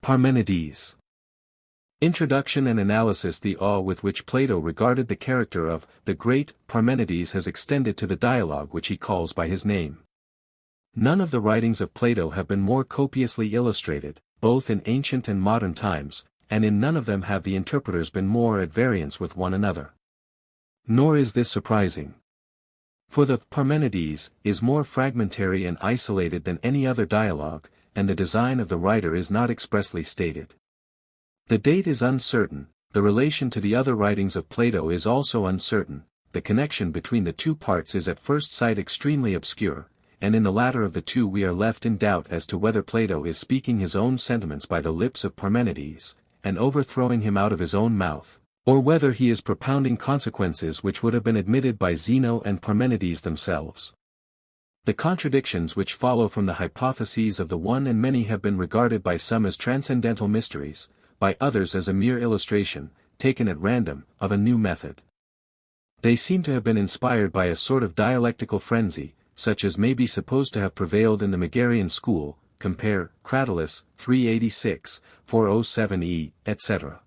Parmenides. Introduction and analysis. The awe with which Plato regarded the character of the great Parmenides has extended to the dialogue which he calls by his name. None of the writings of Plato have been more copiously illustrated, both in ancient and modern times, and in none of them have the interpreters been more at variance with one another. Nor is this surprising. For the Parmenides is more fragmentary and isolated than any other dialogue, and the design of the writer is not expressly stated. The date is uncertain, the relation to the other writings of Plato is also uncertain, the connection between the two parts is at first sight extremely obscure, and in the latter of the two we are left in doubt as to whether Plato is speaking his own sentiments by the lips of Parmenides, and overthrowing him out of his own mouth, or whether he is propounding consequences which would have been admitted by Zeno and Parmenides themselves. The contradictions which follow from the hypotheses of the one and many have been regarded by some as transcendental mysteries, by others as a mere illustration, taken at random, of a new method. They seem to have been inspired by a sort of dialectical frenzy, such as may be supposed to have prevailed in the Megarian school, compare Cratylus, 386, 407e, etc.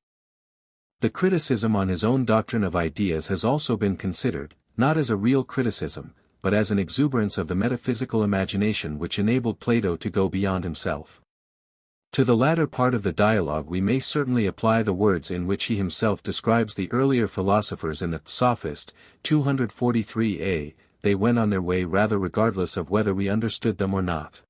The criticism on his own doctrine of ideas has also been considered, not as a real criticism, but as an exuberance of the metaphysical imagination which enabled Plato to go beyond himself. To the latter part of the dialogue we may certainly apply the words in which he himself describes the earlier philosophers in the Sophist, 243a, they went on their way rather regardless of whether we understood them or not.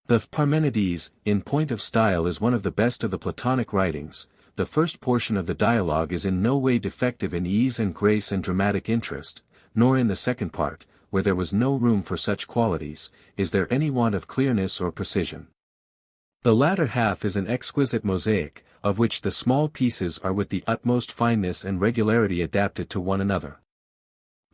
The Parmenides, in point of style, is one of the best of the Platonic writings. The first portion of the dialogue is in no way defective in ease and grace and dramatic interest, nor in the second part, where there was no room for such qualities, is there any want of clearness or precision. The latter half is an exquisite mosaic, of which the small pieces are with the utmost fineness and regularity adapted to one another.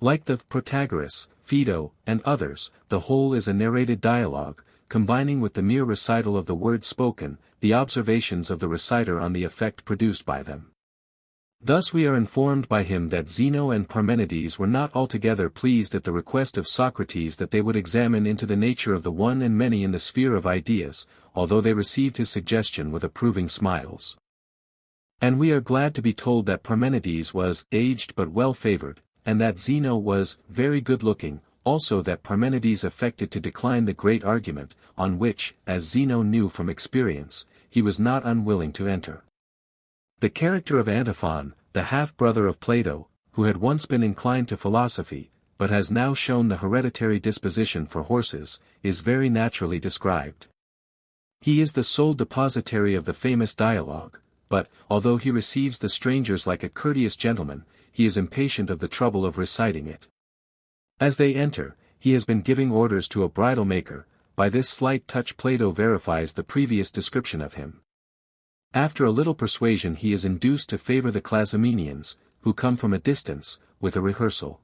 Like the Protagoras, Phaedo, and others, the whole is a narrated dialogue, combining with the mere recital of the words spoken, the observations of the reciter on the effect produced by them. Thus we are informed by him that Zeno and Parmenides were not altogether pleased at the request of Socrates that they would examine into the nature of the one and many in the sphere of ideas, although they received his suggestion with approving smiles. And we are glad to be told that Parmenides was aged but well favored, and that Zeno was very good-looking, also that Parmenides affected to decline the great argument, on which, as Zeno knew from experience, he was not unwilling to enter. The character of Antiphon, the half-brother of Plato, who had once been inclined to philosophy, but has now shown the hereditary disposition for horses, is very naturally described. He is the sole depositary of the famous dialogue, but, although he receives the strangers like a courteous gentleman, he is impatient of the trouble of reciting it. As they enter, he has been giving orders to a bridle maker. By this slight touch Plato verifies the previous description of him. After a little persuasion he is induced to favor the Clazomenians, who come from a distance, with a rehearsal.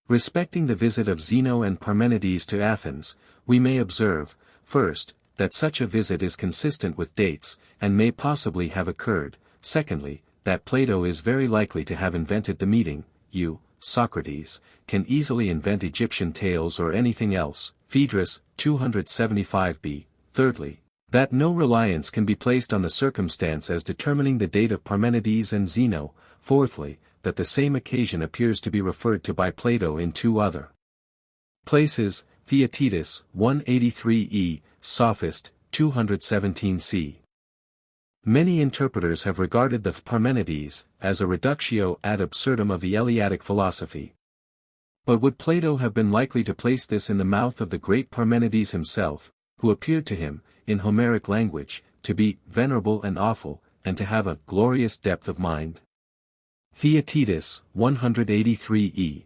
Respecting the visit of Zeno and Parmenides to Athens, we may observe, first, that such a visit is consistent with dates, and may possibly have occurred, secondly, that Plato is very likely to have invented the meeting. You, Socrates, can easily invent Egyptian tales or anything else, Phaedrus, 275b, thirdly, that no reliance can be placed on the circumstance as determining the date of Parmenides and Zeno, fourthly, that the same occasion appears to be referred to by Plato in two other places, Theaetetus, 183e, Sophist, 217c. Many interpreters have regarded the Parmenides as a reductio ad absurdum of the Eleatic philosophy. But would Plato have been likely to place this in the mouth of the great Parmenides himself, who appeared to him, in Homeric language, to be venerable and awful, and to have a glorious depth of mind? Theaetetus, 183e.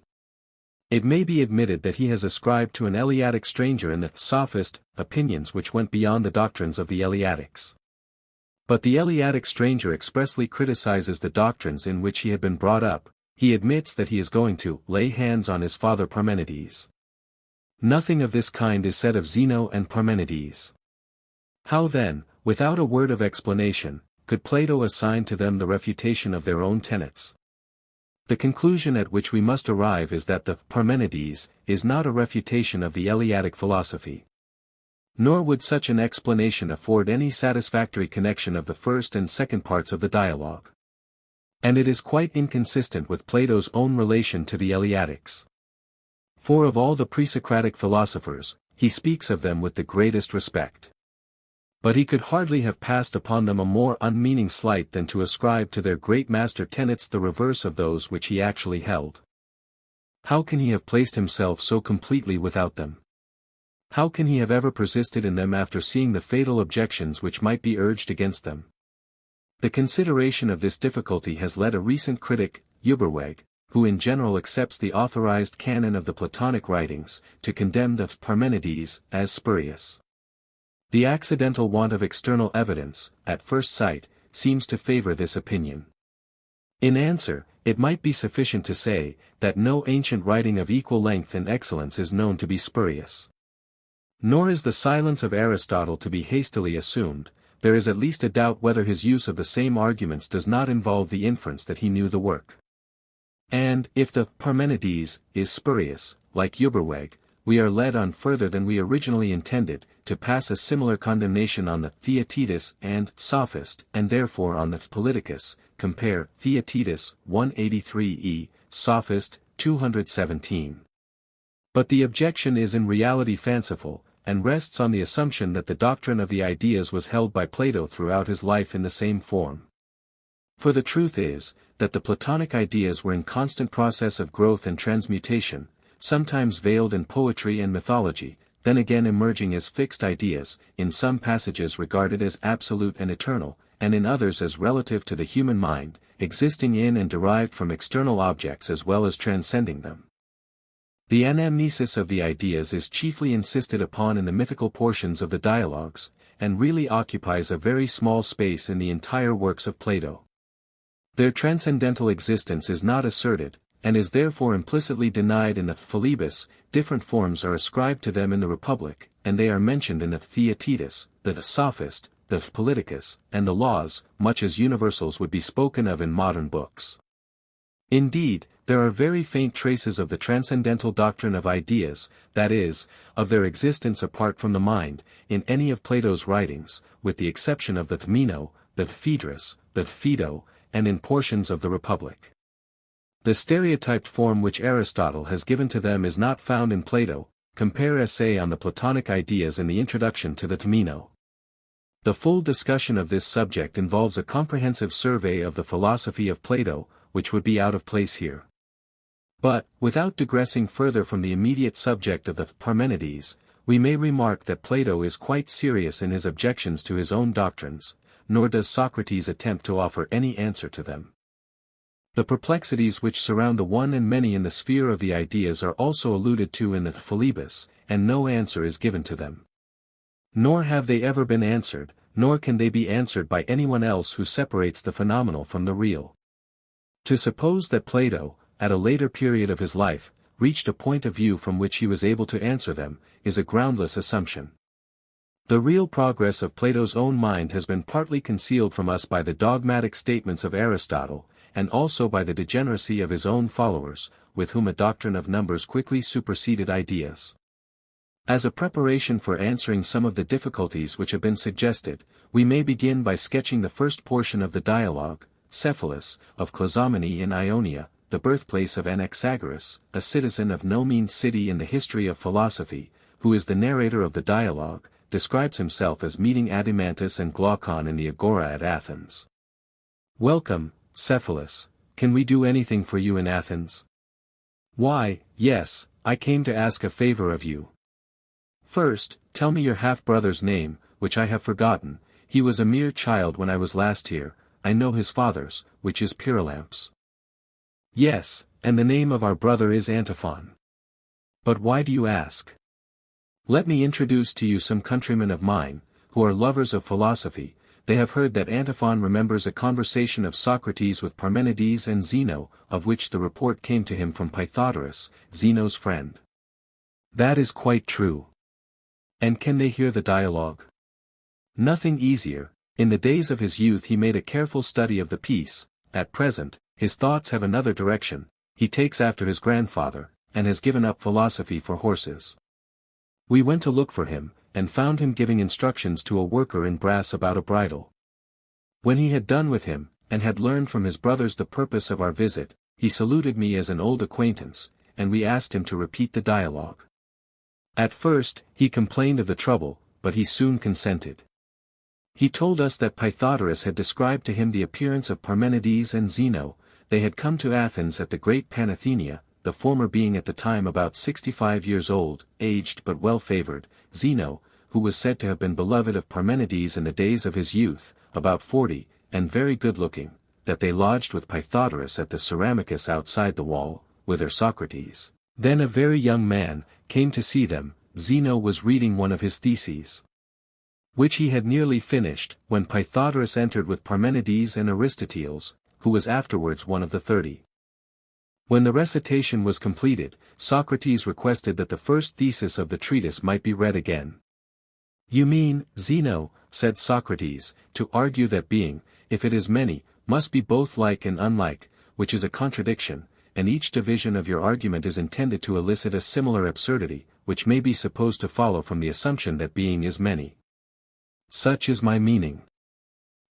It may be admitted that he has ascribed to an Eleatic stranger in the Sophist opinions which went beyond the doctrines of the Eleatics. But the Eleatic stranger expressly criticizes the doctrines in which he had been brought up. He admits that he is going to lay hands on his father Parmenides. Nothing of this kind is said of Zeno and Parmenides. How then, without a word of explanation, could Plato assign to them the refutation of their own tenets? The conclusion at which we must arrive is that the Parmenides is not a refutation of the Eleatic philosophy. Nor would such an explanation afford any satisfactory connection of the first and second parts of the dialogue. And it is quite inconsistent with Plato's own relation to the Eleatics. For of all the pre-Socratic philosophers, he speaks of them with the greatest respect. But he could hardly have passed upon them a more unmeaning slight than to ascribe to their great master tenets the reverse of those which he actually held. How can he have placed himself so completely without them? How can he have ever persisted in them after seeing the fatal objections which might be urged against them? The consideration of this difficulty has led a recent critic, Überweg, who in general accepts the authorized canon of the Platonic writings, to condemn the Parmenides as spurious. The accidental want of external evidence, at first sight, seems to favor this opinion. In answer, it might be sufficient to say, that no ancient writing of equal length and excellence is known to be spurious. Nor is the silence of Aristotle to be hastily assumed. There is at least a doubt whether his use of the same arguments does not involve the inference that he knew the work. And, if the Parmenides is spurious, like Überweg, we are led on further than we originally intended, to pass a similar condemnation on the Theaetetus and Sophist, and therefore on the Politicus, compare Theaetetus 183e, Sophist 217. But the objection is in reality fanciful, and rests on the assumption that the doctrine of the ideas was held by Plato throughout his life in the same form. For the truth is, that the Platonic ideas were in constant process of growth and transmutation, sometimes veiled in poetry and mythology, then again emerging as fixed ideas, in some passages regarded as absolute and eternal, and in others as relative to the human mind, existing in and derived from external objects as well as transcending them. The anamnesis of the ideas is chiefly insisted upon in the mythical portions of the dialogues, and really occupies a very small space in the entire works of Plato. Their transcendental existence is not asserted, and is therefore implicitly denied in the Philebus. Different forms are ascribed to them in the Republic, and they are mentioned in the Theaetetus, the Sophist, the Politicus, and the Laws, much as universals would be spoken of in modern books. Indeed, there are very faint traces of the transcendental doctrine of ideas, that is, of their existence apart from the mind, in any of Plato's writings, with the exception of the Meno, the Phaedrus, the Phaedo, and in portions of the Republic. The stereotyped form which Aristotle has given to them is not found in Plato. Compare Essay on the Platonic Ideas in the introduction to the Meno. The full discussion of this subject involves a comprehensive survey of the philosophy of Plato, which would be out of place here. But, without digressing further from the immediate subject of the Parmenides, we may remark that Plato is quite serious in his objections to his own doctrines, nor does Socrates attempt to offer any answer to them. The perplexities which surround the one and many in the sphere of the ideas are also alluded to in the Philebus, and no answer is given to them. Nor have they ever been answered, nor can they be answered by anyone else who separates the phenomenal from the real. To suppose that Plato, at a later period of his life, reached a point of view from which he was able to answer them, is a groundless assumption. The real progress of Plato's own mind has been partly concealed from us by the dogmatic statements of Aristotle, and also by the degeneracy of his own followers, with whom a doctrine of numbers quickly superseded ideas. As a preparation for answering some of the difficulties which have been suggested, we may begin by sketching the first portion of the dialogue, Cephalus, of Clazomenae in Ionia, the birthplace of Anaxagoras, a citizen of no mean city in the history of philosophy, who is the narrator of the dialogue, describes himself as meeting Adimantus and Glaucon in the Agora at Athens. "Welcome, Cephalus, can we do anything for you in Athens?" "Why, yes, I came to ask a favor of you. First, tell me your half-brother's name, which I have forgotten. He was a mere child when I was last here. I know his father's, which is Pyrilampus." "Yes, and the name of our brother is Antiphon. But why do you ask?" "Let me introduce to you some countrymen of mine, who are lovers of philosophy. They have heard that Antiphon remembers a conversation of Socrates with Parmenides and Zeno, of which the report came to him from Pythagoras, Zeno's friend." "That is quite true." "And can they hear the dialogue?" "Nothing easier. In the days of his youth he made a careful study of the piece. At present, his thoughts have another direction. He takes after his grandfather, and has given up philosophy for horses. We went to look for him, and found him giving instructions to a worker in brass about a bridle. When he had done with him, and had learned from his brothers the purpose of our visit, he saluted me as an old acquaintance, and we asked him to repeat the dialogue. At first, he complained of the trouble, but he soon consented. He told us that Pythagoras had described to him the appearance of Parmenides and Zeno. They had come to Athens at the great Panathenea, the former being at the time about 65 years old, aged but well-favored, Zeno, who was said to have been beloved of Parmenides in the days of his youth, about 40, and very good-looking, that they lodged with Pythagoras at the Ceramicus outside the wall, whither Socrates, then a very young man, came to see them. Zeno was reading one of his theses, which he had nearly finished, when Pythagoras entered with Parmenides and Aristoteles, who was afterwards one of the 30. When the recitation was completed, Socrates requested that the first thesis of the treatise might be read again. "You mean, Zeno," said Socrates, "to argue that being, if it is many, must be both like and unlike, which is a contradiction, and each division of your argument is intended to elicit a similar absurdity, which may be supposed to follow from the assumption that being is many." "Such is my meaning."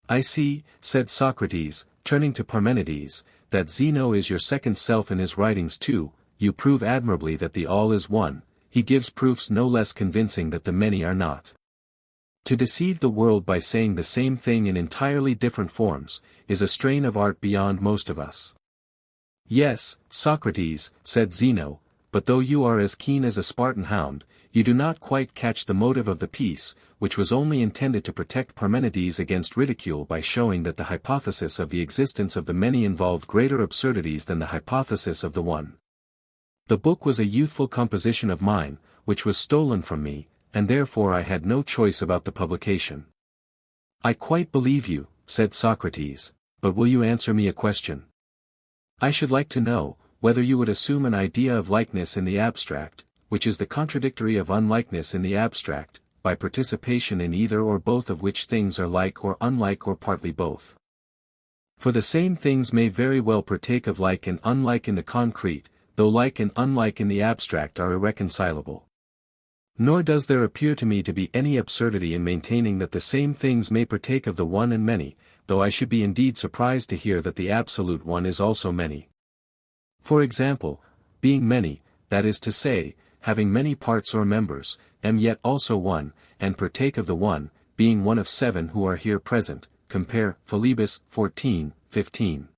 "I see," said Socrates, turning to Parmenides, "that Zeno is your second self in his writings too. You prove admirably that the all is one. He gives proofs no less convincing that the many are not. To deceive the world by saying the same thing in entirely different forms, is a strain of art beyond most of us." "Yes, Socrates," said Zeno, "but though you are as keen as a Spartan hound, you do not quite catch the motive of the piece, which was only intended to protect Parmenides against ridicule by showing that the hypothesis of the existence of the many involved greater absurdities than the hypothesis of the one. The book was a youthful composition of mine, which was stolen from me, and therefore I had no choice about the publication." "I quite believe you," said Socrates, "but will you answer me a question? I should like to know, whether you would assume an idea of likeness in the abstract, which is the contradictory of unlikeness in the abstract, by participation in either or both of which things are like or unlike or partly both. For the same things may very well partake of like and unlike in the concrete, though like and unlike in the abstract are irreconcilable. Nor does there appear to me to be any absurdity in maintaining that the same things may partake of the one and many, though I should be indeed surprised to hear that the absolute one is also many. For example, being many, that is to say, having many parts or members, am yet also one, and partake of the one, being one of 7 who are here present, compare Philebus 14:15.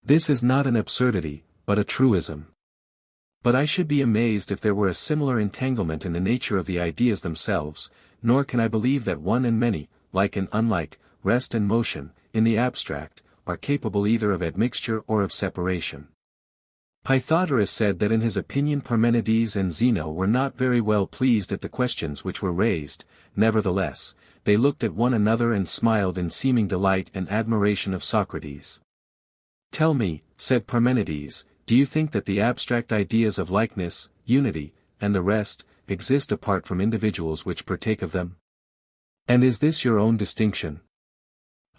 This is not an absurdity, but a truism. But I should be amazed if there were a similar entanglement in the nature of the ideas themselves, nor can I believe that one and many, like and unlike, rest and motion, in the abstract, are capable either of admixture or of separation. Pythagoras said that in his opinion Parmenides and Zeno were not very well pleased at the questions which were raised. Nevertheless, they looked at one another and smiled in seeming delight and admiration of Socrates. "Tell me," said Parmenides, "do you think that the abstract ideas of likeness, unity, and the rest, exist apart from individuals which partake of them? And is this your own distinction?"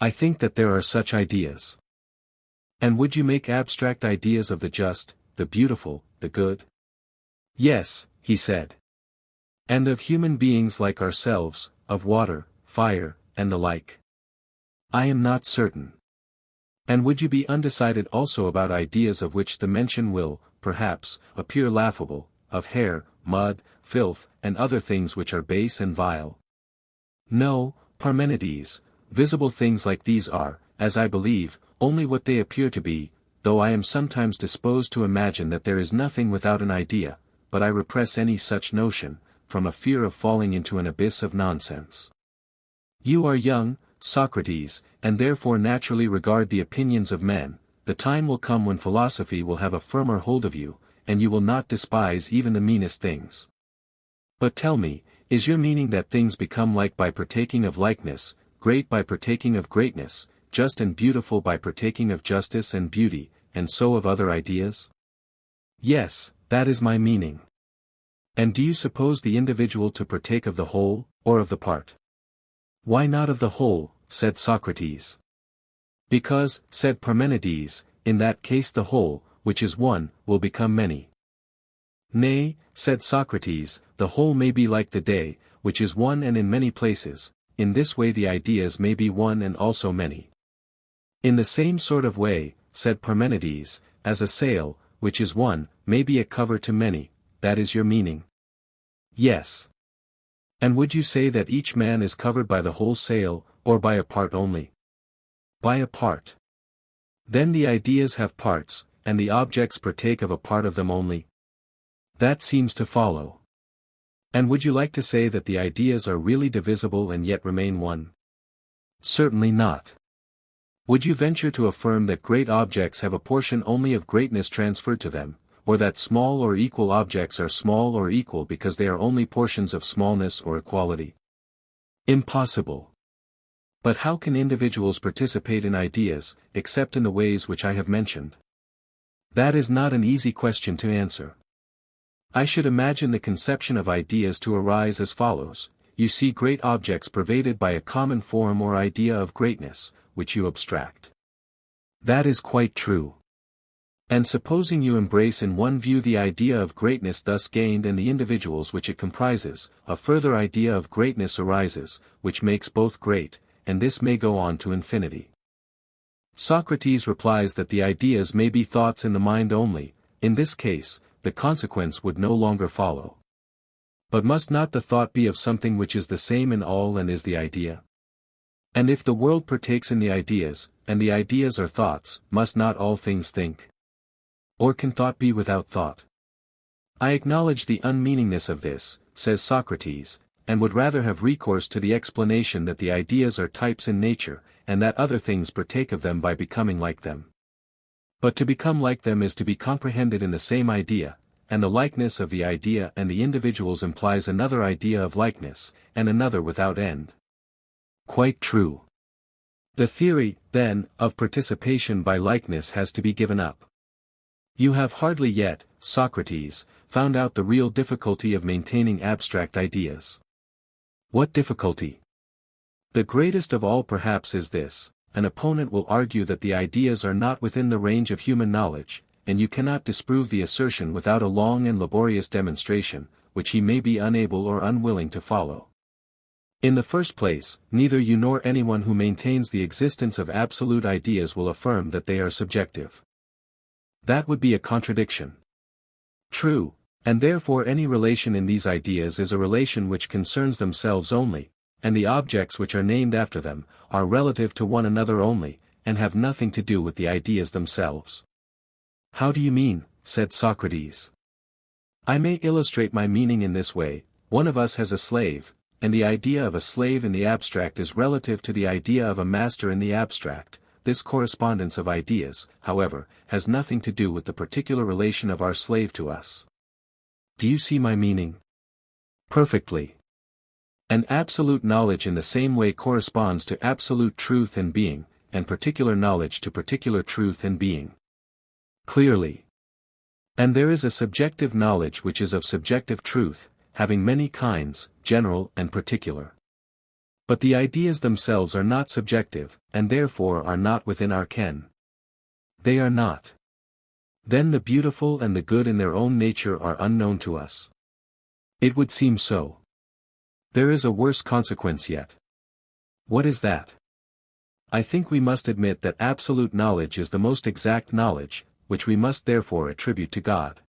"I think that there are such ideas." "And would you make abstract ideas of the just, the beautiful, the good?" "Yes," he said. "And of human beings like ourselves, of water, fire, and the like?" "I am not certain." "And would you be undecided also about ideas of which the mention will, perhaps, appear laughable, of hair, mud, filth, and other things which are base and vile?" "No, Parmenides, visible things like these are, as I believe, only what they appear to be, though I am sometimes disposed to imagine that there is nothing without an idea, but I repress any such notion, from a fear of falling into an abyss of nonsense. You are young, Socrates, and therefore naturally regard the opinions of men. The time will come when philosophy will have a firmer hold of you, and you will not despise even the meanest things. But tell me, is your meaning that things become like by partaking of likeness, great by partaking of greatness, just and beautiful by partaking of justice and beauty, and so of other ideas?" "Yes, that is my meaning." "And do you suppose the individual to partake of the whole, or of the part?" "Why not of the whole?" said Socrates. "Because," said Parmenides, "in that case the whole, which is one, will become many." "Nay," said Socrates, "the whole may be like the day, which is one and in many places. In this way the ideas may be one and also many. In the same sort of way, said Parmenides, as a sail, which is one, may be a cover to many. That is your meaning? Yes. And would you say that each man is covered by the whole sail, or by a part only? By a part. Then the ideas have parts, and the objects partake of a part of them only? That seems to follow. And would you like to say that the ideas are really divisible and yet remain one? Certainly not. Would you venture to affirm that great objects have a portion only of greatness transferred to them, or that small or equal objects are small or equal because they are only portions of smallness or equality? Impossible. But how can individuals participate in ideas, except in the ways which I have mentioned? That is not an easy question to answer. I should imagine the conception of ideas to arise as follows: you see great objects pervaded by a common form or idea of greatness, which you abstract. That is quite true. And supposing you embrace in one view the idea of greatness thus gained and the individuals which it comprises, a further idea of greatness arises, which makes both great, and this may go on to infinity. Socrates replies that the ideas may be thoughts in the mind only. In this case, the consequence would no longer follow. But must not the thought be of something which is the same in all and is the idea? And if the world partakes in the ideas, and the ideas are thoughts, must not all things think? Or can thought be without thought? I acknowledge the unmeaningness of this, says Socrates, and would rather have recourse to the explanation that the ideas are types in nature, and that other things partake of them by becoming like them. But to become like them is to be comprehended in the same idea, and the likeness of the idea and the individuals implies another idea of likeness, and another without end. Quite true. The theory, then, of participation by likeness has to be given up. You have hardly yet, Socrates, found out the real difficulty of maintaining abstract ideas. What difficulty? The greatest of all perhaps is this: an opponent will argue that the ideas are not within the range of human knowledge, and you cannot disprove the assertion without a long and laborious demonstration, which he may be unable or unwilling to follow. In the first place, neither you nor anyone who maintains the existence of absolute ideas will affirm that they are subjective. That would be a contradiction. True, and therefore any relation in these ideas is a relation which concerns themselves only, and the objects which are named after them, are relative to one another only, and have nothing to do with the ideas themselves. How do you mean? Said Socrates. I may illustrate my meaning in this way: one of us has a slave, and the idea of a slave in the abstract is relative to the idea of a master in the abstract. This correspondence of ideas, however, has nothing to do with the particular relation of our slave to us. Do you see my meaning? Perfectly. And absolute knowledge in the same way corresponds to absolute truth and being, and particular knowledge to particular truth and being. Clearly. And there is a subjective knowledge which is of subjective truth, having many kinds, general and particular. But the ideas themselves are not subjective, and therefore are not within our ken. They are not. Then the beautiful and the good in their own nature are unknown to us. It would seem so. There is a worse consequence yet. What is that? I think we must admit that absolute knowledge is the most exact knowledge, which we must therefore attribute to God.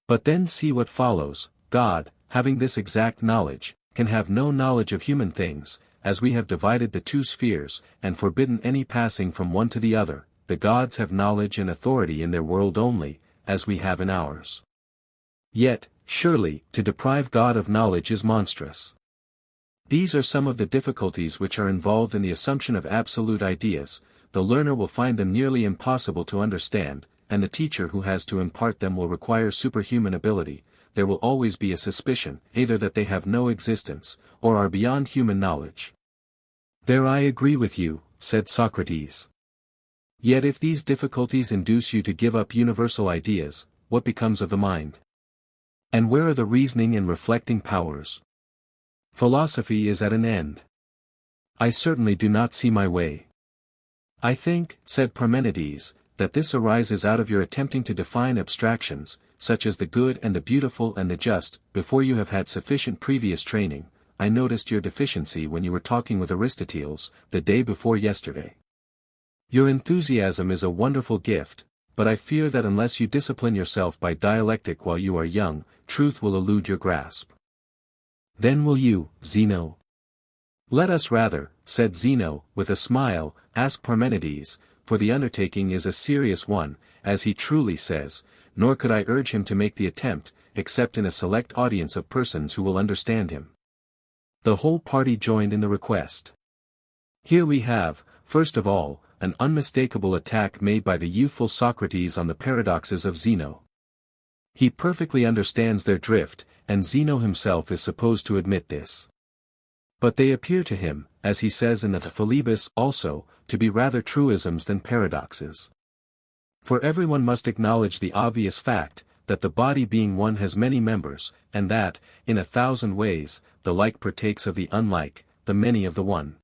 But then see what follows: God, having this exact knowledge, can have no knowledge of human things, as we have divided the two spheres, and forbidden any passing from one to the other. The gods have knowledge and authority in their world only, as we have in ours. Yet, surely, to deprive God of knowledge is monstrous. These are some of the difficulties which are involved in the assumption of absolute ideas. The learner will find them nearly impossible to understand, and the teacher who has to impart them will require superhuman ability. There will always be a suspicion, either that they have no existence, or are beyond human knowledge. There I agree with you, said Socrates. Yet if these difficulties induce you to give up universal ideas, what becomes of the mind? And where are the reasoning and reflecting powers? Philosophy is at an end. I certainly do not see my way. I think, said Parmenides, that this arises out of your attempting to define abstractions, such as the good and the beautiful and the just, before you have had sufficient previous training, I noticed your deficiency when you were talking with Aristoteles, the day before yesterday. Your enthusiasm is a wonderful gift, but I fear that unless you discipline yourself by dialectic while you are young, truth will elude your grasp. Then will you, Zeno? Let us rather, said Zeno, with a smile, ask Parmenides, for the undertaking is a serious one, as he truly says, nor could I urge him to make the attempt, except in a select audience of persons who will understand him. The whole party joined in the request. Here we have, first of all, an unmistakable attack made by the youthful Socrates on the paradoxes of Zeno. He perfectly understands their drift, and Zeno himself is supposed to admit this. But they appear to him, as he says in the Philebus also, to be rather truisms than paradoxes. For everyone must acknowledge the obvious fact, that the body being one has many members, and that, in 1,000 ways, the like partakes of the unlike, the many of the one.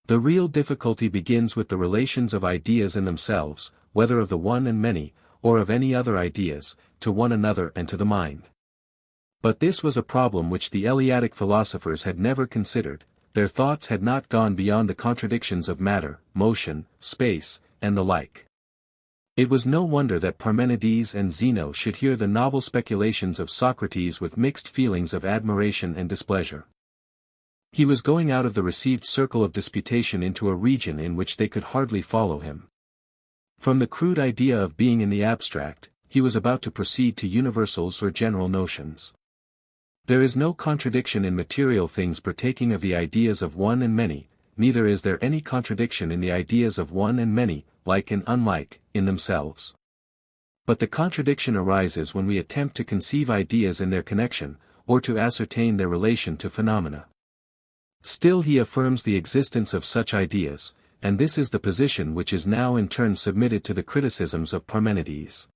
The real difficulty begins with the relations of ideas in themselves, whether of the one and many, or of any other ideas, to one another and to the mind. But this was a problem which the Eleatic philosophers had never considered. Their thoughts had not gone beyond the contradictions of matter, motion, space, and the like. It was no wonder that Parmenides and Zeno should hear the novel speculations of Socrates with mixed feelings of admiration and displeasure. He was going out of the received circle of disputation into a region in which they could hardly follow him. From the crude idea of being in the abstract, he was about to proceed to universals or general notions. There is no contradiction in material things partaking of the ideas of one and many, neither is there any contradiction in the ideas of one and many, like and unlike, in themselves. But the contradiction arises when we attempt to conceive ideas in their connection, or to ascertain their relation to phenomena. Still he affirms the existence of such ideas, and this is the position which is now in turn submitted to the criticisms of Parmenides.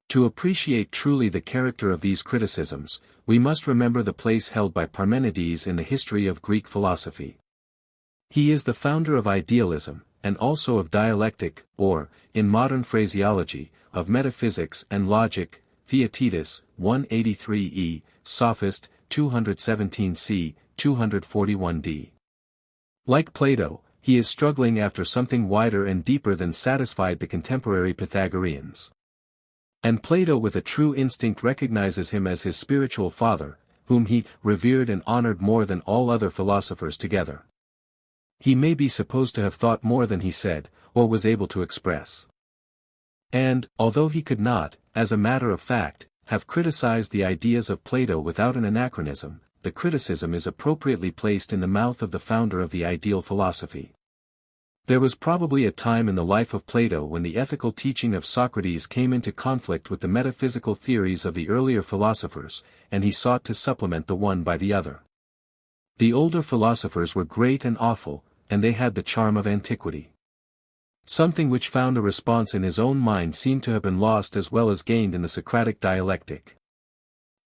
To appreciate truly the character of these criticisms, we must remember the place held by Parmenides in the history of Greek philosophy. He is the founder of idealism, and also of dialectic, or, in modern phraseology, of metaphysics and logic, Theaetetus, 183e, Sophist, 217c, 241d. Like Plato, he is struggling after something wider and deeper than satisfied the contemporary Pythagoreans. And Plato with a true instinct recognizes him as his spiritual father, whom he revered and honored more than all other philosophers together. He may be supposed to have thought more than he said, or was able to express. And, although he could not, as a matter of fact, have criticized the ideas of Plato without an anachronism, the criticism is appropriately placed in the mouth of the founder of the ideal philosophy. There was probably a time in the life of Plato when the ethical teaching of Socrates came into conflict with the metaphysical theories of the earlier philosophers, and he sought to supplement the one by the other. The older philosophers were great and awful, and they had the charm of antiquity. Something which found a response in his own mind seemed to have been lost as well as gained in the Socratic dialectic.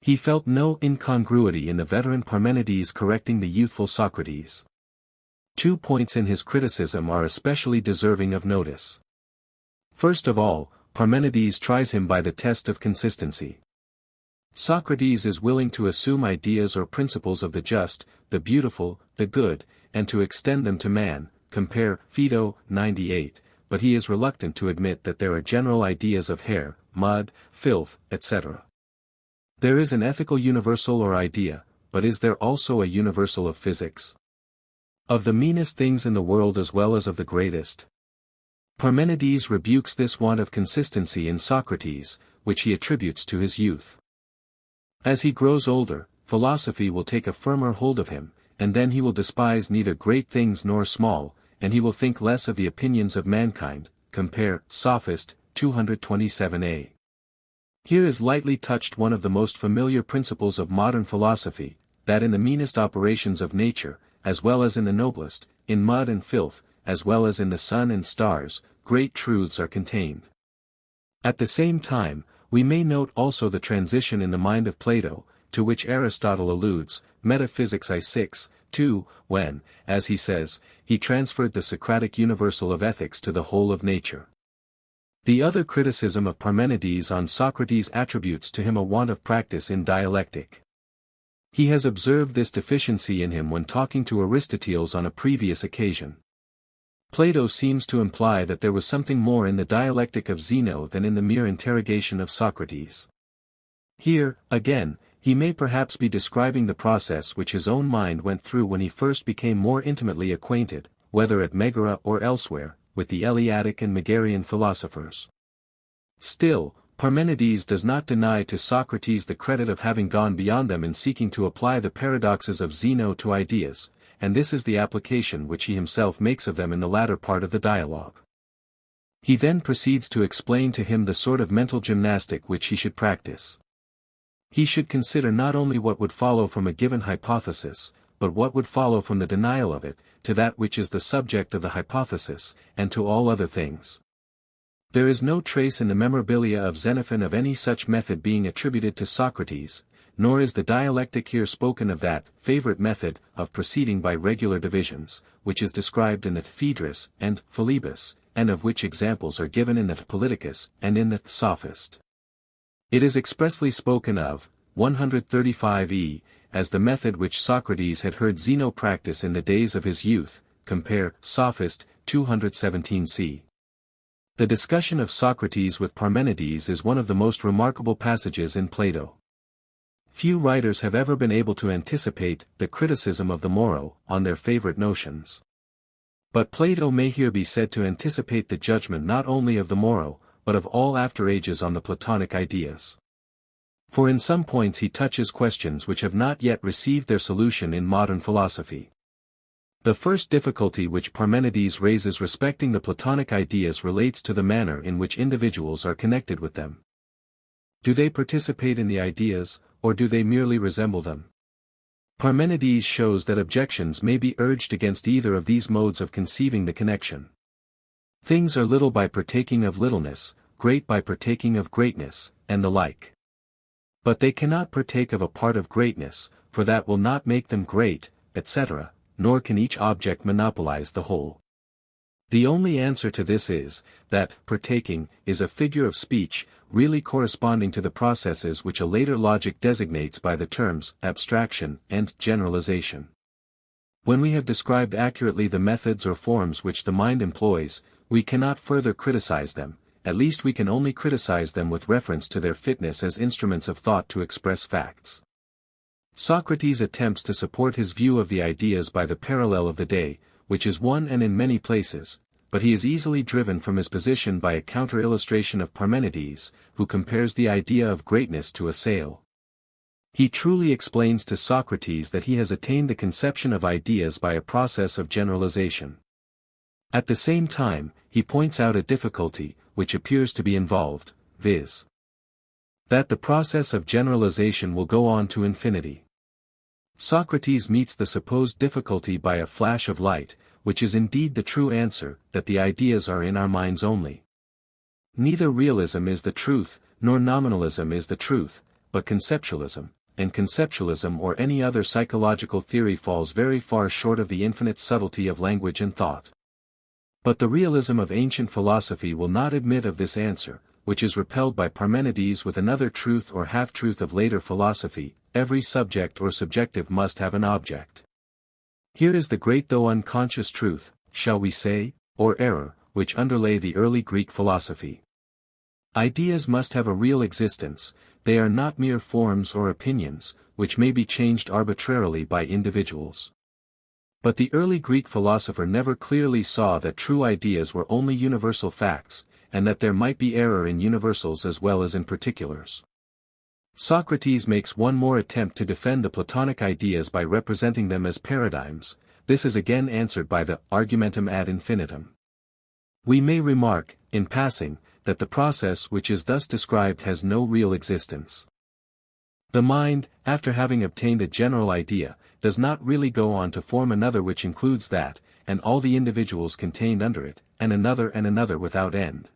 He felt no incongruity in the veteran Parmenides correcting the youthful Socrates. 2 points in his criticism are especially deserving of notice. First of all, Parmenides tries him by the test of consistency. Socrates is willing to assume ideas or principles of the just, the beautiful, the good, and to extend them to man, compare Phaedo 98, but he is reluctant to admit that there are general ideas of hair, mud, filth, etc. There is an ethical universal or idea, but is there also a universal of physics? Of the meanest things in the world as well as of the greatest? Parmenides rebukes this want of consistency in Socrates, which he attributes to his youth. As he grows older, philosophy will take a firmer hold of him, and then he will despise neither great things nor small, and he will think less of the opinions of mankind, compare Sophist, 227a. Here is lightly touched one of the most familiar principles of modern philosophy, that in the meanest operations of nature, as well as in the noblest, in mud and filth, as well as in the sun and stars, great truths are contained. At the same time, we may note also the transition in the mind of Plato, to which Aristotle alludes, Metaphysics I6, 2, when, as he says, he transferred the Socratic universal of ethics to the whole of nature. The other criticism of Parmenides on Socrates attributes to him a want of practice in dialectic. He has observed this deficiency in him when talking to Aristoteles on a previous occasion. Plato seems to imply that there was something more in the dialectic of Zeno than in the mere interrogation of Socrates. Here, again, he may perhaps be describing the process which his own mind went through when he first became more intimately acquainted, whether at Megara or elsewhere, with the Eleatic and Megarian philosophers. Still, Parmenides does not deny to Socrates the credit of having gone beyond them in seeking to apply the paradoxes of Zeno to ideas, and this is the application which he himself makes of them in the latter part of the dialogue. He then proceeds to explain to him the sort of mental gymnastic which he should practice. He should consider not only what would follow from a given hypothesis, but what would follow from the denial of it, to that which is the subject of the hypothesis, and to all other things. There is no trace in the memorabilia of Xenophon of any such method being attributed to Socrates, nor is the dialectic here spoken of that favorite method of proceeding by regular divisions, which is described in the Phaedrus and Philebus, and of which examples are given in the Politicus and in the Sophist. It is expressly spoken of, 135e, as the method which Socrates had heard Zeno practice in the days of his youth, compare Sophist, 217c. The discussion of Socrates with Parmenides is one of the most remarkable passages in Plato. Few writers have ever been able to anticipate the criticism of the Moro on their favorite notions. But Plato may here be said to anticipate the judgment not only of the Moro, but of all after ages on the Platonic ideas. For in some points he touches questions which have not yet received their solution in modern philosophy. The first difficulty which Parmenides raises respecting the Platonic ideas relates to the manner in which individuals are connected with them. Do they participate in the ideas, or do they merely resemble them? Parmenides shows that objections may be urged against either of these modes of conceiving the connection. Things are little by partaking of littleness, great by partaking of greatness, and the like. But they cannot partake of a part of greatness, for that will not make them great, etc., nor can each object monopolize the whole. The only answer to this is, that partaking is a figure of speech, really corresponding to the processes which a later logic designates by the terms abstraction and generalization. When we have described accurately the methods or forms which the mind employs, we cannot further criticize them, at least we can only criticize them with reference to their fitness as instruments of thought to express facts. Socrates attempts to support his view of the ideas by the parallel of the day, which is one and in many places, but he is easily driven from his position by a counter-illustration of Parmenides, who compares the idea of greatness to a sail. He truly explains to Socrates that he has attained the conception of ideas by a process of generalization. At the same time, he points out a difficulty, which appears to be involved, viz. that the process of generalization will go on to infinity. Socrates meets the supposed difficulty by a flash of light, which is indeed the true answer, that the ideas are in our minds only. Neither realism is the truth, nor nominalism is the truth, but conceptualism, and conceptualism or any other psychological theory falls very far short of the infinite subtlety of language and thought. But the realism of ancient philosophy will not admit of this answer, which is repelled by Parmenides with another truth or half-truth of later philosophy: every subject or subjective must have an object. Here is the great though unconscious truth, shall we say, or error, which underlay the early Greek philosophy. Ideas must have a real existence, they are not mere forms or opinions, which may be changed arbitrarily by individuals. But the early Greek philosopher never clearly saw that true ideas were only universal facts, and that there might be error in universals as well as in particulars. Socrates makes one more attempt to defend the Platonic ideas by representing them as paradigms. This is again answered by the argumentum ad infinitum. We may remark, in passing, that the process which is thus described has no real existence. The mind, after having obtained a general idea, does not really go on to form another which includes that, and all the individuals contained under it, and another without end.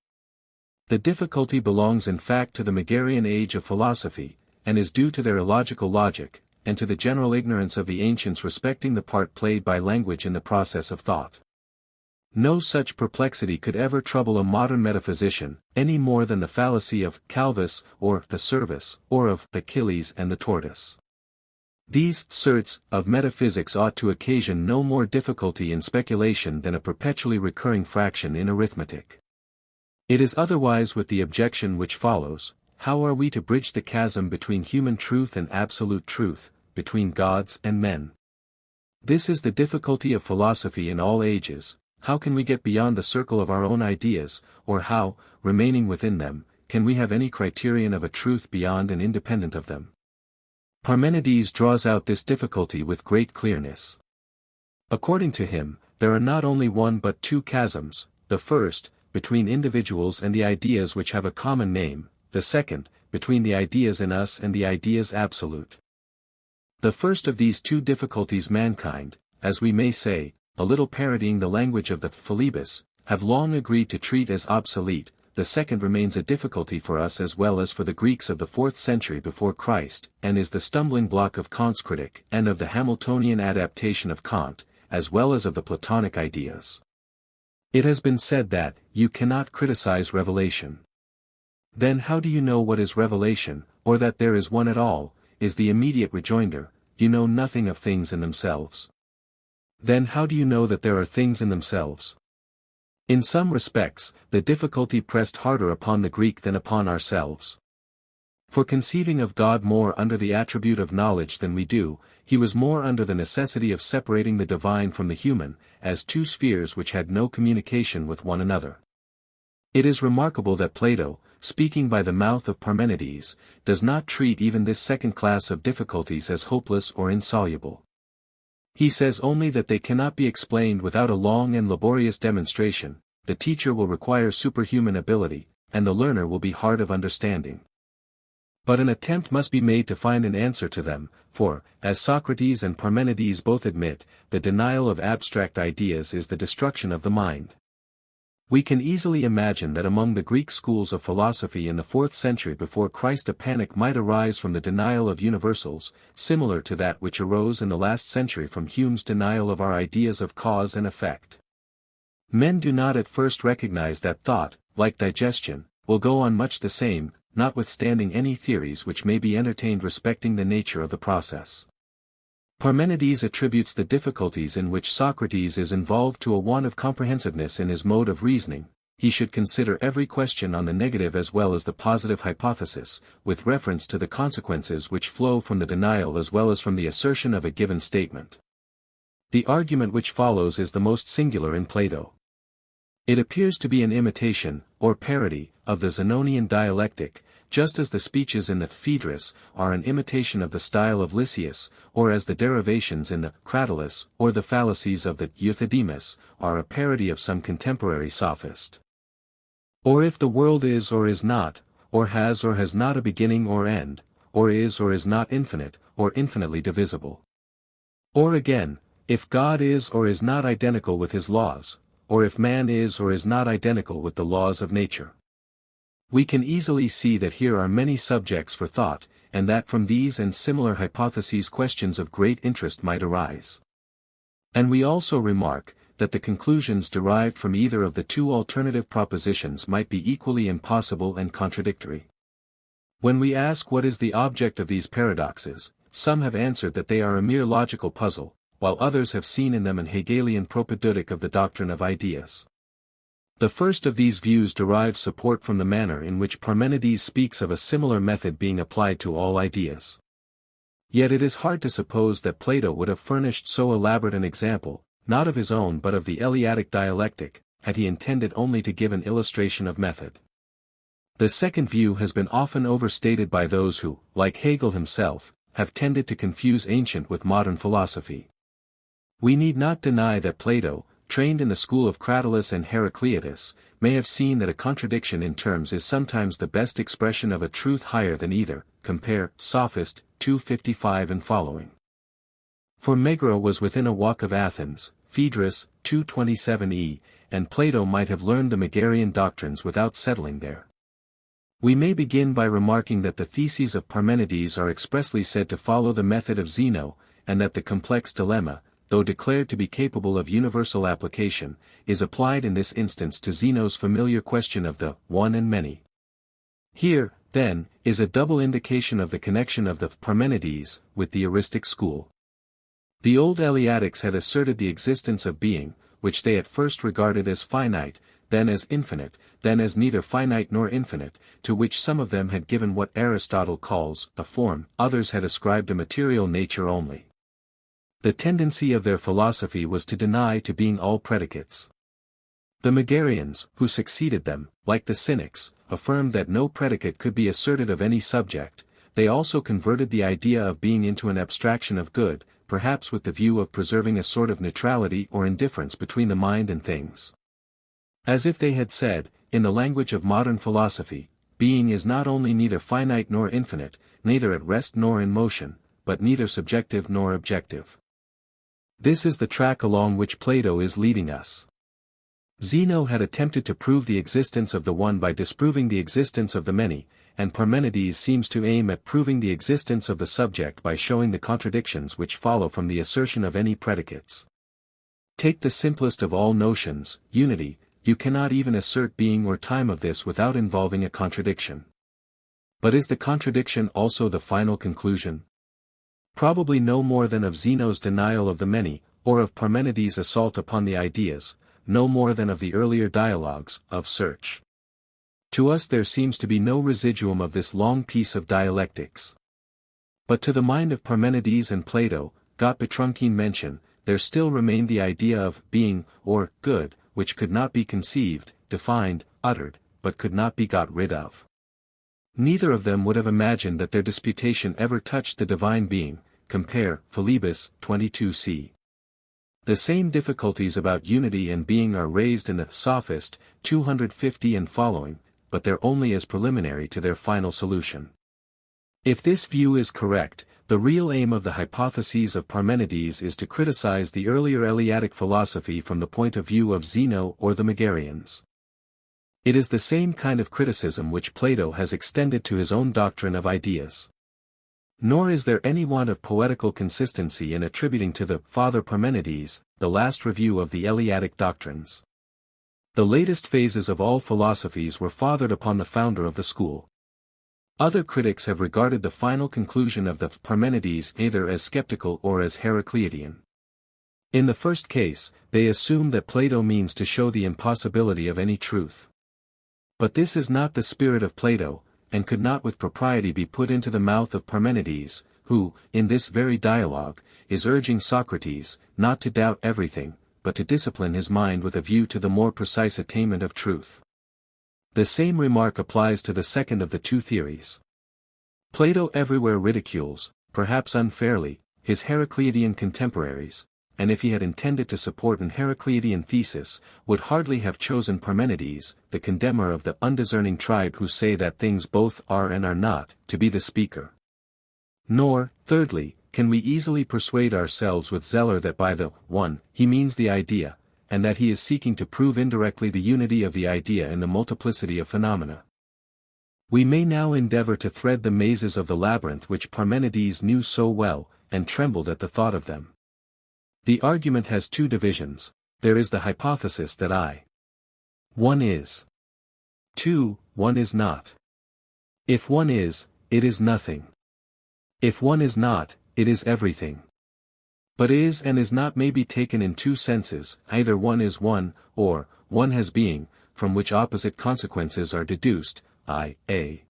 The difficulty belongs in fact to the Megarian age of philosophy, and is due to their illogical logic, and to the general ignorance of the ancients respecting the part played by language in the process of thought. No such perplexity could ever trouble a modern metaphysician, any more than the fallacy of Calvus, or the Cervus, or of Achilles and the tortoise. These certs of metaphysics ought to occasion no more difficulty in speculation than a perpetually recurring fraction in arithmetic. It is otherwise with the objection which follows: how are we to bridge the chasm between human truth and absolute truth, between gods and men? This is the difficulty of philosophy in all ages. How can we get beyond the circle of our own ideas, or how, remaining within them, can we have any criterion of a truth beyond and independent of them? Parmenides draws out this difficulty with great clearness. According to him, there are not only one but two chasms: the first, between individuals and the ideas which have a common name; the second, between the ideas in us and the ideas absolute. The first of these two difficulties mankind, as we may say, a little parodying the language of the Philebus, have long agreed to treat as obsolete. The second remains a difficulty for us as well as for the Greeks of the 4th century before Christ, and is the stumbling block of Kant's critic and of the Hamiltonian adaptation of Kant, as well as of the Platonic ideas. It has been said that, you cannot criticize revelation. Then how do you know what is revelation, or that there is one at all? Is the immediate rejoinder: you know nothing of things in themselves. Then how do you know that there are things in themselves? In some respects, the difficulty pressed harder upon the Greek than upon ourselves. For conceiving of God more under the attribute of knowledge than we do, he was more under the necessity of separating the divine from the human, as two spheres which had no communication with one another. It is remarkable that Plato, speaking by the mouth of Parmenides, does not treat even this second class of difficulties as hopeless or insoluble. He says only that they cannot be explained without a long and laborious demonstration. The teacher will require superhuman ability, and the learner will be hard of understanding. But an attempt must be made to find an answer to them, for, as Socrates and Parmenides both admit, the denial of abstract ideas is the destruction of the mind. We can easily imagine that among the Greek schools of philosophy in the 4th century before Christ a panic might arise from the denial of universals, similar to that which arose in the last century from Hume's denial of our ideas of cause and effect. Men do not at first recognize that thought, like digestion, will go on much the same, notwithstanding any theories which may be entertained respecting the nature of the process. Parmenides attributes the difficulties in which Socrates is involved to a want of comprehensiveness in his mode of reasoning. He should consider every question on the negative as well as the positive hypothesis, with reference to the consequences which flow from the denial as well as from the assertion of a given statement. The argument which follows is the most singular in Plato. It appears to be an imitation, or parody, of the Zenonian dialectic, just as the speeches in the Phaedrus are an imitation of the style of Lysias, or as the derivations in the Cratylus or the fallacies of the Euthydemus are a parody of some contemporary sophist. Or if the world is or is not, or has not a beginning or end, or is not infinite, or infinitely divisible. Or again, if God is or is not identical with his laws, or if man is or is not identical with the laws of nature. We can easily see that here are many subjects for thought, and that from these and similar hypotheses questions of great interest might arise. And we also remark, that the conclusions derived from either of the two alternative propositions might be equally impossible and contradictory. When we ask what is the object of these paradoxes, some have answered that they are a mere logical puzzle, while others have seen in them an Hegelian propedeutic of the doctrine of ideas. The first of these views derives support from the manner in which Parmenides speaks of a similar method being applied to all ideas. Yet it is hard to suppose that Plato would have furnished so elaborate an example, not of his own but of the Eleatic dialectic, had he intended only to give an illustration of method. The second view has been often overstated by those who, like Hegel himself, have tended to confuse ancient with modern philosophy. We need not deny that Plato, trained in the school of Cratylus and Heraclitus, may have seen that a contradiction in terms is sometimes the best expression of a truth higher than either, compare Sophist, 255 and following. For Megara was within a walk of Athens, Phaedrus, 227e, and Plato might have learned the Megarian doctrines without settling there. We may begin by remarking that the theses of Parmenides are expressly said to follow the method of Zeno, and that the complex dilemma, though declared to be capable of universal application, is applied in this instance to Zeno's familiar question of the one and many. Here, then, is a double indication of the connection of the Parmenides with the eristic school. The old Eleatics had asserted the existence of being, which they at first regarded as finite, then as infinite, then as neither finite nor infinite, to which some of them had given what Aristotle calls a form, others had ascribed a material nature only. The tendency of their philosophy was to deny to being all predicates. The Megarians, who succeeded them, like the Cynics, affirmed that no predicate could be asserted of any subject. They also converted the idea of being into an abstraction of good, perhaps with the view of preserving a sort of neutrality or indifference between the mind and things. As if they had said, in the language of modern philosophy, being is not only neither finite nor infinite, neither at rest nor in motion, but neither subjective nor objective. This is the track along which Plato is leading us. Zeno had attempted to prove the existence of the one by disproving the existence of the many, and Parmenides seems to aim at proving the existence of the subject by showing the contradictions which follow from the assertion of any predicates. Take the simplest of all notions, unity. You cannot even assert being or time of this without involving a contradiction. But is the contradiction also the final conclusion? Probably no more than of Zeno's denial of the many, or of Parmenides' assault upon the ideas, no more than of the earlier dialogues, of search. To us there seems to be no residuum of this long piece of dialectics. But to the mind of Parmenides and Plato, got Petrarchin mention, there still remained the idea of being, or good, which could not be conceived, defined, uttered, but could not be got rid of. Neither of them would have imagined that their disputation ever touched the divine being, compare, Philebus, 22c. The same difficulties about unity and being are raised in the Sophist, 250 and following, but they're only as preliminary to their final solution. If this view is correct, the real aim of the hypotheses of Parmenides is to criticize the earlier Eleatic philosophy from the point of view of Zeno or the Megarians. It is the same kind of criticism which Plato has extended to his own doctrine of ideas. Nor is there any want of poetical consistency in attributing to the Father Parmenides the last review of the Eleatic doctrines. The latest phases of all philosophies were fathered upon the founder of the school. Other critics have regarded the final conclusion of the Parmenides either as skeptical or as Heracleitian. In the first case, they assume that Plato means to show the impossibility of any truth. But this is not the spirit of Plato, and could not with propriety be put into the mouth of Parmenides, who, in this very dialogue, is urging Socrates, not to doubt everything, but to discipline his mind with a view to the more precise attainment of truth. The same remark applies to the second of the two theories. Plato everywhere ridicules, perhaps unfairly, his Heracleitian contemporaries, and if he had intended to support an Heracleitian thesis, would hardly have chosen Parmenides, the condemner of the undiscerning tribe who say that things both are and are not, to be the speaker. Nor, thirdly, can we easily persuade ourselves with Zeller that by the one, he means the idea, and that he is seeking to prove indirectly the unity of the idea in the multiplicity of phenomena. We may now endeavor to thread the mazes of the labyrinth which Parmenides knew so well, and trembled at the thought of them. The argument has two divisions. There is the hypothesis that I. 1 is. 2. 1 is not. If 1 is, it is nothing. If 1 is not, it is everything. But is and is not may be taken in two senses, either 1 is 1, or 1 has being, from which opposite consequences are deduced, i.a.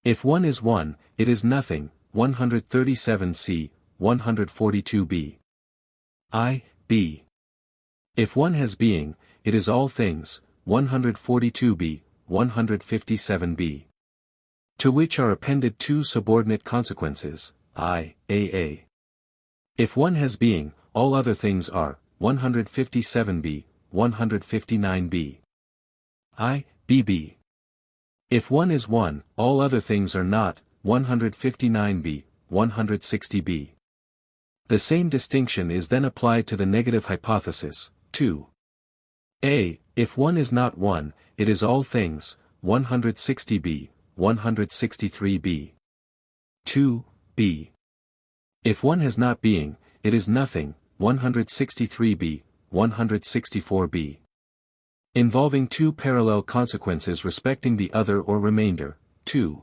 If 1 is 1, it is nothing, 137c, 142b. I.b. If 1 has being, it is all things, 142b, 157b. To which are appended two subordinate consequences, i.a.a. If 1 has being, all other things are, 157b, 159b. I.b.b. If 1 is 1, all other things are not, 159b, 160b. The same distinction is then applied to the negative hypothesis, 2. A. If 1 is not 1, it is all things, 160b, 163b. 2. B. If 1 has not being, it is nothing, 163b, 164b. Involving two parallel consequences respecting the other or remainder, 2.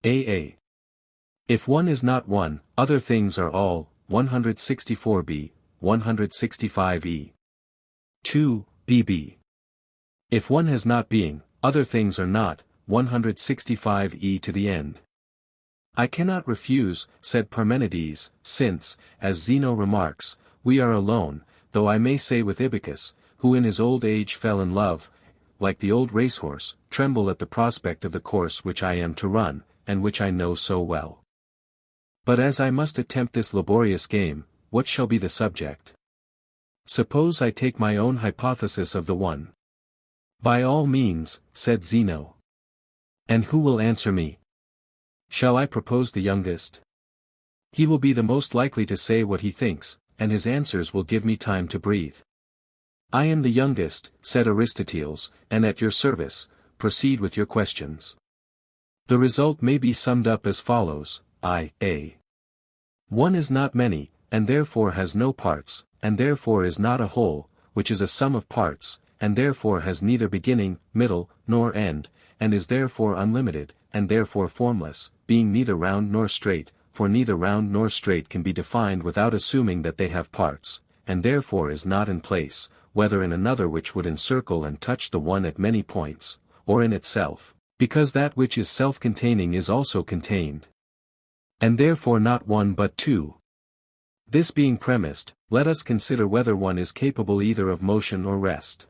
AA. If one is not one, other things are all, 164b, 165e. 2, bb. If one has not being, other things are not, 165e to the end. I cannot refuse, said Parmenides, since, as Zeno remarks, we are alone, though I may say with Ibycus, who in his old age fell in love, like the old racehorse, tremble at the prospect of the course which I am to run, and which I know so well. But as I must attempt this laborious game, what shall be the subject? Suppose I take my own hypothesis of the one. By all means, said Zeno. And who will answer me? Shall I propose the youngest? He will be the most likely to say what he thinks, and his answers will give me time to breathe. I am the youngest, said Aristoteles, and at your service, proceed with your questions. The result may be summed up as follows, I.A. One is not many, and therefore has no parts, and therefore is not a whole, which is a sum of parts, and therefore has neither beginning, middle, nor end, and is therefore unlimited, and therefore formless, being neither round nor straight, for neither round nor straight can be defined without assuming that they have parts, and therefore is not in place, whether in another which would encircle and touch the one at many points, or in itself, because that which is self-containing is also contained. And therefore not one but two. This being premised, let us consider whether one is capable either of motion or rest.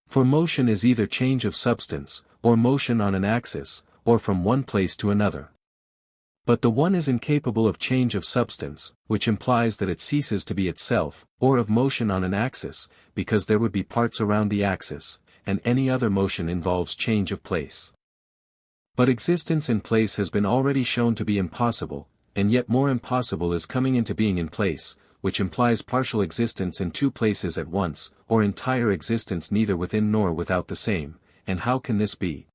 For motion is either change of substance, or motion on an axis, or from one place to another. But the one is incapable of change of substance, which implies that it ceases to be itself, or of motion on an axis, because there would be parts around the axis, and any other motion involves change of place. But existence in place has been already shown to be impossible, and yet more impossible is coming into being in place, which implies partial existence in two places at once, or entire existence neither within nor without the same, and how can this be?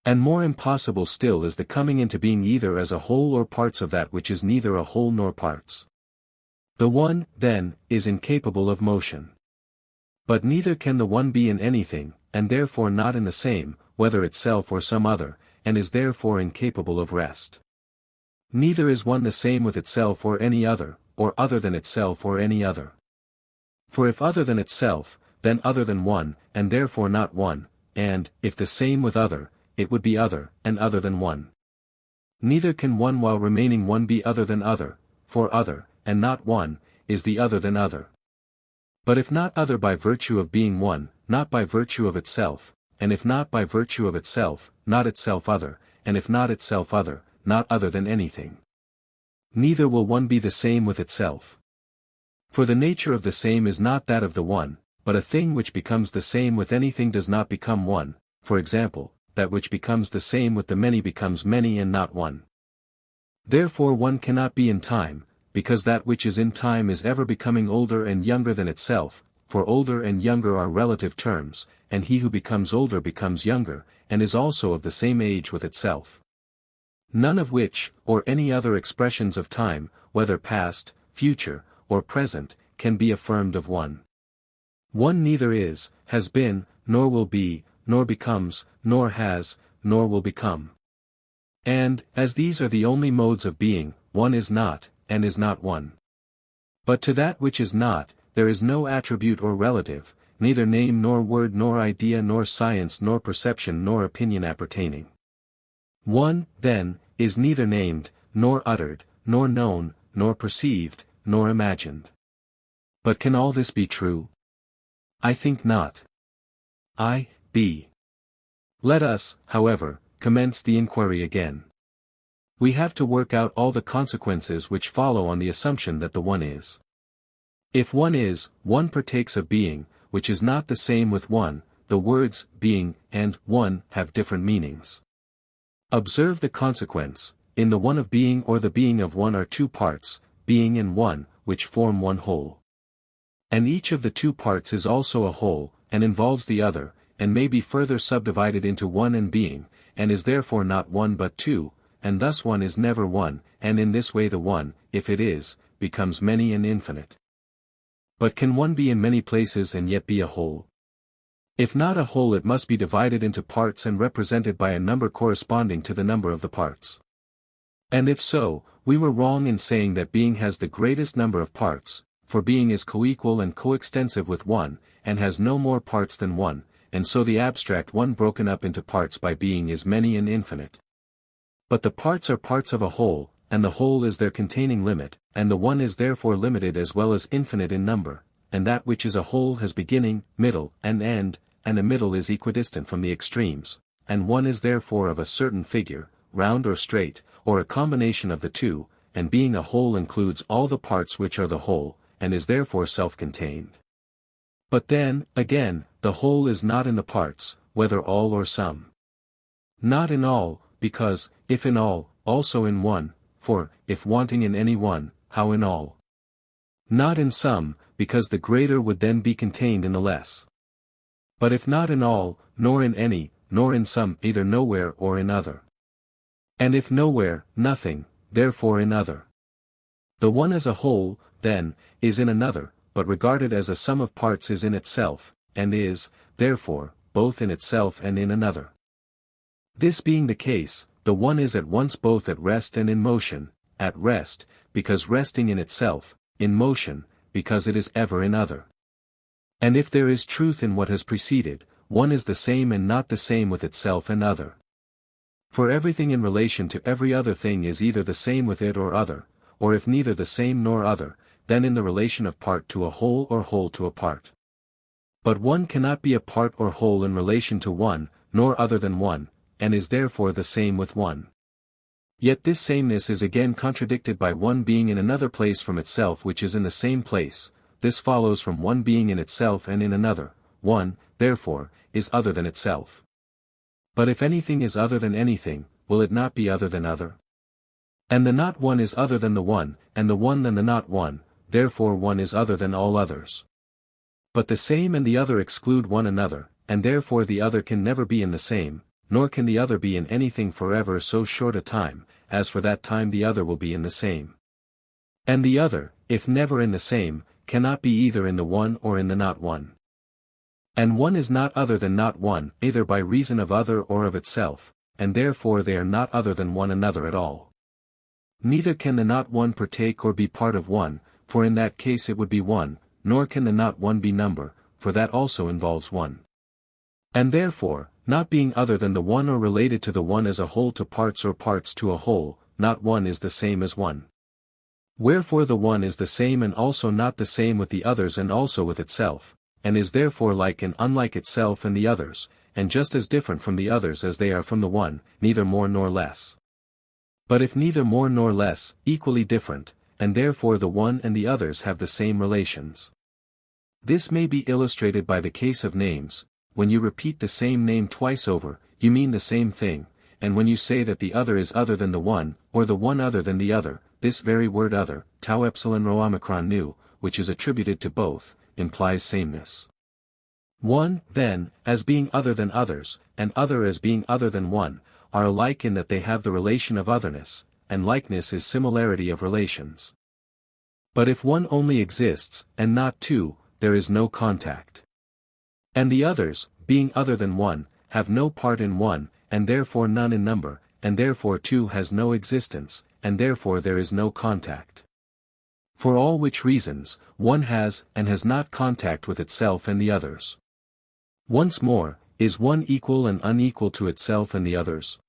And more impossible still is the coming into being either as a whole or parts of that which is neither a whole nor parts. The one, then, is incapable of motion. But neither can the one be in anything, and therefore not in the same, whether itself or some other, and is therefore incapable of rest. Neither is one the same with itself or any other, or other than itself or any other. For if other than itself, then other than one, and therefore not one, and, if the same with other, it would be other, and other than one. Neither can one while remaining one be other than other, for other, and not one, is the other than other. But if not other by virtue of being one, not by virtue of itself, and if not by virtue of itself, not itself other, and if not itself other, not other than anything. Neither will one be the same with itself. For the nature of the same is not that of the one, but a thing which becomes the same with anything does not become one, for example, that which becomes the same with the many becomes many and not one. Therefore one cannot be in time, because that which is in time is ever becoming older and younger than itself, for older and younger are relative terms, and he who becomes older becomes younger, and is also of the same age with itself. None of which, or any other expressions of time, whether past, future, or present, can be affirmed of one. One neither is, has been, nor will be, nor becomes, nor has, nor will become. And, as these are the only modes of being, one is not, and is not one. But to that which is not, there is no attribute or relative, neither name nor word nor idea nor science nor perception nor opinion appertaining. One, then, is neither named, nor uttered, nor known, nor perceived, nor imagined. But can all this be true? I think not. I.B. Let us, however, commence the inquiry again. We have to work out all the consequences which follow on the assumption that the one is. If one is, one partakes of being, which is not the same with one, the words, being, and one, have different meanings. Observe the consequence, in the one of being or the being of one are two parts, being and one, which form one whole. And each of the two parts is also a whole, and involves the other, and may be further subdivided into one and being, and is therefore not one but two, and thus one is never one, and in this way the one, if it is, becomes many and infinite. But can one be in many places and yet be a whole? If not a whole, it must be divided into parts and represented by a number corresponding to the number of the parts. And if so, we were wrong in saying that being has the greatest number of parts, for being is coequal and coextensive with one, and has no more parts than one, and so the abstract one broken up into parts by being is many and infinite. But the parts are parts of a whole, and the whole is their containing limit, and the one is therefore limited as well as infinite in number, and that which is a whole has beginning, middle, and end, and a middle is equidistant from the extremes, and one is therefore of a certain figure, round or straight, or a combination of the two, and being a whole includes all the parts which are the whole, and is therefore self-contained. But then, again, the whole is not in the parts, whether all or some. Not in all, because, if in all, also in one, for, if wanting in any one, how in all? Not in some, because the greater would then be contained in the less. But if not in all, nor in any, nor in some, either nowhere or in other. And if nowhere, nothing, therefore in other. The one as a whole, then, is in another, but regarded as a sum of parts is in itself, and is, therefore, both in itself and in another. This being the case, the one is at once both at rest and in motion, at rest, because resting in itself, in motion, because it is ever in other. And if there is truth in what has preceded, one is the same and not the same with itself and other. For everything in relation to every other thing is either the same with it or other, or if neither the same nor other, then in the relation of part to a whole or whole to a part. But one cannot be a part or whole in relation to one, nor other than one, and is therefore the same with one. Yet this sameness is again contradicted by one being in another place from itself which is in the same place. This follows from one being in itself and in another, one, therefore, is other than itself. But if anything is other than anything, will it not be other than other? And the not one is other than the one, and the one than the not one, therefore one is other than all others. But the same and the other exclude one another, and therefore the other can never be in the same, nor can the other be in anything forever so short a time, as for that time the other will be in the same. And the other, if never in the same, cannot be either in the one or in the not one. And one is not other than not one, either by reason of other or of itself, and therefore they are not other than one another at all. Neither can the not one partake or be part of one, for in that case it would be one, nor can the not one be number, for that also involves one. And therefore, not being other than the one or related to the one as a whole to parts or parts to a whole, not one is the same as one. Wherefore the one is the same and also not the same with the others and also with itself, and is therefore like and unlike itself and the others, and just as different from the others as they are from the one, neither more nor less. But if neither more nor less, equally different, and therefore the one and the others have the same relations. This may be illustrated by the case of names. When you repeat the same name twice over, you mean the same thing, and when you say that the other is other than the one, or the one other than the other, this very word other, tau epsilon rho omicron nu, which is attributed to both, implies sameness. One, then, as being other than others, and other as being other than one, are alike in that they have the relation of otherness, and likeness is similarity of relations. But if one only exists, and not two, there is no contact. And the others, being other than one, have no part in one, and therefore none in number, and therefore two has no existence, and therefore there is no contact. For all which reasons, one has and has not contact with itself and the others. Once more, is one equal and unequal to itself and the others?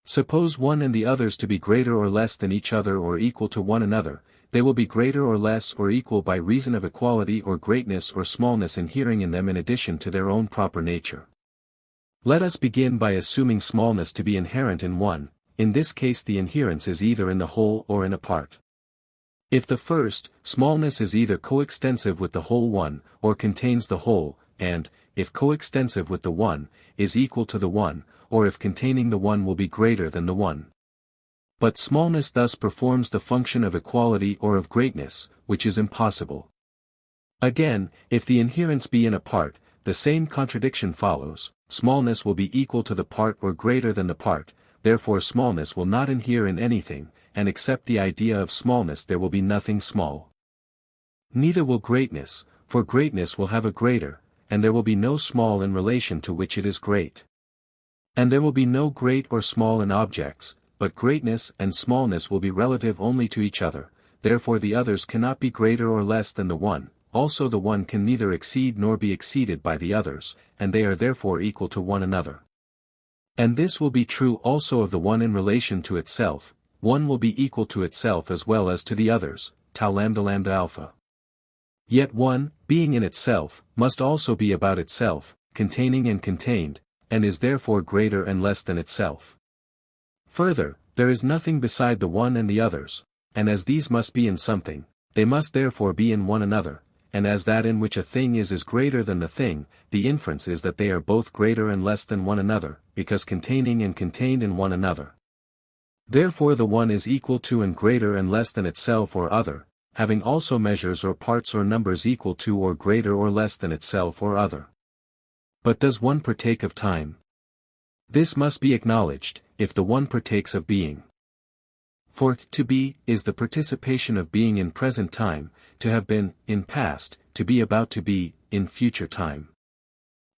Suppose one and the others to be greater or less than each other or equal to one another, they will be greater or less or equal by reason of equality or greatness or smallness inhering in them in addition to their own proper nature. Let us begin by assuming smallness to be inherent in one. In this case the inherence is either in the whole or in a part. If the first, smallness is either coextensive with the whole one, or contains the whole, and, if coextensive with the one, is equal to the one, or if containing the one will be greater than the one. But smallness thus performs the function of equality or of greatness, which is impossible. Again, if the inherence be in a part, the same contradiction follows: smallness will be equal to the part or greater than the part, therefore smallness will not inhere in anything, and except the idea of smallness there will be nothing small. Neither will greatness, for greatness will have a greater, and there will be no small in relation to which it is great. And there will be no great or small in objects, but greatness and smallness will be relative only to each other, therefore the others cannot be greater or less than the one, also the one can neither exceed nor be exceeded by the others, and they are therefore equal to one another. And this will be true also of the one in relation to itself, one will be equal to itself as well as to the others, tau lambda lambda alpha. Yet one, being in itself, must also be about itself, containing and contained, and is therefore greater and less than itself. Further, there is nothing beside the one and the others, and as these must be in something, they must therefore be in one another, and as that in which a thing is greater than the thing, the inference is that they are both greater and less than one another, because containing and contained in one another. Therefore the one is equal to and greater and less than itself or other, having also measures or parts or numbers equal to or greater or less than itself or other. But does one partake of time? This must be acknowledged, if the one partakes of being. For to be is the participation of being in present time, to have been, in past, to be about to be, in future time.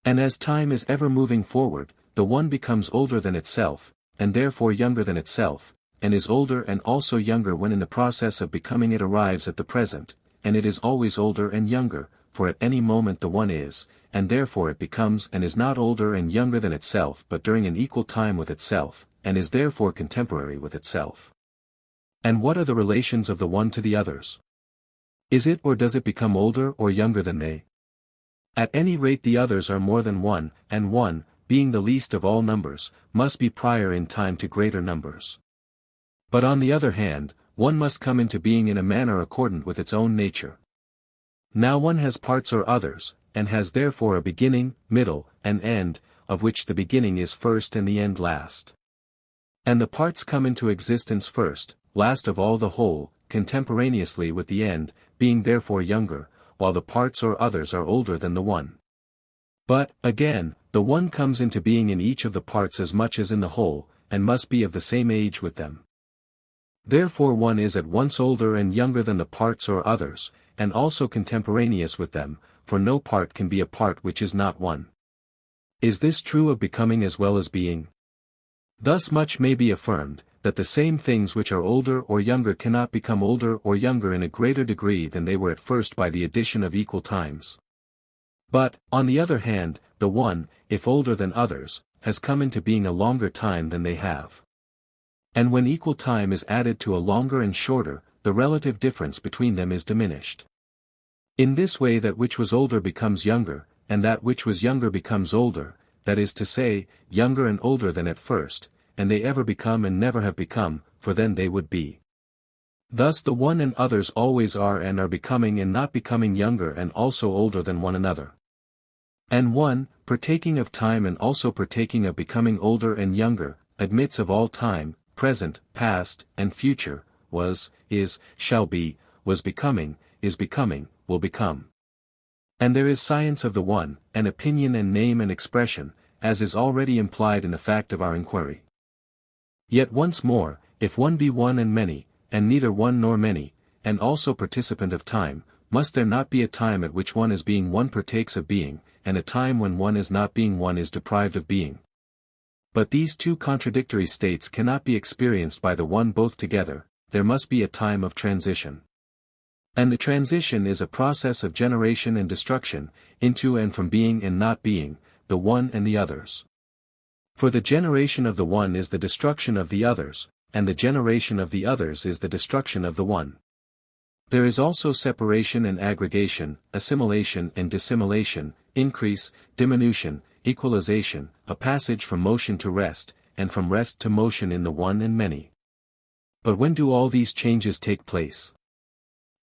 And as time is ever moving forward, the one becomes older than itself, and therefore younger than itself, and is older and also younger when in the process of becoming it arrives at the present, and it is always older and younger, for at any moment the one is, and therefore it becomes and is not older and younger than itself but during an equal time with itself, and is therefore contemporary with itself. And what are the relations of the one to the others? Is it or does it become older or younger than they? At any rate the others are more than one, and one, being the least of all numbers, must be prior in time to greater numbers. But on the other hand, one must come into being in a manner accordant with its own nature. Now one has parts or others, and has therefore a beginning, middle, and end, of which the beginning is first and the end last. And the parts come into existence first, last of all the whole, contemporaneously with the end, being therefore younger, while the parts or others are older than the one. But, again, the one comes into being in each of the parts as much as in the whole, and must be of the same age with them. Therefore one is at once older and younger than the parts or others, and also contemporaneous with them, for no part can be a part which is not one. Is this true of becoming as well as being? Thus much may be affirmed, that the same things which are older or younger cannot become older or younger in a greater degree than they were at first by the addition of equal times. But, on the other hand, the one, if older than others, has come into being a longer time than they have. And when equal time is added to a longer and shorter, the relative difference between them is diminished. In this way that which was older becomes younger, and that which was younger becomes older, that is to say, younger and older than at first, and they ever become and never have become, for then they would be. Thus the one and others always are and are becoming and not becoming younger and also older than one another. And one, partaking of time and also partaking of becoming older and younger, admits of all time, present, past, and future, was, is, shall be, was becoming, is becoming, will become. And there is science of the one, and opinion and name and expression, as is already implied in the fact of our inquiry. Yet once more, if one be one and many, and neither one nor many, and also participant of time, must there not be a time at which one as being one partakes of being, and a time when one as not being one is deprived of being? But these two contradictory states cannot be experienced by the one both together, there must be a time of transition. And the transition is a process of generation and destruction, into and from being and not being, the one and the others. For the generation of the one is the destruction of the others, and the generation of the others is the destruction of the one. There is also separation and aggregation, assimilation and dissimilation, increase, diminution, equalization, a passage from motion to rest, and from rest to motion in the one and many. But when do all these changes take place?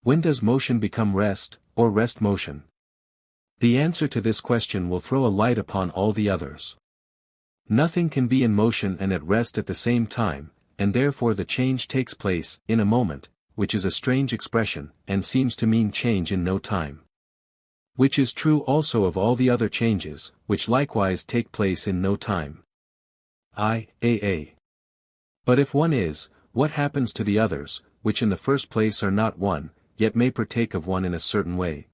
When does motion become rest, or rest motion? The answer to this question will throw a light upon all the others. Nothing can be in motion and at rest at the same time, and therefore the change takes place, in a moment, which is a strange expression, and seems to mean change in no time. Which is true also of all the other changes, which likewise take place in no time. I.A.A. But if one is, what happens to the others, which in the first place are not one, yet may partake of one in a certain way?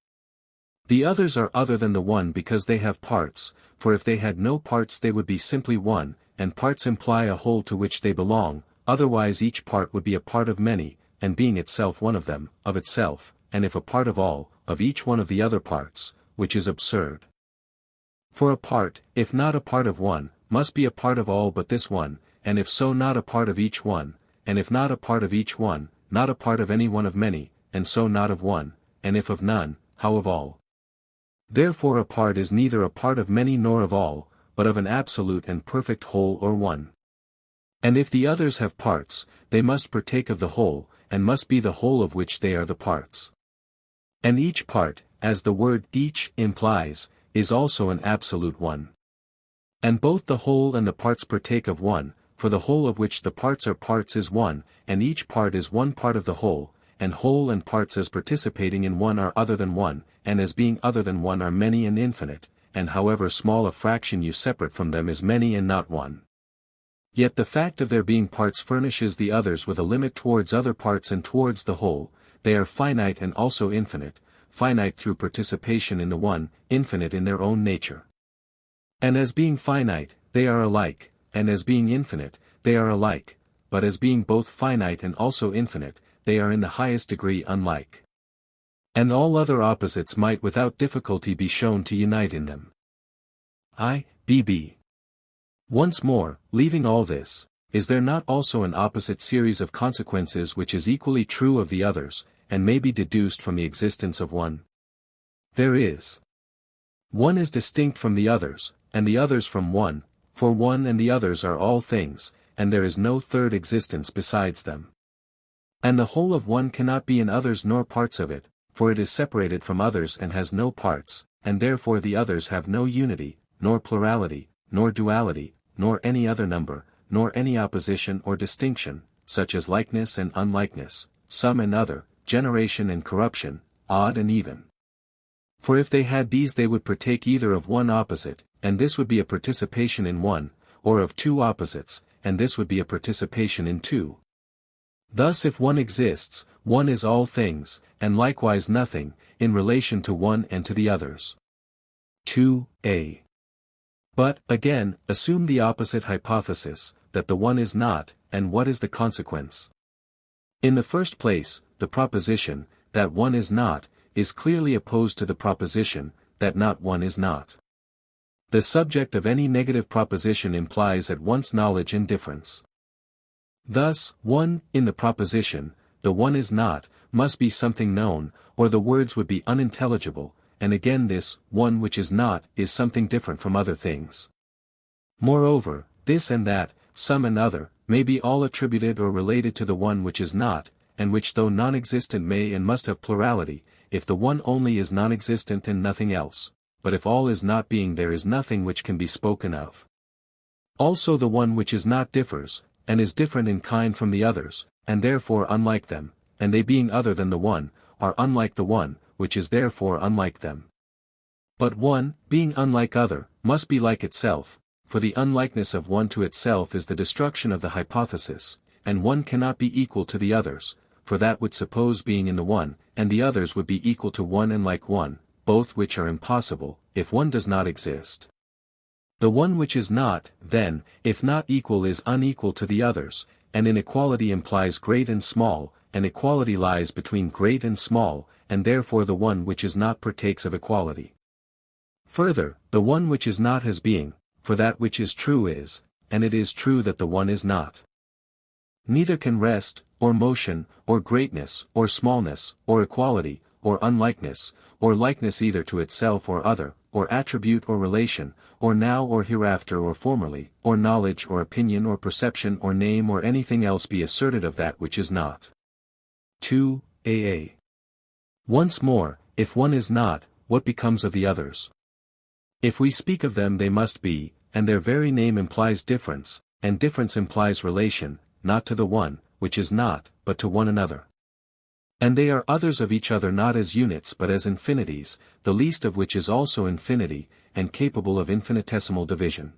The others are other than the one because they have parts, for if they had no parts they would be simply one, and parts imply a whole to which they belong, otherwise each part would be a part of many, and being itself one of them, of itself, and if a part of all, of each one of the other parts, which is absurd. For a part, if not a part of one, must be a part of all but this one, and if so not a part of each one, and if not a part of each one, not a part of any one of many, and so not of one, and if of none, how of all? Therefore a part is neither a part of many nor of all, but of an absolute and perfect whole or one. And if the others have parts, they must partake of the whole, and must be the whole of which they are the parts. And each part, as the word each implies, is also an absolute one. And both the whole and the parts partake of one, for the whole of which the parts are parts is one, and each part is one part of the whole, and whole and parts as participating in one are other than one, and as being other than one are many and infinite, and however small a fraction you separate from them is many and not one. Yet the fact of their being parts furnishes the others with a limit towards other parts and towards the whole. They are finite and also infinite, finite through participation in the one, infinite in their own nature. And as being finite, they are alike, and as being infinite, they are alike, but as being both finite and also infinite, they are in the highest degree unlike. And all other opposites might without difficulty be shown to unite in them. B. Once more, leaving all this, is there not also an opposite series of consequences which is equally true of the others, and may be deduced from the existence of one? There is. One is distinct from the others, and the others from one, for one and the others are all things, and there is no third existence besides them. And the whole of one cannot be in others nor parts of it, for it is separated from others and has no parts, and therefore the others have no unity, nor plurality, nor duality, nor any other number, nor any opposition or distinction, such as likeness and unlikeness, some and other, generation and corruption, odd and even. For if they had these they would partake either of one opposite, and this would be a participation in one, or of two opposites, and this would be a participation in two. Thus if one exists, one is all things, and likewise nothing, in relation to one and to the others. 2a. But, again, assume the opposite hypothesis, that the one is not, and what is the consequence? In the first place, the proposition, that one is not, is clearly opposed to the proposition, that not one is not. The subject of any negative proposition implies at once knowledge and difference. Thus, one, in the proposition, the one is not, must be something known, or the words would be unintelligible, and again this, one which is not, is something different from other things. Moreover, this and that, some and other, may be all attributed or related to the one which is not, and which though non-existent may and must have plurality, if the one only is non-existent and nothing else, but if all is not being there is nothing which can be spoken of. Also the one which is not differs, and is different in kind from the others, and therefore unlike them, and they being other than the one, are unlike the one, which is therefore unlike them. But one, being unlike other, must be like itself, for the unlikeness of one to itself is the destruction of the hypothesis, and one cannot be equal to the others, for that would suppose being in the one, and the others would be equal to one and like one, both which are impossible, if one does not exist. The one which is not, then, if not equal is unequal to the others, and inequality implies great and small, and equality lies between great and small, and therefore the one which is not partakes of equality. Further, the one which is not has being, for that which is true is, and it is true that the one is not. Neither can rest, or motion, or greatness, or smallness, or equality, or unlikeness, or likeness either to itself or other, or attribute or relation, or now or hereafter or formerly, or knowledge or opinion or perception or name or anything else be asserted of that which is not. 2a. Once more, if one is not, what becomes of the others? If we speak of them they must be, and their very name implies difference, and difference implies relation, not to the one, which is not, but to one another. And they are others of each other not as units but as infinities, the least of which is also infinity, and capable of infinitesimal division.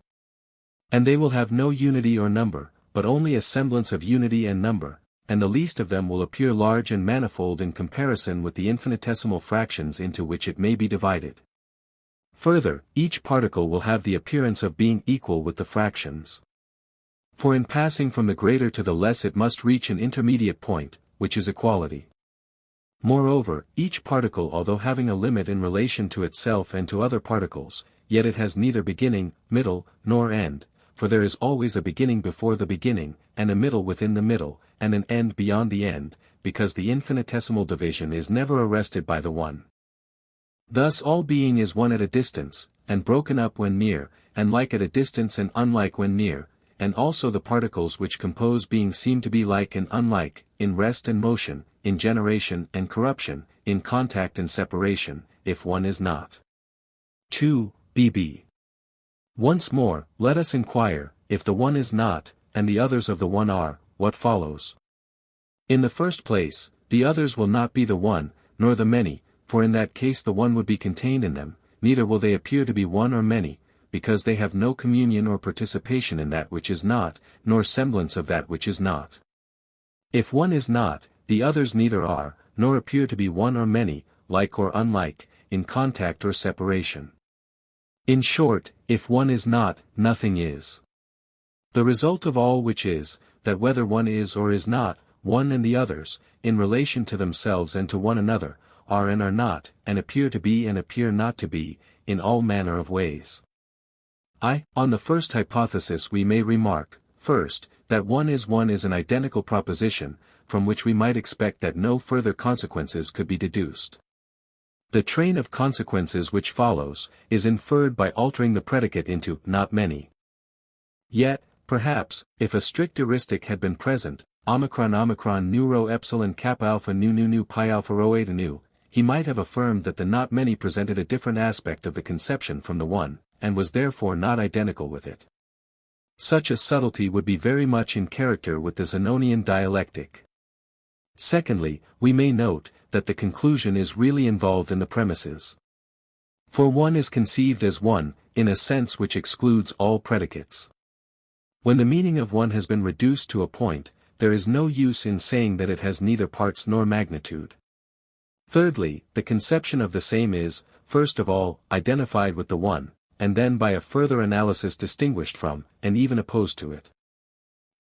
And they will have no unity or number, but only a semblance of unity and number, and the least of them will appear large and manifold in comparison with the infinitesimal fractions into which it may be divided. Further, each particle will have the appearance of being equal with the fractions. For in passing from the greater to the less it must reach an intermediate point, which is equality. Moreover, each particle, although having a limit in relation to itself and to other particles, yet it has neither beginning, middle, nor end, for there is always a beginning before the beginning, and a middle within the middle, and an end beyond the end, because the infinitesimal division is never arrested by the one. Thus all being is one at a distance, and broken up when near, and like at a distance and unlike when near, and also the particles which compose being seem to be like and unlike, in rest and motion, in generation and corruption, in contact and separation, if one is not. 2. bb. Once more, let us inquire, if the one is not, and the others of the one are, what follows? In the first place, the others will not be the one, nor the many, for in that case the one would be contained in them, neither will they appear to be one or many, because they have no communion or participation in that which is not, nor semblance of that which is not. If one is not, the others neither are, nor appear to be one or many, like or unlike, in contact or separation. In short, if one is not, nothing is. The result of all which is, that whether one is or is not, one and the others, in relation to themselves and to one another, are and are not, and appear to be and appear not to be, in all manner of ways. On the first hypothesis we may remark, first, that one is an identical proposition, from which we might expect that no further consequences could be deduced. The train of consequences which follows, is inferred by altering the predicate into not many. Yet, perhaps, if a strict heuristic had been present, omicron nu rho epsilon kappa alpha nu pi alpha rho eta nu, he might have affirmed that the not many presented a different aspect of the conception from the one, and was therefore not identical with it. Such a subtlety would be very much in character with the Zenonian dialectic. Secondly, we may note, that the conclusion is really involved in the premises. For one is conceived as one, in a sense which excludes all predicates. When the meaning of one has been reduced to a point, there is no use in saying that it has neither parts nor magnitude. Thirdly, the conception of the same is, first of all, identified with the one, and then by a further analysis distinguished from, and even opposed to it.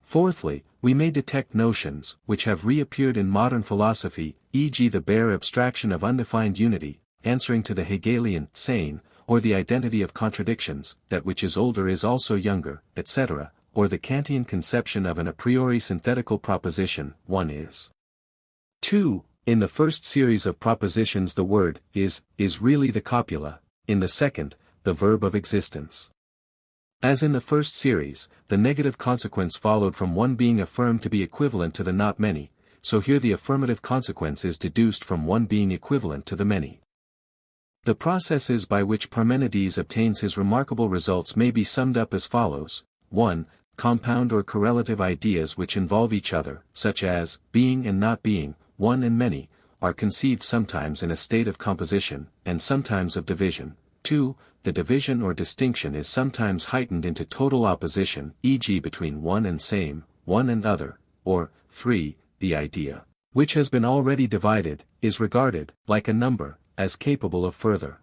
Fourthly, we may detect notions, which have reappeared in modern philosophy, e.g. the bare abstraction of undefined unity, answering to the Hegelian saying, or the identity of contradictions, that which is older is also younger, etc., or the Kantian conception of an a priori synthetical proposition, one is. 2. In the first series of propositions the word is really the copula, in the second, the verb of existence. As in the first series, the negative consequence followed from one being affirmed to be equivalent to the not many, so here the affirmative consequence is deduced from one being equivalent to the many. The processes by which Parmenides obtains his remarkable results may be summed up as follows. 1. Compound or correlative ideas which involve each other, such as, being and not being, one and many, are conceived sometimes in a state of composition, and sometimes of division. 2. The division or distinction is sometimes heightened into total opposition, e.g. between one and same, one and other, or, 3. The idea, which has been already divided, is regarded, like a number, as capable of further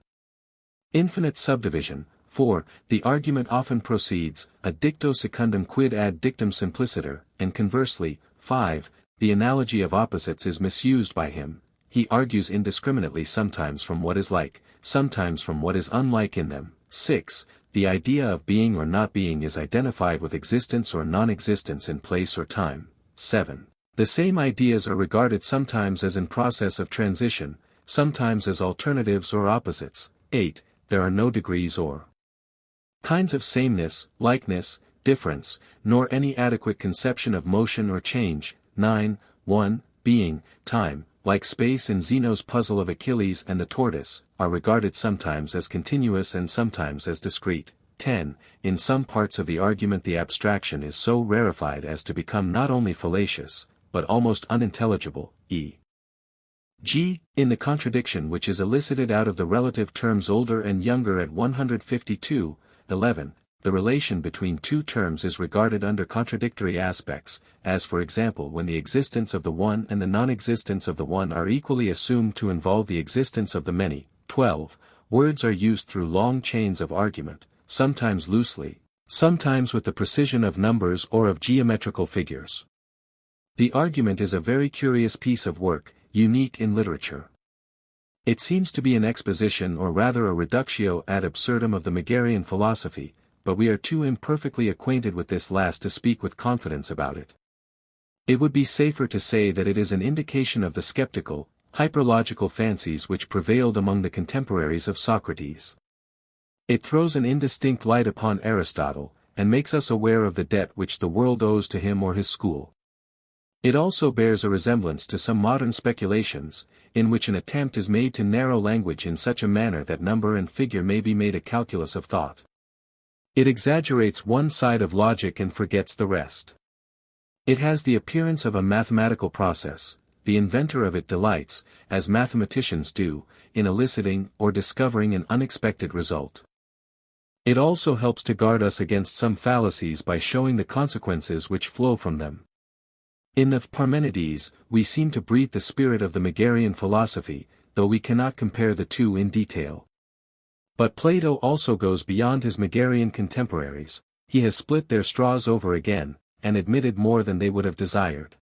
infinite subdivision. 4. The argument often proceeds, a dicto secundum quid ad dictum simpliciter, and conversely. 5. The analogy of opposites is misused by him. He argues indiscriminately sometimes from what is like, sometimes from what is unlike in them. 6. The idea of being or not being is identified with existence or non-existence in place or time. 7. The same ideas are regarded sometimes as in process of transition, sometimes as alternatives or opposites. 8. There are no degrees or kinds of sameness, likeness, difference, nor any adequate conception of motion or change. 9. 1. Being, time, like space in Zeno's puzzle of Achilles and the tortoise, are regarded sometimes as continuous and sometimes as discrete. 10. In some parts of the argument the abstraction is so rarefied as to become not only fallacious, but almost unintelligible, e.g. in the contradiction which is elicited out of the relative terms older and younger at 152. 11. the relation between two terms is regarded under contradictory aspects, as for example when the existence of the one and the non-existence of the one are equally assumed to involve the existence of the many. 12. Words are used through long chains of argument, sometimes loosely, sometimes with the precision of numbers or of geometrical figures. The argument is a very curious piece of work, unique in literature. It seems to be an exposition or rather a reductio ad absurdum of the Megarian philosophy, but we are too imperfectly acquainted with this last to speak with confidence about it. It would be safer to say that it is an indication of the skeptical, hyperlogical fancies which prevailed among the contemporaries of Socrates. It throws an indistinct light upon Aristotle, and makes us aware of the debt which the world owes to him or his school. It also bears a resemblance to some modern speculations, in which an attempt is made to narrow language in such a manner that number and figure may be made a calculus of thought. It exaggerates one side of logic and forgets the rest. It has the appearance of a mathematical process. The inventor of it delights, as mathematicians do, in eliciting or discovering an unexpected result. It also helps to guard us against some fallacies by showing the consequences which flow from them. In the Parmenides, we seem to breathe the spirit of the Megarian philosophy, though we cannot compare the two in detail. But Plato also goes beyond his Megarian contemporaries. He has split their straws over again, and admitted more than they would have desired.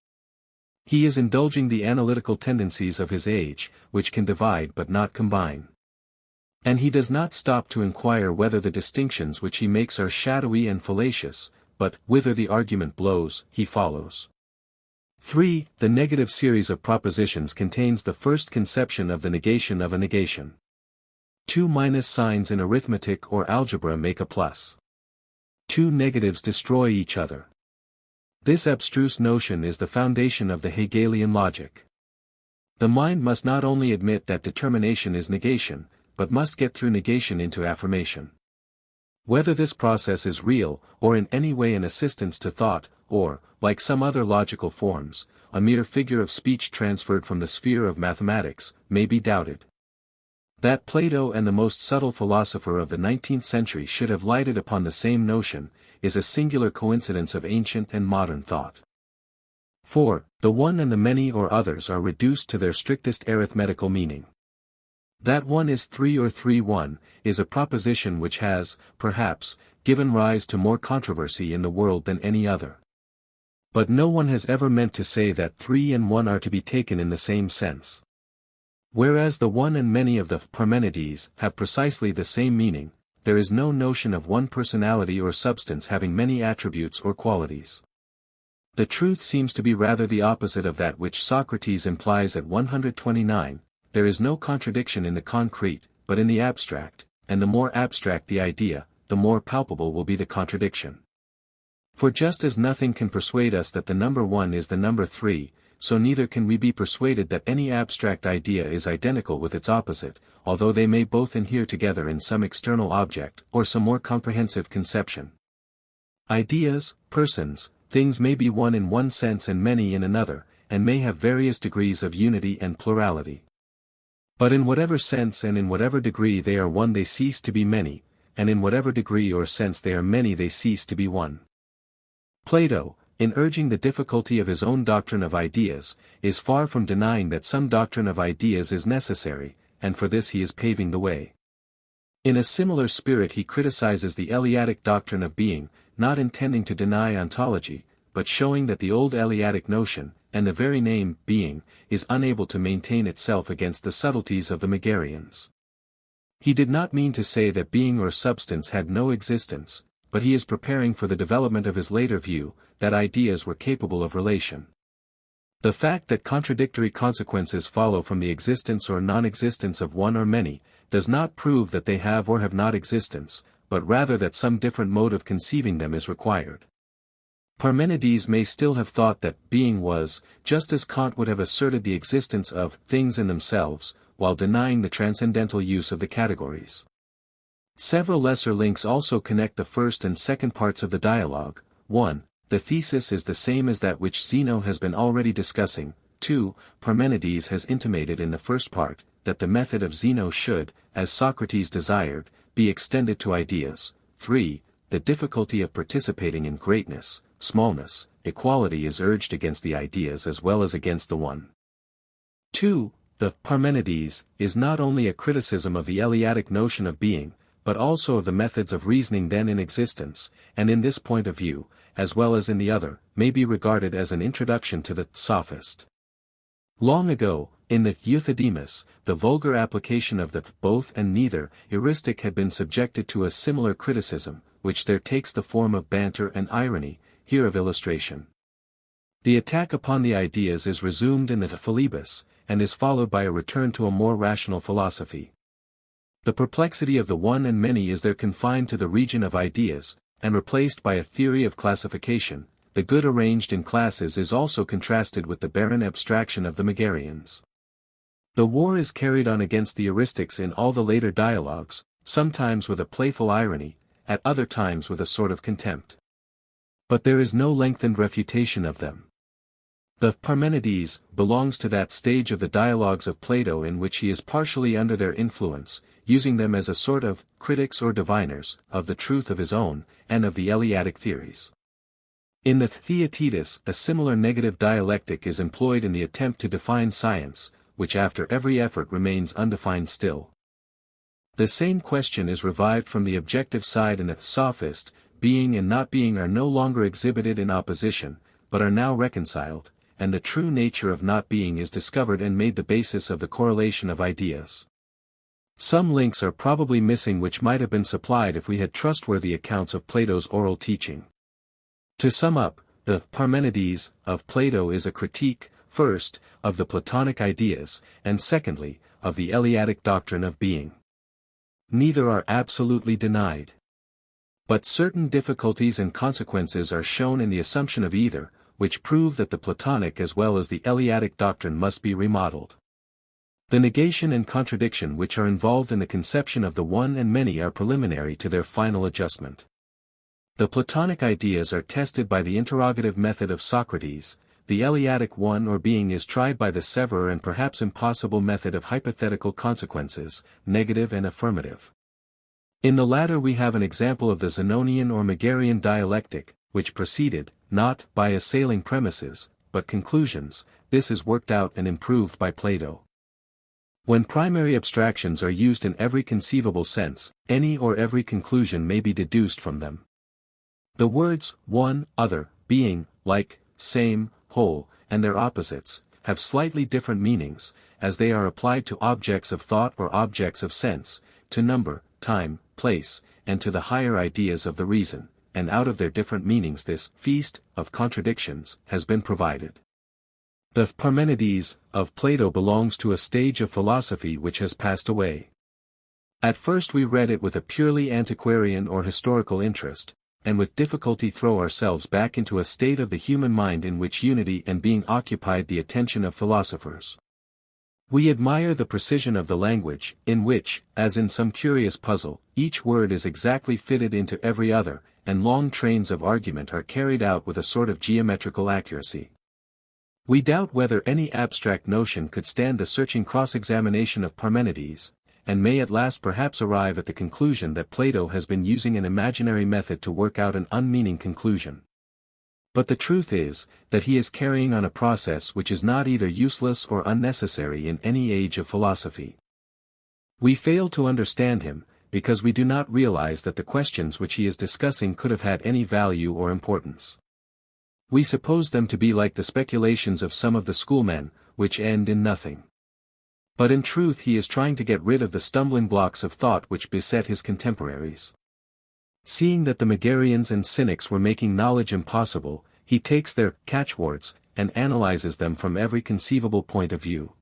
He is indulging the analytical tendencies of his age, which can divide but not combine. And he does not stop to inquire whether the distinctions which he makes are shadowy and fallacious, but, whither the argument blows, he follows. 3. The negative series of propositions contains the first conception of the negation of a negation. Two minus signs in arithmetic or algebra make a plus. Two negatives destroy each other. This abstruse notion is the foundation of the Hegelian logic. The mind must not only admit that determination is negation, but must get through negation into affirmation. Whether this process is real, or in any way an assistance to thought, or, like some other logical forms, a mere figure of speech transferred from the sphere of mathematics, may be doubted. That Plato and the most subtle philosopher of the 19th century should have lighted upon the same notion, is a singular coincidence of ancient and modern thought. 4. The one and the many or others are reduced to their strictest arithmetical meaning. That one is 3 or 3-1, is a proposition which has, perhaps, given rise to more controversy in the world than any other. But no one has ever meant to say that 3 and 1 are to be taken in the same sense. Whereas the one and many of the Parmenides have precisely the same meaning, there is no notion of one personality or substance having many attributes or qualities. The truth seems to be rather the opposite of that which Socrates implies at 129, there is no contradiction in the concrete, but in the abstract, and the more abstract the idea, the more palpable will be the contradiction. For just as nothing can persuade us that the number 1 is the number 3, so neither can we be persuaded that any abstract idea is identical with its opposite, although they may both inhere together in some external object or some more comprehensive conception. Ideas, persons, things may be one in one sense and many in another, and may have various degrees of unity and plurality. But in whatever sense and in whatever degree they are one they cease to be many, and in whatever degree or sense they are many they cease to be one. Plato, in urging the difficulty of his own doctrine of ideas, is far from denying that some doctrine of ideas is necessary, and for this he is paving the way. In a similar spirit he criticizes the Eleatic doctrine of being, not intending to deny ontology, but showing that the old Eleatic notion, and the very name, being, is unable to maintain itself against the subtleties of the Megarians. He did not mean to say that being or substance had no existence, but he is preparing for the development of his later view, that ideas were capable of relation. The fact that contradictory consequences follow from the existence or non-existence of one or many, does not prove that they have or have not existence, but rather that some different mode of conceiving them is required. Parmenides may still have thought that being was, just as Kant would have asserted the existence of things in themselves, while denying the transcendental use of the categories. Several lesser links also connect the first and second parts of the dialogue. 1. The thesis is the same as that which Zeno has been already discussing. 2. Parmenides has intimated in the first part, that the method of Zeno should, as Socrates desired, be extended to ideas. 3. the difficulty of participating in greatness, smallness, equality is urged against the ideas as well as against the one. 2. The Parmenides is not only a criticism of the Eleatic notion of being, but also of the methods of reasoning then in existence, and in this point of view, as well as in the other, may be regarded as an introduction to the sophist. Long ago, in the Euthydemus, the vulgar application of the both and neither heuristic had been subjected to a similar criticism, which there takes the form of banter and irony, here of illustration. The attack upon the ideas is resumed in the Philebus, and is followed by a return to a more rational philosophy. The perplexity of the one and many is there confined to the region of ideas, and replaced by a theory of classification. The good arranged in classes is also contrasted with the barren abstraction of the Megarians. The war is carried on against the heuristics in all the later dialogues, sometimes with a playful irony, at other times with a sort of contempt. But there is no lengthened refutation of them. The Parmenides belongs to that stage of the dialogues of Plato in which he is partially under their influence, using them as a sort of critics or diviners of the truth of his own, and of the Eleatic theories. In the Theaetetus a similar negative dialectic is employed in the attempt to define science, which after every effort remains undefined still. The same question is revived from the objective side in the Sophist. Being and not being are no longer exhibited in opposition, but are now reconciled, and the true nature of not being is discovered and made the basis of the correlation of ideas. Some links are probably missing which might have been supplied if we had trustworthy accounts of Plato's oral teaching. To sum up, the Parmenides of Plato is a critique, first, of the Platonic ideas, and secondly, of the Eleatic doctrine of being. Neither are absolutely denied. But certain difficulties and consequences are shown in the assumption of either, which prove that the Platonic as well as the Eleatic doctrine must be remodeled. The negation and contradiction which are involved in the conception of the one and many are preliminary to their final adjustment. The Platonic ideas are tested by the interrogative method of Socrates, the Eleatic one or being is tried by the severer and perhaps impossible method of hypothetical consequences, negative and affirmative. In the latter we have an example of the Zenonian or Megarian dialectic, which proceeded, not by assailing premises, but conclusions. This is worked out and improved by Plato. When primary abstractions are used in every conceivable sense, any or every conclusion may be deduced from them. The words, one, other, being, like, same, whole, and their opposites, have slightly different meanings, as they are applied to objects of thought or objects of sense, to number, time, place, and to the higher ideas of the reason, and out of their different meanings this feast of contradictions has been provided. The Parmenides of Plato belongs to a stage of philosophy which has passed away. At first we read it with a purely antiquarian or historical interest, and with difficulty throw ourselves back into a state of the human mind in which unity and being occupied the attention of philosophers. We admire the precision of the language, in which, as in some curious puzzle, each word is exactly fitted into every other, and long trains of argument are carried out with a sort of geometrical accuracy. We doubt whether any abstract notion could stand the searching cross-examination of Parmenides, and may at last perhaps arrive at the conclusion that Plato has been using an imaginary method to work out an unmeaning conclusion. But the truth is, that he is carrying on a process which is not either useless or unnecessary in any age of philosophy. We fail to understand him, because we do not realize that the questions which he is discussing could have had any value or importance. We suppose them to be like the speculations of some of the schoolmen, which end in nothing. But in truth he is trying to get rid of the stumbling blocks of thought which beset his contemporaries. Seeing that the Megarians and Cynics were making knowledge impossible, he takes their catchwords, and analyzes them from every conceivable point of view.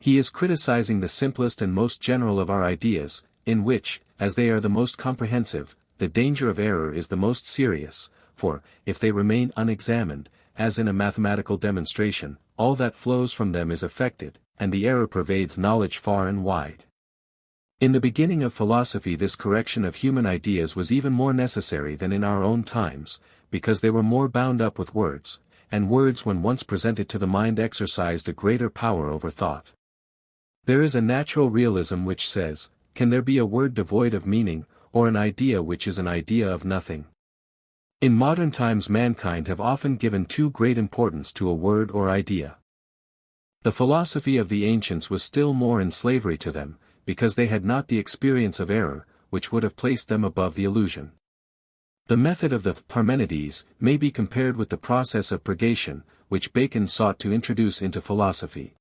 He is criticizing the simplest and most general of our ideas, in which, as they are the most comprehensive, the danger of error is the most serious, for, if they remain unexamined, as in a mathematical demonstration, all that flows from them is affected, and the error pervades knowledge far and wide. In the beginning of philosophy this correction of human ideas was even more necessary than in our own times, because they were more bound up with words, and words when once presented to the mind exercised a greater power over thought. There is a natural realism which says, can there be a word devoid of meaning, or an idea which is an idea of nothing. In modern times mankind have often given too great importance to a word or idea. The philosophy of the ancients was still more in slavery to them, because they had not the experience of error, which would have placed them above the illusion. The method of the Parmenides may be compared with the process of purgation, which Bacon sought to introduce into philosophy.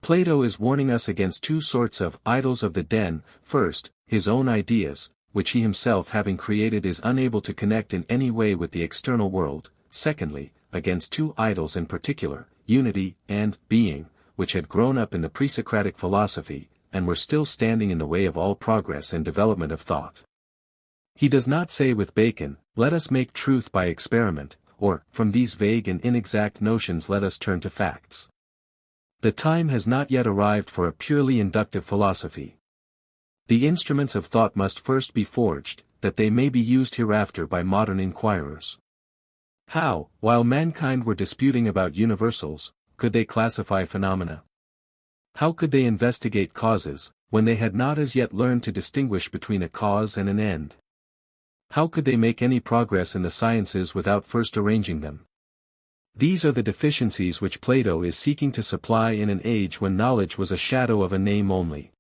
Plato is warning us against two sorts of idols of the den: first, his own ideas, which he himself having created is unable to connect in any way with the external world; secondly, against two idols in particular, unity and being, which had grown up in the pre-Socratic philosophy, and were still standing in the way of all progress and development of thought. He does not say with Bacon, "Let us make truth by experiment," or, "From these vague and inexact notions let us turn to facts." The time has not yet arrived for a purely inductive philosophy. The instruments of thought must first be forged, that they may be used hereafter by modern inquirers. How, while mankind were disputing about universals, could they classify phenomena? How could they investigate causes, when they had not as yet learned to distinguish between a cause and an end? How could they make any progress in the sciences without first arranging them? These are the deficiencies which Plato is seeking to supply in an age when knowledge was a shadow of a name only.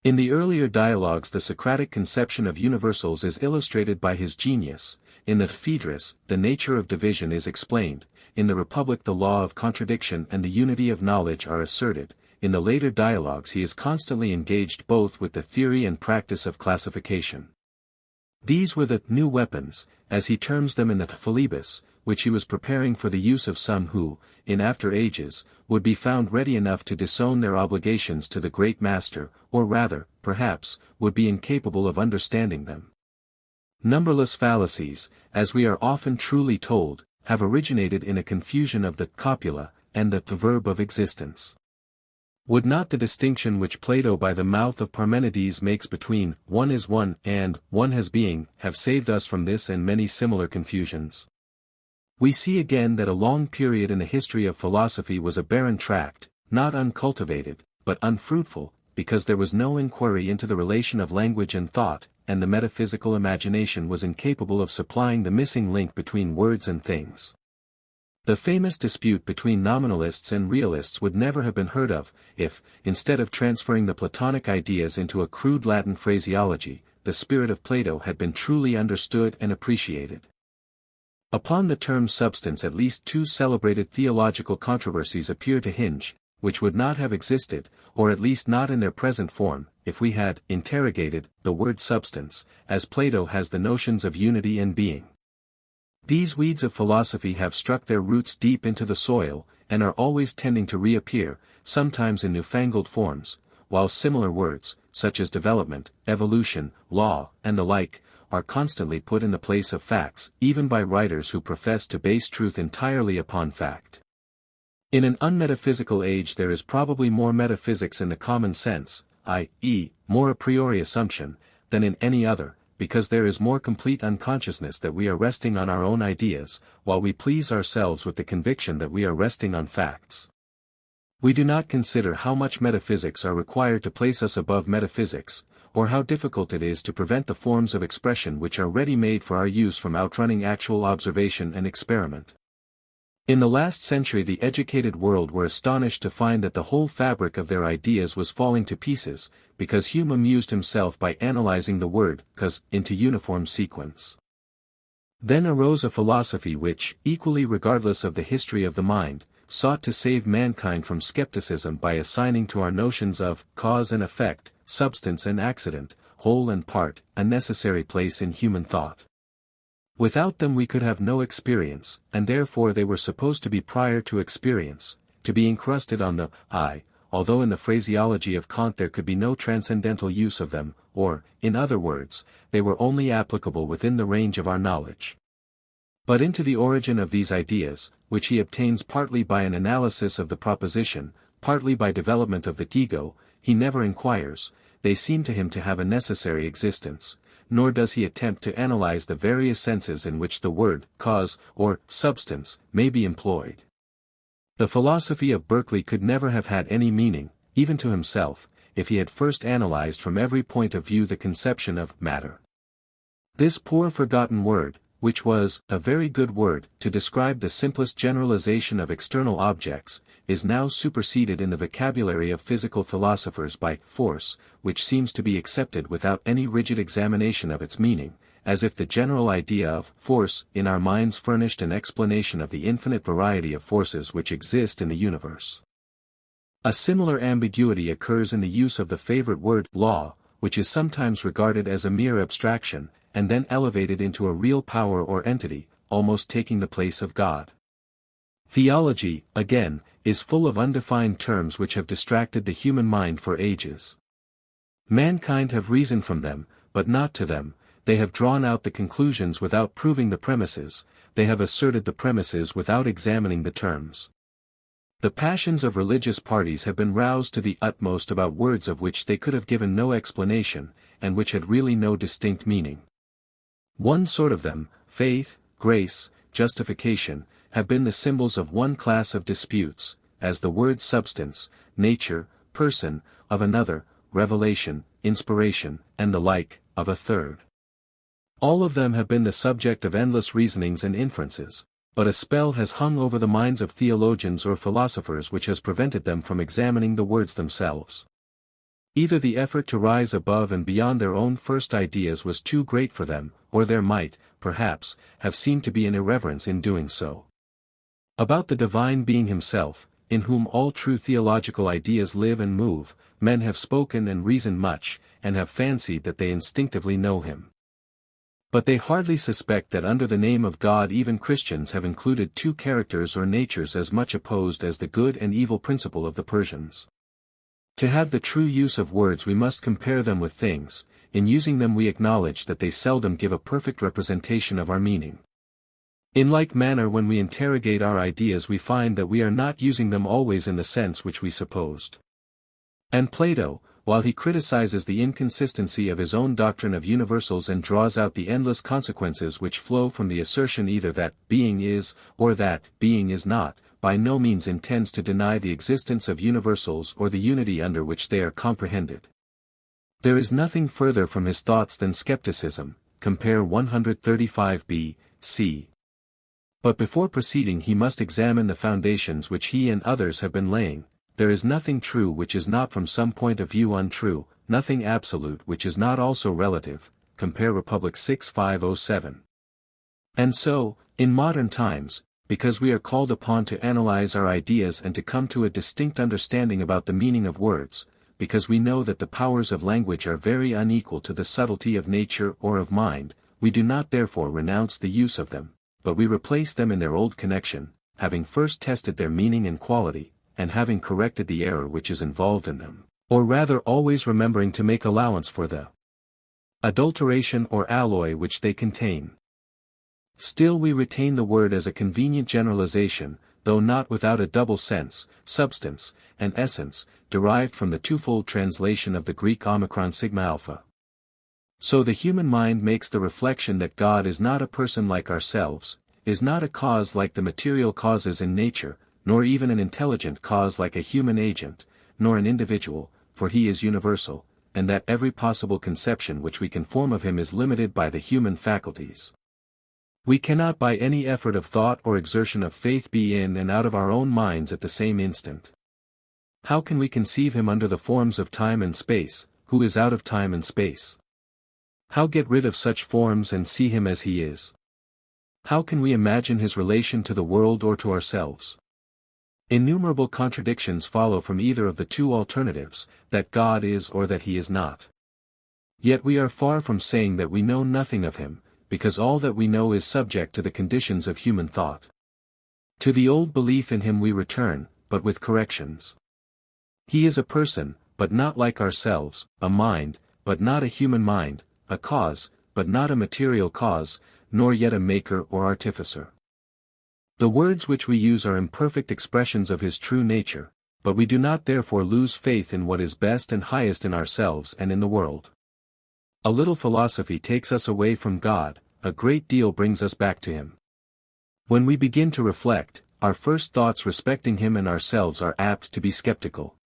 In the earlier dialogues the Socratic conception of universals is illustrated by his genius. In the Phaedrus, the nature of division is explained; in the Republic the law of contradiction and the unity of knowledge are asserted. In the later dialogues he is constantly engaged both with the theory and practice of classification. These were the new weapons, as he terms them in the Philebus, which he was preparing for the use of some who, in after ages, would be found ready enough to disown their obligations to the great master, or rather, perhaps, would be incapable of understanding them. Numberless fallacies, as we are often truly told, have originated in a confusion of the copula, and the verb of existence. Would not the distinction which Plato by the mouth of Parmenides makes between "one is one" and "one has being" have saved us from this and many similar confusions? We see again that a long period in the history of philosophy was a barren tract, not uncultivated, but unfruitful, because there was no inquiry into the relation of language and thought, and the metaphysical imagination was incapable of supplying the missing link between words and things. The famous dispute between nominalists and realists would never have been heard of, if, instead of transferring the Platonic ideas into a crude Latin phraseology, the spirit of Plato had been truly understood and appreciated. Upon the term substance at least two celebrated theological controversies appear to hinge, which would not have existed, or at least not in their present form, if we had interrogated the word substance, as Plato has the notions of unity and being. These weeds of philosophy have struck their roots deep into the soil, and are always tending to reappear, sometimes in newfangled forms, while similar words, such as development, evolution, law, and the like, are constantly put in the place of facts, even by writers who profess to base truth entirely upon fact. In an unmetaphysical age there is probably more metaphysics in the common sense, i.e., more a priori assumption, than in any other, because there is more complete unconsciousness that we are resting on our own ideas, while we please ourselves with the conviction that we are resting on facts. We do not consider how much metaphysics are required to place us above metaphysics, or how difficult it is to prevent the forms of expression which are ready-made for our use from outrunning actual observation and experiment. In the last century the educated world were astonished to find that the whole fabric of their ideas was falling to pieces, because Hume amused himself by analyzing the word "cause" into uniform sequence. Then arose a philosophy which, equally regardless of the history of the mind, sought to save mankind from skepticism by assigning to our notions of cause and effect, substance and accident, whole and part, a necessary place in human thought. Without them we could have no experience, and therefore they were supposed to be prior to experience, to be incrusted on the I, although in the phraseology of Kant there could be no transcendental use of them, or, in other words, they were only applicable within the range of our knowledge. But into the origin of these ideas, which he obtains partly by an analysis of the proposition, partly by development of the ego, he never inquires; they seem to him to have a necessary existence, nor does he attempt to analyze the various senses in which the word cause or substance may be employed. The philosophy of Berkeley could never have had any meaning, even to himself, if he had first analyzed from every point of view the conception of matter. This poor forgotten word, which was a very good word to describe the simplest generalization of external objects, is now superseded in the vocabulary of physical philosophers by force, which seems to be accepted without any rigid examination of its meaning, as if the general idea of force in our minds furnished an explanation of the infinite variety of forces which exist in the universe. A similar ambiguity occurs in the use of the favorite word law, which is sometimes regarded as a mere abstraction, and then elevated into a real power or entity, almost taking the place of God. Theology, again, is full of undefined terms which have distracted the human mind for ages. Mankind have reasoned from them, but not to them, they have drawn out the conclusions without proving the premises, they have asserted the premises without examining the terms. The passions of religious parties have been roused to the utmost about words of which they could have given no explanation, and which had really no distinct meaning. One sort of them, faith, grace, justification, have been the symbols of one class of disputes, as the words substance, nature, person, of another, revelation, inspiration, and the like, of a third. All of them have been the subject of endless reasonings and inferences, but a spell has hung over the minds of theologians or philosophers which has prevented them from examining the words themselves. Either the effort to rise above and beyond their own first ideas was too great for them, or there might, perhaps, have seemed to be an irreverence in doing so. About the divine being himself, in whom all true theological ideas live and move, men have spoken and reasoned much, and have fancied that they instinctively know him. But they hardly suspect that under the name of God even Christians have included two characters or natures as much opposed as the good and evil principle of the Persians. To have the true use of words we must compare them with things, in using them we acknowledge that they seldom give a perfect representation of our meaning. In like manner when we interrogate our ideas we find that we are not using them always in the sense which we supposed. And Plato, while he criticizes the inconsistency of his own doctrine of universals and draws out the endless consequences which flow from the assertion either that being is, or that being is not, by no means intends to deny the existence of universals or the unity under which they are comprehended. There is nothing further from his thoughts than skepticism, compare 135b, c. But before proceeding he must examine the foundations which he and others have been laying. There is nothing true which is not from some point of view untrue, nothing absolute which is not also relative, compare Republic 6507. And so, in modern times, because we are called upon to analyze our ideas and to come to a distinct understanding about the meaning of words, because we know that the powers of language are very unequal to the subtlety of nature or of mind, we do not therefore renounce the use of them, but we replace them in their old connection, having first tested their meaning and quality, and having corrected the error which is involved in them, or rather always remembering to make allowance for the adulteration or alloy which they contain. Still we retain the word as a convenient generalization, though not without a double sense, substance, and essence, derived from the twofold translation of the Greek omicron sigma alpha. So the human mind makes the reflection that God is not a person like ourselves, is not a cause like the material causes in nature, nor even an intelligent cause like a human agent, nor an individual, for he is universal, and that every possible conception which we can form of him is limited by the human faculties. We cannot by any effort of thought or exertion of faith be in and out of our own minds at the same instant. How can we conceive him under the forms of time and space, who is out of time and space? How get rid of such forms and see him as he is? How can we imagine his relation to the world or to ourselves? Innumerable contradictions follow from either of the two alternatives, that God is or that he is not. Yet we are far from saying that we know nothing of him, because all that we know is subject to the conditions of human thought. To the old belief in him we return, but with corrections. He is a person, but not like ourselves, a mind, but not a human mind, a cause, but not a material cause, nor yet a maker or artificer. The words which we use are imperfect expressions of his true nature, but we do not therefore lose faith in what is best and highest in ourselves and in the world. A little philosophy takes us away from God, a great deal brings us back to him. When we begin to reflect, our first thoughts respecting him and ourselves are apt to be skeptical.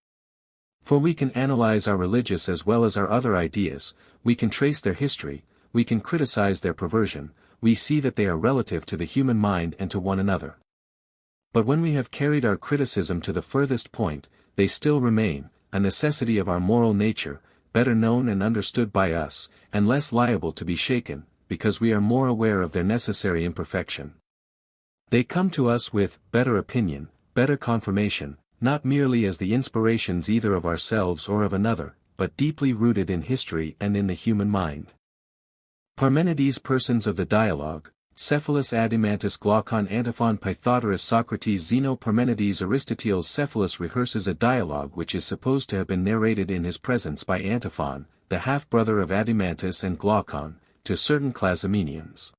For we can analyze our religious as well as our other ideas, we can trace their history, we can criticize their perversion, we see that they are relative to the human mind and to one another. But when we have carried our criticism to the furthest point, they still remain, a necessity of our moral nature, better known and understood by us, and less liable to be shaken, because we are more aware of their necessary imperfection. They come to us with better opinion, better confirmation, not merely as the inspirations either of ourselves or of another, but deeply rooted in history and in the human mind. Parmenides, persons of the dialogue, Cephalus, Adimantus, Glaucon, Antiphon, Pythagoras, Socrates, Zeno, Parmenides, Aristoteles. Cephalus rehearses a dialogue which is supposed to have been narrated in his presence by Antiphon, the half-brother of Adimantus and Glaucon, to certain Clazomenians.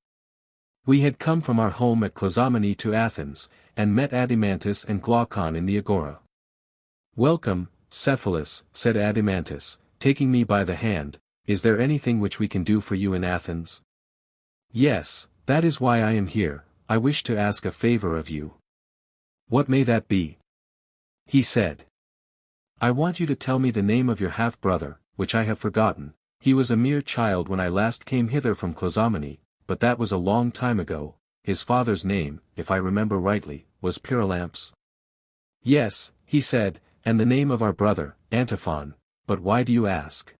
We had come from our home at Clazomene to Athens, and met Adimantus and Glaucon in the agora. "Welcome, Cephalus," said Adimantus, taking me by the hand. "Is there anything which we can do for you in Athens?" "Yes, that is why I am here. I wish to ask a favor of you." "What may that be?" He said. "I want you to tell me the name of your half-brother, which I have forgotten. He was a mere child when I last came hither from Clazomene, but that was a long time ago. His father's name, if I remember rightly, was Pyrilampus." "Yes," he said, "and the name of our brother, Antiphon. But why do you ask?"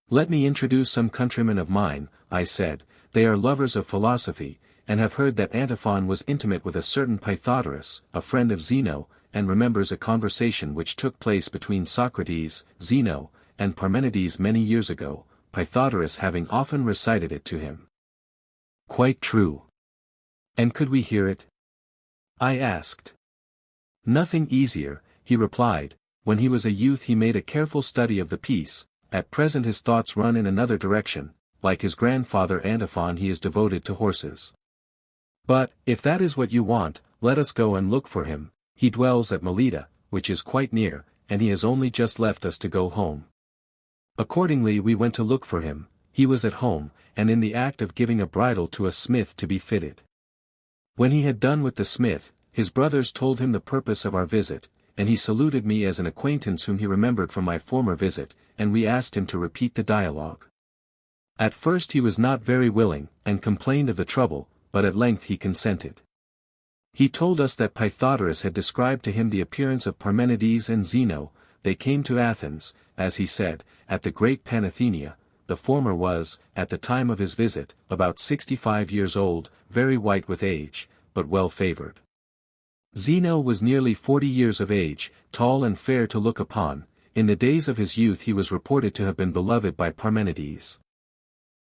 "Let me introduce some countrymen of mine," I said. "They are lovers of philosophy, and have heard that Antiphon was intimate with a certain Pythagoras, a friend of Zeno, and remembers a conversation which took place between Socrates, Zeno, and Parmenides many years ago, Pythagoras having often recited it to him." "Quite true. And could we hear it?" I asked. "Nothing easier," he replied. "When he was a youth he made a careful study of the piece. At present his thoughts run in another direction. Like his grandfather Antiphon, he is devoted to horses. But, if that is what you want, let us go and look for him. He dwells at Melita, which is quite near, and he has only just left us to go home." Accordingly we went to look for him. He was at home, and in the act of giving a bridle to a smith to be fitted. When he had done with the smith, his brothers told him the purpose of our visit, and he saluted me as an acquaintance whom he remembered from my former visit, and we asked him to repeat the dialogue. At first he was not very willing, and complained of the trouble, but at length he consented. He told us that Pythagoras had described to him the appearance of Parmenides and Zeno. They came to Athens, as he said, at the great Panathenea. The former was, at the time of his visit, about 65 years old, very white with age, but well favored. Zeno was nearly 40 years of age, tall and fair to look upon. In the days of his youth he was reported to have been beloved by Parmenides.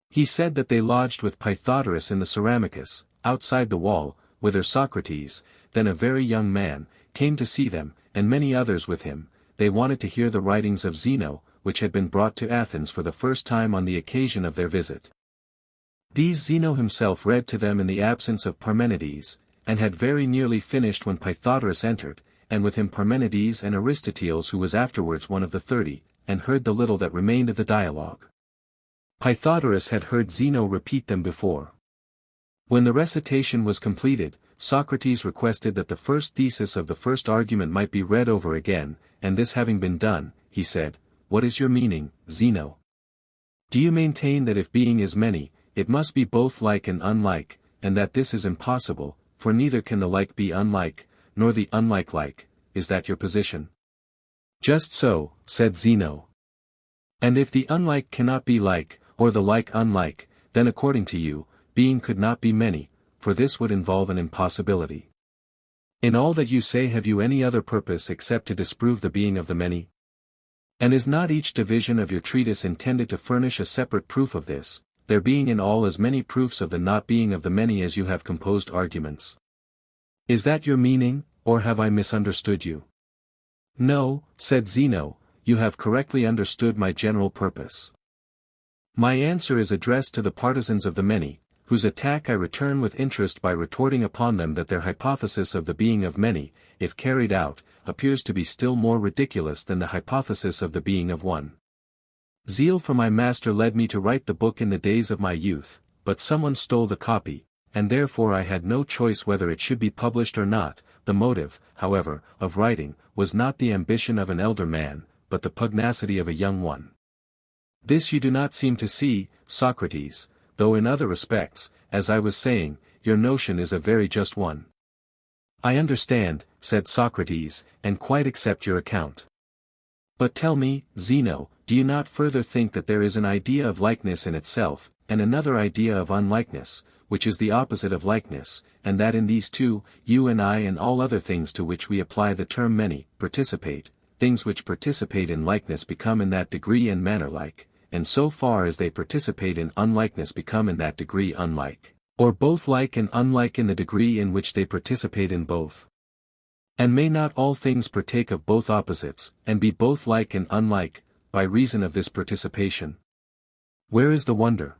He said that they lodged with Pythagoras in the Ceramicus, outside the wall, whither Socrates, then a very young man, came to see them, and many others with him. They wanted to hear the writings of Zeno, which had been brought to Athens for the first time on the occasion of their visit. These Zeno himself read to them in the absence of Parmenides, and had very nearly finished when Pythagoras entered, and with him Parmenides and Aristoteles, who was afterwards one of the 30, and heard the little that remained of the dialogue. Pythagoras had heard Zeno repeat them before. When the recitation was completed, Socrates requested that the first thesis of the first argument might be read over again, and this having been done, he said, "What is your meaning, Zeno? Do you maintain that if being is many, it must be both like and unlike, and that this is impossible, for neither can the like be unlike, nor the unlike like? Is that your position?" "Just so," said Zeno. "And if the unlike cannot be like, or the like unlike, then according to you, being could not be many, for this would involve an impossibility. In all that you say, have you any other purpose except to disprove the being of the many? And is not each division of your treatise intended to furnish a separate proof of this, there being in all as many proofs of the not being of the many as you have composed arguments? Is that your meaning, or have I misunderstood you?" "No," said Zeno, "you have correctly understood my general purpose. My answer is addressed to the partisans of the many, whose attack I return with interest by retorting upon them that their hypothesis of the being of many, if carried out, appears to be still more ridiculous than the hypothesis of the being of one. Zeal for my master led me to write the book in the days of my youth, but someone stole the copy, and therefore I had no choice whether it should be published or not. The motive, however, of writing, was not the ambition of an elder man, but the pugnacity of a young one. This you do not seem to see, Socrates, though in other respects, as I was saying, your notion is a very just one. I understand, said Socrates, and quite accept your account. But tell me, Zeno, do you not further think that there is an idea of likeness in itself, and another idea of unlikeness, which is the opposite of likeness, and that in these two, you and I and all other things to which we apply the term many, participate, things which participate in likeness become in that degree and manner like, and so far as they participate in unlikeness become in that degree unlike, or both like and unlike in the degree in which they participate in both? And may not all things partake of both opposites, and be both like and unlike, by reason of this participation? Where is the wonder?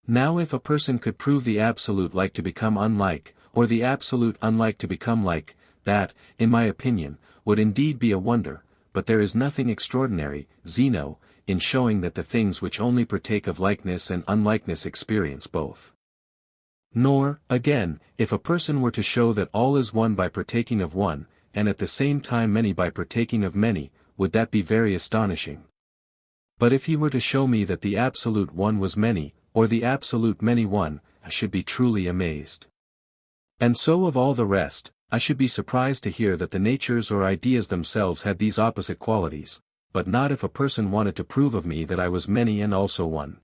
Now if a person could prove the absolute like to become unlike, or the absolute unlike to become like, that, in my opinion, would indeed be a wonder, but there is nothing extraordinary, Zeno, in showing that the things which only partake of likeness and unlikeness experience both. Nor, again, if a person were to show that all is one by partaking of one, and at the same time many by partaking of many, would that be very astonishing. But if he were to show me that the absolute one was many, or the absolute many one, I should be truly amazed. And so of all the rest, I should be surprised to hear that the natures or ideas themselves had these opposite qualities, but not if a person wanted to prove of me that I was many and also one.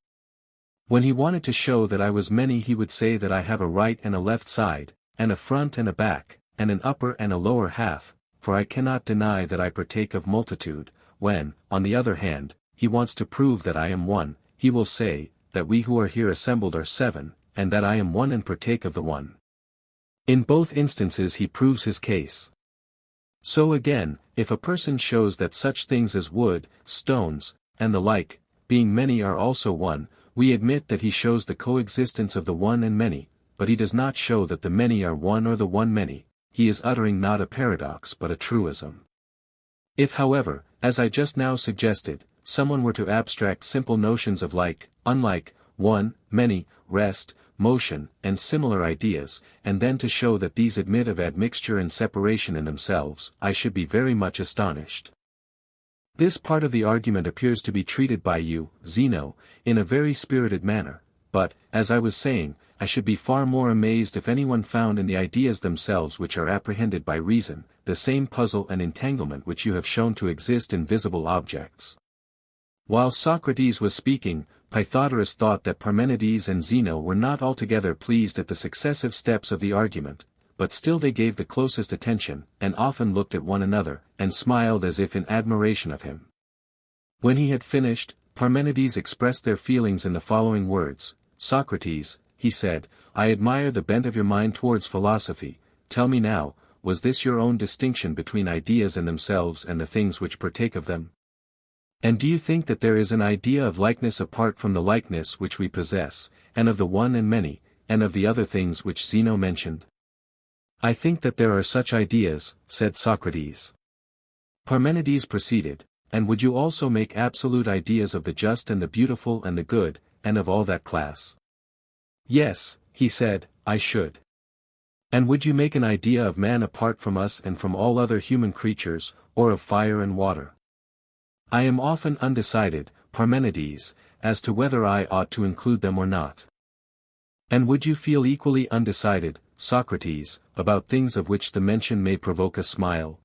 When he wanted to show that I was many he would say that I have a right and a left side, and a front and a back, and an upper and a lower half, for I cannot deny that I partake of multitude. When, on the other hand, he wants to prove that I am one, he will say, that we who are here assembled are 7, and that I am one and partake of the one. In both instances he proves his case. So again, if a person shows that such things as wood, stones, and the like, being many are also one, we admit that he shows the coexistence of the one and many, but he does not show that the many are one or the one many, he is uttering not a paradox but a truism. If however, as I just now suggested, someone were to abstract simple notions of like, unlike, one, many, rest, motion, and similar ideas, and then to show that these admit of admixture and separation in themselves, I should be very much astonished. This part of the argument appears to be treated by you, Zeno, in a very spirited manner, but, as I was saying, I should be far more amazed if anyone found in the ideas themselves which are apprehended by reason, the same puzzle and entanglement which you have shown to exist in visible objects. While Socrates was speaking, Pythagoras thought that Parmenides and Zeno were not altogether pleased at the successive steps of the argument, but still they gave the closest attention, and often looked at one another, and smiled as if in admiration of him. When he had finished, Parmenides expressed their feelings in the following words: Socrates, he said, I admire the bent of your mind towards philosophy. Tell me now, was this your own distinction between ideas in themselves and the things which partake of them? And do you think that there is an idea of likeness apart from the likeness which we possess, and of the one and many, and of the other things which Zeno mentioned? I think that there are such ideas, said Socrates. Parmenides proceeded, and would you also make absolute ideas of the just and the beautiful and the good, and of all that class? Yes, he said, I should. And would you make an idea of man apart from us and from all other human creatures, or of fire and water? I am often undecided, Parmenides, as to whether I ought to include them or not. And would you feel equally undecided, Socrates, about things of which the mention may provoke a smile?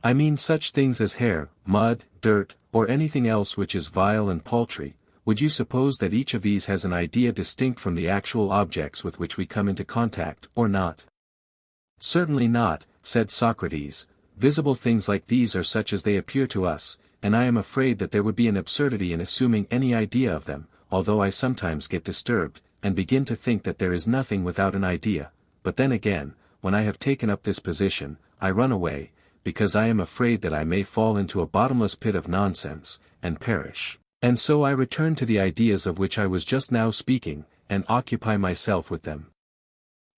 I mean such things as hair, mud, dirt, or anything else which is vile and paltry. Would you suppose that each of these has an idea distinct from the actual objects with which we come into contact, or not? Certainly not, said Socrates. Visible things like these are such as they appear to us, and I am afraid that there would be an absurdity in assuming any idea of them, although I sometimes get disturbed, and begin to think that there is nothing without an idea, but then again, when I have taken up this position, I run away, because I am afraid that I may fall into a bottomless pit of nonsense, and perish. And so I return to the ideas of which I was just now speaking, and occupy myself with them.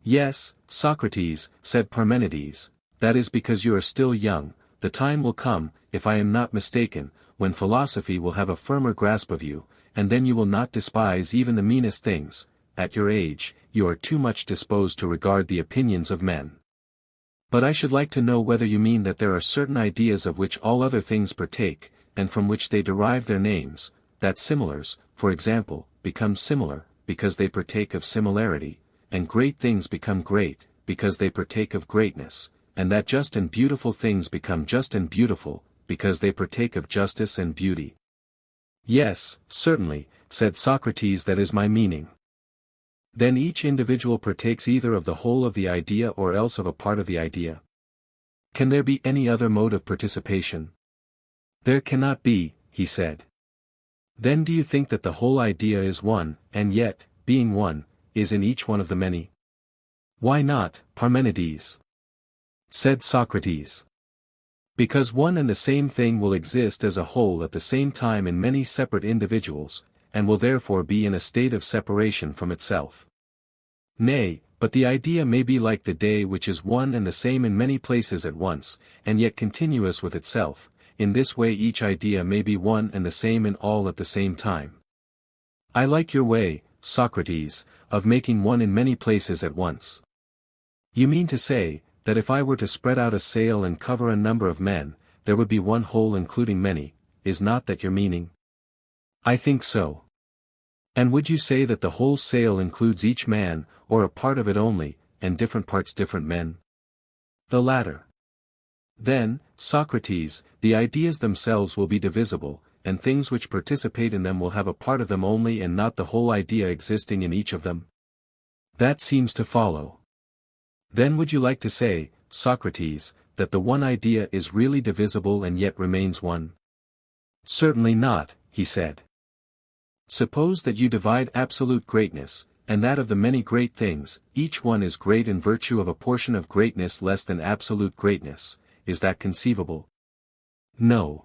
Yes, Socrates, said Parmenides, that is because you are still young. The time will come, if I am not mistaken, when philosophy will have a firmer grasp of you, and then you will not despise even the meanest things. At your age, you are too much disposed to regard the opinions of men. But I should like to know whether you mean that there are certain ideas of which all other things partake, and from which they derive their names, that similars, for example, become similar, because they partake of similarity, and great things become great, because they partake of greatness, and that just and beautiful things become just and beautiful, because they partake of justice and beauty. Yes, certainly, said Socrates, that is my meaning. Then each individual partakes either of the whole of the idea or else of a part of the idea. Can there be any other mode of participation? There cannot be, he said. Then do you think that the whole idea is one, and yet, being one, is in each one of the many? Why not, Parmenides? Said Socrates. Because one and the same thing will exist as a whole at the same time in many separate individuals, and will therefore be in a state of separation from itself. Nay, but the idea may be like the day, which is one and the same in many places at once, and yet continuous with itself. In this way each idea may be one and the same in all at the same time. I like your way, Socrates, of making one in many places at once. You mean to say, that if I were to spread out a sail and cover a number of men, there would be one whole including many, is not that your meaning? I think so. And would you say that the whole sail includes each man, or a part of it only, and different parts different men? The latter. Then, Socrates, the ideas themselves will be divisible, and things which participate in them will have a part of them only and not the whole idea existing in each of them? That seems to follow. Then would you like to say, Socrates, that the one idea is really divisible and yet remains one? Certainly not, he said. Suppose that you divide absolute greatness, and that of the many great things, each one is great in virtue of a portion of greatness less than absolute greatness, is that conceivable? No.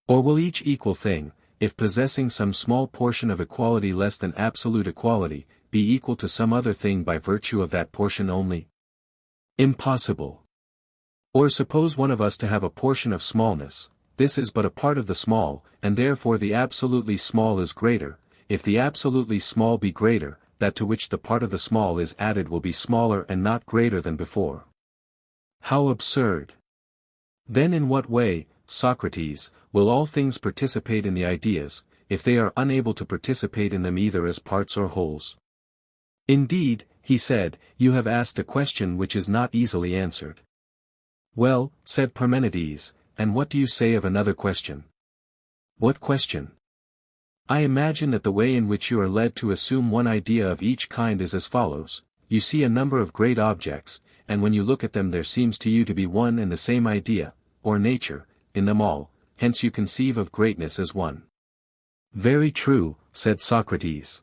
Or will each equal thing, if possessing some small portion of equality less than absolute equality, be equal to some other thing by virtue of that portion only? Impossible. Or suppose one of us to have a portion of smallness, this is but a part of the small, and therefore the absolutely small is greater. If the absolutely small be greater, that to which the part of the small is added will be smaller and not greater than before. How absurd! Then in what way, Socrates, will all things participate in the ideas, if they are unable to participate in them either as parts or wholes? Indeed, he said, you have asked a question which is not easily answered. Well, said Parmenides, and what do you say of another question? What question? I imagine that the way in which you are led to assume one idea of each kind is as follows. You see a number of great objects, and when you look at them there seems to you to be one and the same idea, or nature, in them all, hence you conceive of greatness as one. Very true, said Socrates.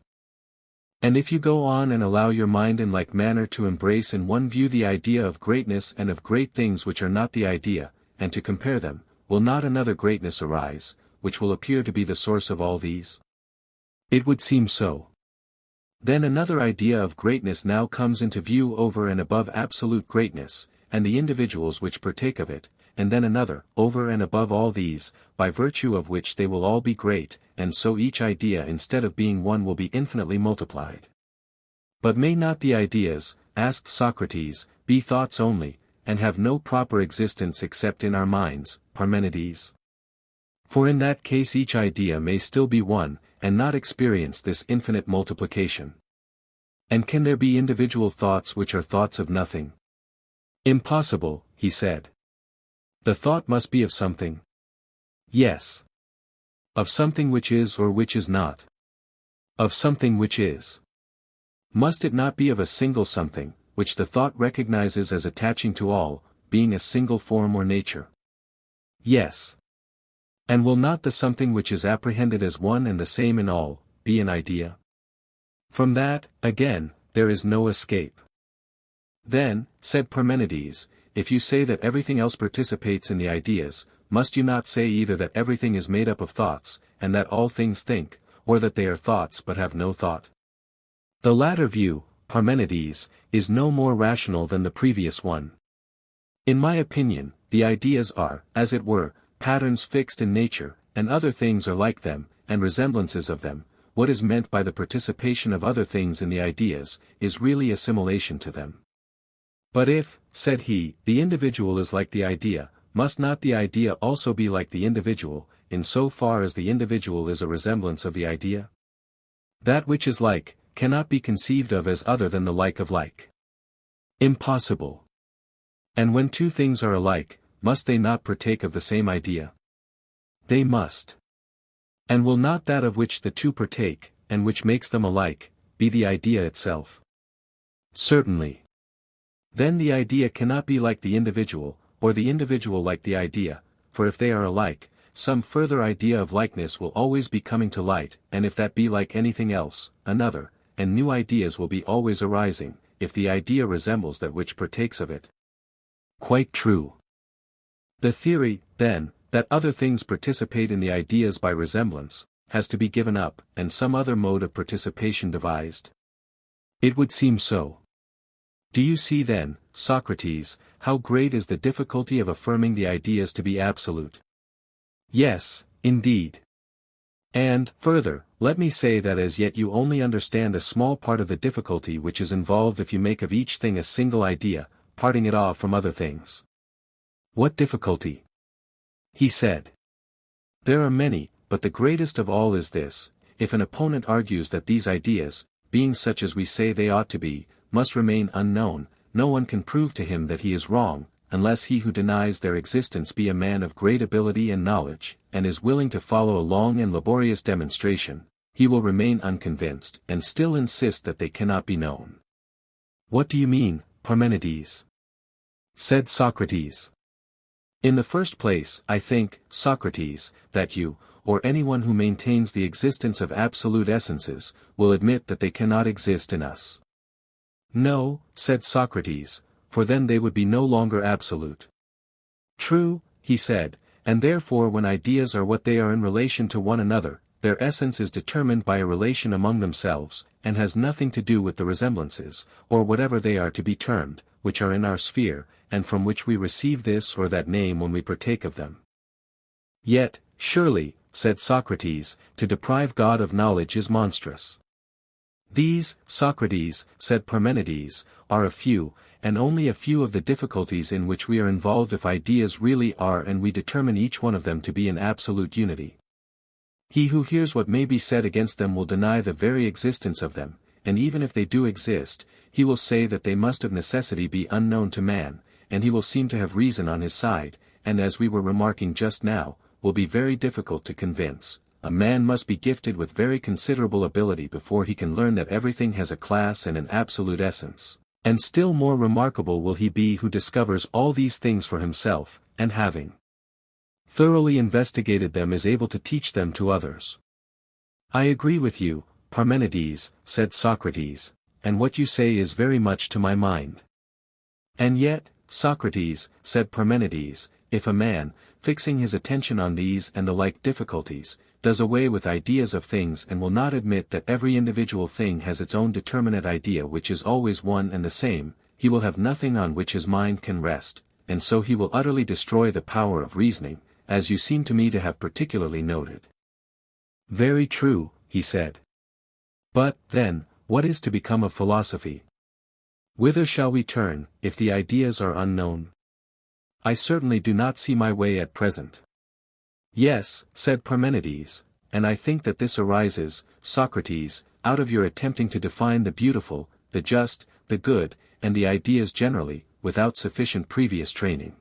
And if you go on and allow your mind in like manner to embrace in one view the idea of greatness and of great things which are not the idea, and to compare them, will not another greatness arise, which will appear to be the source of all these? It would seem so. Then another idea of greatness now comes into view over and above absolute greatness, and the individuals which partake of it, and then another, over and above all these, by virtue of which they will all be great, and so each idea instead of being one will be infinitely multiplied. But may not the ideas, asked Socrates, be thoughts only, and have no proper existence except in our minds, Parmenides? For in that case each idea may still be one, and not experience this infinite multiplication. And can there be individual thoughts which are thoughts of nothing? Impossible, he said. The thought must be of something. Yes. Of something which is or which is not. Of something which is. Must it not be of a single something, which the thought recognizes as attaching to all, being a single form or nature? Yes. And will not the something which is apprehended as one and the same in all, be an idea? From that, again, there is no escape. Then, said Parmenides, if you say that everything else participates in the ideas, must you not say either that everything is made up of thoughts, and that all things think, or that they are thoughts but have no thought? The latter view, Parmenides, is no more rational than the previous one. In my opinion, the ideas are, as it were, patterns fixed in nature, and other things are like them, and resemblances of them. What is meant by the participation of other things in the ideas, is really assimilation to them. But if, said he, the individual is like the idea, must not the idea also be like the individual, in so far as the individual is a resemblance of the idea? That which is like, cannot be conceived of as other than the like of like. Impossible. And when two things are alike, must they not partake of the same idea? They must. And will not that of which the two partake, and which makes them alike, be the idea itself? Certainly. Then the idea cannot be like the individual, or the individual like the idea, for if they are alike, some further idea of likeness will always be coming to light, and if that be like anything else, another, and new ideas will be always arising, if the idea resembles that which partakes of it. Quite true. The theory, then, that other things participate in the ideas by resemblance, has to be given up, and some other mode of participation devised. It would seem so. Do you see then, Socrates, how great is the difficulty of affirming the ideas to be absolute? Yes, indeed. And, further, let me say that as yet you only understand a small part of the difficulty which is involved if you make of each thing a single idea, parting it off from other things. What difficulty? He said. There are many, but the greatest of all is this: if an opponent argues that these ideas, being such as we say they ought to be, must remain unknown, no one can prove to him that he is wrong, unless he who denies their existence be a man of great ability and knowledge, and is willing to follow a long and laborious demonstration. He will remain unconvinced, and still insist that they cannot be known. What do you mean, Parmenides? Said Socrates. In the first place, I think, Socrates, that you, or anyone who maintains the existence of absolute essences, will admit that they cannot exist in us. No, said Socrates, for then they would be no longer absolute. True, he said, and therefore when ideas are what they are in relation to one another, their essence is determined by a relation among themselves, and has nothing to do with the resemblances, or whatever they are to be termed, which are in our sphere, and from which we receive this or that name when we partake of them. Yet, surely, said Socrates, to deprive God of knowledge is monstrous. These, Socrates, said Parmenides, are a few, and only a few of the difficulties in which we are involved if ideas really are and we determine each one of them to be in absolute unity. He who hears what may be said against them will deny the very existence of them, and even if they do exist, he will say that they must of necessity be unknown to man, and he will seem to have reason on his side, and as we were remarking just now, will be very difficult to convince. A man must be gifted with very considerable ability before he can learn that everything has a class and an absolute essence, and still more remarkable will he be who discovers all these things for himself, and having thoroughly investigated them is able to teach them to others. I agree with you, Parmenides, said Socrates, and what you say is very much to my mind. And yet, Socrates, said Parmenides, if a man, fixing his attention on these and the like difficulties, does away with ideas of things and will not admit that every individual thing has its own determinate idea which is always one and the same, he will have nothing on which his mind can rest, and so he will utterly destroy the power of reasoning, as you seem to me to have particularly noted. Very true, he said. But, then, what is to become of philosophy? Whither shall we turn, if the ideas are unknown? I certainly do not see my way at present. Yes, said Parmenides, and I think that this arises, Socrates, out of your attempting to define the beautiful, the just, the good, and the ideas generally, without sufficient previous training.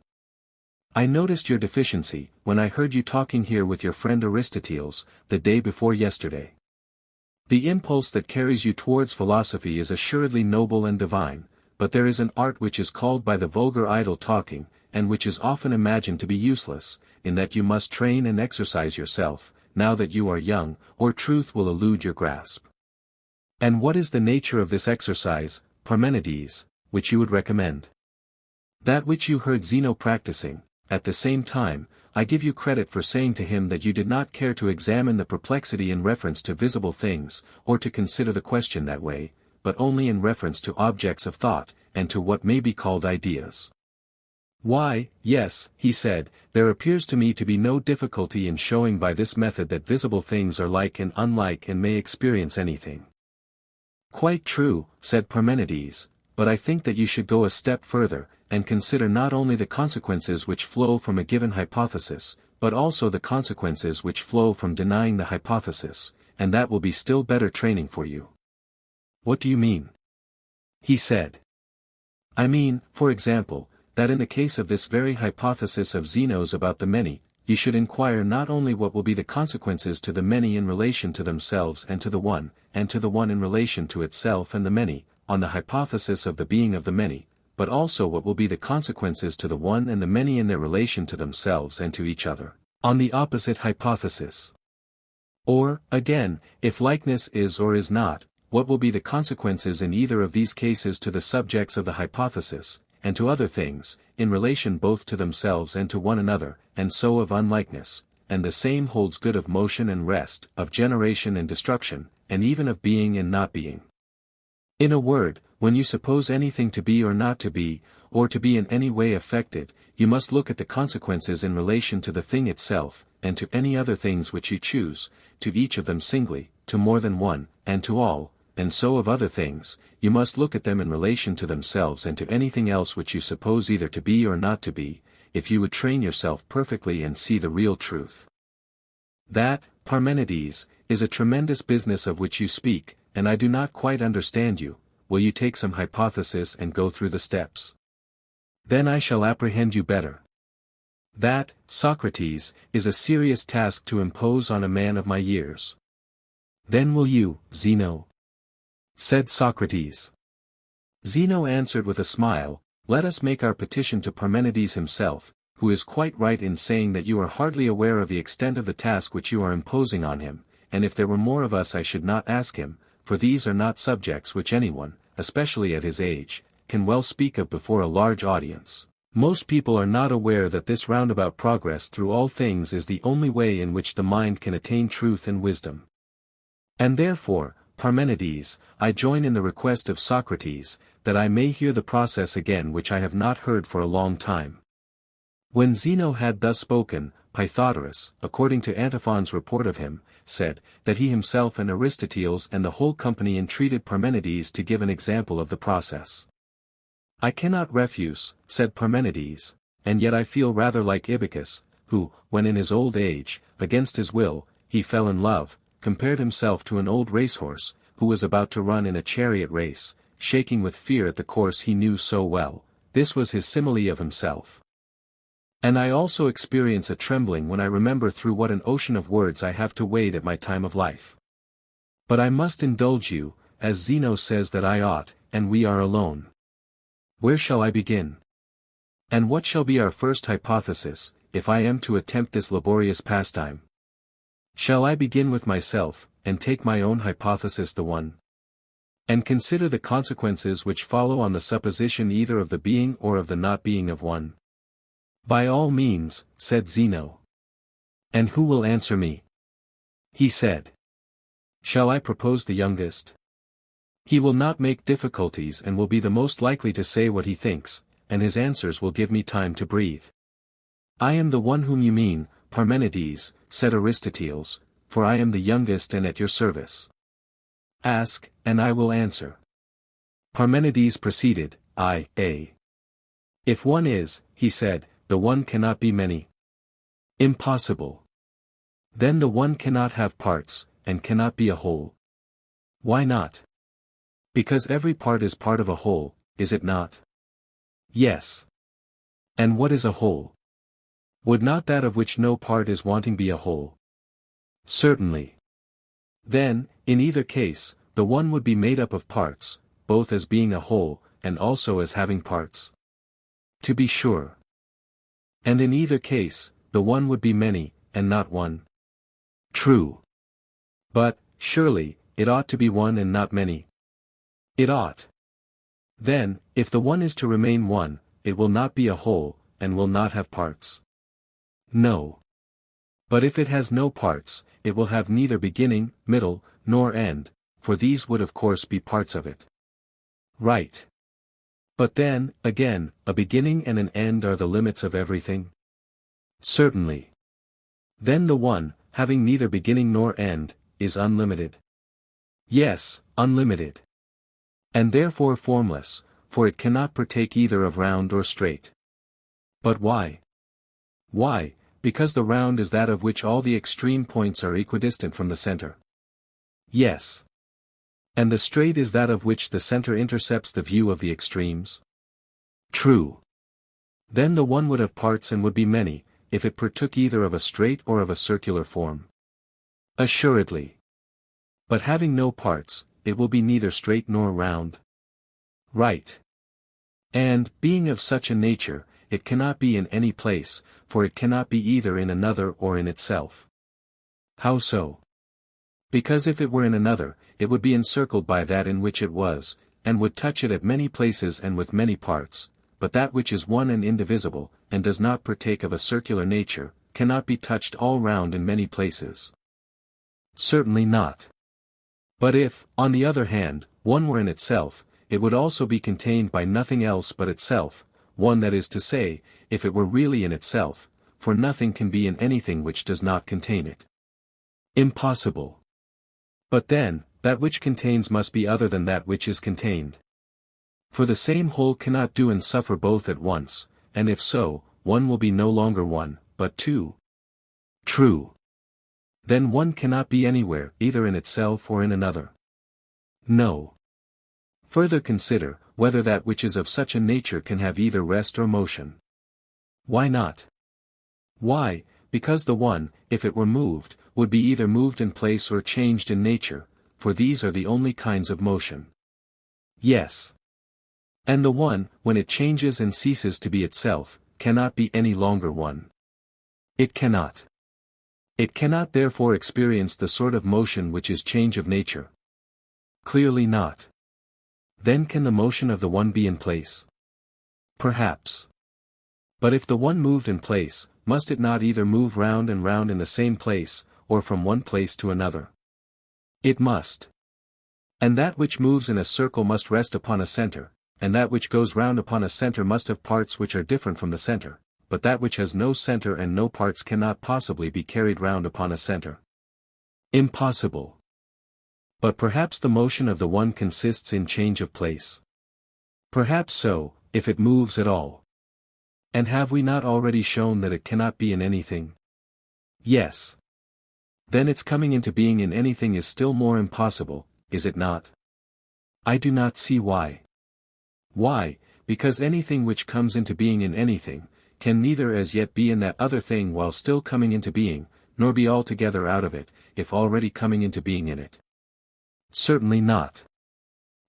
I noticed your deficiency, when I heard you talking here with your friend Aristoteles, the day before yesterday. The impulse that carries you towards philosophy is assuredly noble and divine, but there is an art which is called by the vulgar idle talking, and which is often imagined to be useless, in that you must train and exercise yourself, now that you are young, or truth will elude your grasp. And what is the nature of this exercise, Parmenides, which you would recommend? That which you heard Zeno practicing. At the same time, I give you credit for saying to him that you did not care to examine the perplexity in reference to visible things, or to consider the question that way, but only in reference to objects of thought, and to what may be called ideas. Why, yes, he said, there appears to me to be no difficulty in showing by this method that visible things are like and unlike and may experience anything. Quite true, said Parmenides, but I think that you should go a step further, and consider not only the consequences which flow from a given hypothesis, but also the consequences which flow from denying the hypothesis, and that will be still better training for you. What do you mean? He said. I mean, for example, that in the case of this very hypothesis of Zeno's about the many, you should inquire not only what will be the consequences to the many in relation to themselves and to the one in relation to itself and the many, on the hypothesis of the being of the many, but also what will be the consequences to the one and the many in their relation to themselves and to each other, on the opposite hypothesis. Or, again, if likeness is or is not, what will be the consequences in either of these cases to the subjects of the hypothesis, and to other things, in relation both to themselves and to one another, and so of unlikeness, and the same holds good of motion and rest, of generation and destruction, and even of being and not being. In a word, when you suppose anything to be or not to be, or to be in any way affected, you must look at the consequences in relation to the thing itself, and to any other things which you choose, to each of them singly, to more than one, and to all, and so of other things, you must look at them in relation to themselves and to anything else which you suppose either to be or not to be, if you would train yourself perfectly and see the real truth. That, Parmenides, is a tremendous business of which you speak, and I do not quite understand you. Will you take some hypothesis and go through the steps? Then I shall apprehend you better. That, Socrates, is a serious task to impose on a man of my years. Then will you, Zeno? Said Socrates. Zeno answered with a smile, let us make our petition to Parmenides himself, who is quite right in saying that you are hardly aware of the extent of the task which you are imposing on him, and if there were more of us I should not ask him, for these are not subjects which anyone, especially at his age, can well speak of before a large audience. Most people are not aware that this roundabout progress through all things is the only way in which the mind can attain truth and wisdom. And therefore, Parmenides, I join in the request of Socrates, that I may hear the process again which I have not heard for a long time. When Zeno had thus spoken, Pythagoras, according to Antiphon's report of him, said, that he himself and Aristoteles and the whole company entreated Parmenides to give an example of the process. I cannot refuse, said Parmenides, and yet I feel rather like Ibycus, who, when in his old age, against his will, he fell in love, compared himself to an old racehorse, who was about to run in a chariot race, shaking with fear at the course he knew so well. This was his simile of himself. And I also experience a trembling when I remember through what an ocean of words I have to wade at my time of life. But I must indulge you, as Zeno says that I ought, and we are alone. Where shall I begin? And what shall be our first hypothesis, if I am to attempt this laborious pastime? Shall I begin with myself, and take my own hypothesis the one? And consider the consequences which follow on the supposition either of the being or of the not being of one? By all means, said Zeno. And who will answer me? He said. Shall I propose the youngest? He will not make difficulties and will be the most likely to say what he thinks, and his answers will give me time to breathe. I am the one whom you mean, Parmenides, said Aristoteles, for I am the youngest and at your service. Ask, and I will answer. Parmenides proceeded, If one is, he said, the one cannot be many. Impossible. Then the one cannot have parts, and cannot be a whole. Why not? Because every part is part of a whole, is it not? Yes. And what is a whole? Would not that of which no part is wanting be a whole? Certainly. Then, in either case, the one would be made up of parts, both as being a whole, and also as having parts. To be sure. And in either case, the one would be many, and not one. True. But, surely, it ought to be one and not many. It ought. Then, if the one is to remain one, it will not be a whole, and will not have parts. No. But if it has no parts, it will have neither beginning, middle, nor end, for these would of course be parts of it. Right. But then, again, a beginning and an end are the limits of everything? Certainly. Then the one, having neither beginning nor end, is unlimited. Yes, unlimited. And therefore formless, for it cannot partake either of round or straight. But why? Why, because the round is that of which all the extreme points are equidistant from the center. Yes. And the straight is that of which the center intercepts the view of the extremes? True. Then the one would have parts and would be many, if it partook either of a straight or of a circular form. Assuredly. But having no parts, it will be neither straight nor round. Right. And, being of such a nature, it cannot be in any place, for it cannot be either in another or in itself. How so? Because if it were in another, it would be encircled by that in which it was, and would touch it at many places and with many parts, but that which is one and indivisible, and does not partake of a circular nature, cannot be touched all round in many places. Certainly not. But if, on the other hand, one were in itself, it would also be contained by nothing else but itself, one that is to say, if it were really in itself, for nothing can be in anything which does not contain it. Impossible. But then, that which contains must be other than that which is contained. For the same whole cannot do and suffer both at once, and if so, one will be no longer one, but two. True. Then one cannot be anywhere, either in itself or in another. No. Further consider, whether that which is of such a nature can have either rest or motion. Why not? Why, because the one, if it were moved, would be either moved in place or changed in nature, for these are the only kinds of motion. Yes. And the one, when it changes and ceases to be itself, cannot be any longer one. It cannot. It cannot therefore experience the sort of motion which is change of nature. Clearly not. Then can the motion of the one be in place? Perhaps. But if the one moved in place, must it not either move round and round in the same place, or from one place to another? It must. And that which moves in a circle must rest upon a center, and that which goes round upon a center must have parts which are different from the center, but that which has no center and no parts cannot possibly be carried round upon a center. Impossible. But perhaps the motion of the one consists in change of place. Perhaps so, if it moves at all. And have we not already shown that it cannot be in anything? Yes. Then its coming into being in anything is still more impossible, is it not? I do not see why. Why, because anything which comes into being in anything, can neither as yet be in that other thing while still coming into being, nor be altogether out of it, if already coming into being in it. Certainly not.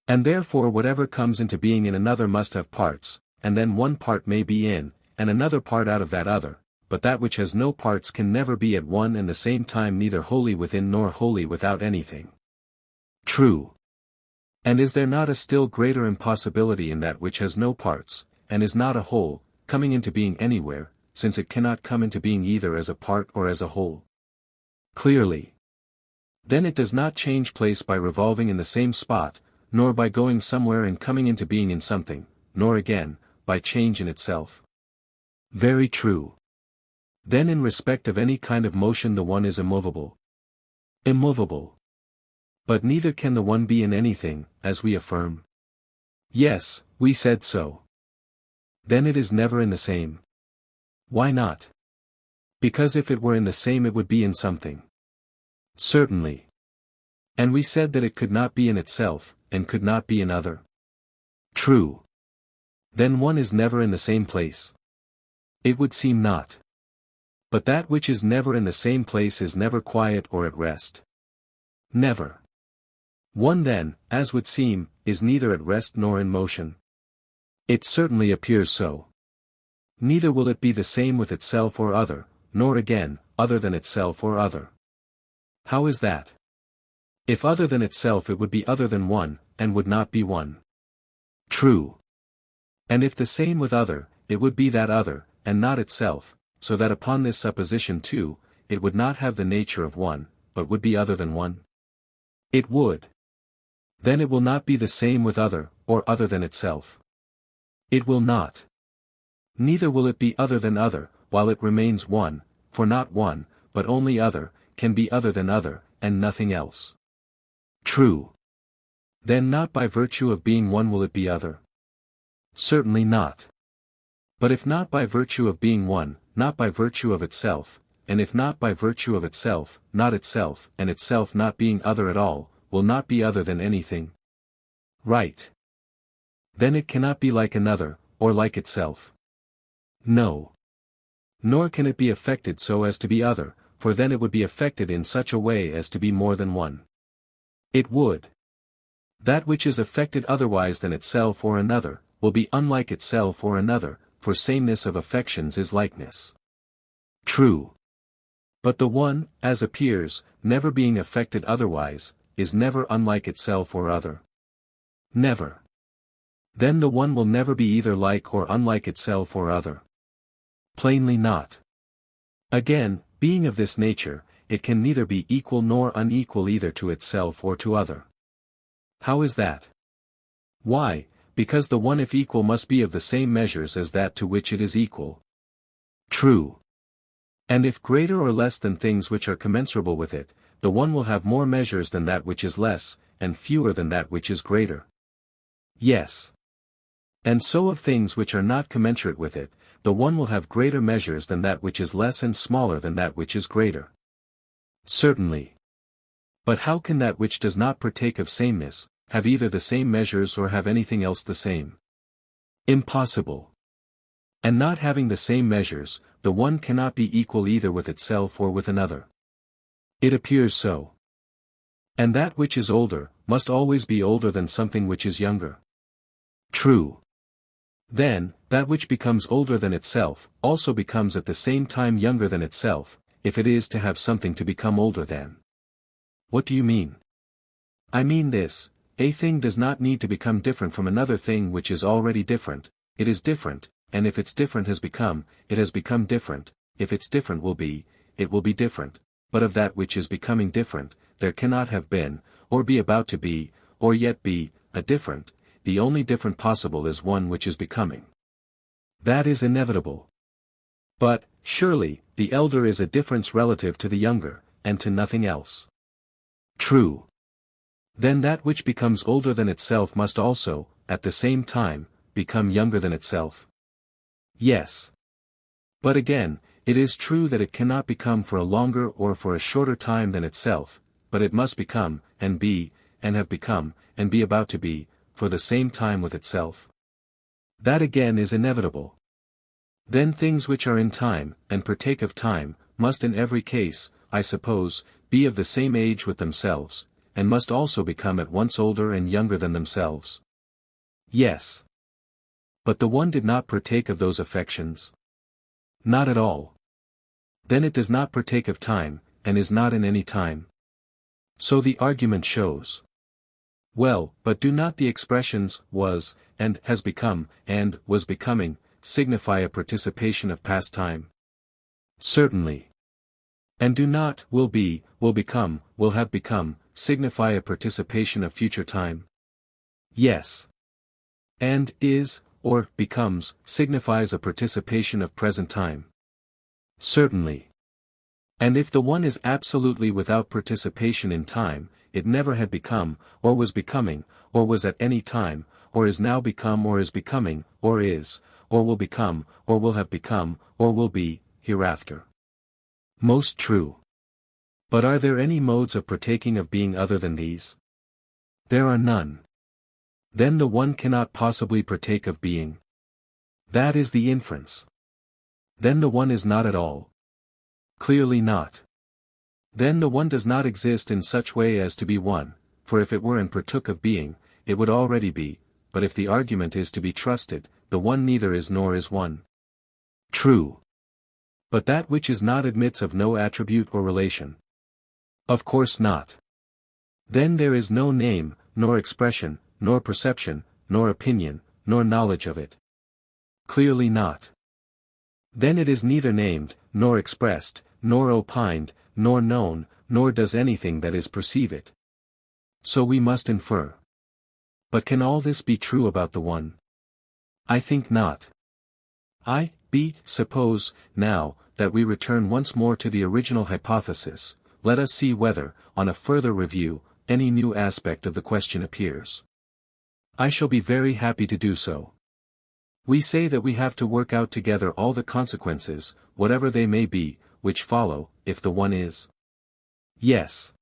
And therefore whatever comes into being in another must have parts, and then one part may be in, and another part out of that other, but that which has no parts can never be at one and the same time neither wholly within nor wholly without anything. True. And is there not a still greater impossibility in that which has no parts, and is not a whole, coming into being anywhere, since it cannot come into being either as a part or as a whole? Clearly. Then it does not change place by revolving in the same spot, nor by going somewhere and coming into being in something, nor again, by change in itself. Very true. Then in respect of any kind of motion the one is immovable. Immovable. But neither can the one be in anything, as we affirm. Yes, we said so. Then it is never in the same. Why not? Because if it were in the same it would be in something. Certainly. And we said that it could not be in itself, and could not be in other. True. Then one is never in the same place. It would seem not. But that which is never in the same place is never quiet or at rest. Never. One then, as would seem, is neither at rest nor in motion. It certainly appears so. Neither will it be the same with itself or other, nor again, other than itself or other. How is that? If other than itself it would be other than one, and would not be one. True. And if the same with other, it would be that other, and not itself, so that upon this supposition too, it would not have the nature of one, but would be other than one. It would. Then it will not be the same with other, or other than itself. It will not. Neither will it be other than other, while it remains one, for not one, but only other, can be other than other, and nothing else. True. Then not by virtue of being one will it be other. Certainly not. But if not by virtue of being one, not by virtue of itself, and if not by virtue of itself, not itself, and itself not being other at all, will not be other than anything. Right. Then it cannot be like another, or like itself. No. Nor can it be affected so as to be other, for then it would be affected in such a way as to be more than one. It would. That which is affected otherwise than itself or another, will be unlike itself or another, for sameness of affections is likeness. True. But the one, as appears, never being affected otherwise, is never unlike itself or other. Never. Then the one will never be either like or unlike itself or other. Plainly not. Again, being of this nature, it can neither be equal nor unequal either to itself or to other. How is that? Why, because the one if equal must be of the same measures as that to which it is equal. True. And if greater or less than things which are commensurable with it, the one will have more measures than that which is less, and fewer than that which is greater. Yes. And so of things which are not commensurate with it, the one will have greater measures than that which is less and smaller than that which is greater. Certainly. But how can that which does not partake of sameness, have either the same measures or have anything else the same? Impossible. And not having the same measures, the one cannot be equal either with itself or with another. It appears so. And that which is older, must always be older than something which is younger. True. Then, that which becomes older than itself, also becomes at the same time younger than itself, if it is to have something to become older than. What do you mean? I mean this: a thing does not need to become different from another thing which is already different. It is different, and if its different has become, it has become different. If its different will be, it will be different. But of that which is becoming different, there cannot have been, or be about to be, or yet be, a different. The only different possible is one which is becoming. That is inevitable. But, surely, the elder is a difference relative to the younger, and to nothing else. True. Then that which becomes older than itself must also, at the same time, become younger than itself. Yes. But again, it is true that it cannot become for a longer or for a shorter time than itself, but it must become, and be, and have become, and be about to be, for the same time with itself. That again is inevitable. Then things which are in time, and partake of time, must in every case, I suppose, be of the same age with themselves, and must also become at once older and younger than themselves. Yes. But the one did not partake of those affections. Not at all. Then it does not partake of time, and is not in any time. So the argument shows. Well, but do not the expressions, was, and has become, and was becoming, signify a participation of past time? Certainly. And do not, will be, will become, will have become, signify a participation of future time? Yes. And is, or becomes, signifies a participation of present time? Certainly. And if the one is absolutely without participation in time, it never had become, or was becoming, or was at any time, or is now become or is becoming, or is, or will become, or will have become, or will be, hereafter. Most true. But are there any modes of partaking of being other than these? There are none. Then the one cannot possibly partake of being. That is the inference. Then the one is not at all. Clearly not. Then the one does not exist in such way as to be one, for if it were and partook of being, it would already be, but if the argument is to be trusted, the one neither is nor is one. True. But that which is not admits of no attribute or relation. Of course not. Then there is no name, nor expression, nor perception, nor opinion, nor knowledge of it. Clearly not. Then it is neither named, nor expressed, nor opined, nor known, nor does anything that is perceive it. So we must infer. But can all this be true about the one? I think not. Suppose, now, that we return once more to the original hypothesis, let us see whether, on a further review, any new aspect of the question appears. I shall be very happy to do so. We say that we have to work out together all the consequences, whatever they may be, which follow, if the one is. Yes.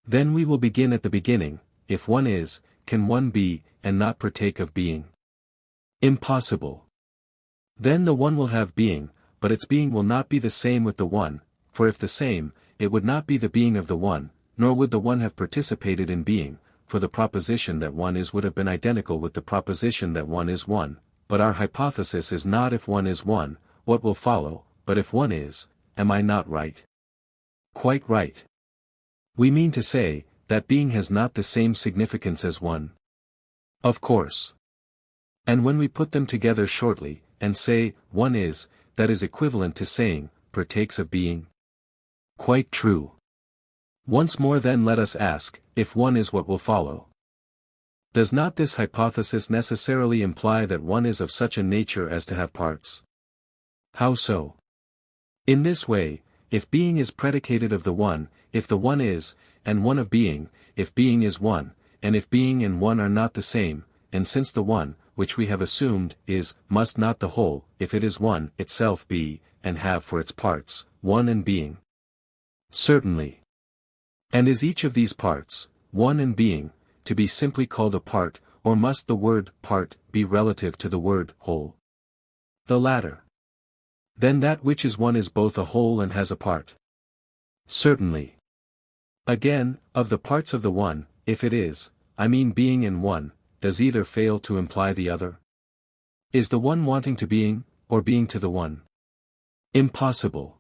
Then we will begin at the beginning. If one is, can one be, and not partake of being? Impossible. Then the one will have being, but its being will not be the same with the one, for if the same, it would not be the being of the one, nor would the one have participated in being, for the proposition that one is would have been identical with the proposition that one is one, but our hypothesis is not if one is one, what will follow, but if one is. Am I not right? Quite right. We mean to say, that being has not the same significance as one. Of course. And when we put them together shortly, and say, one is, that is equivalent to saying, partakes of being. Quite true. Once more then let us ask, if one is what will follow. Does not this hypothesis necessarily imply that one is of such a nature as to have parts? How so? In this way, if being is predicated of the one, if the one is, and one of being, if being is one, and if being and one are not the same, and since the one, which we have assumed, is, must not the whole, if it is one, itself be, and have for its parts, one and being? Certainly. And is each of these parts, one and being, to be simply called a part, or must the word part be relative to the word whole? The latter. Then that which is one is both a whole and has a part. Certainly. Again, of the parts of the one, if it is, I mean being in one, does either fail to imply the other? Is the one wanting to being, or being to the one? Impossible.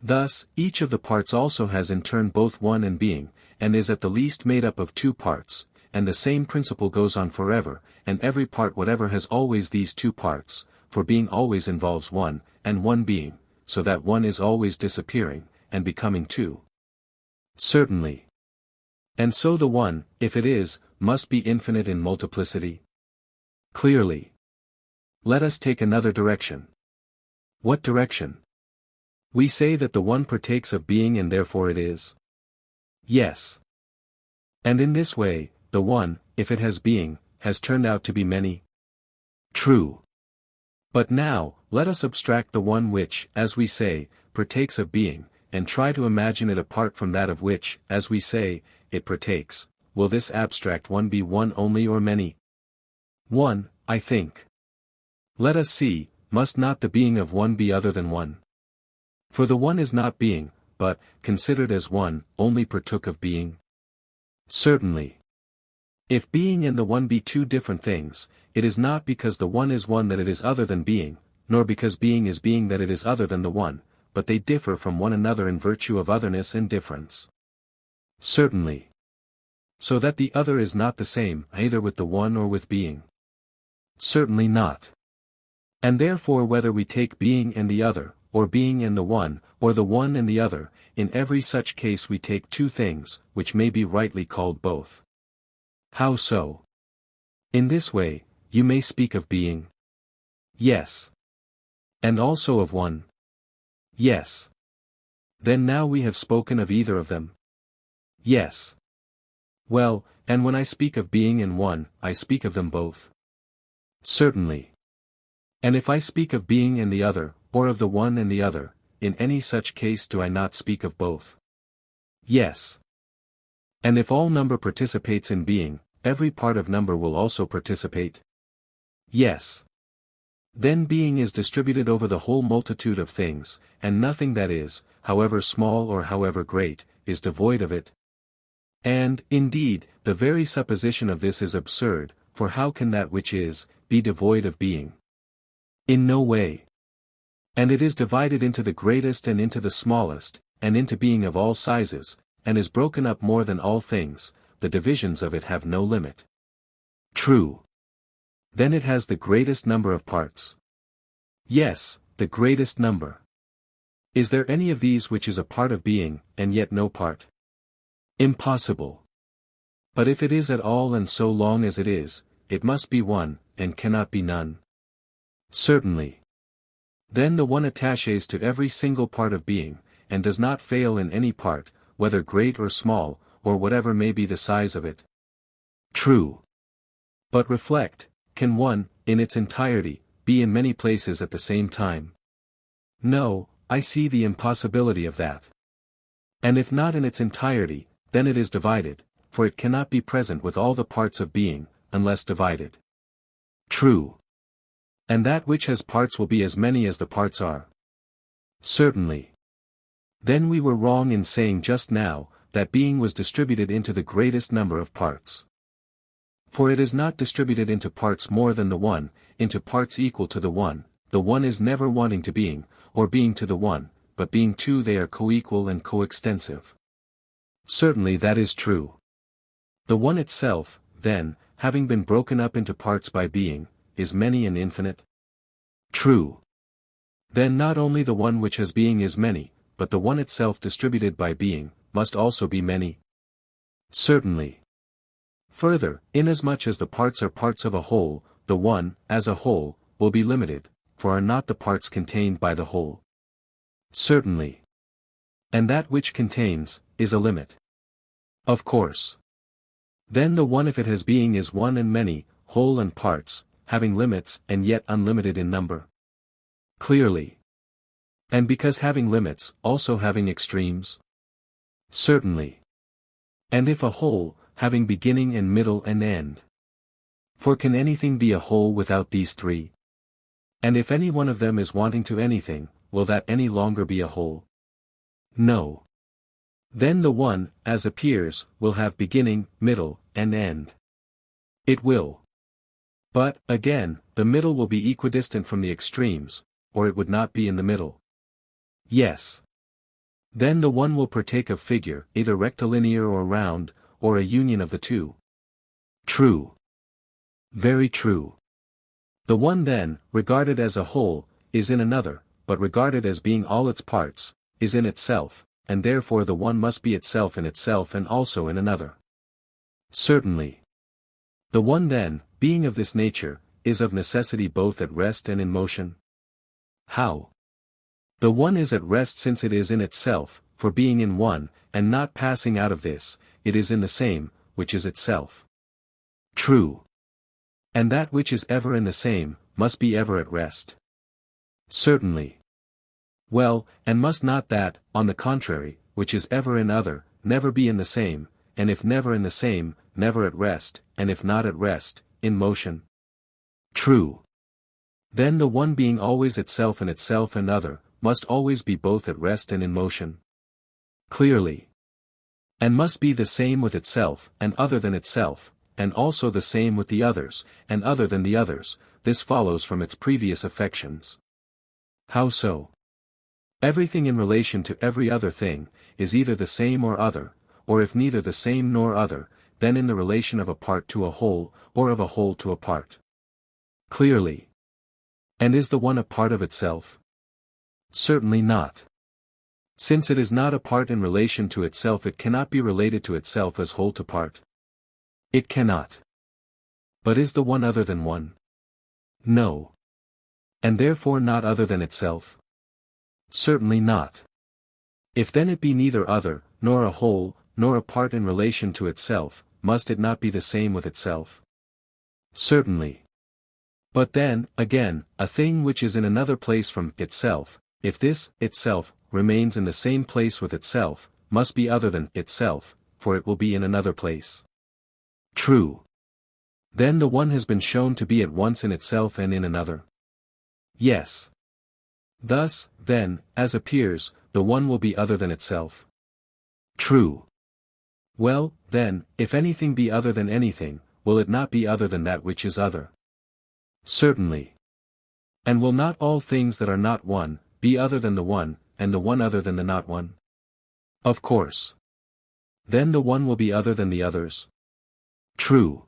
Thus, each of the parts also has in turn both one and being, and is at the least made up of two parts, and the same principle goes on forever, and every part whatever has always these two parts, for being always involves one, and one being, so that one is always disappearing, and becoming two. Certainly. And so the one, if it is, must be infinite in multiplicity? Clearly. Let us take another direction. What direction? We say that the one partakes of being and therefore it is. Yes. And in this way, the one, if it has being, has turned out to be many? True. But now, let us abstract the one which, as we say, partakes of being, and try to imagine it apart from that of which, as we say, it partakes. Will this abstract one be one only or many? One, I think. Let us see, must not the being of one be other than one? For the one is not being, but, considered as one, only partook of being. Certainly. If being and the one be two different things, it is not because the one is one that it is other than being, nor because being is being that it is other than the one, but they differ from one another in virtue of otherness and difference. Certainly. So that the other is not the same either with the one or with being. Certainly not. And therefore whether we take being and the other, or being and the one and the other, in every such case we take two things, which may be rightly called both. How so? In this way, you may speak of being. Yes. And also of one. Yes. Then now we have spoken of either of them. Yes. Well, and when I speak of being and one, I speak of them both. Certainly. And if I speak of being and the other, or of the one and the other, in any such case do I not speak of both? Yes. And if all number participates in being, every part of number will also participate? Yes. Then being is distributed over the whole multitude of things, and nothing that is, however small or however great, is devoid of it. And, indeed, the very supposition of this is absurd, for how can that which is, be devoid of being? In no way. And it is divided into the greatest and into the smallest, and into being of all sizes, and is broken up more than all things, the divisions of it have no limit. True. Then it has the greatest number of parts. Yes, the greatest number. Is there any of these which is a part of being, and yet no part? Impossible. But if it is at all and so long as it is, it must be one, and cannot be none. Certainly. Then the one attaches to every single part of being, and does not fail in any part, whether great or small, or whatever may be the size of it. True. But reflect, can one, in its entirety, be in many places at the same time? No, I see the impossibility of that. And if not in its entirety, then it is divided, for it cannot be present with all the parts of being, unless divided. True. And that which has parts will be as many as the parts are. Certainly. Then we were wrong in saying just now, that being was distributed into the greatest number of parts. For it is not distributed into parts more than the one, into parts equal to the one is never wanting to being, or being to the one, but being two they are co-equal and co-extensive. Certainly that is true. The one itself, then, having been broken up into parts by being, is many and infinite? True. Then not only the one which has being is many, but the one itself distributed by being, must also be many? Certainly. Further, inasmuch as the parts are parts of a whole, the one, as a whole, will be limited, for are not the parts contained by the whole? Certainly. And that which contains, is a limit? Of course. Then the one if it has being is one and many, whole and parts, having limits and yet unlimited in number? Clearly. And because having limits, also having extremes? Certainly. And if a whole, having beginning and middle and end? For can anything be a whole without these three? And if any one of them is wanting to anything, will that any longer be a whole? No. Then the one, as appears, will have beginning, middle, and end. It will. But, again, the middle will be equidistant from the extremes, or it would not be in the middle. Yes. Then the one will partake of figure, either rectilinear or round, or a union of the two. True. Very true. The one then, regarded as a whole, is in another, but regarded as being all its parts, is in itself, and therefore the one must be itself in itself and also in another. Certainly. The one then, being of this nature, is of necessity both at rest and in motion? How? The one is at rest since it is in itself, for being in one, and not passing out of this, it is in the same, which is itself. True. And that which is ever in the same, must be ever at rest? Certainly. Well, and must not that, on the contrary, which is ever in other, never be in the same, and if never in the same, never at rest, and if not at rest, in motion? True. Then the one being always itself and itself and other, must always be both at rest and in motion? Clearly. And must be the same with itself, and other than itself, and also the same with the others, and other than the others, this follows from its previous affections. How so? Everything in relation to every other thing, is either the same or other, or if neither the same nor other, then in the relation of a part to a whole, or of a whole to a part. Clearly. And is the one a part of itself? Certainly not. Since it is not a part in relation to itself, it cannot be related to itself as whole to part. It cannot. But is the one other than one? No. And therefore not other than itself? Certainly not. If then it be neither other, nor a whole, nor a part in relation to itself, must it not be the same with itself? Certainly. But then, again, a thing which is in another place from itself, if this, itself, remains in the same place with itself, must be other than itself, for it will be in another place. True. Then the one has been shown to be at once in itself and in another? Yes. Thus, then, as appears, the one will be other than itself? True. Well, then, if anything be other than anything, will it not be other than that which is other? Certainly. And will not all things that are not one, be other than the one, and the one other than the not one? Of course. Then the one will be other than the others? True.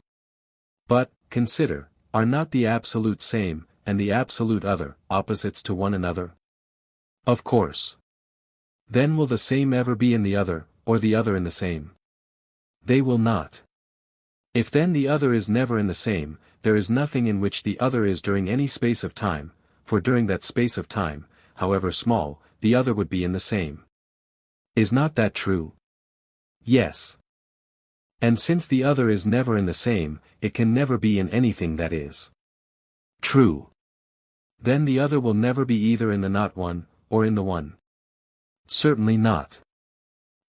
But, consider, are not the absolute same, and the absolute other, opposites to one another? Of course. Then will the same ever be in the other, or the other in the same? They will not. If then the other is never in the same, there is nothing in which the other is during any space of time, for during that space of time, however small, the other would be in the same. Is not that true? Yes. And since the other is never in the same, it can never be in anything that is. True. Then the other will never be either in the not one, or in the one. Certainly not.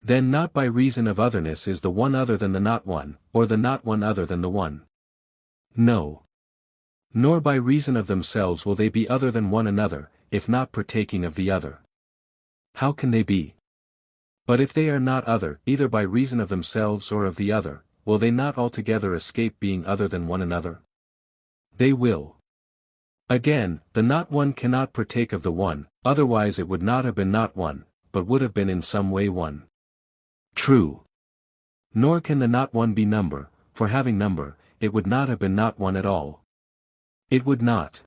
Then not by reason of otherness is the one other than the not one, or the not one other than the one. No. Nor by reason of themselves will they be other than one another, if not partaking of the other. How can they be? But if they are not other, either by reason of themselves or of the other, will they not altogether escape being other than one another? They will. Again, the not one cannot partake of the one, otherwise it would not have been not one, but would have been in some way one. True. Nor can the not one be number, for having number, it would not have been not one at all. It would not.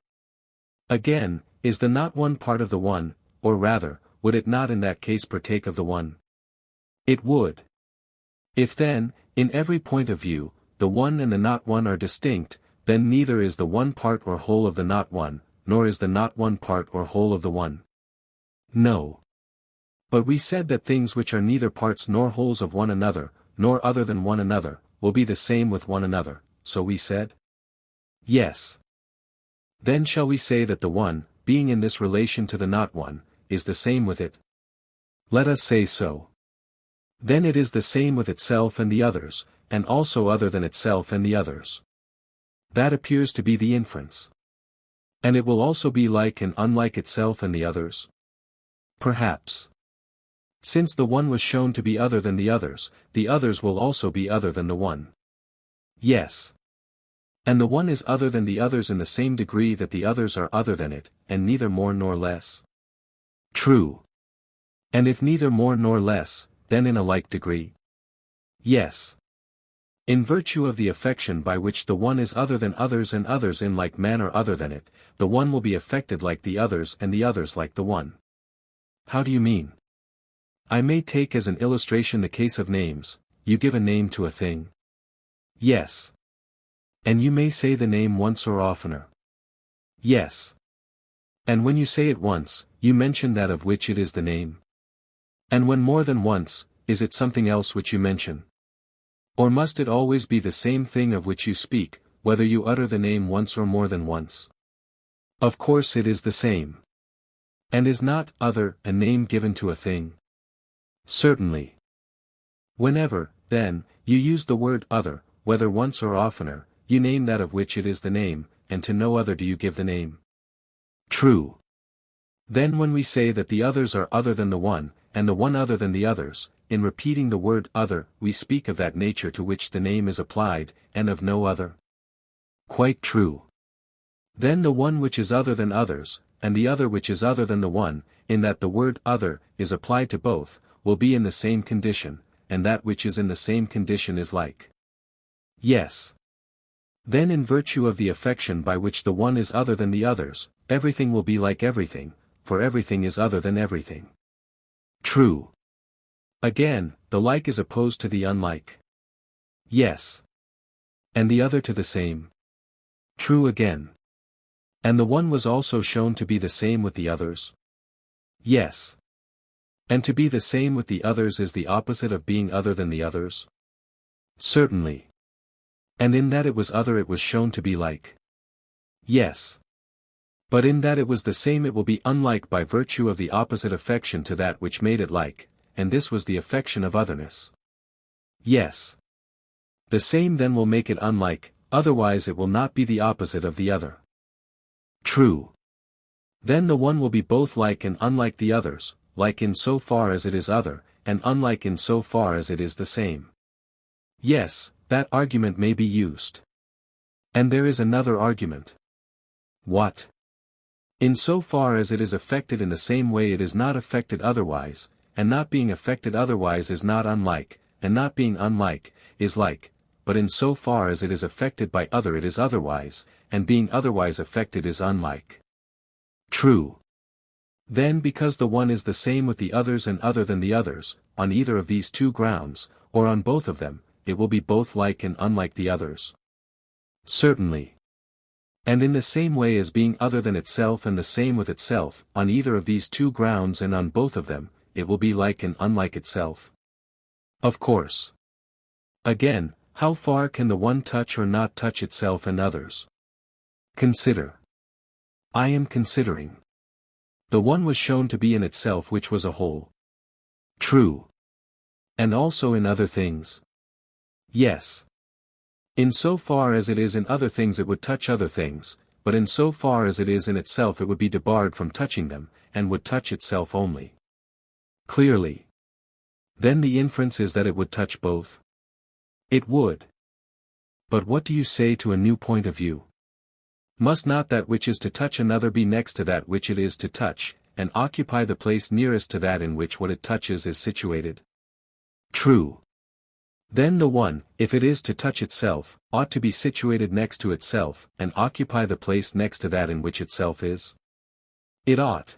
Again, is the not one part of the one, or rather, would it not in that case partake of the one? It would. If then, in every point of view, the one and the not one are distinct, then neither is the one part or whole of the not one, nor is the not one part or whole of the one. No. But we said that things which are neither parts nor wholes of one another, nor other than one another, will be the same with one another, so we said? Yes. Then shall we say that the one, being in this relation to the not one, is the same with it? Let us say so. Then it is the same with itself and the others, and also other than itself and the others. That appears to be the inference. And it will also be like and unlike itself and the others? Perhaps. Since the one was shown to be other than the others will also be other than the one. Yes. And the one is other than the others in the same degree that the others are other than it, and neither more nor less. True. And if neither more nor less, then in a like degree? Yes. In virtue of the affection by which the one is other than others and others in like manner other than it, the one will be affected like the others and the others like the one. How do you mean? I may take as an illustration the case of names. You give a name to a thing. Yes. And you may say the name once or oftener. Yes. And when you say it once, you mention that of which it is the name. And when more than once, is it something else which you mention? Or must it always be the same thing of which you speak, whether you utter the name once or more than once? Of course it is the same. And is not other a name given to a thing? Certainly. Whenever, then, you use the word other, whether once or oftener, you name that of which it is the name, and to no other do you give the name. True. Then when we say that the others are other than the one, and the one other than the others, in repeating the word other, we speak of that nature to which the name is applied, and of no other. Quite true. Then the one which is other than others, and the other which is other than the one, in that the word other is applied to both, will be in the same condition, and that which is in the same condition is like. Yes. Then in virtue of the affection by which the one is other than the others, everything will be like everything, for everything is other than everything. True. Again, the like is opposed to the unlike. Yes. And the other to the same. True again. And the one was also shown to be the same with the others? Yes. And to be the same with the others is the opposite of being other than the others? Certainly. And in that it was other it was shown to be like? Yes. But in that it was the same it will be unlike by virtue of the opposite affection to that which made it like, and this was the affection of otherness. Yes. The same then will make it unlike, otherwise it will not be the opposite of the other. True. Then the one will be both like and unlike the others, like in so far as it is other, and unlike in so far as it is the same. Yes, that argument may be used. And there is another argument. What? In so far as it is affected in the same way it is not affected otherwise, and not being affected otherwise is not unlike, and not being unlike, is like, but in so far as it is affected by other it is otherwise, and being otherwise affected is unlike. True. Then because the one is the same with the others and other than the others, on either of these two grounds, or on both of them, it will be both like and unlike the others. Certainly. And in the same way as being other than itself and the same with itself, on either of these two grounds and on both of them, it will be like and unlike itself. Of course. Again, how far can the one touch or not touch itself and others? Consider. I am considering. The one was shown to be in itself which was a whole. True. And also in other things? Yes. In so far as it is in other things it would touch other things, but in so far as it is in itself it would be debarred from touching them, and would touch itself only. Clearly. Then the inference is that it would touch both? It would. But what do you say to a new point of view? Must not that which is to touch another be next to that which it is to touch, and occupy the place nearest to that in which what it touches is situated? True. Then the one, if it is to touch itself, ought to be situated next to itself, and occupy the place next to that in which itself is? It ought.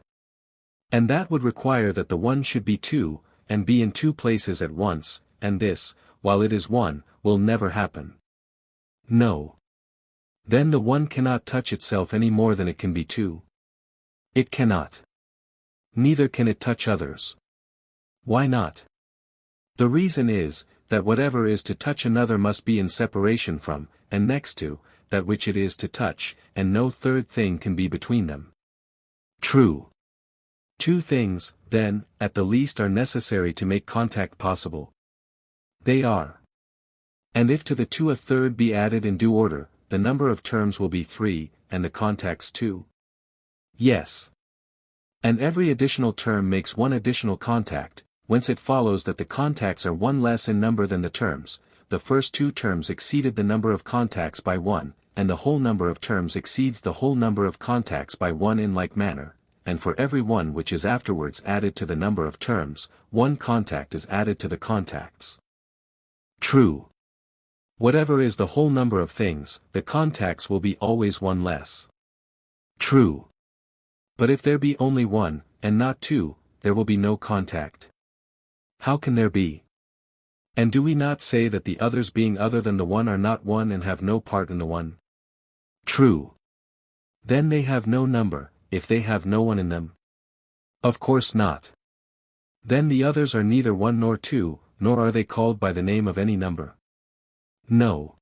And that would require that the one should be two, and be in two places at once, and this, while it is one, will never happen. No. Then the one cannot touch itself any more than it can be two. It cannot. Neither can it touch others. Why not? The reason is, that whatever is to touch another must be in separation from, and next to, that which it is to touch, and no third thing can be between them. True. Two things, then, at the least are necessary to make contact possible. They are. And if to the two a third be added in due order, the number of terms will be 3, and the contacts 2. Yes. And every additional term makes one additional contact, whence it follows that the contacts are one less in number than the terms. The first two terms exceeded the number of contacts by 1, and the whole number of terms exceeds the whole number of contacts by 1 in like manner, and for every one which is afterwards added to the number of terms, one contact is added to the contacts. True. Whatever is the whole number of things, the contacts will be always one less. True. But if there be only one, and not two, there will be no contact. How can there be? And do we not say that the others being other than the one are not one and have no part in the one? True. Then they have no number, if they have no one in them? Of course not. Then the others are neither one nor two, nor are they called by the name of any number. No.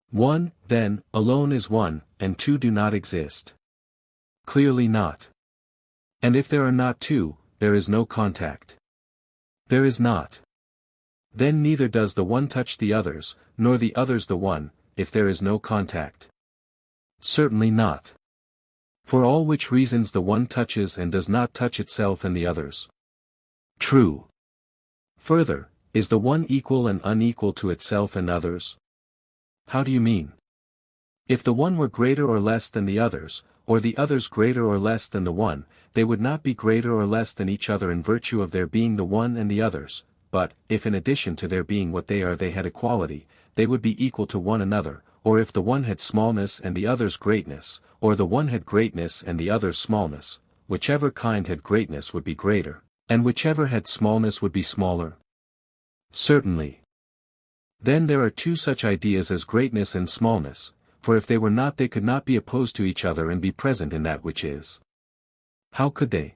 One, then, alone is one, and two do not exist. Clearly not. And if there are not two, there is no contact. There is not. Then neither does the one touch the others, nor the others the one, if there is no contact. Certainly not. For all which reasons the one touches and does not touch itself and the others. True. Further, is the one equal and unequal to itself and others? How do you mean? If the one were greater or less than the others, or the others greater or less than the one, they would not be greater or less than each other in virtue of their being the one and the others, but, if in addition to their being what they are they had equality, they would be equal to one another, or if the one had smallness and the others greatness, or the one had greatness and the others smallness, whichever kind had greatness would be greater, and whichever had smallness would be smaller. Certainly. Then there are two such ideas as greatness and smallness, for if they were not they could not be opposed to each other and be present in that which is. How could they?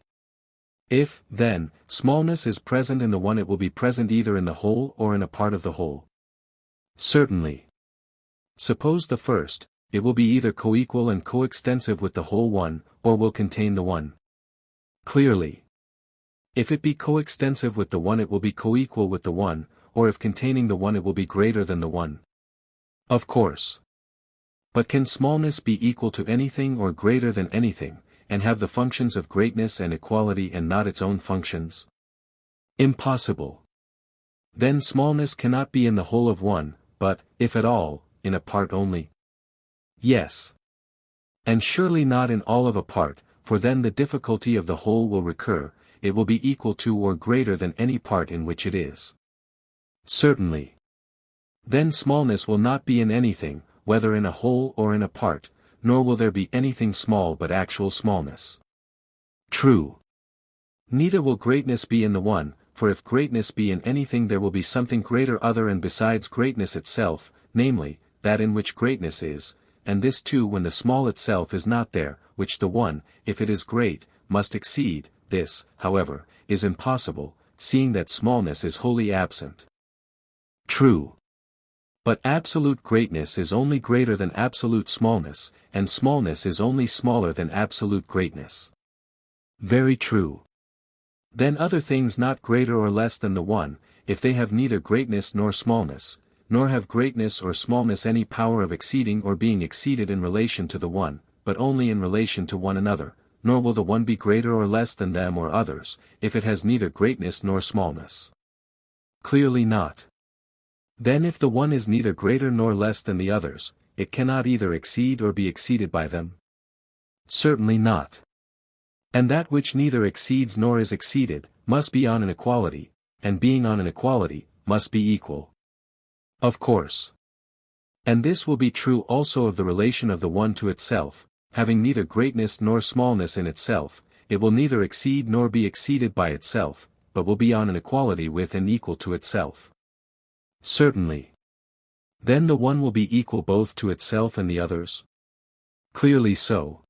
If, then, smallness is present in the one it will be present either in the whole or in a part of the whole. Certainly. Suppose the first, it will be either coequal and coextensive with the whole one, or will contain the one. Clearly. If it be coextensive with the one it will be coequal with the one, or if containing the one it will be greater than the one. Of course. But can smallness be equal to anything or greater than anything, and have the functions of greatness and equality and not its own functions? Impossible. Then smallness cannot be in the whole of one, but, if at all, in a part only? Yes. And surely not in all of a part, for then the difficulty of the whole will recur, it will be equal to or greater than any part in which it is. Certainly. Then smallness will not be in anything, whether in a whole or in a part, nor will there be anything small but actual smallness. True. Neither will greatness be in the one, for if greatness be in anything there will be something greater other and besides greatness itself, namely, that in which greatness is, and this too when the small itself is not there, which the one, if it is great, must exceed. This, however, is impossible, seeing that smallness is wholly absent. True. But absolute greatness is only greater than absolute smallness, and smallness is only smaller than absolute greatness. Very true. Then other things not greater or less than the one, if they have neither greatness nor smallness, nor have greatness or smallness any power of exceeding or being exceeded in relation to the one, but only in relation to one another, nor will the one be greater or less than them or others, if it has neither greatness nor smallness. Clearly not. Then if the one is neither greater nor less than the others, it cannot either exceed or be exceeded by them? Certainly not. And that which neither exceeds nor is exceeded, must be on an equality, and being on an equality, must be equal. Of course. And this will be true also of the relation of the one to itself, having neither greatness nor smallness in itself, it will neither exceed nor be exceeded by itself, but will be on an equality with and equal to itself. Certainly. Then the one will be equal both to itself and the others? Clearly so.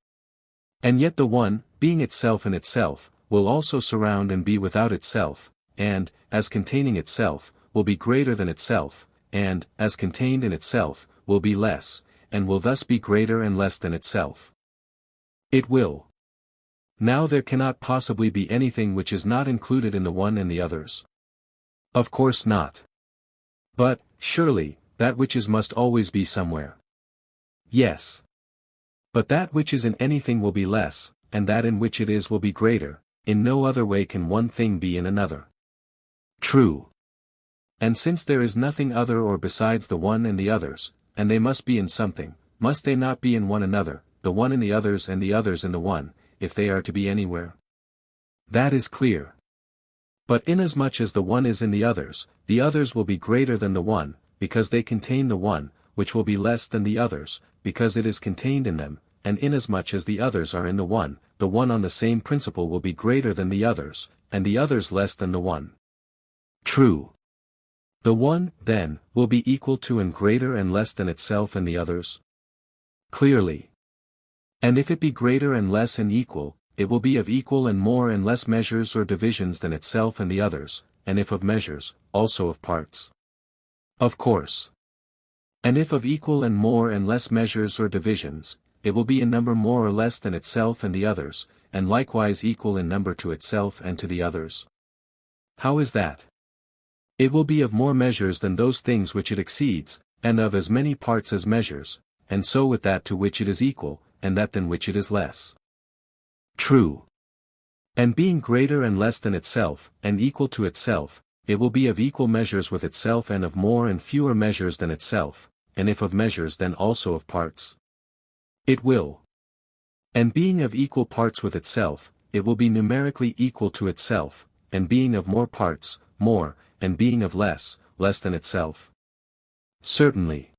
And yet the one, being itself in itself, will also surround and be without itself, and, as containing itself, will be greater than itself, and, as contained in itself, will be less, and will thus be greater and less than itself. It will. Now there cannot possibly be anything which is not included in the one and the others. Of course not. But, surely, that which is must always be somewhere. Yes. But that which is in anything will be less, and that in which it is will be greater, in no other way can one thing be in another. True. And since there is nothing other or besides the one and the others, and they must be in something, must they not be in one another, the one in the others and the others in the one, if they are to be anywhere? That is clear. But inasmuch as the one is in the others will be greater than the one, because they contain the one, which will be less than the others, because it is contained in them, and inasmuch as the others are in the one on the same principle will be greater than the others, and the others less than the one. True. The one, then, will be equal to and greater and less than itself and the others? Clearly. And if it be greater and less and equal, it will be of equal and more and less measures or divisions than itself and the others, and if of measures, also of parts. Of course. And if of equal and more and less measures or divisions, it will be in number more or less than itself and the others, and likewise equal in number to itself and to the others. How is that? It will be of more measures than those things which it exceeds, and of as many parts as measures, and so with that to which it is equal, and that than which it is less. True. And being greater and less than itself, and equal to itself, it will be of equal measures with itself and of more and fewer measures than itself, and if of measures then also of parts. It will. And being of equal parts with itself, it will be numerically equal to itself, and being of more parts, more, and being of less, less than itself. Certainly.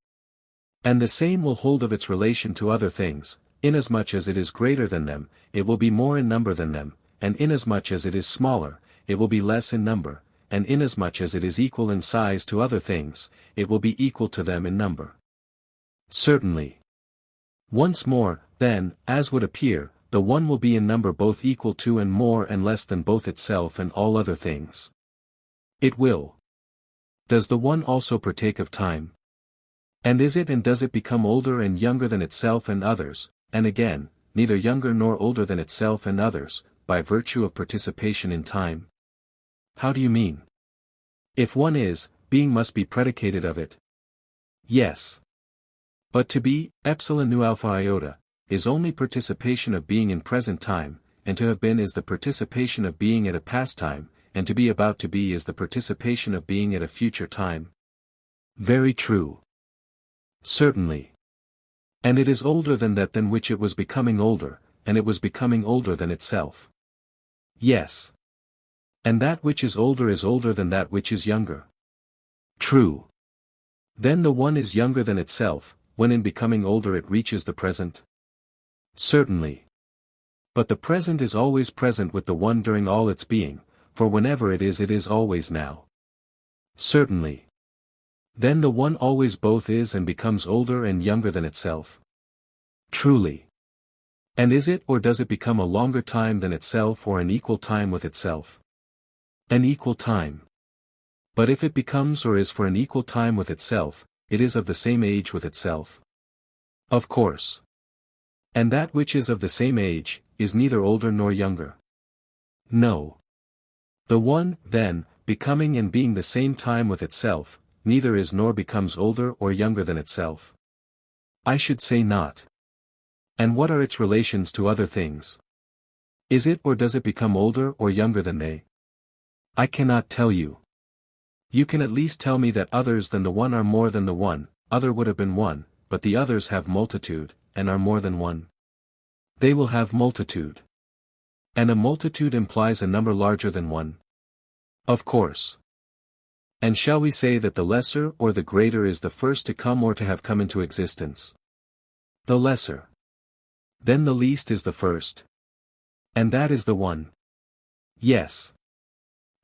And the same will hold of its relation to other things, inasmuch as it is greater than them, it will be more in number than them, and inasmuch as it is smaller, it will be less in number, and inasmuch as it is equal in size to other things, it will be equal to them in number. Certainly. Once more, then, as would appear, the one will be in number both equal to and more and less than both itself and all other things. It will. Does the one also partake of time? And is it and does it become older and younger than itself and others, and again, neither younger nor older than itself and others, by virtue of participation in time? How do you mean? If one is, being must be predicated of it. Yes. But to be, epsilon nu alpha iota, is only participation of being in present time, and to have been is the participation of being at a past time, and to be about to be is the participation of being at a future time. Very true. Certainly. And it is older than that than which it was becoming older, and it was becoming older than itself. Yes. And that which is older than that which is younger. True. Then the one is younger than itself, when in becoming older it reaches the present? Certainly. But the present is always present with the one during all its being, for whenever it is always now. Certainly. Then the one always both is and becomes older and younger than itself. Truly. And is it or does it become a longer time than itself or an equal time with itself? An equal time. But if it becomes or is for an equal time with itself, it is of the same age with itself? Of course. And that which is of the same age, is neither older nor younger? No. The one, then, becoming and being the same time with itself, neither is nor becomes older or younger than itself. I should say not. And what are its relations to other things? Is it or does it become older or younger than they? I cannot tell you. You can at least tell me that others than the one are more than the one, other would have been one, but the others have multitude, and are more than one. They will have multitude. And a multitude implies a number larger than one. Of course. And shall we say that the lesser or the greater is the first to come or to have come into existence? The lesser. Then the least is the first. And that is the one. Yes.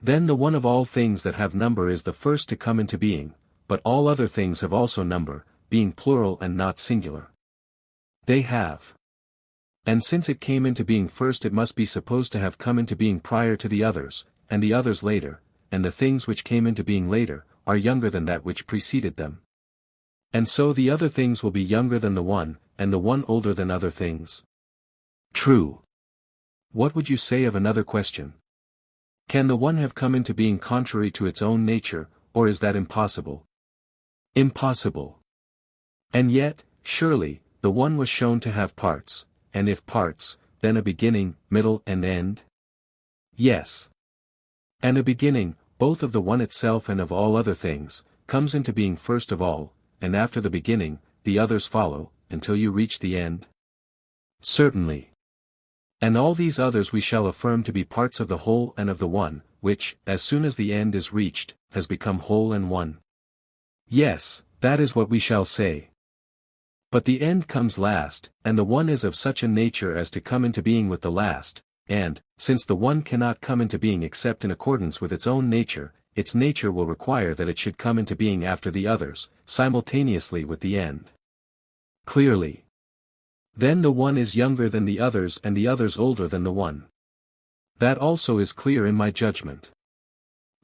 Then the one of all things that have number is the first to come into being, but all other things have also number, being plural and not singular. They have. And since it came into being first, it must be supposed to have come into being prior to the others, and the others later, and the things which came into being later, are younger than that which preceded them. And so the other things will be younger than the one, and the one older than other things. True. What would you say of another question? Can the one have come into being contrary to its own nature, or is that impossible? Impossible. And yet, surely, the one was shown to have parts, and if parts, then a beginning, middle and end? Yes. And a beginning, both of the one itself and of all other things, comes into being first of all, and after the beginning, the others follow, until you reach the end? Certainly. And all these others we shall affirm to be parts of the whole and of the one, which, as soon as the end is reached, has become whole and one. Yes, that is what we shall say. But the end comes last, and the one is of such a nature as to come into being with the last, and, since the one cannot come into being except in accordance with its own nature, its nature will require that it should come into being after the others, simultaneously with the end. Clearly. Then the one is younger than the others and the others older than the one. That also is clear in my judgment.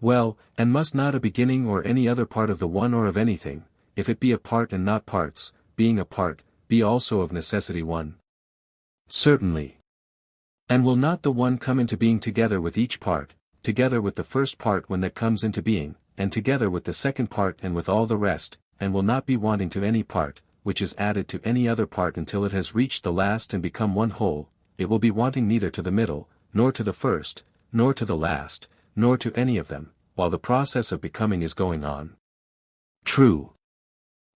Well, and must not a beginning or any other part of the one or of anything, if it be a part and not parts, being a part, be also of necessity one? Certainly. And will not the one come into being together with each part, together with the first part when that comes into being, and together with the second part and with all the rest, and will not be wanting to any part, which is added to any other part until it has reached the last and become one whole? It will be wanting neither to the middle, nor to the first, nor to the last, nor to any of them, while the process of becoming is going on. True.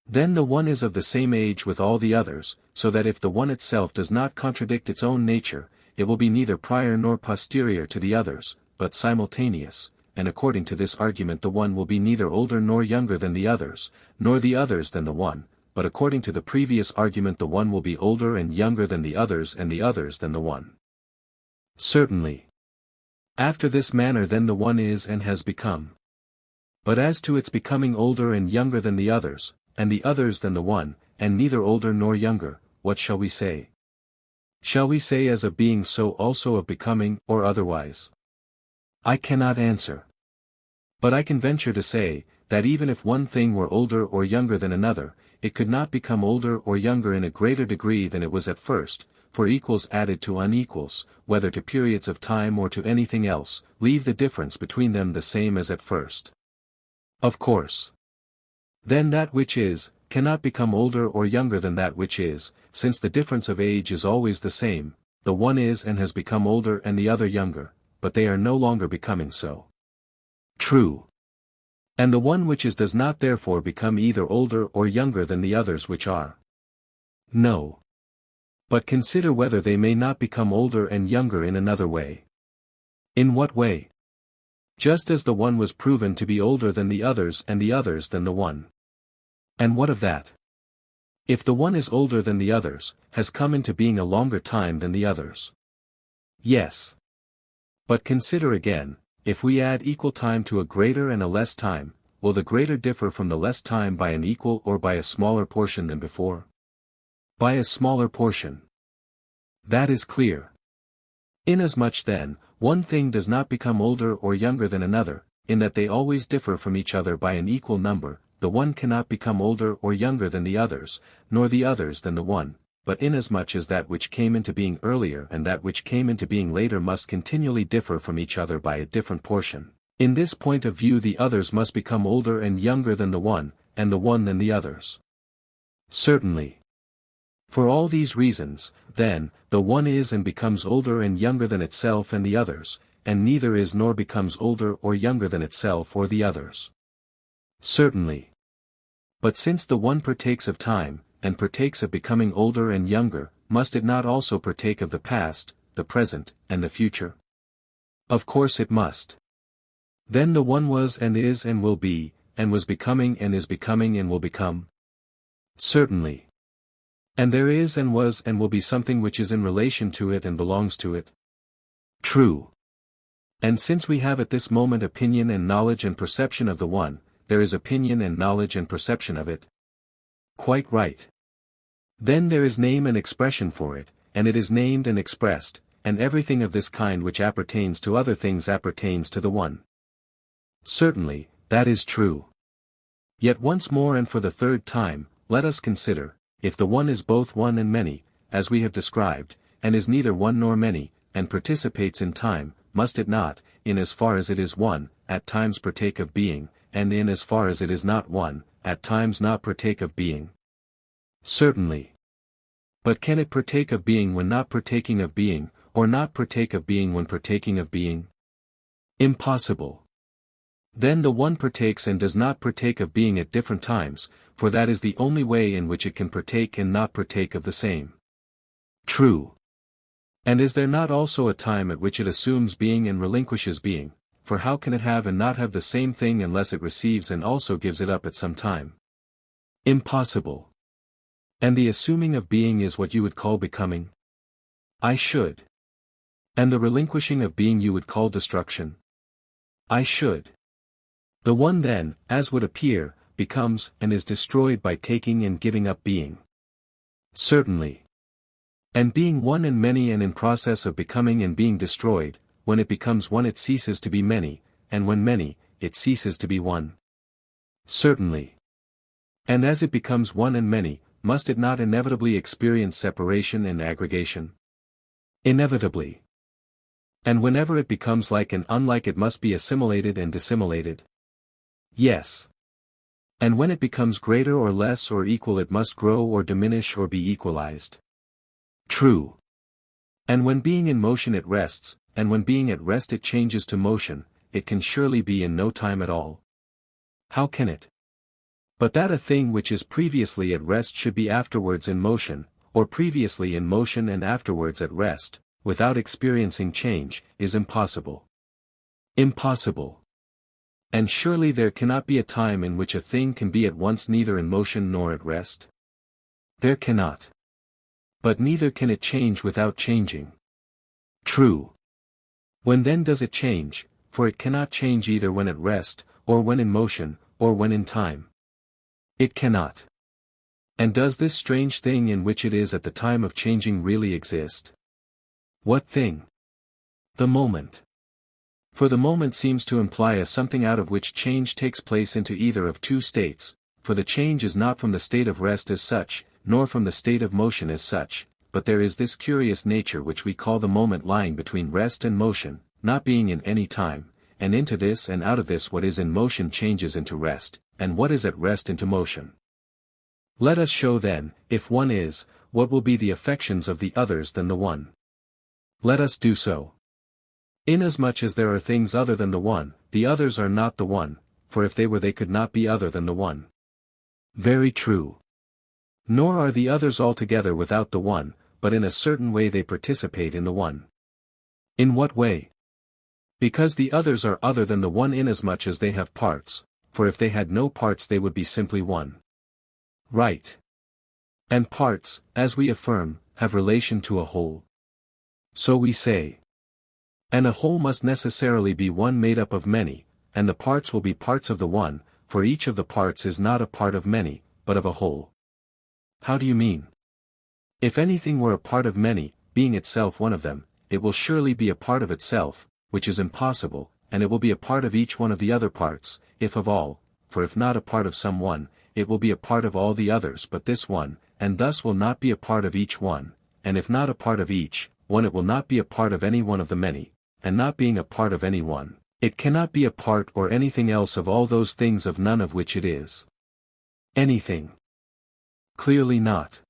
Then the one is of the same age with all the others, so that if the one itself does not contradict its own nature, it will be neither prior nor posterior to the others, but simultaneous, and according to this argument the one will be neither older nor younger than the others, nor the others than the one, but according to the previous argument the one will be older and younger than the others and the others than the one. Certainly. After this manner then the one is and has become. But as to its becoming older and younger than the others, and the others than the one, and neither older nor younger, what shall we say? Shall we say as of being so also of becoming, or otherwise? I cannot answer. But I can venture to say, that even if one thing were older or younger than another, it could not become older or younger in a greater degree than it was at first, for equals added to unequals, whether to periods of time or to anything else, leave the difference between them the same as at first. Of course. Then that which is, cannot become older or younger than that which is, since the difference of age is always the same, the one is and has become older and the other younger, but they are no longer becoming so. True. And the one which is does not therefore become either older or younger than the others which are. No. But consider whether they may not become older and younger in another way. In what way? Just as the one was proven to be older than the others and the others than the one. And what of that? If the one is older than the others, has come into being a longer time than the others. Yes. But consider again, if we add equal time to a greater and a less time, will the greater differ from the less time by an equal or by a smaller portion than before? By a smaller portion. That is clear. Inasmuch then, one thing does not become older or younger than another, in that they always differ from each other by an equal number, the one cannot become older or younger than the others, nor the others than the one, but inasmuch as that which came into being earlier and that which came into being later must continually differ from each other by a different portion. In this point of view the others must become older and younger than the one, and the one than the others. Certainly. For all these reasons, then, the one is and becomes older and younger than itself and the others, and neither is nor becomes older or younger than itself or the others. Certainly. But since the one partakes of time, and partakes of becoming older and younger, must it not also partake of the past, the present, and the future? Of course it must. Then the one was and is and will be, and was becoming and is becoming and will become? Certainly. And there is and was and will be something which is in relation to it and belongs to it? True. And since we have at this moment opinion and knowledge and perception of the one, there is opinion and knowledge and perception of it? Quite right. Then there is name and expression for it, and it is named and expressed, and everything of this kind which appertains to other things appertains to the one. Certainly, that is true. Yet once more and for the third time, let us consider, if the one is both one and many, as we have described, and is neither one nor many, and participates in time, must it not, in as far as it is one, at times partake of being, and in as far as it is not one, at times not partake of being? Certainly. But can it partake of being when not partaking of being, or not partake of being when partaking of being? Impossible. Then the one partakes and does not partake of being at different times, for that is the only way in which it can partake and not partake of the same. True. And is there not also a time at which it assumes being and relinquishes being, for how can it have and not have the same thing unless it receives and also gives it up at some time? Impossible. And the assuming of being is what you would call becoming? I should. And the relinquishing of being you would call destruction? I should. The one then, as would appear, becomes and is destroyed by taking and giving up being. Certainly. And being one and many and in process of becoming and being destroyed, when it becomes one it ceases to be many, and when many, it ceases to be one. Certainly. And as it becomes one and many, must it not inevitably experience separation and aggregation? Inevitably. And whenever it becomes like and unlike it must be assimilated and dissimilated? Yes. And when it becomes greater or less or equal it must grow or diminish or be equalized? True. And when being in motion it rests, and when being at rest it changes to motion, it can surely be in no time at all. How can it? But that a thing which is previously at rest should be afterwards in motion, or previously in motion and afterwards at rest, without experiencing change, is impossible. Impossible. And surely there cannot be a time in which a thing can be at once neither in motion nor at rest? There cannot. But neither can it change without changing. True. When then does it change, for it cannot change either when at rest, or when in motion, or when in time? It cannot. And does this strange thing in which it is at the time of changing really exist? What thing? The moment. For the moment seems to imply a something out of which change takes place into either of two states, for the change is not from the state of rest as such, nor from the state of motion as such, but there is this curious nature which we call the moment lying between rest and motion, not being in any time, and into this and out of this what is in motion changes into rest, and what is at rest into motion. Let us show then, if one is, what will be the affections of the others than the one. Let us do so. Inasmuch as there are things other than the one, the others are not the one, for if they were they could not be other than the one. Very true. Nor are the others altogether without the one, but in a certain way they participate in the one. In what way? Because the others are other than the one inasmuch as they have parts, for if they had no parts they would be simply one. Right. And parts, as we affirm, have relation to a whole. So we say. And a whole must necessarily be one made up of many, and the parts will be parts of the one, for each of the parts is not a part of many, but of a whole. How do you mean? If anything were a part of many, being itself one of them, it will surely be a part of itself, which is impossible, and it will be a part of each one of the other parts, if of all, for if not a part of some one, it will be a part of all the others but this one, and thus will not be a part of each one, and if not a part of each one it will not be a part of any one of the many, and not being a part of any one, it cannot be a part or anything else of all those things of none of which it is anything. Clearly not.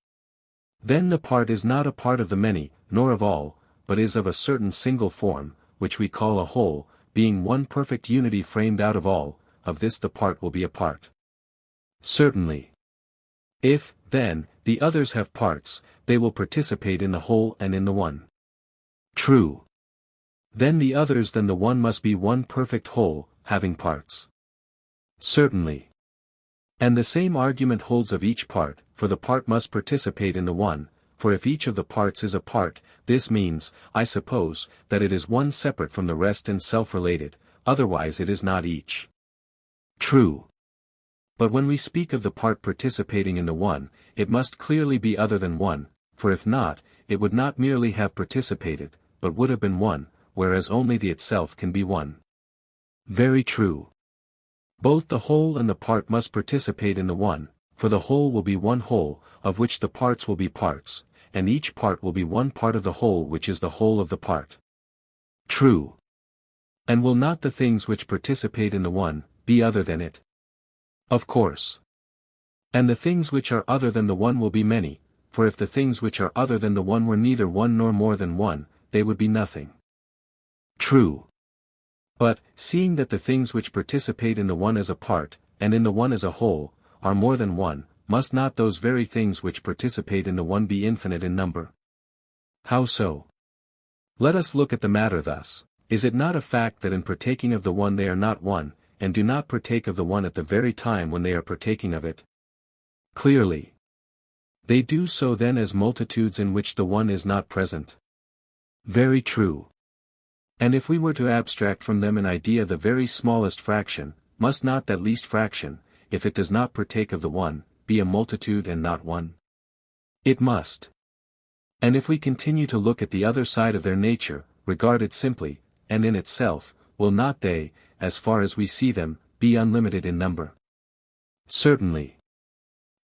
Then the part is not a part of the many, nor of all, but is of a certain single form, which we call a whole, being one perfect unity framed out of all, of this the part will be a part. Certainly. If, then, the others have parts, they will participate in the whole and in the one. True. Then the others than the one must be one perfect whole, having parts. Certainly. And the same argument holds of each part, for the part must participate in the one, for if each of the parts is a part, this means, I suppose, that it is one separate from the rest and self-related, otherwise it is not each. True. But when we speak of the part participating in the one, it must clearly be other than one, for if not, it would not merely have participated, but would have been one, whereas only the itself can be one. Very true. Both the whole and the part must participate in the one, for the whole will be one whole, of which the parts will be parts, and each part will be one part of the whole which is the whole of the part. True. And will not the things which participate in the one, be other than it? Of course. And the things which are other than the one will be many, for if the things which are other than the one were neither one nor more than one, they would be nothing. True. But, seeing that the things which participate in the one as a part, and in the one as a whole, are more than one, must not those very things which participate in the one be infinite in number? How so? Let us look at the matter thus. Is it not a fact that in partaking of the one they are not one, and do not partake of the one at the very time when they are partaking of it? Clearly. They do so then as multitudes in which the one is not present. Very true. And if we were to abstract from them an idea the very smallest fraction, must not that least fraction, if it does not partake of the one, be a multitude and not one? It must. And if we continue to look at the other side of their nature, regard it simply, and in itself, will not they, as far as we see them, be unlimited in number? Certainly.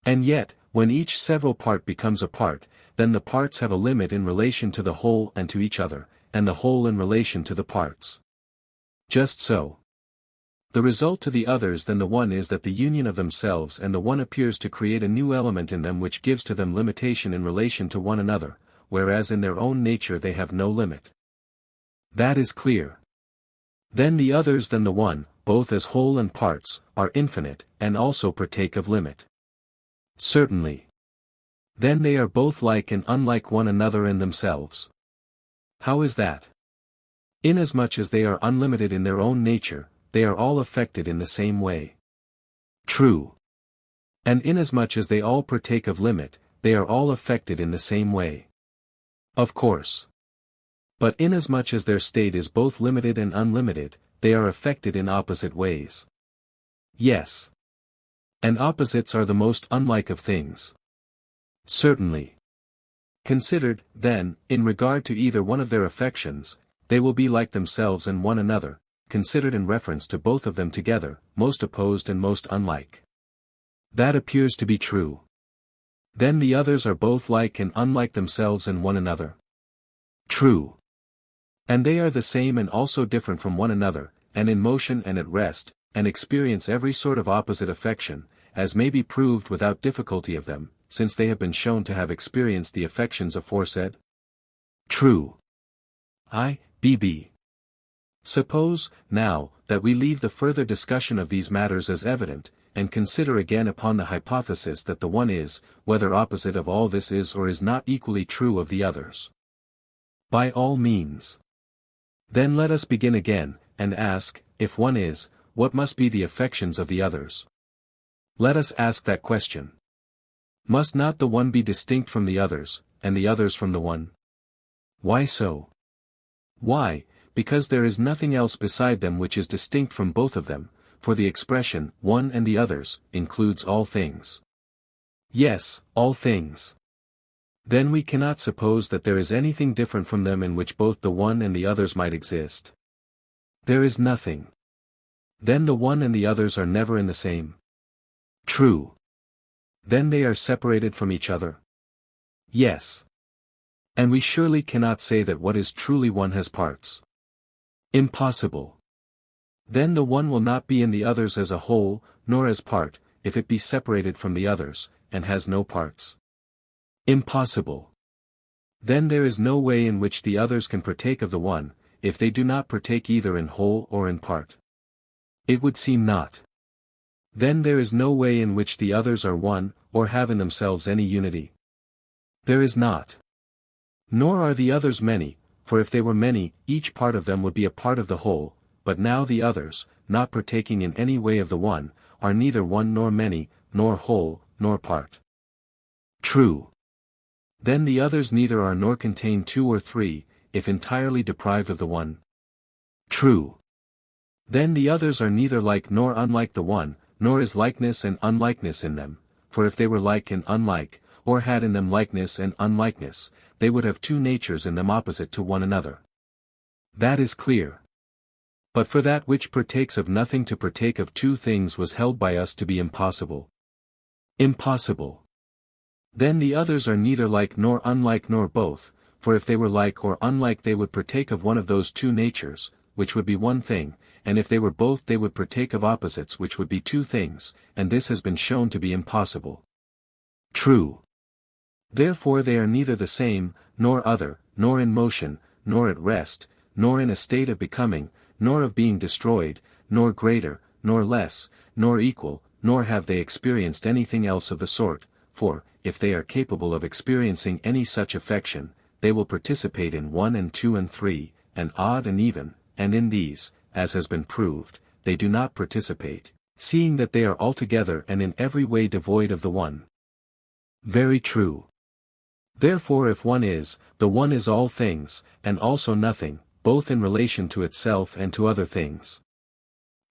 And yet, when each several part becomes a part, then the parts have a limit in relation to the whole and to each other, and the whole in relation to the parts. Just so. The result to the others than the one is that the union of themselves and the one appears to create a new element in them which gives to them limitation in relation to one another, whereas in their own nature they have no limit. That is clear. Then the others than the one, both as whole and parts, are infinite, and also partake of limit. Certainly. Then they are both like and unlike one another in themselves. How is that? Inasmuch as they are unlimited in their own nature, they are all affected in the same way. True. And inasmuch as they all partake of limit, they are all affected in the same way. Of course. But inasmuch as their state is both limited and unlimited, they are affected in opposite ways. Yes. And opposites are the most unlike of things. Certainly. Considered, then, in regard to either one of their affections, they will be like themselves and one another, considered in reference to both of them together, most opposed and most unlike. That appears to be true. Then the others are both like and unlike themselves and one another. True. And they are the same and also different from one another, and in motion and at rest, and experience every sort of opposite affection, as may be proved without difficulty of them, since they have been shown to have experienced the affections aforesaid? True. B.B. Suppose, now, that we leave the further discussion of these matters as evident, and consider again upon the hypothesis that the one is, whether opposite of all this is or is not equally true of the others. By all means. Then let us begin again, and ask, if one is, what must be the affections of the others? Let us ask that question. Must not the one be distinct from the others, and the others from the one? Why so? Why, because there is nothing else beside them which is distinct from both of them, for the expression, one and the others, includes all things. Yes, all things. Then we cannot suppose that there is anything different from them in which both the one and the others might exist. There is nothing. Then the one and the others are never in the same. True. Then they are separated from each other. Yes. And we surely cannot say that what is truly one has parts. Impossible. Then the one will not be in the others as a whole, nor as part, if it be separated from the others, and has no parts. Impossible. Then there is no way in which the others can partake of the one, if they do not partake either in whole or in part. It would seem not. Then there is no way in which the others are one, or have in themselves any unity. There is not. Nor are the others many, for if they were many, each part of them would be a part of the whole, but now the others, not partaking in any way of the one, are neither one nor many, nor whole, nor part. True. Then the others neither are nor contain two or three, if entirely deprived of the one. True. Then the others are neither like nor unlike the one, nor is likeness and unlikeness in them, for if they were like and unlike, or had in them likeness and unlikeness, they would have two natures in them opposite to one another. That is clear. But for that which partakes of nothing to partake of two things was held by us to be impossible. Impossible. Then the others are neither like nor unlike nor both, for if they were like or unlike they would partake of one of those two natures, which would be one thing, and if they were both they would partake of opposites which would be two things, and this has been shown to be impossible. True. Therefore they are neither the same, nor other, nor in motion, nor at rest, nor in a state of becoming, nor of being destroyed, nor greater, nor less, nor equal, nor have they experienced anything else of the sort, for, if they are capable of experiencing any such affection, they will participate in one and two and three, and odd and even, and in these, as has been proved, they do not participate, seeing that they are altogether and in every way devoid of the one. Very true. Therefore if one is, the one is all things, and also nothing, both in relation to itself and to other things.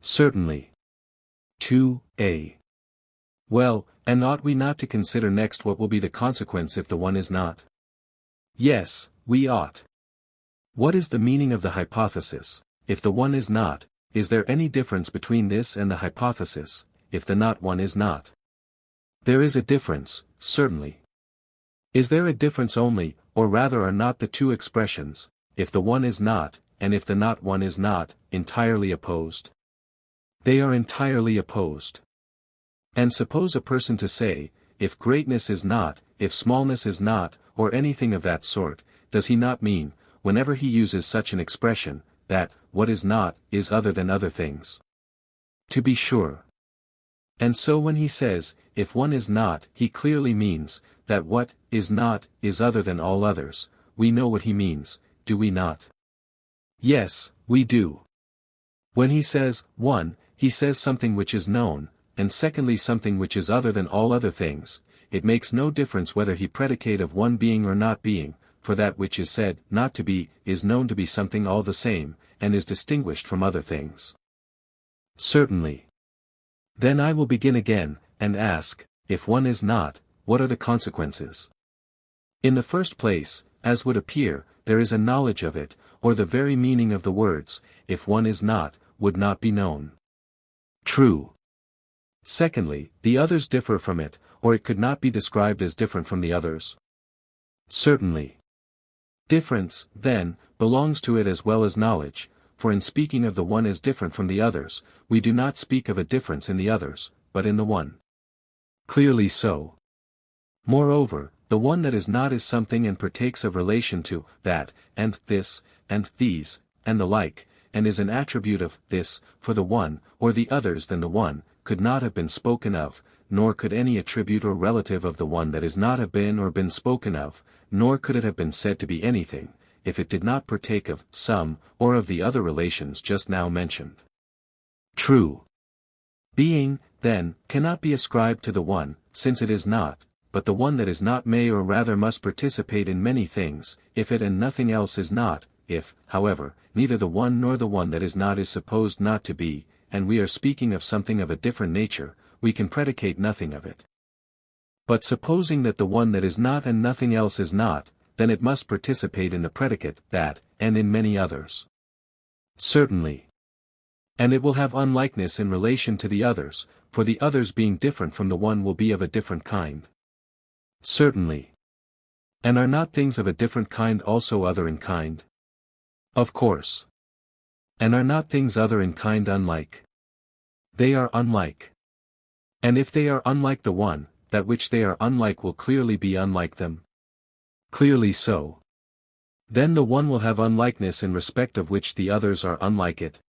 Certainly. 2a. Well, and ought we not to consider next what will be the consequence if the one is not? Yes, we ought. What is the meaning of the hypothesis, if the one is not, is there any difference between this and the hypothesis, if the not one is not? There is a difference, certainly. Is there a difference only, or rather are not the two expressions, if the one is not, and if the not one is not, entirely opposed? They are entirely opposed. And suppose a person to say, if greatness is not, if smallness is not, or anything of that sort, does he not mean, whenever he uses such an expression, that, what is not, is other than other things? To be sure. And so when he says, if one is not, he clearly means, that what is not, is other than all others. We know what he means, do we not? Yes, we do. When he says, one, he says something which is known, and secondly something which is other than all other things. It makes no difference whether he predicate of one being or not being, for that which is said not to be, is known to be something all the same, and is distinguished from other things. Certainly. Then I will begin again, and ask, if one is not, what are the consequences? In the first place, as would appear, there is a knowledge of it, or the very meaning of the words, if one is not, would not be known. True. Secondly, the others differ from it, or it could not be described as different from the others. Certainly. Difference, then, belongs to it as well as knowledge, for in speaking of the one as different from the others, we do not speak of a difference in the others, but in the one. Clearly so. Moreover, the one that is not is something and partakes of relation to that, and this, and these, and the like, and is an attribute of this, for the one, or the others than the one, could not have been spoken of, nor could any attribute or relative of the one that is not have been or been spoken of, nor could it have been said to be anything, if it did not partake of some, or of the other relations just now mentioned. True. Being, then, cannot be ascribed to the one, since it is not, but the one that is not may or rather must participate in many things, if it and nothing else is not, if, however, neither the one nor the one that is not is supposed not to be, and we are speaking of something of a different nature, we can predicate nothing of it. But supposing that the one that is not and nothing else is not, then it must participate in the predicate, that, and in many others. Certainly. And it will have unlikeness in relation to the others, for the others being different from the one will be of a different kind. Certainly. And are not things of a different kind also other in kind? Of course. And are not things other in kind unlike? They are unlike. And if they are unlike the one, that which they are unlike will clearly be unlike them. Clearly so. Then the one will have unlikeness in respect of which the others are unlike it.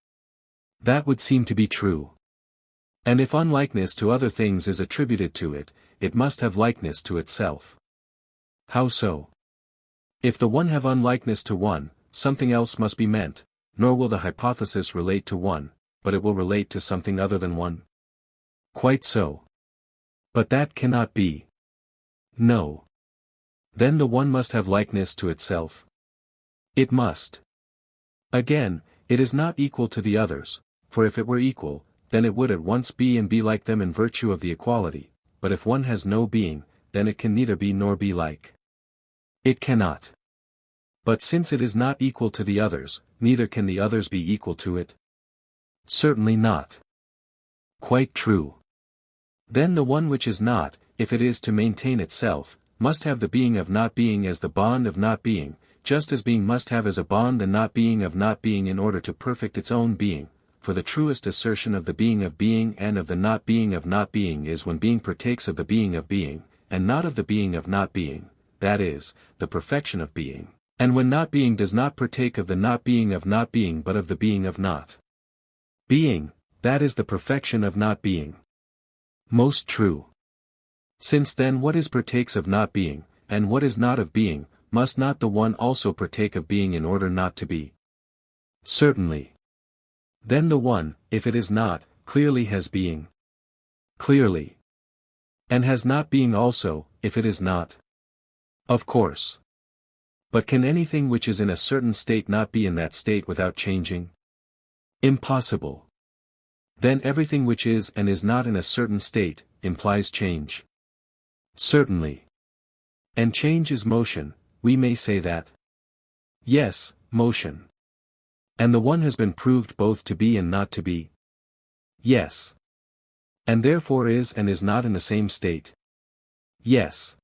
That would seem to be true. And if unlikeness to other things is attributed to it, it must have likeness to itself. How so? If the one have unlikeness to one, something else must be meant, nor will the hypothesis relate to one, but it will relate to something other than one. Quite so. But that cannot be. No. Then the one must have likeness to itself. It must. Again, it is not equal to the others, for if it were equal, then it would at once be and be like them in virtue of the equality, but if one has no being, then it can neither be nor be like. It cannot. But since it is not equal to the others, neither can the others be equal to it. Certainly not. Quite true. Then the one which is not, if it is to maintain itself, must have the being of not being as the bond of not being, just as being must have as a bond the not being of not being in order to perfect its own being, for the truest assertion of the being of being and of the not being of not being is when being partakes of the being of being, and not of the being of not being, that is, the perfection of being, and when not being does not partake of the not being of not being but of the being of not being, that is the perfection of not being. Most true. Since then what is partakes of not being, and what is not of being, must not the one also partake of being in order not to be? Certainly. Then the one, if it is not, clearly has being. Clearly. And has not being also, if it is not? Of course. But can anything which is in a certain state not be in that state without changing? Impossible. Then everything which is and is not in a certain state, implies change. Certainly. And change is motion, we may say that. Yes, motion. And the one has been proved both to be and not to be. Yes. And therefore is and is not in the same state. Yes.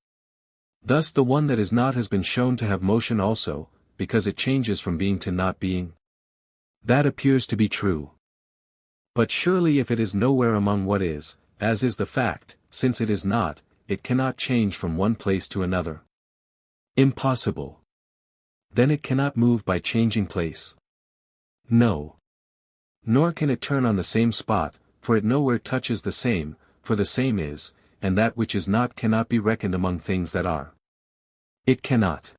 Thus the one that is not has been shown to have motion also, because it changes from being to not being. That appears to be true. But surely if it is nowhere among what is, as is the fact, since it is not, it cannot change from one place to another. Impossible. Then it cannot move by changing place. No. Nor can it turn on the same spot, for it nowhere touches the same, for the same is, and that which is not cannot be reckoned among things that are. It cannot.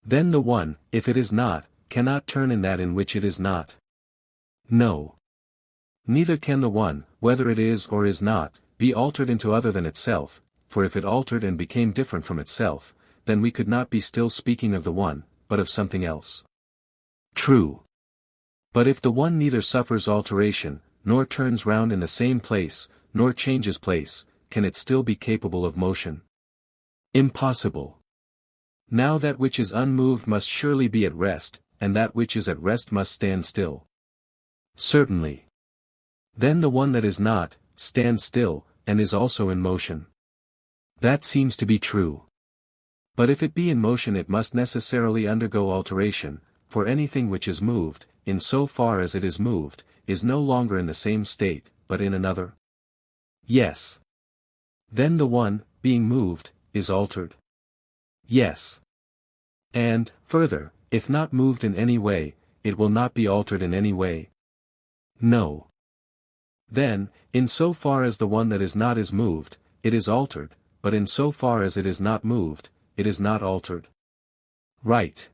Then the one, if it is not, cannot turn in that in which it is not. No. Neither can the one, whether it is or is not, be altered into other than itself, for if it altered and became different from itself, then we could not be still speaking of the one, but of something else. True. But if the one neither suffers alteration, nor turns round in the same place, nor changes place, can it still be capable of motion? Impossible. Now that which is unmoved must surely be at rest, and that which is at rest must stand still. Certainly. Then the one that is not, stands still, and is also in motion. That seems to be true. But if it be in motion it must necessarily undergo alteration, for anything which is moved, in so far as it is moved, is no longer in the same state, but in another. Yes. Then the one, being moved, is altered. Yes. And, further, if not moved in any way, it will not be altered in any way. No. Then, in so far as the one that is not is moved, it is altered, but in so far as it is not moved, it is not altered. Right.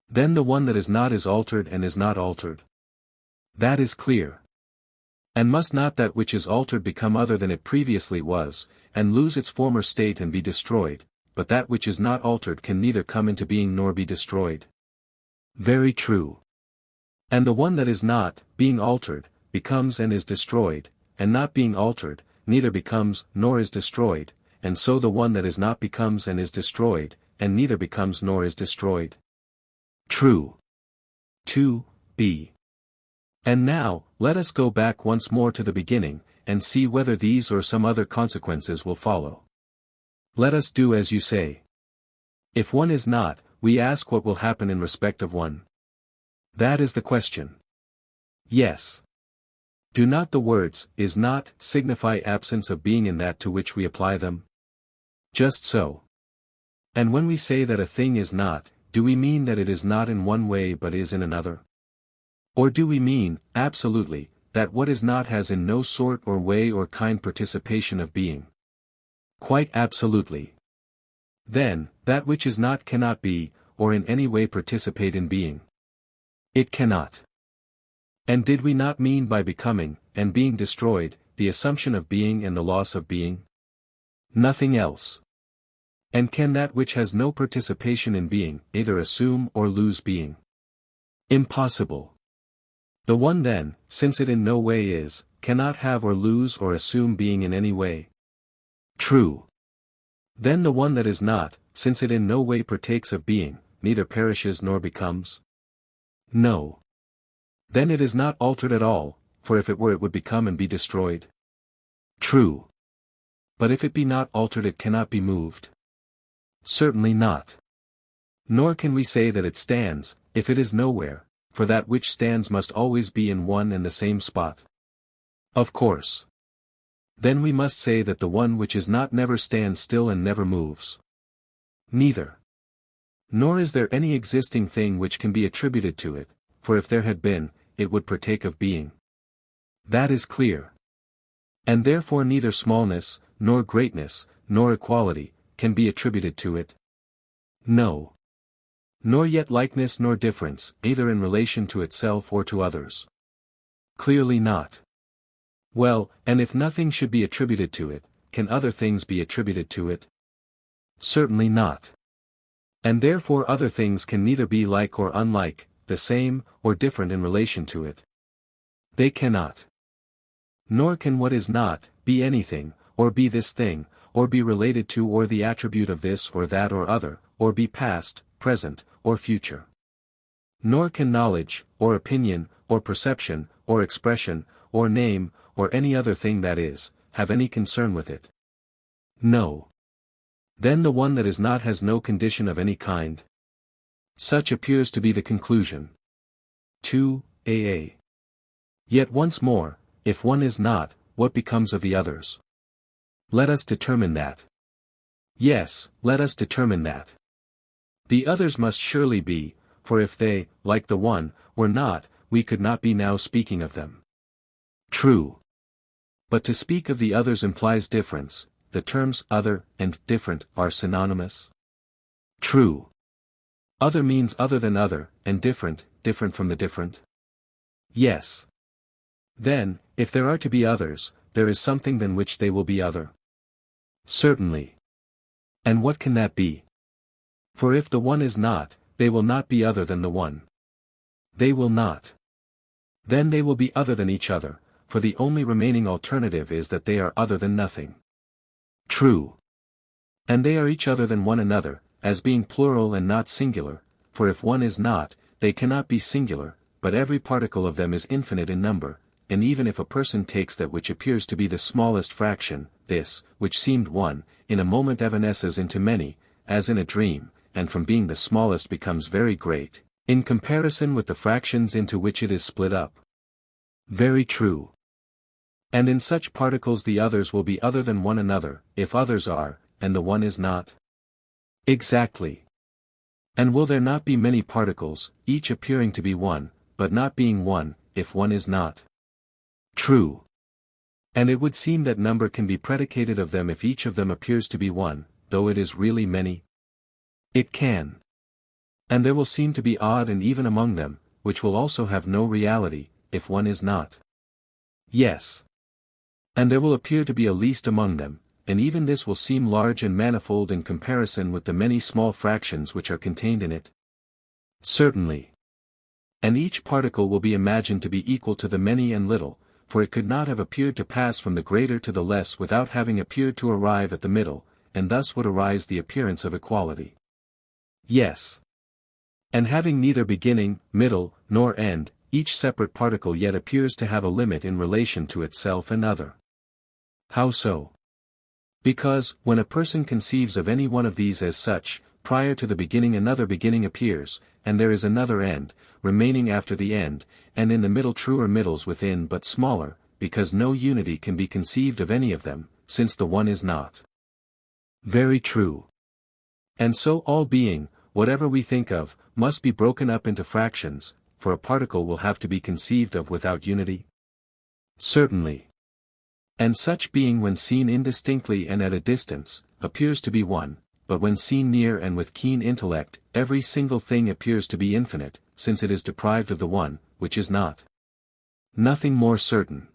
Then the one that is not is altered and is not altered. That is clear. And must not that which is altered become other than it previously was, and lose its former state and be destroyed, but that which is not altered can neither come into being nor be destroyed? Very true. And the one that is not, being altered, becomes and is destroyed, and not being altered, neither becomes nor is destroyed, and so the one that is not becomes and is destroyed, and neither becomes nor is destroyed. True. 2b. And now, let us go back once more to the beginning, and see whether these or some other consequences will follow. Let us do as you say. If one is not, we ask what will happen in respect of one. That is the question. Yes. Do not the words, is not, signify absence of being in that to which we apply them? Just so. And when we say that a thing is not, do we mean that it is not in one way but is in another? Or do we mean, absolutely, that what is not has in no sort or way or kind participation of being? Quite absolutely. Then, that which is not cannot be, or in any way participate in being. It cannot. And did we not mean by becoming, and being destroyed, the assumption of being and the loss of being? Nothing else. And can that which has no participation in being, either assume or lose being? Impossible. The one then, since it in no way is, cannot have or lose or assume being in any way. True. Then the one that is not, since it in no way partakes of being, neither perishes nor becomes? No. Then it is not altered at all, for if it were it would become and be destroyed. True. But if it be not altered it cannot be moved. Certainly not. Nor can we say that it stands, if it is nowhere, for that which stands must always be in one and the same spot. Of course. Then we must say that the one which is not never stands still and never moves. Neither. Nor is there any existing thing which can be attributed to it, for if there had been, it would partake of being. That is clear. And therefore neither smallness, nor greatness, nor equality, can be attributed to it. No. Nor yet likeness nor difference, either in relation to itself or to others. Clearly not. Well, and if nothing should be attributed to it, can other things be attributed to it? Certainly not. And therefore other things can neither be like or unlike, the same, or different in relation to it. They cannot. Nor can what is not, be anything, or be this thing, or be related to or the attribute of this or that or other, or be past, present, or future. Nor can knowledge, or opinion, or perception, or expression, or name, or any other thing that is, have any concern with it. No. Then the one that is not has no condition of any kind. Such appears to be the conclusion. 2a. Yet once more, if one is not, what becomes of the others? Let us determine that. Yes, let us determine that. The others must surely be, for if they, like the one, were not, we could not be now speaking of them. True. But to speak of the others implies difference, the terms other and different are synonymous. True. Other means other than other, and different, different from the different. Yes. Then, if there are to be others, there is something than which they will be other. Certainly. And what can that be? For if the one is not, they will not be other than the one. They will not. Then they will be other than each other, for the only remaining alternative is that they are other than nothing. True. And they are each other than one another, as being plural and not singular, for if one is not, they cannot be singular, but every particle of them is infinite in number, and even if a person takes that which appears to be the smallest fraction, this, which seemed one, in a moment evanesces into many, as in a dream, and from being the smallest becomes very great, in comparison with the fractions into which it is split up. Very true. And in such particles the others will be other than one another, if others are, and the one is not? Exactly. And will there not be many particles, each appearing to be one, but not being one, if one is not? True. And it would seem that number can be predicated of them if each of them appears to be one, though it is really many? It can. And there will seem to be odd and even among them, which will also have no reality, if one is not. Yes. And there will appear to be a least among them, and even this will seem large and manifold in comparison with the many small fractions which are contained in it. Certainly. And each particle will be imagined to be equal to the many and little, for it could not have appeared to pass from the greater to the less without having appeared to arrive at the middle, and thus would arise the appearance of equality. Yes. And having neither beginning, middle, nor end, each separate particle yet appears to have a limit in relation to itself and other. How so? Because, when a person conceives of any one of these as such, prior to the beginning another beginning appears, and there is another end, remaining after the end, and in the middle truer middles within but smaller, because no unity can be conceived of any of them, since the one is not. Very true. And so all being, whatever we think of, must be broken up into fractions, for a particle will have to be conceived of without unity? Certainly. And such being when seen indistinctly and at a distance, appears to be one, but when seen near and with keen intellect, every single thing appears to be infinite, since it is deprived of the one, which is not. Nothing more certain.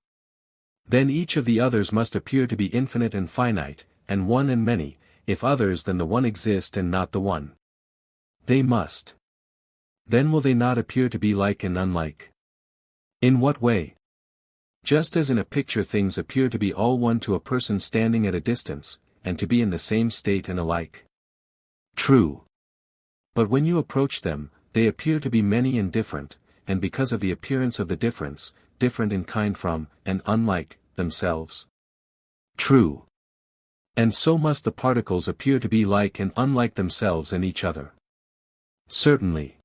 Then each of the others must appear to be infinite and finite, and one and many, if others than the one exist and not the one. They must. Then will they not appear to be like and unlike? In what way? Just as in a picture things appear to be all one to a person standing at a distance, and to be in the same state and alike. True. But when you approach them, they appear to be many and different, and because of the appearance of the difference, different in kind from, and unlike, themselves. True. And so must the particles appear to be like and unlike themselves and each other. Certainly.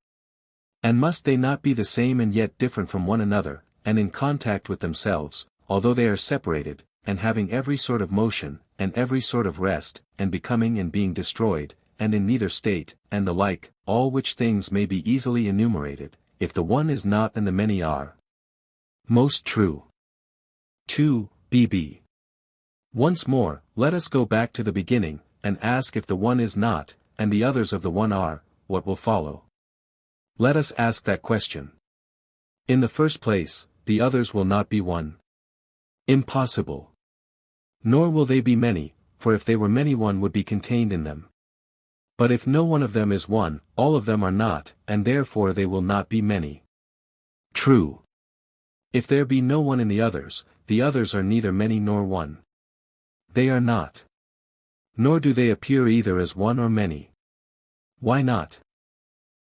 And must they not be the same and yet different from one another, and in contact with themselves, although they are separated, and having every sort of motion, and every sort of rest, and becoming and being destroyed, and in neither state, and the like, all which things may be easily enumerated, if the one is not and the many are? Most true. 2. BB. Once more, let us go back to the beginning, and ask if the one is not, and the others of the one are, what will follow? Let us ask that question. In the first place, the others will not be one. Impossible. Nor will they be many, for if they were many one would be contained in them. But if no one of them is one, all of them are not, and therefore they will not be many. True. If there be no one in the others are neither many nor one. They are not. Nor do they appear either as one or many. Why not?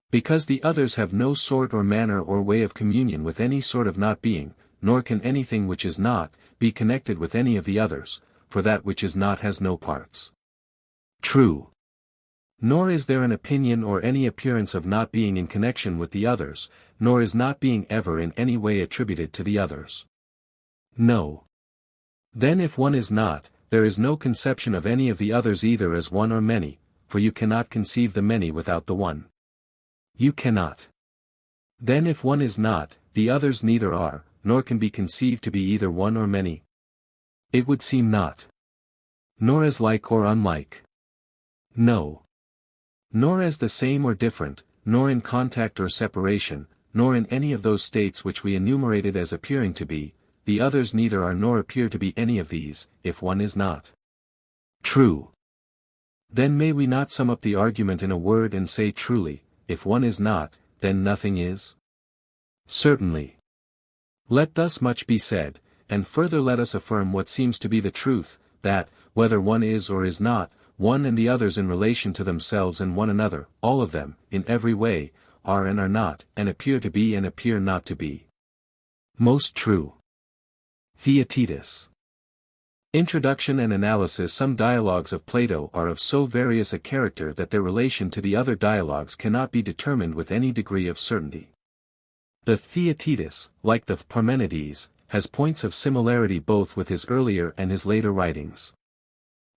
Because the others have no sort or manner or way of communion with any sort of not being, nor can anything which is not, be connected with any of the others, for that which is not has no parts. True. Nor is there an opinion or any appearance of not being in connection with the others, nor is not being ever in any way attributed to the others. No. Then if one is not, there is no conception of any of the others either as one or many, for you cannot conceive the many without the one. You cannot. Then if one is not, the others neither are, nor can be conceived to be either one or many. It would seem not. Nor as like or unlike. No. Nor as the same or different, nor in contact or separation, nor in any of those states which we enumerated as appearing to be, the others neither are nor appear to be any of these, if one is not. True. Then may we not sum up the argument in a word and say truly, if one is not, then nothing is? Certainly. Let thus much be said, and further let us affirm what seems to be the truth, that, whether one is or is not, one and the others in relation to themselves and one another, all of them, in every way, are and are not, and appear to be and appear not to be. Most true. Theaetetus. Introduction and analysis. Some dialogues of Plato are of so various a character that their relation to the other dialogues cannot be determined with any degree of certainty. The Theaetetus, like the Parmenides, has points of similarity both with his earlier and his later writings.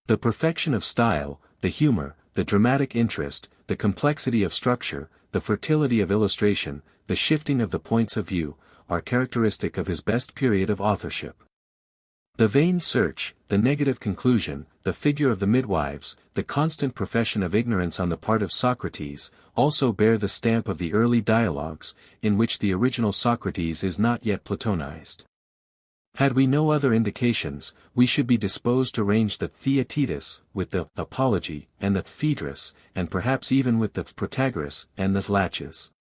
The perfection of style, the humor, the dramatic interest, the complexity of structure, the fertility of illustration, the shifting of the points of view, are characteristic of his best period of authorship. The vain search, the negative conclusion, the figure of the midwives, the constant profession of ignorance on the part of Socrates, also bear the stamp of the early dialogues, in which the original Socrates is not yet Platonized. Had we no other indications, we should be disposed to range the Theaetetus with the Apology and the Phaedrus, and perhaps even with the Protagoras and the Laches.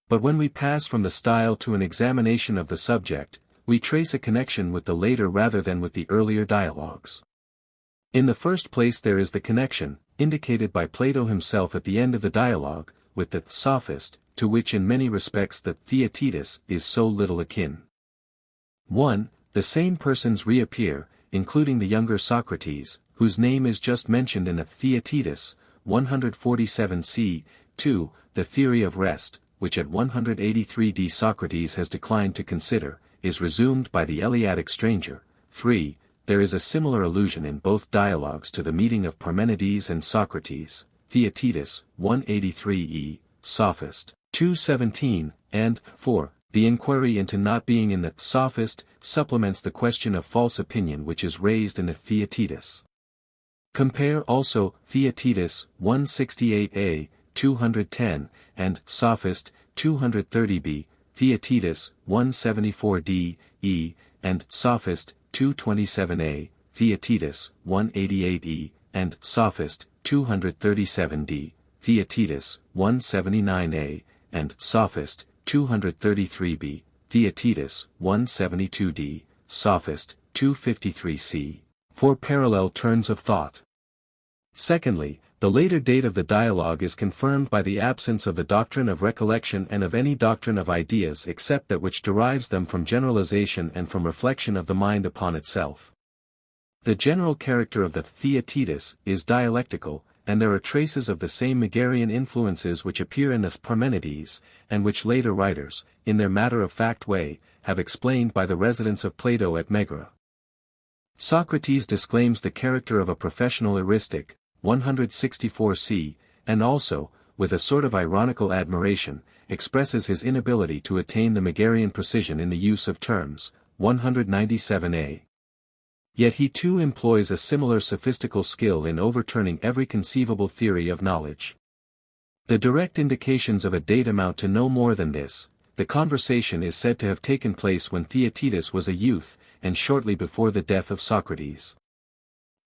But when we pass from the style to an examination of the subject, we trace a connection with the later rather than with the earlier dialogues. In the first place there is the connection, indicated by Plato himself at the end of the dialogue, with the sophist, to which in many respects the Theaetetus is so little akin. 1. The same persons reappear, including the younger Socrates, whose name is just mentioned in the Theaetetus, 147c. 2. The theory of rest, which at 183d Socrates has declined to consider, is resumed by the Eleatic stranger. 3. There is a similar allusion in both dialogues to the meeting of Parmenides and Socrates, Theaetetus, 183e, Sophist, 217, and 4. The inquiry into not being in the Sophist supplements the question of false opinion which is raised in the Theaetetus. Compare also Theaetetus 168a, 210, and Sophist 230b, Theaetetus 174d, e, and Sophist 227a, Theaetetus 188e, and Sophist 237d, Theaetetus 179a, and Sophist 233b, Theaetetus 172d, Sophist 253c, for parallel turns of thought. Secondly, the later date of the dialogue is confirmed by the absence of the doctrine of recollection and of any doctrine of ideas except that which derives them from generalization and from reflection of the mind upon itself. The general character of the Theaetetus is dialectical, and there are traces of the same Megarian influences which appear in the Parmenides, and which later writers, in their matter-of-fact way, have explained by the residence of Plato at Megara. Socrates disclaims the character of a professional heuristic, 164c, and also, with a sort of ironical admiration, expresses his inability to attain the Megarian precision in the use of terms, 197a. Yet he too employs a similar sophistical skill in overturning every conceivable theory of knowledge. The direct indications of a date amount to no more than this. The conversation is said to have taken place when Theaetetus was a youth, and shortly before the death of Socrates.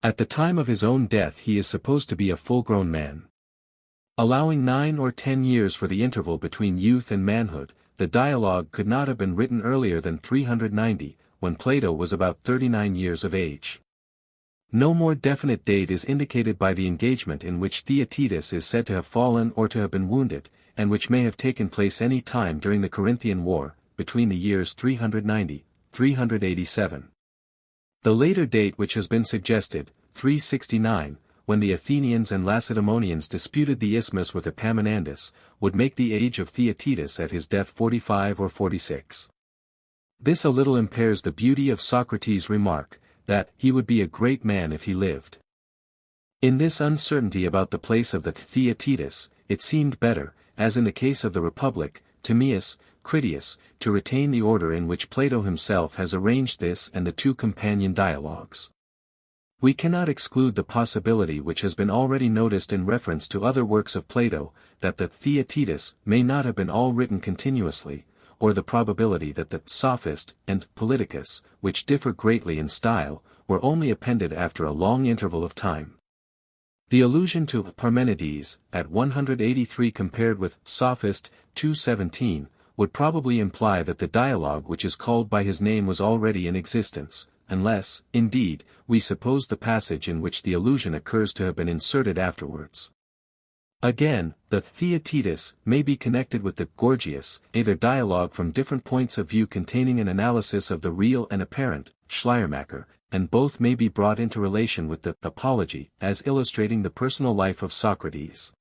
At the time of his own death he is supposed to be a full-grown man. Allowing 9 or 10 years for the interval between youth and manhood, the dialogue could not have been written earlier than 390, when Plato was about 39 years of age. No more definite date is indicated by the engagement in which Theaetetus is said to have fallen or to have been wounded, and which may have taken place any time during the Corinthian War, between the years 390–387. The later date which has been suggested, 369, when the Athenians and Lacedaemonians disputed the isthmus with Epaminondas, would make the age of Theaetetus at his death 45 or 46. This a little impairs the beauty of Socrates' remark, that he would be a great man if he lived. In this uncertainty about the place of the Theaetetus, it seemed better, as in the case of the Republic, Timaeus, Critias, to retain the order in which Plato himself has arranged this and the two companion dialogues. We cannot exclude the possibility which has been already noticed in reference to other works of Plato, that the Theaetetus may not have been all written continuously, or the probability that the Sophist and Politicus, which differ greatly in style, were only appended after a long interval of time. The allusion to Parmenides, at 183 compared with Sophist, 217, would probably imply that the dialogue which is called by his name was already in existence, unless, indeed, we suppose the passage in which the allusion occurs to have been inserted afterwards. Again, the Theaetetus may be connected with the Gorgias, either dialogue from different points of view containing an analysis of the real and apparent, Schleiermacher, and both may be brought into relation with the Apology, as illustrating the personal life of Socrates.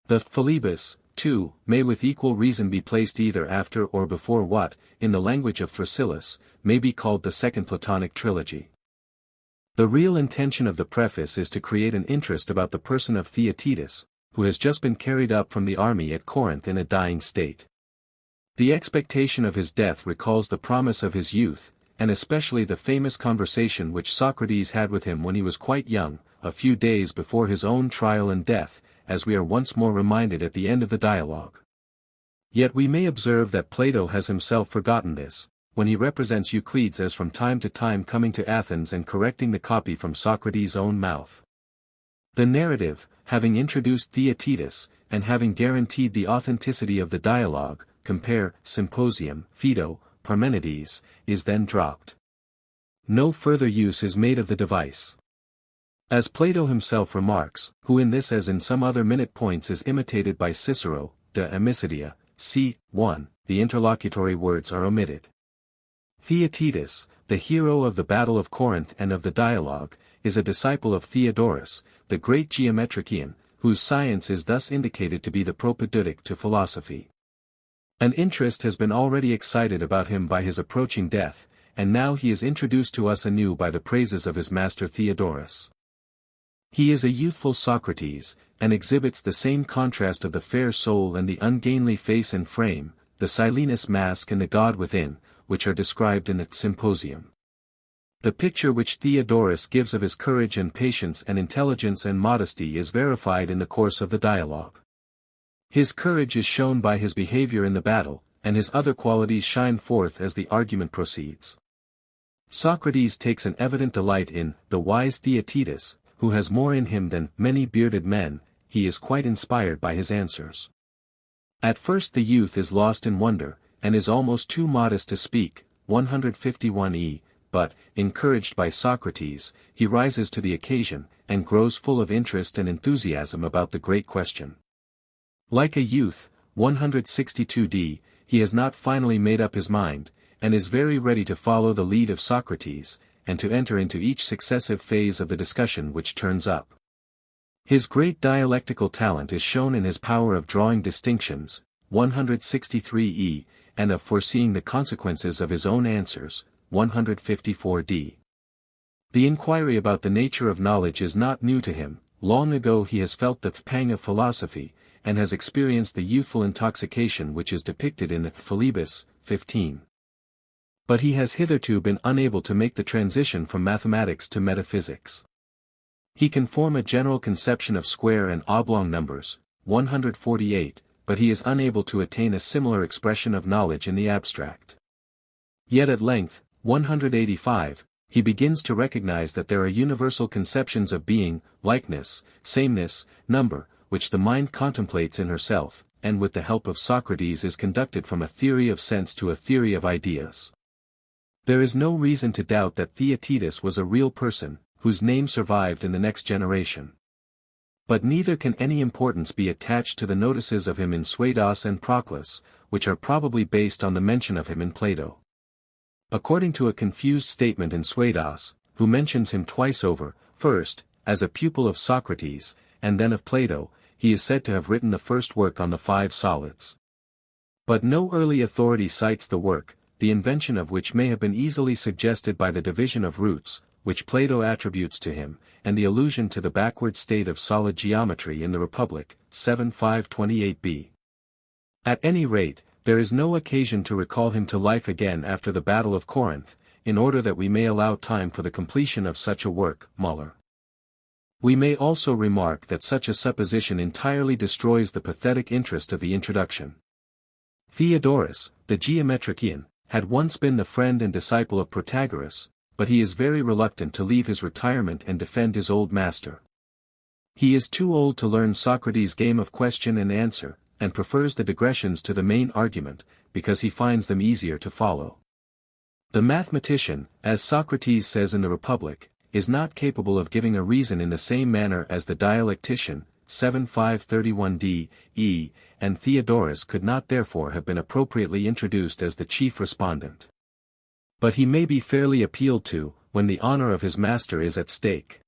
The Philebus, too, may with equal reason be placed either after or before what, in the language of Thrasyllus, may be called the Second Platonic Trilogy. The real intention of the preface is to create an interest about the person of Theaetetus, who has just been carried up from the army at Corinth in a dying state. The expectation of his death recalls the promise of his youth, and especially the famous conversation which Socrates had with him when he was quite young, a few days before his own trial and death, as we are once more reminded at the end of the dialogue. Yet we may observe that Plato has himself forgotten this, when he represents Euclides as from time to time coming to Athens and correcting the copy from Socrates' own mouth. The narrative, having introduced Theaetetus, and having guaranteed the authenticity of the dialogue, compare Symposium, Phaedo, Parmenides, is then dropped. No further use is made of the device. As Plato himself remarks, who in this as in some other minute points is imitated by Cicero, De Amicitia, c. 1, the interlocutory words are omitted. Theaetetus, the hero of the Battle of Corinth and of the Dialogue, is a disciple of Theodorus, the great geometrician, whose science is thus indicated to be the propedeutic to philosophy. An interest has been already excited about him by his approaching death, and now he is introduced to us anew by the praises of his master Theodorus. He is a youthful Socrates, and exhibits the same contrast of the fair soul and the ungainly face and frame, the Silenus mask and the god within, which are described in the Symposium. The picture which Theodorus gives of his courage and patience and intelligence and modesty is verified in the course of the dialogue. His courage is shown by his behavior in the battle, and his other qualities shine forth as the argument proceeds. Socrates takes an evident delight in the wise Theaetetus, who has more in him than many bearded men. He is quite inspired by his answers. At first the youth is lost in wonder, and is almost too modest to speak, 151 but, encouraged by Socrates, he rises to the occasion, and grows full of interest and enthusiasm about the great question. Like a youth, 162 he has not finally made up his mind, and is very ready to follow the lead of Socrates, and to enter into each successive phase of the discussion which turns up. His great dialectical talent is shown in his power of drawing distinctions, 163 and of foreseeing the consequences of his own answers, 154 The inquiry about the nature of knowledge is not new to him. Long ago he has felt the pang of philosophy, and has experienced the youthful intoxication which is depicted in Philebus, 15. But he has hitherto been unable to make the transition from mathematics to metaphysics. He can form a general conception of square and oblong numbers, 148, but he is unable to attain a similar expression of knowledge in the abstract. Yet at length, 185, he begins to recognize that there are universal conceptions of being, likeness, sameness, number, which the mind contemplates in herself, and with the help of Socrates is conducted from a theory of sense to a theory of ideas. There is no reason to doubt that Theaetetus was a real person, whose name survived in the next generation. But neither can any importance be attached to the notices of him in Suidas and Proclus, which are probably based on the mention of him in Plato. According to a confused statement in Suidas, who mentions him twice over, first, as a pupil of Socrates, and then of Plato, he is said to have written the first work on the 5 solids. But no early authority cites the work, the invention of which may have been easily suggested by the division of roots, which Plato attributes to him, and the allusion to the backward state of solid geometry in the Republic, 7:528b. At any rate, there is no occasion to recall him to life again after the Battle of Corinth, in order that we may allow time for the completion of such a work, Müller. We may also remark that such a supposition entirely destroys the pathetic interest of the introduction. Theodorus, the geometrician, had once been the friend and disciple of Protagoras, but he is very reluctant to leave his retirement and defend his old master. He is too old to learn Socrates' game of question and answer, and prefers the digressions to the main argument, because he finds them easier to follow. The mathematician, as Socrates says in the Republic, is not capable of giving a reason in the same manner as the dialectician, 7:531 and Theodorus could not therefore have been appropriately introduced as the chief respondent. But he may be fairly appealed to, when the honor of his master is at stake.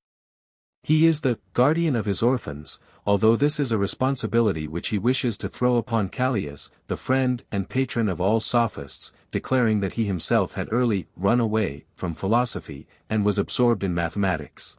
He is the guardian of his orphans, although this is a responsibility which he wishes to throw upon Callias, the friend and patron of all sophists, declaring that he himself had early run away from philosophy, and was absorbed in mathematics.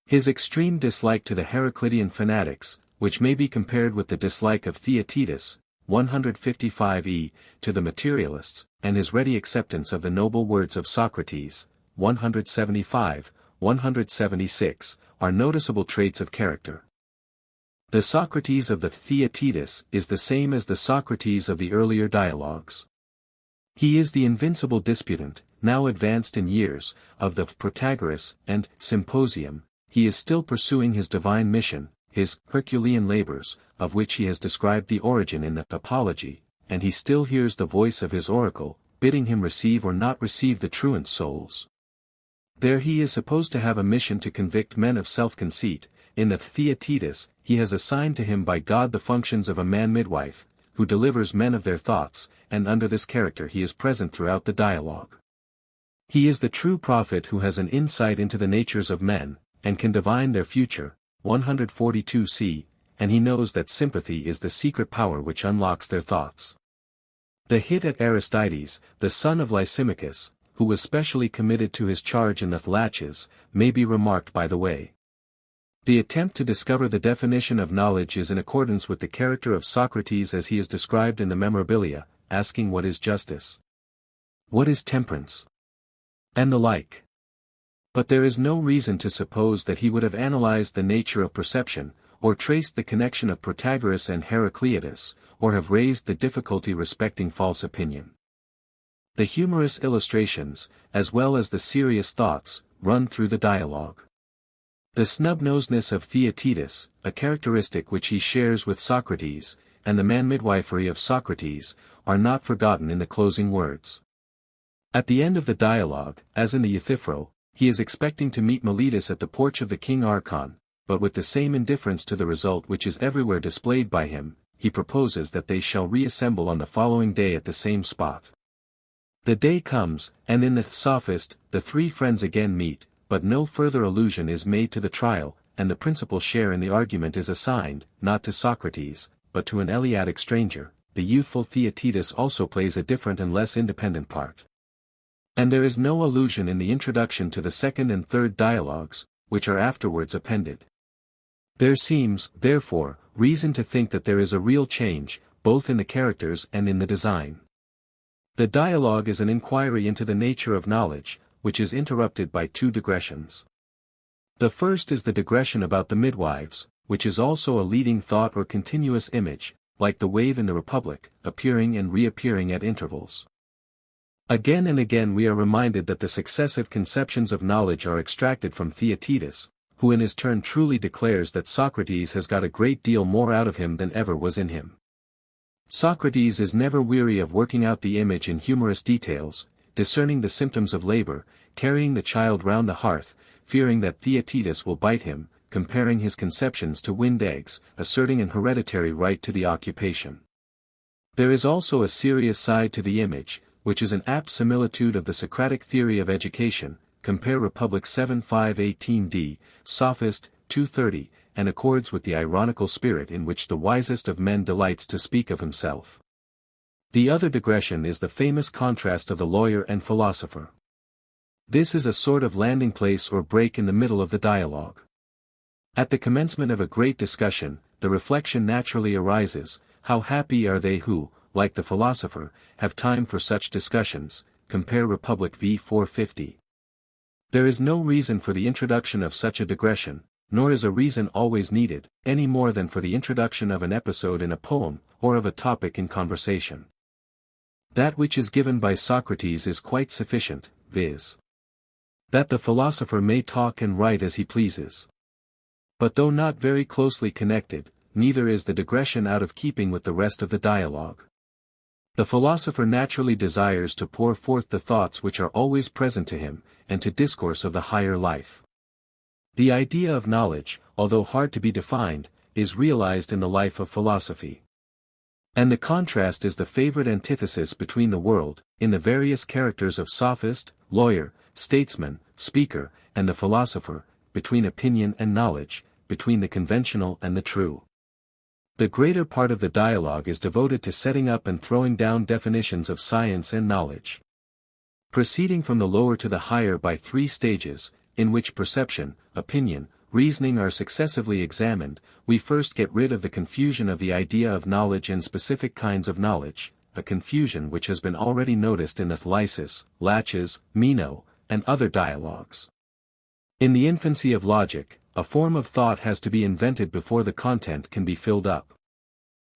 His extreme dislike to the Heraclitean fanatics, which may be compared with the dislike of Theaetetus, 155 to the materialists, and his ready acceptance of the noble words of Socrates, 175, 176, are noticeable traits of character. The Socrates of the Theaetetus is the same as the Socrates of the earlier dialogues. He is the invincible disputant, now advanced in years, of the Protagoras and Symposium. He is still pursuing his divine mission, his Herculean labors, of which he has described the origin in the Apology, and he still hears the voice of his oracle, bidding him receive or not receive the truant souls. There he is supposed to have a mission to convict men of self-conceit. In the Theaetetus, he has assigned to him by God the functions of a man-midwife, who delivers men of their thoughts, and under this character he is present throughout the dialogue. He is the true prophet who has an insight into the natures of men, and can divine their future, 142c, and he knows that sympathy is the secret power which unlocks their thoughts. The hit at Aristides, the son of Lysimachus, who was specially committed to his charge in the Laches, may be remarked by the way. The attempt to discover the definition of knowledge is in accordance with the character of Socrates as he is described in the Memorabilia, asking what is justice, what is temperance, and the like. But there is no reason to suppose that he would have analyzed the nature of perception, or traced the connection of Protagoras and Heraclitus, or have raised the difficulty respecting false opinion. The humorous illustrations, as well as the serious thoughts, run through the dialogue. The snub-nosedness of Theaetetus, a characteristic which he shares with Socrates, and the man-midwifery of Socrates, are not forgotten in the closing words. At the end of the dialogue, as in the Euthyphro, he is expecting to meet Meletus at the porch of the king Archon, but with the same indifference to the result which is everywhere displayed by him, he proposes that they shall reassemble on the following day at the same spot. The day comes, and in the Sophist, the three friends again meet, but no further allusion is made to the trial, and the principal share in the argument is assigned, not to Socrates, but to an Eleatic stranger. The youthful Theaetetus also plays a different and less independent part. And there is no allusion in the introduction to the second and third dialogues, which are afterwards appended. There seems, therefore, reason to think that there is a real change, both in the characters and in the design. The dialogue is an inquiry into the nature of knowledge, which is interrupted by two digressions. The first is the digression about the midwives, which is also a leading thought or continuous image, like the wave in the Republic, appearing and reappearing at intervals. Again and again we are reminded that the successive conceptions of knowledge are extracted from Theaetetus, who in his turn truly declares that Socrates has got a great deal more out of him than ever was in him. Socrates is never weary of working out the image in humorous details, discerning the symptoms of labor, carrying the child round the hearth, fearing that Theaetetus will bite him, comparing his conceptions to wind eggs, asserting an hereditary right to the occupation. There is also a serious side to the image, which is an apt similitude of the Socratic theory of education, compare Republic 7:5-18d, Sophist 2:30, and accords with the ironical spirit in which the wisest of men delights to speak of himself. The other digression is the famous contrast of the lawyer and philosopher. This is a sort of landing place or break in the middle of the dialogue. At the commencement of a great discussion, the reflection naturally arises, how happy are they who, like the philosopher, have time for such discussions, compare Republic v. 450. There is no reason for the introduction of such a digression, nor is a reason always needed, any more than for the introduction of an episode in a poem, or of a topic in conversation. That which is given by Socrates is quite sufficient, viz. that the philosopher may talk and write as he pleases. But though not very closely connected, neither is the digression out of keeping with the rest of the dialogue. The philosopher naturally desires to pour forth the thoughts which are always present to him, and to discourse of the higher life. The idea of knowledge, although hard to be defined, is realized in the life of philosophy. And the contrast is the favorite antithesis between the world, in the various characters of sophist, lawyer, statesman, speaker, and the philosopher, between opinion and knowledge, between the conventional and the true. The greater part of the dialogue is devoted to setting up and throwing down definitions of science and knowledge. Proceeding from the lower to the higher by three stages, in which perception, opinion, reasoning are successively examined, we first get rid of the confusion of the idea of knowledge and specific kinds of knowledge, a confusion which has been already noticed in the Lysis, Laches, Meno, and other dialogues. In the infancy of logic, a form of thought has to be invented before the content can be filled up.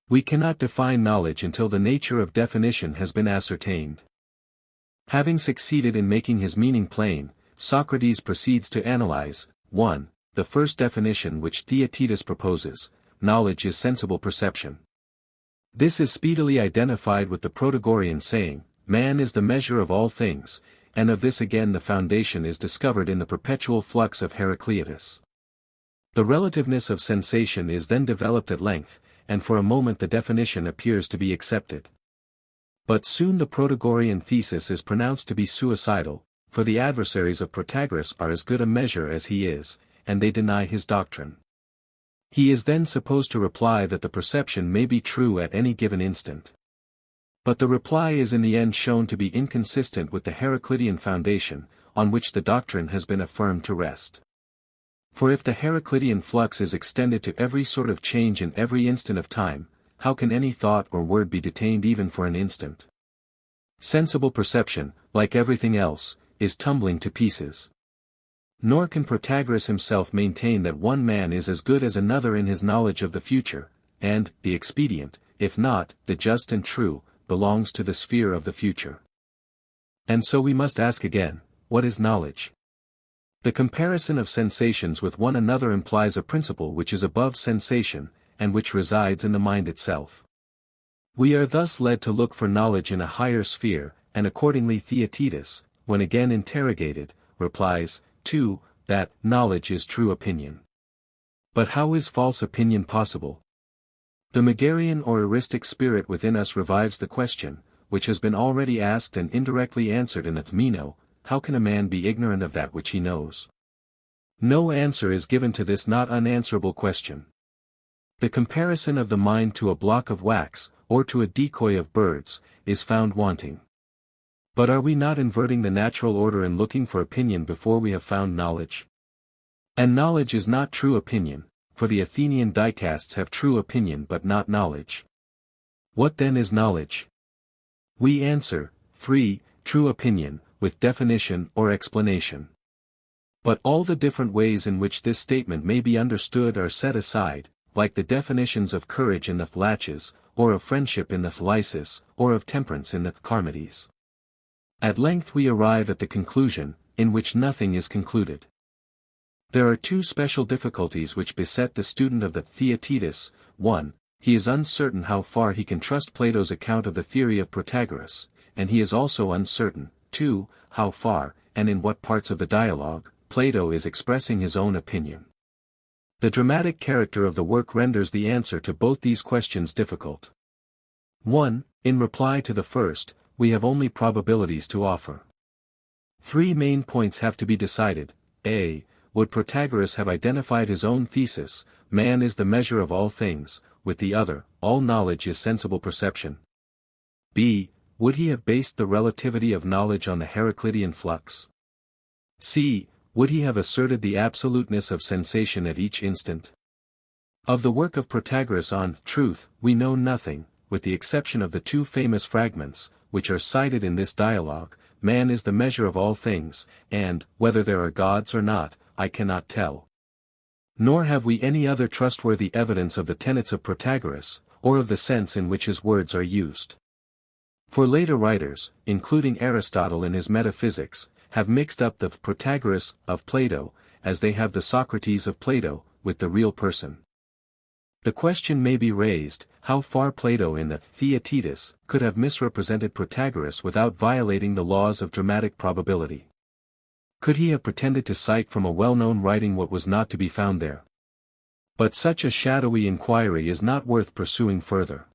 We cannot define knowledge until the nature of definition has been ascertained. Having succeeded in making his meaning plain, Socrates proceeds to analyze, 1. The first definition which Theaetetus proposes: knowledge is sensible perception. This is speedily identified with the Protagorean saying, man is the measure of all things, and of this again the foundation is discovered in the perpetual flux of Heraclitus. The relativeness of sensation is then developed at length, and for a moment the definition appears to be accepted. But soon the Protagorean thesis is pronounced to be suicidal, for the adversaries of Protagoras are as good a measure as he is, and they deny his doctrine. He is then supposed to reply that the perception may be true at any given instant. But the reply is in the end shown to be inconsistent with the Heraclitean foundation, on which the doctrine has been affirmed to rest. For if the Heraclitean flux is extended to every sort of change in every instant of time, how can any thought or word be detained even for an instant? Sensible perception, like everything else, is tumbling to pieces. Nor can Protagoras himself maintain that one man is as good as another in his knowledge of the future, and the expedient, if not the just and true, belongs to the sphere of the future. And so we must ask again, what is knowledge? The comparison of sensations with one another implies a principle which is above sensation, and which resides in the mind itself. We are thus led to look for knowledge in a higher sphere, and accordingly Theaetetus, when again interrogated, replies, 2, that knowledge is true opinion. But how is false opinion possible? The Megarian or eristic spirit within us revives the question, which has been already asked and indirectly answered in the Meno, how can a man be ignorant of that which he knows? No answer is given to this not unanswerable question. The comparison of the mind to a block of wax, or to a decoy of birds, is found wanting. But are we not inverting the natural order in looking for opinion before we have found knowledge? And knowledge is not true opinion, for the Athenian dicasts have true opinion but not knowledge. What then is knowledge? We answer, 3, true opinion, with definition or explanation. But all the different ways in which this statement may be understood are set aside, like the definitions of courage in the Laches, or of friendship in the Lysis, or of temperance in the Charmides. At length we arrive at the conclusion, in which nothing is concluded. There are two special difficulties which beset the student of the Theaetetus. 1. He is uncertain how far he can trust Plato's account of the theory of Protagoras, and he is also uncertain, 2, how far, and in what parts of the dialogue, Plato is expressing his own opinion. The dramatic character of the work renders the answer to both these questions difficult. 1. In reply to the first, we have only probabilities to offer. 3 main points have to be decided. A. Would Protagoras have identified his own thesis, man is the measure of all things, with the other, all knowledge is sensible perception? B. Would he have based the relativity of knowledge on the Heraclitean flux? C. Would he have asserted the absoluteness of sensation at each instant? Of the work of Protagoras on truth, we know nothing, with the exception of the two famous fragments, which are cited in this dialogue, man is the measure of all things, and, whether there are gods or not, I cannot tell. Nor have we any other trustworthy evidence of the tenets of Protagoras, or of the sense in which his words are used. For later writers, including Aristotle in his Metaphysics, have mixed up the Protagoras of Plato, as they have the Socrates of Plato, with the real person. The question may be raised, how far Plato in the Theaetetus could have misrepresented Protagoras without violating the laws of dramatic probability. Could he have pretended to cite from a well-known writing what was not to be found there? But such a shadowy inquiry is not worth pursuing further.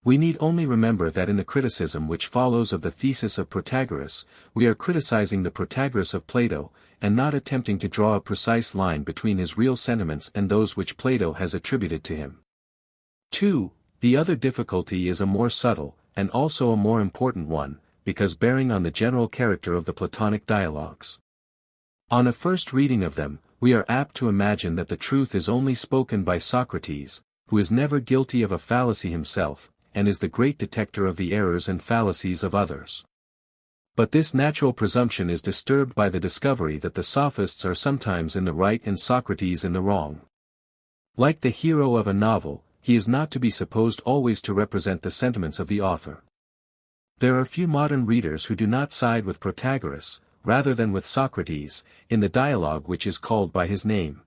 We need only remember that in the criticism which follows of the thesis of Protagoras, we are criticizing the Protagoras of Plato, and not attempting to draw a precise line between his real sentiments and those which Plato has attributed to him. 2. The other difficulty is a more subtle, and also a more important one, because bearing on the general character of the Platonic dialogues. On a first reading of them, we are apt to imagine that the truth is only spoken by Socrates, who is never guilty of a fallacy himself, and is the great detector of the errors and fallacies of others. But this natural presumption is disturbed by the discovery that the sophists are sometimes in the right and Socrates in the wrong. Like the hero of a novel, he is not to be supposed always to represent the sentiments of the author. There are few modern readers who do not side with Protagoras, rather than with Socrates, in the dialogue which is called by his name.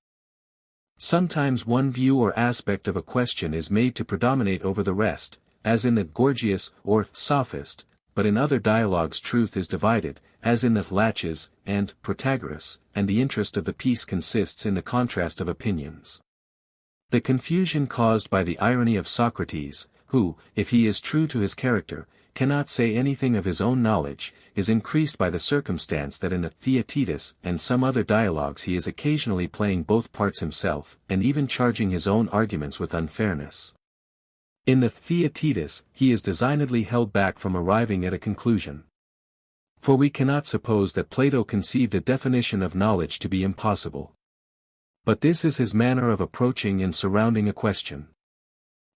Sometimes one view or aspect of a question is made to predominate over the rest, as in the Gorgias or Sophist, but in other dialogues truth is divided, as in the Laches and Protagoras, and the interest of the piece consists in the contrast of opinions. The confusion caused by the irony of Socrates, who, if he is true to his character, cannot say anything of his own knowledge, is increased by the circumstance that in the Theaetetus and some other dialogues he is occasionally playing both parts himself, and even charging his own arguments with unfairness. In the Theaetetus, he is designedly held back from arriving at a conclusion. For we cannot suppose that Plato conceived a definition of knowledge to be impossible. But this is his manner of approaching and surrounding a question.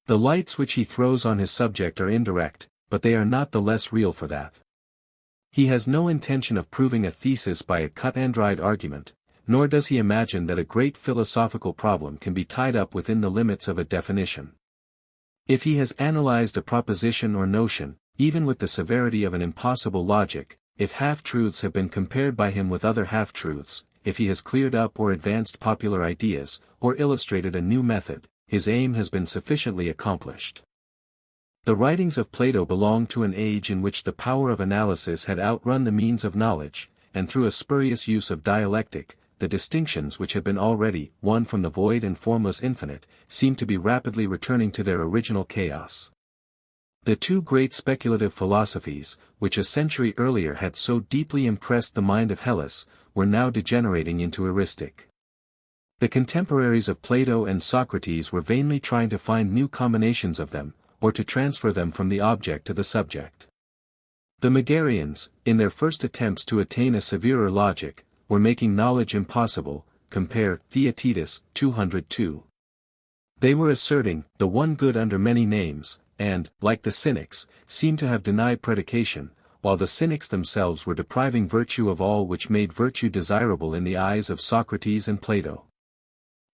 The lights which he throws on his subject are indirect, but they are not the less real for that. He has no intention of proving a thesis by a cut-and-dried argument, nor does he imagine that a great philosophical problem can be tied up within the limits of a definition. If he has analyzed a proposition or notion, even with the severity of an impossible logic, if half-truths have been compared by him with other half-truths, if he has cleared up or advanced popular ideas, or illustrated a new method, his aim has been sufficiently accomplished. The writings of Plato belong to an age in which the power of analysis had outrun the means of knowledge, and through a spurious use of dialectic, the distinctions which had been already won from the void and formless infinite, seem to be rapidly returning to their original chaos. The two great speculative philosophies, which a century earlier had so deeply impressed the mind of Hellas, were now degenerating into heuristic. The contemporaries of Plato and Socrates were vainly trying to find new combinations of them, or to transfer them from the object to the subject. The Megarians, in their first attempts to attain a severer logic, were making knowledge impossible, compare Theaetetus 202. They were asserting the one good under many names, and, like the Cynics, seemed to have denied predication, while the Cynics themselves were depriving virtue of all which made virtue desirable in the eyes of Socrates and Plato.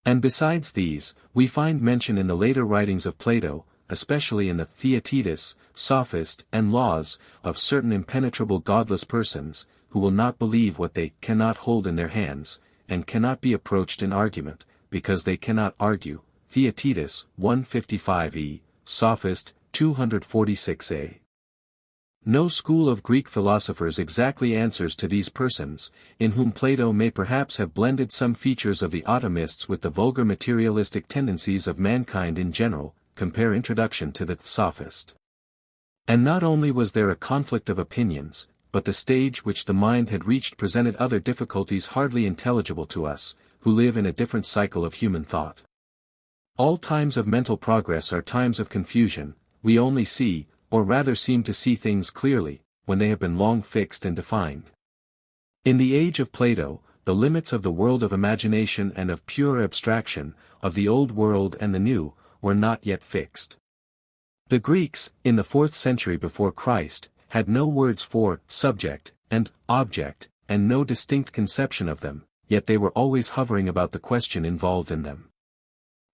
And besides these, we find mention in the later writings of Plato, especially in the Theaetetus, Sophist, and Laws, of certain impenetrable godless persons, who will not believe what they cannot hold in their hands, and cannot be approached in argument, because they cannot argue. Theaetetus 155e, Sophist 246a. No school of Greek philosophers exactly answers to these persons, in whom Plato may perhaps have blended some features of the atomists with the vulgar materialistic tendencies of mankind in general, compare Introduction to the Sophist. And not only was there a conflict of opinions, but the stage which the mind had reached presented other difficulties hardly intelligible to us, who live in a different cycle of human thought. All times of mental progress are times of confusion. We only see, or rather seem to see things clearly, when they have been long fixed and defined. In the age of Plato, the limits of the world of imagination and of pure abstraction, of the old world and the new, were not yet fixed. The Greeks, in the 4th century before Christ, had no words for subject and object, and no distinct conception of them, yet they were always hovering about the question involved in them.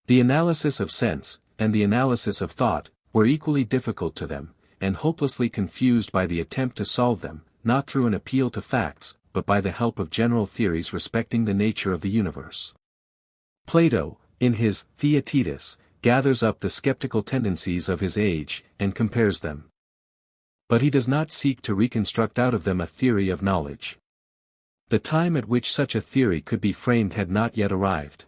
The analysis of sense, and the analysis of thought, were equally difficult to them, and hopelessly confused by the attempt to solve them, not through an appeal to facts, but by the help of general theories respecting the nature of the universe. Plato, in his Theaetetus, gathers up the skeptical tendencies of his age, and compares them. But he does not seek to reconstruct out of them a theory of knowledge. The time at which such a theory could be framed had not yet arrived.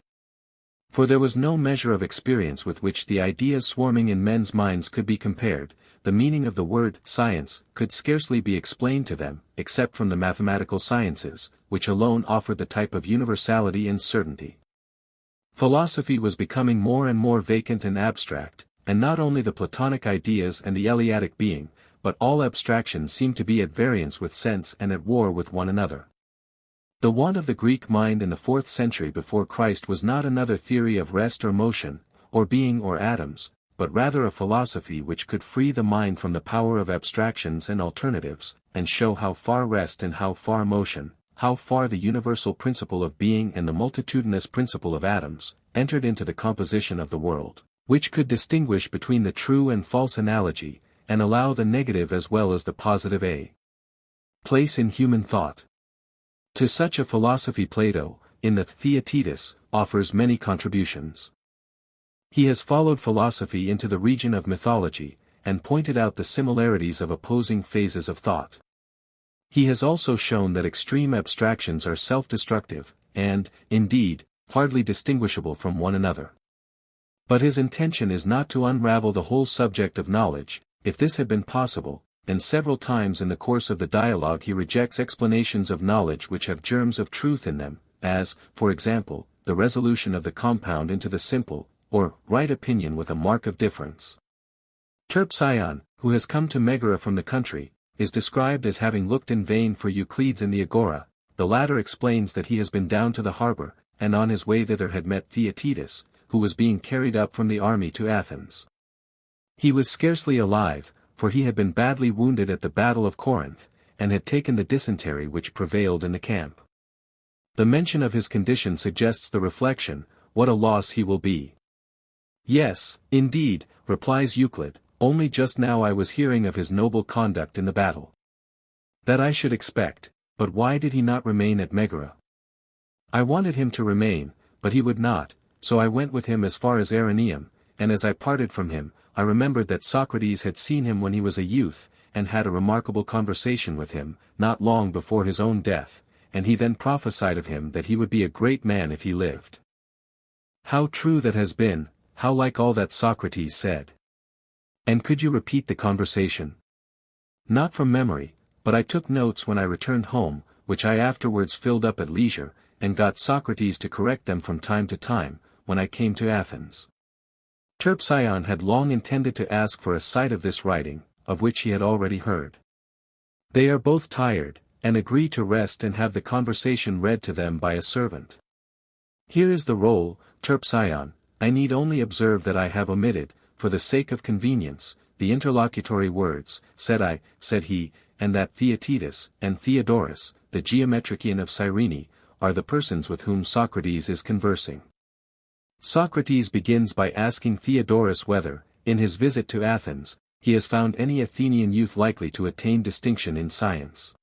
For there was no measure of experience with which the ideas swarming in men's minds could be compared. The meaning of the word science could scarcely be explained to them, except from the mathematical sciences, which alone offered the type of universality and certainty. Philosophy was becoming more and more vacant and abstract, and not only the Platonic ideas and the Eleatic being, but all abstractions seemed to be at variance with sense and at war with one another. The want of the Greek mind in the 4th century before Christ was not another theory of rest or motion, or being or atoms, but rather a philosophy which could free the mind from the power of abstractions and alternatives, and show how far rest and how far motion, how far the universal principle of being and the multitudinous principle of atoms, entered into the composition of the world, which could distinguish between the true and false analogy, and allow the negative as well as the positive place in human thought. To such a philosophy Plato, in the Theaetetus, offers many contributions. He has followed philosophy into the region of mythology, and pointed out the similarities of opposing phases of thought. He has also shown that extreme abstractions are self-destructive, and, indeed, hardly distinguishable from one another. But his intention is not to unravel the whole subject of knowledge, if this had been possible, and several times in the course of the dialogue he rejects explanations of knowledge which have germs of truth in them, as, for example, the resolution of the compound into the simple, or right opinion with a mark of difference. Terpsion, who has come to Megara from the country, is described as having looked in vain for Euclides in the agora. The latter explains that he has been down to the harbor, and on his way thither had met Theaetetus, who was being carried up from the army to Athens. He was scarcely alive, for he had been badly wounded at the battle of Corinth, and had taken the dysentery which prevailed in the camp. The mention of his condition suggests the reflection, what a loss he will be. Yes, indeed, replies Euclid, only just now I was hearing of his noble conduct in the battle. That I should expect, but why did he not remain at Megara? I wanted him to remain, but he would not, so I went with him as far as Arineum, and as I parted from him, I remembered that Socrates had seen him when he was a youth, and had a remarkable conversation with him, not long before his own death, and he then prophesied of him that he would be a great man if he lived. How true that has been, how like all that Socrates said. And could you repeat the conversation? Not from memory, but I took notes when I returned home, which I afterwards filled up at leisure, and got Socrates to correct them from time to time, when I came to Athens. Terpsion had long intended to ask for a sight of this writing, of which he had already heard. They are both tired, and agree to rest and have the conversation read to them by a servant. Here is the roll, Terpsion. I need only observe that I have omitted, for the sake of convenience, the interlocutory words, said he, and that Theaetetus and Theodorus, the geometrician of Cyrene, are the persons with whom Socrates is conversing. Socrates begins by asking Theodorus whether, in his visit to Athens, he has found any Athenian youth likely to attain distinction in science.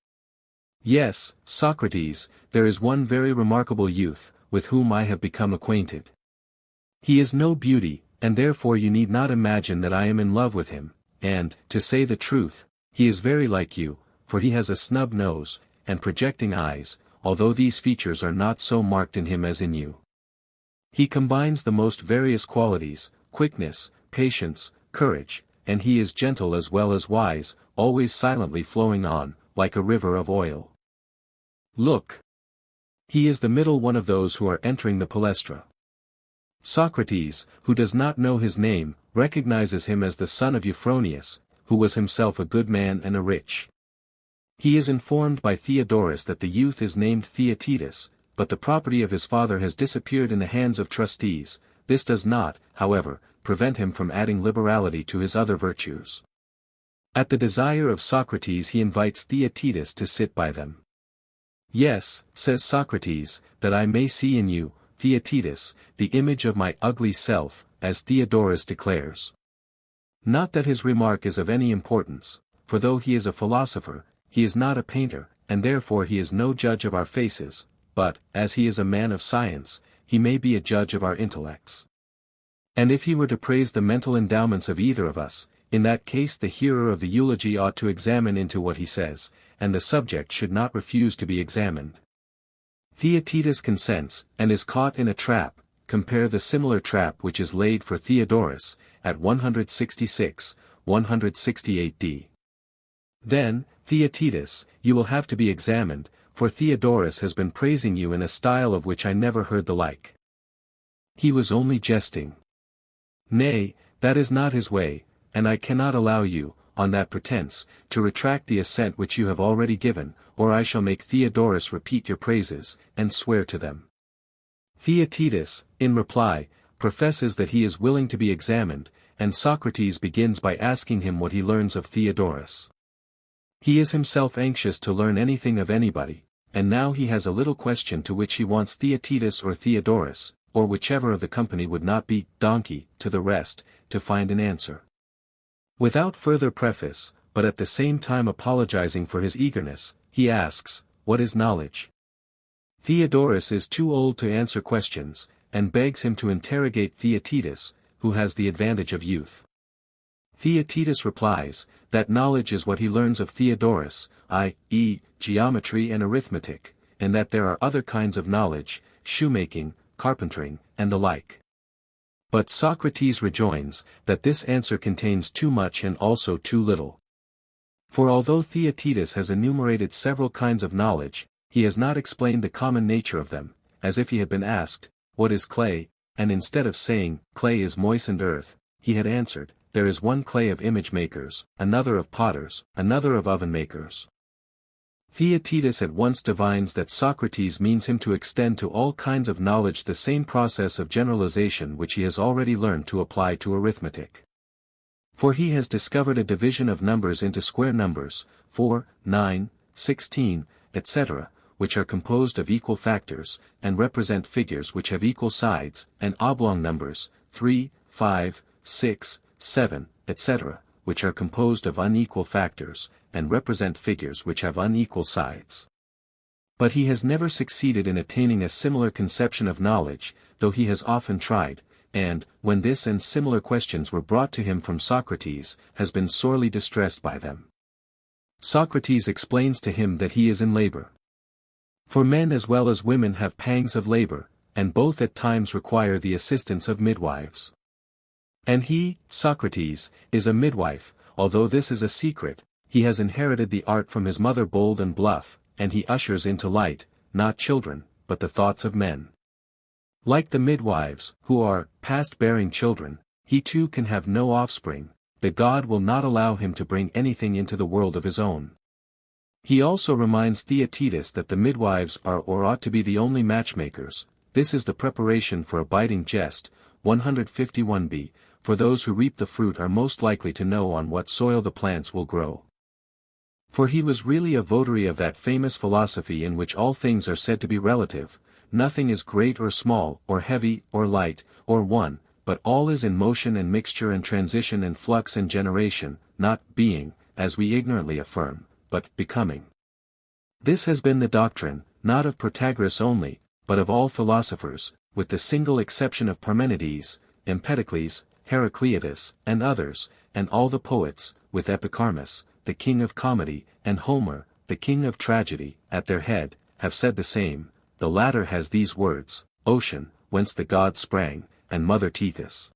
Yes, Socrates, there is one very remarkable youth, with whom I have become acquainted. He is no beauty, and therefore you need not imagine that I am in love with him, and, to say the truth, he is very like you, for he has a snub nose, and projecting eyes, although these features are not so marked in him as in you. He combines the most various qualities, quickness, patience, courage, and he is gentle as well as wise, always silently flowing on, like a river of oil. Look! He is the middle one of those who are entering the palestra. Socrates, who does not know his name, recognizes him as the son of Euphronius, who was himself a good man and a rich. He is informed by Theodorus that the youth is named Theaetetus, but the property of his father has disappeared in the hands of trustees. This does not, however, prevent him from adding liberality to his other virtues. At the desire of Socrates he invites Theaetetus to sit by them. Yes, says Socrates, that I may see in you, Theaetetus, the image of my ugly self, as Theodorus declares. Not that his remark is of any importance, for though he is a philosopher, he is not a painter, and therefore he is no judge of our faces, but, as he is a man of science, he may be a judge of our intellects. And if he were to praise the mental endowments of either of us, in that case the hearer of the eulogy ought to examine into what he says, and the subject should not refuse to be examined. Theaetetus consents, and is caught in a trap. Compare the similar trap which is laid for Theodorus, at 166, 168d. Then, Theaetetus, you will have to be examined, for Theodorus has been praising you in a style of which I never heard the like. He was only jesting. Nay, that is not his way, and I cannot allow you, on that pretense, to retract the assent which you have already given, or I shall make Theodorus repeat your praises, and swear to them. Theaetetus, in reply, professes that he is willing to be examined, and Socrates begins by asking him what he learns of Theodorus. He is himself anxious to learn anything of anybody, and now he has a little question to which he wants Theaetetus or Theodorus, or whichever of the company would not be donkey to the rest, to find an answer. Without further preface, but at the same time apologizing for his eagerness, he asks, what is knowledge? Theodorus is too old to answer questions, and begs him to interrogate Theaetetus, who has the advantage of youth. Theaetetus replies, that knowledge is what he learns of Theodorus, i.e., geometry and arithmetic, and that there are other kinds of knowledge, shoemaking, carpentering, and the like. But Socrates rejoins, that this answer contains too much and also too little. For although Theaetetus has enumerated several kinds of knowledge, he has not explained the common nature of them, as if he had been asked, what is clay, and instead of saying, clay is moistened earth, he had answered, there is one clay of image makers, another of potters, another of oven makers. Theaetetus at once divines that Socrates means him to extend to all kinds of knowledge the same process of generalization which he has already learned to apply to arithmetic. For he has discovered a division of numbers into square numbers, 4, 9, 16, etc., which are composed of equal factors, and represent figures which have equal sides, and oblong numbers, 3, 5, 6, 7, etc., which are composed of unequal factors, and represent figures which have unequal sides. But he has never succeeded in attaining a similar conception of knowledge, though he has often tried, and, when this and similar questions were brought to him from Socrates, has been sorely distressed by them. Socrates explains to him that he is in labor. For men as well as women have pangs of labor, and both at times require the assistance of midwives. And he, Socrates, is a midwife, although this is a secret. He has inherited the art from his mother Bold and Bluff, and he ushers into light, not children, but the thoughts of men. Like the midwives, who are past bearing children, he too can have no offspring, but God will not allow him to bring anything into the world of his own. He also reminds Theaetetus that the midwives are or ought to be the only matchmakers. This is the preparation for a biting jest, 151b, for those who reap the fruit are most likely to know on what soil the plants will grow. For he was really a votary of that famous philosophy in which all things are said to be relative, nothing is great or small, or heavy, or light, or one, but all is in motion and mixture and transition and flux and generation, not being, as we ignorantly affirm, but becoming. This has been the doctrine, not of Protagoras only, but of all philosophers, with the single exception of Parmenides, Empedocles, Heraclitus, and others, and all the poets, with Epicharmus, the king of comedy, and Homer, the king of tragedy, at their head, have said the same. The latter has these words, ocean, whence the gods sprang, and mother Tethys.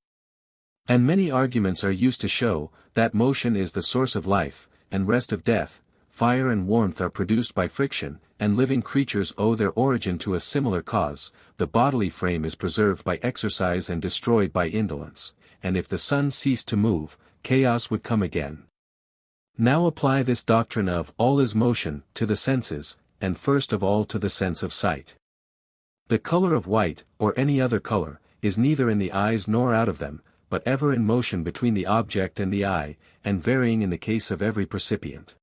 And many arguments are used to show, that motion is the source of life, and rest of death, fire and warmth are produced by friction, and living creatures owe their origin to a similar cause. The bodily frame is preserved by exercise and destroyed by indolence, and if the sun ceased to move, chaos would come again. Now apply this doctrine of all is motion to the senses, and first of all to the sense of sight. The color of white, or any other color, is neither in the eyes nor out of them, but ever in motion between the object and the eye, and varying in the case of every percipient.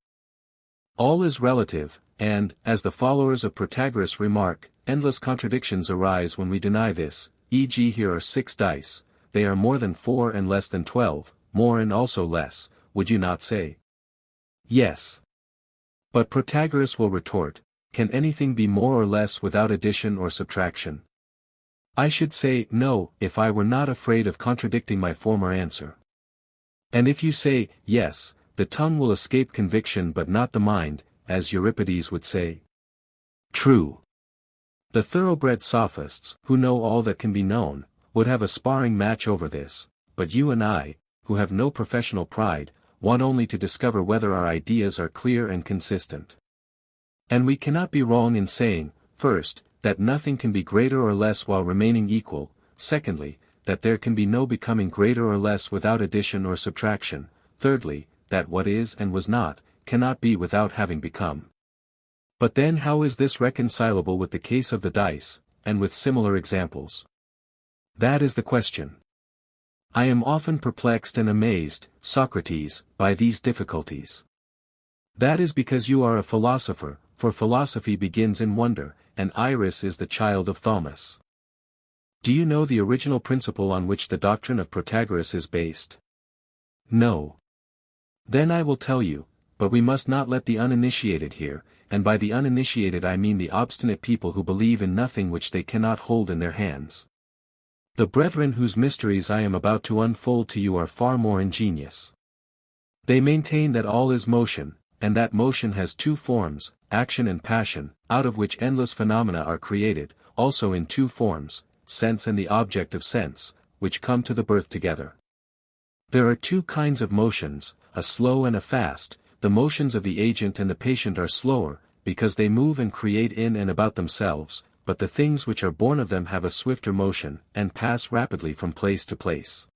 All is relative, and, as the followers of Protagoras remark, endless contradictions arise when we deny this, e.g. here are 6 dice, they are more than 4 and less than 12, more and also less, would you not say? Yes. But Protagoras will retort, can anything be more or less without addition or subtraction? I should say, no, if I were not afraid of contradicting my former answer. And if you say, yes, the tongue will escape conviction but not the mind, as Euripides would say. True. The thoroughbred sophists, who know all that can be known, would have a sparring match over this, but you and I, who have no professional pride, want only to discover whether our ideas are clear and consistent. And we cannot be wrong in saying, first, that nothing can be greater or less while remaining equal, secondly, that there can be no becoming greater or less without addition or subtraction, thirdly, that what is and was not, cannot be without having become. But then how is this reconcilable with the case of the dice, and with similar examples? That is the question. I am often perplexed and amazed, Socrates, by these difficulties. That is because you are a philosopher, for philosophy begins in wonder, and Iris is the child of Thaumas. Do you know the original principle on which the doctrine of Protagoras is based? No. Then I will tell you, but we must not let the uninitiated hear, and by the uninitiated I mean the obstinate people who believe in nothing which they cannot hold in their hands. The brethren whose mysteries I am about to unfold to you are far more ingenious. They maintain that all is motion, and that motion has two forms, action and passion, out of which endless phenomena are created, also in two forms, sense and the object of sense, which come to the birth together. There are two kinds of motions, a slow and a fast. The motions of the agent and the patient are slower, because they move and create in and about themselves, but the things which are born of them have a swifter motion, and pass rapidly from place to place.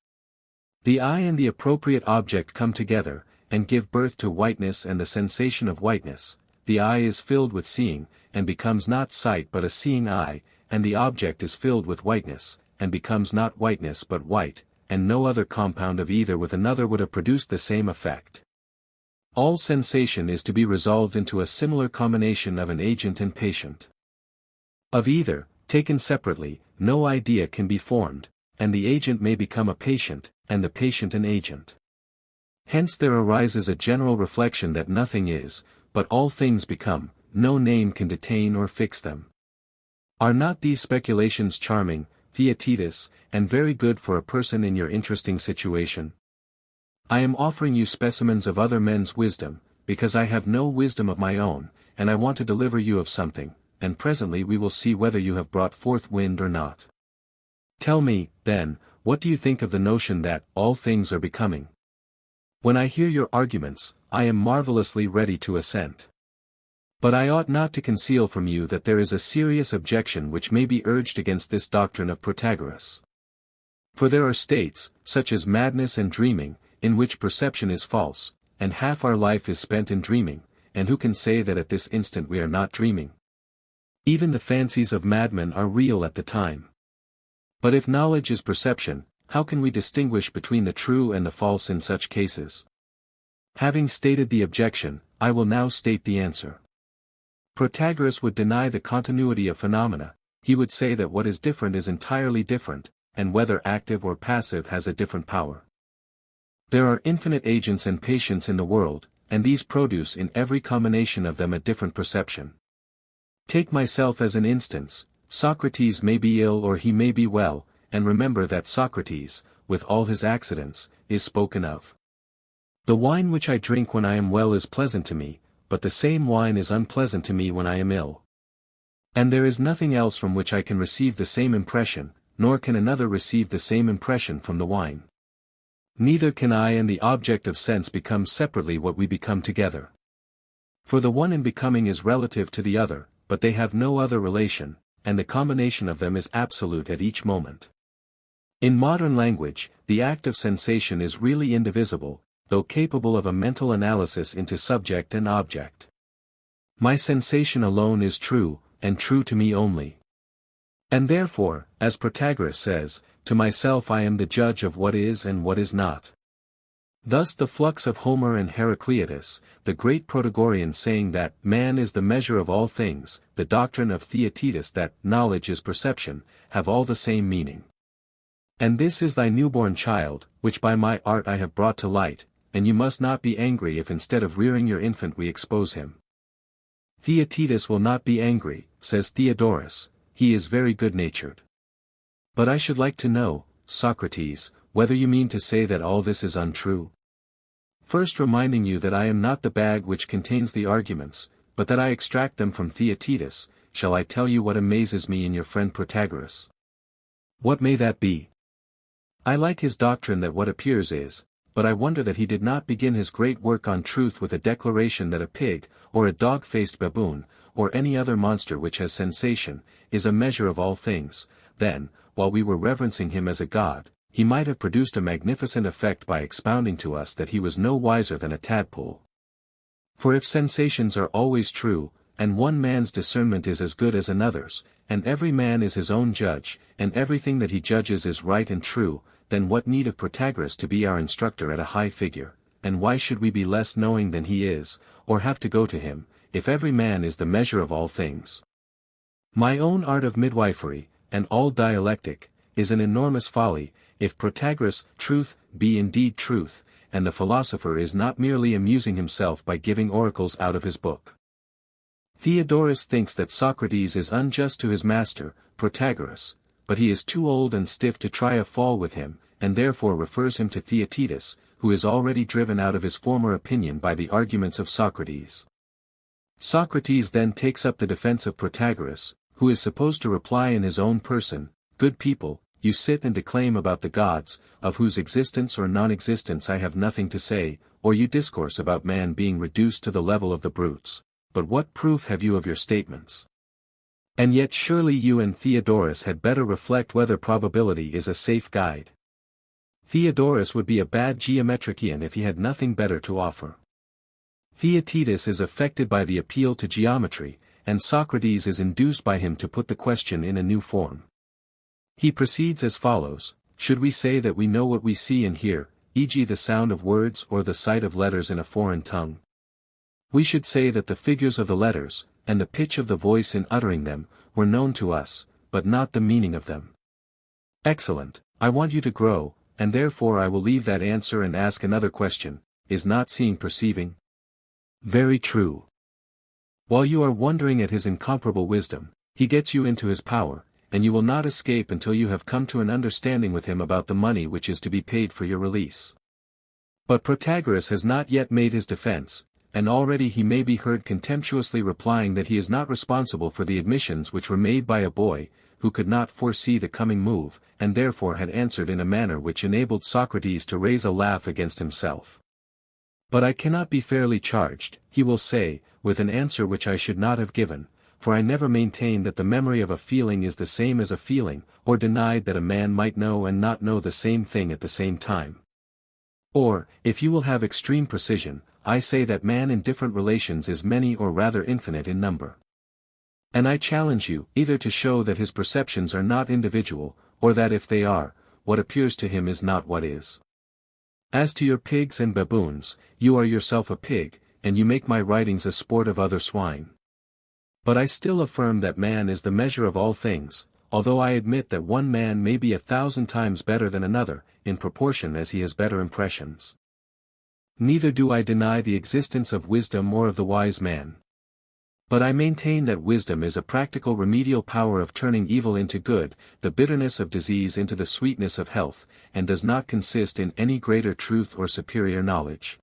The eye and the appropriate object come together, and give birth to whiteness and the sensation of whiteness. The eye is filled with seeing, and becomes not sight but a seeing eye, and the object is filled with whiteness, and becomes not whiteness but white, and no other compound of either with another would have produced the same effect. All sensation is to be resolved into a similar combination of an agent and patient. Of either, taken separately, no idea can be formed, and the agent may become a patient, and the patient an agent. Hence there arises a general reflection that nothing is, but all things become, no name can detain or fix them. Are not these speculations charming, Theaetetus, and very good for a person in your interesting situation? I am offering you specimens of other men's wisdom, because I have no wisdom of my own, and I want to deliver you of something, and presently we will see whether you have brought forth wind or not. Tell me, then, what do you think of the notion that all things are becoming? When I hear your arguments, I am marvelously ready to assent. But I ought not to conceal from you that there is a serious objection which may be urged against this doctrine of Protagoras. For there are states, such as madness and dreaming, in which perception is false, and half our life is spent in dreaming, and who can say that at this instant we are not dreaming? Even the fancies of madmen are real at the time. But if knowledge is perception, how can we distinguish between the true and the false in such cases? Having stated the objection, I will now state the answer. Protagoras would deny the continuity of phenomena. He would say that what is different is entirely different, and whether active or passive has a different power. There are infinite agents and patients in the world, and these produce in every combination of them a different perception. Take myself as an instance. Socrates may be ill or he may be well, and remember that Socrates, with all his accidents, is spoken of. The wine which I drink when I am well is pleasant to me, but the same wine is unpleasant to me when I am ill. And there is nothing else from which I can receive the same impression, nor can another receive the same impression from the wine. Neither can I and the object of sense become separately what we become together. For the one in becoming is relative to the other, but they have no other relation, and the combination of them is absolute at each moment. In modern language, the act of sensation is really indivisible, though capable of a mental analysis into subject and object. My sensation alone is true, and true to me only. And therefore, as Protagoras says, to myself I am the judge of what is and what is not. Thus the flux of Homer and Heraclitus, the great Protagoreans saying that man is the measure of all things, the doctrine of Theaetetus that knowledge is perception, have all the same meaning. And this is thy newborn child, which by my art I have brought to light, and you must not be angry if instead of rearing your infant we expose him. Theaetetus will not be angry, says Theodorus, he is very good-natured. But I should like to know, Socrates, whether you mean to say that all this is untrue. First reminding you that I am not the bag which contains the arguments, but that I extract them from Theaetetus, shall I tell you what amazes me in your friend Protagoras? What may that be? I like his doctrine that what appears is, but I wonder that he did not begin his great work on truth with a declaration that a pig, or a dog-faced baboon, or any other monster which has sensation, is a measure of all things. Then, while we were reverencing him as a god, he might have produced a magnificent effect by expounding to us that he was no wiser than a tadpole. For if sensations are always true, and one man's discernment is as good as another's, and every man is his own judge, and everything that he judges is right and true, then what need of Protagoras to be our instructor at a high figure, and why should we be less knowing than he is, or have to go to him, if every man is the measure of all things? My own art of midwifery, and all dialectic, is an enormous folly, if Protagoras' truth be indeed truth, and the philosopher is not merely amusing himself by giving oracles out of his book. Theodorus thinks that Socrates is unjust to his master, Protagoras, but he is too old and stiff to try a fall with him, and therefore refers him to Theaetetus, who is already driven out of his former opinion by the arguments of Socrates. Socrates then takes up the defense of Protagoras, who is supposed to reply in his own person, "Good people, you sit and declaim about the gods, of whose existence or non-existence I have nothing to say, or you discourse about man being reduced to the level of the brutes, but what proof have you of your statements? And yet surely you and Theodorus had better reflect whether probability is a safe guide. Theodorus would be a bad geometrician if he had nothing better to offer. Theaetetus is affected by the appeal to geometry, and Socrates is induced by him to put the question in a new form. He proceeds as follows: should we say that we know what we see and hear, e.g. the sound of words or the sight of letters in a foreign tongue? We should say that the figures of the letters, and the pitch of the voice in uttering them, were known to us, but not the meaning of them. Excellent, I want you to grow, and therefore I will leave that answer and ask another question: is not seeing perceiving? Very true. While you are wondering at his incomparable wisdom, he gets you into his power, and you will not escape until you have come to an understanding with him about the money which is to be paid for your release. But Protagoras has not yet made his defense, and already he may be heard contemptuously replying that he is not responsible for the admissions which were made by a boy, who could not foresee the coming move, and therefore had answered in a manner which enabled Socrates to raise a laugh against himself. But I cannot be fairly charged, he will say, with an answer which I should not have given, for I never maintained that the memory of a feeling is the same as a feeling, or denied that a man might know and not know the same thing at the same time. Or, if you will have extreme precision, I say that man in different relations is many or rather infinite in number. And I challenge you, either to show that his perceptions are not individual, or that if they are, what appears to him is not what is. As to your pigs and baboons, you are yourself a pig, and you make my writings a sport of other swine. But I still affirm that man is the measure of all things, although I admit that one man may be 1,000 times better than another, in proportion as he has better impressions. Neither do I deny the existence of wisdom or of the wise man. But I maintain that wisdom is a practical remedial power of turning evil into good, the bitterness of disease into the sweetness of health, and does not consist in any greater truth or superior knowledge.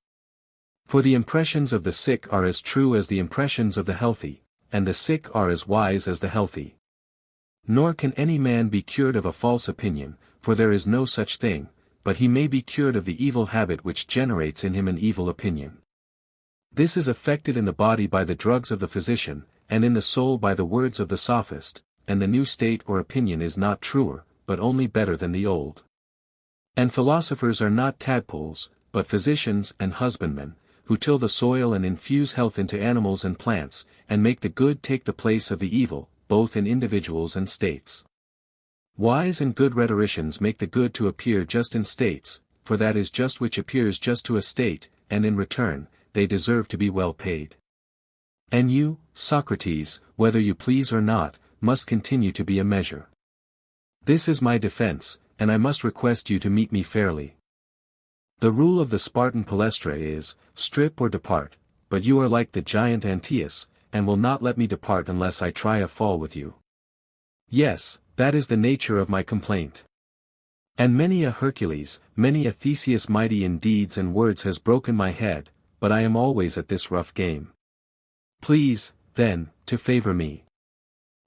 For the impressions of the sick are as true as the impressions of the healthy, and the sick are as wise as the healthy. Nor can any man be cured of a false opinion, for there is no such thing, but he may be cured of the evil habit which generates in him an evil opinion. This is effected in the body by the drugs of the physician, and in the soul by the words of the sophist, and the new state or opinion is not truer, but only better than the old. And philosophers are not tadpoles, but physicians and husbandmen, who till the soil and infuse health into animals and plants, and make the good take the place of the evil, both in individuals and states. Wise and good rhetoricians make the good to appear just in states, for that is just which appears just to a state, and in return, they deserve to be well paid. And you, Socrates, whether you please or not, must continue to be a measure. This is my defense, and I must request you to meet me fairly. The rule of the Spartan Palestra is, strip or depart, but you are like the giant Antaeus, and will not let me depart unless I try a fall with you. Yes, that is the nature of my complaint. And many a Hercules, many a Theseus mighty in deeds and words has broken my head, but I am always at this rough game. Please, then, to favor me.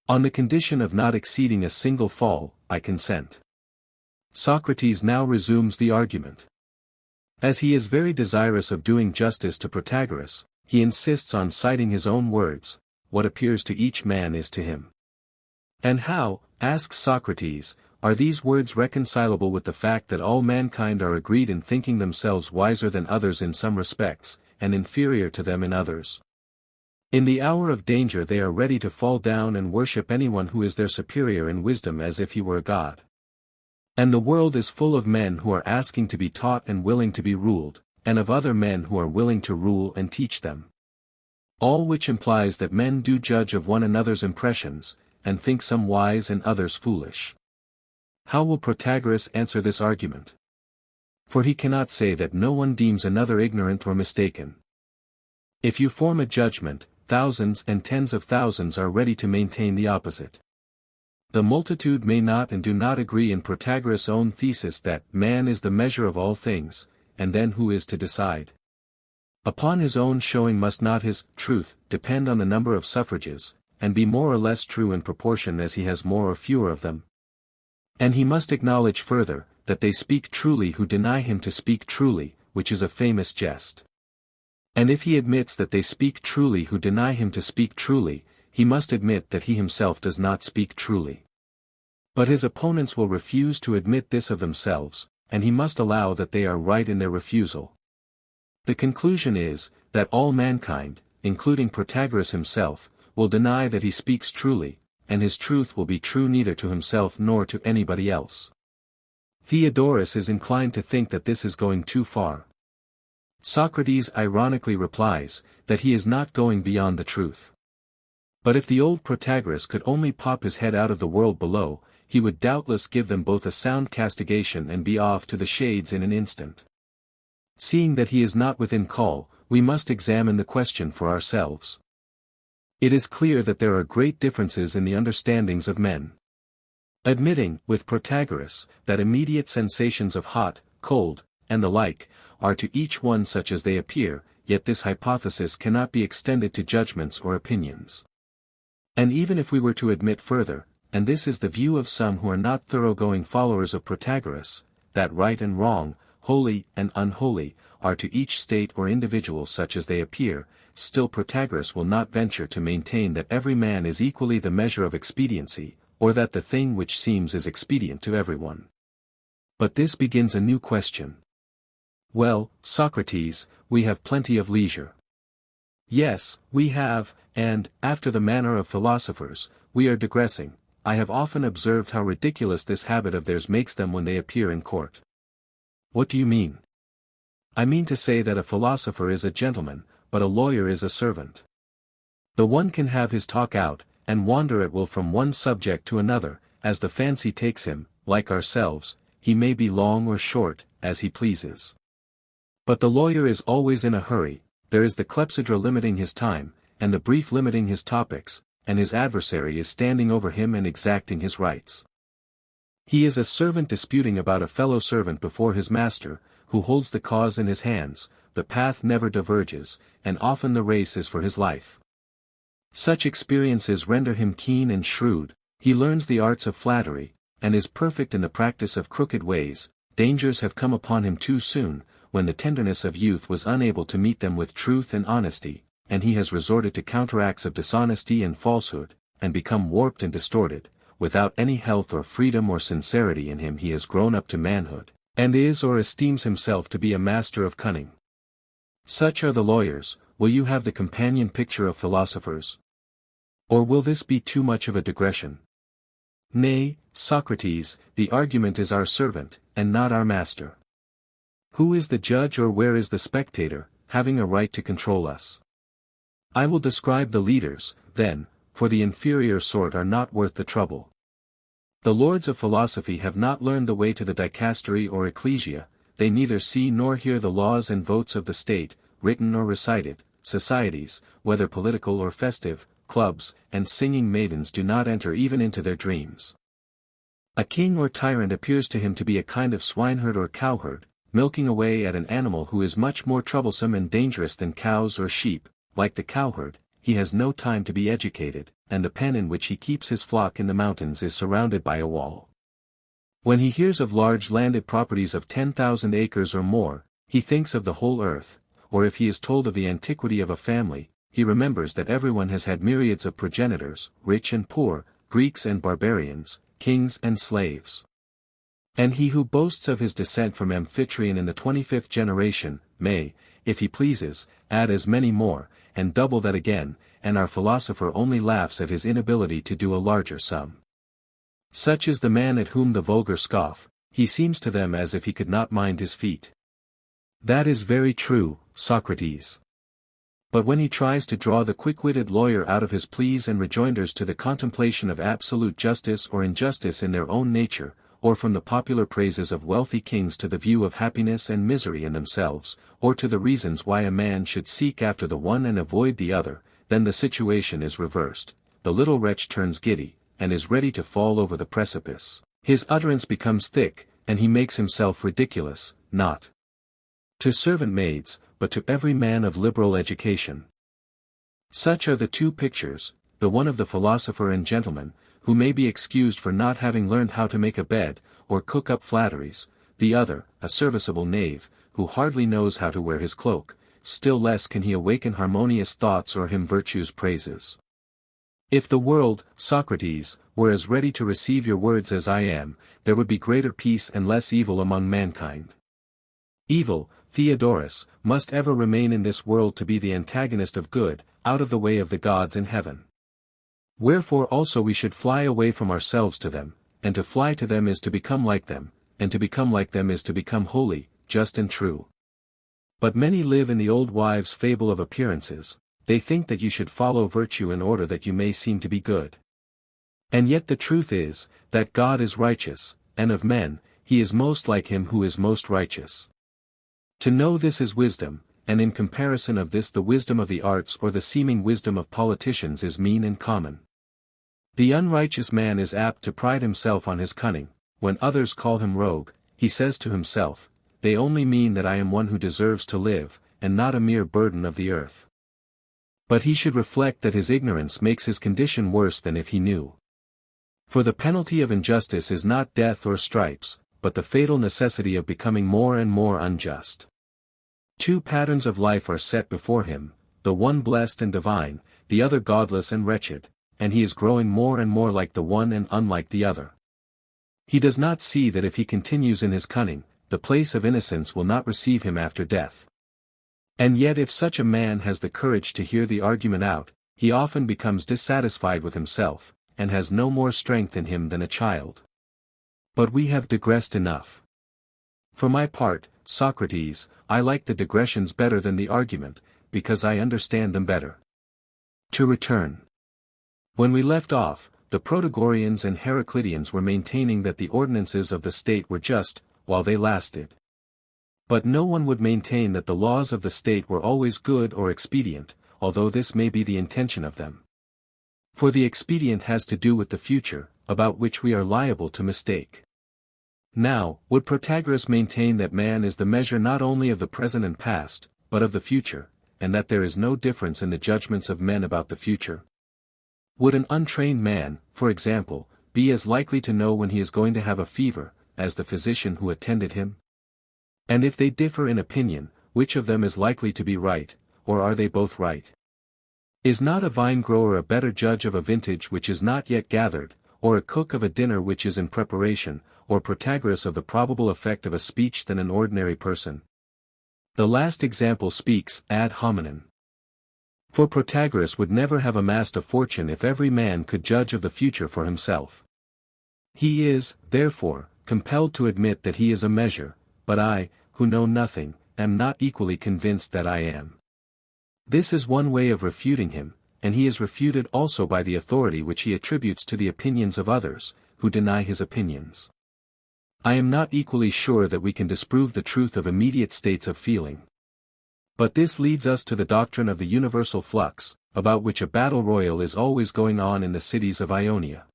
On the condition of not exceeding a single fall, I consent. Socrates now resumes the argument. As he is very desirous of doing justice to Protagoras, he insists on citing his own words: what appears to each man is to him. And how, asks Socrates, are these words reconcilable with the fact that all mankind are agreed in thinking themselves wiser than others in some respects, and inferior to them in others? In the hour of danger they are ready to fall down and worship anyone who is their superior in wisdom as if he were a god. And the world is full of men who are asking to be taught and willing to be ruled, and of other men who are willing to rule and teach them. All which implies that men do judge of one another's impressions, and think some wise and others foolish. How will Protagoras answer this argument? For he cannot say that no one deems another ignorant or mistaken. If you form a judgment, thousands and tens of thousands are ready to maintain the opposite. The multitude may not and do not agree in Protagoras' own thesis that man is the measure of all things, and then who is to decide? Upon his own showing must not his truth depend on the number of suffrages, and be more or less true in proportion as he has more or fewer of them? And he must acknowledge further, that they speak truly who deny him to speak truly, which is a famous jest. And if he admits that they speak truly who deny him to speak truly, he must admit that he himself does not speak truly. But his opponents will refuse to admit this of themselves, and he must allow that they are right in their refusal. The conclusion is, that all mankind, including Protagoras himself, will deny that he speaks truly, and his truth will be true neither to himself nor to anybody else. Theodorus is inclined to think that this is going too far. Socrates ironically replies, that he is not going beyond the truth. But if the old Protagoras could only pop his head out of the world below, he would doubtless give them both a sound castigation and be off to the shades in an instant. Seeing that he is not within call, we must examine the question for ourselves. It is clear that there are great differences in the understandings of men. Admitting, with Protagoras, that immediate sensations of hot, cold, and the like, are to each one such as they appear, yet this hypothesis cannot be extended to judgments or opinions. And even if we were to admit further, and this is the view of some who are not thoroughgoing followers of Protagoras, that right and wrong, holy and unholy, are to each state or individual such as they appear, still Protagoras will not venture to maintain that every man is equally the measure of expediency, or that the thing which seems is expedient to everyone. But this begins a new question. Well, Socrates, we have plenty of leisure. Yes, we have, and, after the manner of philosophers, we are digressing. I have often observed how ridiculous this habit of theirs makes them when they appear in court. What do you mean? I mean to say that a philosopher is a gentleman, but a lawyer is a servant. The one can have his talk out, and wander at will from one subject to another, as the fancy takes him, like ourselves, he may be long or short, as he pleases. But the lawyer is always in a hurry, there is the clepsydra limiting his time, and the brief limiting his topics, and his adversary is standing over him and exacting his rights. He is a servant disputing about a fellow servant before his master, who holds the cause in his hands, the path never diverges, and often the race is for his life. Such experiences render him keen and shrewd, he learns the arts of flattery, and is perfect in the practice of crooked ways. Dangers have come upon him too soon, when the tenderness of youth was unable to meet them with truth and honesty, and he has resorted to counteracts of dishonesty and falsehood, and become warped and distorted. Without any health or freedom or sincerity in him he has grown up to manhood, and is or esteems himself to be a master of cunning. Such are the lawyers. Will you have the companion picture of philosophers? Or will this be too much of a digression? Nay, Socrates, the argument is our servant, and not our master. Who is the judge or where is the spectator, having a right to control us? I will describe the leaders, then, for the inferior sort are not worth the trouble. The lords of philosophy have not learned the way to the dicastery or ecclesia, they neither see nor hear the laws and votes of the state, written or recited. Societies, whether political or festive, clubs, and singing maidens do not enter even into their dreams. A king or tyrant appears to him to be a kind of swineherd or cowherd, milking away at an animal who is much more troublesome and dangerous than cows or sheep. Like the cowherd, he has no time to be educated, and the pen in which he keeps his flock in the mountains is surrounded by a wall. When he hears of large landed properties of 10,000 acres or more, he thinks of the whole earth, or if he is told of the antiquity of a family, he remembers that everyone has had myriads of progenitors, rich and poor, Greeks and barbarians, kings and slaves. And he who boasts of his descent from Amphitryon in the 25th generation, may, if he pleases, add as many more, and double that again, and our philosopher only laughs at his inability to do a larger sum. Such is the man at whom the vulgar scoff, he seems to them as if he could not mind his feet. That is very true, Socrates. But when he tries to draw the quick-witted lawyer out of his pleas and rejoinders to the contemplation of absolute justice or injustice in their own nature, or from the popular praises of wealthy kings to the view of happiness and misery in themselves, or to the reasons why a man should seek after the one and avoid the other, then the situation is reversed. The little wretch turns giddy, and is ready to fall over the precipice. His utterance becomes thick, and he makes himself ridiculous, not to servant maids, but to every man of liberal education. Such are the two pictures, the one of the philosopher and gentleman, who may be excused for not having learned how to make a bed, or cook up flatteries, the other, a serviceable knave, who hardly knows how to wear his cloak, still less can he awaken harmonious thoughts or hymn virtue's praises. If the world, Socrates, were as ready to receive your words as I am, there would be greater peace and less evil among mankind. Evil, Theodorus, must ever remain in this world to be the antagonist of good, out of the way of the gods in heaven. Wherefore also we should fly away from ourselves to them, and to fly to them is to become like them, and to become like them is to become holy, just and true. But many live in the old wives' fable of appearances. They think that you should follow virtue in order that you may seem to be good. And yet the truth is, that God is righteous, and of men, he is most like him who is most righteous. To know this is wisdom, and in comparison of this the wisdom of the arts or the seeming wisdom of politicians is mean and common. The unrighteous man is apt to pride himself on his cunning. When others call him rogue, he says to himself, they only mean that I am one who deserves to live, and not a mere burden of the earth. But he should reflect that his ignorance makes his condition worse than if he knew. For the penalty of injustice is not death or stripes, but the fatal necessity of becoming more and more unjust. Two patterns of life are set before him, the one blessed and divine, the other godless and wretched, and he is growing more and more like the one and unlike the other. He does not see that if he continues in his cunning, the place of innocence will not receive him after death. And yet if such a man has the courage to hear the argument out, he often becomes dissatisfied with himself, and has no more strength in him than a child. But we have digressed enough. For my part, Socrates, I like the digressions better than the argument, because I understand them better. To return. When we left off, the Protagoreans and Heracliteans were maintaining that the ordinances of the state were just, while they lasted. But no one would maintain that the laws of the state were always good or expedient, although this may be the intention of them. For the expedient has to do with the future, about which we are liable to mistake. Now, would Protagoras maintain that man is the measure not only of the present and past, but of the future, and that there is no difference in the judgments of men about the future? Would an untrained man, for example, be as likely to know when he is going to have a fever, as the physician who attended him? And if they differ in opinion, which of them is likely to be right, or are they both right? Is not a vine-grower a better judge of a vintage which is not yet gathered, or a cook of a dinner which is in preparation, or Protagoras of the probable effect of a speech than an ordinary person? The last example speaks ad hominem. For Protagoras would never have amassed a fortune if every man could judge of the future for himself. He is, therefore, compelled to admit that he is a measure, but I, who know nothing, am not equally convinced that I am. This is one way of refuting him, and he is refuted also by the authority which he attributes to the opinions of others, who deny his opinions. I am not equally sure that we can disprove the truth of immediate states of feeling. But this leads us to the doctrine of the universal flux, about which a battle royal is always going on in the cities of Ionia.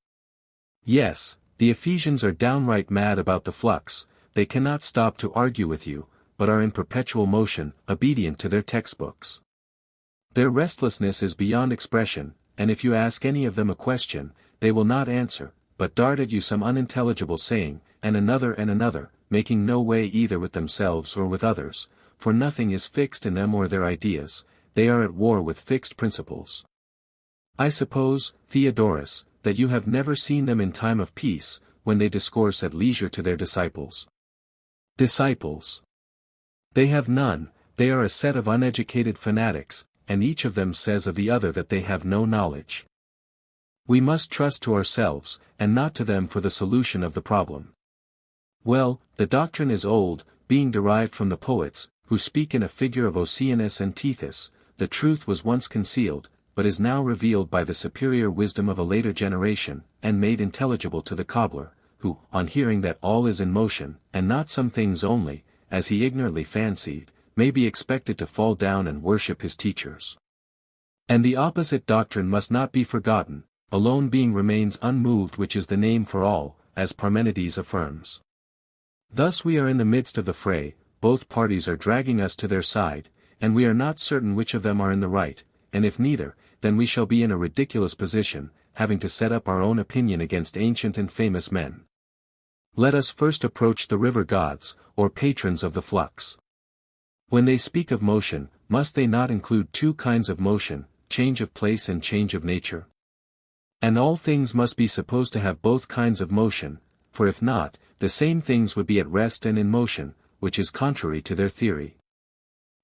Yes, the Ephesians are downright mad about the flux. They cannot stop to argue with you, but are in perpetual motion, obedient to their textbooks. Their restlessness is beyond expression, and if you ask any of them a question, they will not answer, but dart at you some unintelligible saying, and another, making no way either with themselves or with others, for nothing is fixed in them or their ideas, they are at war with fixed principles. I suppose, Theodorus, that you have never seen them in time of peace, when they discourse at leisure to their disciples. Disciples. They have none, they are a set of uneducated fanatics, and each of them says of the other that they have no knowledge. We must trust to ourselves, and not to them for the solution of the problem. Well, the doctrine is old, being derived from the poets, who speak in a figure of Oceanus and Tethys. The truth was once concealed, but is now revealed by the superior wisdom of a later generation, and made intelligible to the cobbler, who, on hearing that all is in motion, and not some things only, as he ignorantly fancied, may be expected to fall down and worship his teachers. And the opposite doctrine must not be forgotten, alone being remains unmoved, which is the name for all, as Parmenides affirms. Thus we are in the midst of the fray, both parties are dragging us to their side, and we are not certain which of them are in the right, and if neither, then we shall be in a ridiculous position, having to set up our own opinion against ancient and famous men. Let us first approach the river gods, or patrons of the flux. When they speak of motion, must they not include two kinds of motion, change of place and change of nature? And all things must be supposed to have both kinds of motion, for if not, the same things would be at rest and in motion, which is contrary to their theory.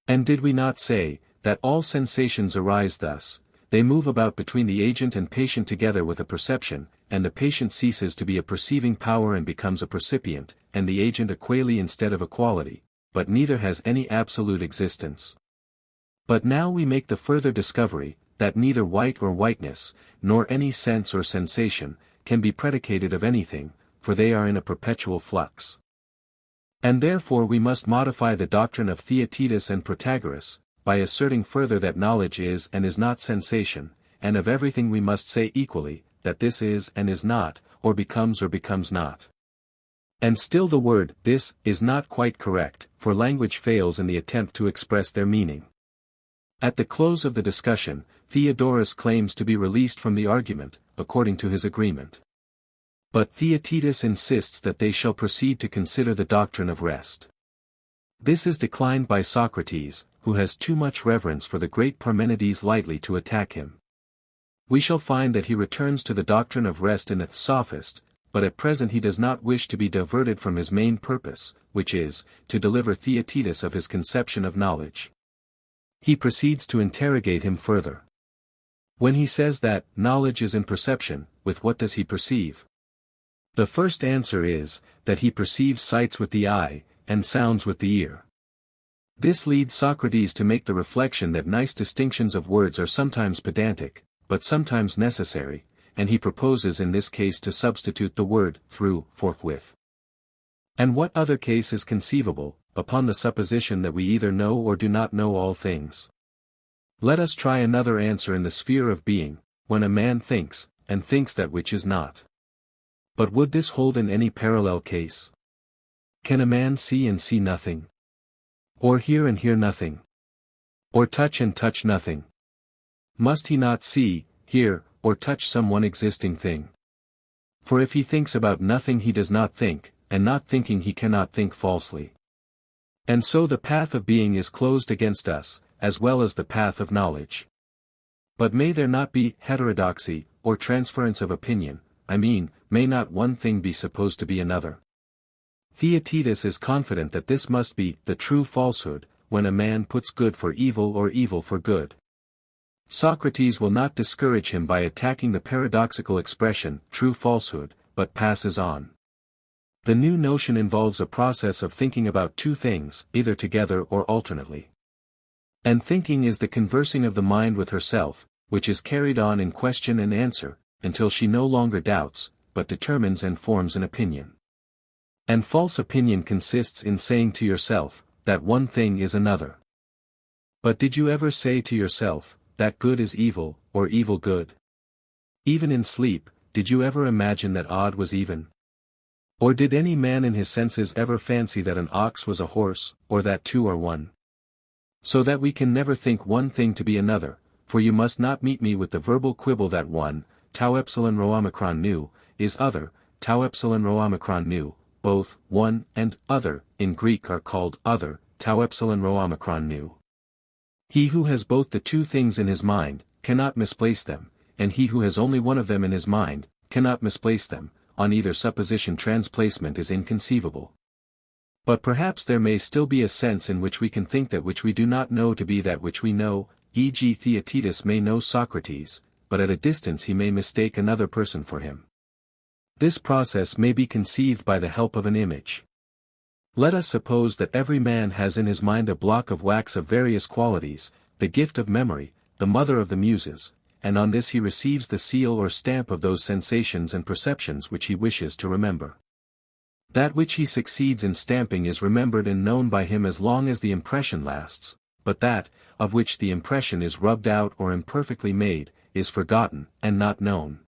And did we not say, that all sensations arise thus, they move about between the agent and patient together with a perception, and the patient ceases to be a perceiving power and becomes a percipient, and the agent a quale instead of a quality, but neither has any absolute existence. But now we make the further discovery, that neither white or whiteness, nor any sense or sensation, can be predicated of anything, for they are in a perpetual flux. And therefore we must modify the doctrine of Theaetetus and Protagoras, by asserting further that knowledge is and is not sensation, and of everything we must say equally, that this is and is not, or becomes not. And still the word this is not quite correct, for language fails in the attempt to express their meaning. At the close of the discussion, Theodorus claims to be released from the argument, according to his agreement. But Theaetetus insists that they shall proceed to consider the doctrine of rest. This is declined by Socrates, who has too much reverence for the great Parmenides lightly to attack him. We shall find that he returns to the doctrine of rest in a Sophist, but at present he does not wish to be diverted from his main purpose, which is, to deliver Theaetetus of his conception of knowledge. He proceeds to interrogate him further. When he says that knowledge is in perception, with what does he perceive? The first answer is, that he perceives sights with the eye, and sounds with the ear. This leads Socrates to make the reflection that nice distinctions of words are sometimes pedantic, but sometimes necessary, and he proposes in this case to substitute the word through forthwith. And what other case is conceivable, upon the supposition that we either know or do not know all things? Let us try another answer in the sphere of being, when a man thinks, and thinks that which is not. But would this hold in any parallel case? Can a man see and see nothing? Or hear and hear nothing? Or touch and touch nothing? Must he not see, hear, or touch some one existing thing? For if he thinks about nothing he does not think, and not thinking he cannot think falsely. And so the path of being is closed against us, as well as the path of knowledge. But may there not be heterodoxy, or transference of opinion, may not one thing be supposed to be another? Theaetetus is confident that this must be the true falsehood, when a man puts good for evil or evil for good. Socrates will not discourage him by attacking the paradoxical expression, true falsehood, but passes on. The new notion involves a process of thinking about two things, either together or alternately. And thinking is the conversing of the mind with herself, which is carried on in question and answer, until she no longer doubts, but determines and forms an opinion. And false opinion consists in saying to yourself, that one thing is another. But did you ever say to yourself, that good is evil, or evil good? Even in sleep, did you ever imagine that odd was even? Or did any man in his senses ever fancy that an ox was a horse, or that two are one? So that we can never think one thing to be another, for you must not meet me with the verbal quibble that one, tau epsilon rho omicron nu, is other, tau epsilon rho omicron nu, both, one, and other, in Greek are called other, tau epsilon rho omicron nu. He who has both the two things in his mind, cannot misplace them, and he who has only one of them in his mind, cannot misplace them, on either supposition transplacement is inconceivable. But perhaps there may still be a sense in which we can think that which we do not know to be that which we know, e.g. Theaetetus may know Socrates, but at a distance he may mistake another person for him. This process may be conceived by the help of an image. Let us suppose that every man has in his mind a block of wax of various qualities, the gift of memory, the mother of the muses, and on this he receives the seal or stamp of those sensations and perceptions which he wishes to remember. That which he succeeds in stamping is remembered and known by him as long as the impression lasts, but that, of which the impression is rubbed out or imperfectly made, is forgotten, and not known.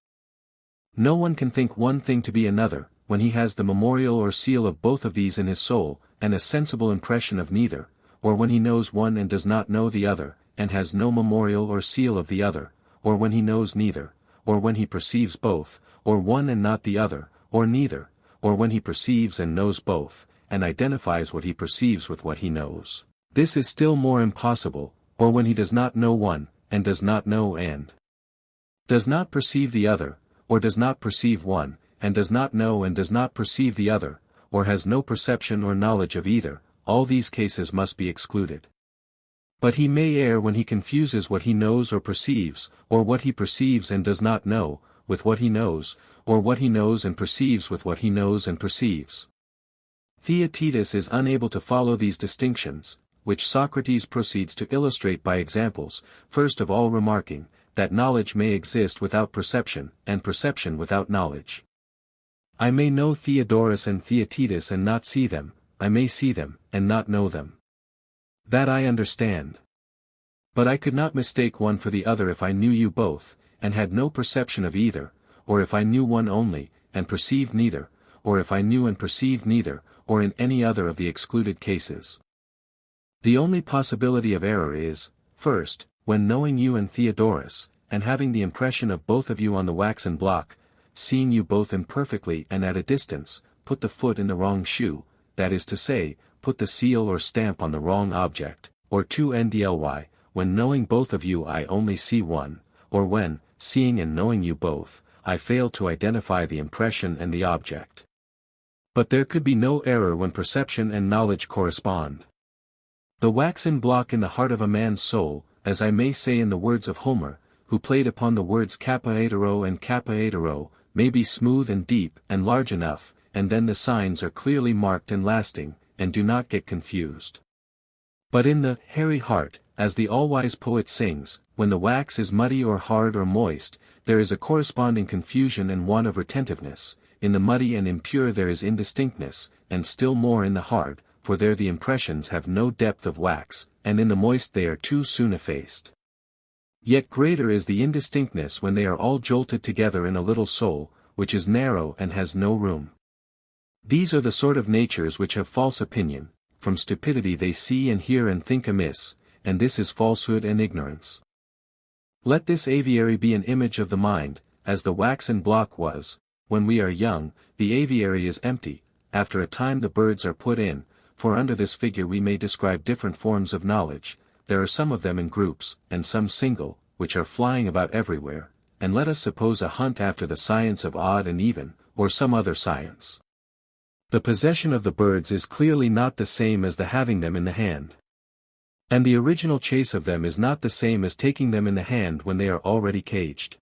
No one can think one thing to be another, when he has the memorial or seal of both of these in his soul, and a sensible impression of neither, or when he knows one and does not know the other, and has no memorial or seal of the other, or when he knows neither, or when he perceives both, or one and not the other, or neither, or when he perceives and knows both, and identifies what he perceives with what he knows. This is still more impossible, or when he does not know one, and does not know and does not perceive the other, or does not perceive one, and does not know and does not perceive the other, or has no perception or knowledge of either. All these cases must be excluded. But he may err when he confuses what he knows or perceives, or what he perceives and does not know, with what he knows, or what he knows and perceives with what he knows and perceives. Theaetetus is unable to follow these distinctions, which Socrates proceeds to illustrate by examples, first of all remarking, that knowledge may exist without perception, and perception without knowledge. I may know Theodorus and Theaetetus and not see them, I may see them, and not know them. That I understand. But I could not mistake one for the other if I knew you both, and had no perception of either, or if I knew one only, and perceived neither, or if I knew and perceived neither, or in any other of the excluded cases. The only possibility of error is, first, when knowing you and Theodorus, and having the impression of both of you on the waxen block, seeing you both imperfectly and at a distance, put the foot in the wrong shoe, that is to say, put the seal or stamp on the wrong object, or 2ndly, when knowing both of you I only see one, or when, seeing and knowing you both, I fail to identify the impression and the object. But there could be no error when perception and knowledge correspond. The waxen block in the heart of a man's soul, as I may say in the words of Homer, who played upon the words kappa hetero and kappa hetero, may be smooth and deep and large enough, and then the signs are clearly marked and lasting, and do not get confused. But in the hairy heart, as the all-wise poet sings, when the wax is muddy or hard or moist, there is a corresponding confusion and want of retentiveness. In the muddy and impure there is indistinctness, and still more in the hard, for there the impressions have no depth of wax, and in the moist they are too soon effaced. Yet greater is the indistinctness when they are all jolted together in a little soul, which is narrow and has no room. These are the sort of natures which have false opinion, from stupidity they see and hear and think amiss, and this is falsehood and ignorance. Let this aviary be an image of the mind, as the waxen block was. When we are young, the aviary is empty, after a time the birds are put in, for under this figure we may describe different forms of knowledge. There are some of them in groups, and some single, which are flying about everywhere, and let us suppose a hunt after the science of odd and even, or some other science. The possession of the birds is clearly not the same as the having them in the hand. And the original chase of them is not the same as taking them in the hand when they are already caged.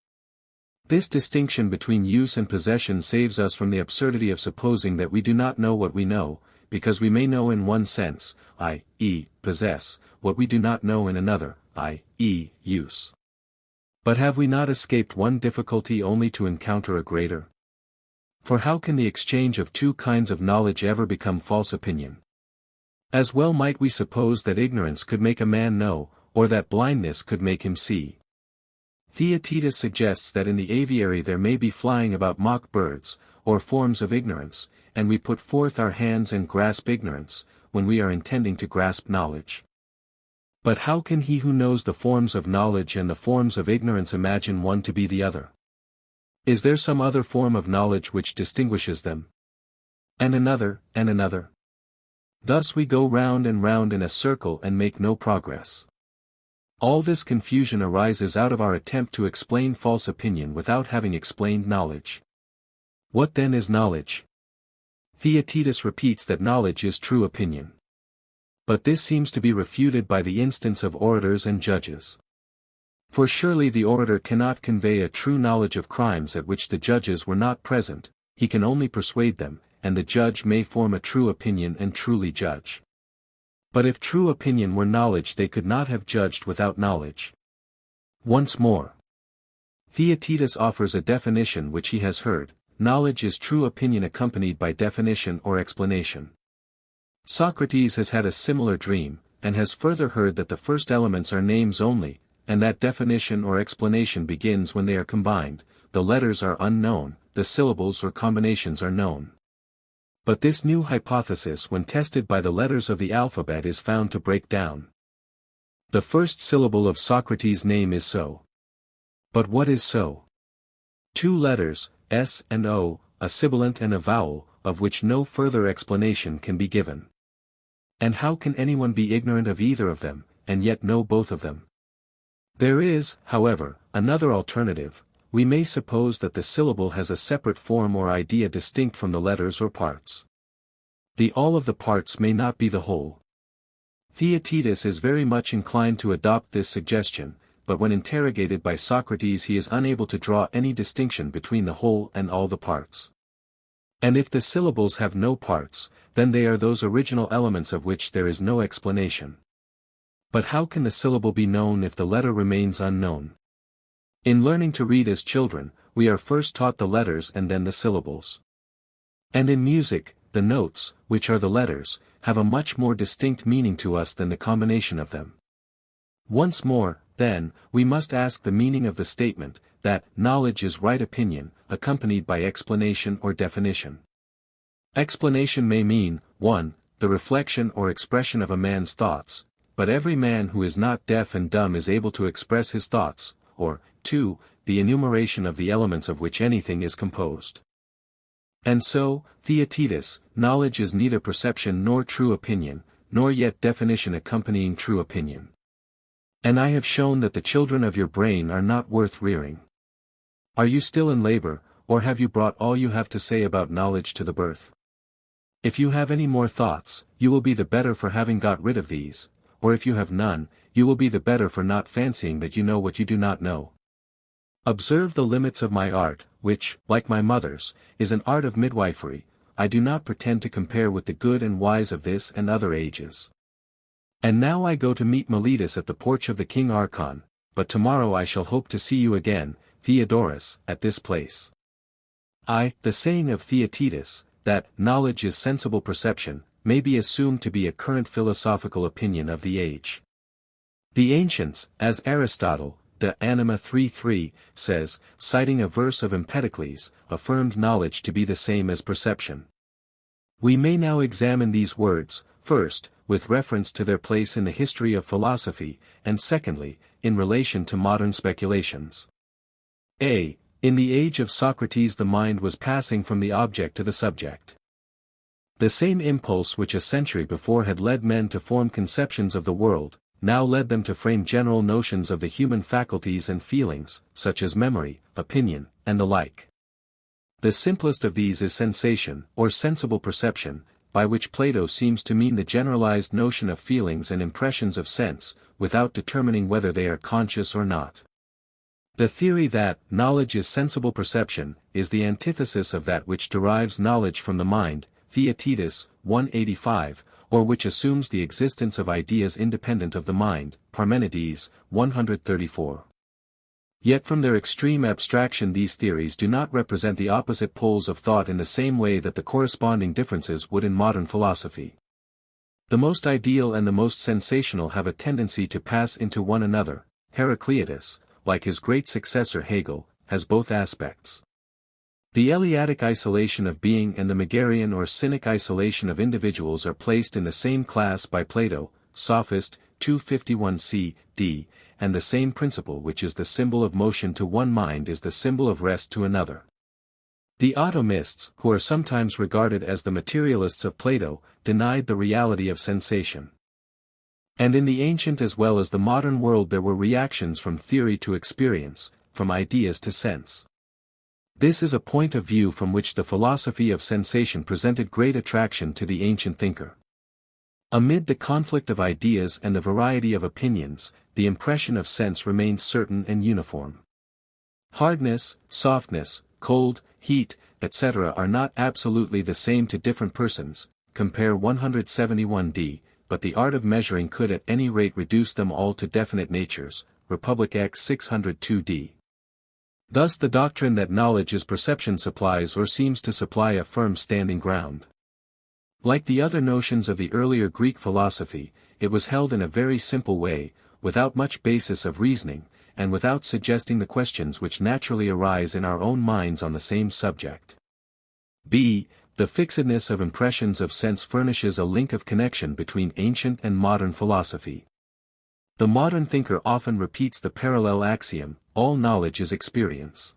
This distinction between use and possession saves us from the absurdity of supposing that we do not know what we know, because we may know in one sense, i.e., possess, what we do not know in another, i.e., use. But have we not escaped one difficulty only to encounter a greater? For how can the exchange of two kinds of knowledge ever become false opinion? As well might we suppose that ignorance could make a man know, or that blindness could make him see. Theaetetus suggests that in the aviary there may be flying about mock birds, or forms of ignorance, and we put forth our hands and grasp ignorance, when we are intending to grasp knowledge. But how can he who knows the forms of knowledge and the forms of ignorance imagine one to be the other? Is there some other form of knowledge which distinguishes them? And another, and another. Thus we go round and round in a circle and make no progress. All this confusion arises out of our attempt to explain false opinion without having explained knowledge. What then is knowledge? Theaetetus repeats that knowledge is true opinion. But this seems to be refuted by the instance of orators and judges. For surely the orator cannot convey a true knowledge of crimes at which the judges were not present, he can only persuade them, and the judge may form a true opinion and truly judge. But if true opinion were knowledge they could not have judged without knowledge. Once more, Theaetetus offers a definition which he has heard: knowledge is true opinion accompanied by definition or explanation. Socrates has had a similar dream, and has further heard that the first elements are names only, and that definition or explanation begins when they are combined. The letters are unknown, the syllables or combinations are known. But this new hypothesis when tested by the letters of the alphabet is found to break down. The first syllable of Socrates' name is so. But what is so? Two letters, S and O, a sibilant and a vowel, of which no further explanation can be given. And how can anyone be ignorant of either of them, and yet know both of them? There is, however, another alternative. We may suppose that the syllable has a separate form or idea distinct from the letters or parts. The all of the parts may not be the whole. Theaetetus is very much inclined to adopt this suggestion, but when interrogated by Socrates he is unable to draw any distinction between the whole and all the parts. And if the syllables have no parts, then they are those original elements of which there is no explanation. But how can the syllable be known if the letter remains unknown? In learning to read as children, we are first taught the letters and then the syllables. And in music, the notes, which are the letters, have a much more distinct meaning to us than the combination of them. Once more, then, we must ask the meaning of the statement, that knowledge is right opinion, accompanied by explanation or definition. Explanation may mean, 1. The reflection or expression of a man's thoughts, but every man who is not deaf and dumb is able to express his thoughts, or, 2. The enumeration of the elements of which anything is composed. And so, Theaetetus, knowledge is neither perception nor true opinion, nor yet definition accompanying true opinion. And I have shown that the children of your brain are not worth rearing. Are you still in labor, or have you brought all you have to say about knowledge to the birth? If you have any more thoughts, you will be the better for having got rid of these, or if you have none, you will be the better for not fancying that you know what you do not know. Observe the limits of my art, which, like my mother's, is an art of midwifery. I do not pretend to compare with the good and wise of this and other ages. And now I go to meet Meletus at the porch of the king Archon, but tomorrow I shall hope to see you again, Theodorus, at this place. The saying of Theaetetus, that knowledge is sensible perception, may be assumed to be a current philosophical opinion of the age. The ancients, as Aristotle, De Anima 3:3, says, citing a verse of Empedocles, affirmed knowledge to be the same as perception. We may now examine these words, first, with reference to their place in the history of philosophy, and secondly, in relation to modern speculations. In the age of Socrates the mind was passing from the object to the subject. The same impulse which a century before had led men to form conceptions of the world, now led them to frame general notions of the human faculties and feelings, such as memory, opinion, and the like. The simplest of these is sensation, or sensible perception, by which Plato seems to mean the generalized notion of feelings and impressions of sense, without determining whether they are conscious or not. The theory that knowledge is sensible perception is the antithesis of that which derives knowledge from the mind, Theaetetus 185, or which assumes the existence of ideas independent of the mind, Parmenides 134. Yet from their extreme abstraction these theories do not represent the opposite poles of thought in the same way that the corresponding differences would in modern philosophy. The most ideal and the most sensational have a tendency to pass into one another. Heraclitus, like his great successor Hegel, has both aspects. The Eleatic isolation of being and the Megarian or Cynic isolation of individuals are placed in the same class by Plato, Sophist, 251 c.d., and the same principle which is the symbol of motion to one mind is the symbol of rest to another. The atomists, who are sometimes regarded as the materialists of Plato, denied the reality of sensation. And in the ancient as well as the modern world there were reactions from theory to experience, from ideas to sense. This is a point of view from which the philosophy of sensation presented great attraction to the ancient thinker. Amid the conflict of ideas and the variety of opinions, the impression of sense remained certain and uniform. Hardness, softness, cold, heat, etc. are not absolutely the same to different persons, compare 171d, but the art of measuring could at any rate reduce them all to definite natures, Republic X 602d. Thus the doctrine that knowledge is perception supplies or seems to supply a firm standing ground. Like the other notions of the earlier Greek philosophy, it was held in a very simple way, without much basis of reasoning, and without suggesting the questions which naturally arise in our own minds on the same subject. The fixedness of impressions of sense furnishes a link of connection between ancient and modern philosophy. The modern thinker often repeats the parallel axiom, all knowledge is experience.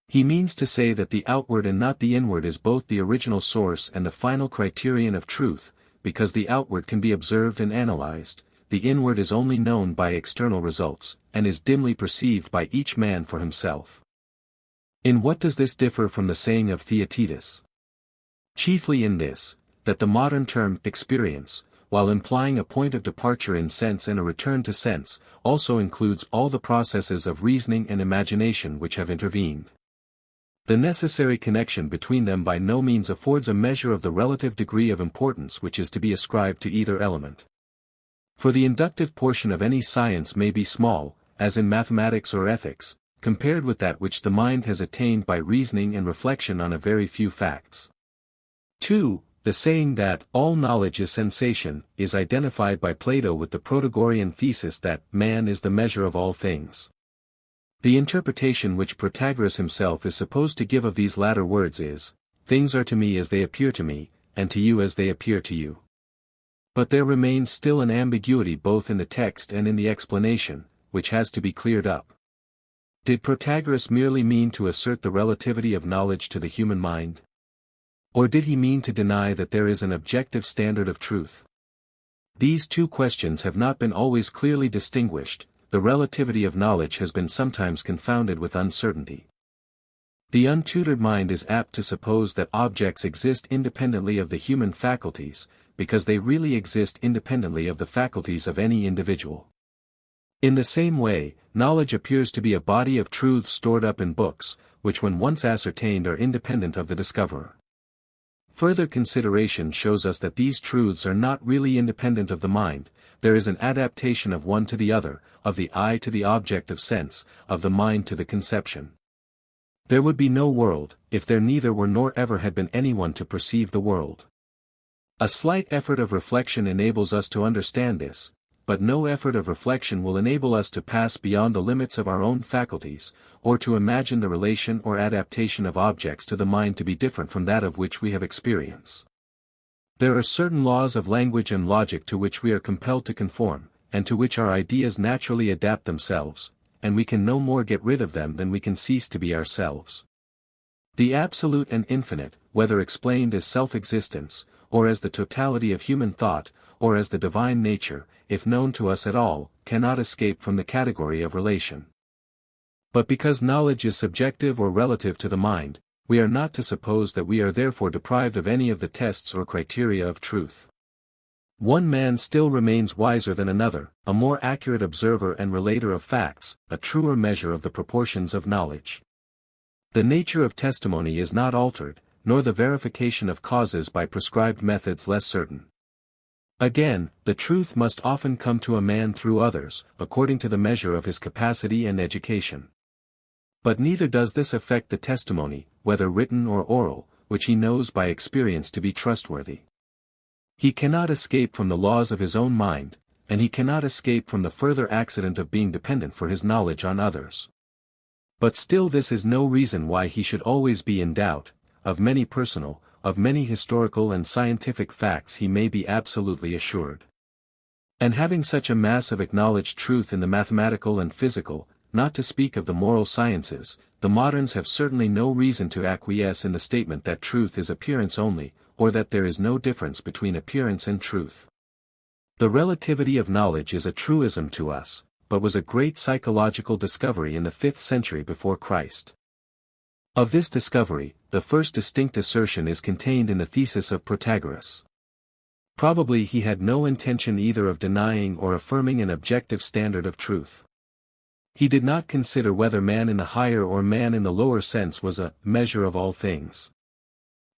He means to say that the outward and not the inward is both the original source and the final criterion of truth, because the outward can be observed and analyzed, the inward is only known by external results, and is dimly perceived by each man for himself. In what does this differ from the saying of Theaetetus? Chiefly in this, that the modern term experience, while implying a point of departure in sense and a return to sense, also includes all the processes of reasoning and imagination which have intervened. The necessary connection between them by no means affords a measure of the relative degree of importance which is to be ascribed to either element. For the inductive portion of any science may be small, as in mathematics or ethics, compared with that which the mind has attained by reasoning and reflection on a very few facts. 2. The saying that all knowledge is sensation is identified by Plato with the Protagorean thesis that man is the measure of all things. The interpretation which Protagoras himself is supposed to give of these latter words is, things are to me as they appear to me, and to you as they appear to you. But there remains still an ambiguity both in the text and in the explanation, which has to be cleared up. Did Protagoras merely mean to assert the relativity of knowledge to the human mind? Or did he mean to deny that there is an objective standard of truth? These two questions have not been always clearly distinguished. The relativity of knowledge has been sometimes confounded with uncertainty. The untutored mind is apt to suppose that objects exist independently of the human faculties, because they really exist independently of the faculties of any individual. In the same way, knowledge appears to be a body of truths stored up in books, which when once ascertained are independent of the discoverer. Further consideration shows us that these truths are not really independent of the mind. There is an adaptation of one to the other, of the eye to the object of sense, of the mind to the conception. There would be no world, if there neither were nor ever had been anyone to perceive the world. A slight effort of reflection enables us to understand this, but no effort of reflection will enable us to pass beyond the limits of our own faculties, or to imagine the relation or adaptation of objects to the mind to be different from that of which we have experience. There are certain laws of language and logic to which we are compelled to conform, and to which our ideas naturally adapt themselves, and we can no more get rid of them than we can cease to be ourselves. The absolute and infinite, whether explained as self-existence, or as the totality of human thought, or as the divine nature, if known to us at all, cannot escape from the category of relation. But because knowledge is subjective or relative to the mind, we are not to suppose that we are therefore deprived of any of the tests or criteria of truth. One man still remains wiser than another, a more accurate observer and relater of facts, a truer measure of the proportions of knowledge. The nature of testimony is not altered, nor the verification of causes by prescribed methods less certain. Again, the truth must often come to a man through others, according to the measure of his capacity and education. But neither does this affect the testimony, whether written or oral, which he knows by experience to be trustworthy. He cannot escape from the laws of his own mind, and he cannot escape from the further accident of being dependent for his knowledge on others. But still this is no reason why he should always be in doubt. Of many personal, of many historical and scientific facts he may be absolutely assured. And having such a mass of acknowledged truth in the mathematical and physical, not to speak of the moral sciences, the moderns have certainly no reason to acquiesce in the statement that truth is appearance only, or that there is no difference between appearance and truth. The relativity of knowledge is a truism to us, but was a great psychological discovery in the 5th century before Christ. Of this discovery, the first distinct assertion is contained in the thesis of Protagoras. Probably he had no intention either of denying or affirming an objective standard of truth. He did not consider whether man in the higher or man in the lower sense was a measure of all things.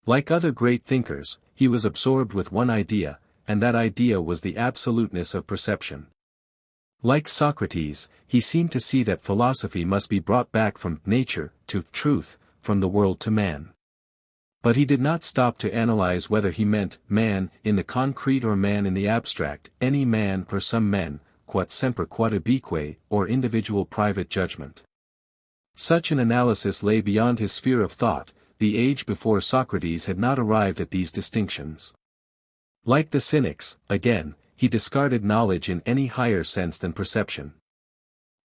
Like other great thinkers, he was absorbed with one idea, and that idea was the absoluteness of perception. Like Socrates, he seemed to see that philosophy must be brought back from nature to truth, from the world to man. But he did not stop to analyze whether he meant man in the concrete or man in the abstract, any man or some men, quod semper quod ubique, or individual private judgment. Such an analysis lay beyond his sphere of thought. the age before Socrates had not arrived at these distinctions. Like the Cynics, again, he discarded knowledge in any higher sense than perception.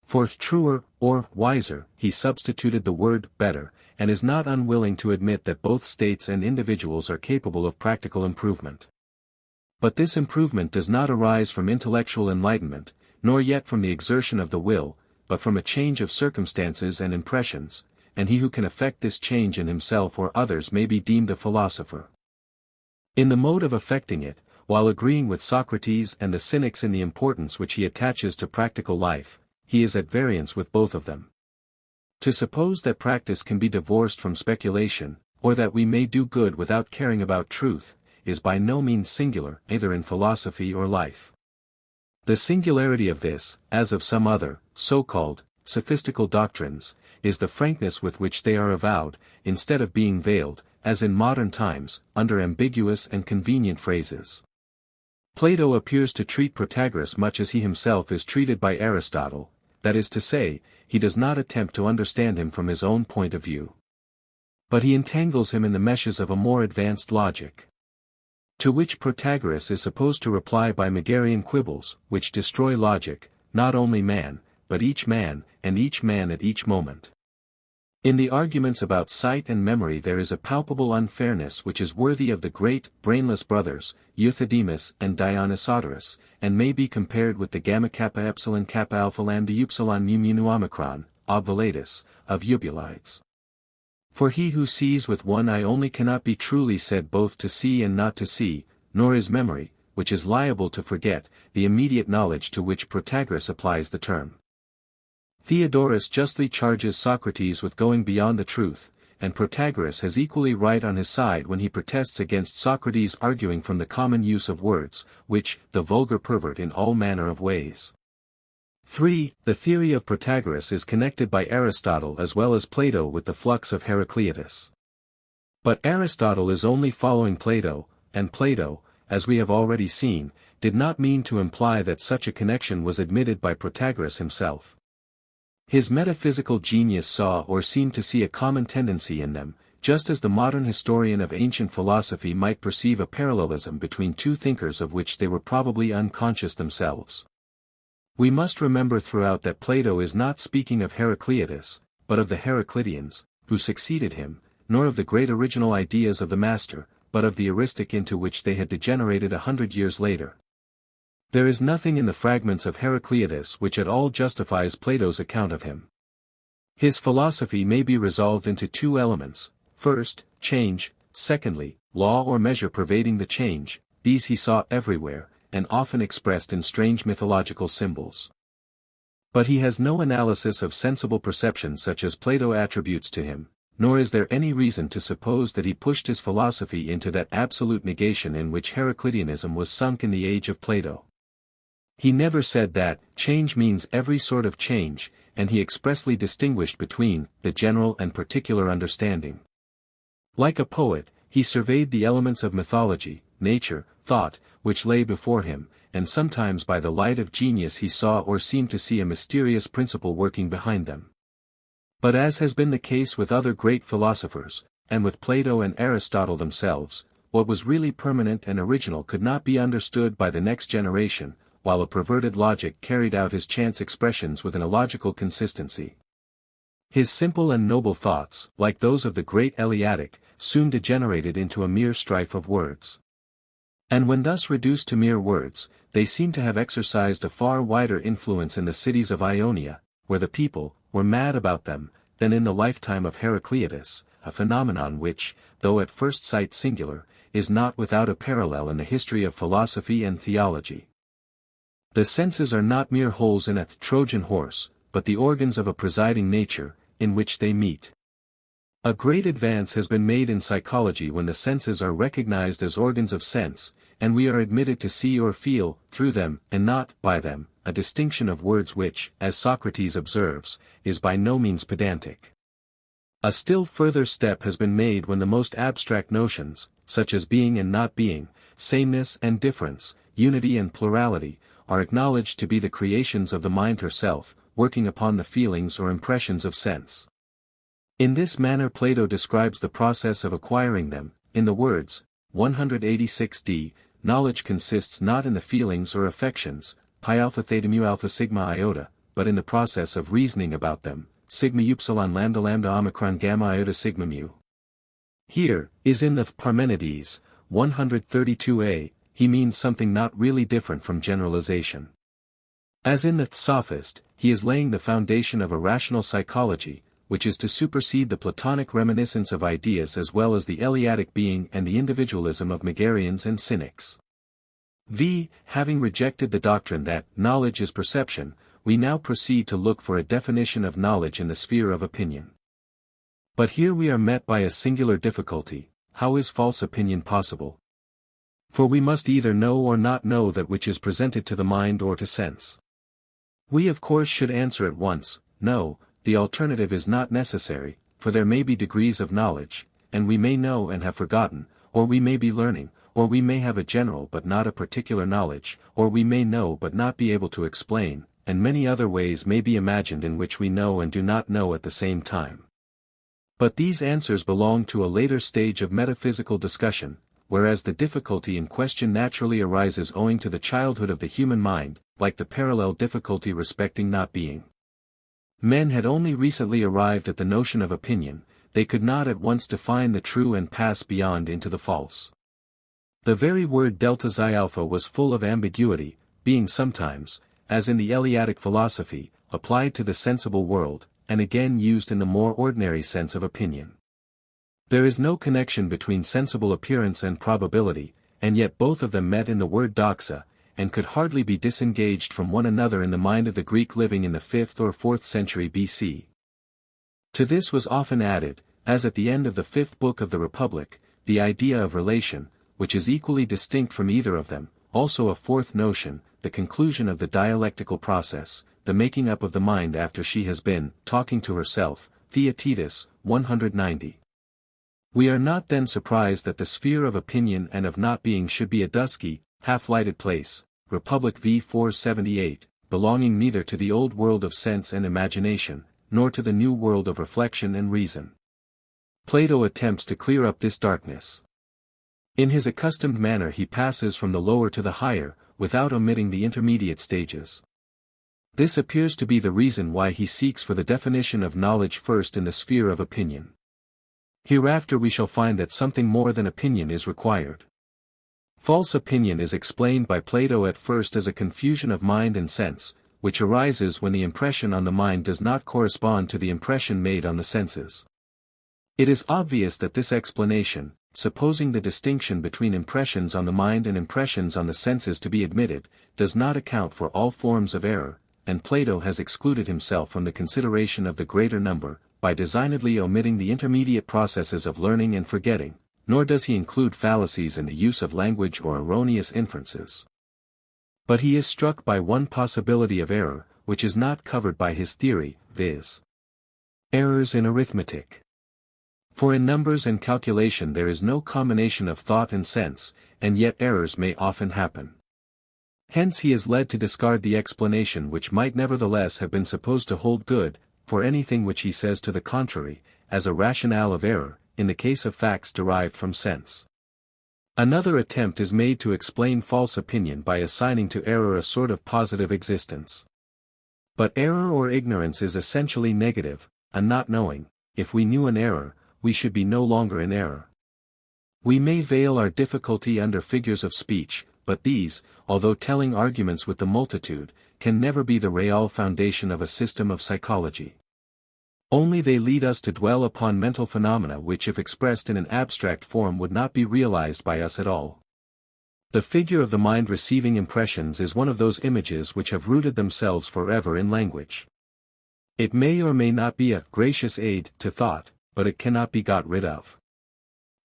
For truer, or wiser, he substituted the word better, and is not unwilling to admit that both states and individuals are capable of practical improvement. But this improvement does not arise from intellectual enlightenment, nor yet from the exertion of the will, but from a change of circumstances and impressions, and he who can effect this change in himself or others may be deemed a philosopher. In the mode of effecting it, while agreeing with Socrates and the Cynics in the importance which he attaches to practical life, he is at variance with both of them. To suppose that practice can be divorced from speculation, or that we may do good without caring about truth, is by no means singular either in philosophy or life. The singularity of this, as of some other, so-called, sophistical doctrines, is the frankness with which they are avowed, instead of being veiled, as in modern times, under ambiguous and convenient phrases. Plato appears to treat Protagoras much as he himself is treated by Aristotle, that is to say, he does not attempt to understand him from his own point of view. But he entangles him in the meshes of a more advanced logic. To which Protagoras is supposed to reply by Megarian quibbles, which destroy logic, not only man, but each man, and each man at each moment. In the arguments about sight and memory there is a palpable unfairness which is worthy of the great, brainless brothers, Euthydemus and Dionysodorus, and may be compared with the gamma kappa epsilon kappa alpha lambda upsilon mu mu nu omicron, obvolatus, of Eubulides. For he who sees with one eye only cannot be truly said both to see and not to see, nor is memory, which is liable to forget, the immediate knowledge to which Protagoras applies the term. Theodorus justly charges Socrates with going beyond the truth, and Protagoras has equally right on his side when he protests against Socrates arguing from the common use of words, which the vulgar pervert in all manner of ways. 3. The theory of Protagoras is connected by Aristotle as well as Plato with the flux of Heraclitus. But Aristotle is only following Plato, and Plato, as we have already seen, did not mean to imply that such a connection was admitted by Protagoras himself. His metaphysical genius saw or seemed to see a common tendency in them, just as the modern historian of ancient philosophy might perceive a parallelism between two thinkers of which they were probably unconscious themselves. We must remember throughout that Plato is not speaking of Heraclitus, but of the Heracliteans, who succeeded him, nor of the great original ideas of the master, but of the eristic into which they had degenerated 100 years later. There is nothing in the fragments of Heraclitus which at all justifies Plato's account of him. His philosophy may be resolved into two elements: first, change; secondly, law or measure pervading the change. These he saw everywhere, and often expressed in strange mythological symbols. But he has no analysis of sensible perception such as Plato attributes to him, nor is there any reason to suppose that he pushed his philosophy into that absolute negation in which Heracliteanism was sunk in the age of Plato. He never said that change means every sort of change, and he expressly distinguished between the general and particular understanding. Like a poet, he surveyed the elements of mythology, nature, thought, which lay before him, and sometimes by the light of genius he saw or seemed to see a mysterious principle working behind them. But as has been the case with other great philosophers, and with Plato and Aristotle themselves, what was really permanent and original could not be understood by the next generation, while a perverted logic carried out his chance expressions with an illogical consistency. His simple and noble thoughts, like those of the great Eleatic, soon degenerated into a mere strife of words. And when thus reduced to mere words, they seem to have exercised a far wider influence in the cities of Ionia, where the people were mad about them, than in the lifetime of Heraclitus, a phenomenon which, though at first sight singular, is not without a parallel in the history of philosophy and theology. The senses are not mere holes in a Trojan horse, but the organs of a presiding nature, in which they meet. A great advance has been made in psychology when the senses are recognized as organs of sense, and we are admitted to see or feel, through them, and not by them, a distinction of words which, as Socrates observes, is by no means pedantic. A still further step has been made when the most abstract notions, such as being and not being, sameness and difference, unity and plurality, are acknowledged to be the creations of the mind herself, working upon the feelings or impressions of sense. In this manner Plato describes the process of acquiring them, in the words, 186d, knowledge consists not in the feelings or affections, pi alpha theta mu alpha sigma iota, but in the process of reasoning about them, sigma upsilon lambda lambda omicron gamma iota sigma mu. Here, is in the Parmenides, 132a, he means something not really different from generalization. As in the Sophist, he is laying the foundation of a rational psychology, which is to supersede the Platonic reminiscence of ideas as well as the Eleatic being and the individualism of Megarians and Cynics. Having rejected the doctrine that knowledge is perception, we now proceed to look for a definition of knowledge in the sphere of opinion. But here we are met by a singular difficulty: how is false opinion possible? For we must either know or not know that which is presented to the mind or to sense. We of course should answer at once, no, the alternative is not necessary, for there may be degrees of knowledge, and we may know and have forgotten, or we may be learning, or we may have a general but not a particular knowledge, or we may know but not be able to explain, and many other ways may be imagined in which we know and do not know at the same time. But these answers belong to a later stage of metaphysical discussion, whereas the difficulty in question naturally arises owing to the childhood of the human mind, like the parallel difficulty respecting not being. Men had only recently arrived at the notion of opinion, they could not at once define the true and pass beyond into the false. The very word delta xi alpha was full of ambiguity, being sometimes, as in the Eleatic philosophy, applied to the sensible world, and again used in the more ordinary sense of opinion. There is no connection between sensible appearance and probability, and yet both of them met in the word doxa, and could hardly be disengaged from one another in the mind of the Greek living in the 5th or 4th century BC. To this was often added, as at the end of the 5th book of the Republic, the idea of relation, which is equally distinct from either of them, also a fourth notion, the conclusion of the dialectical process, the making up of the mind after she has been talking to herself, Theaetetus, 190. We are not then surprised that the sphere of opinion and of not being should be a dusky, half-lighted place, Republic v. 478, belonging neither to the old world of sense and imagination, nor to the new world of reflection and reason. Plato attempts to clear up this darkness. In his accustomed manner he passes from the lower to the higher, without omitting the intermediate stages. This appears to be the reason why he seeks for the definition of knowledge first in the sphere of opinion. Hereafter we shall find that something more than opinion is required. False opinion is explained by Plato at first as a confusion of mind and sense, which arises when the impression on the mind does not correspond to the impression made on the senses. It is obvious that this explanation, supposing the distinction between impressions on the mind and impressions on the senses to be admitted, does not account for all forms of error, and Plato has excluded himself from the consideration of the greater number, by designedly omitting the intermediate processes of learning and forgetting, nor does he include fallacies in the use of language or erroneous inferences. But he is struck by one possibility of error, which is not covered by his theory, viz. Errors in arithmetic. For in numbers and calculation there is no combination of thought and sense, and yet errors may often happen. Hence he is led to discard the explanation which might nevertheless have been supposed to hold good, for anything which he says to the contrary, as a rationale of error, in the case of facts derived from sense. Another attempt is made to explain false opinion by assigning to error a sort of positive existence. But error or ignorance is essentially negative, a not knowing. If we knew an error, we should be no longer in error. We may veil our difficulty under figures of speech, but these, although telling arguments with the multitude, can never be the real foundation of a system of psychology. Only they lead us to dwell upon mental phenomena which if expressed in an abstract form would not be realized by us at all. The figure of the mind receiving impressions is one of those images which have rooted themselves forever in language. It may or may not be a gracious aid to thought, but it cannot be got rid of.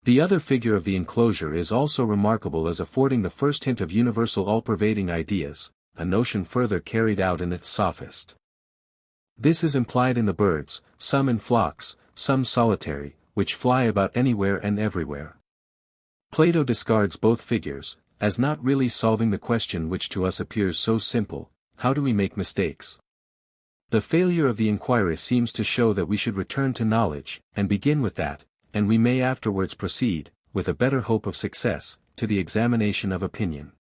The other figure of the enclosure is also remarkable as affording the first hint of universal all-pervading ideas, a notion further carried out in the Sophist. This is implied in the birds, some in flocks, some solitary, which fly about anywhere and everywhere. Plato discards both figures, as not really solving the question which to us appears so simple: how do we make mistakes? The failure of the inquiry seems to show that we should return to knowledge, and begin with that, and we may afterwards proceed, with a better hope of success, to the examination of opinion.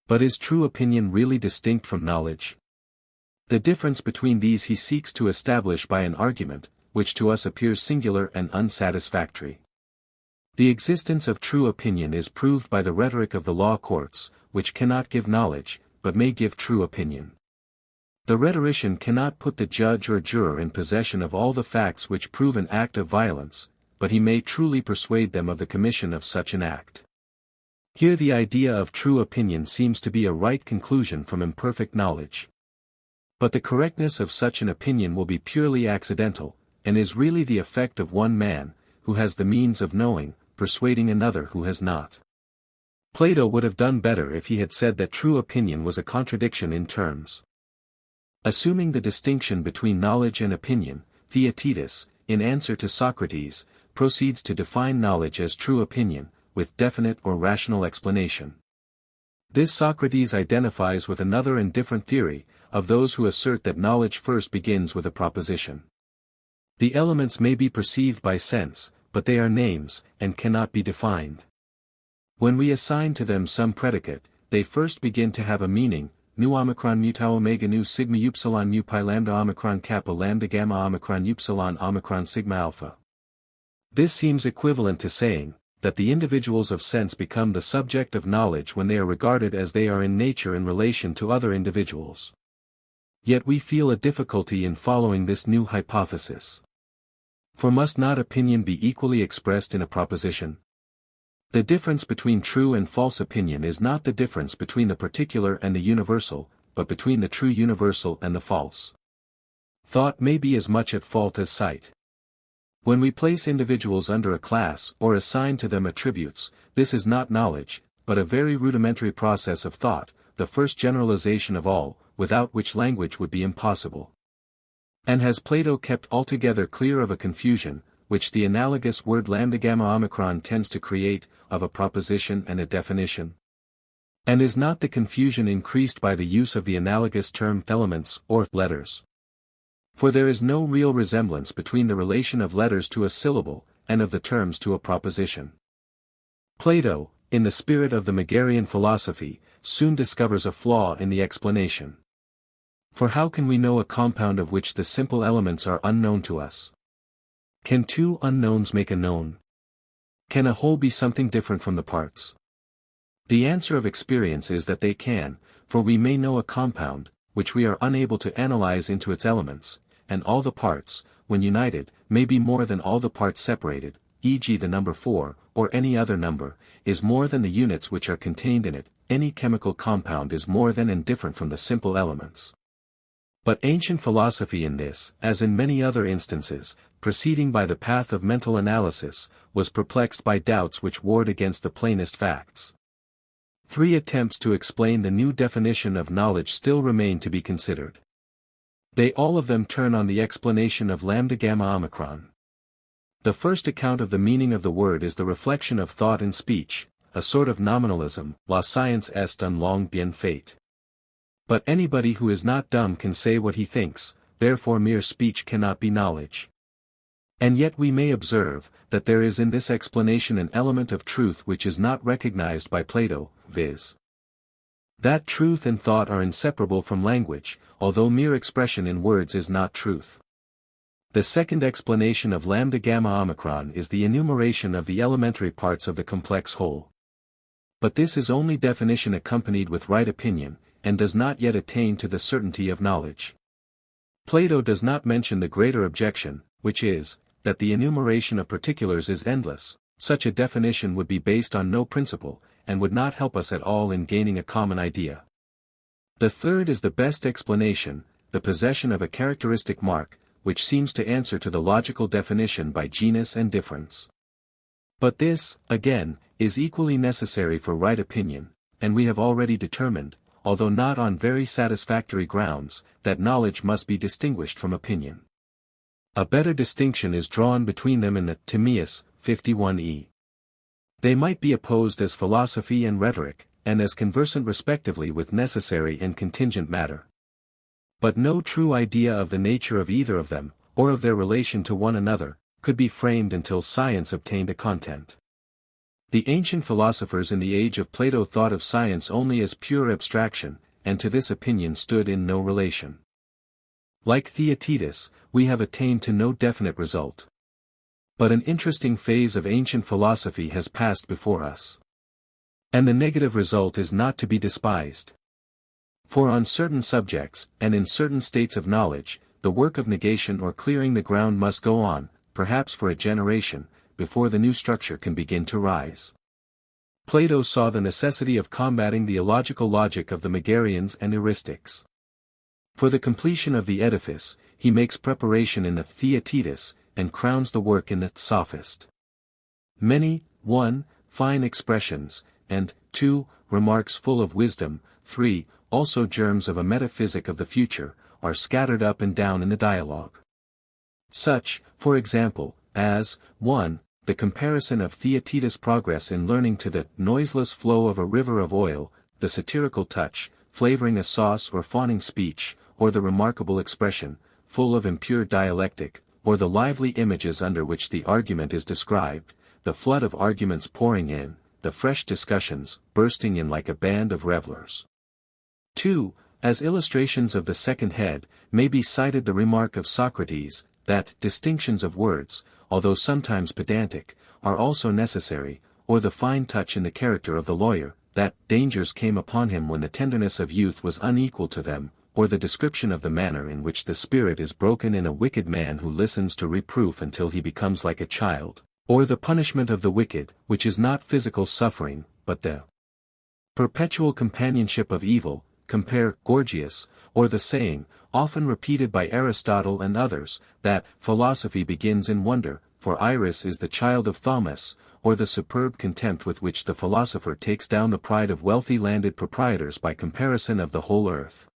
But is true opinion really distinct from knowledge? The difference between these he seeks to establish by an argument, which to us appears singular and unsatisfactory. The existence of true opinion is proved by the rhetoric of the law courts, which cannot give knowledge, but may give true opinion. The rhetorician cannot put the judge or juror in possession of all the facts which prove an act of violence, but he may truly persuade them of the commission of such an act. Here the idea of true opinion seems to be a right conclusion from imperfect knowledge. But the correctness of such an opinion will be purely accidental, and is really the effect of one man, who has the means of knowing, persuading another who has not. Plato would have done better if he had said that true opinion was a contradiction in terms. Assuming the distinction between knowledge and opinion, Theaetetus, in answer to Socrates, proceeds to define knowledge as true opinion, with definite or rational explanation. This Socrates identifies with another and different theory, of those who assert that knowledge first begins with a proposition. The elements may be perceived by sense, but they are names, and cannot be defined. When we assign to them some predicate, they first begin to have a meaning, nu omicron mu tau omega nu sigma upsilon mu pi lambda omicron kappa lambda gamma omicron upsilon omicron sigma alpha. This seems equivalent to saying, that the individuals of sense become the subject of knowledge when they are regarded as they are in nature in relation to other individuals. Yet we feel a difficulty in following this new hypothesis. For must not opinion be equally expressed in a proposition? The difference between true and false opinion is not the difference between the particular and the universal, but between the true universal and the false. Thought may be as much at fault as sight. When we place individuals under a class or assign to them attributes, this is not knowledge, but a very rudimentary process of thought, the first generalization of all, without which language would be impossible. And has Plato kept altogether clear of a confusion, which the analogous word lambda gamma omicron tends to create, of a proposition and a definition? And is not the confusion increased by the use of the analogous term elements or letters? For there is no real resemblance between the relation of letters to a syllable, and of the terms to a proposition. Plato, in the spirit of the Megarian philosophy, soon discovers a flaw in the explanation. For how can we know a compound of which the simple elements are unknown to us? Can two unknowns make a known? Can a whole be something different from the parts? The answer of experience is that they can, for we may know a compound, which we are unable to analyze into its elements, and all the parts, when united, may be more than all the parts separated, e.g. the number 4, or any other number, is more than the units which are contained in it. Any chemical compound is more than and different from the simple elements. But ancient philosophy in this, as in many other instances, proceeding by the path of mental analysis, was perplexed by doubts which warred against the plainest facts. 3 attempts to explain the new definition of knowledge still remain to be considered. They all of them turn on the explanation of lambda gamma omicron. The first account of the meaning of the word is the reflection of thought in speech, a sort of nominalism, la science est un long bien fait. But anybody who is not dumb can say what he thinks, therefore mere speech cannot be knowledge. And yet we may observe, that there is in this explanation an element of truth which is not recognized by Plato, viz. that truth and thought are inseparable from language, although mere expression in words is not truth. The second explanation of lambda gamma omicron is the enumeration of the elementary parts of the complex whole. But this is only definition accompanied with right opinion, and does not yet attain to the certainty of knowledge. Plato does not mention the greater objection, which is, that the enumeration of particulars is endless. Such a definition would be based on no principle, and would not help us at all in gaining a common idea. The third is the best explanation, the possession of a characteristic mark, which seems to answer to the logical definition by genus and difference. But this, again, is equally necessary for right opinion, and we have already determined, although not on very satisfactory grounds, that knowledge must be distinguished from opinion. A better distinction is drawn between them in the Timaeus, 51e. They might be opposed as philosophy and rhetoric, and as conversant respectively with necessary and contingent matter. But no true idea of the nature of either of them, or of their relation to one another, could be framed until science obtained a content. The ancient philosophers in the age of Plato thought of science only as pure abstraction, and to this opinion stood in no relation. Like Theaetetus, we have attained to no definite result. But an interesting phase of ancient philosophy has passed before us. And the negative result is not to be despised. For on certain subjects, and in certain states of knowledge, the work of negation or clearing the ground must go on, perhaps for a generation, before the new structure can begin to rise. Plato saw the necessity of combating the illogical logic of the Megarians and Euristics. For the completion of the edifice, he makes preparation in the Theaetetus, and crowns the work in the Sophist. Many, 1, fine expressions, and 2, remarks full of wisdom, 3, also germs of a metaphysic of the future, are scattered up and down in the dialogue. Such, for example, as, 1, the comparison of Theaetetus' progress in learning to the noiseless flow of a river of oil, the satirical touch, flavoring a sauce or fawning speech, or the remarkable expression, full of impure dialectic, or the lively images under which the argument is described, the flood of arguments pouring in, the fresh discussions, bursting in like a band of revellers. 2. As illustrations of the second head, may be cited the remark of Socrates, that distinctions of words, although sometimes pedantic, are also necessary, or the fine touch in the character of the lawyer, that dangers came upon him when the tenderness of youth was unequal to them, or the description of the manner in which the spirit is broken in a wicked man who listens to reproof until he becomes like a child, or the punishment of the wicked, which is not physical suffering, but the perpetual companionship of evil, compare Gorgias, or the saying, often repeated by Aristotle and others, that philosophy begins in wonder, for Iris is the child of Thaumas, or the superb contempt with which the philosopher takes down the pride of wealthy landed proprietors by comparison of the whole earth.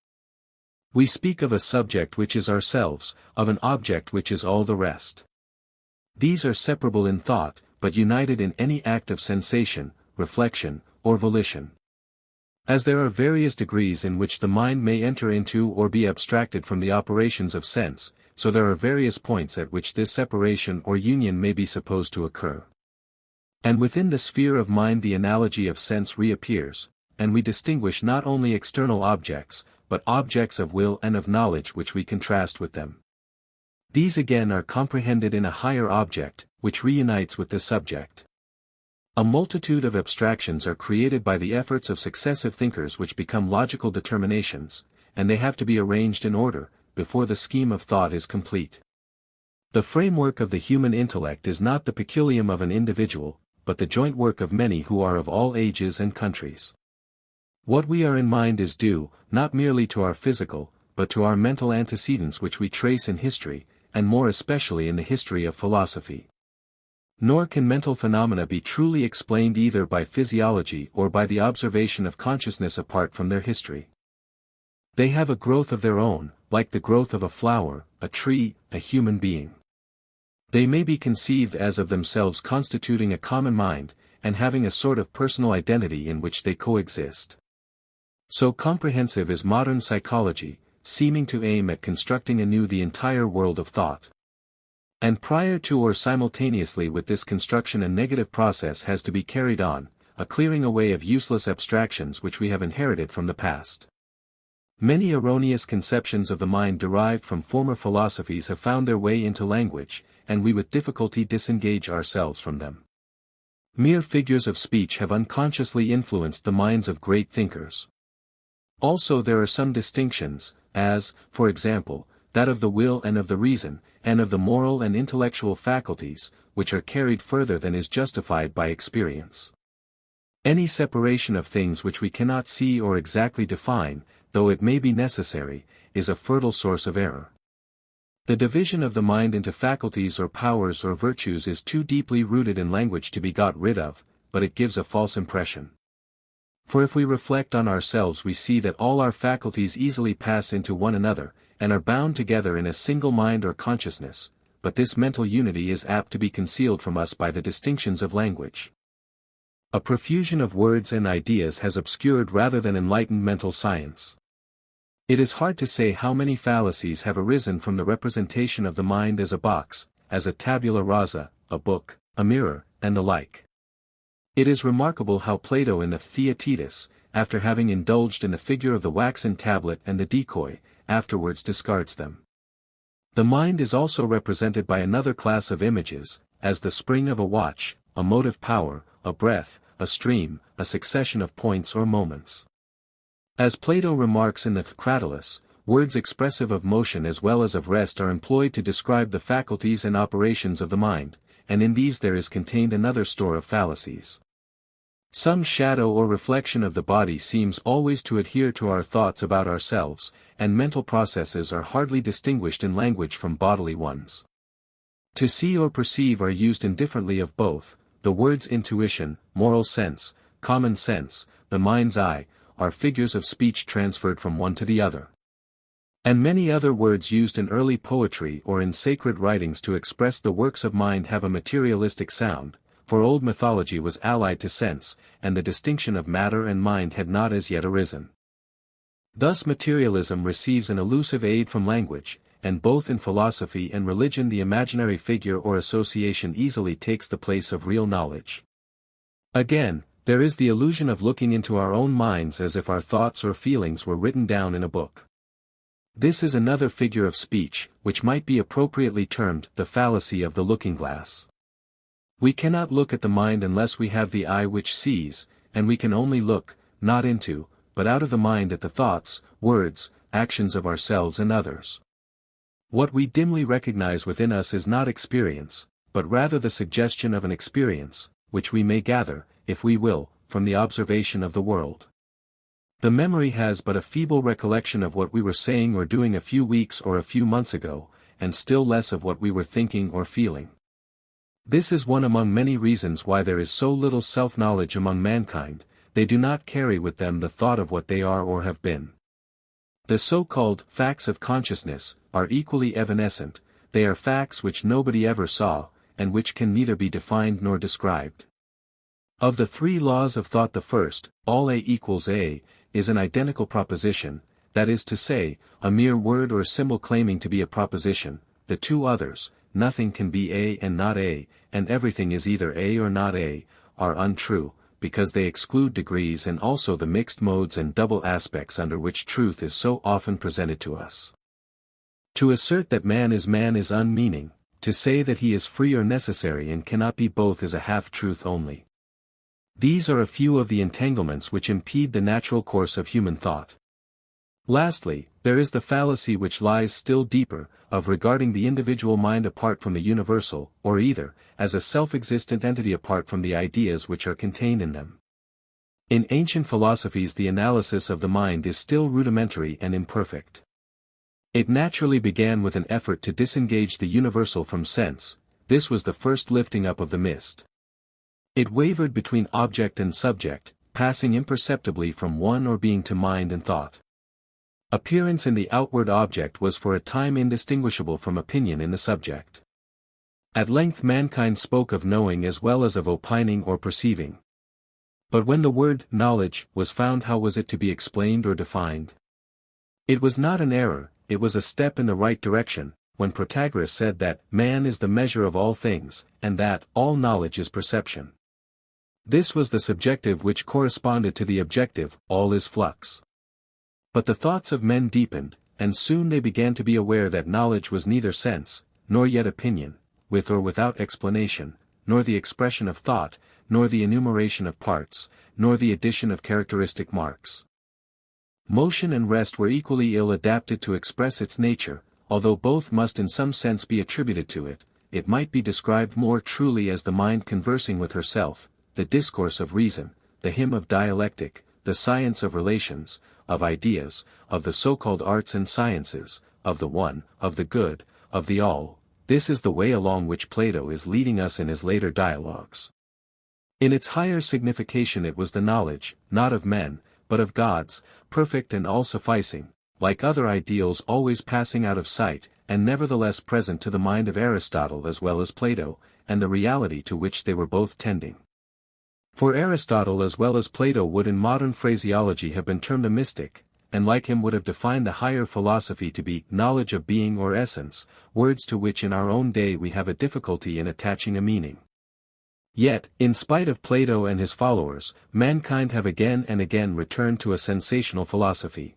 We speak of a subject which is ourselves, of an object which is all the rest. These are separable in thought, but united in any act of sensation, reflection, or volition. As there are various degrees in which the mind may enter into or be abstracted from the operations of sense, so there are various points at which this separation or union may be supposed to occur. And within the sphere of mind the analogy of sense reappears, and we distinguish not only external objects, but objects of will and of knowledge which we contrast with them. These again are comprehended in a higher object, which reunites with the subject. A multitude of abstractions are created by the efforts of successive thinkers which become logical determinations, and they have to be arranged in order, before the scheme of thought is complete. The framework of the human intellect is not the peculium of an individual, but the joint work of many who are of all ages and countries. What we are in mind is due, not merely to our physical, but to our mental antecedents which we trace in history, and more especially in the history of philosophy. Nor can mental phenomena be truly explained either by physiology or by the observation of consciousness apart from their history. They have a growth of their own, like the growth of a flower, a tree, a human being. They may be conceived as of themselves constituting a common mind, and having a sort of personal identity in which they coexist. So comprehensive is modern psychology, seeming to aim at constructing anew the entire world of thought. And prior to or simultaneously with this construction a negative process has to be carried on, a clearing away of useless abstractions which we have inherited from the past. Many erroneous conceptions of the mind derived from former philosophies have found their way into language, and we with difficulty disengage ourselves from them. Mere figures of speech have unconsciously influenced the minds of great thinkers. Also there are some distinctions, as, for example, that of the will and of the reason, and of the moral and intellectual faculties, which are carried further than is justified by experience. Any separation of things which we cannot see or exactly define, though it may be necessary, is a fertile source of error. The division of the mind into faculties or powers or virtues is too deeply rooted in language to be got rid of, but it gives a false impression. For if we reflect on ourselves we see that all our faculties easily pass into one another, and are bound together in a single mind or consciousness, but this mental unity is apt to be concealed from us by the distinctions of language. A profusion of words and ideas has obscured rather than enlightened mental science. It is hard to say how many fallacies have arisen from the representation of the mind as a box, as a tabula rasa, a book, a mirror, and the like. It is remarkable how Plato in the Theaetetus, after having indulged in the figure of the waxen tablet and the decoy, afterwards discards them. The mind is also represented by another class of images, as the spring of a watch, a motive power, a breath, a stream, a succession of points or moments. As Plato remarks in the Cratylus, words expressive of motion as well as of rest are employed to describe the faculties and operations of the mind, and in these there is contained another store of fallacies. Some shadow or reflection of the body seems always to adhere to our thoughts about ourselves, and mental processes are hardly distinguished in language from bodily ones. To see or perceive are used indifferently of both. The words intuition, moral sense, common sense, the mind's eye, are figures of speech transferred from one to the other. And many other words used in early poetry or in sacred writings to express the works of mind have a materialistic sound, for old mythology was allied to sense, and the distinction of matter and mind had not as yet arisen. Thus materialism receives an elusive aid from language, and both in philosophy and religion the imaginary figure or association easily takes the place of real knowledge. Again, there is the illusion of looking into our own minds as if our thoughts or feelings were written down in a book. This is another figure of speech, which might be appropriately termed the fallacy of the looking-glass. We cannot look at the mind unless we have the eye which sees, and we can only look, not into, but out of the mind at the thoughts, words, actions of ourselves and others. What we dimly recognize within us is not experience, but rather the suggestion of an experience, which we may gather, if we will, from the observation of the world. The memory has but a feeble recollection of what we were saying or doing a few weeks or a few months ago, and still less of what we were thinking or feeling. This is one among many reasons why there is so little self-knowledge among mankind. They do not carry with them the thought of what they are or have been. The so-called facts of consciousness are equally evanescent. They are facts which nobody ever saw, and which can neither be defined nor described. Of the three laws of thought the first, all A equals A, is an identical proposition, that is to say, a mere word or symbol claiming to be a proposition. The two others, nothing can be A and not A, and everything is either A or not A, are untrue, because they exclude degrees and also the mixed modes and double aspects under which truth is so often presented to us. To assert that man is unmeaning, to say that he is free or necessary and cannot be both is a half-truth only. These are a few of the entanglements which impede the natural course of human thought. Lastly, there is the fallacy which lies still deeper, of regarding the individual mind apart from the universal, or either, as a self-existent entity apart from the ideas which are contained in them. In ancient philosophies the analysis of the mind is still rudimentary and imperfect. It naturally began with an effort to disengage the universal from sense. This was the first lifting up of the mist. It wavered between object and subject, passing imperceptibly from one or being to mind and thought. Appearance in the outward object was for a time indistinguishable from opinion in the subject. At length mankind spoke of knowing as well as of opining or perceiving. But when the word knowledge was found, how was it to be explained or defined? It was not an error, it was a step in the right direction, when Protagoras said that man is the measure of all things, and that all knowledge is perception. This was the subjective which corresponded to the objective, all is flux. But the thoughts of men deepened, and soon they began to be aware that knowledge was neither sense, nor yet opinion, with or without explanation, nor the expression of thought, nor the enumeration of parts, nor the addition of characteristic marks. Motion and rest were equally ill adapted to express its nature, although both must in some sense be attributed to it. It might be described more truly as the mind conversing with herself, the discourse of reason, the hymn of dialectic, the science of relations, of ideas, of the so-called arts and sciences, of the one, of the good, of the all. This is the way along which Plato is leading us in his later dialogues. In its higher signification it was the knowledge, not of men, but of gods, perfect and all-sufficing, like other ideals always passing out of sight, and nevertheless present to the mind of Aristotle as well as Plato, and the reality to which they were both tending. For Aristotle as well as Plato would in modern phraseology have been termed a mystic, and like him would have defined the higher philosophy to be knowledge of being or essence, words to which in our own day we have a difficulty in attaching a meaning. Yet, in spite of Plato and his followers, mankind have again and again returned to a sensational philosophy.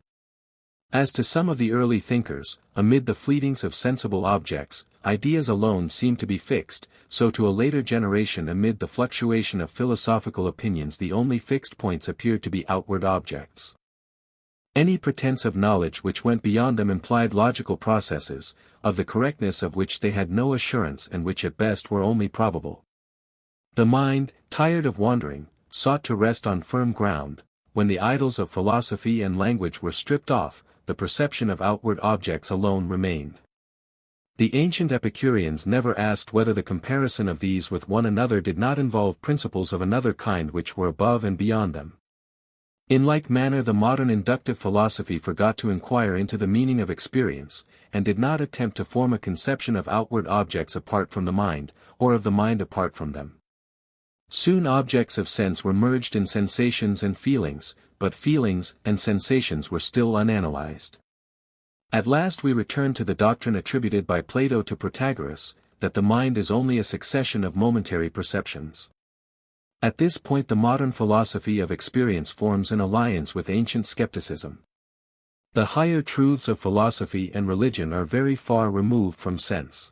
As to some of the early thinkers, amid the fleetings of sensible objects, ideas alone seem to be fixed, so to a later generation amid the fluctuation of philosophical opinions the only fixed points appeared to be outward objects. Any pretense of knowledge which went beyond them implied logical processes, of the correctness of which they had no assurance and which at best were only probable. The mind, tired of wandering, sought to rest on firm ground. When the idols of philosophy and language were stripped off, the perception of outward objects alone remained. The ancient Epicureans never asked whether the comparison of these with one another did not involve principles of another kind which were above and beyond them. In like manner the modern inductive philosophy forgot to inquire into the meaning of experience, and did not attempt to form a conception of outward objects apart from the mind, or of the mind apart from them. Soon objects of sense were merged in sensations and feelings, but feelings and sensations were still unanalyzed. At last we return to the doctrine attributed by Plato to Protagoras, that the mind is only a succession of momentary perceptions. At this point the modern philosophy of experience forms an alliance with ancient skepticism. The higher truths of philosophy and religion are very far removed from sense.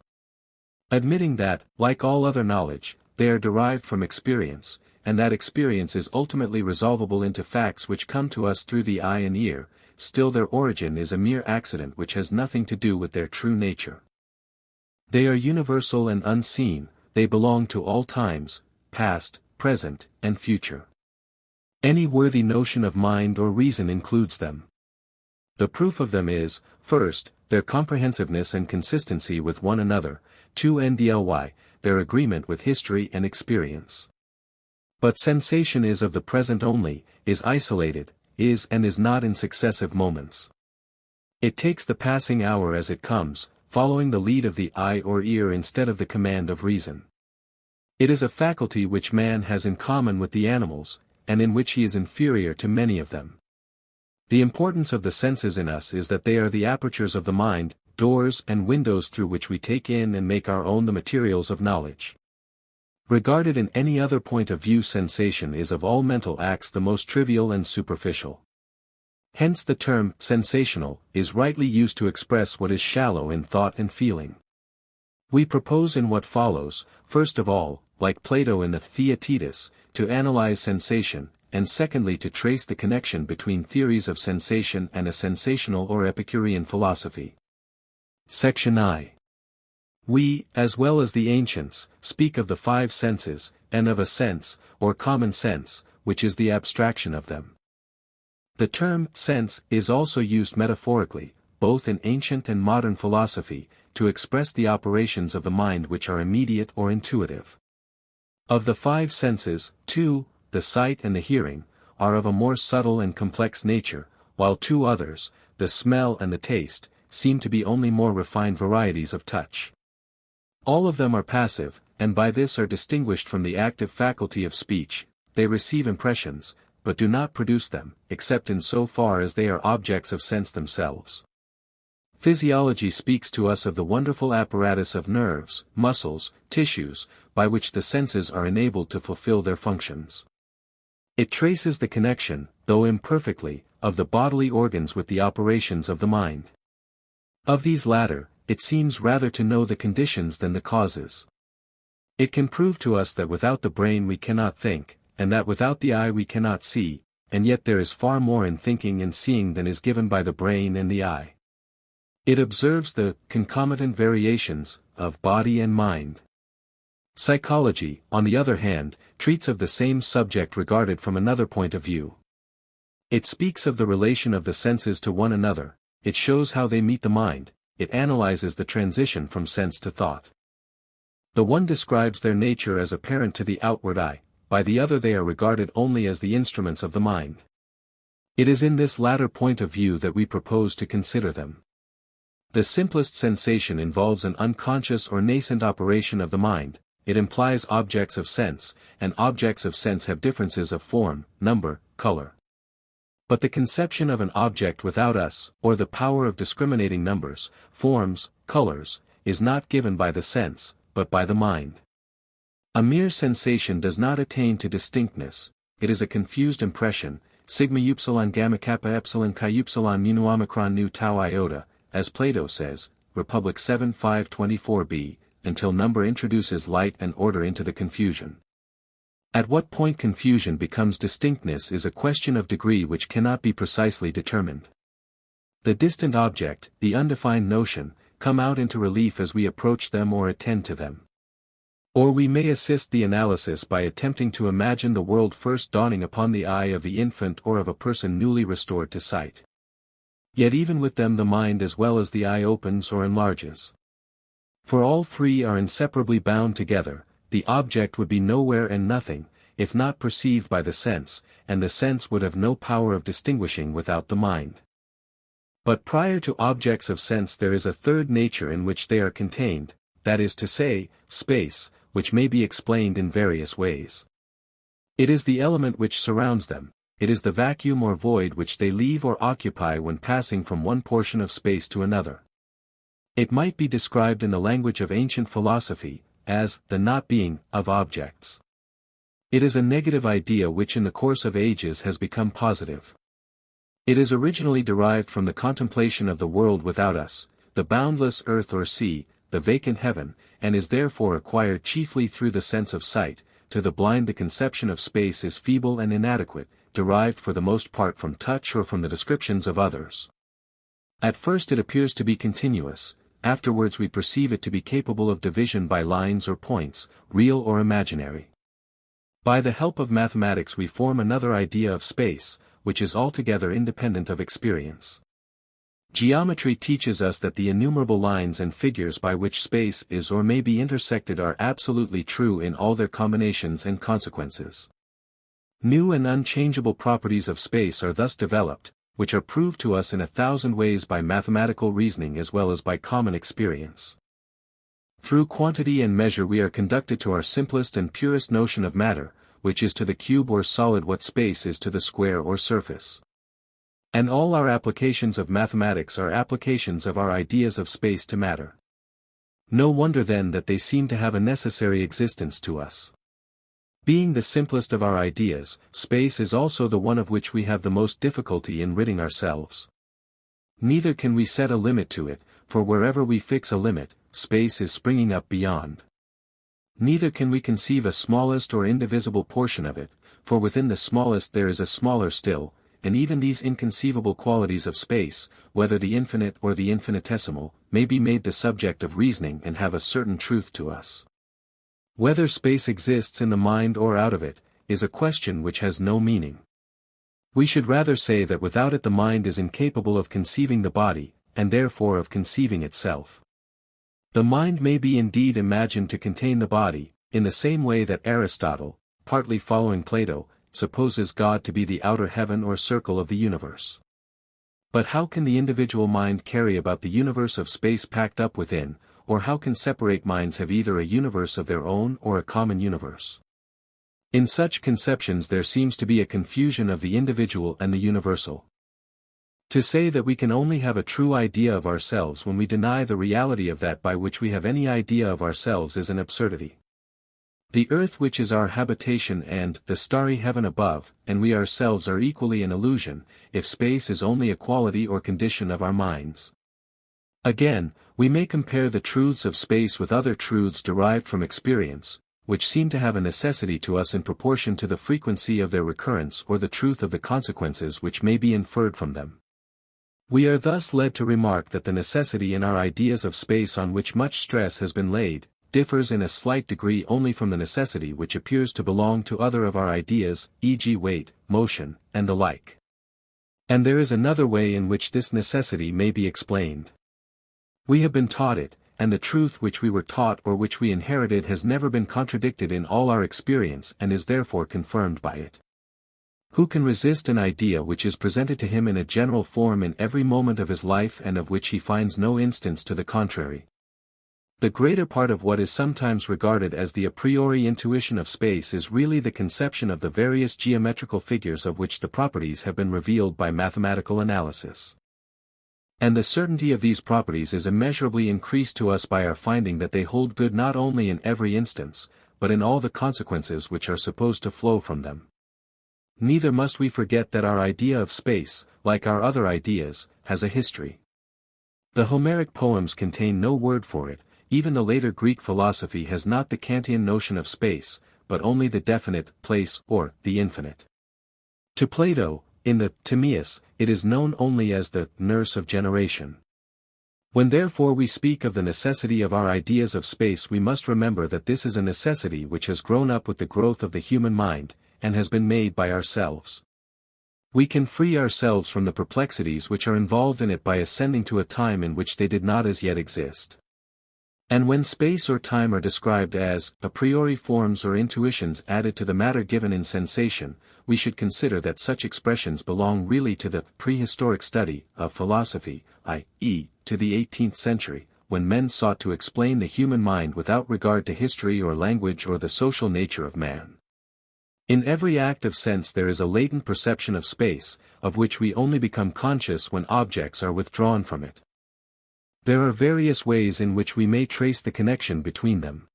Admitting that, like all other knowledge, they are derived from experience, and that experience is ultimately resolvable into facts which come to us through the eye and ear, still their origin is a mere accident which has nothing to do with their true nature. They are universal and unseen, they belong to all times, past, present, and future. Any worthy notion of mind or reason includes them. The proof of them is, first, their comprehensiveness and consistency with one another, 2 their agreement with history and experience. But sensation is of the present only, is isolated, is and is not in successive moments. It takes the passing hour as it comes, following the lead of the eye or ear instead of the command of reason. It is a faculty which man has in common with the animals, and in which he is inferior to many of them. The importance of the senses in us is that they are the apertures of the mind, doors and windows through which we take in and make our own the materials of knowledge. Regarded in any other point of view, sensation is of all mental acts the most trivial and superficial. Hence the term sensational is rightly used to express what is shallow in thought and feeling. We propose in what follows, first of all, like Plato in the Theaetetus, to analyze sensation, and secondly to trace the connection between theories of sensation and a sensational or Epicurean philosophy. Section I. We, as well as the ancients, speak of the five senses, and of a sense, or common sense, which is the abstraction of them. The term sense is also used metaphorically, both in ancient and modern philosophy, to express the operations of the mind which are immediate or intuitive. Of the five senses, two, the sight and the hearing, are of a more subtle and complex nature, while two others, the smell and the taste, seem to be only more refined varieties of touch. All of them are passive, and by this are distinguished from the active faculty of speech. They receive impressions, but do not produce them, except in so far as they are objects of sense themselves. Physiology speaks to us of the wonderful apparatus of nerves, muscles, tissues, by which the senses are enabled to fulfill their functions. It traces the connection, though imperfectly, of the bodily organs with the operations of the mind. Of these latter, it seems rather to know the conditions than the causes. It can prove to us that without the brain we cannot think, and that without the eye we cannot see, and yet there is far more in thinking and seeing than is given by the brain and the eye. It observes the concomitant variations of body and mind. Psychology, on the other hand, treats of the same subject regarded from another point of view. It speaks of the relation of the senses to one another, it shows how they meet the mind, it analyzes the transition from sense to thought. The one describes their nature as apparent to the outward eye, by the other they are regarded only as the instruments of the mind. It is in this latter point of view that we propose to consider them. The simplest sensation involves an unconscious or nascent operation of the mind, it implies objects of sense, and objects of sense have differences of form, number, color. But the conception of an object without us, or the power of discriminating numbers, forms, colors, is not given by the sense, but by the mind. A mere sensation does not attain to distinctness, it is a confused impression, sigma upsilon gamma kappa epsilon chi upsilon mu nu omicron nu tau iota, as Plato says, Republic 7 524b, until number introduces light and order into the confusion. At what point confusion becomes distinctness is a question of degree which cannot be precisely determined. The distant object, the undefined notion, come out into relief as we approach them or attend to them. Or we may assist the analysis by attempting to imagine the world first dawning upon the eye of the infant or of a person newly restored to sight. Yet even with them the mind as well as the eye opens or enlarges. For all three are inseparably bound together. The object would be nowhere and nothing, if not perceived by the sense, and the sense would have no power of distinguishing without the mind. But prior to objects of sense there is a third nature in which they are contained, that is to say, space, which may be explained in various ways. It is the element which surrounds them, it is the vacuum or void which they leave or occupy when passing from one portion of space to another. It might be described in the language of ancient philosophy, as the not being of objects. It is a negative idea which in the course of ages has become positive. It is originally derived from the contemplation of the world without us, the boundless earth or sea, the vacant heaven, and is therefore acquired chiefly through the sense of sight. To the blind the conception of space is feeble and inadequate, derived for the most part from touch or from the descriptions of others. At first it appears to be continuous, afterwards we perceive it to be capable of division by lines or points, real or imaginary. By the help of mathematics we form another idea of space, which is altogether independent of experience. Geometry teaches us that the innumerable lines and figures by which space is or may be intersected are absolutely true in all their combinations and consequences. New and unchangeable properties of space are thus developed, which are proved to us in 1,000 ways by mathematical reasoning as well as by common experience. Through quantity and measure we are conducted to our simplest and purest notion of matter, which is to the cube or solid what space is to the square or surface. And all our applications of mathematics are applications of our ideas of space to matter. No wonder then that they seem to have a necessary existence to us. Being the simplest of our ideas, space is also the one of which we have the most difficulty in ridding ourselves. Neither can we set a limit to it, for wherever we fix a limit, space is springing up beyond. Neither can we conceive a smallest or indivisible portion of it, for within the smallest there is a smaller still, and even these inconceivable qualities of space, whether the infinite or the infinitesimal, may be made the subject of reasoning and have a certain truth to us. Whether space exists in the mind or out of it, is a question which has no meaning. We should rather say that without it the mind is incapable of conceiving the body, and therefore of conceiving itself. The mind may be indeed imagined to contain the body, in the same way that Aristotle, partly following Plato, supposes God to be the outer heaven or circle of the universe. But how can the individual mind carry about the universe of space packed up within, or how can separate minds have either a universe of their own or a common universe? In such conceptions there seems to be a confusion of the individual and the universal. To say that we can only have a true idea of ourselves when we deny the reality of that by which we have any idea of ourselves is an absurdity. The earth which is our habitation and the starry heaven above, and we ourselves are equally an illusion, if space is only a quality or condition of our minds. Again, we may compare the truths of space with other truths derived from experience, which seem to have a necessity to us in proportion to the frequency of their recurrence or the truth of the consequences which may be inferred from them. We are thus led to remark that the necessity in our ideas of space on which much stress has been laid, differs in a slight degree only from the necessity which appears to belong to other of our ideas, e.g. weight, motion, and the like. And there is another way in which this necessity may be explained. We have been taught it, and the truth which we were taught or which we inherited has never been contradicted in all our experience and is therefore confirmed by it. Who can resist an idea which is presented to him in a general form in every moment of his life and of which he finds no instance to the contrary? The greater part of what is sometimes regarded as the a priori intuition of space is really the conception of the various geometrical figures of which the properties have been revealed by mathematical analysis. And the certainty of these properties is immeasurably increased to us by our finding that they hold good not only in every instance, but in all the consequences which are supposed to flow from them. Neither must we forget that our idea of space, like our other ideas, has a history. The Homeric poems contain no word for it. Even the later Greek philosophy has not the Kantian notion of space, but only the definite place or the infinite. To Plato, in the Timaeus, it is known only as the nurse of generation. When therefore we speak of the necessity of our ideas of space, we must remember that this is a necessity which has grown up with the growth of the human mind, and has been made by ourselves. We can free ourselves from the perplexities which are involved in it by ascending to a time in which they did not as yet exist. And when space or time are described as a priori forms or intuitions added to the matter given in sensation, we should consider that such expressions belong really to the prehistoric study of philosophy, i.e., to the 18th century, when men sought to explain the human mind without regard to history or language or the social nature of man. In every act of sense there is a latent perception of space, of which we only become conscious when objects are withdrawn from it. There are various ways in which we may trace the connection between them.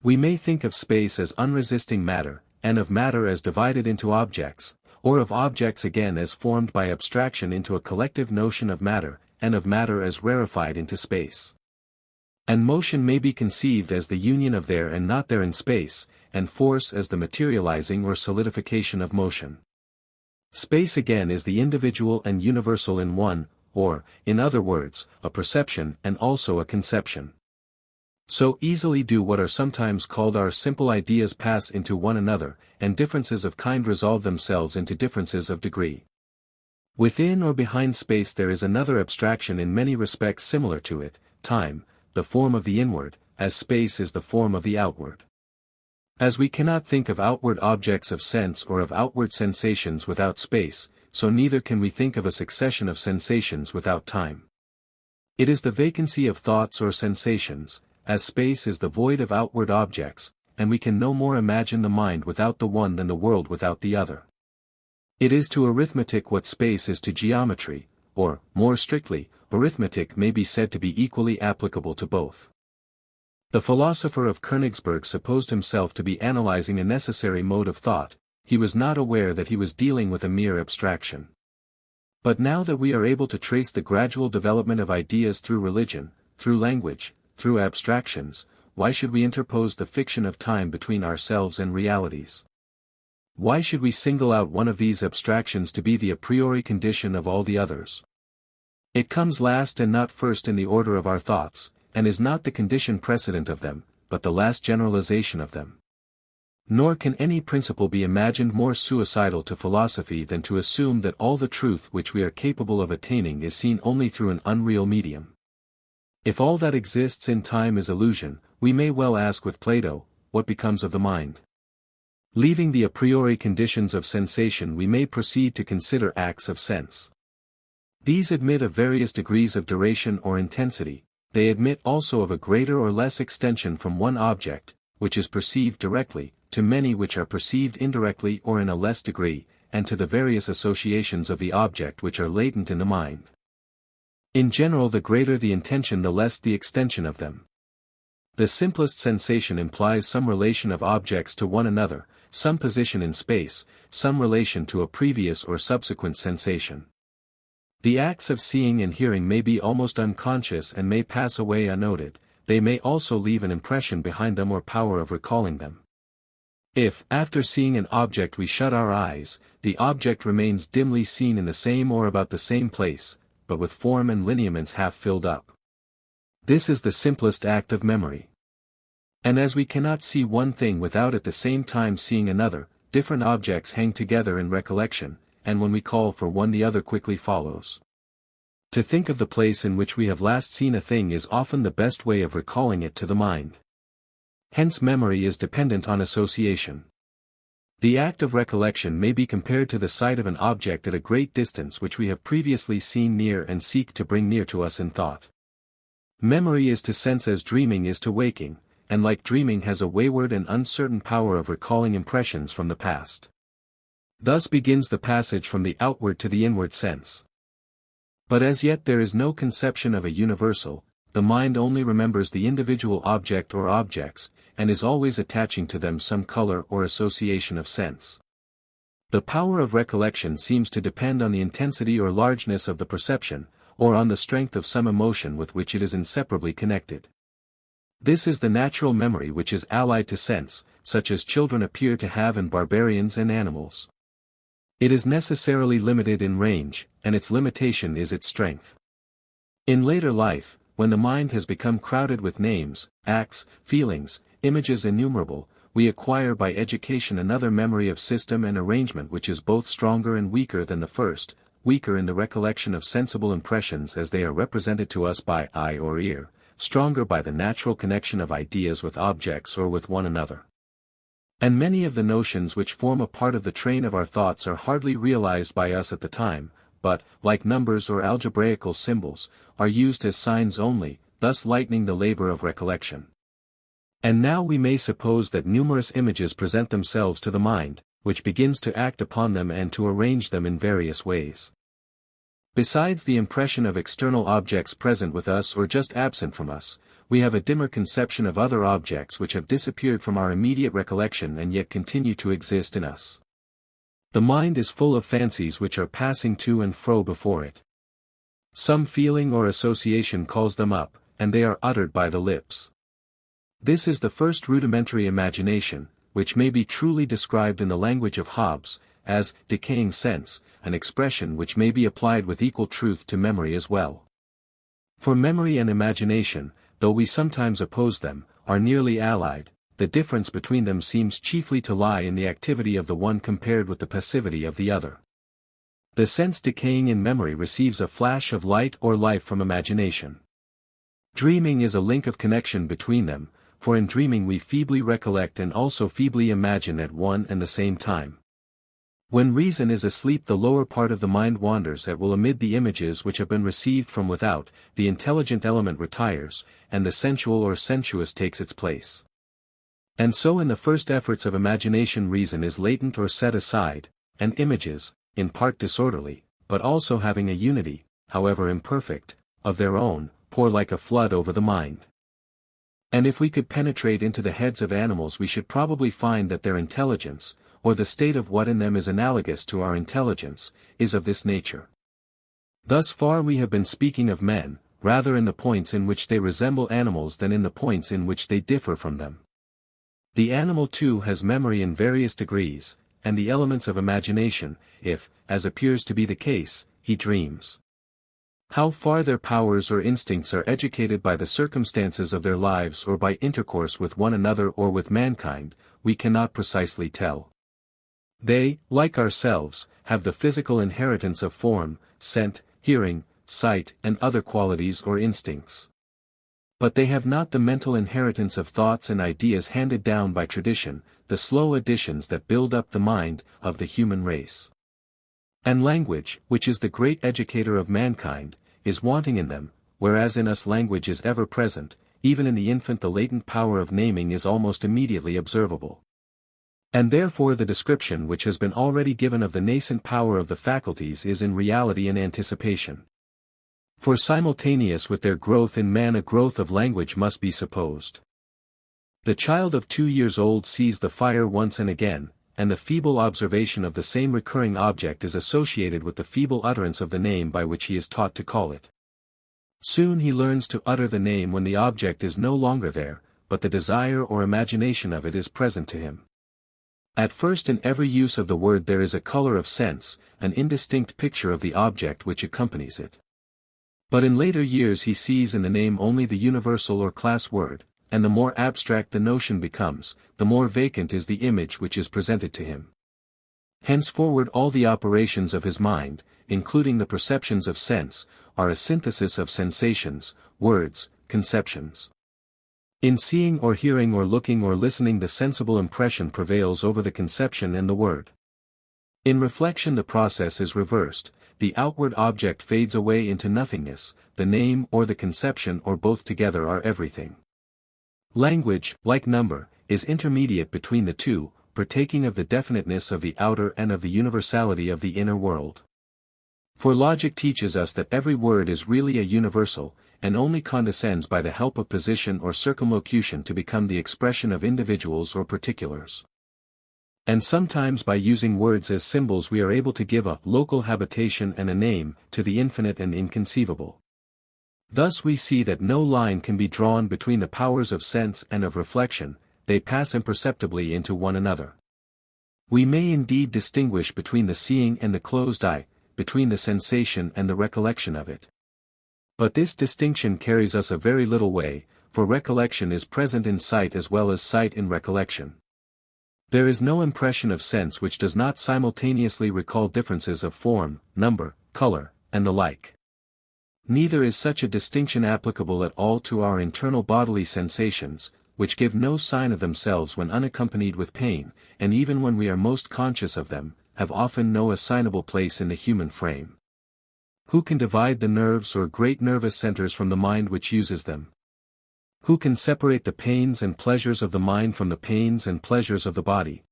We may think of space as unresisting matter, and of matter as divided into objects, or of objects again as formed by abstraction into a collective notion of matter, and of matter as rarefied into space. And motion may be conceived as the union of there and not there in space, and force as the materializing or solidification of motion. Space again is the individual and universal in one, or, in other words, a perception and also a conception. So easily do what are sometimes called our simple ideas pass into one another, and differences of kind resolve themselves into differences of degree. Within or behind space there is another abstraction in many respects similar to it, time, the form of the inward, as space is the form of the outward. As we cannot think of outward objects of sense or of outward sensations without space, so neither can we think of a succession of sensations without time. It is the vacancy of thoughts or sensations, as space is the void of outward objects, and we can no more imagine the mind without the one than the world without the other. It is to arithmetic what space is to geometry, or, more strictly, arithmetic may be said to be equally applicable to both. The philosopher of Königsberg supposed himself to be analyzing a necessary mode of thought. He was not aware that he was dealing with a mere abstraction. But now that we are able to trace the gradual development of ideas through religion, through language, through abstractions, why should we interpose the fiction of time between ourselves and realities? Why should we single out one of these abstractions to be the a priori condition of all the others? It comes last and not first in the order of our thoughts, and is not the condition precedent of them, but the last generalization of them. Nor can any principle be imagined more suicidal to philosophy than to assume that all the truth which we are capable of attaining is seen only through an unreal medium. If all that exists in time is illusion, we may well ask with Plato, what becomes of the mind? Leaving the a priori conditions of sensation, we may proceed to consider acts of sense. These admit of various degrees of duration or intensity. They admit also of a greater or less extension from one object, which is perceived directly, to many which are perceived indirectly or in a less degree, and to the various associations of the object which are latent in the mind. In general, the greater the intention, the less the extension of them. The simplest sensation implies some relation of objects to one another, some position in space, some relation to a previous or subsequent sensation. The acts of seeing and hearing may be almost unconscious and may pass away unnoted. They may also leave an impression behind them or power of recalling them. If, after seeing an object, we shut our eyes, the object remains dimly seen in the same or about the same place, but with form and lineaments half filled up. This is the simplest act of memory. And as we cannot see one thing without at the same time seeing another, different objects hang together in recollection, and when we call for one the other quickly follows. To think of the place in which we have last seen a thing is often the best way of recalling it to the mind. Hence memory is dependent on association. The act of recollection may be compared to the sight of an object at a great distance which we have previously seen near and seek to bring near to us in thought. Memory is to sense as dreaming is to waking, and like dreaming has a wayward and uncertain power of recalling impressions from the past. Thus begins the passage from the outward to the inward sense. But as yet there is no conception of a universal, the mind only remembers the individual object or objects, and is always attaching to them some color or association of sense. The power of recollection seems to depend on the intensity or largeness of the perception, or on the strength of some emotion with which it is inseparably connected. This is the natural memory which is allied to sense, such as children appear to have in barbarians and animals. It is necessarily limited in range, and its limitation is its strength. In later life, when the mind has become crowded with names, acts, feelings, images innumerable, we acquire by education another memory of system and arrangement which is both stronger and weaker than the first, weaker in the recollection of sensible impressions as they are represented to us by eye or ear, stronger by the natural connection of ideas with objects or with one another. And many of the notions which form a part of the train of our thoughts are hardly realized by us at the time, but, like numbers or algebraical symbols, are used as signs only, thus lightening the labor of recollection. And now we may suppose that numerous images present themselves to the mind, which begins to act upon them and to arrange them in various ways. Besides the impression of external objects present with us or just absent from us, we have a dimmer conception of other objects which have disappeared from our immediate recollection and yet continue to exist in us. The mind is full of fancies which are passing to and fro before it. Some feeling or association calls them up, and they are uttered by the lips. This is the first rudimentary imagination, which may be truly described in the language of Hobbes, as decaying sense, an expression which may be applied with equal truth to memory as well. For memory and imagination, though we sometimes oppose them, are nearly allied. The difference between them seems chiefly to lie in the activity of the one compared with the passivity of the other. The sense decaying in memory receives a flash of light or life from imagination. Dreaming is a link of connection between them, for in dreaming we feebly recollect and also feebly imagine at one and the same time. When reason is asleep, the lower part of the mind wanders at will amid the images which have been received from without, the intelligent element retires, and the sensual or sensuous takes its place. And so in the first efforts of imagination reason is latent or set aside, and images, in part disorderly, but also having a unity, however imperfect, of their own, pour like a flood over the mind. And if we could penetrate into the heads of animals we should probably find that their intelligence, or the state of what in them is analogous to our intelligence, is of this nature. Thus far we have been speaking of men, rather in the points in which they resemble animals than in the points in which they differ from them. The animal too has memory in various degrees, and the elements of imagination, if, as appears to be the case, he dreams. How far their powers or instincts are educated by the circumstances of their lives or by intercourse with one another or with mankind, we cannot precisely tell. They, like ourselves, have the physical inheritance of form, scent, hearing, sight, and other qualities or instincts. But they have not the mental inheritance of thoughts and ideas handed down by tradition, the slow additions that build up the mind of the human race. And language, which is the great educator of mankind, is wanting in them, whereas in us language is ever present. Even in the infant the latent power of naming is almost immediately observable. And therefore the description which has been already given of the nascent power of the faculties is in reality an anticipation. For simultaneous with their growth in man a growth of language must be supposed. The child of 2 years old sees the fire once and again, and the feeble observation of the same recurring object is associated with the feeble utterance of the name by which he is taught to call it. Soon he learns to utter the name when the object is no longer there, but the desire or imagination of it is present to him. At first in every use of the word there is a color of sense, an indistinct picture of the object which accompanies it. But in later years he sees in the name only the universal or class word, and the more abstract the notion becomes, the more vacant is the image which is presented to him. Henceforward all the operations of his mind, including the perceptions of sense, are a synthesis of sensations, words, conceptions. In seeing or hearing or looking or listening the sensible impression prevails over the conception and the word. In reflection the process is reversed, the outward object fades away into nothingness, the name or the conception or both together are everything. Language, like number, is intermediate between the two, partaking of the definiteness of the outer and of the universality of the inner world. For logic teaches us that every word is really a universal, and only condescends by the help of position or circumlocution to become the expression of individuals or particulars. And sometimes by using words as symbols we are able to give a local habitation and a name to the infinite and inconceivable. Thus we see that no line can be drawn between the powers of sense and of reflection, they pass imperceptibly into one another. We may indeed distinguish between the seeing and the closed eye, between the sensation and the recollection of it. But this distinction carries us a very little way, for recollection is present in sight as well as sight in recollection. There is no impression of sense which does not simultaneously recall differences of form, number, color, and the like. Neither is such a distinction applicable at all to our internal bodily sensations, which give no sign of themselves when unaccompanied with pain, and even when we are most conscious of them, have often no assignable place in the human frame. Who can divide the nerves or great nervous centers from the mind which uses them? Who can separate the pains and pleasures of the mind from the pains and pleasures of the body?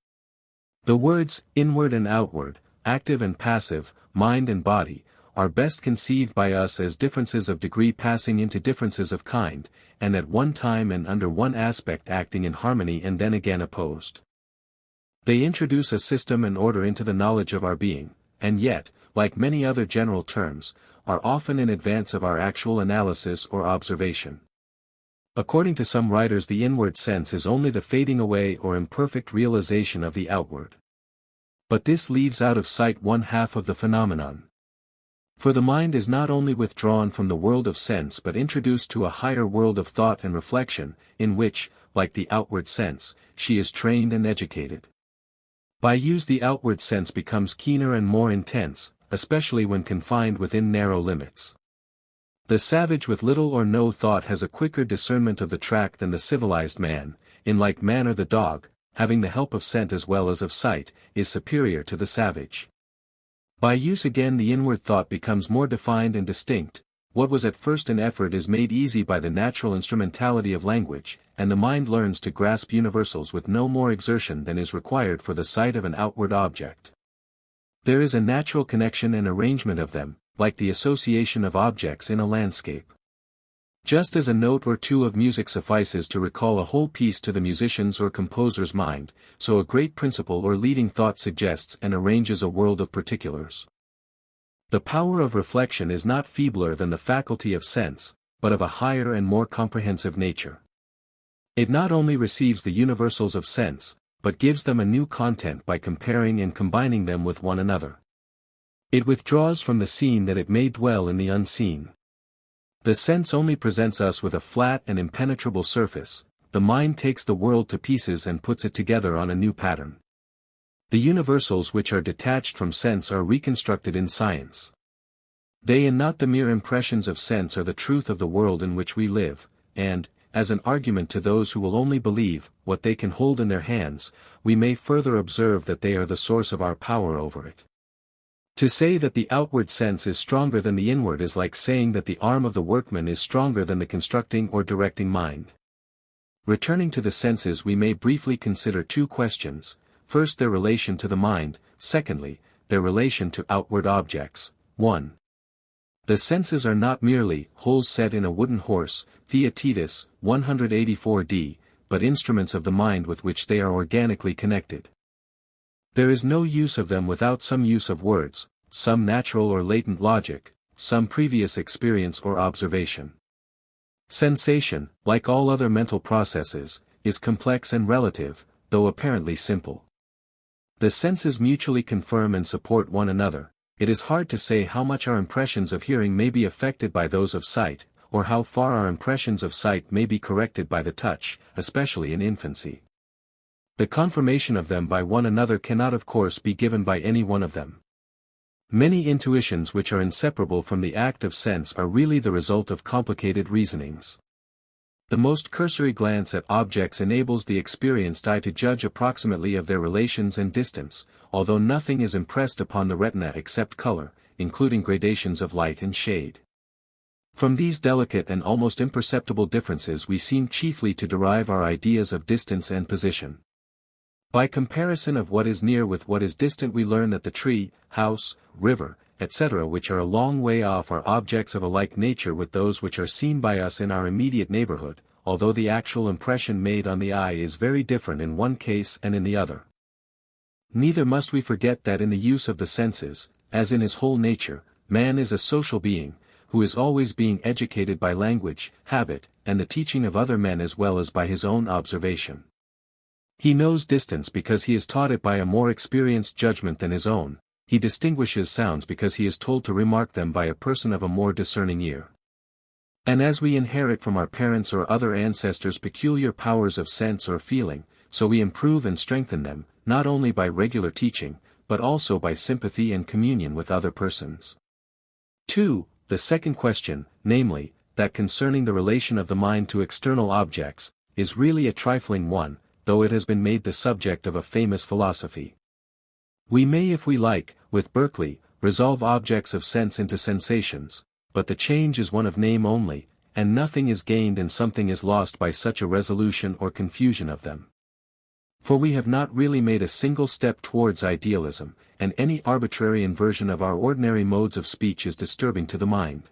The words, inward and outward, active and passive, mind and body, are best conceived by us as differences of degree passing into differences of kind, and at one time and under one aspect acting in harmony and then again opposed. They introduce a system and order into the knowledge of our being, and yet, like many other general terms, are often in advance of our actual analysis or observation. According to some writers the inward sense is only the fading away or imperfect realization of the outward. But this leaves out of sight one half of the phenomenon. For the mind is not only withdrawn from the world of sense but introduced to a higher world of thought and reflection, in which, like the outward sense, she is trained and educated. By use the outward sense becomes keener and more intense, especially when confined within narrow limits. The savage with little or no thought has a quicker discernment of the track than the civilized man, in like manner the dog, having the help of scent as well as of sight, is superior to the savage. By use again the inward thought becomes more defined and distinct, what was at first an effort is made easy by the natural instrumentality of language, and the mind learns to grasp universals with no more exertion than is required for the sight of an outward object. There is a natural connection and arrangement of them, like the association of objects in a landscape. Just as a note or two of music suffices to recall a whole piece to the musician's or composer's mind, so a great principle or leading thought suggests and arranges a world of particulars. The power of reflection is not feebler than the faculty of sense, but of a higher and more comprehensive nature. It not only receives the universals of sense, but gives them a new content by comparing and combining them with one another. It withdraws from the seen that it may dwell in the unseen. The sense only presents us with a flat and impenetrable surface, the mind takes the world to pieces and puts it together on a new pattern. The universals which are detached from sense are reconstructed in science. They and not the mere impressions of sense are the truth of the world in which we live, and, as an argument to those who will only believe what they can hold in their hands, we may further observe that they are the source of our power over it. To say that the outward sense is stronger than the inward is like saying that the arm of the workman is stronger than the constructing or directing mind. Returning to the senses we may briefly consider two questions, first their relation to the mind, secondly, their relation to outward objects. 1. The senses are not merely holes set in a wooden horse, Theaetetus, 184d, but instruments of the mind with which they are organically connected. There is no use of them without some use of words, some natural or latent logic, some previous experience or observation. Sensation, like all other mental processes, is complex and relative, though apparently simple. The senses mutually confirm and support one another. It is hard to say how much our impressions of hearing may be affected by those of sight, or how far our impressions of sight may be corrected by the touch, especially in infancy. The confirmation of them by one another cannot of course be given by any one of them. Many intuitions which are inseparable from the act of sense are really the result of complicated reasonings. The most cursory glance at objects enables the experienced eye to judge approximately of their relations and distance, although nothing is impressed upon the retina except color, including gradations of light and shade. From these delicate and almost imperceptible differences we seem chiefly to derive our ideas of distance and position. By comparison of what is near with what is distant we learn that the tree, house, river, etc. which are a long way off are objects of a like nature with those which are seen by us in our immediate neighborhood, although the actual impression made on the eye is very different in one case and in the other. Neither must we forget that in the use of the senses, as in his whole nature, man is a social being, who is always being educated by language, habit, and the teaching of other men as well as by his own observation. He knows distance because he is taught it by a more experienced judgment than his own. He distinguishes sounds because he is told to remark them by a person of a more discerning ear. And as we inherit from our parents or other ancestors peculiar powers of sense or feeling, so we improve and strengthen them, not only by regular teaching, but also by sympathy and communion with other persons. 2. The second question, namely, that concerning the relation of the mind to external objects, is really a trifling one, though it has been made the subject of a famous philosophy. We may if we like, with Berkeley, resolve objects of sense into sensations, but the change is one of name only, and nothing is gained and something is lost by such a resolution or confusion of them. For we have not really made a single step towards idealism, and any arbitrary inversion of our ordinary modes of speech is disturbing to the mind.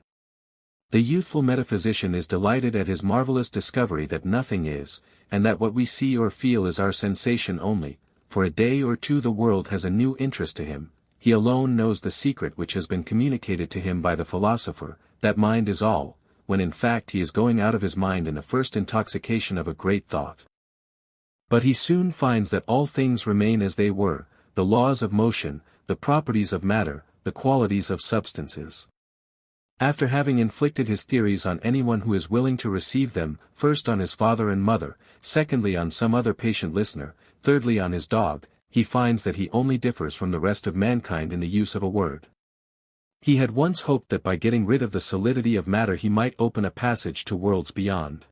The youthful metaphysician is delighted at his marvelous discovery that nothing is, and that what we see or feel is our sensation only. For a day or two the world has a new interest to him, he alone knows the secret which has been communicated to him by the philosopher, that mind is all, when in fact he is going out of his mind in the first intoxication of a great thought. But he soon finds that all things remain as they were, the laws of motion, the properties of matter, the qualities of substances. After having inflicted his theories on anyone who is willing to receive them, first on his father and mother, secondly on some other patient listener, thirdly on his dog, he finds that he only differs from the rest of mankind in the use of a word. He had once hoped that by getting rid of the solidity of matter he might open a passage to worlds beyond.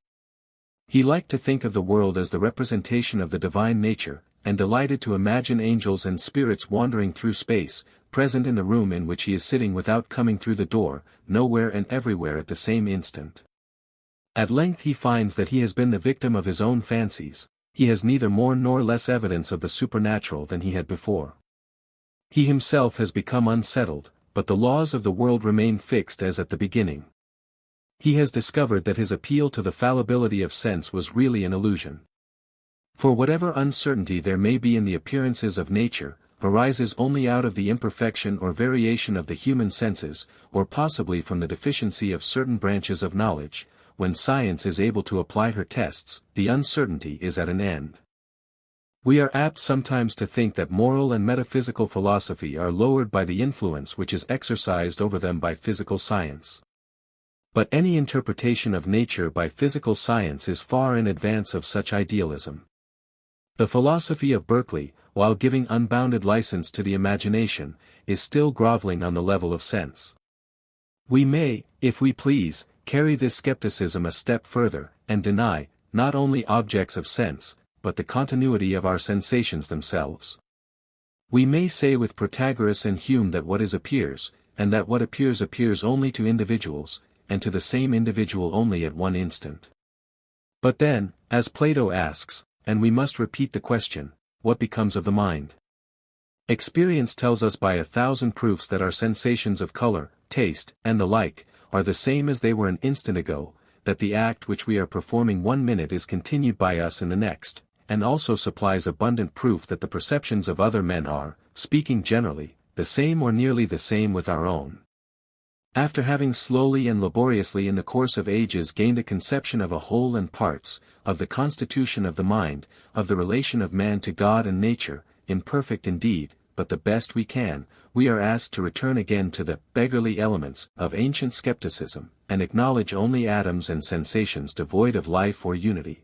He liked to think of the world as the representation of the divine nature, and delighted to imagine angels and spirits wandering through space, present in the room in which he is sitting without coming through the door, nowhere and everywhere at the same instant. At length he finds that he has been the victim of his own fancies. He has neither more nor less evidence of the supernatural than he had before. He himself has become unsettled, but the laws of the world remain fixed as at the beginning. He has discovered that his appeal to the fallibility of sense was really an illusion. For whatever uncertainty there may be in the appearances of nature, arises only out of the imperfection or variation of the human senses, or possibly from the deficiency of certain branches of knowledge. When science is able to apply her tests, the uncertainty is at an end. We are apt sometimes to think that moral and metaphysical philosophy are lowered by the influence which is exercised over them by physical science. But any interpretation of nature by physical science is far in advance of such idealism. The philosophy of Berkeley, while giving unbounded license to the imagination, is still groveling on the level of sense. We may, if we please, carry this skepticism a step further, and deny, not only objects of sense, but the continuity of our sensations themselves. We may say with Protagoras and Hume that what is appears, and that what appears appears only to individuals, and to the same individual only at one instant. But then, as Plato asks, and we must repeat the question, what becomes of the mind? Experience tells us by 1,000 proofs that our sensations of color, taste, and the like, are the same as they were an instant ago, that the act which we are performing 1 minute is continued by us in the next, and also supplies abundant proof that the perceptions of other men are, speaking generally, the same or nearly the same with our own. After having slowly and laboriously in the course of ages gained a conception of a whole and parts, of the constitution of the mind, of the relation of man to God and nature, imperfect indeed, but the best we can, we are asked to return again to the beggarly elements of ancient skepticism, and acknowledge only atoms and sensations devoid of life or unity.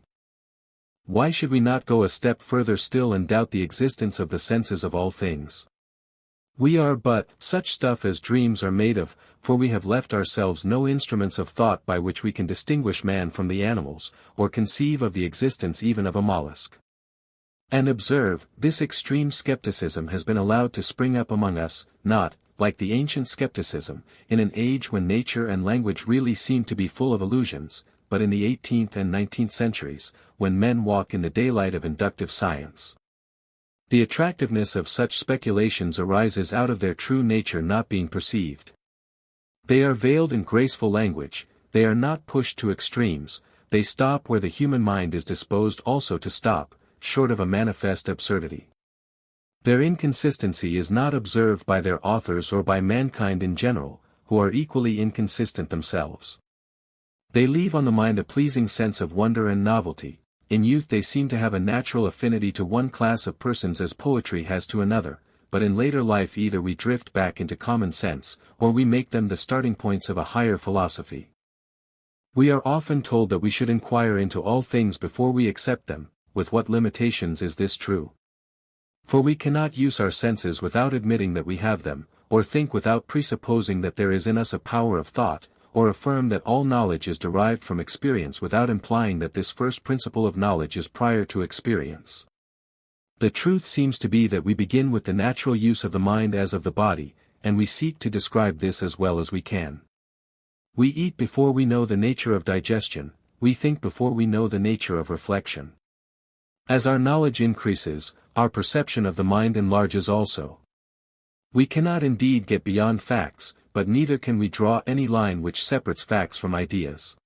Why should we not go a step further still and doubt the existence of the senses of all things? We are but such stuff as dreams are made of, for we have left ourselves no instruments of thought by which we can distinguish man from the animals, or conceive of the existence even of a mollusk. And observe, this extreme skepticism has been allowed to spring up among us, not, like the ancient skepticism, in an age when nature and language really seem to be full of illusions, but in the 18th and 19th centuries, when men walk in the daylight of inductive science. The attractiveness of such speculations arises out of their true nature not being perceived. They are veiled in graceful language, they are not pushed to extremes, they stop where the human mind is disposed also to stop, short of a manifest absurdity. Their inconsistency is not observed by their authors or by mankind in general, who are equally inconsistent themselves. They leave on the mind a pleasing sense of wonder and novelty. In youth they seem to have a natural affinity to one class of persons as poetry has to another, but in later life either we drift back into common sense, or we make them the starting points of a higher philosophy. We are often told that we should inquire into all things before we accept them. With what limitations is this true? For we cannot use our senses without admitting that we have them, or think without presupposing that there is in us a power of thought, or affirm that all knowledge is derived from experience without implying that this first principle of knowledge is prior to experience. The truth seems to be that we begin with the natural use of the mind as of the body, and we seek to describe this as well as we can. We eat before we know the nature of digestion, we think before we know the nature of reflection. As our knowledge increases, our perception of the mind enlarges also. We cannot indeed get beyond facts, but neither can we draw any line which separates facts from ideas.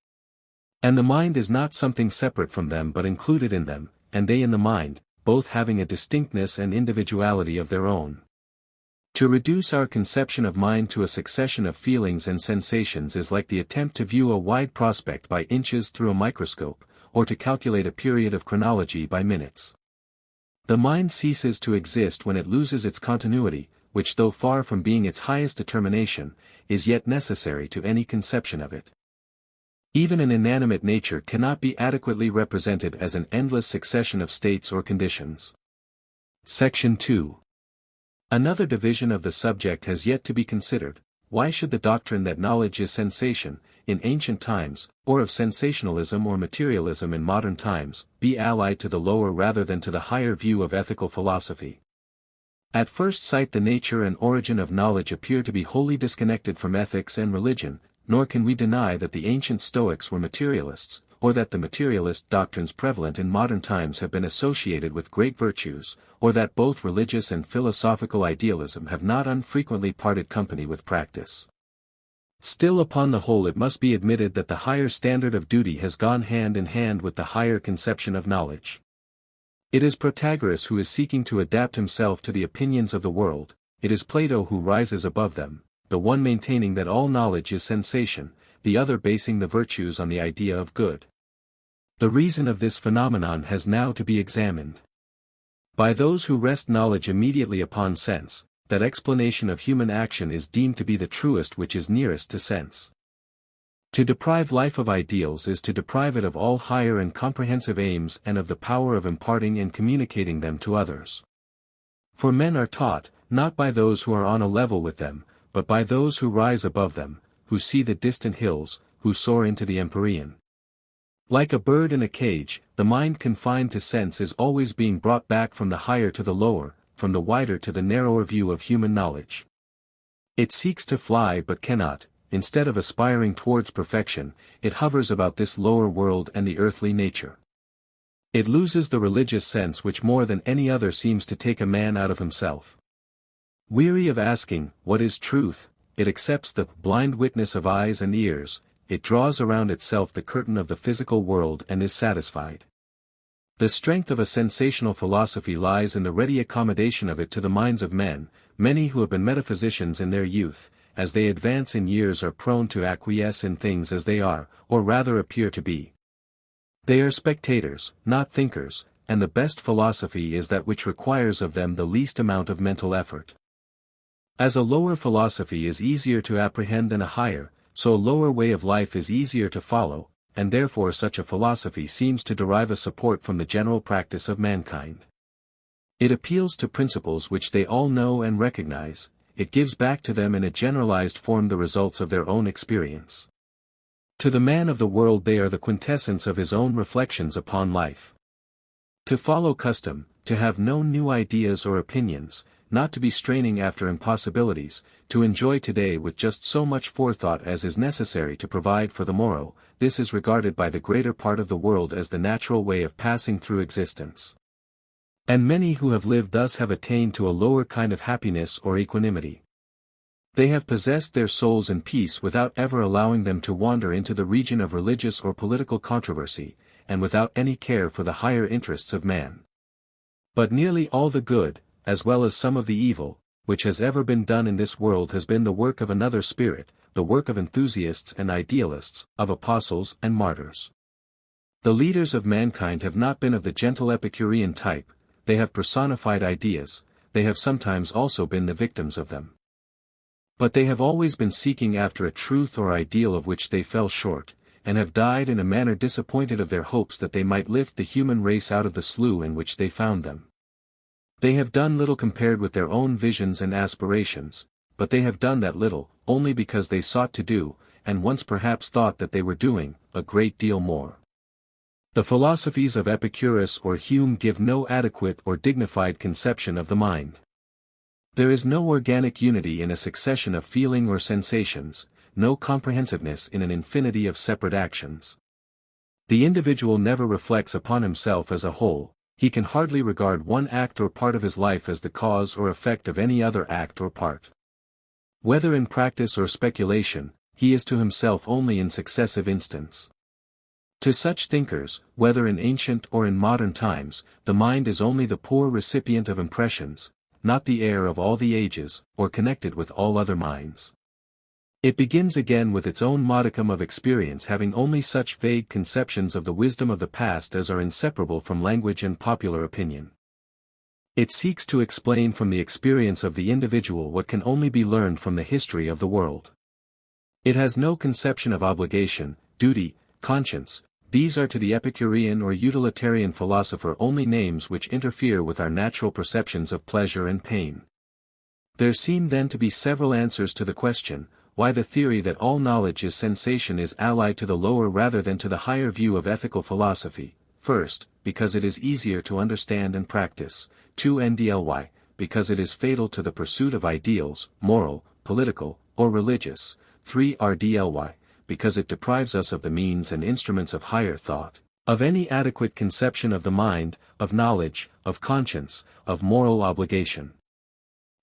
And the mind is not something separate from them but included in them, and they in the mind, both having a distinctness and individuality of their own. To reduce our conception of mind to a succession of feelings and sensations is like the attempt to view a wide prospect by inches through a microscope, or to calculate a period of chronology by minutes. The mind ceases to exist when it loses its continuity, which though far from being its highest determination, is yet necessary to any conception of it. Even an inanimate nature cannot be adequately represented as an endless succession of states or conditions. Section 2. Another division of the subject has yet to be considered. Why should the doctrine that knowledge is sensation, in ancient times, or of sensationalism or materialism in modern times, be allied to the lower rather than to the higher view of ethical philosophy? At first sight the nature and origin of knowledge appear to be wholly disconnected from ethics and religion, nor can we deny that the ancient Stoics were materialists, or that the materialist doctrines prevalent in modern times have been associated with great virtues, or that both religious and philosophical idealism have not unfrequently parted company with practice. Still upon the whole it must be admitted that the higher standard of duty has gone hand in hand with the higher conception of knowledge. It is Protagoras who is seeking to adapt himself to the opinions of the world, it is Plato who rises above them, the one maintaining that all knowledge is sensation, the other basing the virtues on the idea of good. The reason of this phenomenon has now to be examined. By those who rest knowledge immediately upon sense, that explanation of human action is deemed to be the truest which is nearest to sense. To deprive life of ideals is to deprive it of all higher and comprehensive aims and of the power of imparting and communicating them to others. For men are taught, not by those who are on a level with them, but by those who rise above them, who see the distant hills, who soar into the empyrean. Like a bird in a cage, the mind confined to sense is always being brought back from the higher to the lower, from the wider to the narrower view of human knowledge. It seeks to fly but cannot. Instead of aspiring towards perfection, it hovers about this lower world and the earthly nature. It loses the religious sense which more than any other seems to take a man out of himself. Weary of asking, what is truth, it accepts the blind witness of eyes and ears, it draws around itself the curtain of the physical world and is satisfied. The strength of a sensational philosophy lies in the ready accommodation of it to the minds of men. Many who have been metaphysicians in their youth, as they advance in years are prone to acquiesce in things as they are, or rather appear to be. They are spectators, not thinkers, and the best philosophy is that which requires of them the least amount of mental effort. As a lower philosophy is easier to apprehend than a higher, so a lower way of life is easier to follow, and therefore such a philosophy seems to derive a support from the general practice of mankind. It appeals to principles which they all know and recognize, it gives back to them in a generalized form the results of their own experience. To the man of the world they are the quintessence of his own reflections upon life. To follow custom, to have no new ideas or opinions, not to be straining after impossibilities, to enjoy today with just so much forethought as is necessary to provide for the morrow, this is regarded by the greater part of the world as the natural way of passing through existence. And many who have lived thus have attained to a lower kind of happiness or equanimity. They have possessed their souls in peace without ever allowing them to wander into the region of religious or political controversy, and without any care for the higher interests of man. But nearly all the good, as well as some of the evil, which has ever been done in this world has been the work of another spirit, the work of enthusiasts and idealists, of apostles and martyrs. The leaders of mankind have not been of the gentle Epicurean type, they have personified ideas, they have sometimes also been the victims of them. But they have always been seeking after a truth or ideal of which they fell short, and have died in a manner disappointed of their hopes that they might lift the human race out of the slough in which they found them. They have done little compared with their own visions and aspirations, but they have done that little, only because they sought to do, and once perhaps thought that they were doing, a great deal more. The philosophies of Epicurus or Hume give no adequate or dignified conception of the mind. There is no organic unity in a succession of feeling or sensations, no comprehensiveness in an infinity of separate actions. The individual never reflects upon himself as a whole. He can hardly regard one act or part of his life as the cause or effect of any other act or part. Whether in practice or speculation, he is to himself only in successive instants. To such thinkers, whether in ancient or in modern times, the mind is only the poor recipient of impressions, not the heir of all the ages, or connected with all other minds. It begins again with its own modicum of experience, having only such vague conceptions of the wisdom of the past as are inseparable from language and popular opinion. It seeks to explain from the experience of the individual what can only be learned from the history of the world. It has no conception of obligation, duty, conscience. These are to the Epicurean or utilitarian philosopher only names which interfere with our natural perceptions of pleasure and pain. There seem then to be several answers to the question, why the theory that all knowledge is sensation is allied to the lower rather than to the higher view of ethical philosophy. First, because it is easier to understand and practice. 2. Ndly, because it is fatal to the pursuit of ideals, moral, political, or religious. 3. Rdly, because it deprives us of the means and instruments of higher thought, of any adequate conception of the mind, of knowledge, of conscience, of moral obligation.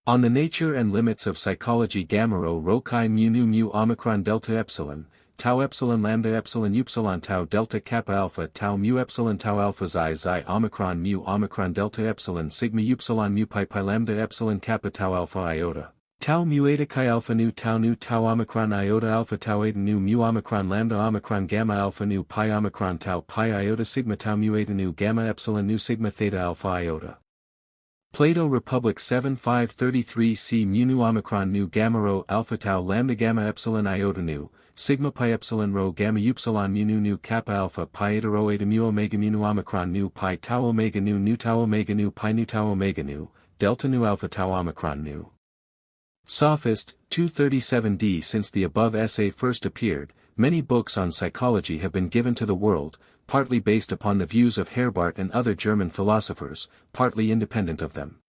On the nature and limits of psychology. Gamma rho chi mu nu mu omicron delta epsilon, tau epsilon lambda epsilon upsilon tau delta kappa alpha tau mu epsilon tau alpha xi omicron mu omicron delta epsilon sigma upsilon mu pi pi lambda epsilon kappa tau alpha iota. Tau mu eta chi alpha nu tau omicron iota alpha tau eta nu mu omicron lambda omicron gamma alpha nu pi omicron tau pi iota sigma tau mu eta nu gamma epsilon nu sigma theta alpha iota. Plato Republic 7:533 c mu nu omicron nu gamma rho alpha tau lambda gamma epsilon iota nu, sigma pi epsilon rho gamma upsilon mu nu kappa alpha pi eta rho eta mu omega mu nu omicron nu pi tau omega nu tau omega nu pi nu tau omega nu, delta nu alpha tau omicron nu. Sophist, 237d. Since the above essay first appeared, many books on psychology have been given to the world, partly based upon the views of Herbart and other German philosophers, partly independent of them.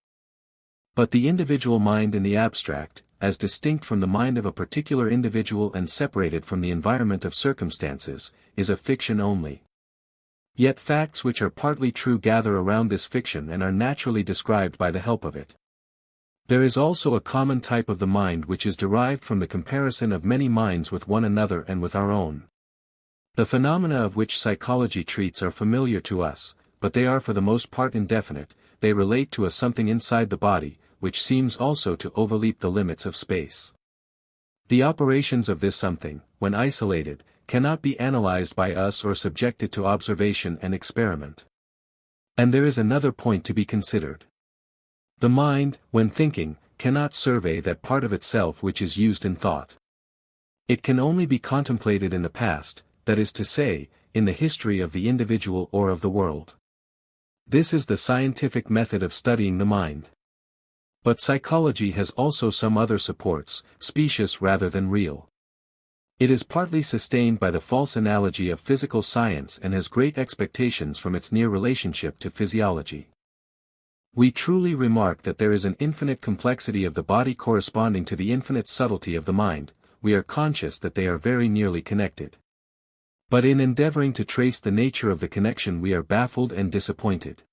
But the individual mind in the abstract, as distinct from the mind of a particular individual and separated from the environment of circumstances, is a fiction only. Yet facts which are partly true gather around this fiction and are naturally described by the help of it. There is also a common type of the mind which is derived from the comparison of many minds with one another and with our own. The phenomena of which psychology treats are familiar to us, but they are for the most part indefinite. They relate to a something inside the body, which seems also to overleap the limits of space. The operations of this something, when isolated, cannot be analyzed by us or subjected to observation and experiment. And there is another point to be considered. The mind, when thinking, cannot survey that part of itself which is used in thought. It can only be contemplated in the past, that is to say, in the history of the individual or of the world. This is the scientific method of studying the mind. But psychology has also some other supports, specious rather than real. It is partly sustained by the false analogy of physical science and has great expectations from its near relationship to physiology. We truly remark that there is an infinite complexity of the body corresponding to the infinite subtlety of the mind. We are conscious that they are very nearly connected. But in endeavoring to trace the nature of the connection we are baffled and disappointed.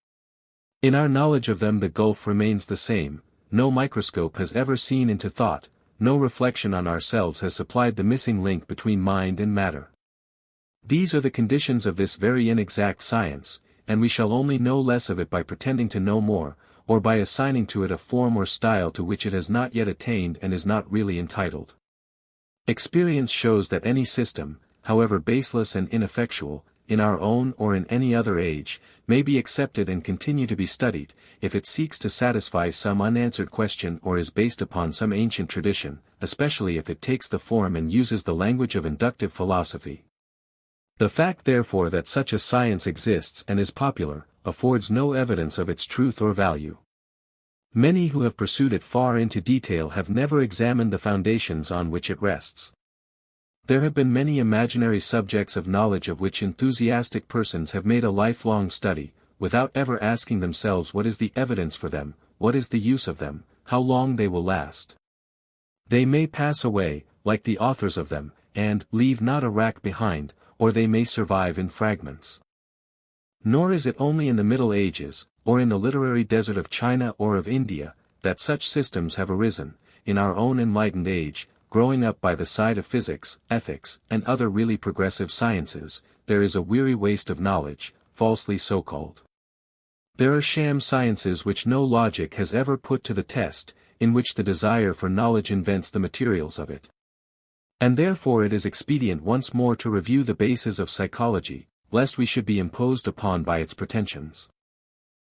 In our knowledge of them the gulf remains the same, no microscope has ever seen into thought, no reflection on ourselves has supplied the missing link between mind and matter. These are the conditions of this very inexact science, and we shall only know less of it by pretending to know more, or by assigning to it a form or style to which it has not yet attained and is not really entitled. Experience shows that any system, however baseless and ineffectual, in our own or in any other age, may be accepted and continue to be studied, if it seeks to satisfy some unanswered question or is based upon some ancient tradition, especially if it takes the form and uses the language of inductive philosophy. The fact therefore that such a science exists and is popular, affords no evidence of its truth or value. Many who have pursued it far into detail have never examined the foundations on which it rests. There have been many imaginary subjects of knowledge of which enthusiastic persons have made a lifelong study, without ever asking themselves what is the evidence for them, what is the use of them, how long they will last. They may pass away, like the authors of them, and leave not a rack behind, or they may survive in fragments. Nor is it only in the Middle Ages, or in the literary desert of China or of India, that such systems have arisen. In our own enlightened age, growing up by the side of physics, ethics, and other really progressive sciences, there is a weary waste of knowledge, falsely so-called. There are sham sciences which no logic has ever put to the test, in which the desire for knowledge invents the materials of it. And therefore it is expedient once more to review the bases of psychology, lest we should be imposed upon by its pretensions.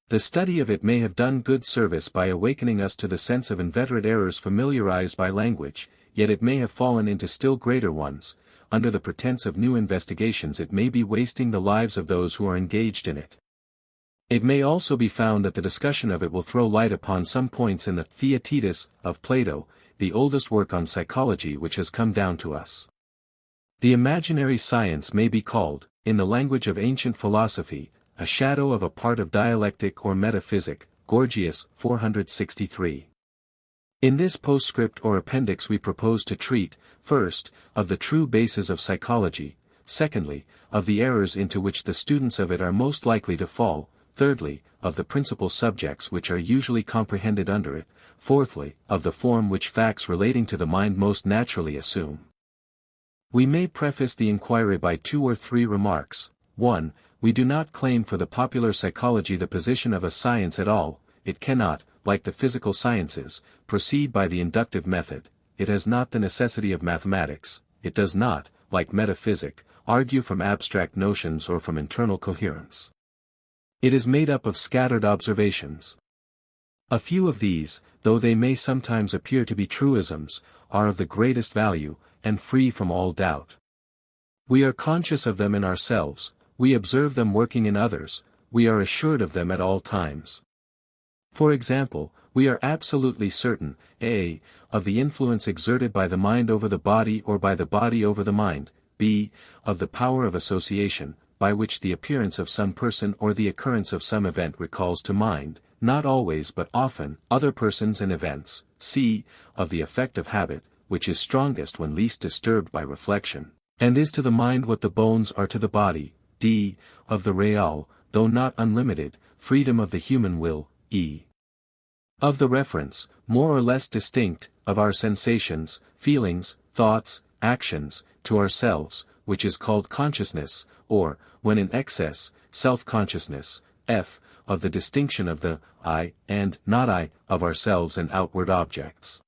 The study of it may have done good service by awakening us to the sense of inveterate errors familiarized by language, yet it may have fallen into still greater ones. Under the pretense of new investigations it may be wasting the lives of those who are engaged in it. It may also be found that the discussion of it will throw light upon some points in the Theaetetus of Plato, the oldest work on psychology which has come down to us. The imaginary science may be called, in the language of ancient philosophy, a shadow of a part of dialectic or metaphysic, Gorgias, 463. In this postscript or appendix we propose to treat, first, of the true bases of psychology, secondly, of the errors into which the students of it are most likely to fall, thirdly, of the principal subjects which are usually comprehended under it, fourthly, of the form which facts relating to the mind most naturally assume. We may preface the inquiry by 2 or 3 remarks. 1. We do not claim for the popular psychology the position of a science at all. It cannot, like the physical sciences, proceed by the inductive method. It has not the necessity of mathematics. It does not, like metaphysic, argue from abstract notions or from internal coherence. It is made up of scattered observations. A few of these, though they may sometimes appear to be truisms, are of the greatest value, and free from all doubt. We are conscious of them in ourselves, we observe them working in others, we are assured of them at all times. For example, we are absolutely certain, a. of the influence exerted by the mind over the body or by the body over the mind, b. of the power of association, by which the appearance of some person or the occurrence of some event recalls to mind, not always but often, other persons and events, c. of the effect of habit, which is strongest when least disturbed by reflection, and is to the mind what the bones are to the body, d. of the real, though not unlimited, freedom of the human will, e. of the reference, more or less distinct, of our sensations, feelings, thoughts, actions, to ourselves, which is called consciousness, or, when in excess, self-consciousness, f. of the distinction of the I and not I of ourselves and outward objects.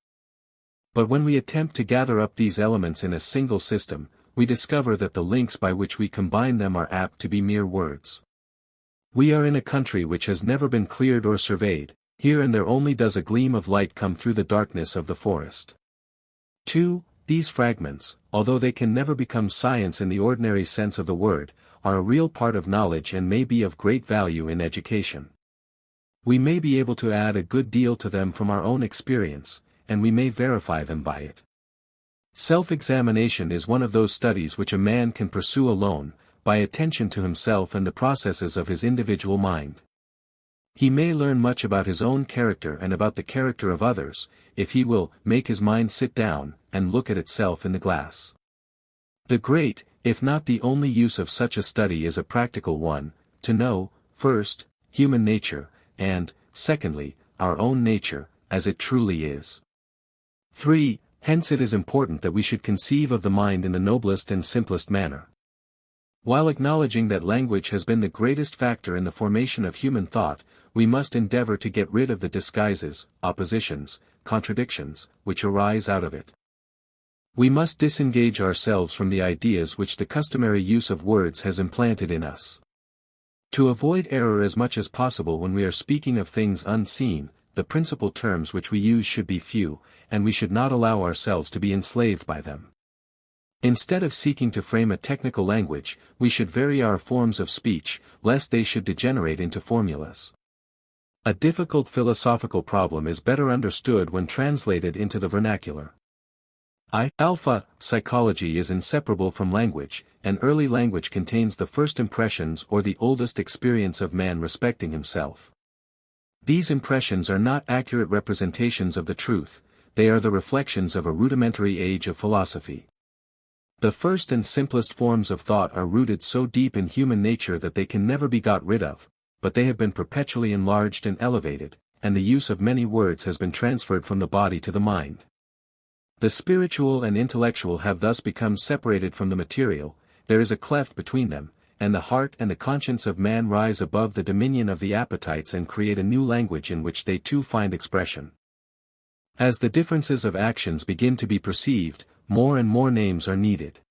But when we attempt to gather up these elements in a single system, we discover that the links by which we combine them are apt to be mere words. We are in a country which has never been cleared or surveyed. Here and there only does a gleam of light come through the darkness of the forest. 2. These fragments, although they can never become science in the ordinary sense of the word, are a real part of knowledge and may be of great value in education. We may be able to add a good deal to them from our own experience, and we may verify them by it. Self-examination is one of those studies which a man can pursue alone, by attention to himself and the processes of his individual mind. He may learn much about his own character and about the character of others, if he will make his mind sit down and look at itself in the glass. The great, if not the only use of such a study is a practical one, to know, first, human nature, and, secondly, our own nature, as it truly is. 3. Hence it is important that we should conceive of the mind in the noblest and simplest manner. While acknowledging that language has been the greatest factor in the formation of human thought, we must endeavor to get rid of the disguises, oppositions, contradictions, which arise out of it. We must disengage ourselves from the ideas which the customary use of words has implanted in us. To avoid error as much as possible when we are speaking of things unseen, the principal terms which we use should be few, and we should not allow ourselves to be enslaved by them. Instead of seeking to frame a technical language, we should vary our forms of speech, lest they should degenerate into formulas. A difficult philosophical problem is better understood when translated into the vernacular. Psychology is inseparable from language, and early language contains the first impressions or the oldest experience of man respecting himself. These impressions are not accurate representations of the truth, they are the reflections of a rudimentary age of philosophy. The first and simplest forms of thought are rooted so deep in human nature that they can never be got rid of, but they have been perpetually enlarged and elevated, and the use of many words has been transferred from the body to the mind. The spiritual and intellectual have thus become separated from the material, there is a cleft between them, and the heart and the conscience of man rise above the dominion of the appetites and create a new language in which they too find expression. As the differences of actions begin to be perceived, more and more names are needed.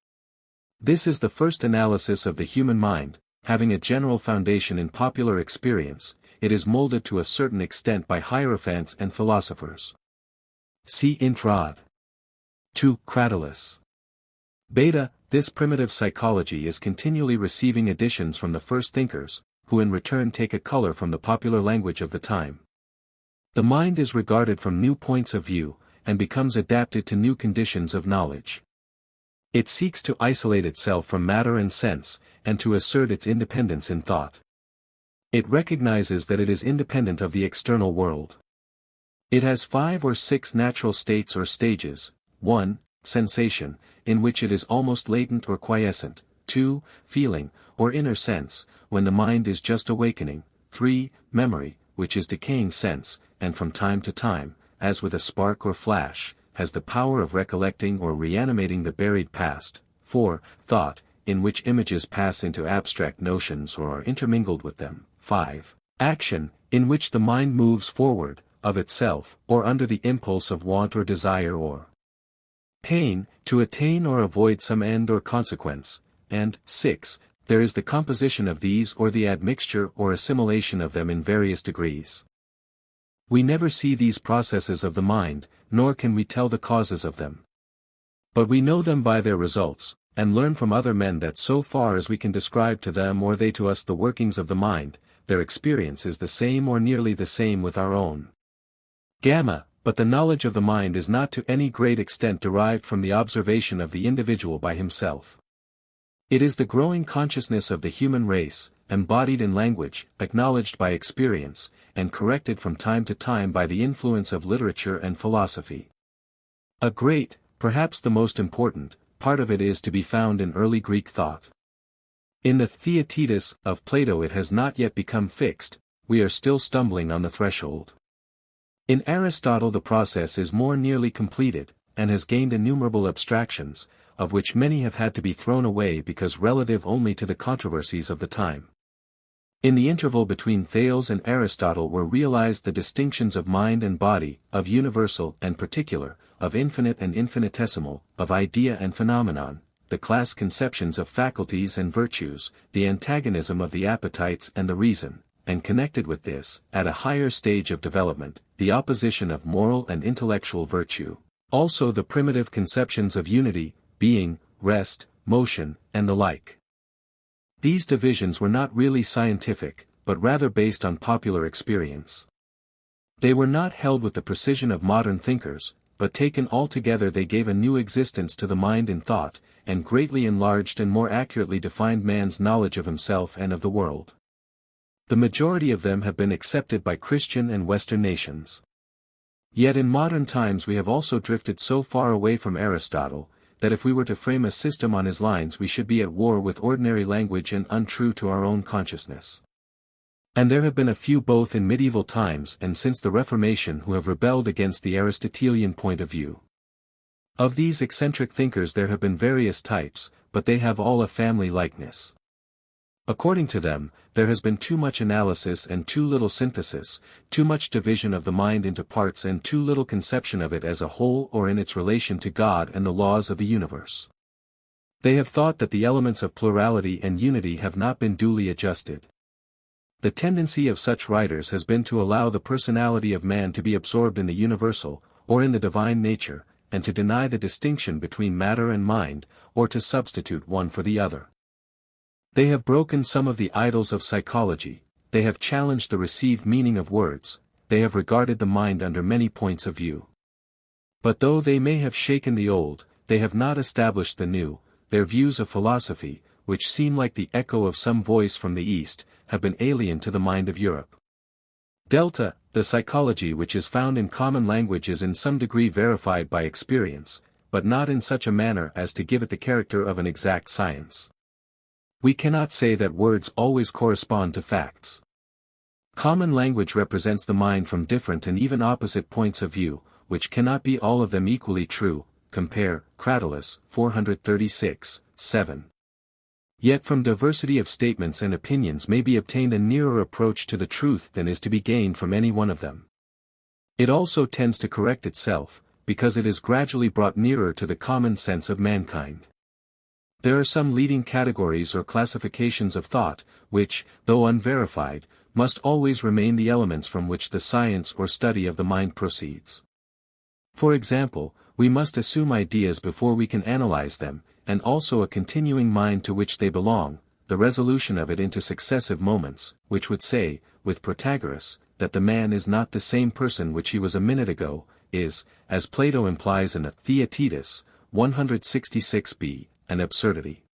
This is the first analysis of the human mind, having a general foundation in popular experience, it is molded to a certain extent by hierophants and philosophers. See Introd. 2. Cratylus. Beta, this primitive psychology is continually receiving additions from the first thinkers, who in return take a color from the popular language of the time. The mind is regarded from new points of view, and becomes adapted to new conditions of knowledge. It seeks to isolate itself from matter and sense, and to assert its independence in thought. It recognizes that it is independent of the external world. It has 5 or 6 natural states or stages. 1. Sensation, in which it is almost latent or quiescent. 2. Feeling, or inner sense, when the mind is just awakening. 3. Memory, which is decaying sense, and from time to time, as with a spark or flash, has the power of recollecting or reanimating the buried past. 4. Thought, in which images pass into abstract notions or are intermingled with them. 5. Action, in which the mind moves forward, of itself, or under the impulse of want or desire or pain, to attain or avoid some end or consequence. And 6. There is the composition of these or the admixture or assimilation of them in various degrees. We never see these processes of the mind, nor can we tell the causes of them. But we know them by their results, and learn from other men that so far as we can describe to them or they to us the workings of the mind, their experience is the same or nearly the same with our own. But the knowledge of the mind is not to any great extent derived from the observation of the individual by himself. It is the growing consciousness of the human race, embodied in language, acknowledged by experience, and corrected from time to time by the influence of literature and philosophy. A great, perhaps the most important, part of it is to be found in early Greek thought. In the Theaetetus of Plato it has not yet become fixed, we are still stumbling on the threshold. In Aristotle the process is more nearly completed, and has gained innumerable abstractions, of which many have had to be thrown away because relative only to the controversies of the time. In the interval between Thales and Aristotle were realized the distinctions of mind and body, of universal and particular, of infinite and infinitesimal, of idea and phenomenon, the class conceptions of faculties and virtues, the antagonism of the appetites and the reason, and connected with this, at a higher stage of development, the opposition of moral and intellectual virtue, also the primitive conceptions of unity, being, rest, motion, and the like. These divisions were not really scientific, but rather based on popular experience. They were not held with the precision of modern thinkers, but taken all together they gave a new existence to the mind in thought, and greatly enlarged and more accurately defined man's knowledge of himself and of the world. The majority of them have been accepted by Christian and Western nations. Yet in modern times we have also drifted so far away from Aristotle, that if we were to frame a system on his lines we should be at war with ordinary language and untrue to our own consciousness. And there have been a few both in medieval times and since the Reformation who have rebelled against the Aristotelian point of view. Of these eccentric thinkers there have been various types, but they have all a family likeness. According to them, there has been too much analysis and too little synthesis, too much division of the mind into parts and too little conception of it as a whole or in its relation to God and the laws of the universe. They have thought that the elements of plurality and unity have not been duly adjusted. The tendency of such writers has been to allow the personality of man to be absorbed in the universal, or in the divine nature, and to deny the distinction between matter and mind, or to substitute one for the other. They have broken some of the idols of psychology, they have challenged the received meaning of words, they have regarded the mind under many points of view. But though they may have shaken the old, they have not established the new. Their views of philosophy, which seem like the echo of some voice from the East, have been alien to the mind of Europe. Delta, the psychology which is found in common language is in some degree verified by experience, but not in such a manner as to give it the character of an exact science. We cannot say that words always correspond to facts. Common language represents the mind from different and even opposite points of view, which cannot be all of them equally true, compare, Cratylus, 436, 7. Yet from diversity of statements and opinions may be obtained a nearer approach to the truth than is to be gained from any one of them. It also tends to correct itself, because it is gradually brought nearer to the common sense of mankind. There are some leading categories or classifications of thought, which, though unverified, must always remain the elements from which the science or study of the mind proceeds. For example, we must assume ideas before we can analyze them, and also a continuing mind to which they belong, the resolution of it into successive moments, which would say, with Protagoras, that the man is not the same person which he was a minute ago, is, as Plato implies in a Theaetetus, 166b, an absurdity.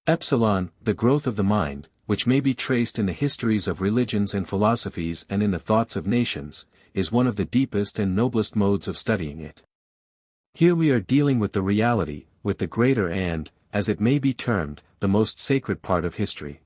Epsilon, the growth of the mind, which may be traced in the histories of religions and philosophies and in the thoughts of nations, is one of the deepest and noblest modes of studying it. Here we are dealing with the reality, with the greater and, as it may be termed, the most sacred part of history.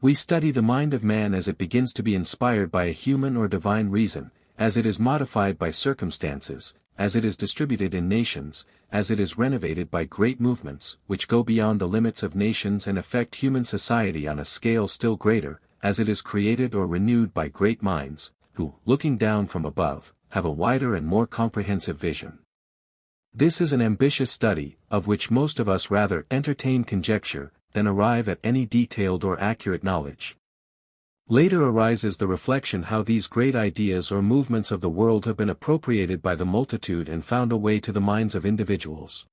We study the mind of man as it begins to be inspired by a human or divine reason, as it is modified by circumstances, as it is distributed in nations, as it is renovated by great movements, which go beyond the limits of nations and affect human society on a scale still greater, as it is created or renewed by great minds, who, looking down from above, have a wider and more comprehensive vision. This is an ambitious study, of which most of us rather entertain conjecture, than arrive at any detailed or accurate knowledge. Later arises the reflection how these great ideas or movements of the world have been appropriated by the multitude and found a way to the minds of individuals.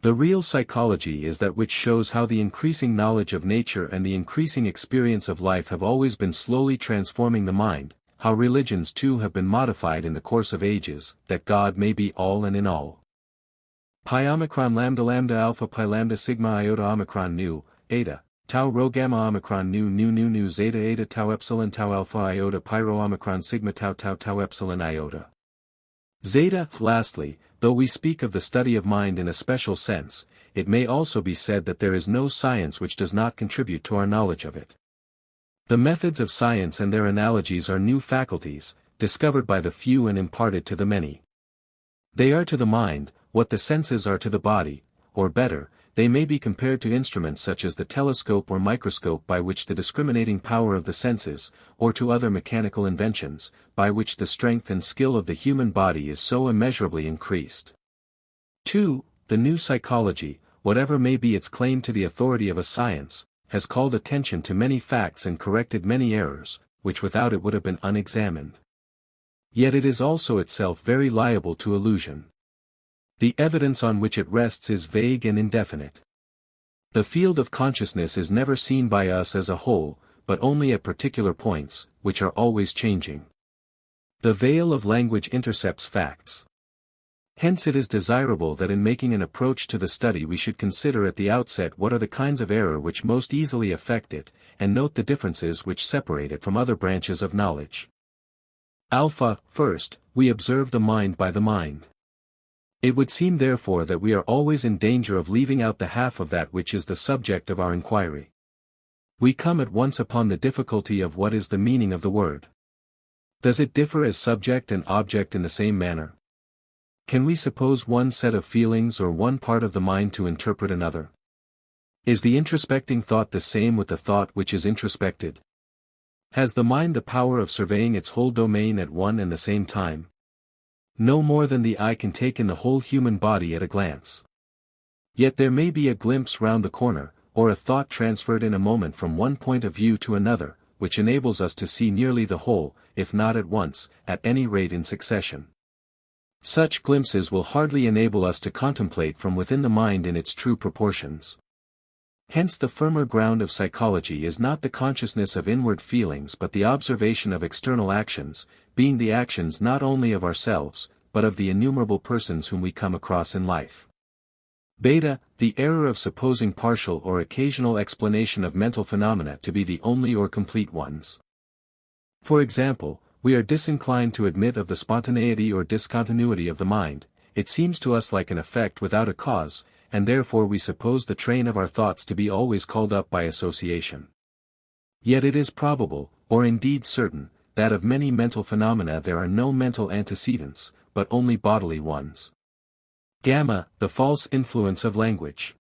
The real psychology is that which shows how the increasing knowledge of nature and the increasing experience of life have always been slowly transforming the mind, how religions too have been modified in the course of ages, that God may be all and in all. Pi omicron lambda lambda alpha pi lambda sigma iota omicron nu, eta, tau rho gamma omicron nu zeta eta tau epsilon tau alpha iota pi rho omicron sigma tau tau tau epsilon iota. Zeta. Lastly, though we speak of the study of mind in a special sense, it may also be said that there is no science which does not contribute to our knowledge of it. The methods of science and their analogies are new faculties, discovered by the few and imparted to the many. They are to the mind, what the senses are to the body, or better, they may be compared to instruments such as the telescope or microscope by which the discriminating power of the senses, or to other mechanical inventions, by which the strength and skill of the human body is so immeasurably increased. 2. The new psychology, whatever may be its claim to the authority of a science, has called attention to many facts and corrected many errors, which without it would have been unexamined. Yet it is also itself very liable to illusion. The evidence on which it rests is vague and indefinite. The field of consciousness is never seen by us as a whole, but only at particular points, which are always changing. The veil of language intercepts facts. Hence it is desirable that in making an approach to the study we should consider at the outset what are the kinds of error which most easily affect it, and note the differences which separate it from other branches of knowledge. First, we observe the mind by the mind. It would seem therefore that we are always in danger of leaving out the half of that which is the subject of our inquiry. We come at once upon the difficulty of what is the meaning of the word. Does it differ as subject and object in the same manner? Can we suppose one set of feelings or one part of the mind to interpret another? Is the introspecting thought the same with the thought which is introspected? Has the mind the power of surveying its whole domain at one and the same time? No more than the eye can take in the whole human body at a glance. Yet there may be a glimpse round the corner, or a thought transferred in a moment from one point of view to another, which enables us to see nearly the whole, if not at once, at any rate in succession. Such glimpses will hardly enable us to contemplate from within the mind in its true proportions. Hence the firmer ground of psychology is not the consciousness of inward feelings but the observation of external actions, being the actions not only of ourselves, but of the innumerable persons whom we come across in life. Beta, the error of supposing partial or occasional explanation of mental phenomena to be the only or complete ones. For example, we are disinclined to admit of the spontaneity or discontinuity of the mind. It seems to us like an effect without a cause, and therefore we suppose the train of our thoughts to be always called up by association. Yet it is probable, or indeed certain, that of many mental phenomena there are no mental antecedents, but only bodily ones. Gamma, the false influence of language.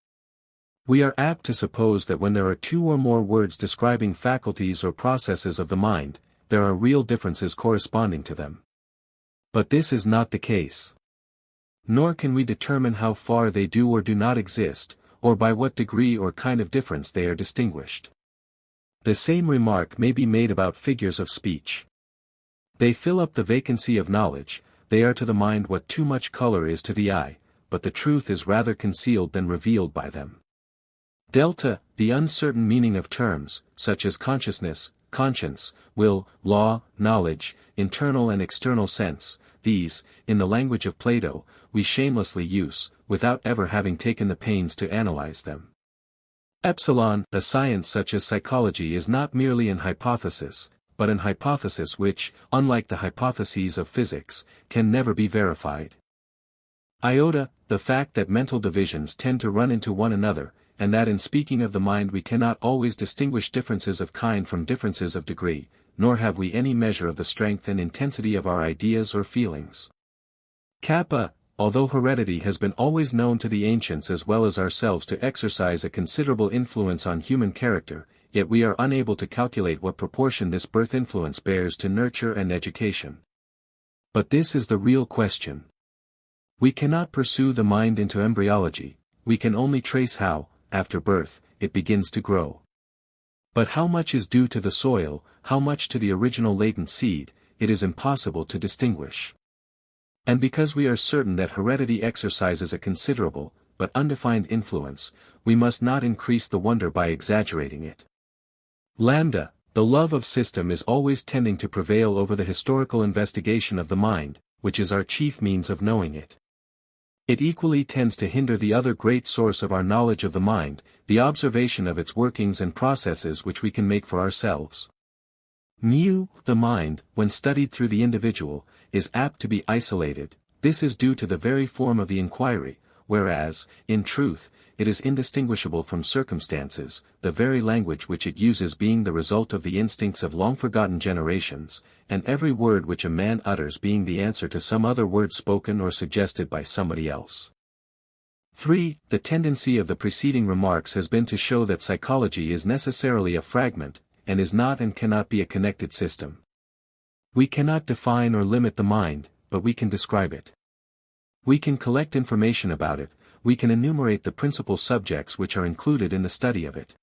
We are apt to suppose that when there are two or more words describing faculties or processes of the mind, there are real differences corresponding to them. But this is not the case. Nor can we determine how far they do or do not exist, or by what degree or kind of difference they are distinguished. The same remark may be made about figures of speech. They fill up the vacancy of knowledge, they are to the mind what too much color is to the eye, but the truth is rather concealed than revealed by them. Delta, the uncertain meaning of terms, such as consciousness, conscience, will, law, knowledge, internal and external sense, these, in the language of Plato, we shamelessly use, without ever having taken the pains to analyze them. Epsilon, a science such as psychology is not merely an hypothesis, but an hypothesis which, unlike the hypotheses of physics, can never be verified. Iota, the fact that mental divisions tend to run into one another, and that in speaking of the mind we cannot always distinguish differences of kind from differences of degree, nor have we any measure of the strength and intensity of our ideas or feelings. Kappa, although heredity has been always known to the ancients as well as ourselves to exercise a considerable influence on human character, yet we are unable to calculate what proportion this birth influence bears to nurture and education. But this is the real question. We cannot pursue the mind into embryology, we can only trace how, after birth, it begins to grow. But how much is due to the soil, how much to the original latent seed, it is impossible to distinguish. And because we are certain that heredity exercises a considerable, but undefined influence, we must not increase the wonder by exaggerating it. Lambda, the love of system is always tending to prevail over the historical investigation of the mind, which is our chief means of knowing it. It equally tends to hinder the other great source of our knowledge of the mind, the observation of its workings and processes which we can make for ourselves. The mind, when studied through the individual, is apt to be isolated. This is due to the very form of the inquiry, whereas, in truth, it is indistinguishable from circumstances, the very language which it uses being the result of the instincts of long-forgotten generations, and every word which a man utters being the answer to some other word spoken or suggested by somebody else. 3. The tendency of the preceding remarks has been to show that psychology is necessarily a fragment, and is not and cannot be a connected system. We cannot define or limit the mind, but we can describe it. We can collect information about it, we can enumerate the principal subjects which are included in the study of it.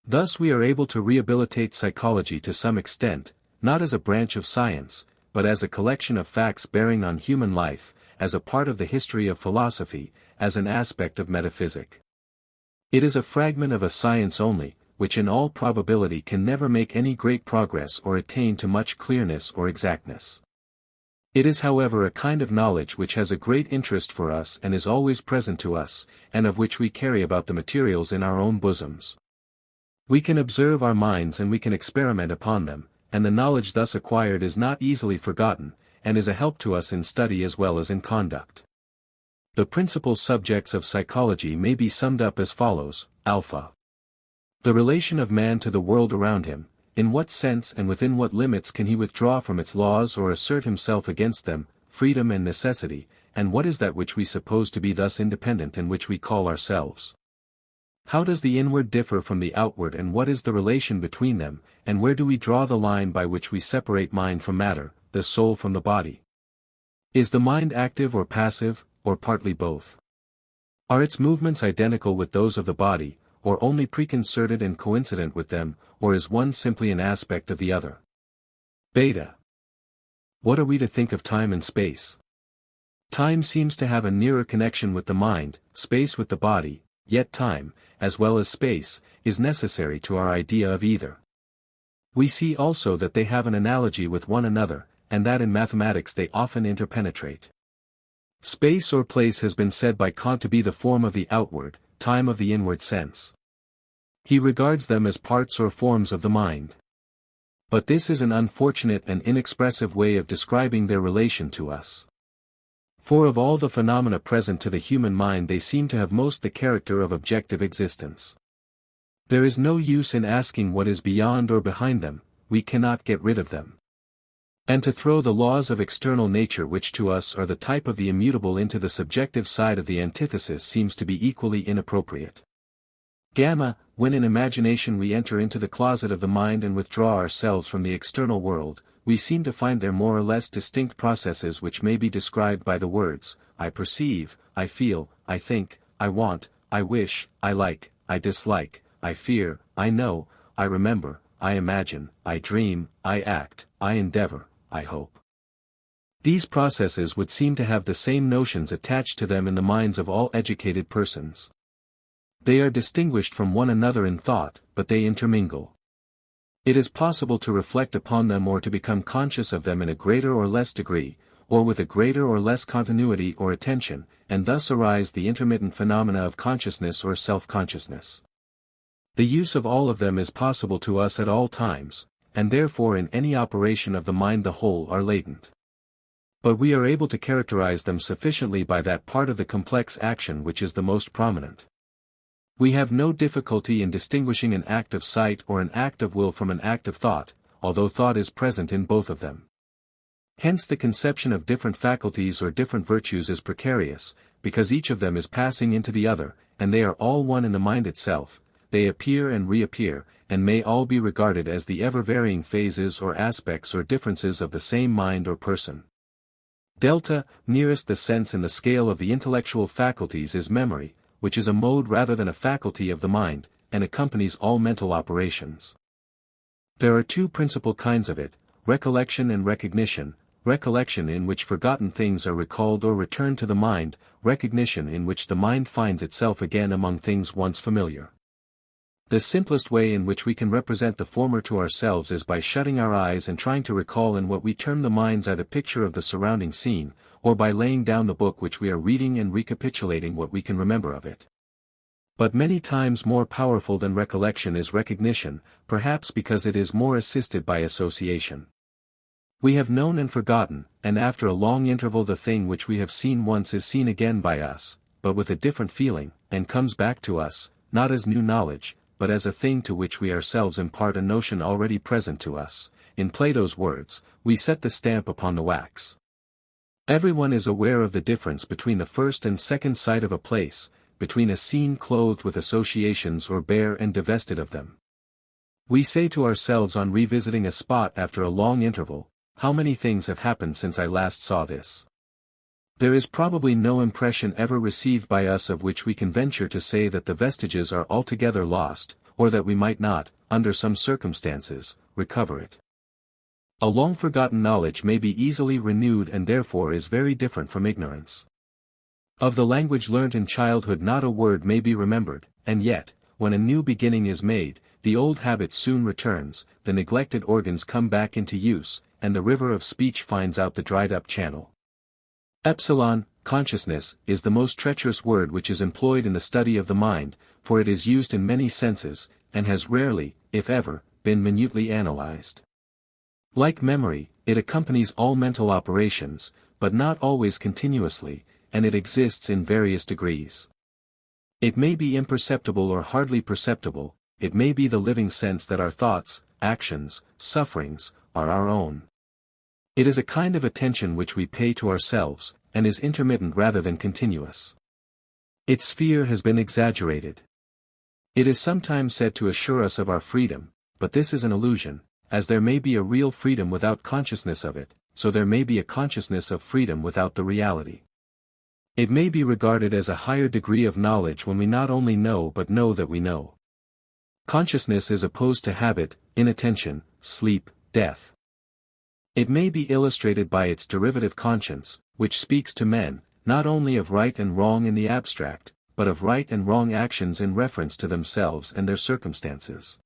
Thus we are able to rehabilitate psychology to some extent, not as a branch of science, but as a collection of facts bearing on human life, as a part of the history of philosophy, as an aspect of metaphysics. It is a fragment of a science only, which in all probability can never make any great progress or attain to much clearness or exactness. It is however a kind of knowledge which has a great interest for us and is always present to us, and of which we carry about the materials in our own bosoms. We can observe our minds and we can experiment upon them, and the knowledge thus acquired is not easily forgotten, and is a help to us in study as well as in conduct. The principal subjects of psychology may be summed up as follows: Alpha. The relation of man to the world around him. In what sense and within what limits can he withdraw from its laws or assert himself against them, freedom and necessity, and what is that which we suppose to be thus independent and which we call ourselves? How does the inward differ from the outward and what is the relation between them, and where do we draw the line by which we separate mind from matter, the soul from the body? Is the mind active or passive, or partly both? Are its movements identical with those of the body, or only preconcerted and coincident with them, or is one simply an aspect of the other? Beta. What are we to think of time and space? Time seems to have a nearer connection with the mind, space with the body, yet time, as well as space, is necessary to our idea of either. We see also that they have an analogy with one another, and that in mathematics they often interpenetrate. Space or place has been said by Kant to be the form of the outward, time of the inward sense. He regards them as parts or forms of the mind. But this is an unfortunate and inexpressive way of describing their relation to us. For of all the phenomena present to the human mind they seem to have most the character of objective existence. There is no use in asking what is beyond or behind them, we cannot get rid of them. And to throw the laws of external nature which to us are the type of the immutable into the subjective side of the antithesis seems to be equally inappropriate. Gamma, when in imagination we enter into the closet of the mind and withdraw ourselves from the external world, we seem to find there more or less distinct processes which may be described by the words, I perceive, I feel, I think, I want, I wish, I like, I dislike, I fear, I know, I remember, I imagine, I dream, I act, I endeavor, I hope. These processes would seem to have the same notions attached to them in the minds of all educated persons. They are distinguished from one another in thought, but they intermingle. It is possible to reflect upon them or to become conscious of them in a greater or less degree, or with a greater or less continuity or attention, and thus arise the intermittent phenomena of consciousness or self-consciousness. The use of all of them is possible to us at all times, and therefore in any operation of the mind the whole are latent. But we are able to characterize them sufficiently by that part of the complex action which is the most prominent. We have no difficulty in distinguishing an act of sight or an act of will from an act of thought, although thought is present in both of them. Hence the conception of different faculties or different virtues is precarious, because each of them is passing into the other, and they are all one in the mind itself. They appear and reappear, and may all be regarded as the ever-varying phases or aspects or differences of the same mind or person. Delta, nearest the sense in the scale of the intellectual faculties is memory, which is a mode rather than a faculty of the mind, and accompanies all mental operations. There are two principal kinds of it, recollection and recognition, recollection in which forgotten things are recalled or returned to the mind, recognition in which the mind finds itself again among things once familiar. The simplest way in which we can represent the former to ourselves is by shutting our eyes and trying to recall in what we term the mind's eye a picture of the surrounding scene, or by laying down the book which we are reading and recapitulating what we can remember of it. But many times more powerful than recollection is recognition, perhaps because it is more assisted by association. We have known and forgotten, and after a long interval the thing which we have seen once is seen again by us, but with a different feeling, and comes back to us, not as new knowledge, but as a thing to which we ourselves impart a notion already present to us. In Plato's words, we set the stamp upon the wax. Everyone is aware of the difference between the first and second sight of a place, between a scene clothed with associations or bare and divested of them. We say to ourselves on revisiting a spot after a long interval, how many things have happened since I last saw this? There is probably no impression ever received by us of which we can venture to say that the vestiges are altogether lost, or that we might not, under some circumstances, recover it. A long-forgotten knowledge may be easily renewed and therefore is very different from ignorance. Of the language learnt in childhood not a word may be remembered, and yet, when a new beginning is made, the old habit soon returns, the neglected organs come back into use, and the river of speech finds out the dried-up channel. Epsilon, consciousness, is the most treacherous word which is employed in the study of the mind, for it is used in many senses, and has rarely, if ever, been minutely analyzed. Like memory, it accompanies all mental operations, but not always continuously, and it exists in various degrees. It may be imperceptible or hardly perceptible, it may be the living sense that our thoughts, actions, sufferings, are our own. It is a kind of attention which we pay to ourselves, and is intermittent rather than continuous. Its sphere has been exaggerated. It is sometimes said to assure us of our freedom, but this is an illusion, as there may be a real freedom without consciousness of it, so there may be a consciousness of freedom without the reality. It may be regarded as a higher degree of knowledge when we not only know but know that we know. Consciousness is opposed to habit, inattention, sleep, death. It may be illustrated by its derivative conscience, which speaks to men, not only of right and wrong in the abstract, but of right and wrong actions in reference to themselves and their circumstances.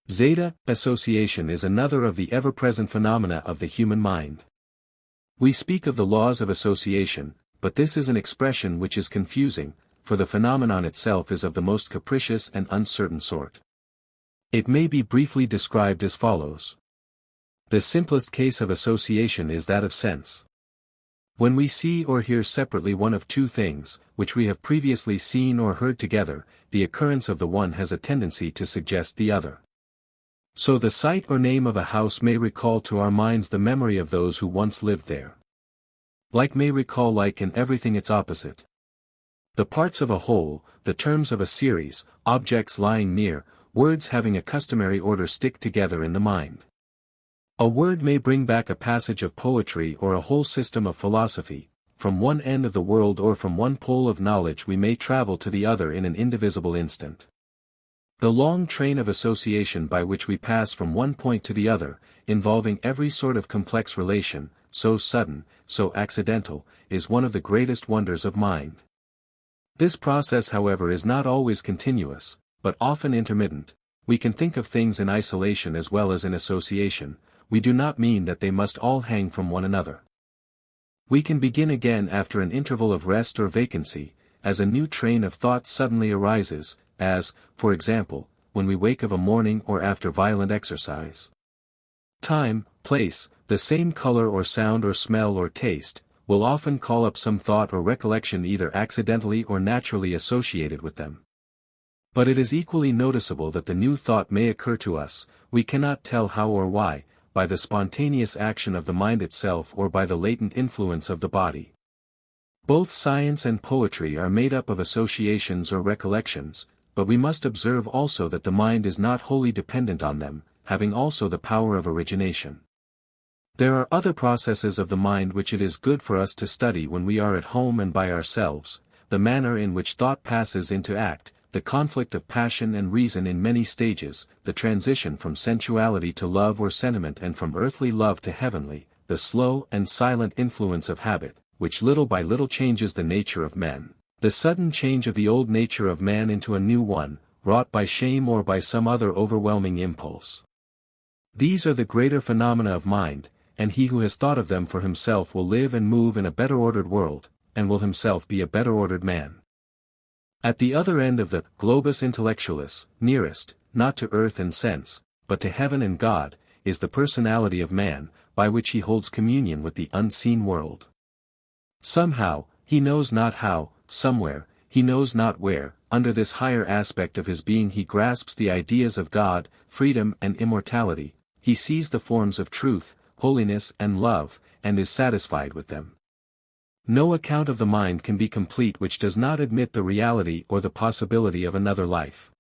Zeta, association, is another of the ever-present phenomena of the human mind. We speak of the laws of association, but this is an expression which is confusing, for the phenomenon itself is of the most capricious and uncertain sort. It may be briefly described as follows. The simplest case of association is that of sense. When we see or hear separately one of two things, which we have previously seen or heard together, the occurrence of the one has a tendency to suggest the other. So the sight or name of a house may recall to our minds the memory of those who once lived there. Like may recall like and everything its opposite. The parts of a whole, the terms of a series, objects lying near, words having a customary order stick together in the mind. A word may bring back a passage of poetry or a whole system of philosophy. From one end of the world or from one pole of knowledge we may travel to the other in an indivisible instant. The long train of association by which we pass from one point to the other, involving every sort of complex relation, so sudden, so accidental, is one of the greatest wonders of mind. This process, however, is not always continuous, but often intermittent. We can think of things in isolation as well as in association. We do not mean that they must all hang from one another. We can begin again after an interval of rest or vacancy, as a new train of thought suddenly arises, as, for example, when we wake of a morning or after violent exercise. Time, place, the same color or sound or smell or taste, will often call up some thought or recollection either accidentally or naturally associated with them. But it is equally noticeable that the new thought may occur to us, we cannot tell how or why, by the spontaneous action of the mind itself or by the latent influence of the body. Both science and poetry are made up of associations or recollections, but we must observe also that the mind is not wholly dependent on them, having also the power of origination. There are other processes of the mind which it is good for us to study when we are at home and by ourselves, the manner in which thought passes into act, the conflict of passion and reason in many stages, the transition from sensuality to love or sentiment and from earthly love to heavenly, the slow and silent influence of habit, which little by little changes the nature of men, the sudden change of the old nature of man into a new one, wrought by shame or by some other overwhelming impulse. These are the greater phenomena of mind, and he who has thought of them for himself will live and move in a better ordered world, and will himself be a better ordered man. At the other end of the globus intellectualis, nearest, not to earth and sense, but to heaven and God, is the personality of man, by which he holds communion with the unseen world. Somehow, he knows not how, somewhere, he knows not where, under this higher aspect of his being he grasps the ideas of God, freedom and immortality, he sees the forms of truth, holiness and love, and is satisfied with them. No account of the mind can be complete which does not admit the reality or the possibility of another life.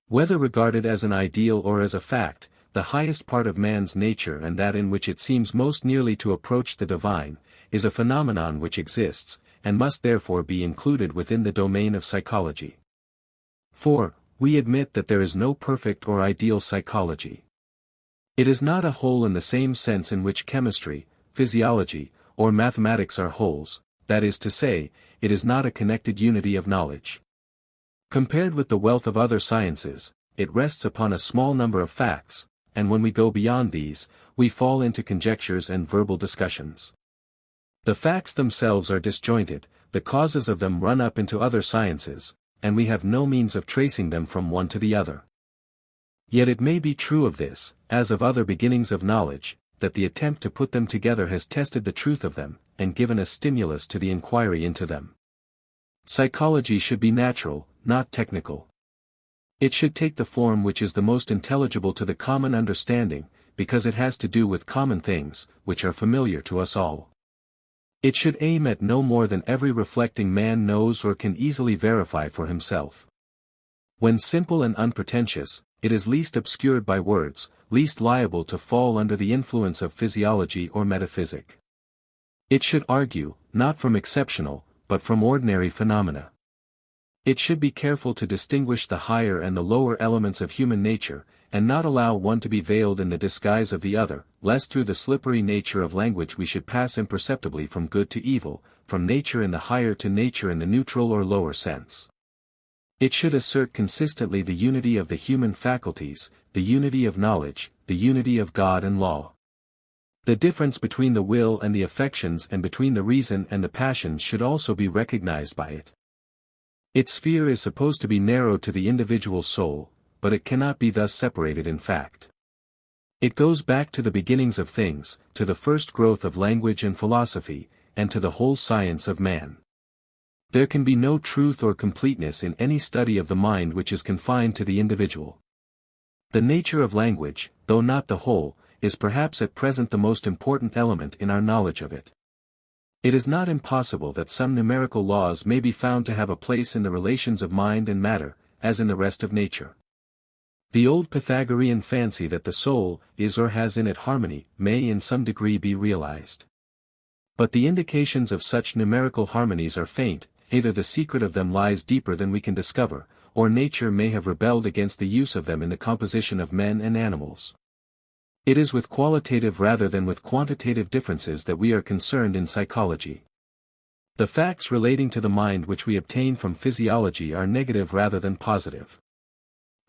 Whether regarded as an ideal or as a fact, the highest part of man's nature and that in which it seems most nearly to approach the divine, is a phenomenon which exists, and must therefore be included within the domain of psychology. For, we admit that there is no perfect or ideal psychology. It is not a whole in the same sense in which chemistry, physiology, or mathematics are wholes, that is to say, it is not a connected unity of knowledge. Compared with the wealth of other sciences, it rests upon a small number of facts, and when we go beyond these, we fall into conjectures and verbal discussions. The facts themselves are disjointed, the causes of them run up into other sciences, and we have no means of tracing them from one to the other. Yet it may be true of this, as of other beginnings of knowledge, that the attempt to put them together has tested the truth of them, and given a stimulus to the inquiry into them. Psychology should be natural, not technical. It should take the form which is the most intelligible to the common understanding, because it has to do with common things, which are familiar to us all. It should aim at no more than every reflecting man knows or can easily verify for himself. When simple and unpretentious, it is least obscured by words, least liable to fall under the influence of physiology or metaphysic. It should argue, not from exceptional, but from ordinary phenomena. It should be careful to distinguish the higher and the lower elements of human nature, and not allow one to be veiled in the disguise of the other, lest through the slippery nature of language we should pass imperceptibly from good to evil, from nature in the higher to nature in the neutral or lower sense. It should assert consistently the unity of the human faculties, the unity of knowledge, the unity of God and law. The difference between the will and the affections and between the reason and the passions should also be recognized by it. Its sphere is supposed to be narrowed to the individual soul, but it cannot be thus separated in fact. It goes back to the beginnings of things, to the first growth of language and philosophy, and to the whole science of man. There can be no truth or completeness in any study of the mind which is confined to the individual. The nature of language, though not the whole, is perhaps at present the most important element in our knowledge of it. It is not impossible that some numerical laws may be found to have a place in the relations of mind and matter, as in the rest of nature. The old Pythagorean fancy that the soul is or has in it harmony may in some degree be realized. But the indications of such numerical harmonies are faint, either the secret of them lies deeper than we can discover, or nature may have rebelled against the use of them in the composition of men and animals. It is with qualitative rather than with quantitative differences that we are concerned in psychology. The facts relating to the mind which we obtain from physiology are negative rather than positive.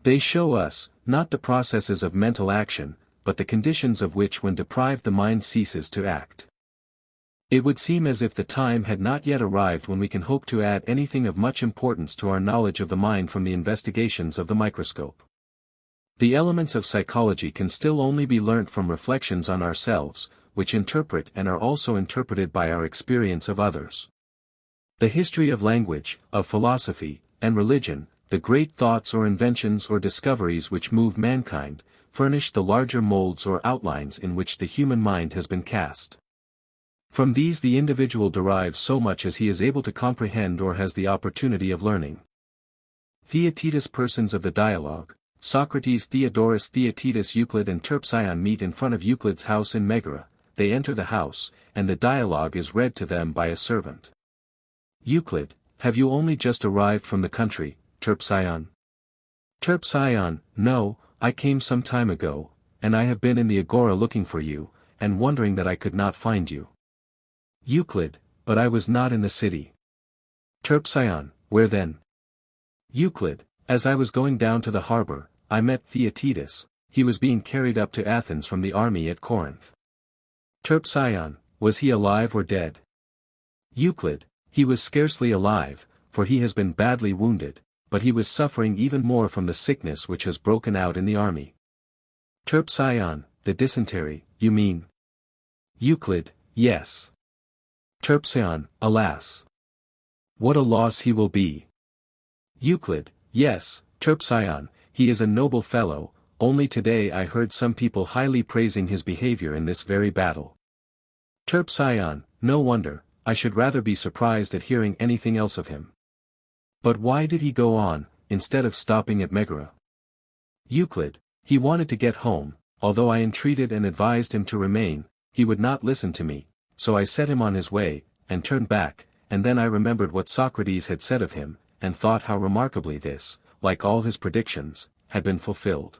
They show us, not the processes of mental action, but the conditions of which when deprived the mind ceases to act. It would seem as if the time had not yet arrived when we can hope to add anything of much importance to our knowledge of the mind from the investigations of the microscope. The elements of psychology can still only be learnt from reflections on ourselves, which interpret and are also interpreted by our experience of others. The history of language, of philosophy, and religion, the great thoughts or inventions or discoveries which move mankind, furnish the larger molds or outlines in which the human mind has been cast. From these the individual derives so much as he is able to comprehend or has the opportunity of learning. Theaetetus persons of the dialogue, Socrates, Theodorus, Theaetetus, Euclid and Terpsion meet in front of Euclid's house in Megara. They enter the house, and the dialogue is read to them by a servant. Euclid, have you only just arrived from the country, Terpsion? Terpsion, no, I came some time ago, and I have been in the agora looking for you, and wondering that I could not find you. Euclid, but I was not in the city. Terpsion, where then? Euclid, as I was going down to the harbor, I met Theaetetus. He was being carried up to Athens from the army at Corinth. Terpsion, was he alive or dead? Euclid, he was scarcely alive, for he has been badly wounded, but he was suffering even more from the sickness which has broken out in the army. Terpsion, the dysentery, you mean? Euclid, yes. Terpsion, alas! What a loss he will be! Euclid, yes, Terpsion, he is a noble fellow, only today I heard some people highly praising his behavior in this very battle. Terpsion, no wonder, I should rather be surprised at hearing anything else of him. But why did he go on, instead of stopping at Megara? Euclid, he wanted to get home, although I entreated and advised him to remain, he would not listen to me, so I set him on his way, and turned back, and then I remembered what Socrates had said of him, and thought how remarkably this, like all his predictions, had been fulfilled.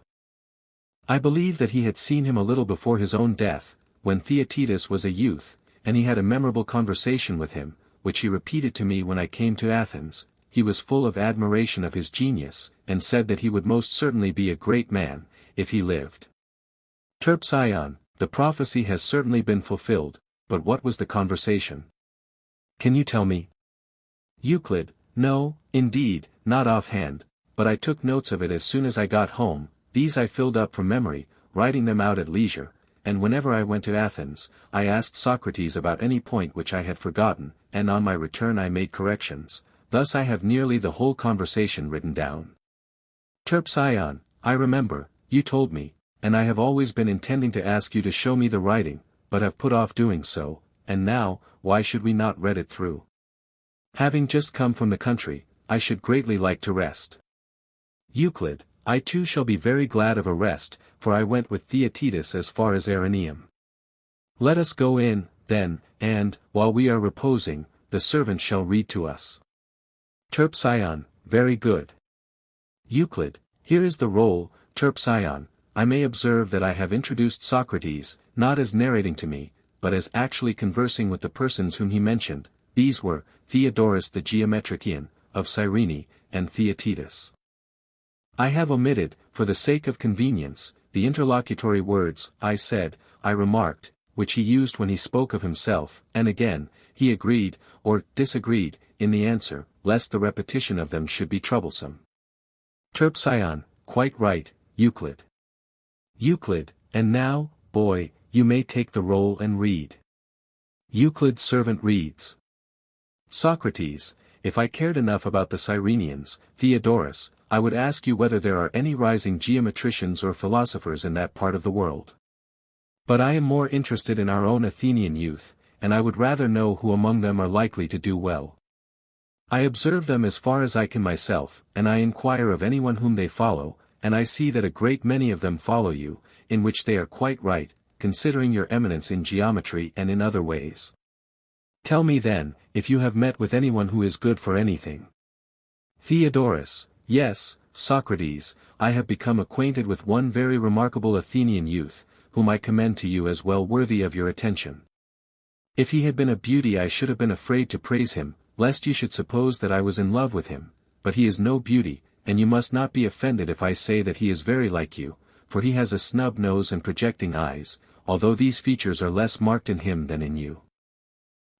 I believe that he had seen him a little before his own death, when Theaetetus was a youth, and he had a memorable conversation with him, which he repeated to me when I came to Athens. he was full of admiration of his genius, and said that he would most certainly be a great man, if he lived. Terpsion, the prophecy has certainly been fulfilled, but what was the conversation? Can you tell me? Euclid, no, indeed, not offhand, but I took notes of it as soon as I got home. These I filled up from memory, writing them out at leisure, and whenever I went to Athens, I asked Socrates about any point which I had forgotten, and on my return I made corrections. Thus I have nearly the whole conversation written down. Terpsion, I remember, you told me, and I have always been intending to ask you to show me the writing, but have put off doing so, and now, why should we not read it through? Having just come from the country, I should greatly like to rest. Euclid, I too shall be very glad of a rest, for I went with Theaetetus as far as Erineum. Let us go in, then, and, while we are reposing, the servant shall read to us. Terpsion, very good. Euclid, here is the roll. Terpsion, I may observe that I have introduced Socrates, not as narrating to me, but as actually conversing with the persons whom he mentioned. These were, Theodorus the geometrician, of Cyrene, and Theaetetus. I have omitted, for the sake of convenience, the interlocutory words, I said, I remarked, which he used when he spoke of himself, and again, he agreed, or disagreed, in the answer, lest the repetition of them should be troublesome. Terpsion, quite right, Euclid. Euclid, and now, boy, you may take the roll and read. Euclid's servant reads. Socrates, if I cared enough about the Cyrenians, Theodorus, I would ask you whether there are any rising geometricians or philosophers in that part of the world. But I am more interested in our own Athenian youth, and I would rather know who among them are likely to do well. I observe them as far as I can myself, and I inquire of anyone whom they follow, and I see that a great many of them follow you, in which they are quite right, considering your eminence in geometry and in other ways. Tell me then, if you have met with anyone who is good for anything. Theodorus, yes, Socrates, I have become acquainted with one very remarkable Athenian youth, whom I commend to you as well worthy of your attention. If he had been a beauty I should have been afraid to praise him, lest you should suppose that I was in love with him, but he is no beauty, and you must not be offended if I say that he is very like you, for he has a snub nose and projecting eyes, although these features are less marked in him than in you.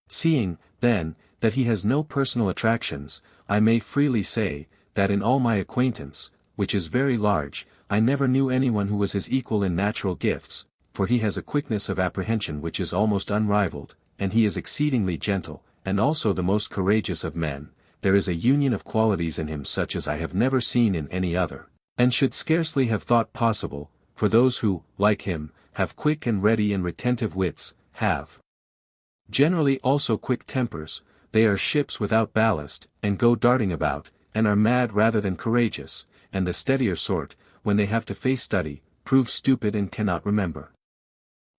Seeing, then, that he has no personal attractions, I may freely say, that in all my acquaintance, which is very large, I never knew anyone who was his equal in natural gifts, for he has a quickness of apprehension which is almost unrivaled, and he is exceedingly gentle, and also the most courageous of men. There is a union of qualities in him such as I have never seen in any other, and should scarcely have thought possible, for those who, like him, have quick and ready and retentive wits, have generally also quick tempers. They are ships without ballast, and go darting about, and are mad rather than courageous, and the steadier sort, when they have to face study, prove stupid and cannot remember.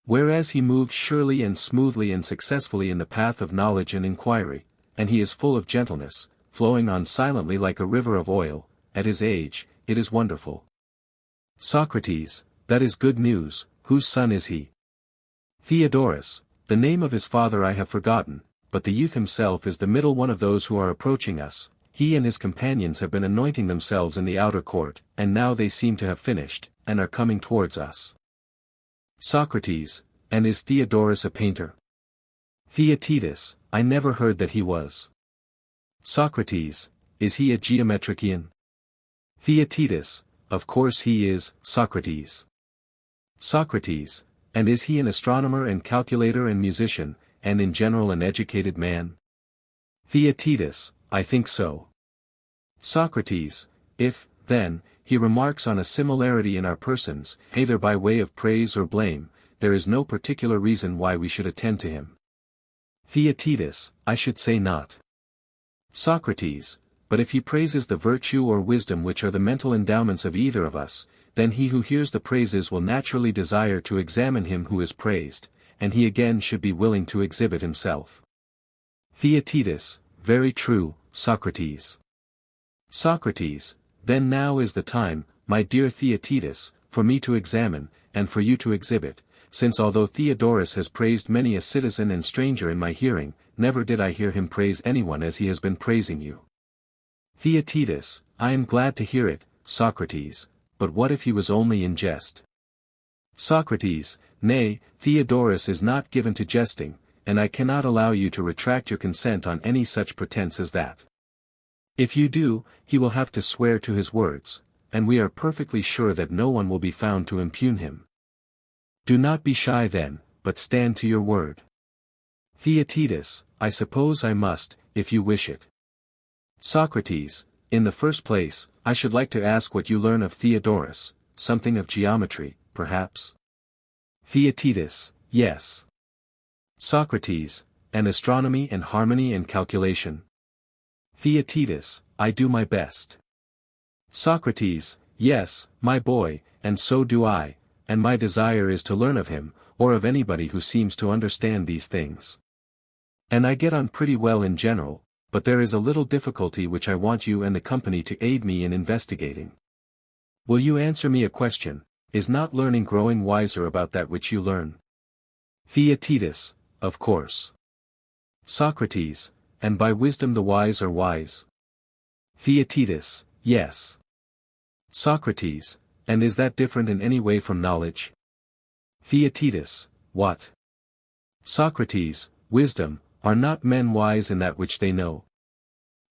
Whereas he moves surely and smoothly and successfully in the path of knowledge and inquiry, and he is full of gentleness, flowing on silently like a river of oil. At his age, it is wonderful. Socrates, that is good news. Whose son is he? Theodorus, the name of his father I have forgotten, but the youth himself is the middle one of those who are approaching us. He and his companions have been anointing themselves in the outer court, and now they seem to have finished, and are coming towards us. Socrates, and is Theodorus a painter? Theaetetus, I never heard that he was. Socrates, is he a geometrician? Theaetetus, of course he is. Socrates. Socrates, and is he an astronomer and calculator and musician, and in general an educated man? Theaetetus, I think so. Socrates, if, then, he remarks on a similarity in our persons, either by way of praise or blame, there is no particular reason why we should attend to him. Theaetetus, I should say not. Socrates, but if he praises the virtue or wisdom which are the mental endowments of either of us, then he who hears the praises will naturally desire to examine him who is praised, and he again should be willing to exhibit himself. Theaetetus, very true, Socrates. Socrates, then now is the time, my dear Theaetetus, for me to examine, and for you to exhibit, since although Theodorus has praised many a citizen and stranger in my hearing, never did I hear him praise anyone as he has been praising you. Theaetetus, I am glad to hear it, Socrates, but what if he was only in jest? Socrates, nay, Theodorus is not given to jesting, and I cannot allow you to retract your consent on any such pretense as that. If you do, he will have to swear to his words, and we are perfectly sure that no one will be found to impugn him. Do not be shy then, but stand to your word. Theaetetus, I suppose I must, if you wish it. Socrates, in the first place, I should like to ask what you learn of Theodorus, something of geometry, perhaps? Theaetetus, yes. Socrates, and astronomy and harmony and calculation. Theaetetus, I do my best. Socrates, yes, my boy, and so do I, and my desire is to learn of him, or of anybody who seems to understand these things. And I get on pretty well in general, but there is a little difficulty which I want you and the company to aid me in investigating. Will you answer me a question? Is not learning growing wiser about that which you learn? Theaetetus, of course. Socrates, and by wisdom the wise are wise. Theaetetus, yes. Socrates, and is that different in any way from knowledge? Theaetetus, what? Socrates, wisdom, are not men wise in that which they know?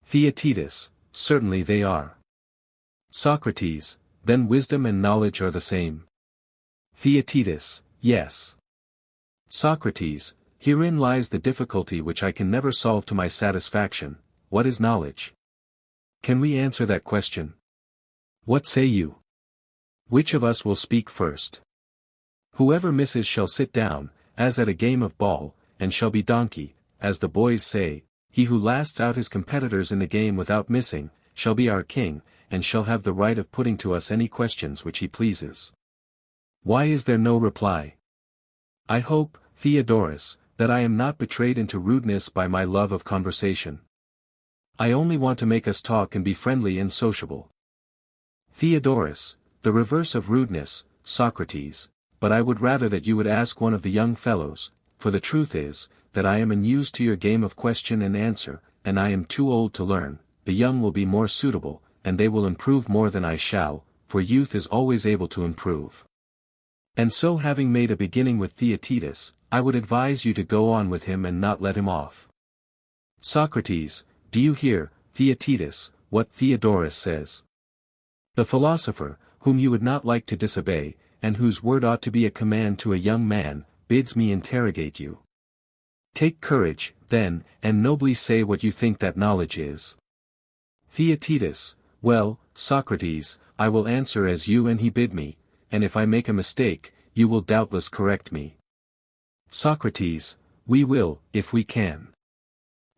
Theaetetus, certainly they are. Socrates, then wisdom and knowledge are the same. Theaetetus, yes. Socrates, herein lies the difficulty which I can never solve to my satisfaction. What is knowledge? Can we answer that question? What say you? Which of us will speak first? Whoever misses shall sit down, as at a game of ball, and shall be donkey, as the boys say. He who lasts out his competitors in the game without missing, shall be our king, and shall have the right of putting to us any questions which he pleases. Why is there no reply? I hope, Theodorus, that I am not betrayed into rudeness by my love of conversation. I only want to make us talk and be friendly and sociable. Theodorus, the reverse of rudeness, Socrates, but I would rather that you would ask one of the young fellows, for the truth is, that I am unused to your game of question and answer, and I am too old to learn. The young will be more suitable, and they will improve more than I shall, for youth is always able to improve. And so having made a beginning with Theaetetus, I would advise you to go on with him and not let him off. Socrates, do you hear, Theaetetus, what Theodorus says? The philosopher, whom you would not like to disobey, and whose word ought to be a command to a young man, bids me interrogate you. Take courage, then, and nobly say what you think that knowledge is. Theaetetus, well, Socrates, I will answer as you and he bid me, and if I make a mistake, you will doubtless correct me. Socrates, we will, if we can.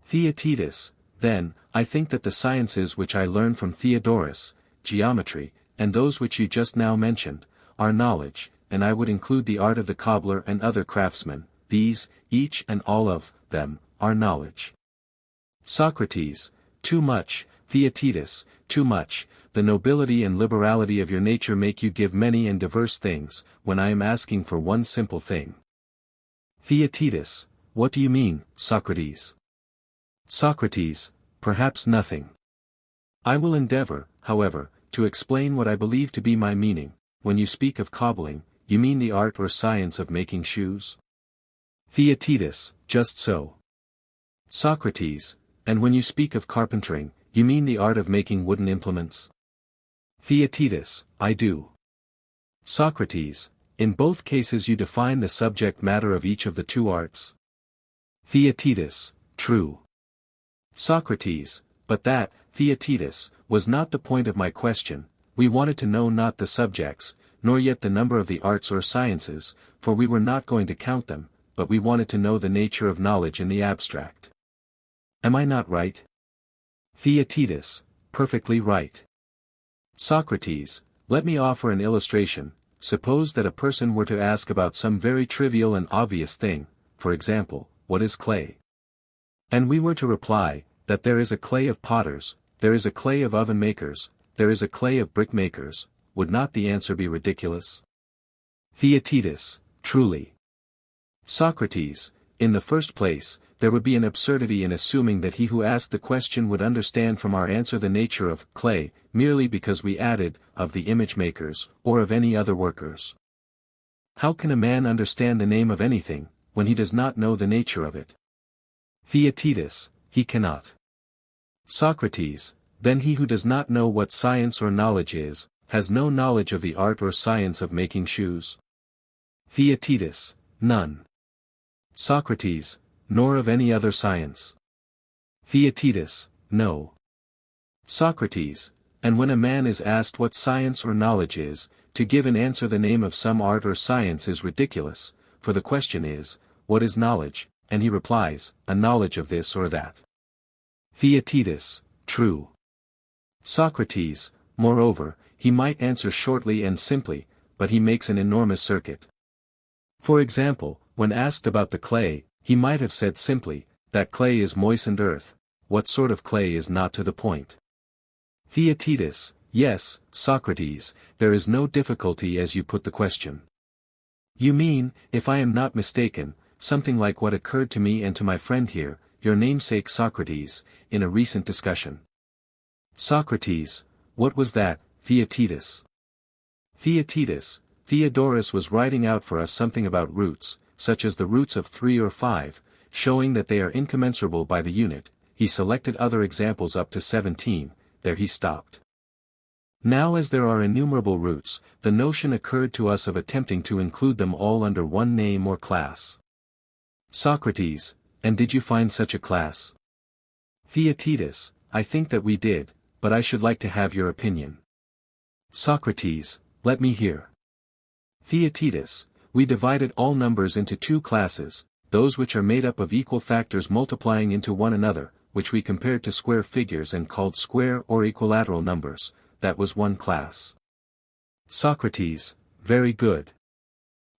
Theaetetus, then, I think that the sciences which I learned from Theodorus, geometry, and those which you just now mentioned, are knowledge, and I would include the art of the cobbler and other craftsmen. These, each and all of them, are knowledge. Socrates, too much, Theaetetus, too much, the nobility and liberality of your nature make you give many and diverse things, when I am asking for one simple thing. Theaetetus, what do you mean, Socrates? Socrates, perhaps nothing. I will endeavor, however, to explain what I believe to be my meaning. When you speak of cobbling, you mean the art or science of making shoes? Theaetetus, just so. Socrates, and when you speak of carpentering, you mean the art of making wooden implements? Theaetetus, I do. Socrates, in both cases you define the subject matter of each of the two arts? Theaetetus, true. Socrates, but that, Theaetetus, was not the point of my question. We wanted to know not the subjects, nor yet the number of the arts or sciences, for we were not going to count them, but we wanted to know the nature of knowledge in the abstract. Am I not right? Theaetetus, perfectly right. Socrates, let me offer an illustration. Suppose that a person were to ask about some very trivial and obvious thing, for example, what is clay? And we were to reply, that there is a clay of potters, there is a clay of oven makers, there is a clay of brick makers. Would not the answer be ridiculous? Theaetetus, truly. Socrates, in the first place, there would be an absurdity in assuming that he who asked the question would understand from our answer the nature of clay, merely because we added, of the image makers, or of any other workers. How can a man understand the name of anything, when he does not know the nature of it? Theaetetus, he cannot. Socrates, then he who does not know what science or knowledge is, has no knowledge of the art or science of making shoes. Theaetetus, none. Socrates, nor of any other science. Theaetetus, no. Socrates, and when a man is asked what science or knowledge is, to give and answer the name of some art or science is ridiculous, for the question is, what is knowledge, and he replies, a knowledge of this or that. Theaetetus, true. Socrates, moreover, he might answer shortly and simply, but he makes an enormous circuit. For example, when asked about the clay, he might have said simply, that clay is moistened earth. What sort of clay is not to the point? Theaetetus, yes, Socrates, there is no difficulty as you put the question. You mean, if I am not mistaken, something like what occurred to me and to my friend here, your namesake Socrates, in a recent discussion. Socrates, what was that, Theaetetus? Theaetetus, Theodorus was writing out for us something about roots, such as the roots of 3 or 5, showing that they are incommensurable by the unit. He selected other examples up to 17, there he stopped. Now as there are innumerable roots, the notion occurred to us of attempting to include them all under one name or class. Socrates, and did you find such a class? Theaetetus, I think that we did, but I should like to have your opinion. Socrates, let me hear. Theaetetus, we divided all numbers into 2 classes, those which are made up of equal factors multiplying into one another, which we compared to square figures and called square or equilateral numbers, that was one class. Socrates, very good.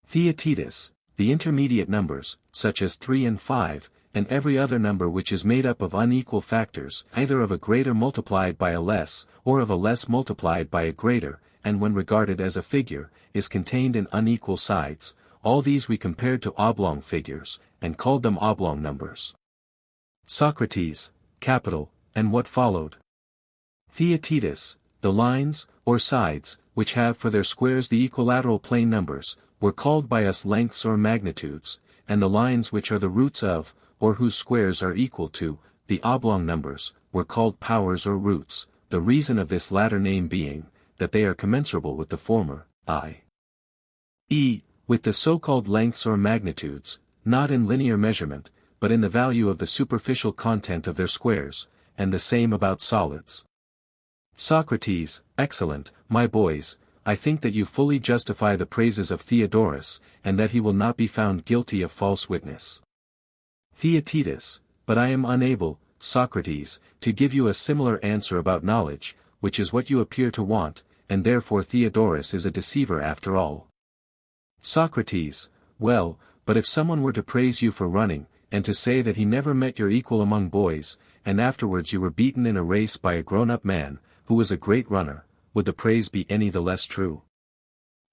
Theaetetus, the intermediate numbers, such as 3 and 5, and every other number which is made up of unequal factors, either of a greater multiplied by a less, or of a less multiplied by a greater, and when regarded as a figure, is contained in unequal sides, all these we compared to oblong figures, and called them oblong numbers. Socrates, capital, and what followed? Theaetetus, the lines, or sides, which have for their squares the equilateral plane numbers, were called by us lengths or magnitudes, and the lines which are the roots of, or whose squares are equal to, the oblong numbers, were called powers or roots, the reason of this latter name being, that they are commensurable with the former, i.e., with the so-called lengths or magnitudes, not in linear measurement, but in the value of the superficial content of their squares, and the same about solids. Socrates, excellent, my boys, I think that you fully justify the praises of Theodorus, and that he will not be found guilty of false witness. Theaetetus, but I am unable, Socrates, to give you a similar answer about knowledge, which is what you appear to want, and therefore Theodorus is a deceiver after all. Socrates, well, but if someone were to praise you for running, and to say that he never met your equal among boys, and afterwards you were beaten in a race by a grown-up man, who was a great runner, would the praise be any the less true?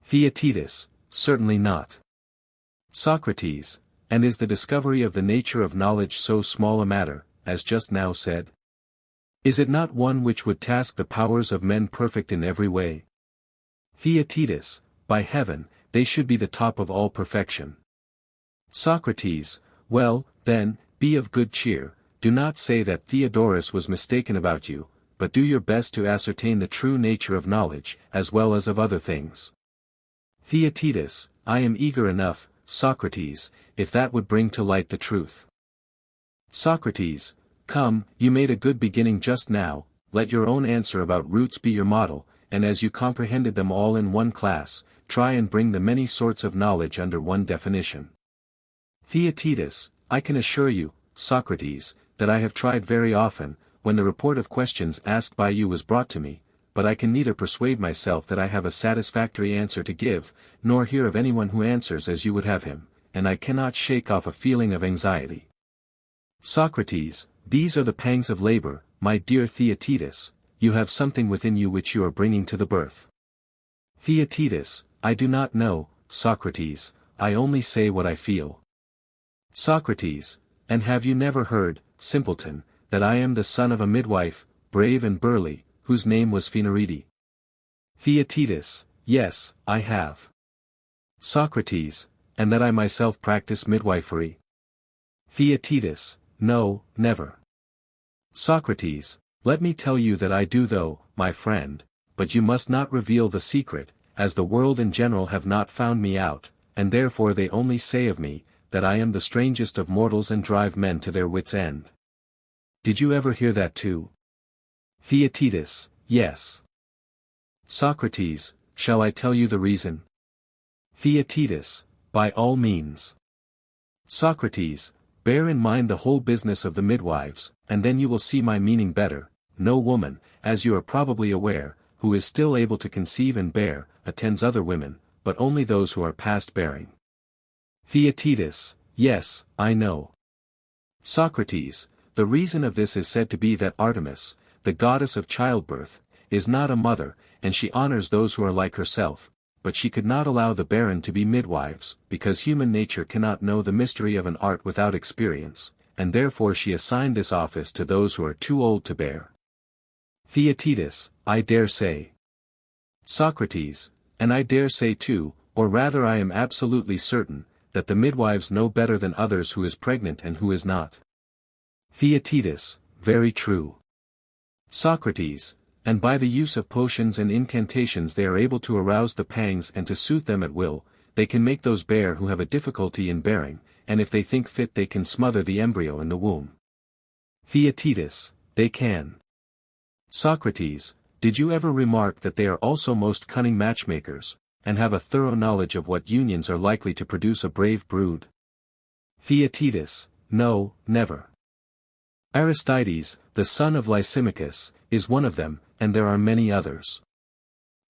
Theaetetus, certainly not. Socrates, and is the discovery of the nature of knowledge so small a matter, as just now said? Is it not one which would task the powers of men perfect in every way? Theaetetus, by heaven, they should be the top of all perfection. Socrates, well, then, be of good cheer, do not say that Theodorus was mistaken about you, but do your best to ascertain the true nature of knowledge, as well as of other things. Theaetetus, I am eager enough, Socrates, if that would bring to light the truth. Socrates, come, you made a good beginning just now, let your own answer about roots be your model, and as you comprehended them all in one class, try and bring the many sorts of knowledge under one definition. Theaetetus, I can assure you, Socrates, that I have tried very often, when the report of questions asked by you was brought to me, but I can neither persuade myself that I have a satisfactory answer to give, nor hear of anyone who answers as you would have him, and I cannot shake off a feeling of anxiety. Socrates, these are the pangs of labor, my dear Theaetetus, you have something within you which you are bringing to the birth. Theaetetus, I do not know, Socrates, I only say what I feel. Socrates, And have you never heard, simpleton, that I am the son of a midwife, brave and burly, whose name was Phaenarete? Theaetetus: Yes, I have. Socrates: And that I myself practice midwifery? Theaetetus: No, never. Socrates: Let me tell you that I do though, my friend, but you must not reveal the secret, as the world in general have not found me out, and therefore they only say of me, that I am the strangest of mortals and drive men to their wits' end. Did you ever hear that too? Theaetetus: Yes. Socrates: Shall I tell you the reason? Theaetetus: By all means. Socrates: Bear in mind the whole business of the midwives, and then you will see my meaning better. No woman, as you are probably aware, who is still able to conceive and bear, attends other women, but only those who are past bearing. Theaetetus: Yes, I know. Socrates: The reason of this is said to be that Artemis, the goddess of childbirth, is not a mother, and she honors those who are like herself, but she could not allow the barren to be midwives, because human nature cannot know the mystery of an art without experience, and therefore she assigned this office to those who are too old to bear. Theaetetus: I dare say. Socrates: And I dare say too, or rather I am absolutely certain, that the midwives know better than others who is pregnant and who is not. Theaetetus: Very true. Socrates: And by the use of potions and incantations they are able to arouse the pangs and to soothe them at will. They can make those bear who have a difficulty in bearing, and if they think fit they can smother the embryo in the womb. Theaetetus: They can. Socrates: Did you ever remark that they are also most cunning matchmakers, and have a thorough knowledge of what unions are likely to produce a brave brood? Theaetetus: No, never. Aristides, the son of Lysimachus, is one of them, and there are many others.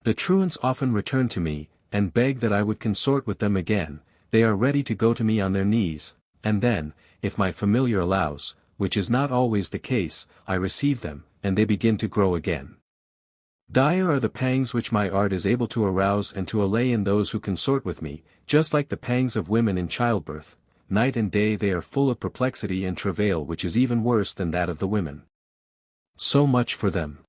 The truants often return to me, and beg that I would consort with them again. They are ready to go to me on their knees, and then, if my familiar allows, which is not always the case, I receive them, and they begin to grow again. Dire are the pangs which my art is able to arouse and to allay in those who consort with me, just like the pangs of women in childbirth. Night and day they are full of perplexity and travail which is even worse than that of the women. So much for them.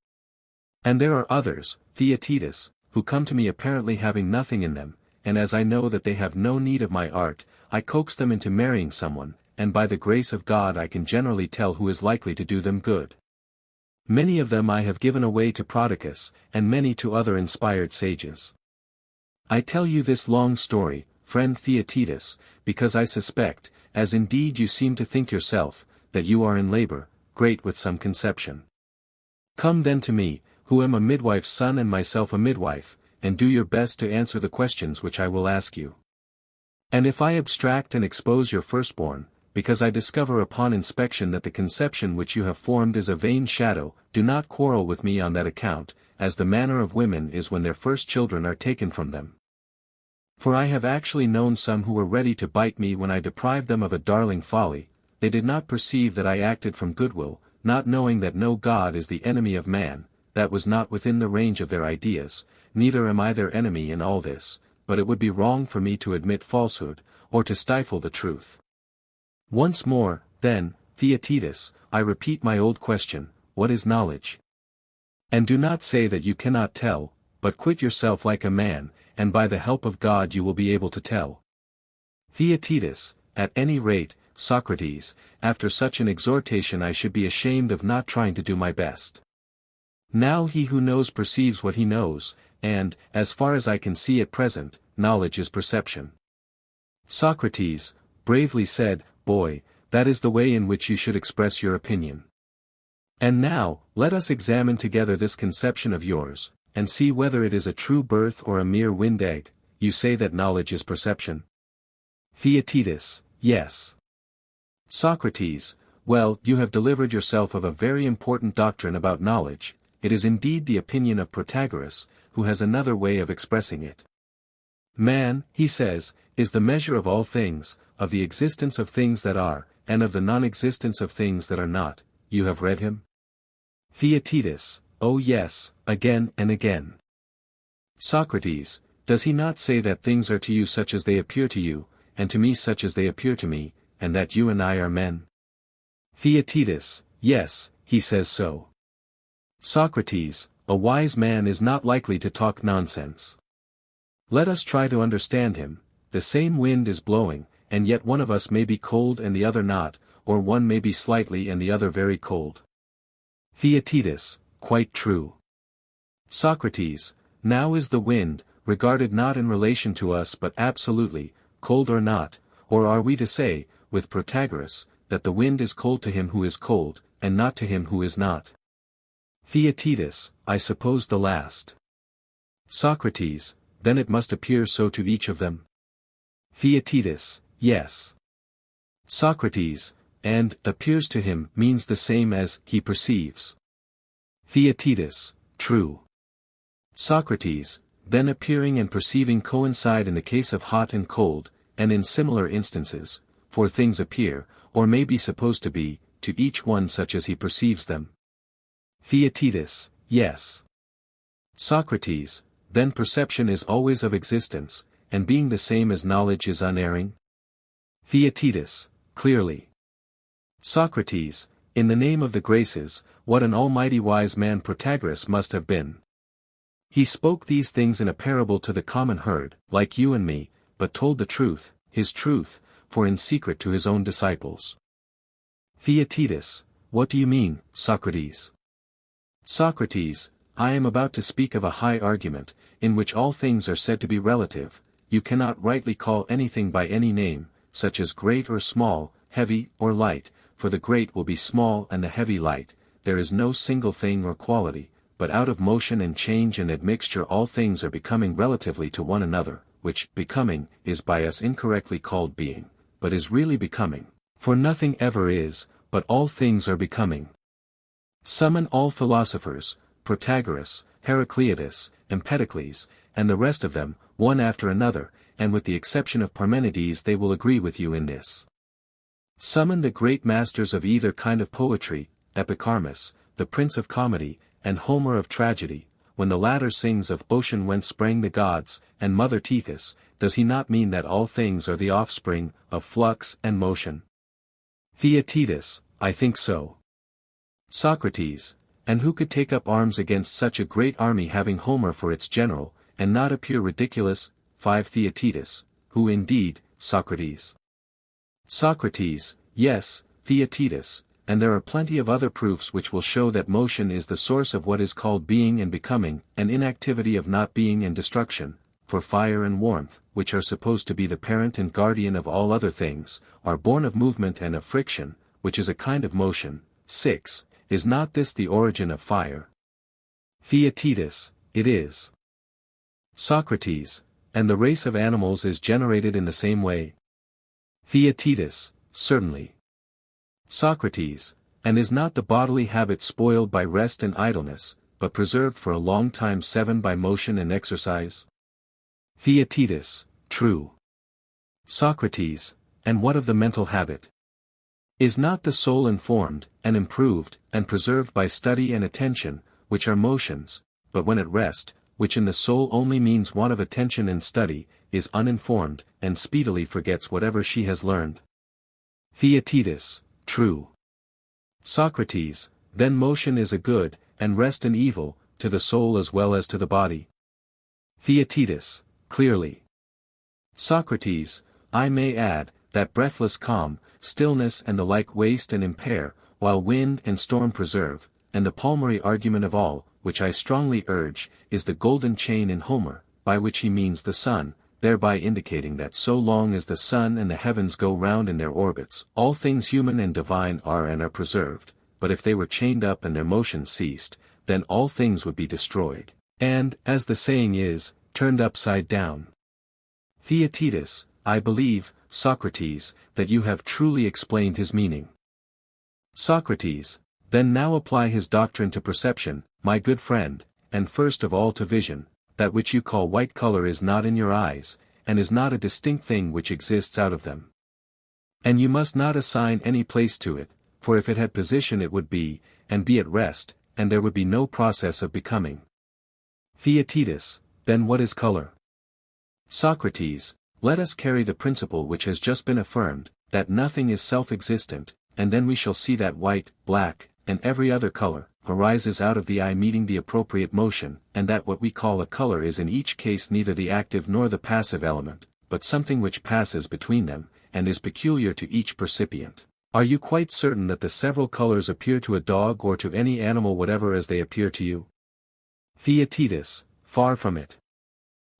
And there are others, Theaetetus, who come to me apparently having nothing in them, and as I know that they have no need of my art, I coax them into marrying someone, and by the grace of God I can generally tell who is likely to do them good. Many of them I have given away to Prodicus, and many to other inspired sages. I tell you this long story, friend Theaetetus, because I suspect, as indeed you seem to think yourself, that you are in labor, great with some conception. Come then to me, who am a midwife's son and myself a midwife, and do your best to answer the questions which I will ask you. And if I abstract and expose your firstborn, because I discover upon inspection that the conception which you have formed is a vain shadow, do not quarrel with me on that account, as the manner of women is when their first children are taken from them. For I have actually known some who were ready to bite me when I deprived them of a darling folly. They did not perceive that I acted from goodwill, not knowing that no God is the enemy of man. That was not within the range of their ideas, neither am I their enemy in all this, but it would be wrong for me to admit falsehood, or to stifle the truth. Once more, then, Theaetetus, I repeat my old question, what is knowledge? And do not say that you cannot tell, but quit yourself like a man, and by the help of God you will be able to tell. Theaetetus: At any rate, Socrates, after such an exhortation I should be ashamed of not trying to do my best. Now he who knows perceives what he knows, and, as far as I can see at present, knowledge is perception. Socrates bravely said, Boy, that is the way in which you should express your opinion. And now, let us examine together this conception of yours, and see whether it is a true birth or a mere wind egg. You say that knowledge is perception? Theaetetus: Yes. Socrates: Well, you have delivered yourself of a very important doctrine about knowledge. It is indeed the opinion of Protagoras, who has another way of expressing it. Man, he says, is the measure of all things, of the existence of things that are, and of the non-existence of things that are not. You have read him? Theaetetus: Oh yes, again and again. Socrates: Does he not say that things are to you such as they appear to you, and to me such as they appear to me, and that you and I are men? Theaetetus, yes, he says so. Socrates, a wise man is not likely to talk nonsense. Let us try to understand him. The same wind is blowing, and yet one of us may be cold and the other not, or one may be slightly and the other very cold. Theaetetus, quite true. Socrates, now is the wind, regarded not in relation to us but absolutely, cold or not, or are we to say, with Protagoras, that the wind is cold to him who is cold, and not to him who is not? Theaetetus, I suppose the last. Socrates, then it must appear so to each of them. Theaetetus, yes. Socrates, and appears to him means the same as he perceives. Theaetetus, true. Socrates, then appearing and perceiving coincide in the case of hot and cold, and in similar instances, for things appear, or may be supposed to be, to each one such as he perceives them. Theaetetus, yes. Socrates, then perception is always of existence, and being the same as knowledge is unerring? Theaetetus, clearly. Socrates, in the name of the graces, what an almighty wise man Protagoras must have been. He spoke these things in a parable to the common herd, like you and me, but told the truth, his truth, for in secret to his own disciples. Theaetetus, what do you mean, Socrates? Socrates, I am about to speak of a high argument, in which all things are said to be relative. You cannot rightly call anything by any name, such as great or small, heavy or light, for the great will be small and the heavy light. There is no single thing or quality, but out of motion and change and admixture all things are becoming relatively to one another, which, becoming, is by us incorrectly called being, but is really becoming, for nothing ever is, but all things are becoming. Summon all philosophers, Protagoras, Heraclitus, Empedocles, and the rest of them, one after another, and with the exception of Parmenides they will agree with you in this. Summon the great masters of either kind of poetry, Epicharmus, the prince of comedy, and Homer of tragedy. When the latter sings of ocean whence sprang the gods, and Mother Tethys, does he not mean that all things are the offspring of flux and motion? Theaetetus, I think so. Socrates, and who could take up arms against such a great army having Homer for its general, and not appear ridiculous? 5 Theaetetus, who indeed, Socrates? Socrates, yes, Theaetetus, and there are plenty of other proofs which will show that motion is the source of what is called being and becoming, and inactivity of not being and destruction, for fire and warmth, which are supposed to be the parent and guardian of all other things, are born of movement and of friction, which is a kind of motion. 6. Is not this the origin of fire? Theaetetus, it is. Socrates, and the race of animals is generated in the same way? Theaetetus, certainly. Socrates, and is not the bodily habit spoiled by rest and idleness, but preserved for a long time 7 by motion and exercise? Theaetetus, true. Socrates, and what of the mental habit? Is not the soul informed, and improved, and preserved by study and attention, which are motions, but when at rest, which in the soul only means want of attention and study, is uninformed, and speedily forgets whatever she has learned? Theaetetus, true. Socrates, then motion is a good, and rest an evil, to the soul as well as to the body? Theaetetus, clearly. Socrates, I may add, that breathless calm, stillness and the like waste and impair, while wind and storm preserve, and the palmary argument of all, which I strongly urge, is the golden chain in Homer, by which he means the sun, thereby indicating that so long as the sun and the heavens go round in their orbits, all things human and divine are and are preserved, but if they were chained up and their motion ceased, then all things would be destroyed, and, as the saying is, turned upside down. Theaetetus, I believe, Socrates, that you have truly explained his meaning. Socrates, then now apply his doctrine to perception, my good friend, and first of all to vision. That which you call white color is not in your eyes, and is not a distinct thing which exists out of them. And you must not assign any place to it, for if it had position it would be, and be at rest, and there would be no process of becoming. Theaetetus, then what is color? Socrates, let us carry the principle which has just been affirmed, that nothing is self-existent, and then we shall see that white, black, and every other color, arises out of the eye meeting the appropriate motion, and that what we call a color is in each case neither the active nor the passive element, but something which passes between them, and is peculiar to each percipient. Are you quite certain that the several colors appear to a dog or to any animal whatever as they appear to you? Theaetetus, far from it.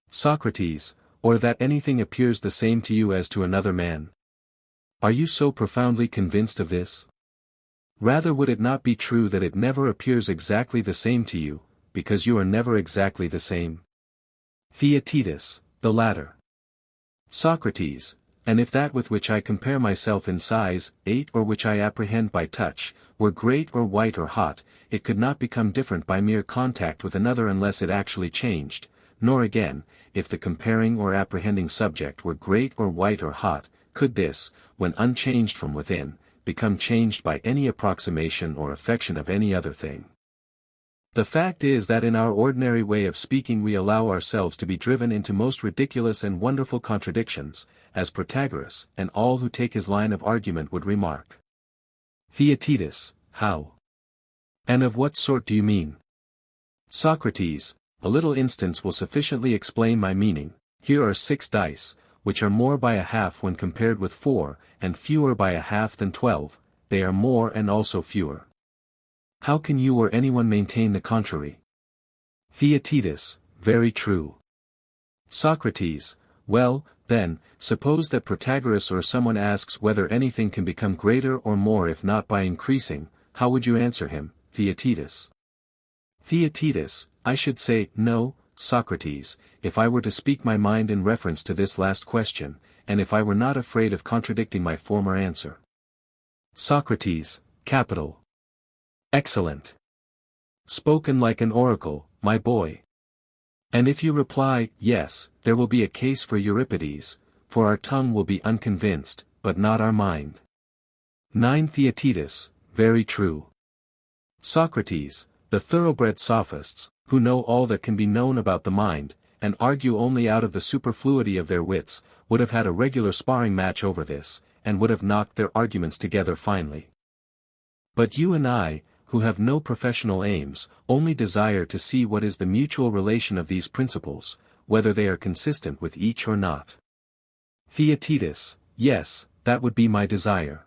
Socrates, or that anything appears the same to you as to another man? Are you so profoundly convinced of this? Rather would it not be true that it never appears exactly the same to you, because you are never exactly the same? Theaetetus, the latter. Socrates, and if that with which I compare myself in size, 8 or which I apprehend by touch, were great or white or hot, it could not become different by mere contact with another unless it actually changed, nor again, if the comparing or apprehending subject were great or white or hot, could this, when unchanged from within, become changed by any approximation or affection of any other thing. The fact is that in our ordinary way of speaking we allow ourselves to be driven into most ridiculous and wonderful contradictions, as Protagoras and all who take his line of argument would remark. Theaetetus, how? And of what sort do you mean? Socrates, a little instance will sufficiently explain my meaning. Here are 6 dice, which are more by a half when compared with 4, and fewer by a half than 12, they are more and also fewer. How can you or anyone maintain the contrary? Theaetetus, very true. Socrates, well, then, suppose that Protagoras or someone asks whether anything can become greater or more if not by increasing, how would you answer him, Theaetetus? Theaetetus, I should say, no, Socrates, if I were to speak my mind in reference to this last question, and if I were not afraid of contradicting my former answer. Socrates, capital. Excellent. Spoken like an oracle, my boy. And if you reply, yes, there will be a case for Euripides, for our tongue will be unconvinced, but not our mind. 9 Theaetetus, very true. Socrates, the thoroughbred sophists, who know all that can be known about the mind, and argue only out of the superfluity of their wits, would have had a regular sparring match over this, and would have knocked their arguments together finely. But you and I, who have no professional aims, only desire to see what is the mutual relation of these principles, whether they are consistent with each or not. Theaetetus, yes, that would be my desire.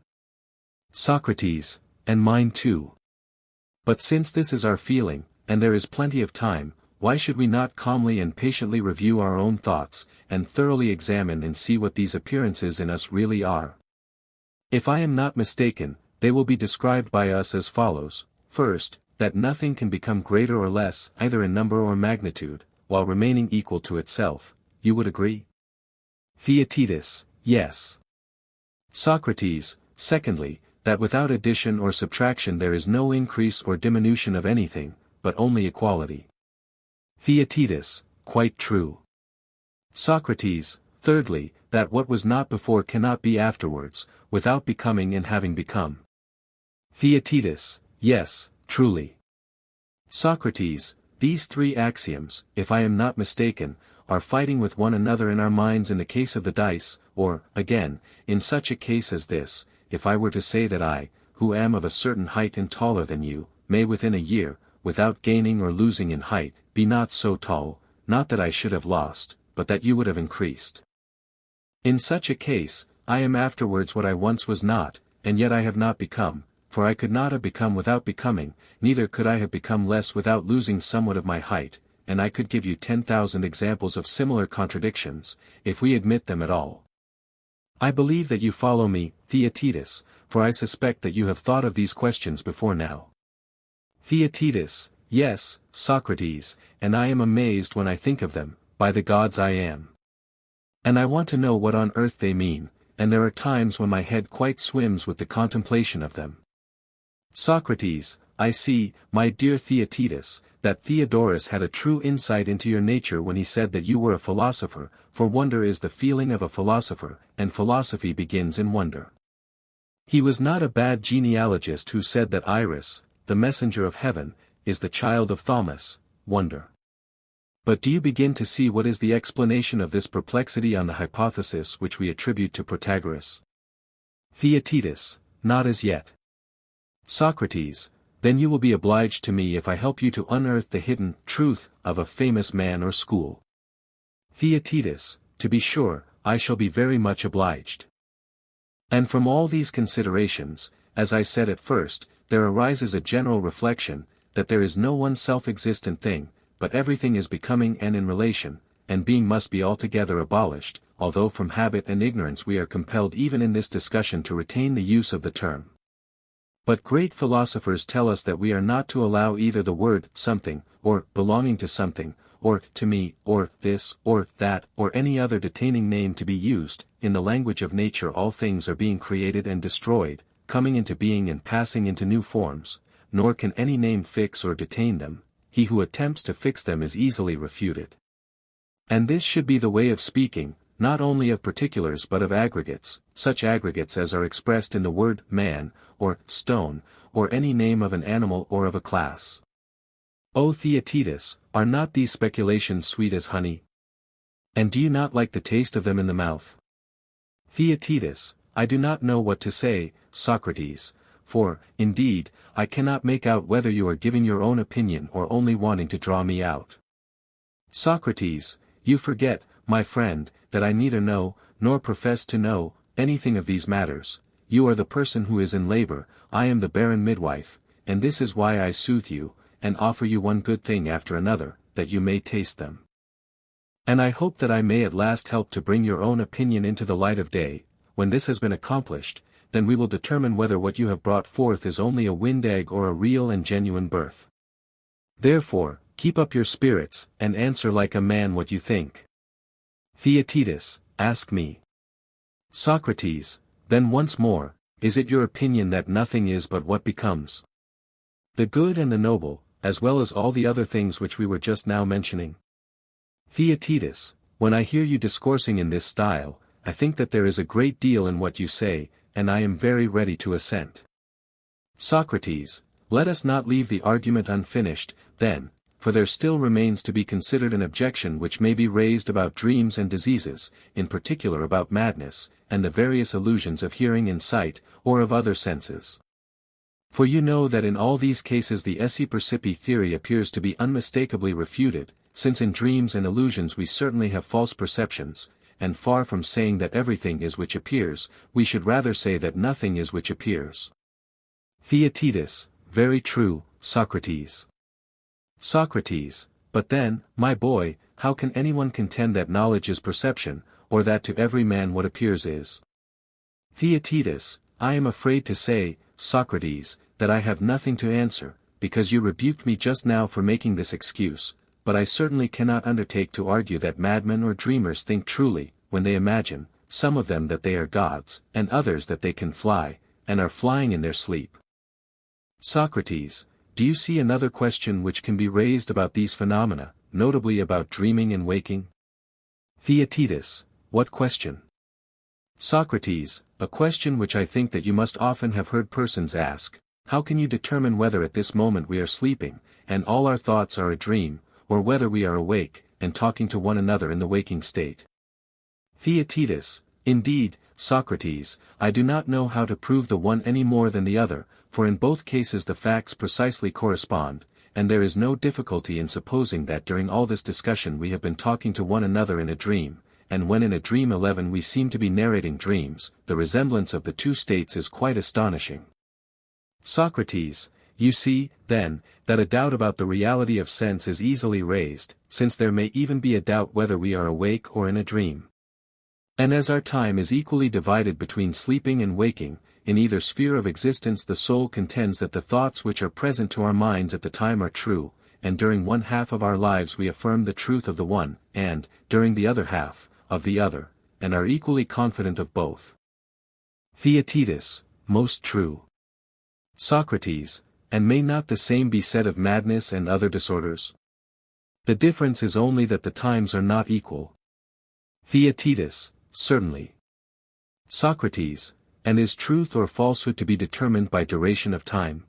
Socrates, and mine too. But since this is our feeling, and there is plenty of time, why should we not calmly and patiently review our own thoughts, and thoroughly examine and see what these appearances in us really are? If I am not mistaken, they will be described by us as follows. First, that nothing can become greater or less, either in number or magnitude, while remaining equal to itself. You would agree? Theaetetus, yes. Socrates, secondly, that without addition or subtraction there is no increase or diminution of anything, but only equality. Theaetetus, quite true. Socrates, thirdly, that what was not before cannot be afterwards, without becoming and having become. Theaetetus, yes, truly. Socrates, these 3 axioms, if I am not mistaken, are fighting with one another in our minds in the case of the dice, or, again, in such a case as this, if I were to say that I, who am of a certain height and taller than you, may within a year, without gaining or losing in height, be not so tall, not that I should have lost, but that you would have increased. In such a case, I am afterwards what I once was not, and yet I have not become, for I could not have become without becoming, neither could I have become less without losing somewhat of my height, and I could give you 10,000 examples of similar contradictions, if we admit them at all. I believe that you follow me, Theaetetus, for I suspect that you have thought of these questions before now. Theaetetus, yes, Socrates, and I am amazed when I think of them, by the gods I am. And I want to know what on earth they mean, and there are times when my head quite swims with the contemplation of them. Socrates, I see, my dear Theaetetus, that Theodorus had a true insight into your nature when he said that you were a philosopher, for wonder is the feeling of a philosopher, and philosophy begins in wonder. He was not a bad genealogist who said that Iris, the messenger of heaven, is the child of Thaumas, wonder. But do you begin to see what is the explanation of this perplexity on the hypothesis which we attribute to Protagoras? Theaetetus, not as yet. Socrates, then you will be obliged to me if I help you to unearth the hidden truth of a famous man or school. Theaetetus, to be sure, I shall be very much obliged. And from all these considerations, as I said at first, there arises a general reflection, that there is no one self-existent thing, but everything is becoming and in relation, and being must be altogether abolished, although from habit and ignorance we are compelled even in this discussion to retain the use of the term. But great philosophers tell us that we are not to allow either the word something, or belonging to something, or to me, or this, or that, or any other detaining name to be used. In the language of nature all things are being created and destroyed, coming into being and passing into new forms, nor can any name fix or detain them. He who attempts to fix them is easily refuted. And this should be the way of speaking, not only of particulars but of aggregates, such aggregates as are expressed in the word man, or stone, or any name of an animal or of a class. O Theaetetus, are not these speculations sweet as honey? And do you not like the taste of them in the mouth? Theaetetus, I do not know what to say, Socrates, for, indeed, I cannot make out whether you are giving your own opinion or only wanting to draw me out. Socrates, you forget, my friend, that I neither know, nor profess to know, anything of these matters. You are the person who is in labor, I am the barren midwife, and this is why I soothe you, and offer you one good thing after another, that you may taste them. And I hope that I may at last help to bring your own opinion into the light of day. When this has been accomplished, then we will determine whether what you have brought forth is only a wind egg or a real and genuine birth. Therefore, keep up your spirits, and answer like a man what you think. Theaetetus, ask me. Socrates, then once more, is it your opinion that nothing is but what becomes? The good and the noble, as well as all the other things which we were just now mentioning? Theaetetus, when I hear you discoursing in this style, I think that there is a great deal in what you say, and I am very ready to assent. Socrates, let us not leave the argument unfinished, then, for there still remains to be considered an objection which may be raised about dreams and diseases, in particular about madness, and the various illusions of hearing and sight, or of other senses. For you know that in all these cases the esse percipi theory appears to be unmistakably refuted, since in dreams and illusions we certainly have false perceptions, and far from saying that everything is which appears, we should rather say that nothing is which appears. Theaetetus, very true, Socrates. Socrates, but then, my boy, how can anyone contend that knowledge is perception, or that to every man what appears is? Theaetetus, I am afraid to say, Socrates, that I have nothing to answer, because you rebuked me just now for making this excuse, but I certainly cannot undertake to argue that madmen or dreamers think truly, when they imagine, some of them that they are gods, and others that they can fly, and are flying in their sleep. Socrates, do you see another question which can be raised about these phenomena, notably about dreaming and waking? Theaetetus, what question? Socrates, a question which I think that you must often have heard persons ask: how can you determine whether at this moment we are sleeping, and all our thoughts are a dream, or whether we are awake, and talking to one another in the waking state? Theaetetus, indeed, Socrates, I do not know how to prove the one any more than the other, for in both cases the facts precisely correspond, and there is no difficulty in supposing that during all this discussion we have been talking to one another in a dream, and when in a dream 11 we seem to be narrating dreams, the resemblance of the two states is quite astonishing. Socrates, you see, then, that a doubt about the reality of sense is easily raised, since there may even be a doubt whether we are awake or in a dream. And as our time is equally divided between sleeping and waking, in either sphere of existence the soul contends that the thoughts which are present to our minds at the time are true, and during one half of our lives we affirm the truth of the one, and, during the other half, of the other, and are equally confident of both. Theaetetus, most true. Socrates, and may not the same be said of madness and other disorders? The difference is only that the times are not equal. Theaetetus, certainly. Socrates, and is truth or falsehood to be determined by duration of time?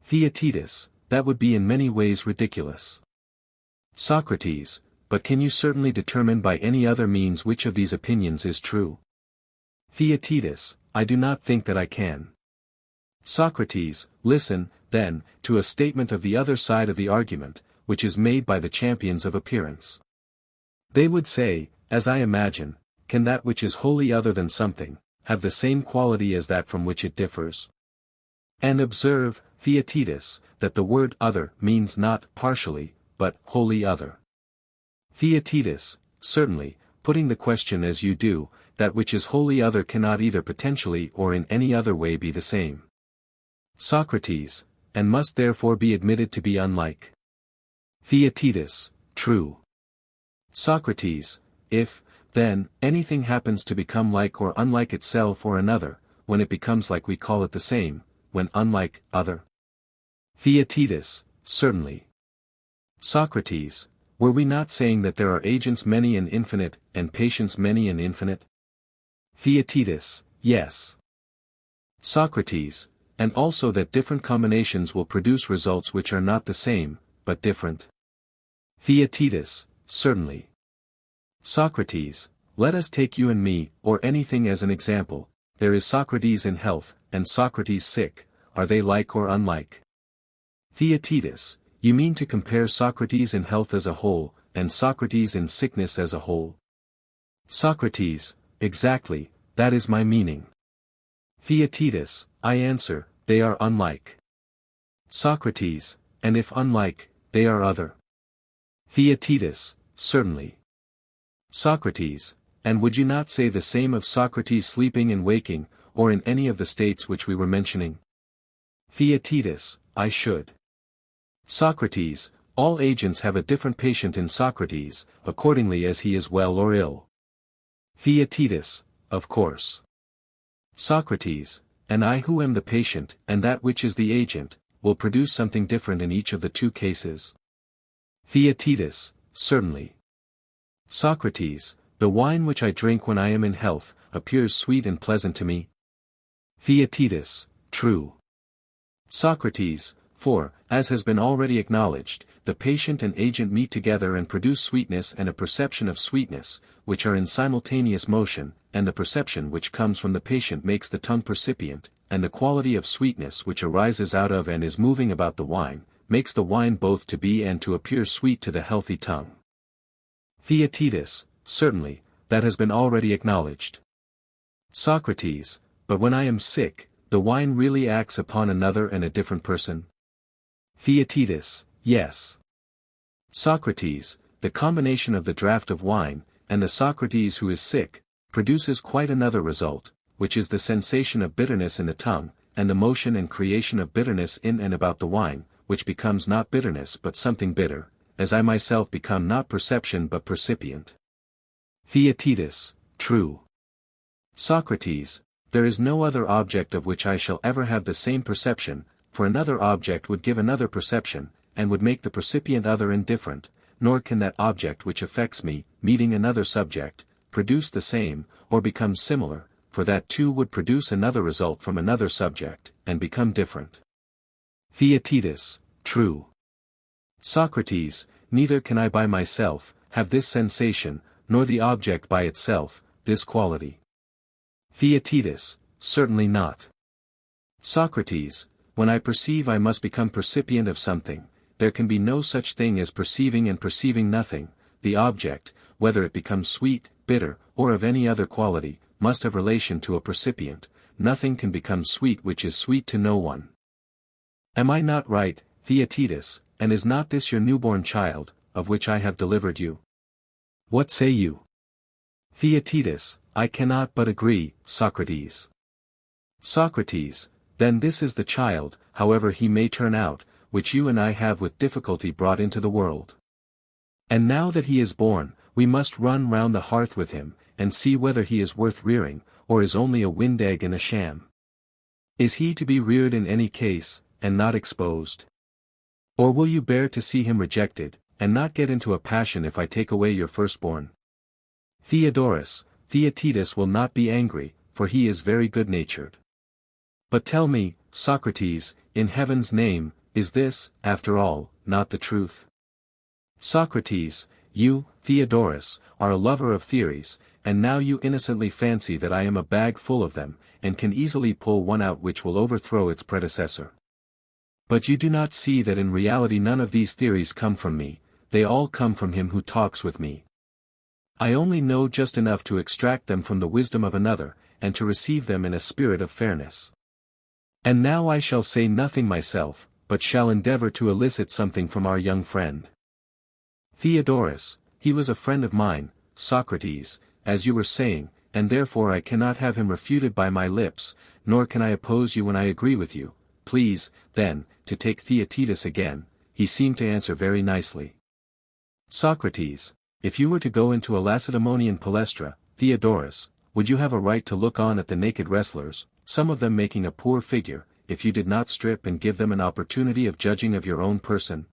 Theaetetus, that would be in many ways ridiculous. Socrates, but can you certainly determine by any other means which of these opinions is true? Theaetetus, I do not think that I can. Socrates, listen, then, to a statement of the other side of the argument, which is made by the champions of appearance. They would say, as I imagine, can that which is wholly other than something, have the same quality as that from which it differs? And observe, Theaetetus, that the word other means not partially, but wholly other. Theaetetus, certainly, putting the question as you do, that which is wholly other cannot either potentially or in any other way be the same. Socrates, and must therefore be admitted to be unlike. Theaetetus, true. Socrates, if, then, anything happens to become like or unlike itself or another, when it becomes like we call it the same, when unlike, other. Theaetetus, certainly. Socrates, were we not saying that there are agents many and infinite, and patients many and infinite? Theaetetus, yes. Socrates, and also that different combinations will produce results which are not the same, but different. Theaetetus, certainly. Socrates, let us take you and me, or anything as an example. There is Socrates in health, and Socrates sick, are they like or unlike? Theaetetus, you mean to compare Socrates in health as a whole, and Socrates in sickness as a whole? Socrates, exactly, that is my meaning. Theaetetus, I answer, they are unlike. Socrates, and if unlike, they are other. Theaetetus, certainly. Socrates, and would you not say the same of Socrates sleeping and waking, or in any of the states which we were mentioning? Theaetetus, I should. Socrates, all agents have a different patient in Socrates, accordingly as he is well or ill. Theaetetus, of course. Socrates, and I who am the patient, and that which is the agent, will produce something different in each of the two cases. Theaetetus, certainly. Socrates, the wine which I drink when I am in health, appears sweet and pleasant to me. Theaetetus, true. Socrates, for, as has been already acknowledged, the patient and agent meet together and produce sweetness and a perception of sweetness, which are in simultaneous motion, and the perception which comes from the patient makes the tongue percipient, and the quality of sweetness which arises out of and is moving about the wine, makes the wine both to be and to appear sweet to the healthy tongue. Theaetetus, certainly, that has been already acknowledged. Socrates, but when I am sick, the wine really acts upon another and a different person? Theaetetus, yes. Socrates, the combination of the draught of wine, and the Socrates who is sick, produces quite another result, which is the sensation of bitterness in the tongue, and the motion and creation of bitterness in and about the wine, which becomes not bitterness but something bitter, as I myself become not perception but percipient. Theaetetus, true. Socrates, there is no other object of which I shall ever have the same perception, for another object would give another perception, and would make the percipient other and different, nor can that object which affects me, meeting another subject, produce the same, or become similar, for that too would produce another result from another subject, and become different. Theaetetus, true. Socrates, neither can I by myself, have this sensation, nor the object by itself, this quality. Theaetetus, certainly not. Socrates, when I perceive I must become percipient of something, there can be no such thing as perceiving and perceiving nothing, the object, whether it becomes sweet, bitter, or of any other quality, must have relation to a percipient, nothing can become sweet which is sweet to no one. Am I not right, Theaetetus, and is not this your newborn child, of which I have delivered you? What say you? Theaetetus, I cannot but agree, Socrates. Socrates, then this is the child, however he may turn out, which you and I have with difficulty brought into the world. And now that he is born, we must run round the hearth with him, and see whether he is worth rearing, or is only a wind egg and a sham. Is he to be reared in any case, and not exposed? Or will you bear to see him rejected, and not get into a passion if I take away your firstborn? Theaetetus will not be angry, for he is very good-natured. But tell me, Socrates, in heaven's name, is this, after all, not the truth? Socrates, you, Theodorus, are a lover of theories, and now you innocently fancy that I am a bag full of them, and can easily pull one out which will overthrow its predecessor. But you do not see that in reality none of these theories come from me, they all come from him who talks with me. I only know just enough to extract them from the wisdom of another, and to receive them in a spirit of fairness. And now I shall say nothing myself, but shall endeavor to elicit something from our young friend. Theodorus, he was a friend of mine, Socrates, as you were saying, and therefore I cannot have him refuted by my lips, nor can I oppose you when I agree with you. Please, then, to take Theaetetus again, he seemed to answer very nicely. Socrates, if you were to go into a Lacedaemonian palestra, Theodorus, would you have a right to look on at the naked wrestlers, some of them making a poor figure, if you did not strip and give them an opportunity of judging of your own person?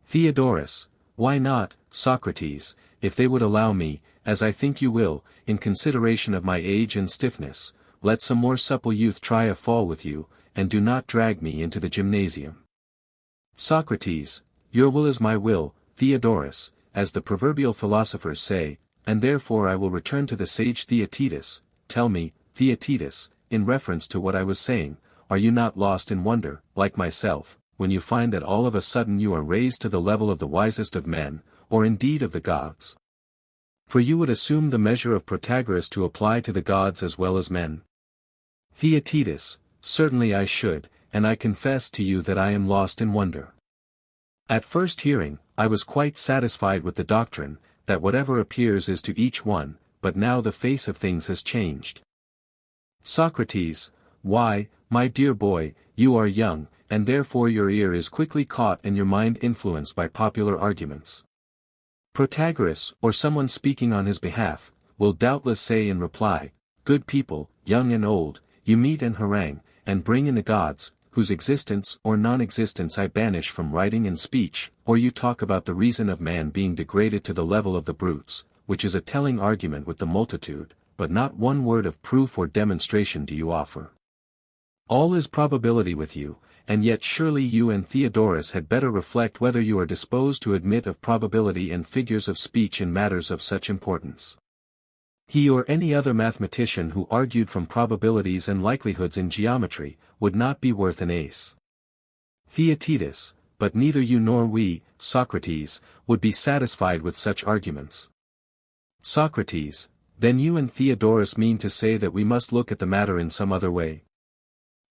Theodorus, why not, Socrates, if they would allow me, as I think you will, in consideration of my age and stiffness, let some more supple youth try a fall with you, and do not drag me into the gymnasium. Socrates, your will is my will, Theodorus, as the proverbial philosophers say, and therefore I will return to the sage Theaetetus. Tell me, Theaetetus, in reference to what I was saying, are you not lost in wonder, like myself, when you find that all of a sudden you are raised to the level of the wisest of men, or indeed of the gods? For you would assume the measure of Protagoras to apply to the gods as well as men. Theaetetus, certainly I should, and I confess to you that I am lost in wonder. At first hearing, I was quite satisfied with the doctrine, that whatever appears is to each one, but now the face of things has changed. Socrates, why, my dear boy, you are young, and therefore your ear is quickly caught and your mind influenced by popular arguments. Protagoras, or someone speaking on his behalf, will doubtless say in reply, good people, young and old, you meet and harangue, and bring in the gods, whose existence or non-existence I banish from writing and speech, or you talk about the reason of man being degraded to the level of the brutes, which is a telling argument with the multitude, but not one word of proof or demonstration do you offer. All is probability with you, and yet surely you and Theodorus had better reflect whether you are disposed to admit of probability and figures of speech in matters of such importance. He or any other mathematician who argued from probabilities and likelihoods in geometry, would not be worth an ace. Theaetetus, but neither you nor we, Socrates, would be satisfied with such arguments. Socrates, then you and Theodorus mean to say that we must look at the matter in some other way.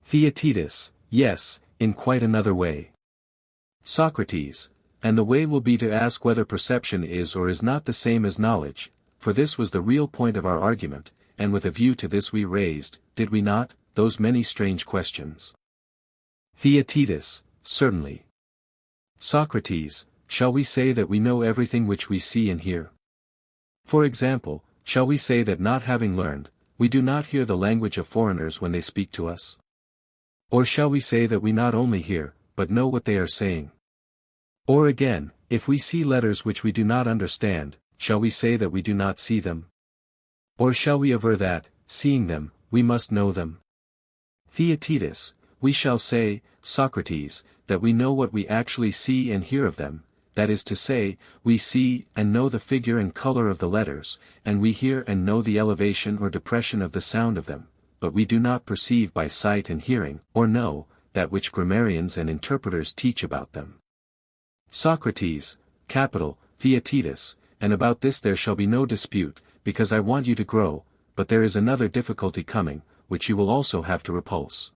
Theaetetus, yes, in quite another way. Socrates, and the way will be to ask whether perception is or is not the same as knowledge, for this was the real point of our argument, and with a view to this we raised, did we not, those many strange questions. Theaetetus, certainly. Socrates, shall we say that we know everything which we see and hear? For example, shall we say that not having learned, we do not hear the language of foreigners when they speak to us? Or shall we say that we not only hear, but know what they are saying? Or again, if we see letters which we do not understand, shall we say that we do not see them? Or shall we aver that, seeing them, we must know them? Theaetetus, we shall say, Socrates, that we know what we actually see and hear of them, that is to say, we see and know the figure and color of the letters, and we hear and know the elevation or depression of the sound of them, but we do not perceive by sight and hearing, or know, that which grammarians and interpreters teach about them. Socrates, capital, Theaetetus, and about this there shall be no dispute, because I want you to grow, but there is another difficulty coming, which you will also have to repulse.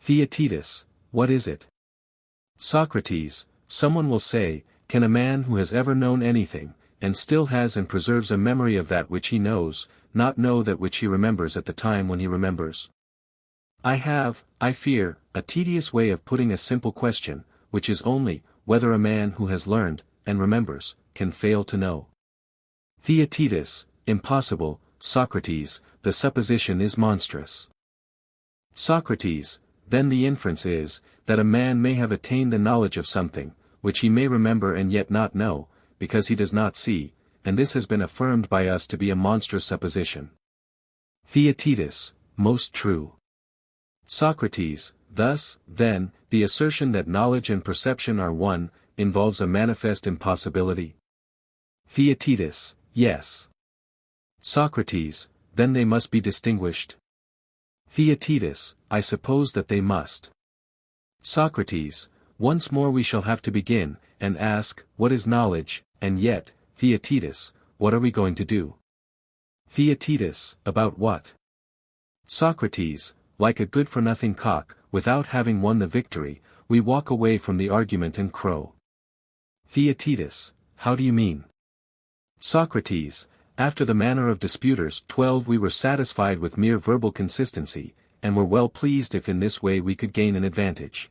Theaetetus, what is it? Socrates, someone will say, can a man who has ever known anything, and still has and preserves a memory of that which he knows, not know that which he remembers at the time when he remembers? I have, I fear, a tedious way of putting a simple question, which is only, whether a man who has learned, and remembers, can fail to know. Theaetetus, impossible. Socrates, the supposition is monstrous. Socrates, then the inference is, that a man may have attained the knowledge of something, which he may remember and yet not know, because he does not see, and this has been affirmed by us to be a monstrous supposition. Theaetetus, most true. Socrates, thus, then, the assertion that knowledge and perception are one, involves a manifest impossibility? Theaetetus, yes. Socrates, then they must be distinguished. Theaetetus, I suppose that they must. Socrates, once more we shall have to begin, and ask, what is knowledge, and yet, Theaetetus, what are we going to do? Theaetetus, about what? Socrates, like a good-for-nothing cock, without having won the victory, we walk away from the argument and crow. Theaetetus, how do you mean? Socrates, after the manner of disputers 12 we were satisfied with mere verbal consistency, and were well pleased if in this way we could gain an advantage.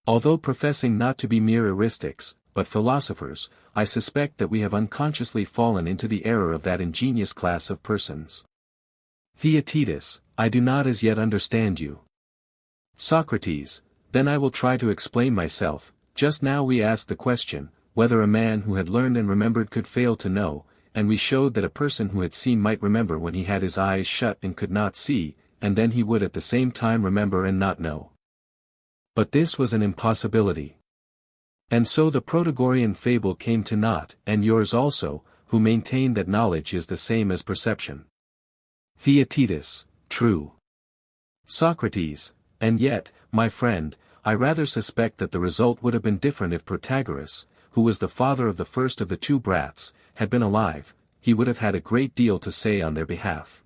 Although professing not to be mere euristics, but philosophers, I suspect that we have unconsciously fallen into the error of that ingenious class of persons. Theaetetus, I do not as yet understand you. Socrates, then I will try to explain myself. Just now we asked the question, whether a man who had learned and remembered could fail to know, and we showed that a person who had seen might remember when he had his eyes shut and could not see, and then he would at the same time remember and not know. But this was an impossibility. And so the Protagorean fable came to naught, and yours also, who maintain that knowledge is the same as perception. Theaetetus, true. Socrates, and yet, my friend, I rather suspect that the result would have been different if Protagoras, who was the father of the first of the two brats, had been alive. He would have had a great deal to say on their behalf.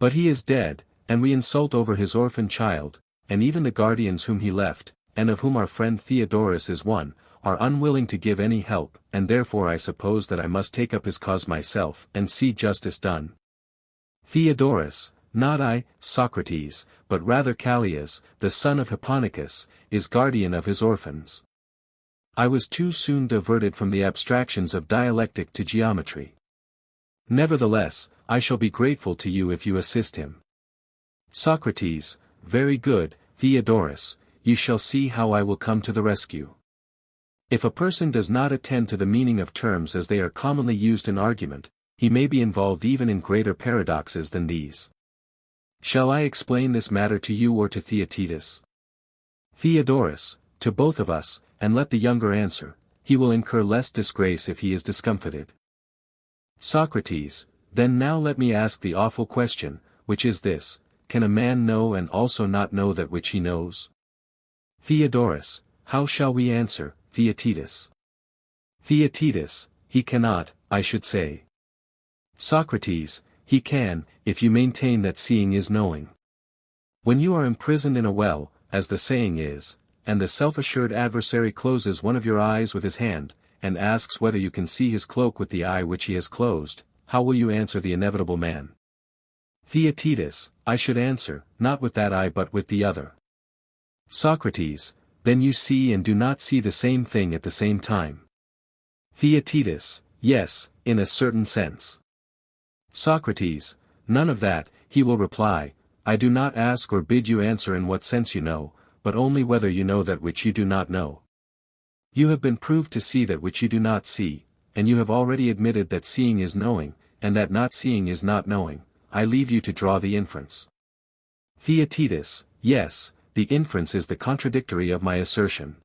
But he is dead, and we insult over his orphan child, and even the guardians whom he left, and of whom our friend Theodorus is one, are unwilling to give any help, and therefore I suppose that I must take up his cause myself, and see justice done. Theodorus, not I, Socrates, but rather Callias, the son of Hipponicus, is guardian of his orphans. I was too soon diverted from the abstractions of dialectic to geometry. Nevertheless, I shall be grateful to you if you assist him. Socrates, very good, Theodorus, you shall see how I will come to the rescue. If a person does not attend to the meaning of terms as they are commonly used in argument, he may be involved even in greater paradoxes than these. Shall I explain this matter to you or to Theaetetus? Theodorus, to both of us, and let the younger answer. He will incur less disgrace if he is discomfited. Socrates, then now let me ask the awful question, which is this: can a man know and also not know that which he knows? Theodorus, how shall we answer, Theaetetus? Theaetetus, he cannot, I should say. Socrates, he can, if you maintain that seeing is knowing. When you are imprisoned in a well, as the saying is, and the self-assured adversary closes one of your eyes with his hand, and asks whether you can see his cloak with the eye which he has closed, how will you answer the inevitable man? Theaetetus, I should answer, not with that eye but with the other. Socrates, then you see and do not see the same thing at the same time. Theaetetus, yes, in a certain sense. Socrates, none of that, he will reply, I do not ask or bid you answer in what sense you know, but only whether you know that which you do not know. You have been proved to see that which you do not see, and you have already admitted that seeing is knowing, and that not seeing is not knowing. I leave you to draw the inference. Theaetetus, yes, the inference is the contradictory of my assertion.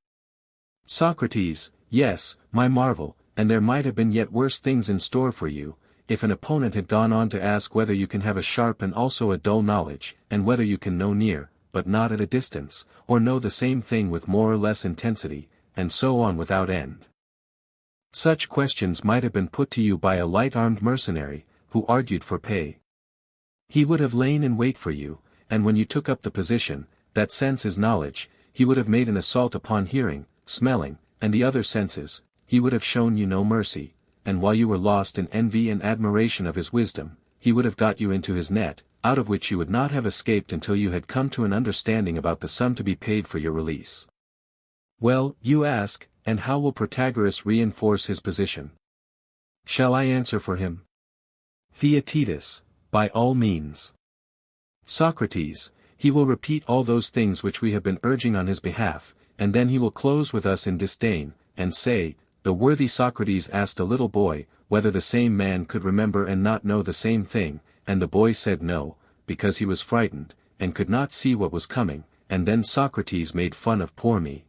Socrates, yes, my marvel, and there might have been yet worse things in store for you, if an opponent had gone on to ask whether you can have a sharp and also a dull knowledge, and whether you can know near, but not at a distance, or know the same thing with more or less intensity, and so on without end. Such questions might have been put to you by a light-armed mercenary, who argued for pay. He would have lain in wait for you, and when you took up the position, that sense is knowledge, he would have made an assault upon hearing, smelling, and the other senses, he would have shown you no mercy, and while you were lost in envy and admiration of his wisdom, he would have got you into his net, out of which you would not have escaped until you had come to an understanding about the sum to be paid for your release. Well, you ask, and how will Protagoras reinforce his position? Shall I answer for him? Theaetetus, by all means. Socrates, he will repeat all those things which we have been urging on his behalf, and then he will close with us in disdain, and say, the worthy Socrates asked a little boy, whether the same man could remember and not know the same thing, and the boy said no, because he was frightened, and could not see what was coming, and then Socrates made fun of poor me.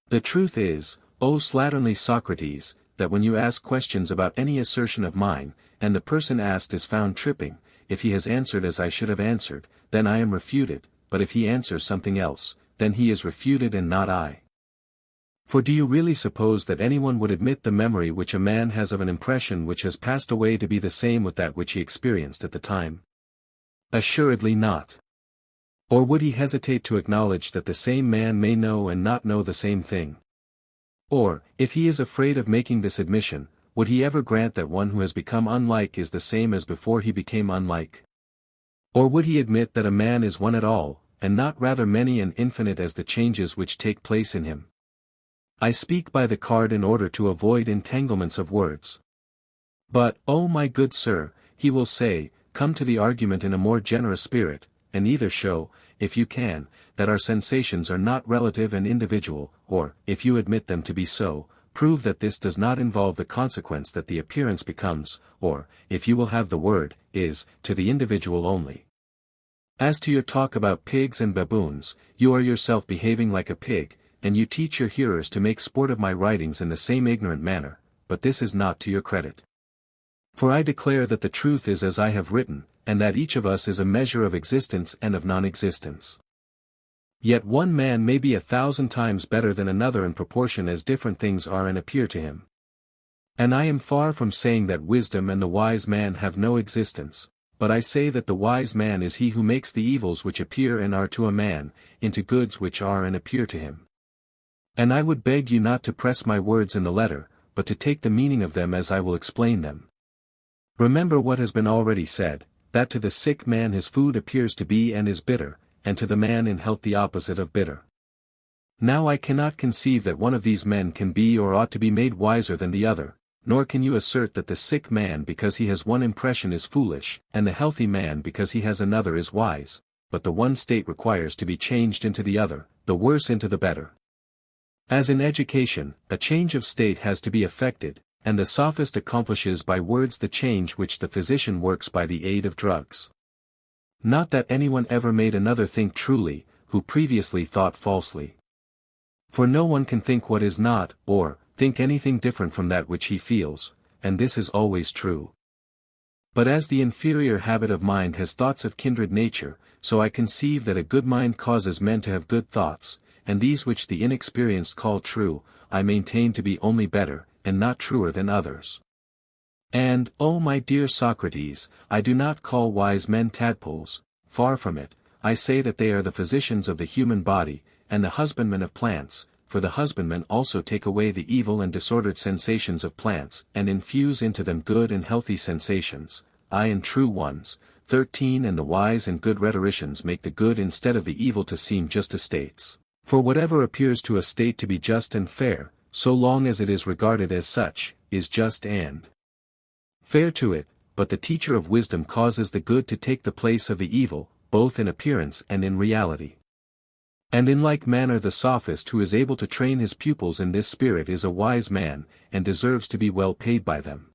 The truth is, O slatternly Socrates, that when you ask questions about any assertion of mine, and the person asked is found tripping, if he has answered as I should have answered, then I am refuted, but if he answers something else, then he is refuted and not I. For do you really suppose that anyone would admit the memory which a man has of an impression which has passed away to be the same with that which he experienced at the time? Assuredly not. Or would he hesitate to acknowledge that the same man may know and not know the same thing? Or, if he is afraid of making this admission, would he ever grant that one who has become unlike is the same as before he became unlike? Or would he admit that a man is one at all, and not rather many and infinite as the changes which take place in him? I speak by the card in order to avoid entanglements of words. But, oh my good sir, he will say, come to the argument in a more generous spirit, and either show, if you can, that our sensations are not relative and individual, or, if you admit them to be so, prove that this does not involve the consequence that the appearance becomes, or, if you will have the word, is, to the individual only. As to your talk about pigs and baboons, you are yourself behaving like a pig, and you teach your hearers to make sport of my writings in the same ignorant manner, but this is not to your credit. For I declare that the truth is as I have written, and that each of us is a measure of existence and of non-existence. Yet one man may be 1,000 times better than another in proportion as different things are and appear to him. And I am far from saying that wisdom and the wise man have no existence, but I say that the wise man is he who makes the evils which appear and are to a man, into goods which are and appear to him. And I would beg you not to press my words in the letter, but to take the meaning of them as I will explain them. Remember what has been already said, that to the sick man his food appears to be and is bitter, and to the man in health the opposite of bitter. Now I cannot conceive that one of these men can be or ought to be made wiser than the other, nor can you assert that the sick man because he has one impression is foolish, and the healthy man because he has another is wise, but the one state requires to be changed into the other, the worse into the better. As in education, a change of state has to be effected, and the sophist accomplishes by words the change which the physician works by the aid of drugs. Not that anyone ever made another think truly, who previously thought falsely. For no one can think what is not, or think anything different from that which he feels, and this is always true. But as the inferior habit of mind has thoughts of kindred nature, so I conceive that a good mind causes men to have good thoughts, and these which the inexperienced call true, I maintain to be only better, and not truer than others. And, oh my dear Socrates, I do not call wise men tadpoles, far from it, I say that they are the physicians of the human body, and the husbandmen of plants, for the husbandmen also take away the evil and disordered sensations of plants, and infuse into them good and healthy sensations, I and true ones. 13 And the wise and good rhetoricians make the good instead of the evil to seem just estates. For whatever appears to a state to be just and fair, so long as it is regarded as such, is just and fair to it, but the teacher of wisdom causes the good to take the place of the evil, both in appearance and in reality. And in like manner the sophist who is able to train his pupils in this spirit is a wise man, and deserves to be well paid by them.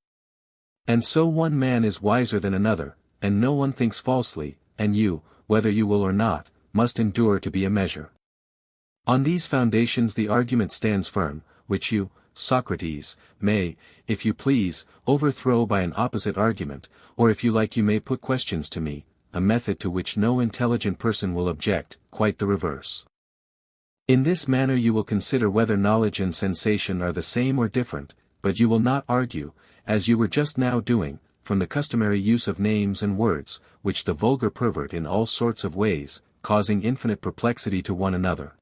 And so one man is wiser than another, and no one thinks falsely, and you, whether you will or not, must endure to be a measure. On these foundations the argument stands firm, which you, Socrates, may, if you please, overthrow by an opposite argument, or if you like you may put questions to me, a method to which no intelligent person will object, quite the reverse. In this manner you will consider whether knowledge and sensation are the same or different, but you will not argue, as you were just now doing, from the customary use of names and words, which the vulgar pervert in all sorts of ways, causing infinite perplexity to one another.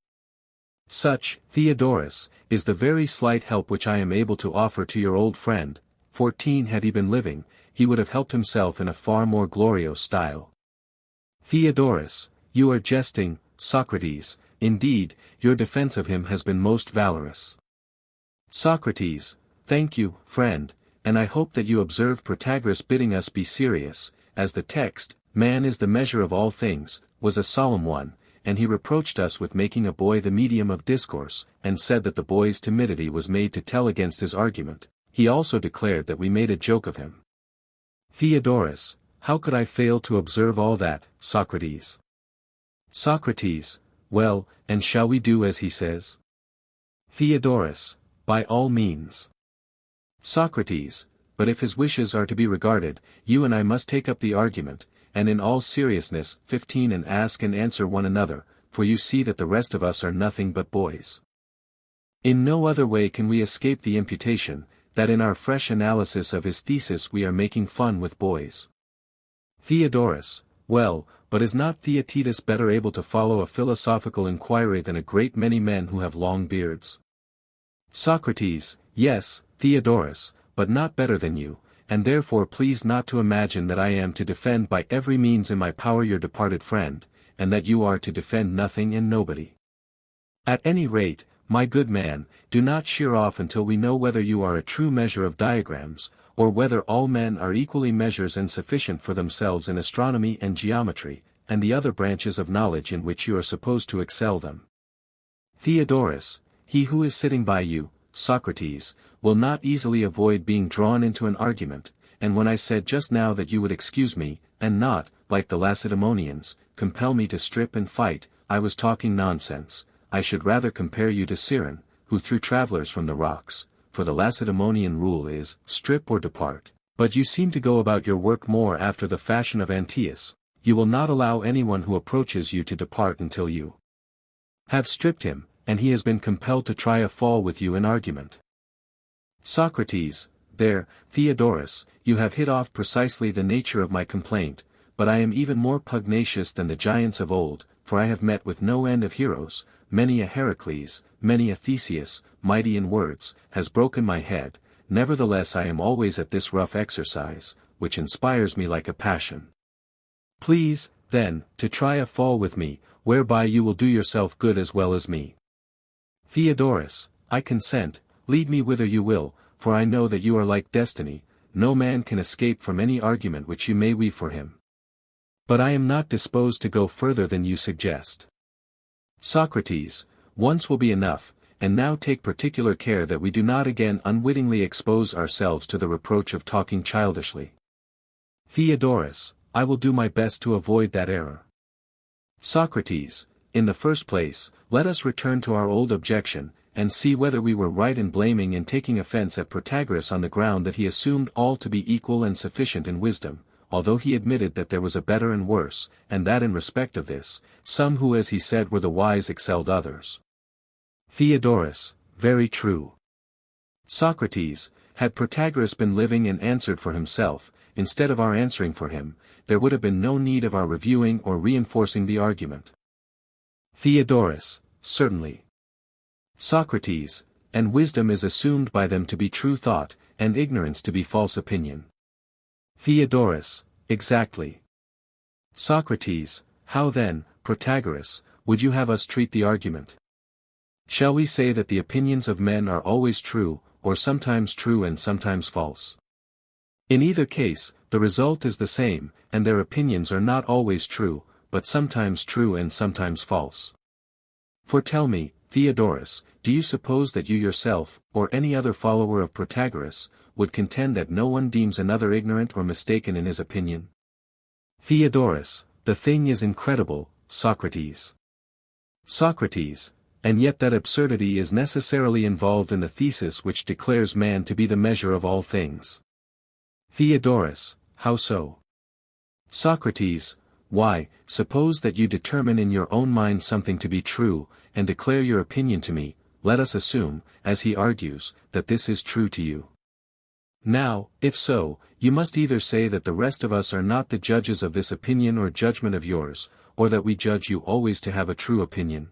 Such, Theodorus, is the very slight help which I am able to offer to your old friend. 14 Had he been living, he would have helped himself in a far more glorious style. Theodorus, you are jesting, Socrates, indeed, your defense of him has been most valorous. Socrates, thank you, friend, and I hope that you observed Protagoras bidding us be serious, as the text, man is the measure of all things, was a solemn one, and he reproached us with making a boy the medium of discourse, and said that the boy's timidity was made to tell against his argument. He also declared that we made a joke of him. Theodorus, how could I fail to observe all that, Socrates? Socrates, well, and shall we do as he says? Theodorus, by all means. Socrates, but if his wishes are to be regarded, you and I must take up the argument, and in all seriousness, 15 and ask and answer one another, for you see that the rest of us are nothing but boys. In no other way can we escape the imputation, that in our fresh analysis of his thesis we are making fun with boys. Theodorus, well, but is not Theaetetus better able to follow a philosophical inquiry than a great many men who have long beards? Socrates, yes, Theodorus, but not better than you, and therefore please not to imagine that I am to defend by every means in my power your departed friend, and that you are to defend nothing and nobody. At any rate, my good man, do not sheer off until we know whether you are a true measure of diagrams, or whether all men are equally measures and sufficient for themselves in astronomy and geometry, and the other branches of knowledge in which you are supposed to excel them. Theodorus, he who is sitting by you, Socrates, will not easily avoid being drawn into an argument, and when I said just now that you would excuse me, and not, like the Lacedaemonians, compel me to strip and fight, I was talking nonsense. I should rather compare you to Siren, who threw travelers from the rocks, for the Lacedaemonian rule is, strip or depart, but you seem to go about your work more after the fashion of Antaeus. You will not allow anyone who approaches you to depart until you have stripped him, and he has been compelled to try a fall with you in argument. Socrates, there, Theodorus, you have hit off precisely the nature of my complaint, but I am even more pugnacious than the giants of old, for I have met with no end of heroes, many a Heracles, many a Theseus, mighty in words, has broken my head, nevertheless I am always at this rough exercise, which inspires me like a passion. Please, then, to try a fall with me, whereby you will do yourself good as well as me. Theodorus, I consent, lead me whither you will, for I know that you are like destiny, no man can escape from any argument which you may weave for him. But I am not disposed to go further than you suggest. Socrates, once will be enough, and now take particular care that we do not again unwittingly expose ourselves to the reproach of talking childishly. Theodorus, I will do my best to avoid that error. Socrates, in the first place, let us return to our old objection, and see whether we were right in blaming and taking offense at Protagoras on the ground that he assumed all to be equal and sufficient in wisdom, although he admitted that there was a better and worse, and that in respect of this, some who as he said were the wise excelled others. Theodorus, very true. Socrates, had Protagoras been living and answered for himself, instead of our answering for him, there would have been no need of our reviewing or reinforcing the argument. Theodorus, certainly. Socrates, and wisdom is assumed by them to be true thought, and ignorance to be false opinion. Theodorus, exactly. Socrates, how then, Protagoras, would you have us treat the argument? Shall we say that the opinions of men are always true, or sometimes true and sometimes false? In either case, the result is the same, and their opinions are not always true, but sometimes true and sometimes false. For tell me, Theodorus, do you suppose that you yourself, or any other follower of Protagoras, would contend that no one deems another ignorant or mistaken in his opinion? Theodorus, the thing is incredible, Socrates. Socrates, and yet that absurdity is necessarily involved in the thesis which declares man to be the measure of all things. Theodorus, how so? Socrates, why, suppose that you determine in your own mind something to be true, and declare your opinion to me, let us assume, as he argues, that this is true to you. Now, if so, you must either say that the rest of us are not the judges of this opinion or judgment of yours, or that we judge you always to have a true opinion.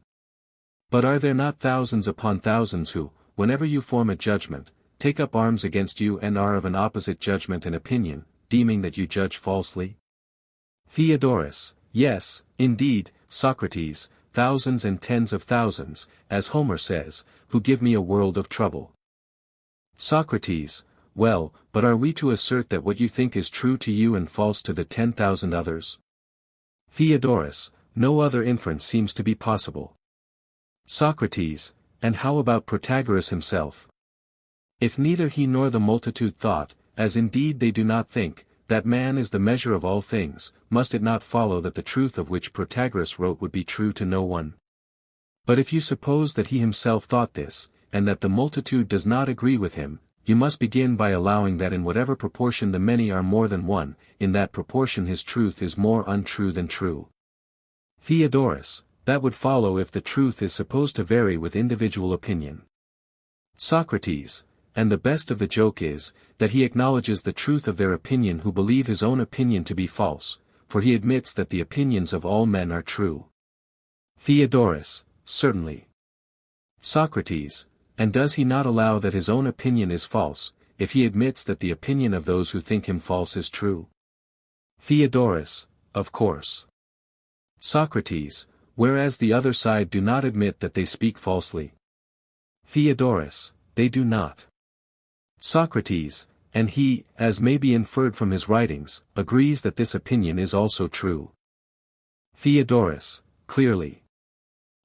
But are there not thousands upon thousands who, whenever you form a judgment, take up arms against you and are of an opposite judgment and opinion, deeming that you judge falsely? Theodorus, yes, indeed, Socrates, thousands and tens of thousands, as Homer says, who give me a world of trouble. Socrates, well, but are we to assert that what you think is true to you and false to the 10,000 others? Theodorus, no other inference seems to be possible. Socrates, and how about Protagoras himself? If neither he nor the multitude thought, as indeed they do not think, that man is the measure of all things, must it not follow that the truth of which Protagoras wrote would be true to no one? But if you suppose that he himself thought this, and that the multitude does not agree with him, you must begin by allowing that in whatever proportion the many are more than one, in that proportion his truth is more untrue than true. Theodorus, that would follow if the truth is supposed to vary with individual opinion. Socrates, and the best of the joke is, that he acknowledges the truth of their opinion who believe his own opinion to be false, for he admits that the opinions of all men are true. Theodorus, certainly. Socrates, and does he not allow that his own opinion is false, if he admits that the opinion of those who think him false is true? Theodorus, of course. Socrates, whereas the other side do not admit that they speak falsely. Theodorus, they do not. Socrates, and he, as may be inferred from his writings, agrees that this opinion is also true. Theodorus, clearly.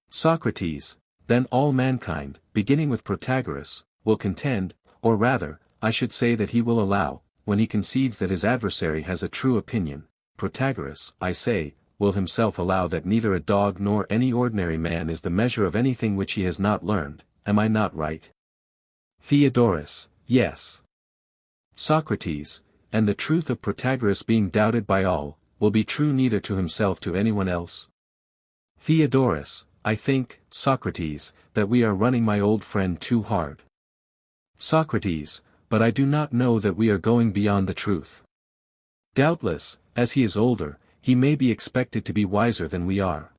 Socrates, then all mankind, beginning with Protagoras, will contend, or rather, I should say that he will allow, when he concedes that his adversary has a true opinion, Protagoras, I say, will himself allow that neither a dog nor any ordinary man is the measure of anything which he has not learned. Am I not right? Theodorus, yes. Socrates, and the truth of Protagoras being doubted by all, will be true neither to himself to anyone else? Theodorus, I think, Socrates, that we are running my old friend too hard. Socrates, but I do not know that we are going beyond the truth. Doubtless, as he is older, he may be expected to be wiser than we are.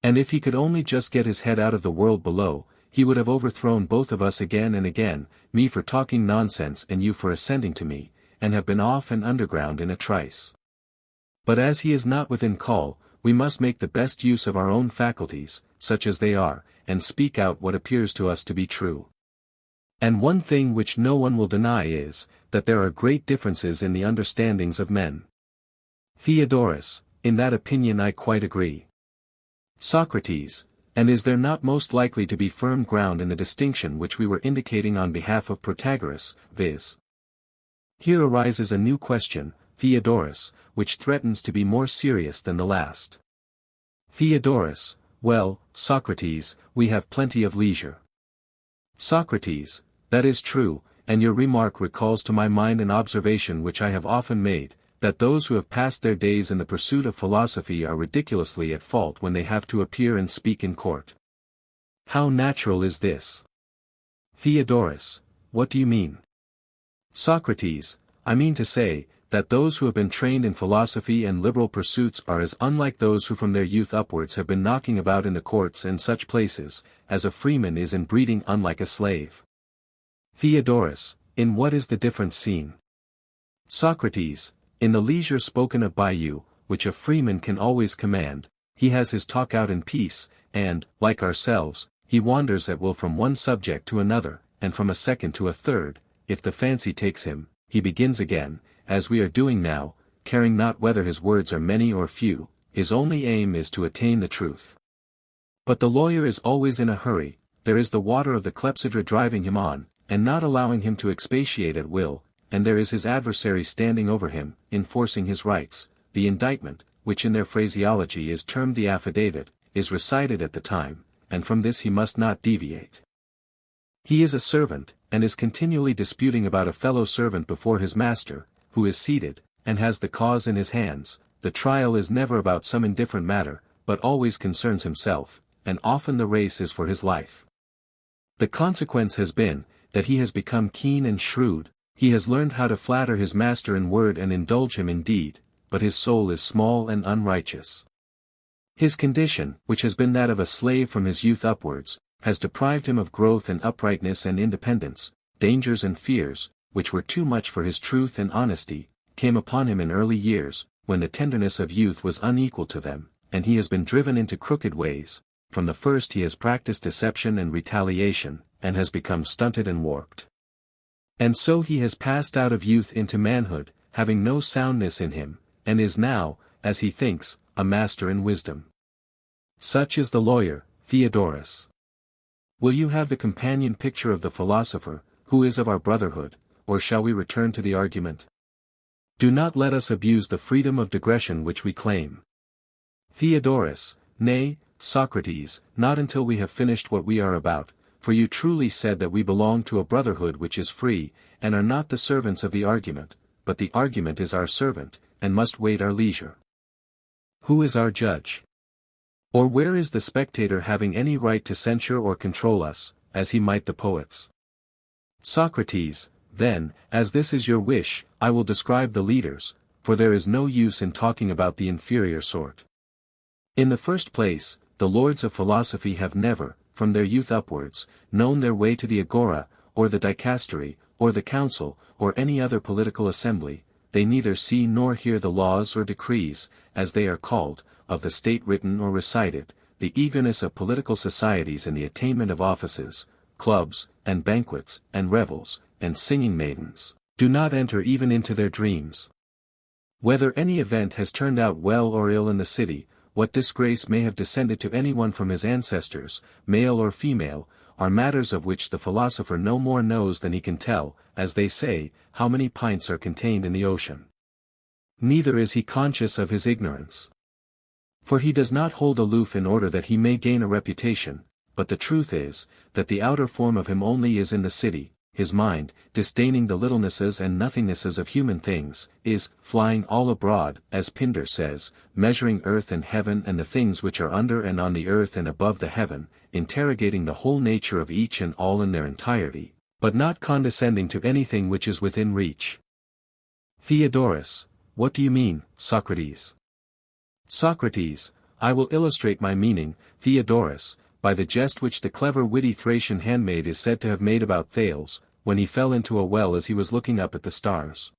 And if he could only just get his head out of the world below, he would have overthrown both of us again and again, me for talking nonsense and you for assenting to me, and have been off and underground in a trice. But as he is not within call, we must make the best use of our own faculties, such as they are, and speak out what appears to us to be true. And one thing which no one will deny is, that there are great differences in the understandings of men. Theodorus, in that opinion I quite agree. Socrates, and is there not most likely to be firm ground in the distinction which we were indicating on behalf of Protagoras, viz. Here arises a new question, Theodorus, which threatens to be more serious than the last. Theodorus, well, Socrates, we have plenty of leisure. Socrates, that is true, and your remark recalls to my mind an observation which I have often made, that those who have passed their days in the pursuit of philosophy are ridiculously at fault when they have to appear and speak in court. How natural is this? Theodorus, what do you mean? Socrates, I mean to say, that those who have been trained in philosophy and liberal pursuits are as unlike those who from their youth upwards have been knocking about in the courts and such places, as a freeman is in breeding unlike a slave. Theodorus, in what is the difference seen? Socrates, in the leisure spoken of by you, which a freeman can always command, he has his talk out in peace, and, like ourselves, he wanders at will from one subject to another, and from a second to a third. If the fancy takes him, he begins again, as we are doing now, caring not whether his words are many or few, his only aim is to attain the truth. But the lawyer is always in a hurry, there is the water of the clepsydra driving him on, and not allowing him to expatiate at will, and there is his adversary standing over him, enforcing his rights. The indictment, which in their phraseology is termed the affidavit, is recited at the time, and from this he must not deviate. He is a servant, and is continually disputing about a fellow servant before his master, who is seated, and has the cause in his hands. The trial is never about some indifferent matter, but always concerns himself, and often the race is for his life. The consequence has been, that he has become keen and shrewd. He has learned how to flatter his master in word and indulge him in deed, but his soul is small and unrighteous. His condition, which has been that of a slave from his youth upwards, has deprived him of growth and uprightness and independence. Dangers and fears, which were too much for his truth and honesty, came upon him in early years, when the tenderness of youth was unequal to them, and he has been driven into crooked ways. From the first he has practiced deception and retaliation, and has become stunted and warped. And so he has passed out of youth into manhood, having no soundness in him, and is now, as he thinks, a master in wisdom. Such is the lawyer, Theodorus. Will you have the companion picture of the philosopher, who is of our brotherhood, or shall we return to the argument? Do not let us abuse the freedom of digression which we claim. Theodorus, nay, Socrates, not until we have finished what we are about, for you truly said that we belong to a brotherhood which is free, and are not the servants of the argument, but the argument is our servant, and must wait our leisure. Who is our judge? Or where is the spectator having any right to censure or control us, as he might the poets? Socrates, then, as this is your wish, I will describe the leaders, for there is no use in talking about the inferior sort. In the first place, the lords of philosophy have never, from their youth upwards, known their way to the agora, or the dicastery, or the council, or any other political assembly. They neither see nor hear the laws or decrees, as they are called, of the state written or recited, the eagerness of political societies in the attainment of offices, clubs, and banquets, and revels, and singing maidens, do not enter even into their dreams. Whether any event has turned out well or ill in the city, what disgrace may have descended to anyone from his ancestors, male or female, are matters of which the philosopher no more knows than he can tell, as they say, how many pints are contained in the ocean. Neither is he conscious of his ignorance. For he does not hold aloof in order that he may gain a reputation, but the truth is, that the outer form of him only is in the city, his mind, disdaining the littlenesses and nothingnesses of human things, is flying all abroad, as Pindar says, measuring earth and heaven and the things which are under and on the earth and above the heaven, interrogating the whole nature of each and all in their entirety, but not condescending to anything which is within reach. Theodorus, what do you mean, Socrates? Socrates, I will illustrate my meaning, Theodorus, by the jest which the clever witty Thracian handmaid is said to have made about Thales, when he fell into a well as he was looking up at the stars.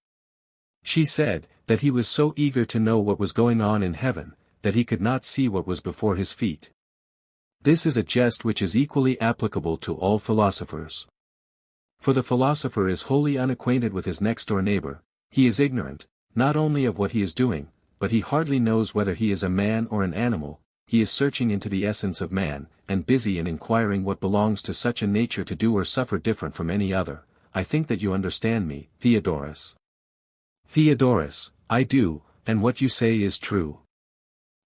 She said, that he was so eager to know what was going on in heaven, that he could not see what was before his feet. This is a jest which is equally applicable to all philosophers. For the philosopher is wholly unacquainted with his next-door neighbor, he is ignorant, not only of what he is doing, but he hardly knows whether he is a man or an animal. He is searching into the essence of man, and busy in inquiring what belongs to such a nature to do or suffer different from any other. I think that you understand me, Theodorus. Theodorus, I do, and what you say is true.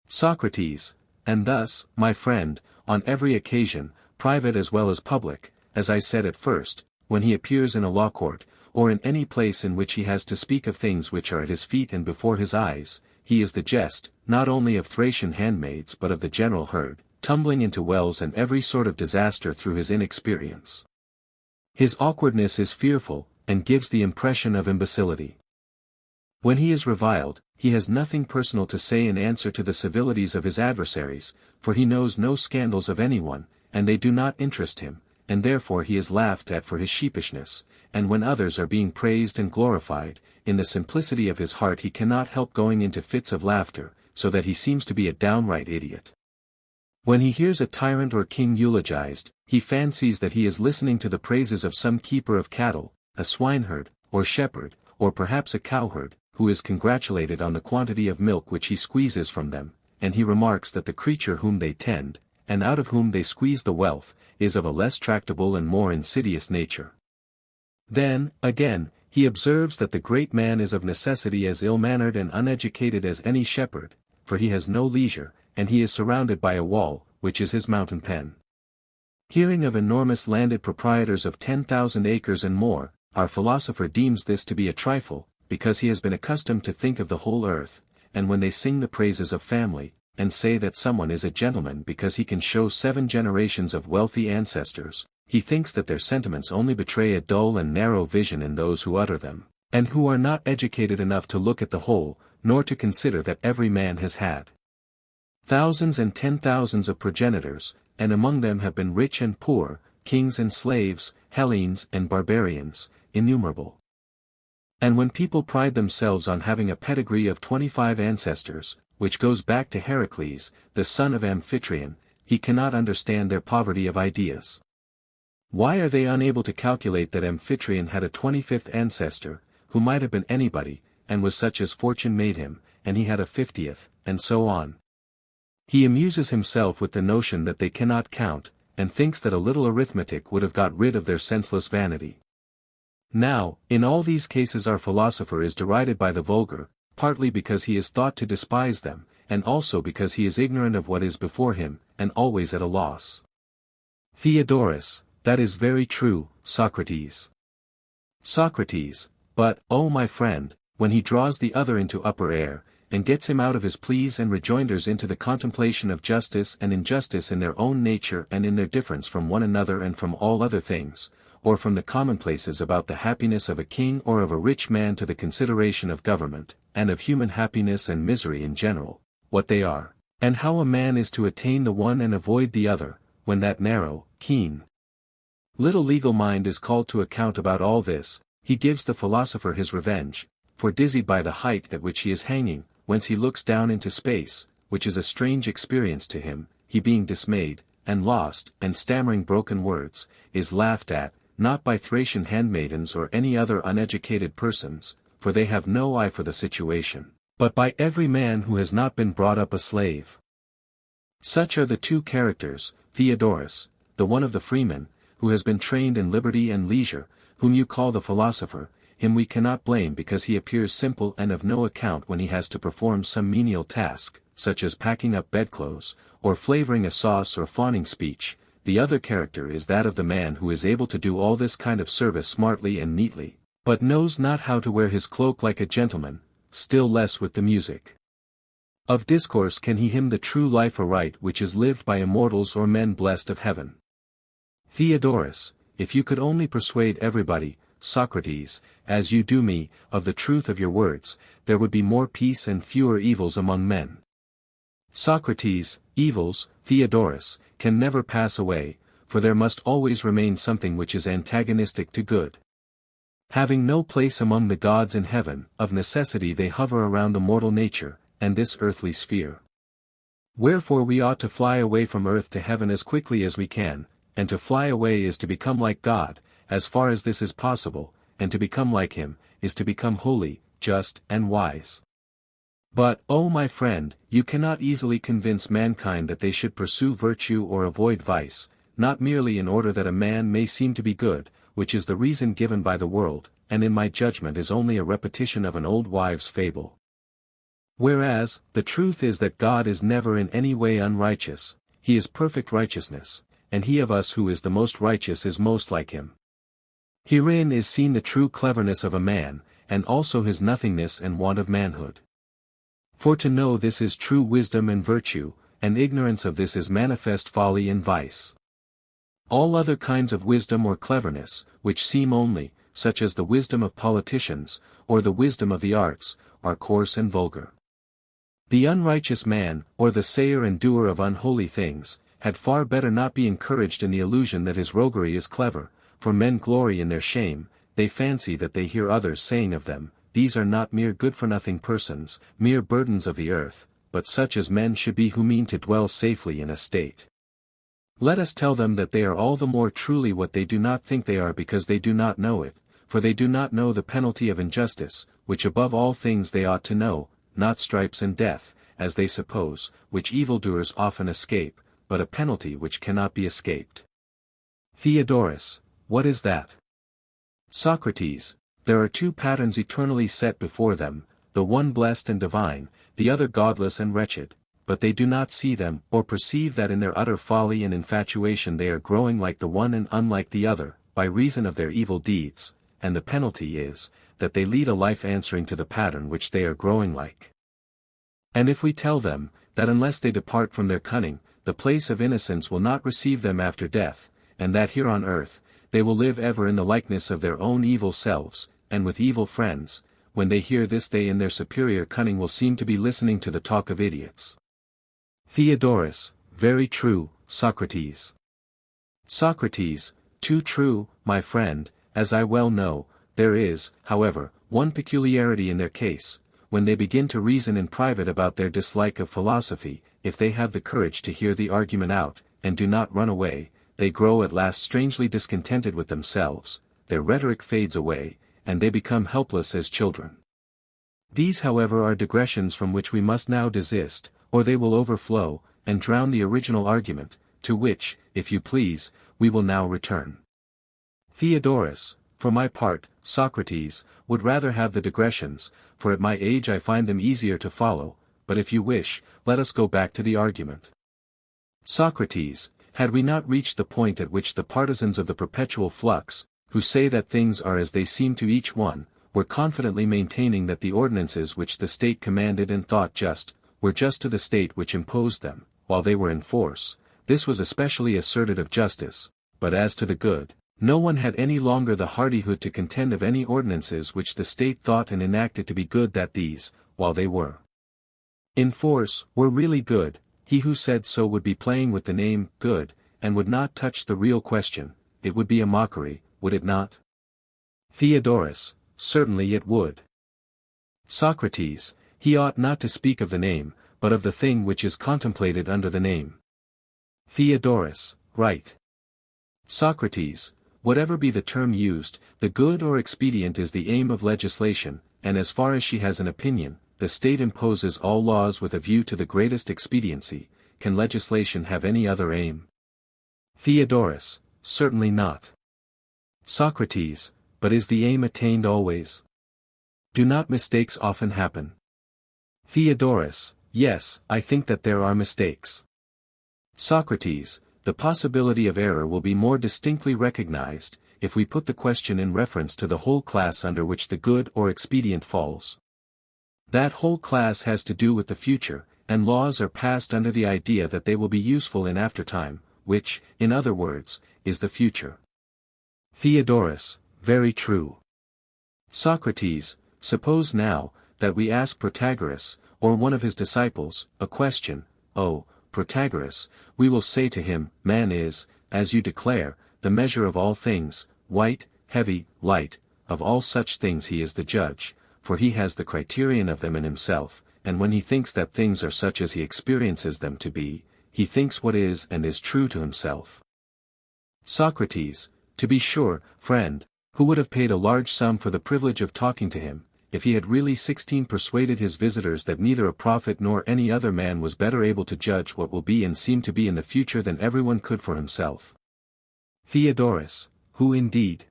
Socrates, and thus, my friend, on every occasion, private as well as public, as I said at first, when he appears in a law court, or in any place in which he has to speak of things which are at his feet and before his eyes, he is the jest, not only of Thracian handmaids but of the general herd, tumbling into wells and every sort of disaster through his inexperience. His awkwardness is fearful, and gives the impression of imbecility. When he is reviled, he has nothing personal to say in answer to the civilities of his adversaries, for he knows no scandals of anyone, and they do not interest him, and therefore he is laughed at for his sheepishness, and when others are being praised and glorified, in the simplicity of his heart he cannot help going into fits of laughter, so that he seems to be a downright idiot. When he hears a tyrant or king eulogized, he fancies that he is listening to the praises of some keeper of cattle, a swineherd, or shepherd, or perhaps a cowherd, who is congratulated on the quantity of milk which he squeezes from them, and he remarks that the creature whom they tend, and out of whom they squeeze the wealth, is of a less tractable and more insidious nature. Then, again, he observes that the great man is of necessity as ill-mannered and uneducated as any shepherd, for he has no leisure, and he is surrounded by a wall, which is his mountain pen. Hearing of enormous landed proprietors of 10,000 acres and more, our philosopher deems this to be a trifle, because he has been accustomed to think of the whole earth, and when they sing the praises of family, and say that someone is a gentleman because he can show 7 generations of wealthy ancestors, he thinks that their sentiments only betray a dull and narrow vision in those who utter them, and who are not educated enough to look at the whole, nor to consider that every man has had thousands and 10,000s of progenitors, and among them have been rich and poor, kings and slaves, Hellenes and barbarians, innumerable. And when people pride themselves on having a pedigree of 25 ancestors, which goes back to Heracles, the son of Amphitryon, he cannot understand their poverty of ideas. Why are they unable to calculate that Amphitryon had a 25th ancestor, who might have been anybody, and was such as fortune made him, and he had a 50th, and so on? He amuses himself with the notion that they cannot count, and thinks that a little arithmetic would have got rid of their senseless vanity. Now, in all these cases our philosopher is derided by the vulgar, partly because he is thought to despise them, and also because he is ignorant of what is before him, and always at a loss. Theodorus, That is very true, Socrates. Socrates, but, oh my friend, when he draws the other into upper air, and gets him out of his pleas and rejoinders into the contemplation of justice and injustice in their own nature and in their difference from one another and from all other things, or from the commonplaces about the happiness of a king or of a rich man to the consideration of government, and of human happiness and misery in general, what they are, and how a man is to attain the one and avoid the other, when that narrow, keen, little legal mind is called to account about all this, he gives the philosopher his revenge, for dizzied by the height at which he is hanging, whence he looks down into space, which is a strange experience to him, he being dismayed, and lost, and stammering broken words, is laughed at, not by Thracian handmaidens or any other uneducated persons, for they have no eye for the situation, but by every man who has not been brought up a slave. Such are the two characters, Theodorus, the one of the freemen, who has been trained in liberty and leisure, whom you call the philosopher, him we cannot blame because he appears simple and of no account when he has to perform some menial task, such as packing up bedclothes, or flavoring a sauce or fawning speech. The other character is that of the man who is able to do all this kind of service smartly and neatly, but knows not how to wear his cloak like a gentleman, still less with the music of discourse can he hymn the true life aright which is lived by immortals or men blessed of heaven. Theodorus, if you could only persuade everybody, Socrates, as you do me, of the truth of your words, there would be more peace and fewer evils among men. Socrates, evils, Theodorus, can never pass away, for there must always remain something which is antagonistic to good. Having no place among the gods in heaven, of necessity they hover around the mortal nature, and this earthly sphere. Wherefore we ought to fly away from earth to heaven as quickly as we can, and to fly away is to become like God, as far as this is possible, and to become like him, is to become holy, just, and wise. But, oh my friend, you cannot easily convince mankind that they should pursue virtue or avoid vice, not merely in order that a man may seem to be good, which is the reason given by the world, and in my judgment is only a repetition of an old wives' fable. Whereas, the truth is that God is never in any way unrighteous, he is perfect righteousness, and he of us who is the most righteous is most like him. Herein is seen the true cleverness of a man, and also his nothingness and want of manhood. For to know this is true wisdom and virtue, and ignorance of this is manifest folly and vice. All other kinds of wisdom or cleverness, which seem only, such as the wisdom of politicians, or the wisdom of the arts, are coarse and vulgar. The unrighteous man, or the sayer and doer of unholy things, had far better not be encouraged in the illusion that his roguery is clever, for men glory in their shame, they fancy that they hear others saying of them, these are not mere good-for-nothing persons, mere burdens of the earth, but such as men should be who mean to dwell safely in a state. Let us tell them that they are all the more truly what they do not think they are because they do not know it, for they do not know the penalty of injustice, which above all things they ought to know, not stripes and death, as they suppose, which evildoers often escape, but a penalty which cannot be escaped. Theodorus, what is that? Socrates, there are two patterns eternally set before them, the one blessed and divine, the other godless and wretched, but they do not see them or perceive that in their utter folly and infatuation they are growing like the one and unlike the other, by reason of their evil deeds, and the penalty is, that they lead a life answering to the pattern which they are growing like. And if we tell them, that unless they depart from their cunning, the place of innocence will not receive them after death, and that here on earth, they will live ever in the likeness of their own evil selves, and with evil friends, when they hear this they in their superior cunning will seem to be listening to the talk of idiots. Theodorus, very true, Socrates. Socrates, too true, my friend, as I well know, there is, however, one peculiarity in their case, when they begin to reason in private about their dislike of philosophy, if they have the courage to hear the argument out, and do not run away, they grow at last strangely discontented with themselves, their rhetoric fades away, and they become helpless as children. These however are digressions from which we must now desist, or they will overflow, and drown the original argument, to which, if you please, we will now return. Theodorus, for my part, Socrates, would rather have the digressions, for at my age I find them easier to follow, but if you wish, let us go back to the argument. Socrates, had we not reached the point at which the partisans of the perpetual flux, who say that things are as they seem to each one, were confidently maintaining that the ordinances which the state commanded and thought just, were just to the state which imposed them, while they were in force, this was especially asserted of justice, but as to the good, no one had any longer the hardihood to contend of any ordinances which the state thought and enacted to be good, that these, while they were in force, were really good. He who said so would be playing with the name good, and would not touch the real question. It would be a mockery, would it not? Theodorus: certainly it would. Socrates: he ought not to speak of the name, but of the thing which is contemplated under the name. Theodorus: right. Socrates: whatever be the term used, the good or expedient is the aim of legislation, and as far as she has an opinion, the state imposes all laws with a view to the greatest expediency. Can legislation have any other aim? Theodorus: certainly not. Socrates: but is the aim attained always? Do not mistakes often happen? Theodorus: yes, I think that there are mistakes. Socrates: the possibility of error will be more distinctly recognized, if we put the question in reference to the whole class under which the good or expedient falls. That whole class has to do with the future, and laws are passed under the idea that they will be useful in aftertime, which, in other words, is the future. Theodorus: very true. Socrates: suppose now, that we ask Protagoras, or one of his disciples, a question. O Protagoras, we will say to him, man is, as you declare, the measure of all things, white, heavy, light, of all such things he is the judge, for he has the criterion of them in himself, and when he thinks that things are such as he experiences them to be, he thinks what is and is true to himself. Socrates: to be sure, friend, who would have paid a large sum for the privilege of talking to him, if he had really persuaded his visitors that neither a prophet nor any other man was better able to judge what will be and seem to be in the future than everyone could for himself. Theodorus: who indeed?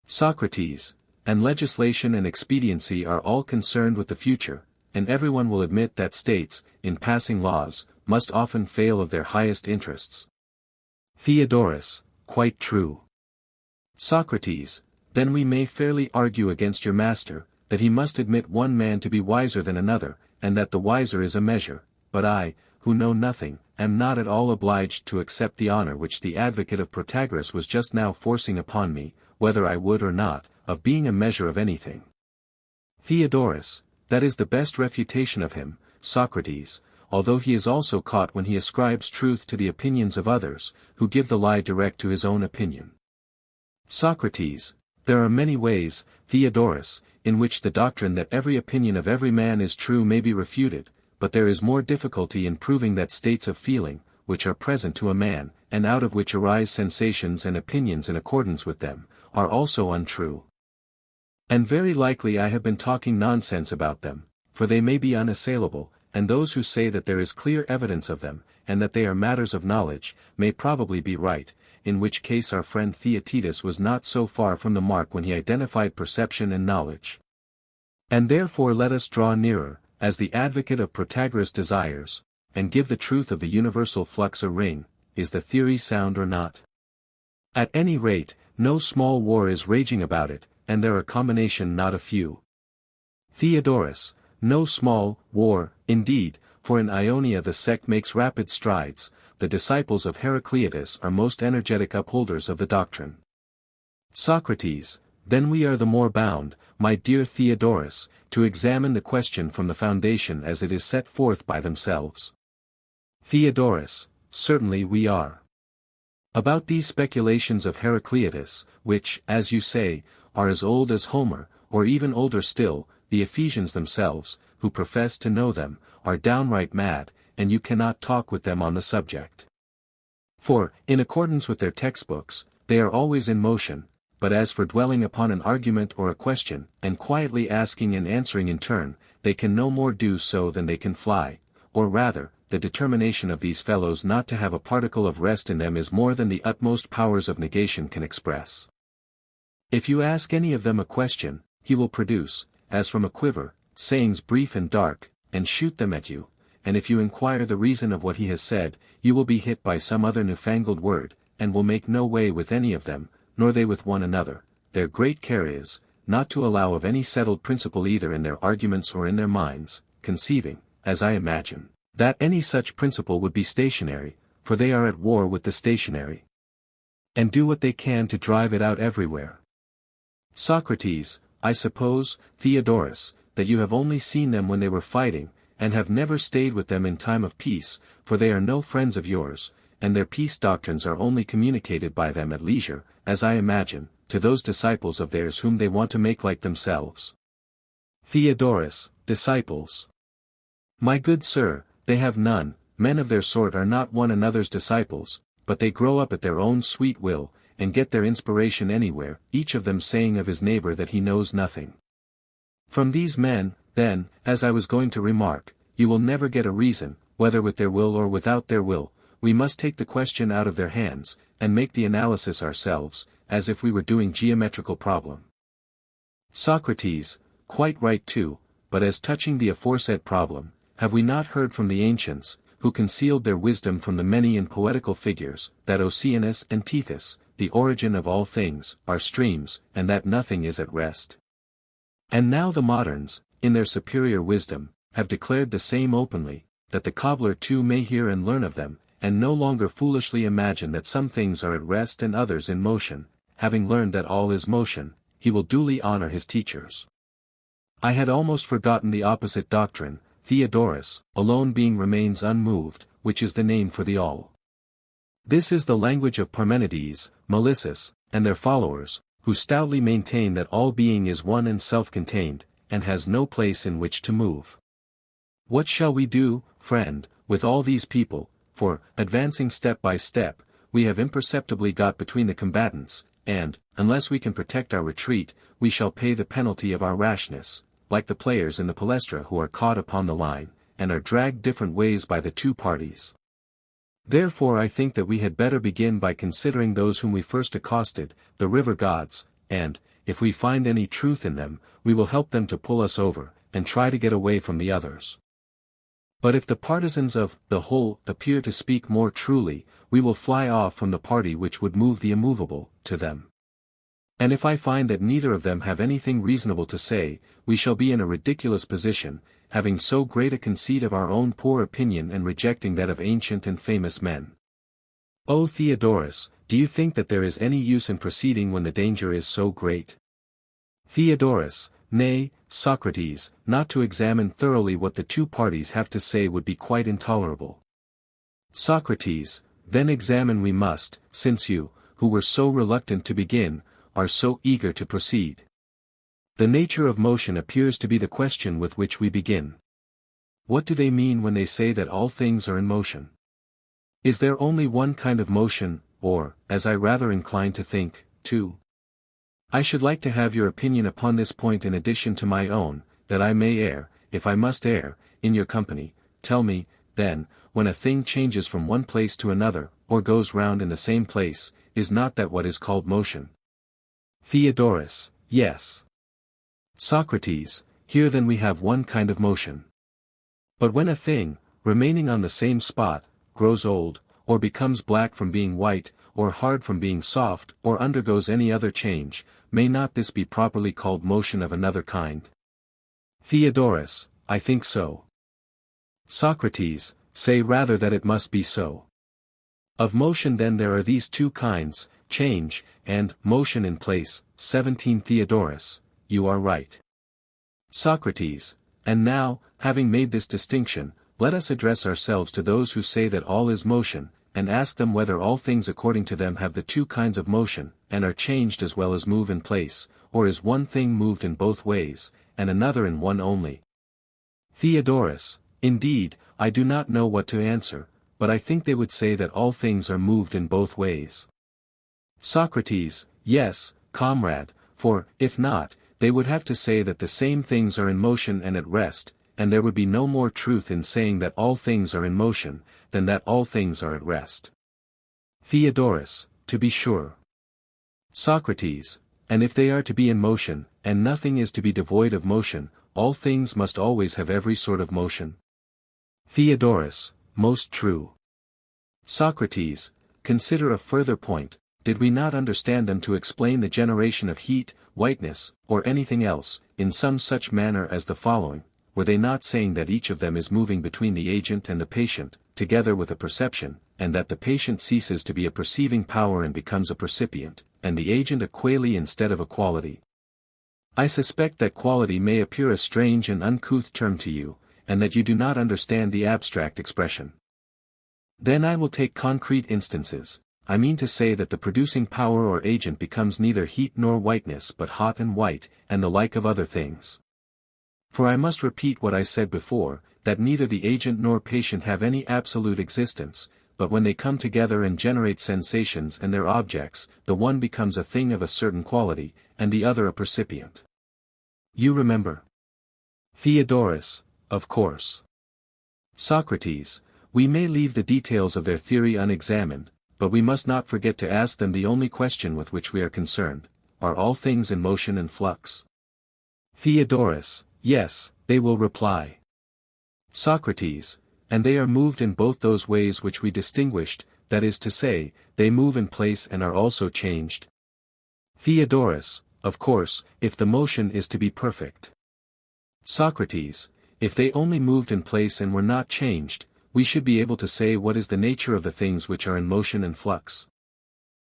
Socrates: and legislation and expediency are all concerned with the future, and everyone will admit that states, in passing laws, must often fail of their highest interests. Theodorus: quite true. Socrates: then we may fairly argue against your master, that he must admit one man to be wiser than another, and that the wiser is a measure, but I, who know nothing, am not at all obliged to accept the honor which the advocate of Protagoras was just now forcing upon me, whether I would or not, of being a measure of anything. Theodorus: that is the best refutation of him, Socrates, although he is also caught when he ascribes truth to the opinions of others, who give the lie direct to his own opinion. Socrates: there are many ways, Theodorus, in which the doctrine that every opinion of every man is true may be refuted, but there is more difficulty in proving that states of feeling, which are present to a man, and out of which arise sensations and opinions in accordance with them, are also untrue. And very likely I have been talking nonsense about them, for they may be unassailable, and those who say that there is clear evidence of them, and that they are matters of knowledge, may probably be right, in which case our friend Theaetetus was not so far from the mark when he identified perception and knowledge. And therefore let us draw nearer, as the advocate of Protagoras desires, and give the truth of the universal flux a ring. Is the theory sound or not? At any rate, no small war is raging about it, and there are combination not a few. Theodorus: no small war, indeed, for in Ionia the sect makes rapid strides. The disciples of Heraclitus are most energetic upholders of the doctrine. Socrates: then we are the more bound, my dear Theodorus, to examine the question from the foundation as it is set forth by themselves. Theodorus: certainly we are. About these speculations of Heraclitus, which, as you say, are as old as Homer, or even older still, the Ephesians themselves, who profess to know them, are downright mad, and you cannot talk with them on the subject. For, in accordance with their textbooks, they are always in motion, but as for dwelling upon an argument or a question, and quietly asking and answering in turn, they can no more do so than they can fly, or rather, the determination of these fellows not to have a particle of rest in them is more than the utmost powers of negation can express. If you ask any of them a question, he will produce, as from a quiver, sayings brief and dark, and shoot them at you, and if you inquire the reason of what he has said, you will be hit by some other newfangled word, and will make no way with any of them, nor they with one another. Their great care is, not to allow of any settled principle either in their arguments or in their minds, conceiving, as I imagine, that any such principle would be stationary, for they are at war with the stationary, and do what they can to drive it out everywhere. Socrates, I suppose, Theodorus, that you have only seen them when they were fighting, and have never stayed with them in time of peace, for they are no friends of yours, and their peace doctrines are only communicated by them at leisure, as I imagine, to those disciples of theirs whom they want to make like themselves. Theodorus, disciples. My good sir, they have none. Men of their sort are not one another's disciples, but they grow up at their own sweet will, and get their inspiration anywhere, each of them saying of his neighbor that he knows nothing. From these men, then, as I was going to remark, you will never get a reason, whether with their will or without their will. We must take the question out of their hands, and make the analysis ourselves, as if we were doing geometrical problem. Socrates, quite right too, but as touching the aforesaid problem, have we not heard from the ancients, who concealed their wisdom from the many in poetical figures, that Oceanus and Tethys, the origin of all things, are streams, and that nothing is at rest? And now the moderns, in their superior wisdom, have declared the same openly, that the cobbler too may hear and learn of them, and no longer foolishly imagine that some things are at rest and others in motion. Having learned that all is motion, he will duly honor his teachers. I had almost forgotten the opposite doctrine. Theodorus, alone being remains unmoved, which is the name for the all. This is the language of Parmenides, Melissus, and their followers, who stoutly maintain that all being is one and self-contained, and has no place in which to move. What shall we do, friend, with all these people? For, advancing step by step, we have imperceptibly got between the combatants, and, unless we can protect our retreat, we shall pay the penalty of our rashness, like the players in the palestra who are caught upon the line, and are dragged different ways by the two parties. Therefore I think that we had better begin by considering those whom we first accosted, the river gods, and, if we find any truth in them, we will help them to pull us over, and try to get away from the others. But if the partisans of the whole appear to speak more truly, we will fly off from the party which would move the immovable, to them. And if I find that neither of them have anything reasonable to say, we shall be in a ridiculous position, having so great a conceit of our own poor opinion and rejecting that of ancient and famous men. O Theodorus, do you think that there is any use in proceeding when the danger is so great? Theodorus, nay, Socrates, not to examine thoroughly what the two parties have to say would be quite intolerable. Socrates, then examine we must, since you, who were so reluctant to begin, are so eager to proceed. The nature of motion appears to be the question with which we begin. What do they mean when they say that all things are in motion? Is there only one kind of motion, or, as I rather incline to think, two? I should like to have your opinion upon this point in addition to my own, that I may err, if I must err, in your company. Tell me, then, when a thing changes from one place to another, or goes round in the same place, is not that what is called motion? Theodorus, yes. Socrates, here then we have one kind of motion. But when a thing, remaining on the same spot, grows old, or becomes black from being white, or hard from being soft, or undergoes any other change, may not this be properly called motion of another kind? Theodorus, I think so. Socrates, say rather that it must be so. Of motion then there are these two kinds, change, and motion in place. 17 Theodorus, you are right. Socrates, and now, having made this distinction, let us address ourselves to those who say that all is motion, and ask them whether all things according to them have the two kinds of motion, and are changed as well as move in place, or is one thing moved in both ways, and another in one only. Theodorus, indeed, I do not know what to answer, but I think they would say that all things are moved in both ways. Socrates, yes, comrade, for, if not, they would have to say that the same things are in motion and at rest, and there would be no more truth in saying that all things are in motion, than that all things are at rest. Theodorus, to be sure. Socrates, and if they are to be in motion, and nothing is to be devoid of motion, all things must always have every sort of motion. Theodorus, most true. Socrates, consider a further point. Did we not understand them to explain the generation of heat, whiteness, or anything else, in some such manner as the following? Were they not saying that each of them is moving between the agent and the patient, together with a perception, and that the patient ceases to be a perceiving power and becomes a percipient, and the agent a quale instead of a quality? I suspect that quality may appear a strange and uncouth term to you, and that you do not understand the abstract expression. Then I will take concrete instances. I mean to say that the producing power or agent becomes neither heat nor whiteness but hot and white, and the like of other things. For I must repeat what I said before, that neither the agent nor patient have any absolute existence, but when they come together and generate sensations and their objects, the one becomes a thing of a certain quality, and the other a percipient. You remember? Theodorus, of course. Socrates, we may leave the details of their theory unexamined, but we must not forget to ask them the only question with which we are concerned: are all things in motion and flux? Theodorus, yes, they will reply. Socrates, and they are moved in both those ways which we distinguished, that is to say, they move in place and are also changed? Theodorus, of course, if the motion is to be perfect. Socrates, if they only moved in place and were not changed, we should be able to say what is the nature of the things which are in motion and flux.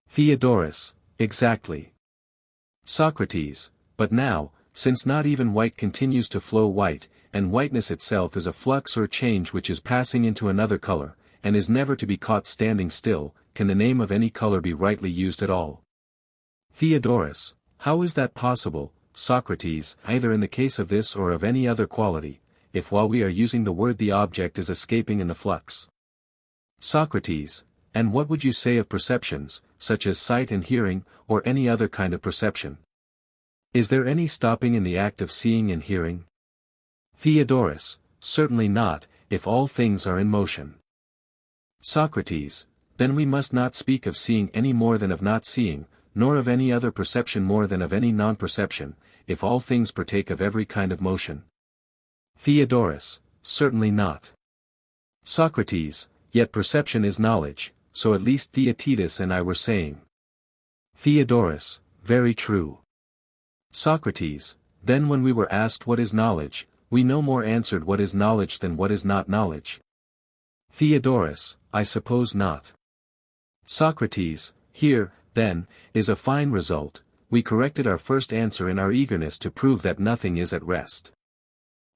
Theodorus, exactly. Socrates, but now, since not even white continues to flow white, and whiteness itself is a flux or change which is passing into another color, and is never to be caught standing still, can the name of any color be rightly used at all? Theodorus, how is that possible, Socrates, either in the case of this or of any other quality, if while we are using the word the object is escaping in the flux? Socrates, and what would you say of perceptions, such as sight and hearing, or any other kind of perception? Is there any stopping in the act of seeing and hearing? Theodorus, certainly not, if all things are in motion. Socrates, then we must not speak of seeing any more than of not seeing, nor of any other perception more than of any non-perception, if all things partake of every kind of motion. Theodorus, certainly not. Socrates, yet perception is knowledge, so at least Theaetetus and I were saying. Theodorus, very true. Socrates, then when we were asked what is knowledge, we no more answered what is knowledge than what is not knowledge. Theodorus, I suppose not. Socrates, here, then, is a fine result. We corrected our first answer in our eagerness to prove that nothing is at rest.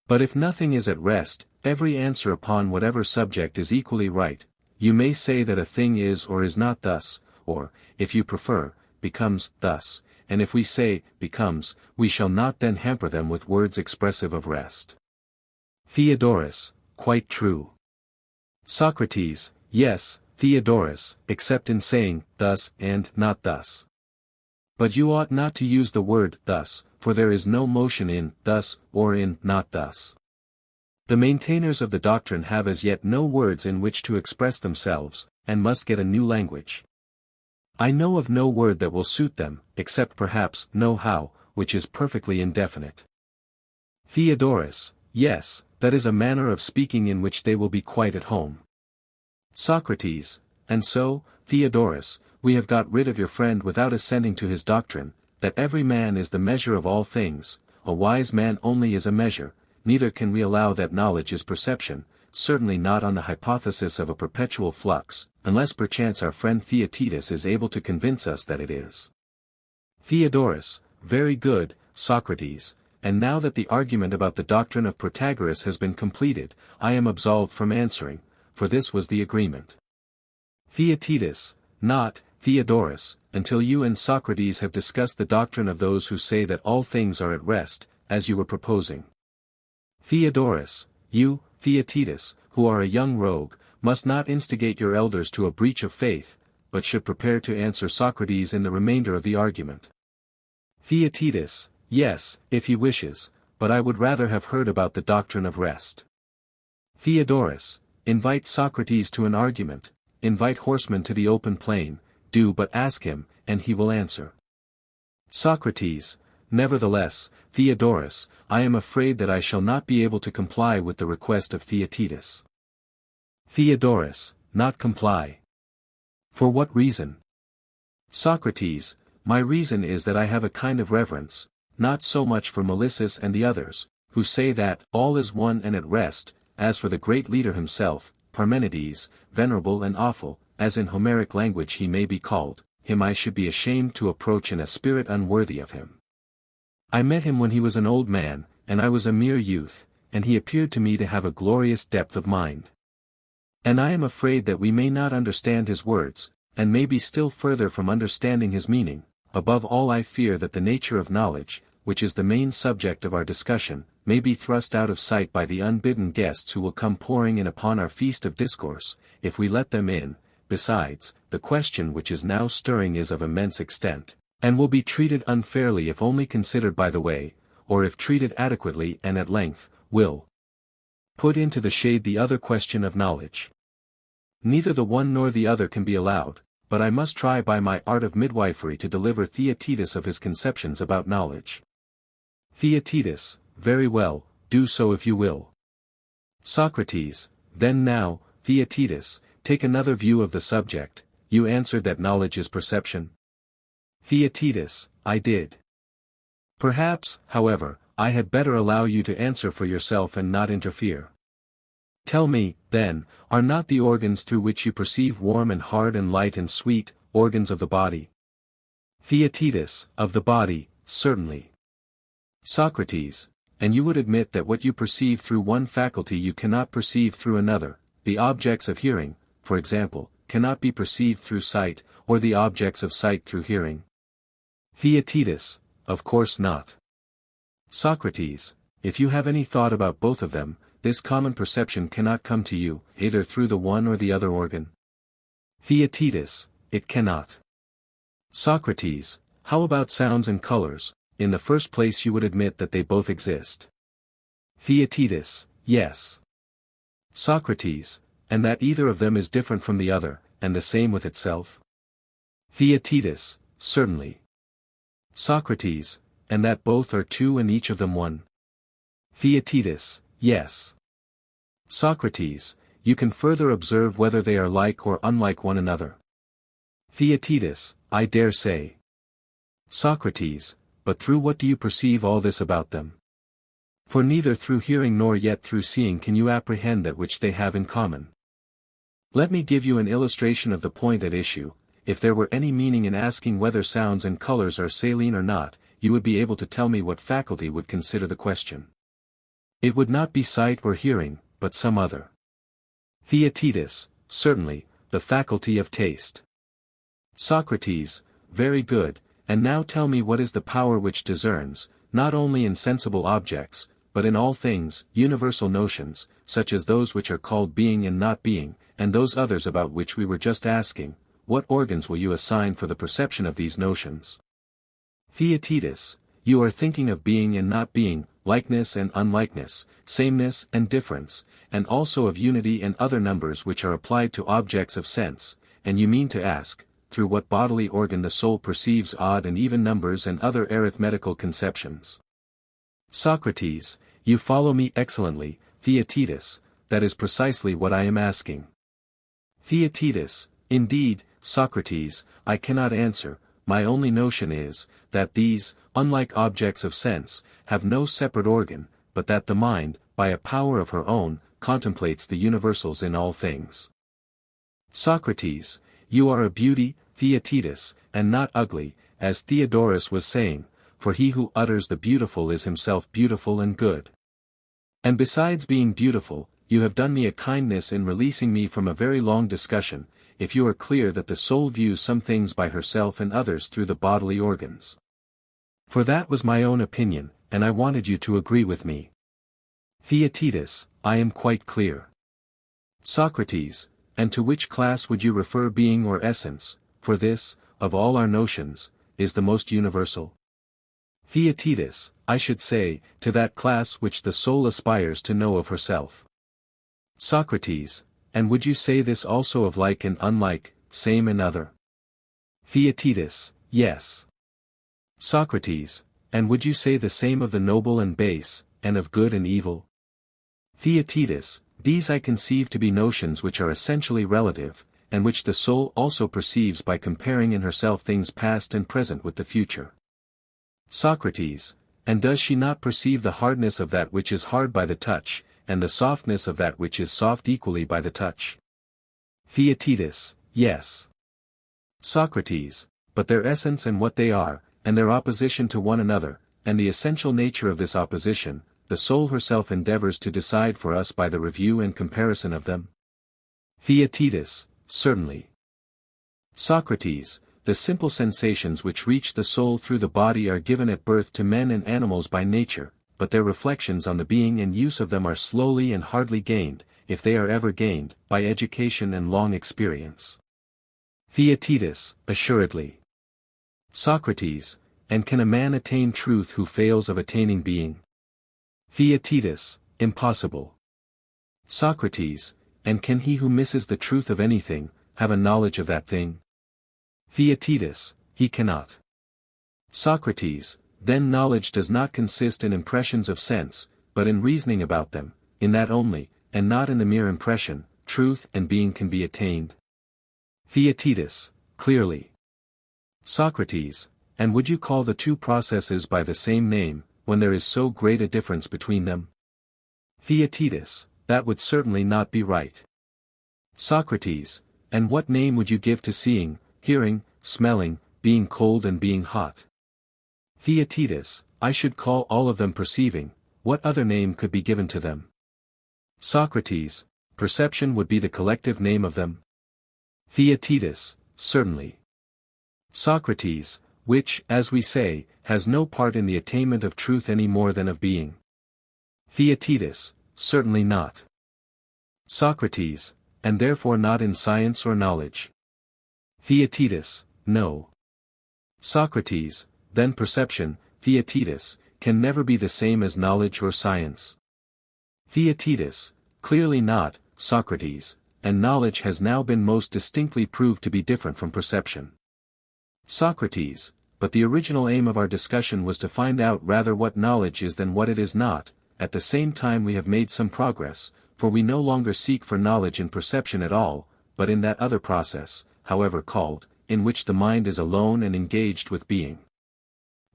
But if nothing is at rest, every answer upon whatever subject is equally right. You may say that a thing is or is not thus, or, if you prefer, becomes thus, and if we say, becomes, we shall not then hamper them with words expressive of rest. Theodorus, quite true. Socrates, yes, Theodorus, except in saying, thus and not thus. But you ought not to use the word thus, for there is no motion in thus or in not thus. The maintainers of the doctrine have as yet no words in which to express themselves, and must get a new language. I know of no word that will suit them, except perhaps know-how, which is perfectly indefinite. Theodorus, yes, that is a manner of speaking in which they will be quite at home. Socrates, and so, Theodorus, we have got rid of your friend without assenting to his doctrine, that every man is the measure of all things, a wise man only is a measure, neither can we allow that knowledge is perception, certainly not on the hypothesis of a perpetual flux, unless perchance our friend Theaetetus is able to convince us that it is. Theodorus, very good, Socrates, and now that the argument about the doctrine of Protagoras has been completed, I am absolved from answering, for this was the agreement. Theaetetus, not, Theodorus, until you and Socrates have discussed the doctrine of those who say that all things are at rest, as you were proposing. Theodorus, you, Theaetetus, who are a young rogue, must not instigate your elders to a breach of faith, but should prepare to answer Socrates in the remainder of the argument. Theaetetus, yes, if he wishes, but I would rather have heard about the doctrine of rest. Theodorus, invite Socrates to an argument, invite horsemen to the open plain, do but ask him, and he will answer. Socrates, nevertheless, Theodorus, I am afraid that I shall not be able to comply with the request of Theaetetus. Theodorus, not comply. For what reason? Socrates, my reason is that I have a kind of reverence, not so much for Melissus and the others, who say that all is one and at rest, as for the great leader himself, Parmenides, venerable and awful, as in Homeric language he may be called, him I should be ashamed to approach in a spirit unworthy of him. I met him when he was an old man, and I was a mere youth, and he appeared to me to have a glorious depth of mind. And I am afraid that we may not understand his words, and may be still further from understanding his meaning. Above all I fear that the nature of knowledge, which is the main subject of our discussion, may be thrust out of sight by the unbidden guests who will come pouring in upon our feast of discourse, if we let them in. Besides, the question which is now stirring is of immense extent, and will be treated unfairly if only considered by the way, or if treated adequately and at length, will put into the shade the other question of knowledge. Neither the one nor the other can be allowed, but I must try by my art of midwifery to deliver Theaetetus of his conceptions about knowledge. Theaetetus, very well, do so if you will. Socrates, then now, Theaetetus, take another view of the subject. You answered that knowledge is perception. Theaetetus, I did. Perhaps, however, I had better allow you to answer for yourself and not interfere. Tell me, then, are not the organs through which you perceive warm and hard and light and sweet, organs of the body? Theaetetus, of the body, certainly. Socrates, and you would admit that what you perceive through one faculty you cannot perceive through another, the objects of hearing, for example, cannot be perceived through sight, or the objects of sight through hearing? Theaetetus, of course not. Socrates, if you have any thought about both of them, this common perception cannot come to you, either through the one or the other organ. Theaetetus, it cannot. Socrates, how about sounds and colors? In the first place you would admit that they both exist. Theaetetus, yes. Socrates, and that either of them is different from the other, and the same with itself? Theaetetus, certainly. Socrates, and that both are two and each of them one? Theaetetus, yes. Socrates, you can further observe whether they are like or unlike one another. Theaetetus, I dare say. Socrates, but through what do you perceive all this about them? For neither through hearing nor yet through seeing can you apprehend that which they have in common. Let me give you an illustration of the point at issue. If there were any meaning in asking whether sounds and colors are saline or not, you would be able to tell me what faculty would consider the question. It would not be sight or hearing, but some other. Theaetetus, certainly, the faculty of taste. Socrates, very good, and now tell me what is the power which discerns, not only in sensible objects, but in all things, universal notions, such as those which are called being and not being, and those others about which we were just asking. What organs will you assign for the perception of these notions? Theaetetus, you are thinking of being and not being, likeness and unlikeness, sameness and difference, and also of unity and other numbers which are applied to objects of sense, and you mean to ask, through what bodily organ the soul perceives odd and even numbers and other arithmetical conceptions. Socrates, you follow me excellently, Theaetetus, that is precisely what I am asking. Theaetetus, indeed, Socrates, I cannot answer. My only notion is, that these, unlike objects of sense, have no separate organ, but that the mind, by a power of her own, contemplates the universals in all things. Socrates, you are a beauty, Theaetetus, and not ugly, as Theodorus was saying, for he who utters the beautiful is himself beautiful and good. And besides being beautiful, you have done me a kindness in releasing me from a very long discussion, if you are clear that the soul views some things by herself and others through the bodily organs. For that was my own opinion, and I wanted you to agree with me. Theaetetus, I am quite clear. Socrates, and to which class would you refer being or essence, for this, of all our notions, is the most universal? Theaetetus, I should say, to that class which the soul aspires to know of herself. Socrates, and would you say this also of like and unlike, same and other? Theaetetus, yes. Socrates, and would you say the same of the noble and base, and of good and evil? Theaetetus, These I conceive to be notions which are essentially relative, and which the soul also perceives by comparing in herself things past and present with the future. Socrates, and does she not perceive the hardness of that which is hard by the touch, and the softness of that which is soft equally by the touch? Theaetetus, yes. Socrates, but their essence and what they are, and their opposition to one another, and the essential nature of this opposition, the soul herself endeavors to decide for us by the review and comparison of them? Theaetetus, certainly. Socrates, the simple sensations which reach the soul through the body are given at birth to men and animals by nature, but their reflections on the being and use of them are slowly and hardly gained, if they are ever gained, by education and long experience. Theaetetus, assuredly. Socrates, and can a man attain truth who fails of attaining being? Theaetetus, impossible. Socrates, and can he who misses the truth of anything, have a knowledge of that thing? Theaetetus, he cannot. Socrates, then knowledge does not consist in impressions of sense, but in reasoning about them, in that only, and not in the mere impression, truth and being can be attained. Theaetetus, clearly. Socrates, and would you call the two processes by the same name, when there is so great a difference between them? Theaetetus, that would certainly not be right. Socrates, and what name would you give to seeing, hearing, smelling, being cold and being hot? Theaetetus, I should call all of them perceiving. What other name could be given to them? Socrates, perception would be the collective name of them. Theaetetus, certainly. Socrates, which, as we say, has no part in the attainment of truth any more than of being. Theaetetus, certainly not. Socrates, and therefore not in science or knowledge. Theaetetus, no. Socrates, then perception, Theaetetus, can never be the same as knowledge or science. Theaetetus, clearly not, Socrates, and knowledge has now been most distinctly proved to be different from perception. Socrates, but the original aim of our discussion was to find out rather what knowledge is than what it is not. At the same time we have made some progress, for we no longer seek for knowledge in perception at all, but in that other process, however called, in which the mind is alone and engaged with being.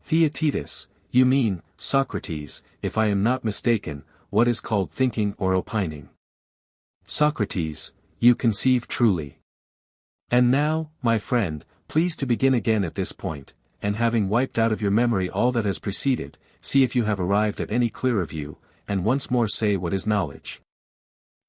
Theaetetus, you mean, Socrates, if I am not mistaken, what is called thinking or opining. Socrates, you conceive truly. And now, my friend, please to begin again at this point, and having wiped out of your memory all that has preceded, see if you have arrived at any clearer view, and once more say what is knowledge.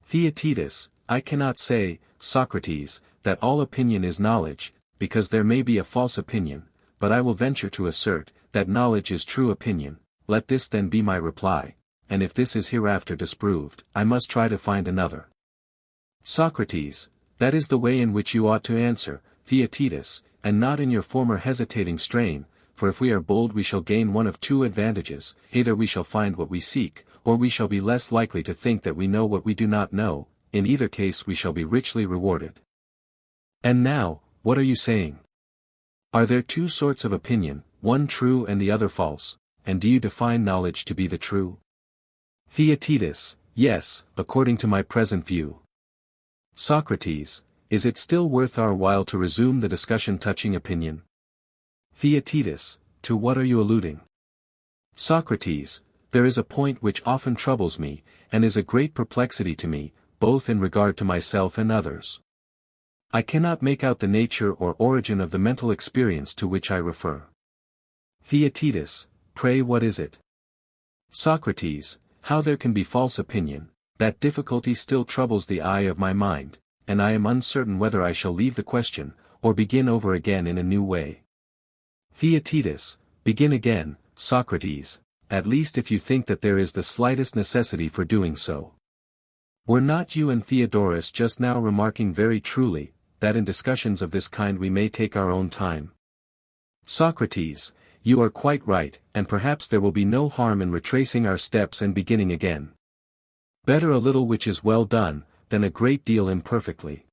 Theaetetus, I cannot say, Socrates, that all opinion is knowledge, because there may be a false opinion, but I will venture to assert, that knowledge is true opinion. Let this then be my reply, and if this is hereafter disproved, I must try to find another. Socrates, that is the way in which you ought to answer, Theaetetus, and not in your former hesitating strain, for if we are bold we shall gain one of two advantages, either we shall find what we seek, or we shall be less likely to think that we know what we do not know, in either case we shall be richly rewarded. And now, what are you saying? Are there two sorts of opinion, one true and the other false, and do you define knowledge to be the true? Theaetetus, yes, according to my present view. Socrates, is it still worth our while to resume the discussion touching opinion? Theaetetus, to what are you alluding? Socrates, there is a point which often troubles me, and is a great perplexity to me, both in regard to myself and others. I cannot make out the nature or origin of the mental experience to which I refer. Theaetetus, pray what is it? Socrates, how there can be false opinion, that difficulty still troubles the eye of my mind, and I am uncertain whether I shall leave the question, or begin over again in a new way. Theaetetus, begin again, Socrates, at least if you think that there is the slightest necessity for doing so. Were not you and Theodorus just now remarking very truly, that in discussions of this kind we may take our own time? Socrates, you are quite right, and perhaps there will be no harm in retracing our steps and beginning again. Better a little which is well done, than a great deal imperfectly.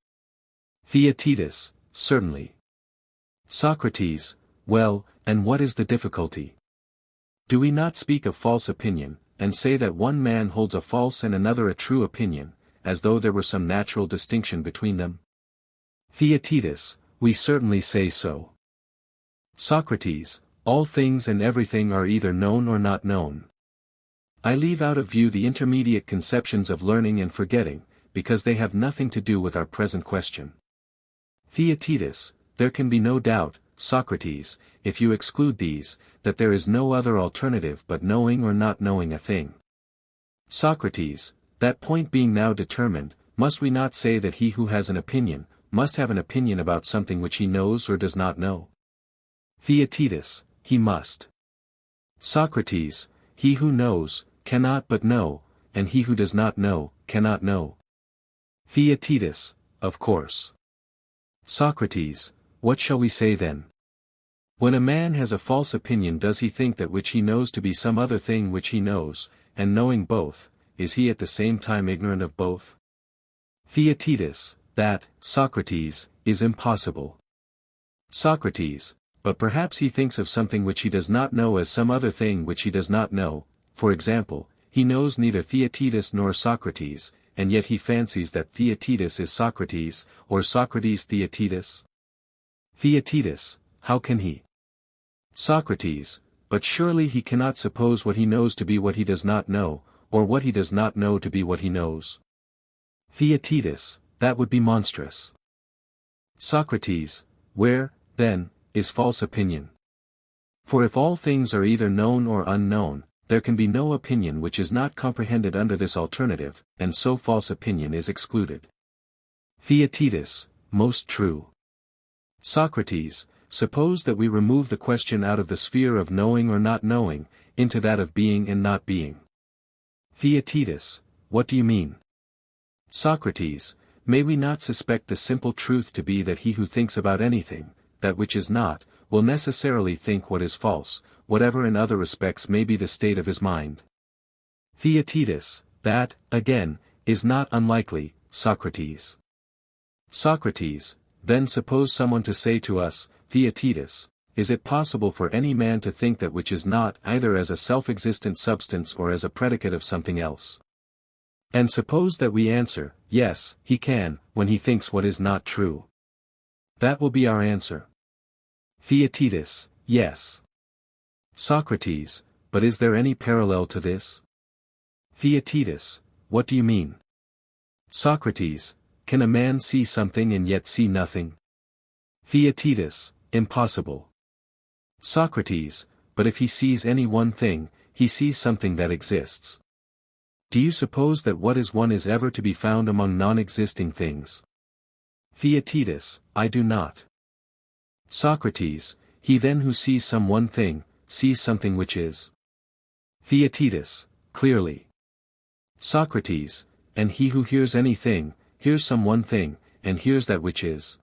Theaetetus, certainly. Socrates, well, and what is the difficulty? Do we not speak of false opinion, and say that one man holds a false and another a true opinion, as though there were some natural distinction between them? Theaetetus, we certainly say so. Socrates, all things and everything are either known or not known. I leave out of view the intermediate conceptions of learning and forgetting, because they have nothing to do with our present question. Theaetetus, there can be no doubt, Socrates, if you exclude these, that there is no other alternative but knowing or not knowing a thing. Socrates, that point being now determined, must we not say that he who has an opinion, must have an opinion about something which he knows or does not know? Theaetetus, he must. Socrates, he who knows, cannot but know, and he who does not know, cannot know. Theaetetus, of course. Socrates, what shall we say then? When a man has a false opinion, does he think that which he knows to be some other thing which he knows, and knowing both, is he at the same time ignorant of both? Theaetetus, that, Socrates, is impossible. Socrates, but perhaps he thinks of something which he does not know as some other thing which he does not know. For example, he knows neither Theaetetus nor Socrates, and yet he fancies that Theaetetus is Socrates, or Socrates Theaetetus. Theaetetus, how can he? Socrates, but surely he cannot suppose what he knows to be what he does not know, or what he does not know to be what he knows. Theaetetus, that would be monstrous. Socrates, where, then, is false opinion? For if all things are either known or unknown, there can be no opinion which is not comprehended under this alternative, and so false opinion is excluded. Theaetetus, most true. Socrates, suppose that we remove the question out of the sphere of knowing or not knowing, into that of being and not being. Theaetetus, what do you mean? Socrates, may we not suspect the simple truth to be that he who thinks about anything, that which is not, will necessarily think what is false, whatever in other respects may be the state of his mind? Theaetetus, that, again, is not unlikely, Socrates. Socrates, then suppose someone to say to us, Theaetetus, is it possible for any man to think that which is not either as a self-existent substance or as a predicate of something else? And suppose that we answer, yes, he can, when he thinks what is not true. That will be our answer. Theaetetus, yes. Socrates, but is there any parallel to this? Theaetetus, what do you mean? Socrates, can a man see something and yet see nothing? Theaetetus, impossible. Socrates, but if he sees any one thing, he sees something that exists. Do you suppose that what is one is ever to be found among non-existing things? Theaetetus, I do not. Socrates, he then who sees some one thing, sees something which is. Theaetetus, clearly. Socrates, and he who hears anything, hears some one thing, and hears that which is.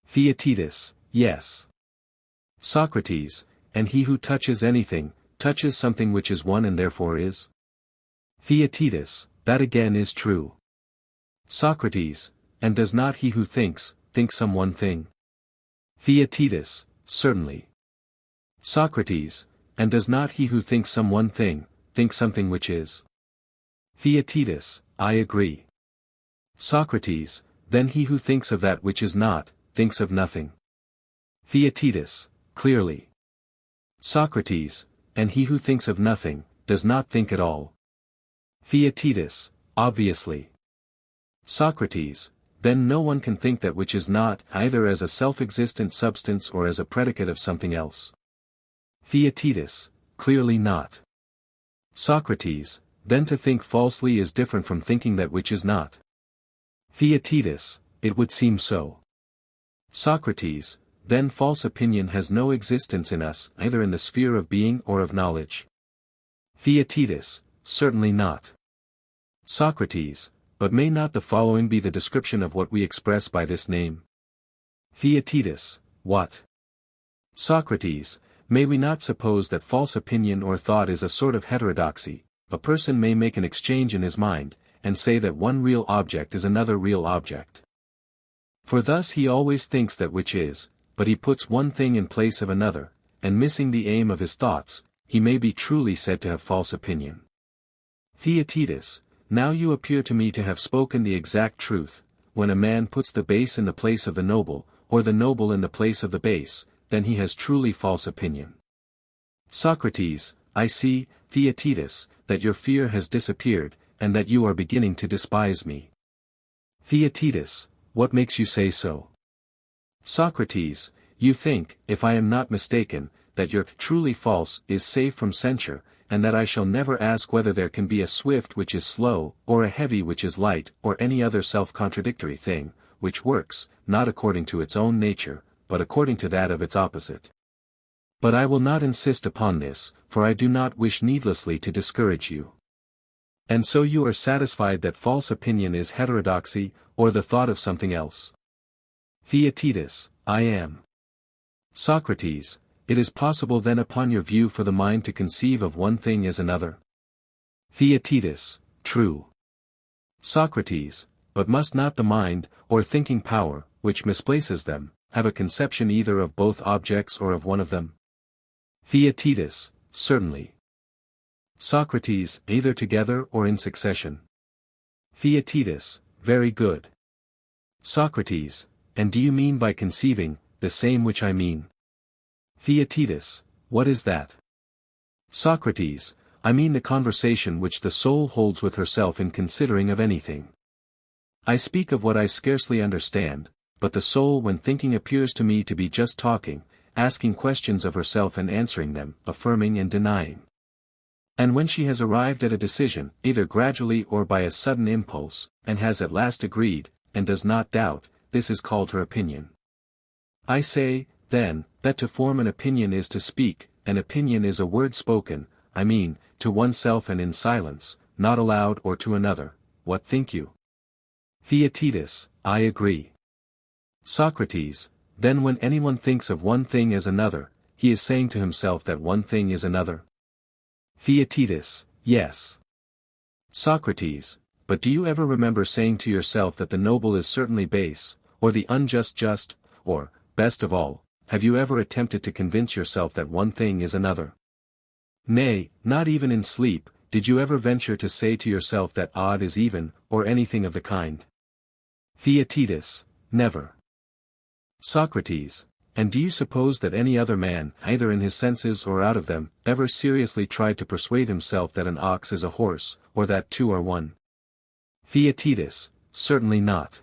Theaetetus, yes. Socrates, and he who touches anything, touches something which is one and therefore is. Theaetetus, that again is true. Socrates, and does not he who thinks, think some one thing? Theaetetus, certainly. Socrates, and does not he who thinks some one thing, think something which is? Theaetetus, I agree. Socrates, then he who thinks of that which is not, thinks of nothing. Theaetetus, clearly. Socrates, and he who thinks of nothing, does not think at all. Theaetetus, obviously. Socrates, then no one can think that which is not either as a self-existent substance or as a predicate of something else. Theaetetus, clearly not. Socrates, then to think falsely is different from thinking that which is not. Theaetetus, it would seem so. Socrates, then false opinion has no existence in us either in the sphere of being or of knowledge. Theaetetus, certainly not. Socrates, but may not the following be the description of what we express by this name? Theaetetus, what? Socrates, may we not suppose that false opinion or thought is a sort of heterodoxy? A person may make an exchange in his mind, and say that one real object is another real object. For thus he always thinks that which is, but he puts one thing in place of another, and missing the aim of his thoughts, he may be truly said to have false opinion. Theaetetus, now you appear to me to have spoken the exact truth. When a man puts the base in the place of the noble, or the noble in the place of the base, then he has truly false opinion. Socrates, I see, Theaetetus, that your fear has disappeared, and that you are beginning to despise me. Theaetetus, what makes you say so? Socrates, you think, if I am not mistaken, that your truly false is safe from censure, and that I shall never ask whether there can be a swift which is slow, or a heavy which is light, or any other self-contradictory thing, which works, not according to its own nature, but according to that of its opposite. But I will not insist upon this, for I do not wish needlessly to discourage you. And so you are satisfied that false opinion is heterodoxy, or the thought of something else? Theaetetus, I am. Socrates, it is possible then upon your view for the mind to conceive of one thing as another? Theaetetus, true. Socrates, but must not the mind, or thinking power, which misplaces them, have a conception either of both objects or of one of them? Theaetetus, certainly. Socrates, either together or in succession. Theaetetus, very good. Socrates, and do you mean by conceiving, the same which I mean? Theaetetus, what is that? Socrates, I mean the conversation which the soul holds with herself in considering of anything. I speak of what I scarcely understand, but the soul when thinking appears to me to be just talking, asking questions of herself and answering them, affirming and denying. And when she has arrived at a decision, either gradually or by a sudden impulse, and has at last agreed, and does not doubt, this is called her opinion. I say, then, that to form an opinion is to speak, an opinion is a word spoken, I mean, to oneself and in silence, not aloud or to another. What think you? Theaetetus, I agree. Socrates, then when anyone thinks of one thing as another, he is saying to himself that one thing is another? Theaetetus, yes. Socrates, but do you ever remember saying to yourself that the noble is certainly base, or the unjust just, or, best of all, have you ever attempted to convince yourself that one thing is another? Nay, not even in sleep, did you ever venture to say to yourself that odd is even, or anything of the kind? Theaetetus, never. Socrates, and do you suppose that any other man, either in his senses or out of them, ever seriously tried to persuade himself that an ox is a horse, or that two are one? Theaetetus, certainly not.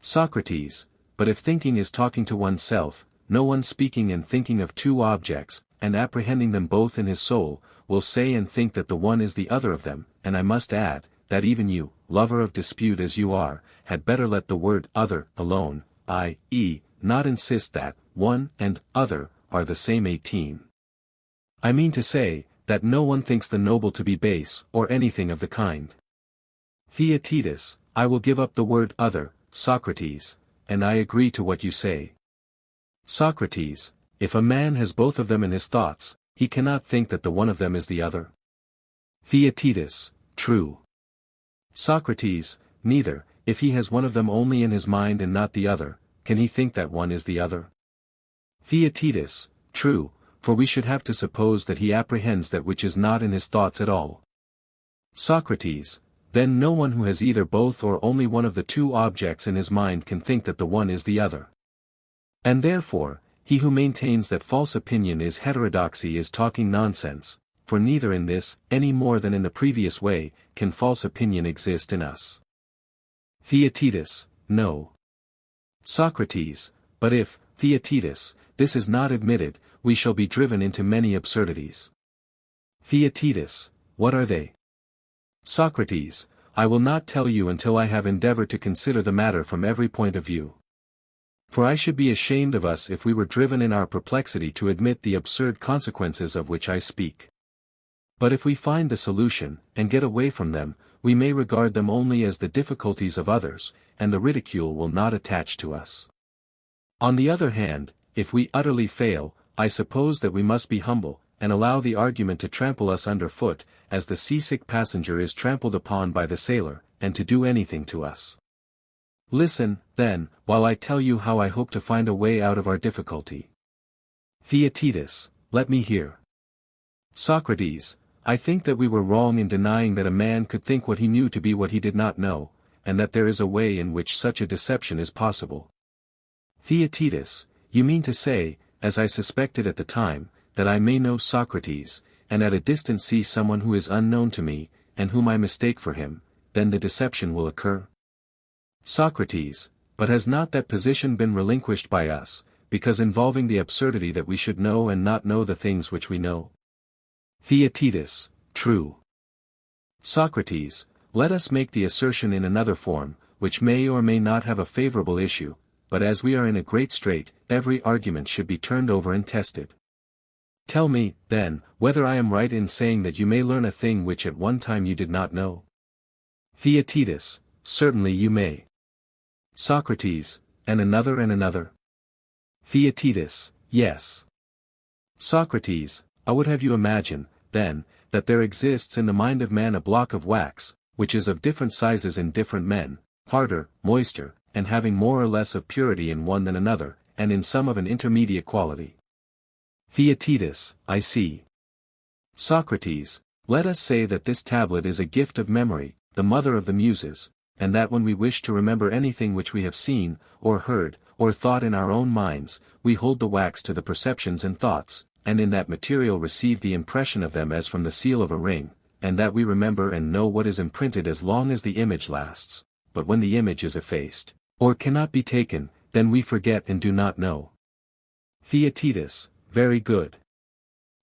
Socrates, but if thinking is talking to oneself, no one speaking and thinking of two objects, and apprehending them both in his soul, will say and think that the one is the other of them, and I must add, that even you, lover of dispute as you are, had better let the word other alone, i.e., not insist that one and other are the same 18. I mean to say, that no one thinks the noble to be base or anything of the kind. Theaetetus, I will give up the word other, Socrates, and I agree to what you say. Socrates, if a man has both of them in his thoughts, he cannot think that the one of them is the other. Theaetetus, true. Socrates, neither, if he has one of them only in his mind and not the other, can he think that one is the other. Theaetetus, true, for we should have to suppose that he apprehends that which is not in his thoughts at all. Socrates, then no one who has either both or only one of the two objects in his mind can think that the one is the other. And therefore, he who maintains that false opinion is heterodoxy is talking nonsense, for neither in this, any more than in the previous way, can false opinion exist in us. Theaetetus, no. Socrates, but if, Theaetetus, this is not admitted, we shall be driven into many absurdities. Theaetetus, what are they? Socrates, I will not tell you until I have endeavored to consider the matter from every point of view. For I should be ashamed of us if we were driven in our perplexity to admit the absurd consequences of which I speak. But if we find the solution, and get away from them, we may regard them only as the difficulties of others, and the ridicule will not attach to us. On the other hand, if we utterly fail, I suppose that we must be humble, and allow the argument to trample us under foot, as the seasick passenger is trampled upon by the sailor, and to do anything to us. Listen, then, while I tell you how I hope to find a way out of our difficulty. Theaetetus, let me hear. Socrates, I think that we were wrong in denying that a man could think what he knew to be what he did not know, and that there is a way in which such a deception is possible. Theaetetus, you mean to say, as I suspected at the time, that I may know Socrates, and at a distance see someone who is unknown to me, and whom I mistake for him, then the deception will occur? Socrates, but has not that position been relinquished by us, because involving the absurdity that we should know and not know the things which we know? Theaetetus, true. Socrates, let us make the assertion in another form, which may or may not have a favorable issue, but as we are in a great strait, every argument should be turned over and tested. Tell me, then, whether I am right in saying that you may learn a thing which at one time you did not know? Theaetetus, certainly you may. Socrates, and another and another? Theaetetus, yes. Socrates, I would have you imagine, then, that there exists in the mind of man a block of wax, which is of different sizes in different men, harder, moister, and having more or less of purity in one than another, and in some of an intermediate quality. Theaetetus, I see. Socrates, let us say that this tablet is a gift of memory, the mother of the muses, and that when we wish to remember anything which we have seen, or heard, or thought in our own minds, we hold the wax to the perceptions and thoughts, and in that material receive the impression of them as from the seal of a ring, and that we remember and know what is imprinted as long as the image lasts, but when the image is effaced, or cannot be taken, then we forget and do not know. Theaetetus, very good.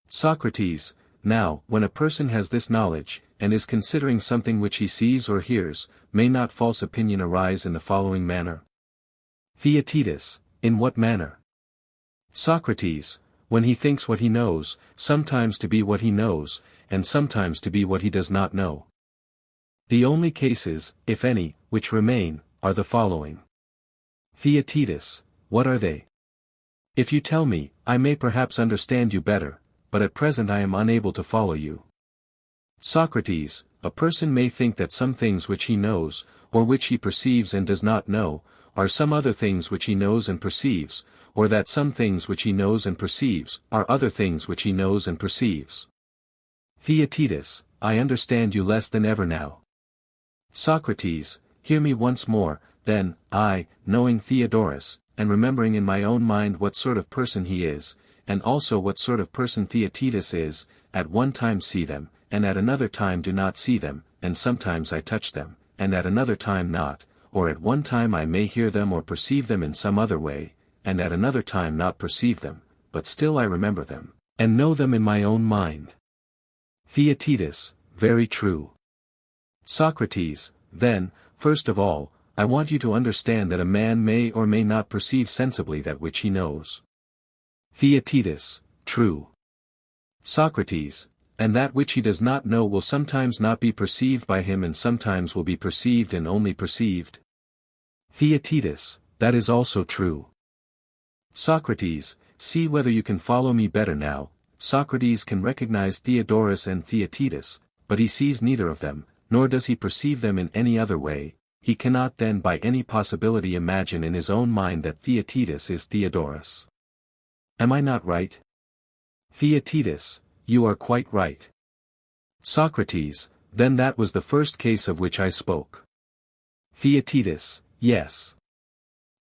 Socrates, now, when a person has this knowledge, and is considering something which he sees or hears, may not false opinion arise in the following manner? Theaetetus, in what manner? Socrates, when he thinks what he knows, sometimes to be what he knows, and sometimes to be what he does not know. The only cases, if any, which remain, are the following. Theaetetus, what are they? If you tell me, I may perhaps understand you better, but at present I am unable to follow you. Socrates, a person may think that some things which he knows, or which he perceives and does not know, are some other things which he knows and perceives, or that some things which he knows and perceives, are other things which he knows and perceives. Theaetetus, I understand you less than ever now. Socrates, hear me once more, then, I, knowing Theodorus, and remembering in my own mind what sort of person he is, and also what sort of person Theaetetus is, at one time see them, and at another time do not see them, and sometimes I touch them, and at another time not, or at one time I may hear them or perceive them in some other way, and at another time not perceive them, but still I remember them, and know them in my own mind. Theaetetus, very true. Socrates, then, first of all, I want you to understand that a man may or may not perceive sensibly that which he knows. Theaetetus, true. Socrates, and that which he does not know will sometimes not be perceived by him and sometimes will be perceived and only perceived. Theaetetus, that is also true. Socrates, see whether you can follow me better now. Socrates can recognize Theodorus and Theaetetus, but he sees neither of them, nor does he perceive them in any other way. He cannot then by any possibility imagine in his own mind that Theaetetus is Theodorus. Am I not right? Theaetetus, you are quite right. Socrates, then that was the first case of which I spoke. Theaetetus, yes.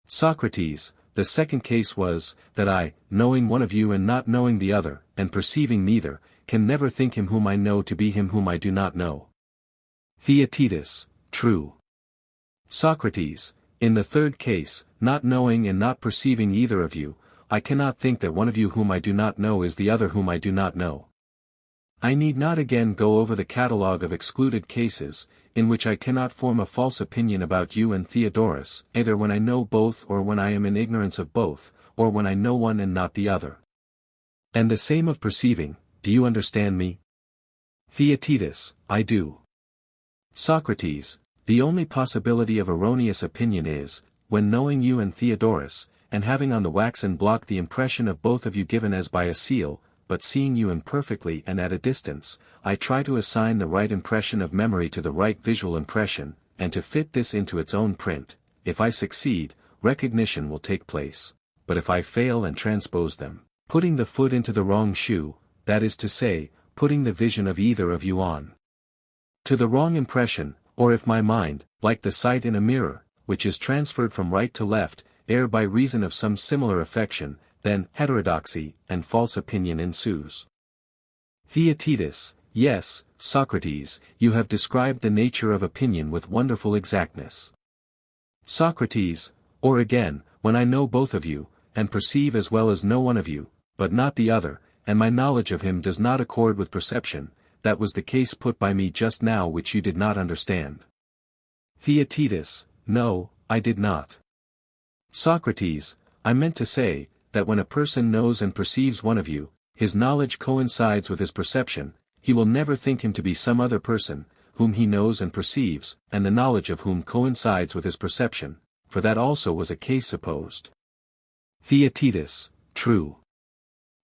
Socrates, the second case was, that I, knowing one of you and not knowing the other, and perceiving neither, can never think him whom I know to be him whom I do not know. Theaetetus, true. Socrates, in the third case, not knowing and not perceiving either of you, I cannot think that one of you whom I do not know is the other whom I do not know. I need not again go over the catalogue of excluded cases, in which I cannot form a false opinion about you and Theodorus, either when I know both or when I am in ignorance of both, or when I know one and not the other. And the same of perceiving, do you understand me? Theaetetus, I do. Socrates, the only possibility of erroneous opinion is, when knowing you and Theodorus, and having on the waxen block the impression of both of you given as by a seal, but seeing you imperfectly and at a distance, I try to assign the right impression of memory to the right visual impression, and to fit this into its own print. If I succeed, recognition will take place, but if I fail and transpose them, putting the foot into the wrong shoe, that is to say, putting the vision of either of you on to the wrong impression, or if my mind, like the sight in a mirror, which is transferred from right to left, err by reason of some similar affection, then heterodoxy and false opinion ensues. Theaetetus: Yes, Socrates, you have described the nature of opinion with wonderful exactness. Socrates: Or again, when I know both of you, and perceive as well as know one of you, but not the other, and my knowledge of him does not accord with perception, that was the case put by me just now which you did not understand. Theaetetus: No, I did not. Socrates: I meant to say, that when a person knows and perceives one of you, his knowledge coincides with his perception, he will never think him to be some other person, whom he knows and perceives, and the knowledge of whom coincides with his perception, for that also was a case supposed. Theaetetus: True.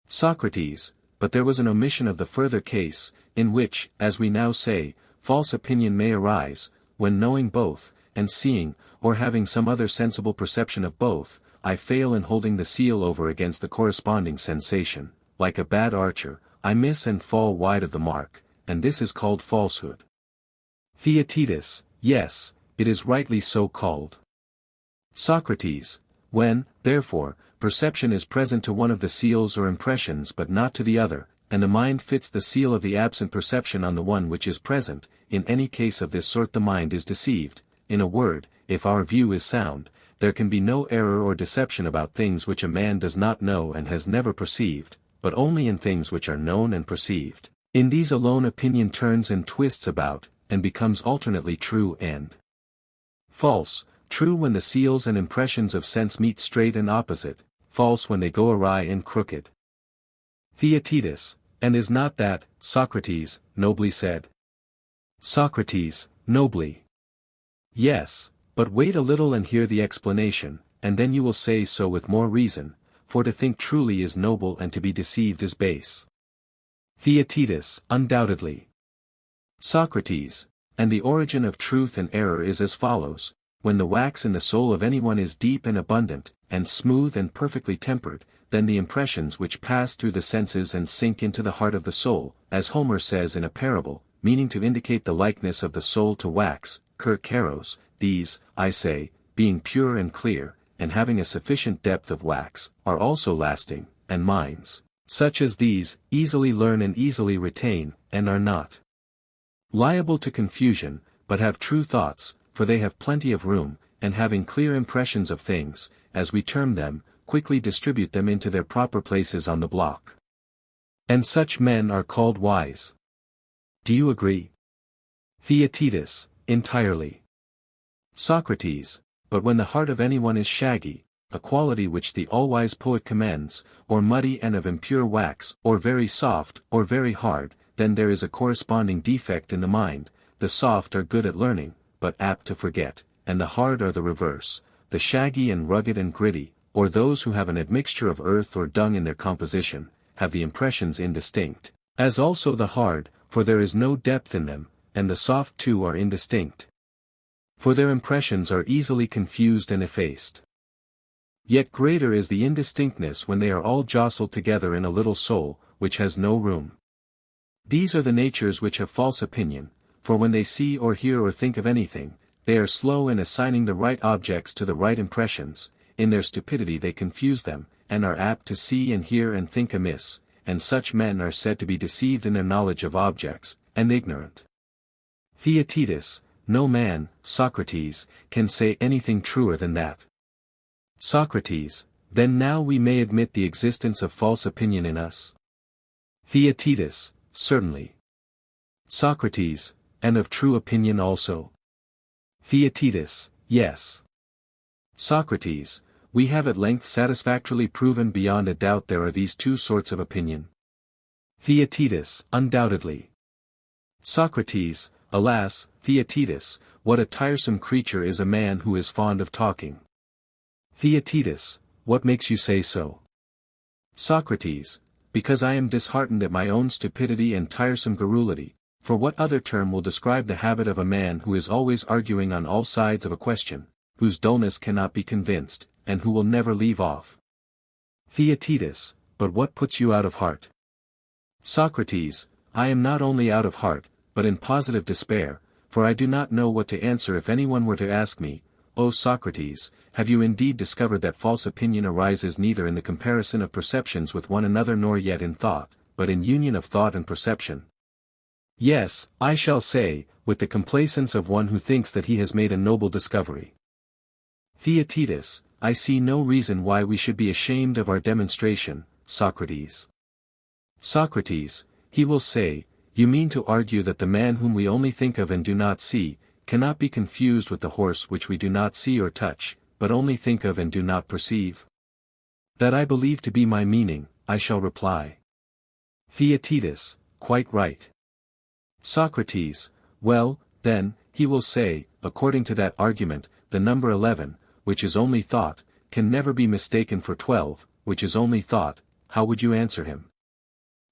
Socrates: But there was an omission of the further case, in which, as we now say, false opinion may arise, when knowing both, and seeing, or having some other sensible perception of both, I fail in holding the seal over against the corresponding sensation, like a bad archer, I miss and fall wide of the mark, and this is called falsehood. Theaetetus: Yes, it is rightly so called. Socrates: When, therefore, perception is present to one of the seals or impressions but not to the other, and the mind fits the seal of the absent perception on the one which is present, in any case of this sort the mind is deceived. In a word, if our view is sound, there can be no error or deception about things which a man does not know and has never perceived, but only in things which are known and perceived. In these alone opinion turns and twists about, and becomes alternately true and false, true when the seals and impressions of sense meet straight and opposite, false when they go awry and crooked. Theaetetus: And is not that, Socrates, nobly said? Socrates: Nobly. Yes, but wait a little and hear the explanation, and then you will say so with more reason, for to think truly is noble and to be deceived is base. Theaetetus: Undoubtedly. Socrates: And the origin of truth and error is as follows: when the wax in the soul of anyone is deep and abundant, and smooth and perfectly tempered, then the impressions which pass through the senses and sink into the heart of the soul, as Homer says in a parable, meaning to indicate the likeness of the soul to wax, kerkeros, these, I say, being pure and clear, and having a sufficient depth of wax, are also lasting, and minds, such as these, easily learn and easily retain, and are not liable to confusion, but have true thoughts, for they have plenty of room, and having clear impressions of things, as we term them, quickly distribute them into their proper places on the block. And such men are called wise. Do you agree? Theaetetus: Entirely. Socrates: But when the heart of anyone is shaggy, a quality which the all-wise poet commends, or muddy and of impure wax, or very soft, or very hard, then there is a corresponding defect in the mind. The soft are good at learning, but apt to forget, and the hard are the reverse, the shaggy and rugged and gritty, or those who have an admixture of earth or dung in their composition, have the impressions indistinct, as also the hard, for there is no depth in them, and the soft too are indistinct, for their impressions are easily confused and effaced. Yet greater is the indistinctness when they are all jostled together in a little soul, which has no room. These are the natures which have false opinion, for when they see or hear or think of anything, they are slow in assigning the right objects to the right impressions, in their stupidity they confuse them, and are apt to see and hear and think amiss, and such men are said to be deceived in their knowledge of objects, and ignorant. Theaetetus: No man, Socrates, can say anything truer than that. Socrates: Then now we may admit the existence of false opinion in us? Theaetetus: Certainly. Socrates: And of true opinion also? Theaetetus: Yes. Socrates: We have at length satisfactorily proven beyond a doubt there are these two sorts of opinion. Theaetetus: Undoubtedly. Socrates: Alas, Theaetetus, what a tiresome creature is a man who is fond of talking. Theaetetus: What makes you say so? Socrates: Because I am disheartened at my own stupidity and tiresome garrulity, for what other term will describe the habit of a man who is always arguing on all sides of a question, whose dullness cannot be convinced, and who will never leave off? Theaetetus: But what puts you out of heart? Socrates: I am not only out of heart, but in positive despair, for I do not know what to answer if anyone were to ask me, O Socrates, have you indeed discovered that false opinion arises neither in the comparison of perceptions with one another nor yet in thought, but in union of thought and perception? Yes, I shall say, with the complacence of one who thinks that he has made a noble discovery. Theaetetus, I see no reason why we should be ashamed of our demonstration, Socrates. Socrates, he will say, you mean to argue that the man whom we only think of and do not see, cannot be confused with the horse which we do not see or touch, but only think of and do not perceive? That I believe to be my meaning, I shall reply. Theaetetus, quite right. Socrates, well, then, he will say, according to that argument, the number 11, which is only thought, can never be mistaken for 12, which is only thought. How would you answer him?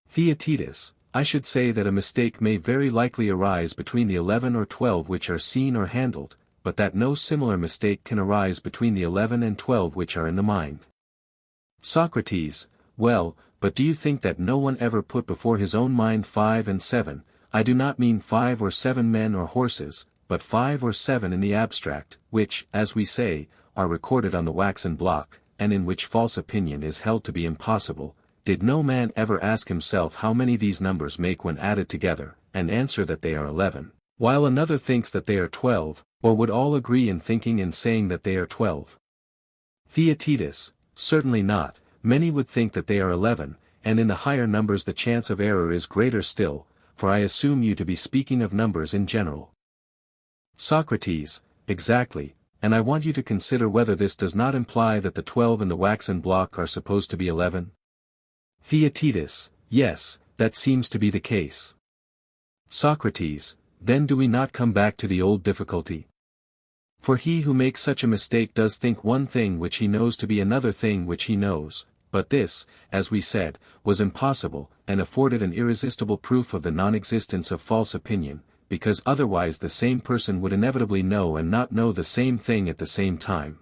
Theaetetus, I should say that a mistake may very likely arise between the 11 or 12 which are seen or handled, but that no similar mistake can arise between the 11 and 12 which are in the mind. Socrates, well, but do you think that no one ever put before his own mind 5 and 7, I do not mean 5 or 7 men or horses, but 5 or 7 in the abstract, which, as we say, are recorded on the waxen block, and in which false opinion is held to be impossible? Did no man ever ask himself how many these numbers make when added together, and answer that they are 11, while another thinks that they are 12, or would all agree in thinking and saying that they are 12? Theaetetus, certainly not, many would think that they are 11, and in the higher numbers the chance of error is greater still, for I assume you to be speaking of numbers in general. Socrates, exactly, and I want you to consider whether this does not imply that the 12 in the waxen block are supposed to be 11. Theaetetus, yes, that seems to be the case. Socrates, then do we not come back to the old difficulty? For he who makes such a mistake does think one thing which he knows to be another thing which he knows, but this, as we said, was impossible, and afforded an irresistible proof of the non-existence of false opinion, because otherwise the same person would inevitably know and not know the same thing at the same time.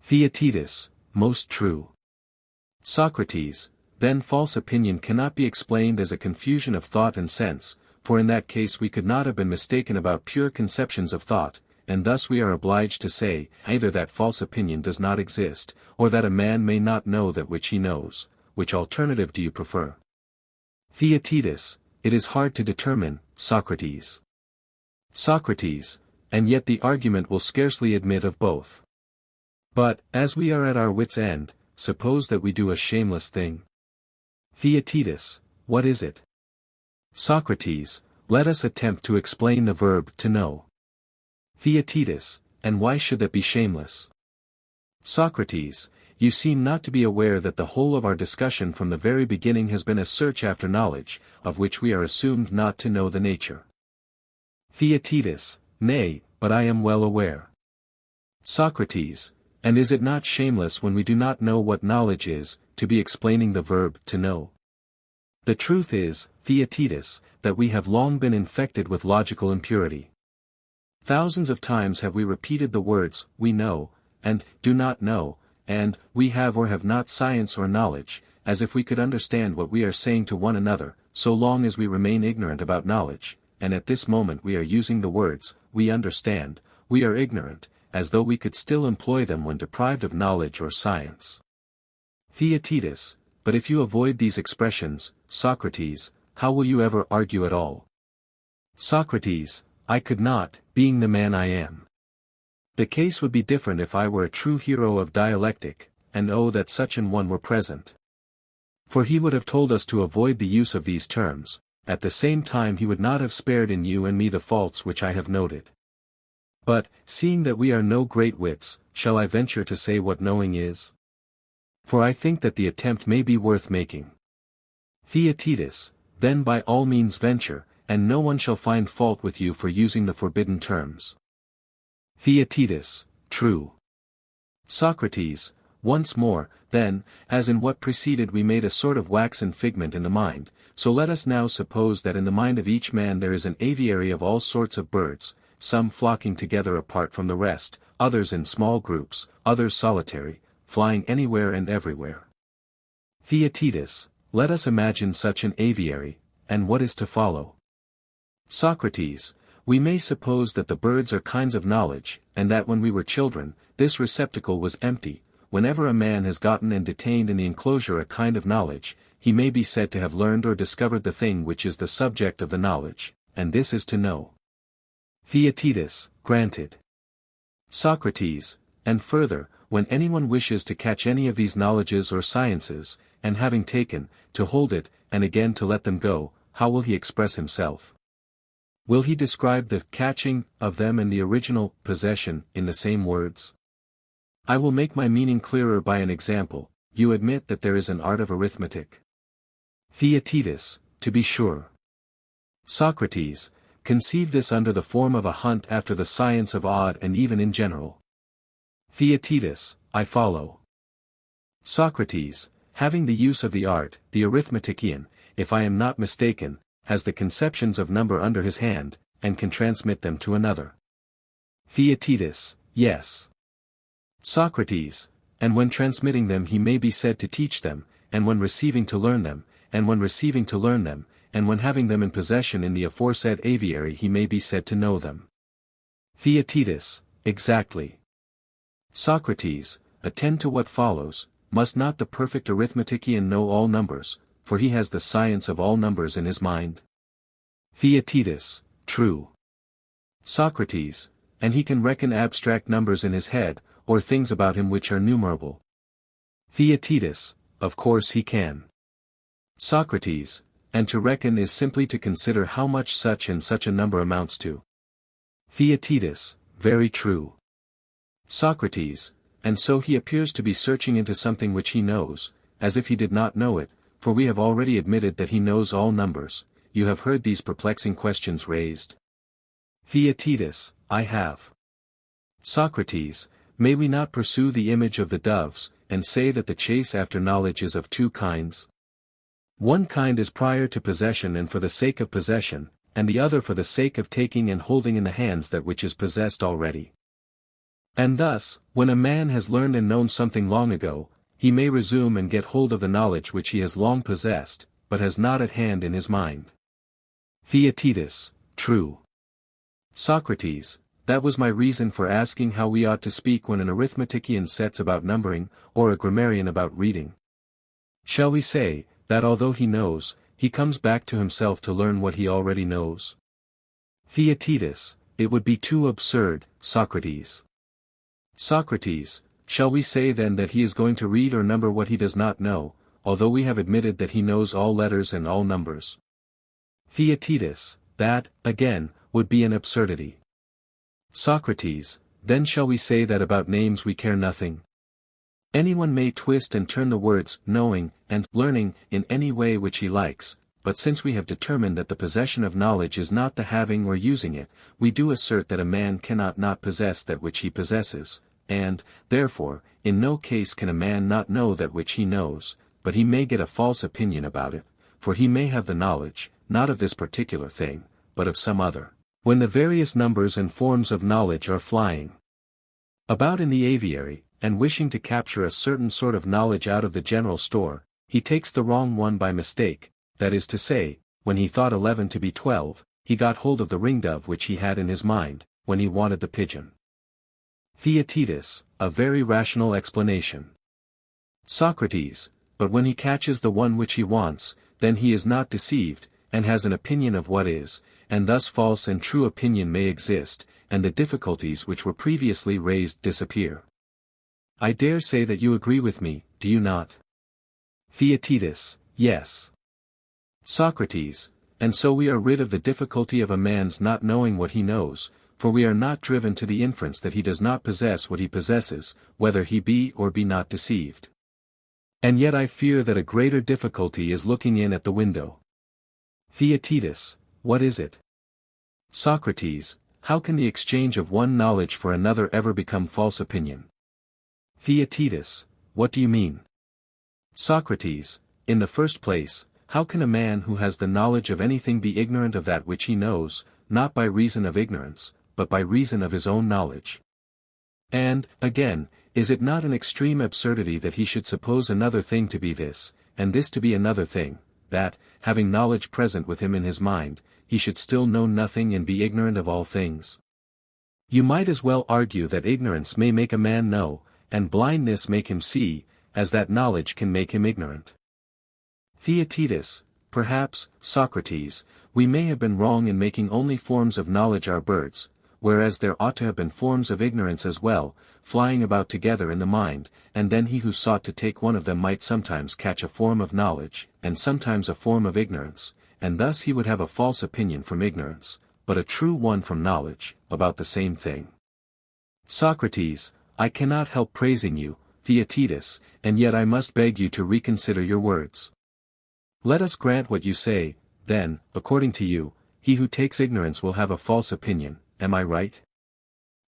Theaetetus, most true. Socrates, then false opinion cannot be explained as a confusion of thought and sense, for in that case we could not have been mistaken about pure conceptions of thought, and thus we are obliged to say, either that false opinion does not exist, or that a man may not know that which he knows. Which alternative do you prefer? Theaetetus, it is hard to determine, Socrates. Socrates, and yet the argument will scarcely admit of both. But, as we are at our wits' end, suppose that we do a shameless thing. Theaetetus, what is it? Socrates, let us attempt to explain the verb to know. Theaetetus, and why should that be shameless? Socrates, you seem not to be aware that the whole of our discussion from the very beginning has been a search after knowledge, of which we are assumed not to know the nature. Theaetetus, nay, but I am well aware. Socrates, and is it not shameless when we do not know what knowledge is, to be explaining the verb to know? The truth is, Theaetetus, that we have long been infected with logical impurity. Thousands of times have we repeated the words, we know, and do not know, and we have or have not science or knowledge, as if we could understand what we are saying to one another, so long as we remain ignorant about knowledge, and at this moment we are using the words, we understand, we are ignorant, as though we could still employ them when deprived of knowledge or science. Theaetetus, but if you avoid these expressions, Socrates, how will you ever argue at all? Socrates, I could not, being the man I am. The case would be different if I were a true hero of dialectic, and oh that such an one were present. For he would have told us to avoid the use of these terms, at the same time he would not have spared in you and me the faults which I have noted. But, seeing that we are no great wits, shall I venture to say what knowing is? For I think that the attempt may be worth making. Theaetetus, then by all means venture, and no one shall find fault with you for using the forbidden terms. Theaetetus, true. Socrates, once more, then, as in what preceded we made a sort of waxen figment in the mind, so let us now suppose that in the mind of each man there is an aviary of all sorts of birds, some flocking together apart from the rest, others in small groups, others solitary, flying anywhere and everywhere. Theaetetus, let us imagine such an aviary, and what is to follow? Socrates, we may suppose that the birds are kinds of knowledge, and that when we were children, this receptacle was empty. Whenever a man has gotten and detained in the enclosure a kind of knowledge, he may be said to have learned or discovered the thing which is the subject of the knowledge, and this is to know. Theaetetus, granted. Socrates, and further, when anyone wishes to catch any of these knowledges or sciences, and having taken, to hold it, and again to let them go, how will he express himself? Will he describe the catching of them and the original possession in the same words? I will make my meaning clearer by an example. You admit that there is an art of arithmetic. Theaetetus, to be sure. Socrates, conceive this under the form of a hunt after the science of odd and even in general. Theaetetus, I follow. Socrates, having the use of the art, the arithmetician, if I am not mistaken, has the conceptions of number under his hand, and can transmit them to another. Theaetetus, yes. Socrates, and when transmitting them he may be said to teach them, and when receiving to learn them, and when receiving to learn them, and when having them in possession in the aforesaid aviary he may be said to know them. Theaetetus, exactly. Socrates, attend to what follows. Must not the perfect arithmetician know all numbers, for he has the science of all numbers in his mind? Theaetetus, true. Socrates, and he can reckon abstract numbers in his head, or things about him which are numerable. Theaetetus, of course he can. Socrates, and to reckon is simply to consider how much such and such a number amounts to. Theaetetus, very true. Socrates, and so he appears to be searching into something which he knows, as if he did not know it, for we have already admitted that he knows all numbers. You have heard these perplexing questions raised. Theaetetus, I have. Socrates, may we not pursue the image of the doves, and say that the chase after knowledge is of two kinds? One kind is prior to possession and for the sake of possession, and the other for the sake of taking and holding in the hands that which is possessed already. And thus, when a man has learned and known something long ago, he may resume and get hold of the knowledge which he has long possessed, but has not at hand in his mind. Theaetetus, true. Socrates, that was my reason for asking how we ought to speak when an arithmetician sets about numbering, or a grammarian about reading. Shall we say, that although he knows, he comes back to himself to learn what he already knows? Theaetetus, it would be too absurd, Socrates. Socrates, shall we say then that he is going to read or number what he does not know, although we have admitted that he knows all letters and all numbers? Theaetetus, that, again, would be an absurdity. Socrates, then shall we say that about names we care nothing? Anyone may twist and turn the words knowing and learning in any way which he likes, but since we have determined that the possession of knowledge is not the having or using it, we do assert that a man cannot not possess that which he possesses, and, therefore, in no case can a man not know that which he knows, but he may get a false opinion about it, for he may have the knowledge, not of this particular thing, but of some other, when the various numbers and forms of knowledge are flying about in the aviary, and wishing to capture a certain sort of knowledge out of the general store, he takes the wrong one by mistake, that is to say, when he thought 11 to be 12, he got hold of the ringdove which he had in his mind, when he wanted the pigeon. Theaetetus, a very rational explanation. Socrates, but when he catches the one which he wants, then he is not deceived, and has an opinion of what is, and thus false and true opinion may exist, and the difficulties which were previously raised disappear. I dare say that you agree with me, do you not? Theaetetus, yes. Socrates, and so we are rid of the difficulty of a man's not knowing what he knows, for we are not driven to the inference that he does not possess what he possesses, whether he be or be not deceived. And yet I fear that a greater difficulty is looking in at the window. Theaetetus, what is it? Socrates, how can the exchange of one knowledge for another ever become false opinion? Theaetetus, what do you mean? Socrates, in the first place, how can a man who has the knowledge of anything be ignorant of that which he knows, not by reason of ignorance, but by reason of his own knowledge? And, again, is it not an extreme absurdity that he should suppose another thing to be this, and this to be another thing, that, having knowledge present with him in his mind, he should still know nothing and be ignorant of all things. You might as well argue that ignorance may make a man know, and blindness make him see, as that knowledge can make him ignorant. Theaetetus, perhaps, Socrates, we may have been wrong in making only forms of knowledge our birds, whereas there ought to have been forms of ignorance as well, flying about together in the mind, and then he who sought to take one of them might sometimes catch a form of knowledge, and sometimes a form of ignorance, and thus he would have a false opinion from ignorance, but a true one from knowledge, about the same thing. Socrates, I cannot help praising you, Theaetetus, and yet I must beg you to reconsider your words. Let us grant what you say, then, according to you, he who takes ignorance will have a false opinion, am I right?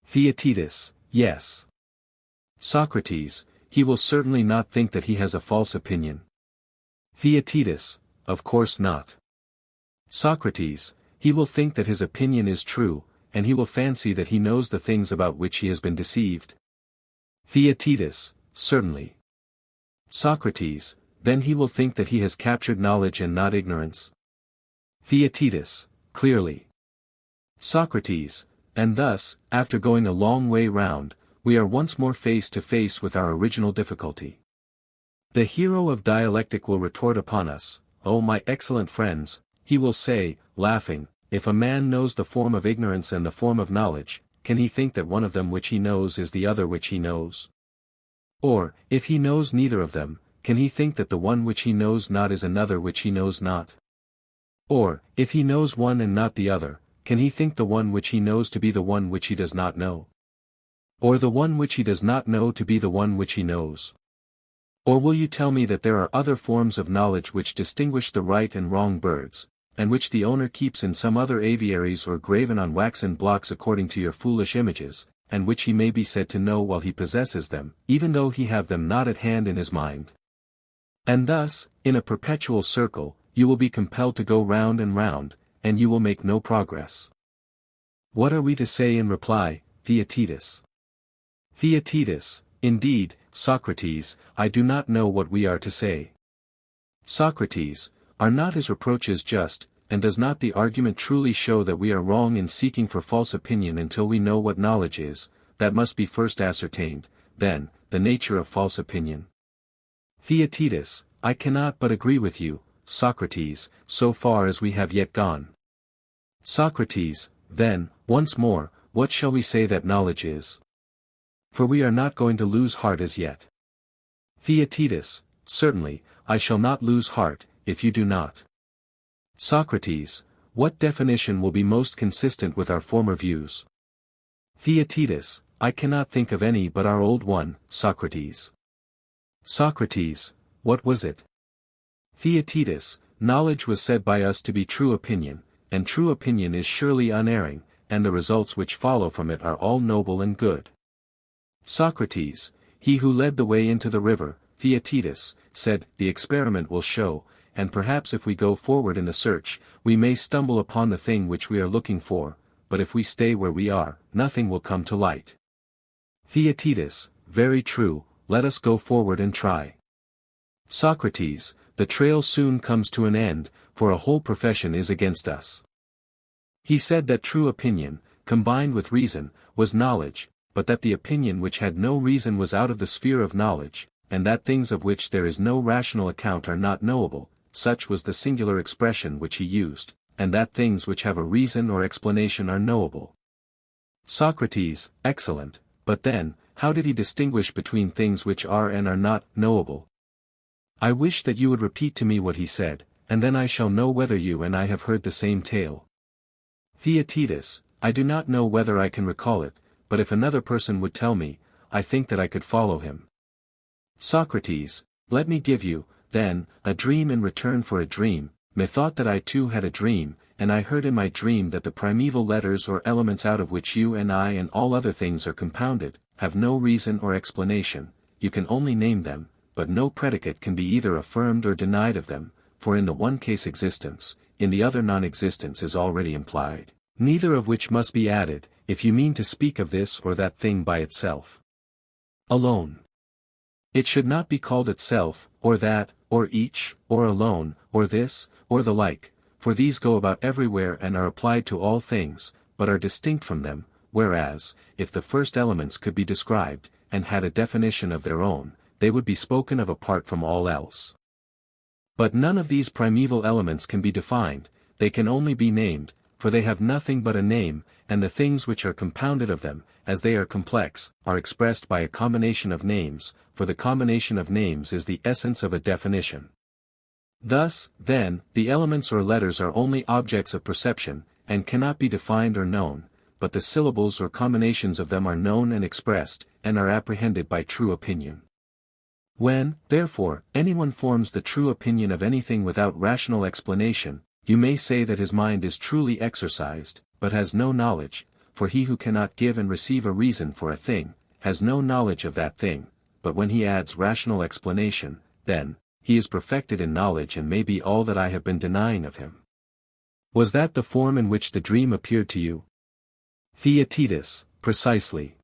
Theaetetus, yes. Socrates, he will certainly not think that he has a false opinion. Theaetetus, of course not. Socrates, he will think that his opinion is true, and he will fancy that he knows the things about which he has been deceived. Theaetetus, certainly. Socrates, then he will think that he has captured knowledge and not ignorance. Theaetetus, clearly. Socrates, and thus, after going a long way round, we are once more face to face with our original difficulty. The hero of dialectic will retort upon us, "O my excellent friends," he will say, laughing, "if a man knows the form of ignorance and the form of knowledge, can he think that one of them which he knows is the other which he knows? Or, if he knows neither of them, can he think that the one which he knows not is another which he knows not? Or, if he knows one and not the other, can he think the one which he knows to be the one which he does not know? Or the one which he does not know to be the one which he knows? Or will you tell me that there are other forms of knowledge which distinguish the right and wrong birds, and which the owner keeps in some other aviaries or graven on waxen blocks according to your foolish images, and which he may be said to know while he possesses them, even though he have them not at hand in his mind? And thus, in a perpetual circle, you will be compelled to go round and round, and you will make no progress. What are we to say in reply, Theaetetus? Theaetetus, indeed, Socrates, I do not know what we are to say. Socrates, are not his reproaches just, and does not the argument truly show that we are wrong in seeking for false opinion until we know what knowledge is, that must be first ascertained, then, the nature of false opinion? Theaetetus, I cannot but agree with you, Socrates, so far as we have yet gone. Socrates, then, once more, what shall we say that knowledge is? For we are not going to lose heart as yet. Theaetetus, certainly, I shall not lose heart, if you do not. Socrates, what definition will be most consistent with our former views? Theaetetus, I cannot think of any but our old one, Socrates. Socrates, what was it? Theaetetus, knowledge was said by us to be true opinion, and true opinion is surely unerring, and the results which follow from it are all noble and good. Socrates, he who led the way into the river, Theaetetus, said, the experiment will show, and perhaps if we go forward in the search, we may stumble upon the thing which we are looking for, but if we stay where we are, nothing will come to light. Theaetetus, very true, let us go forward and try. Socrates, the trail soon comes to an end, for a whole profession is against us. He said that true opinion, combined with reason, was knowledge, but that the opinion which had no reason was out of the sphere of knowledge, and that things of which there is no rational account are not knowable, such was the singular expression which he used, and that things which have a reason or explanation are knowable. Socrates, excellent, but then, how did he distinguish between things which are and are not knowable? I wish that you would repeat to me what he said, and then I shall know whether you and I have heard the same tale. Theaetetus, I do not know whether I can recall it, but if another person would tell me, I think that I could follow him. Socrates, let me give you, then, a dream in return for a dream. Methought that I too had a dream, and I heard in my dream that the primeval letters or elements out of which you and I and all other things are compounded, have no reason or explanation, you can only name them, but no predicate can be either affirmed or denied of them, for in the one case existence, in the other non-existence is already implied, neither of which must be added, if you mean to speak of this or that thing by itself alone. It should not be called itself, or that, or each, or alone, or this, or the like, for these go about everywhere and are applied to all things, but are distinct from them, whereas, if the first elements could be described, and had a definition of their own, they would be spoken of apart from all else. But none of these primeval elements can be defined, they can only be named, for they have nothing but a name, and the things which are compounded of them, as they are complex, are expressed by a combination of names, for the combination of names is the essence of a definition. Thus, then, the elements or letters are only objects of perception, and cannot be defined or known, but the syllables or combinations of them are known and expressed, and are apprehended by true opinion. When, therefore, anyone forms the true opinion of anything without rational explanation, you may say that his mind is truly exercised, but has no knowledge, for he who cannot give and receive a reason for a thing, has no knowledge of that thing, but when he adds rational explanation, then, he is perfected in knowledge and may be all that I have been denying of him. Was that the form in which the dream appeared to you? Theaetetus, precisely.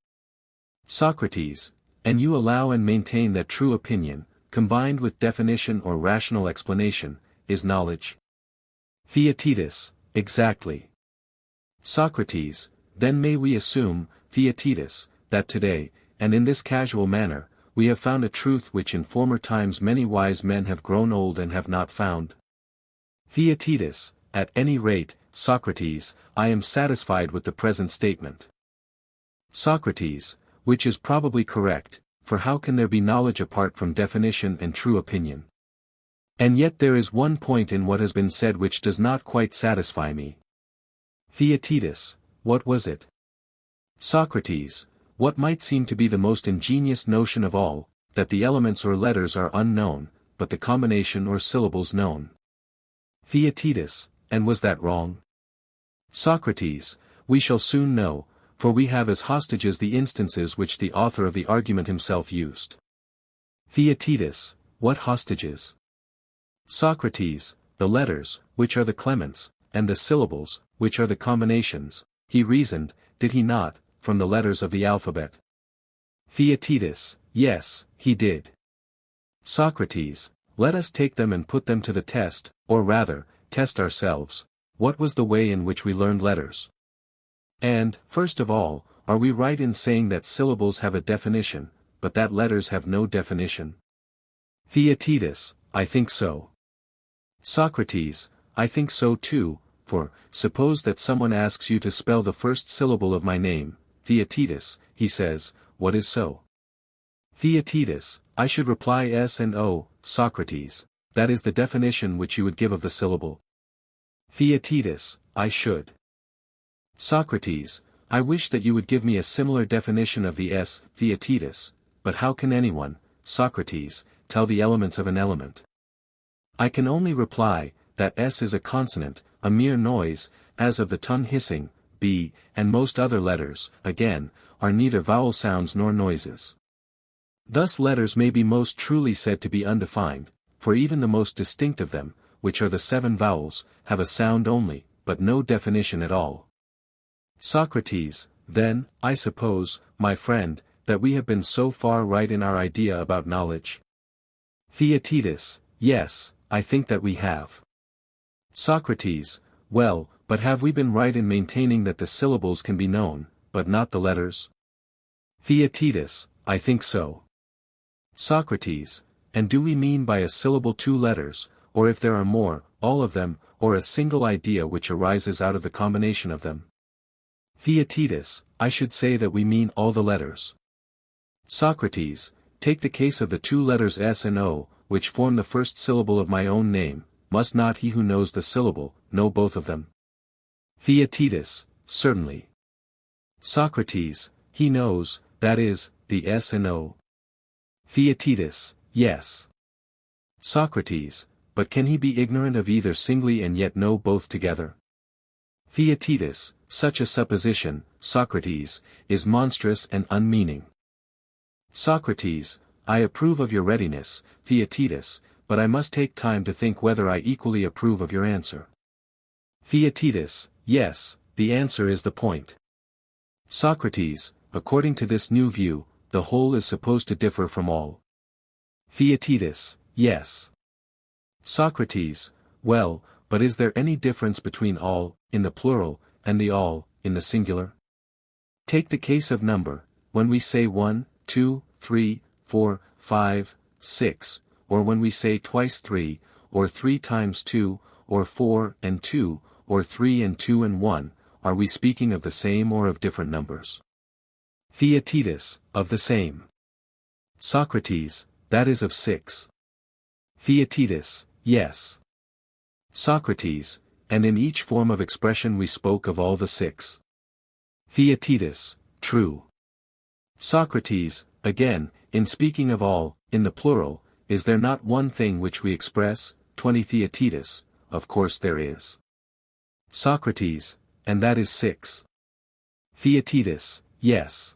Socrates, and you allow and maintain that true opinion, combined with definition or rational explanation, is knowledge? Theaetetus, exactly. Socrates, then may we assume, Theaetetus, that today, and in this casual manner, we have found a truth which in former times many wise men have grown old and have not found? Theaetetus, at any rate, Socrates, I am satisfied with the present statement. Socrates, which is probably correct, for how can there be knowledge apart from definition and true opinion? And yet there is one point in what has been said which does not quite satisfy me. Theaetetus, what was it? Socrates, what might seem to be the most ingenious notion of all, that the elements or letters are unknown, but the combination or syllables known. Theaetetus, and was that wrong? Socrates, we shall soon know, for we have as hostages the instances which the author of the argument himself used. Theaetetus, what hostages? Socrates, the letters, which are the clements, and the syllables, which are the combinations. He reasoned, did he not, from the letters of the alphabet? Theaetetus, yes, he did. Socrates, let us take them and put them to the test, or rather, test ourselves. What was the way in which we learned letters? And, first of all, are we right in saying that syllables have a definition, but that letters have no definition? Theaetetus, I think so. Socrates, I think so too, for, suppose that someone asks you to spell the first syllable of my name, Theaetetus, he says, what is so? Theaetetus, I should reply S and O, Socrates, that is the definition which you would give of the syllable. Theaetetus, I should. Socrates, I wish that you would give me a similar definition of the S, Theaetetus, but how can anyone, Socrates, tell the elements of an element? I can only reply, that S is a consonant, a mere noise, as of the tongue hissing, B, and most other letters, again, are neither vowel sounds nor noises. Thus letters may be most truly said to be undefined, for even the most distinct of them, which are the 7 vowels, have a sound only, but no definition at all. Socrates, then, I suppose, my friend, that we have been so far right in our idea about knowledge? Theaetetus, yes, I think that we have. Socrates, well, but have we been right in maintaining that the syllables can be known, but not the letters? Theaetetus, I think so. Socrates, and do we mean by a syllable 2 letters, or if there are more, all of them, or a single idea which arises out of the combination of them? Theaetetus, I should say that we mean all the letters. Socrates, take the case of the 2 letters S and O, which form the first syllable of my own name, must not he who knows the syllable, know both of them? Theaetetus, certainly. Socrates, he knows, that is, the S and O. Theaetetus, yes. Socrates, but can he be ignorant of either singly and yet know both together? Theaetetus, such a supposition, Socrates, is monstrous and unmeaning. Socrates, I approve of your readiness, Theaetetus, but I must take time to think whether I equally approve of your answer. Theaetetus, yes, the answer is the point. Socrates, according to this new view, the whole is supposed to differ from all. Theaetetus, yes. Socrates: Well, but is there any difference between all, in the plural, and the all, in the singular? Take the case of number, when we say 1, 2, 3, 4, 5, 6, or when we say twice 3, or 3 times 2, or 4 and 2, or 3 and 2 and 1, are we speaking of the same or of different numbers? Theaetetus: Of the same. Socrates: That is of 6. Theaetetus: Yes. Socrates: And in each form of expression we spoke of all the 6. Theaetetus: True. Socrates: Again, in speaking of all, in the plural, is there not one thing which we express? 20 Theaetetus: Of course there is. Socrates: And that is 6. Theaetetus: Yes.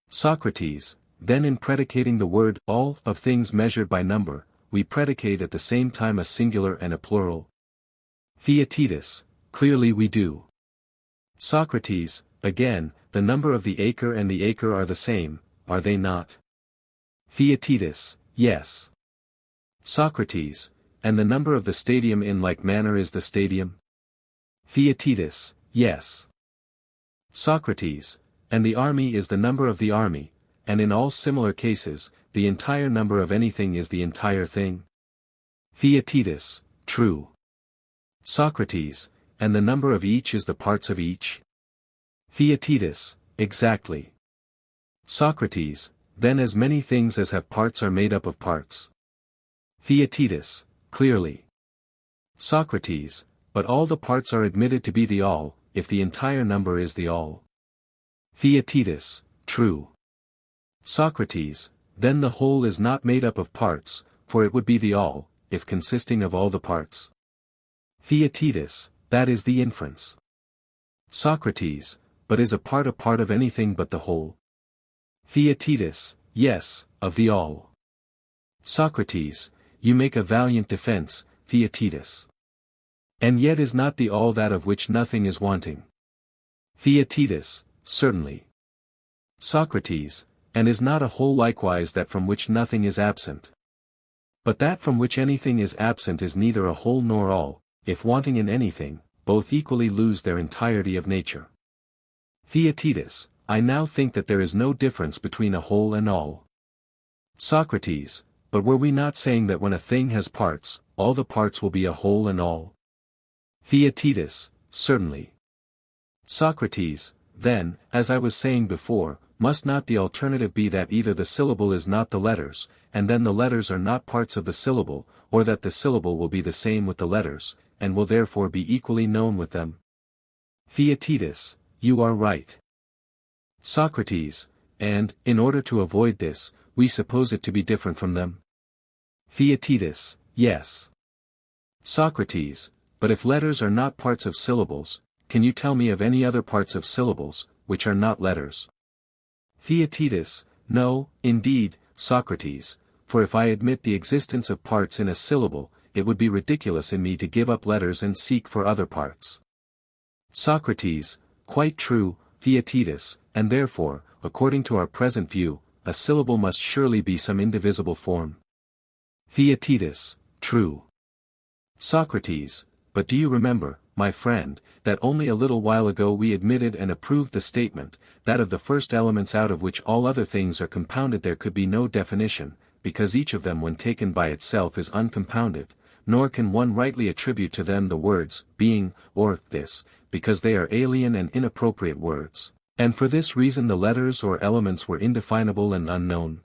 Socrates: Then in predicating the word all of things measured by number, we predicate at the same time a singular and a plural? Theaetetus: Clearly we do. Socrates: Again, the number of the acre and the acre are the same, are they not? Theaetetus: Yes. Socrates: And the number of the stadium in like manner is the stadium? Theaetetus: Yes. Socrates: And the army is the number of the army, and in all similar cases, the entire number of anything is the entire thing? Theaetetus: True. Socrates: And the number of each is the parts of each? Theaetetus: Exactly. Socrates: Then as many things as have parts are made up of parts? Theaetetus: Clearly. Socrates: But all the parts are admitted to be the all, if the entire number is the all? Theaetetus: True. Socrates: Then the whole is not made up of parts, for it would be the all, if consisting of all the parts? Theaetetus: That is the inference. Socrates: But is a part of anything but the whole? Theaetetus: Yes, of the all. Socrates: You make a valiant defense, Theaetetus. And yet is not the all that of which nothing is wanting? Theaetetus: Certainly. Socrates: And is not a whole likewise that from which nothing is absent? But that from which anything is absent is neither a whole nor all, if wanting in anything, both equally lose their entirety of nature. Theaetetus: I now think that there is no difference between a whole and all. Socrates: But were we not saying that when a thing has parts, all the parts will be a whole and all? Theaetetus: Certainly. Socrates: Then, as I was saying before, must not the alternative be that either the syllable is not the letters, and then the letters are not parts of the syllable, or that the syllable will be the same with the letters, and will therefore be equally known with them? Theaetetus: You are right. Socrates: And, in order to avoid this, we suppose it to be different from them? Theaetetus: Yes. Socrates: But if letters are not parts of syllables, can you tell me of any other parts of syllables, which are not letters? Theaetetus: No, indeed, Socrates, for if I admit the existence of parts in a syllable, it would be ridiculous in me to give up letters and seek for other parts. Socrates: Quite true, Theaetetus, and therefore, according to our present view, a syllable must surely be some indivisible form. Theaetetus: True. Socrates: But do you remember, my friend, that only a little while ago we admitted and approved the statement, that of the first elements out of which all other things are compounded there could be no definition, because each of them when taken by itself is uncompounded, nor can one rightly attribute to them the words, being, or, this, because they are alien and inappropriate words, and for this reason the letters or elements were indefinable and unknown?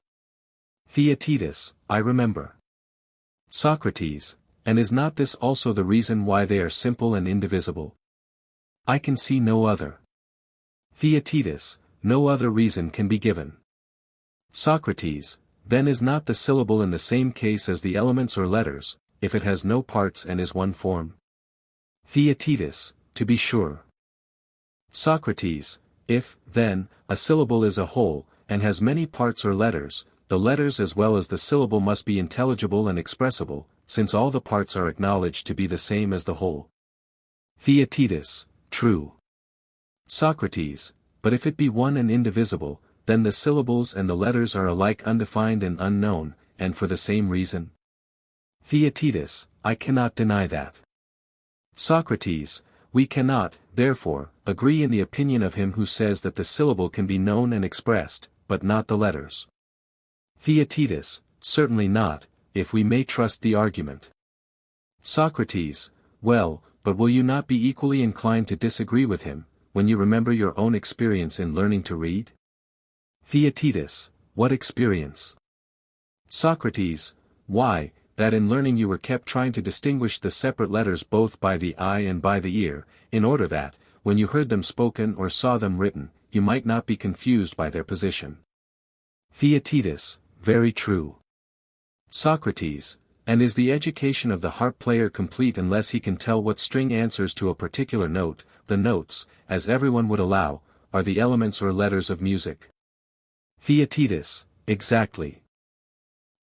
Theaetetus: I remember. Socrates: And is not this also the reason why they are simple and indivisible? I can see no other. Theaetetus: No other reason can be given. Socrates: Then is not the syllable in the same case as the elements or letters, if it has no parts and is one form? Theaetetus: To be sure. Socrates: If, then, a syllable is a whole, and has many parts or letters, the letters as well as the syllable must be intelligible and expressible, since all the parts are acknowledged to be the same as the whole. Theaetetus: True. Socrates: But if it be one and indivisible, then the syllables and the letters are alike undefined and unknown, and for the same reason? Theaetetus, I cannot deny that. Socrates, we cannot, therefore, agree in the opinion of him who says that the syllable can be known and expressed, but not the letters. Theaetetus, certainly not, if we may trust the argument. Socrates, well, but will you not be equally inclined to disagree with him, when you remember your own experience in learning to read? Theaetetus, what experience? Socrates, why, that in learning you were kept trying to distinguish the separate letters both by the eye and by the ear, in order that, when you heard them spoken or saw them written, you might not be confused by their position. Theaetetus, very true. Socrates, and is the education of the harp player complete unless he can tell what string answers to a particular note? The notes, as everyone would allow, are the elements or letters of music. Theaetetus, exactly.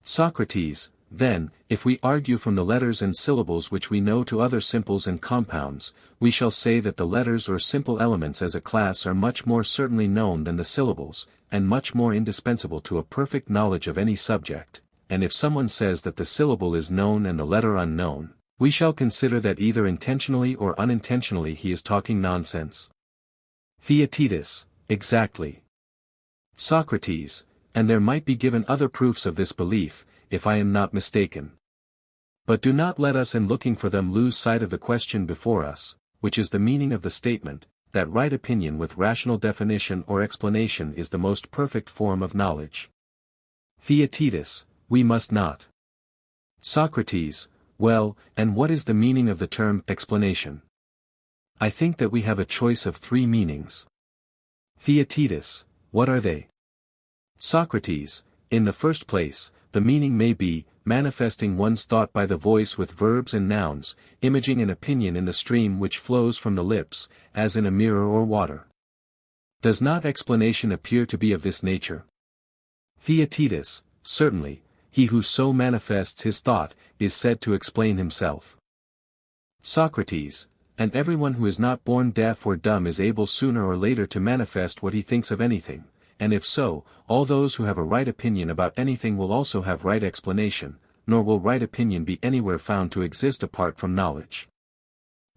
Socrates, then, if we argue from the letters and syllables which we know to other simples and compounds, we shall say that the letters or simple elements as a class are much more certainly known than the syllables, and much more indispensable to a perfect knowledge of any subject, and if someone says that the syllable is known and the letter unknown, we shall consider that either intentionally or unintentionally he is talking nonsense. Theaetetus, exactly. Socrates, and there might be given other proofs of this belief, if I am not mistaken. But do not let us in looking for them lose sight of the question before us, which is the meaning of the statement, that right opinion with rational definition or explanation is the most perfect form of knowledge. Theaetetus, we must not. Socrates, well, and what is the meaning of the term explanation? I think that we have a choice of 3 meanings. Theaetetus, what are they? Socrates, in the first place, the meaning may be, manifesting one's thought by the voice with verbs and nouns, imaging an opinion in the stream which flows from the lips, as in a mirror or water. Does not explanation appear to be of this nature? Theaetetus, certainly, he who so manifests his thought, is said to explain himself. Socrates, and everyone who is not born deaf or dumb is able sooner or later to manifest what he thinks of anything. And if so, all those who have a right opinion about anything will also have right explanation, nor will right opinion be anywhere found to exist apart from knowledge.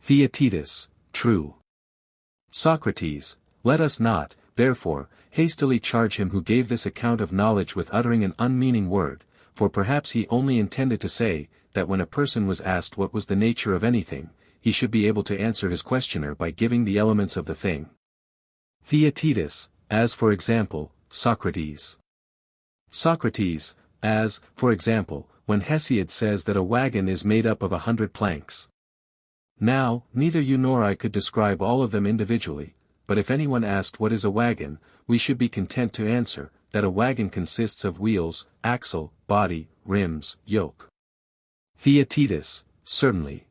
Theaetetus, true. Socrates, let us not, therefore, hastily charge him who gave this account of knowledge with uttering an unmeaning word, for perhaps he only intended to say, that when a person was asked what was the nature of anything, he should be able to answer his questioner by giving the elements of the thing. Theaetetus, as for example, Socrates. Socrates, as, for example, when Hesiod says that a wagon is made up of 100 planks. Now, neither you nor I could describe all of them individually, but if anyone asked what is a wagon, we should be content to answer, that a wagon consists of wheels, axle, body, rims, yoke. Theaetetus, certainly.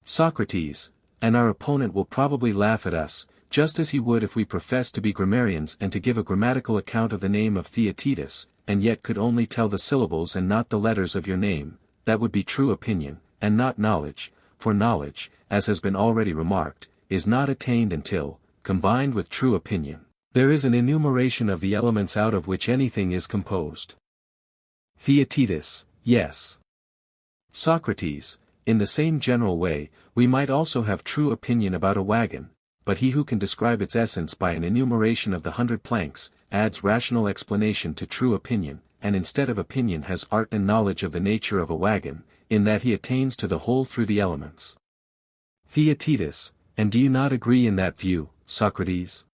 Socrates, and our opponent will probably laugh at us, just as he would if we professed to be grammarians and to give a grammatical account of the name of Theaetetus, and yet could only tell the syllables and not the letters of your name. That would be true opinion, and not knowledge, for knowledge, as has been already remarked, is not attained until, combined with true opinion, there is an enumeration of the elements out of which anything is composed. Theaetetus, yes. Socrates, in the same general way, we might also have true opinion about a wagon, but he who can describe its essence by an enumeration of the 100 planks, adds rational explanation to true opinion, and instead of opinion has art and knowledge of the nature of a wagon, in that he attains to the whole through the elements. Theaetetus, and do you not agree in that view, Socrates?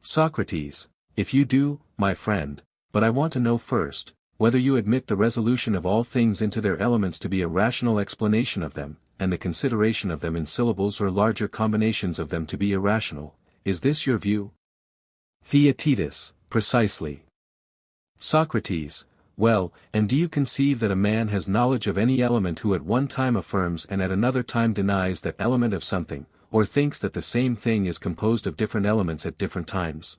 Socrates, if you do, my friend, but I want to know first, whether you admit the resolution of all things into their elements to be a rational explanation of them, and the consideration of them in syllables or larger combinations of them to be irrational. Is this your view? Theaetetus, precisely. Socrates, well, and do you conceive that a man has knowledge of any element who at one time affirms and at another time denies that element of something, or thinks that the same thing is composed of different elements at different times?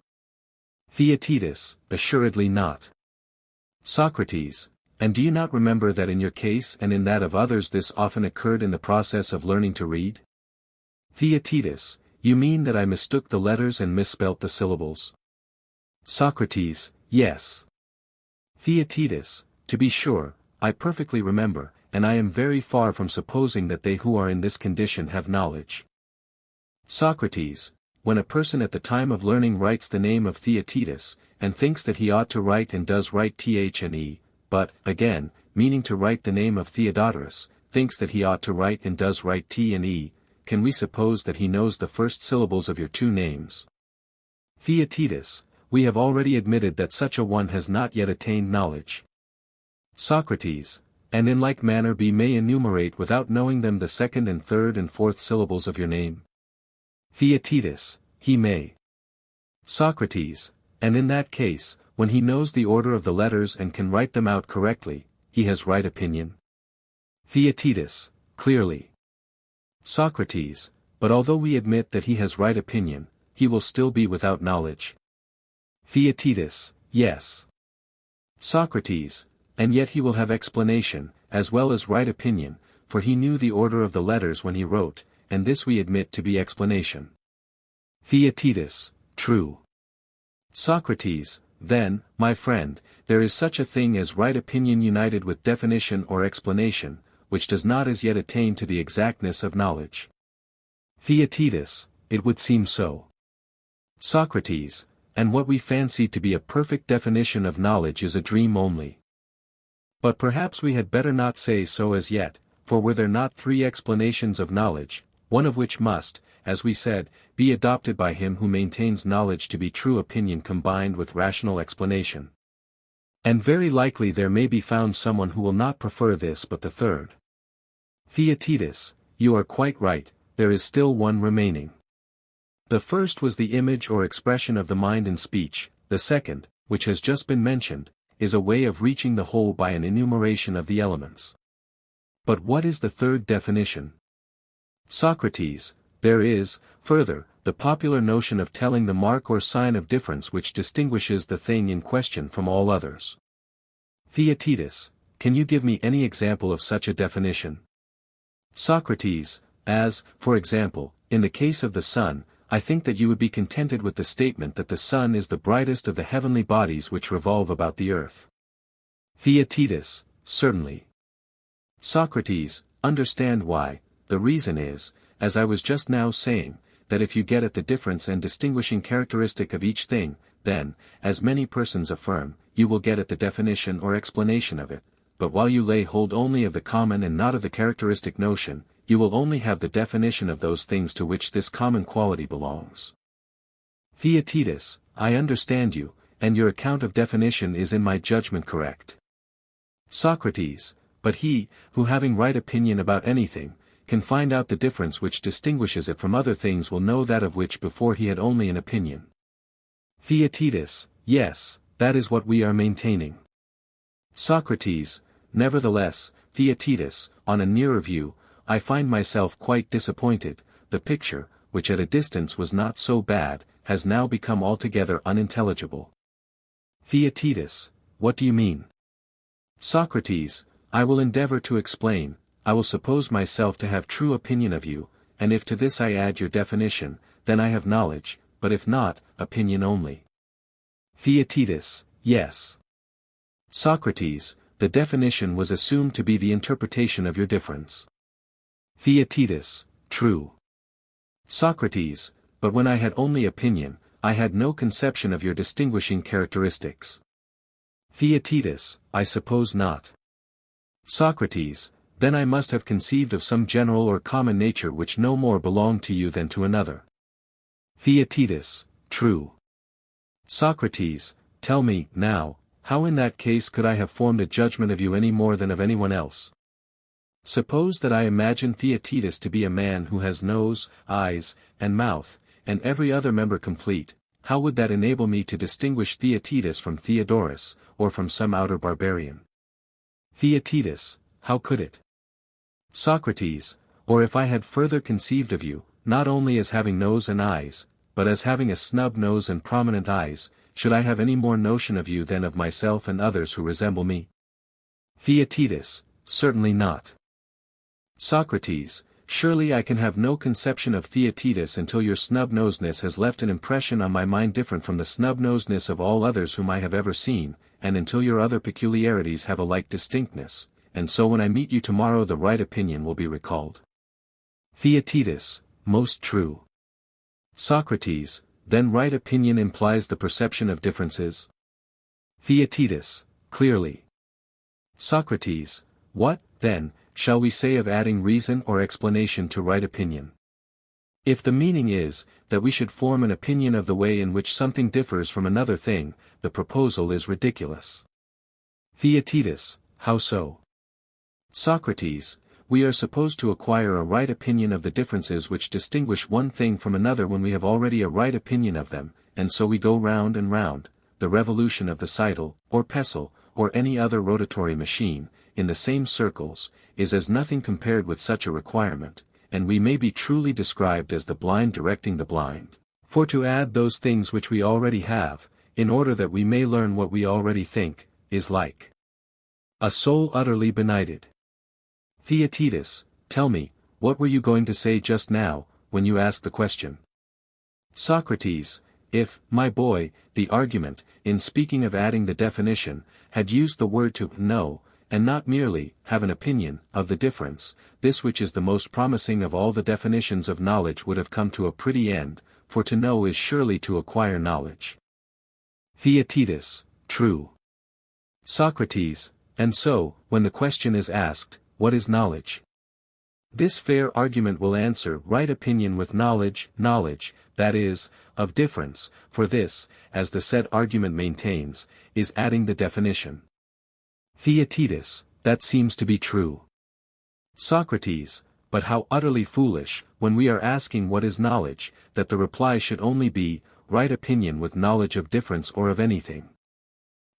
Theaetetus, assuredly not. Socrates, and do you not remember that in your case and in that of others this often occurred in the process of learning to read? Theaetetus, you mean that I mistook the letters and misspelt the syllables? Socrates, yes. Theaetetus, to be sure, I perfectly remember, and I am very far from supposing that they who are in this condition have knowledge. Socrates, when a person at the time of learning writes the name of Theaetetus, and thinks that he ought to write and does write th and e, but, again, meaning to write the name of Theodorus, thinks that he ought to write and does write t and e, can we suppose that he knows the first syllables of your two names? Theaetetus, we have already admitted that such a one has not yet attained knowledge. Socrates, and in like manner be may enumerate without knowing them the second and third and fourth syllables of your name? Theaetetus, he may. Socrates, and in that case, when he knows the order of the letters and can write them out correctly, he has right opinion? Theaetetus, clearly. Socrates, but although we admit that he has right opinion, he will still be without knowledge. Theaetetus, yes. Socrates, and yet he will have explanation, as well as right opinion, for he knew the order of the letters when he wrote, and this we admit to be explanation. Theaetetus, true. Socrates, then, my friend, there is such a thing as right opinion united with definition or explanation, which does not as yet attain to the exactness of knowledge. Theaetetus, it would seem so. Socrates, and what we fancy to be a perfect definition of knowledge is a dream only. But perhaps we had better not say so as yet, for were there not three explanations of knowledge, one of which must, as we said, be adopted by him who maintains knowledge to be true opinion combined with rational explanation? And very likely there may be found someone who will not prefer this but the third. Theaetetus, you are quite right, there is still one remaining. The first was the image or expression of the mind in speech, the second, which has just been mentioned, is a way of reaching the whole by an enumeration of the elements. But what is the third definition? Socrates, there is, further, the popular notion of telling the mark or sign of difference which distinguishes the thing in question from all others. Theaetetus, can you give me any example of such a definition? Socrates, as, for example, in the case of the sun, I think that you would be contented with the statement that the sun is the brightest of the heavenly bodies which revolve about the earth. Theaetetus, certainly. Socrates, understand why, the reason is, as I was just now saying, that if you get at the difference and distinguishing characteristic of each thing, then, as many persons affirm, you will get at the definition or explanation of it, but while you lay hold only of the common and not of the characteristic notion, you will only have the definition of those things to which this common quality belongs. Theaetetus, I understand you, and your account of definition is in my judgment correct. Socrates, but he, who having right opinion about anything, can find out the difference which distinguishes it from other things will know that of which before he had only an opinion. Theaetetus, yes, that is what we are maintaining. Socrates, nevertheless, Theaetetus, on a nearer view, I find myself quite disappointed, the picture, which at a distance was not so bad, has now become altogether unintelligible. Theaetetus, what do you mean? Socrates, I will endeavor to explain, I will suppose myself to have true opinion of you, and if to this I add your definition, then I have knowledge, but if not, opinion only. Theaetetus, yes. Socrates, the definition was assumed to be the interpretation of your difference. Theaetetus, true. Socrates, but when I had only opinion, I had no conception of your distinguishing characteristics. Theaetetus, I suppose not. Socrates, then I must have conceived of some general or common nature which no more belonged to you than to another. Theaetetus, true. Socrates, tell me, now, how in that case could I have formed a judgment of you any more than of anyone else? Suppose that I imagine Theaetetus to be a man who has nose, eyes, and mouth, and every other member complete, how would that enable me to distinguish Theaetetus from Theodorus, or from some outer barbarian? Theaetetus, how could it? Socrates, or if I had further conceived of you, not only as having nose and eyes, but as having a snub nose and prominent eyes, should I have any more notion of you than of myself and others who resemble me? Theaetetus, certainly not. Socrates, surely I can have no conception of Theaetetus until your snub-nosedness has left an impression on my mind different from the snub-nosedness of all others whom I have ever seen, and until your other peculiarities have a like distinctness, and so when I meet you tomorrow the right opinion will be recalled. Theaetetus, most true. Socrates, then right opinion implies the perception of differences? Theaetetus, clearly. Socrates, what, then, shall we say of adding reason or explanation to right opinion? If the meaning is, that we should form an opinion of the way in which something differs from another thing, the proposal is ridiculous. Theaetetus, how so? Socrates, we are supposed to acquire a right opinion of the differences which distinguish one thing from another when we have already a right opinion of them, and so we go round and round, the revolution of the cycle, or pestle, or any other rotatory machine, in the same circles, is as nothing compared with such a requirement, and we may be truly described as the blind directing the blind. For to add those things which we already have, in order that we may learn what we already think, is like a soul utterly benighted. Theaetetus, tell me, what were you going to say just now, when you asked the question? Socrates, if, my boy, the argument, in speaking of adding the definition, had used the word to know, and not merely have an opinion of the difference, this which is the most promising of all the definitions of knowledge would have come to a pretty end, for to know is surely to acquire knowledge. Theaetetus, true. Socrates, and so, when the question is asked, what is knowledge? This fair argument will answer right opinion with knowledge, that is, of difference, for this, as the said argument maintains, is adding the definition. Theaetetus, that seems to be true. Socrates, but how utterly foolish, when we are asking what is knowledge, that the reply should only be, right opinion with knowledge of difference or of anything.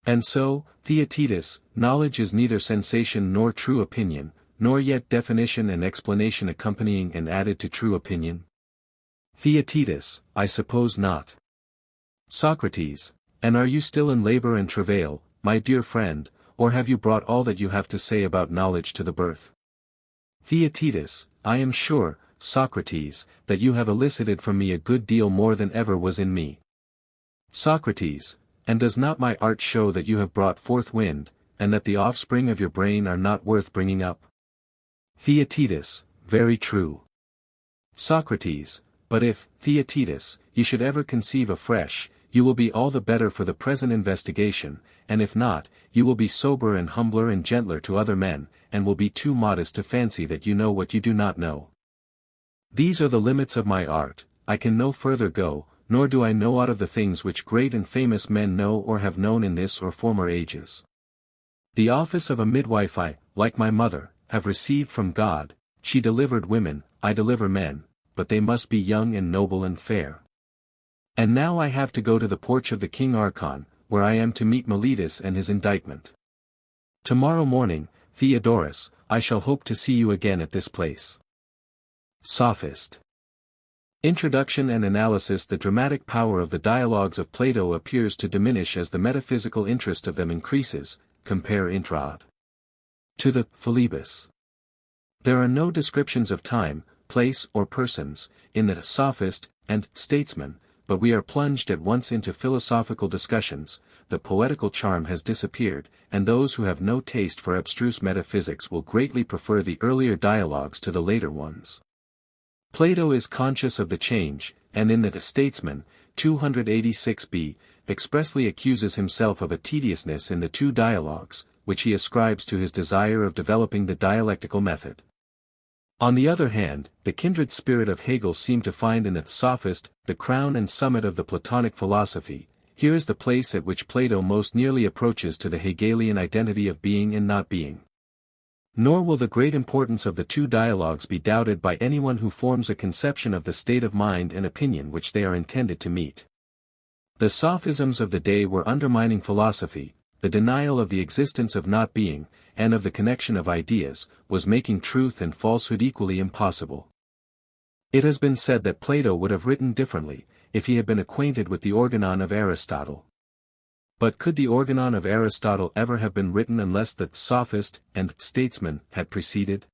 And so, Theaetetus, knowledge is neither sensation nor true opinion, nor yet definition and explanation accompanying and added to true opinion? Theaetetus, I suppose not. Socrates, and are you still in labor and travail, my dear friend, or have you brought all that you have to say about knowledge to the birth? Theaetetus, I am sure, Socrates, that you have elicited from me a good deal more than ever was in me. Socrates, and does not my art show that you have brought forth wind, and that the offspring of your brain are not worth bringing up? Theaetetus, very true. Socrates, but if, Theaetetus, you should ever conceive afresh, you will be all the better for the present investigation, and if not, you will be sober and humbler and gentler to other men, and will be too modest to fancy that you know what you do not know. These are the limits of my art, I can no further go, nor do I know aught of the things which great and famous men know or have known in this or former ages. The office of a midwife I, like my mother, have received from God, she delivered women, I deliver men, but they must be young and noble and fair. And now I have to go to the porch of the King Archon, where I am to meet Meletus and his indictment. Tomorrow morning, Theodorus, I shall hope to see you again at this place. Sophist. Introduction and analysis. The dramatic power of the dialogues of Plato appears to diminish as the metaphysical interest of them increases, compare Introd. To the Philebus. There are no descriptions of time, place or persons, in the Sophist and Statesman, but we are plunged at once into philosophical discussions, the poetical charm has disappeared, and those who have no taste for abstruse metaphysics will greatly prefer the earlier dialogues to the later ones. Plato is conscious of the change, and in the Statesman, 286b, expressly accuses himself of a tediousness in the two dialogues, which he ascribes to his desire of developing the dialectical method. On the other hand, the kindred spirit of Hegel seemed to find in the Sophist, the crown and summit of the Platonic philosophy. Here is the place at which Plato most nearly approaches to the Hegelian identity of being and not being. Nor will the great importance of the two dialogues be doubted by anyone who forms a conception of the state of mind and opinion which they are intended to meet. The sophisms of the day were undermining philosophy, the denial of the existence of not being, and of the connection of ideas, was making truth and falsehood equally impossible. It has been said that Plato would have written differently, if he had been acquainted with the organon of Aristotle. But could the organon of Aristotle ever have been written unless the Sophist and Statesman had preceded?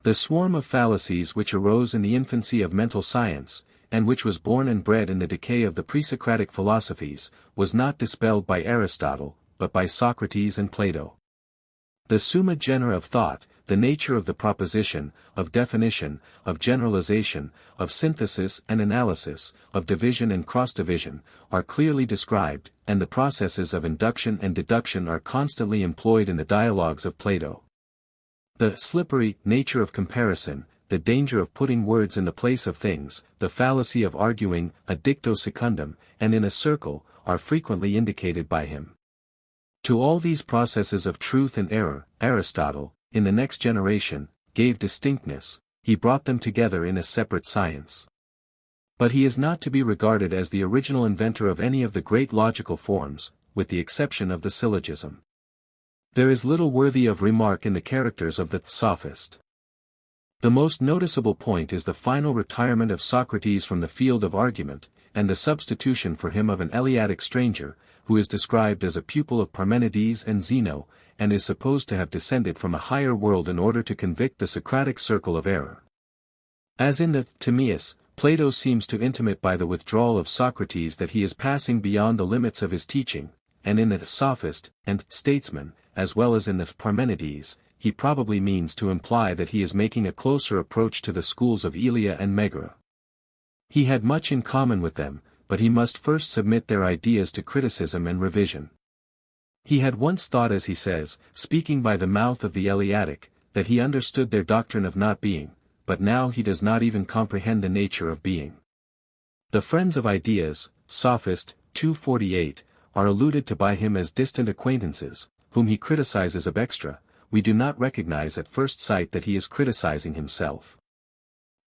The swarm of fallacies which arose in the infancy of mental science, and which was born and bred in the decay of the pre-Socratic philosophies, was not dispelled by Aristotle, but by Socrates and Plato. The summa genera of thought, the nature of the proposition, of definition, of generalization, of synthesis and analysis, of division and cross-division, are clearly described, and the processes of induction and deduction are constantly employed in the dialogues of Plato. The slippery nature of comparison, the danger of putting words in the place of things, the fallacy of arguing a dicto secundum, and in a circle, are frequently indicated by him. To all these processes of truth and error, Aristotle, in the next generation, gave distinctness, he brought them together in a separate science. But he is not to be regarded as the original inventor of any of the great logical forms, with the exception of the syllogism. There is little worthy of remark in the characters of the sophist. The most noticeable point is the final retirement of Socrates from the field of argument, and the substitution for him of an Eleatic stranger, who is described as a pupil of Parmenides and Zeno, and is supposed to have descended from a higher world in order to convict the Socratic circle of error. As in the Timaeus, Plato seems to intimate by the withdrawal of Socrates that he is passing beyond the limits of his teaching, and in the Sophist and Statesman, as well as in the Parmenides, he probably means to imply that he is making a closer approach to the schools of Elia and Megara. He had much in common with them, but he must first submit their ideas to criticism and revision. He had once thought, as he says, speaking by the mouth of the Eleatic, that he understood their doctrine of not being, but now he does not even comprehend the nature of being. The friends of ideas, Sophist, 248, are alluded to by him as distant acquaintances, whom he criticizes ab extra. We do not recognize at first sight that he is criticizing himself.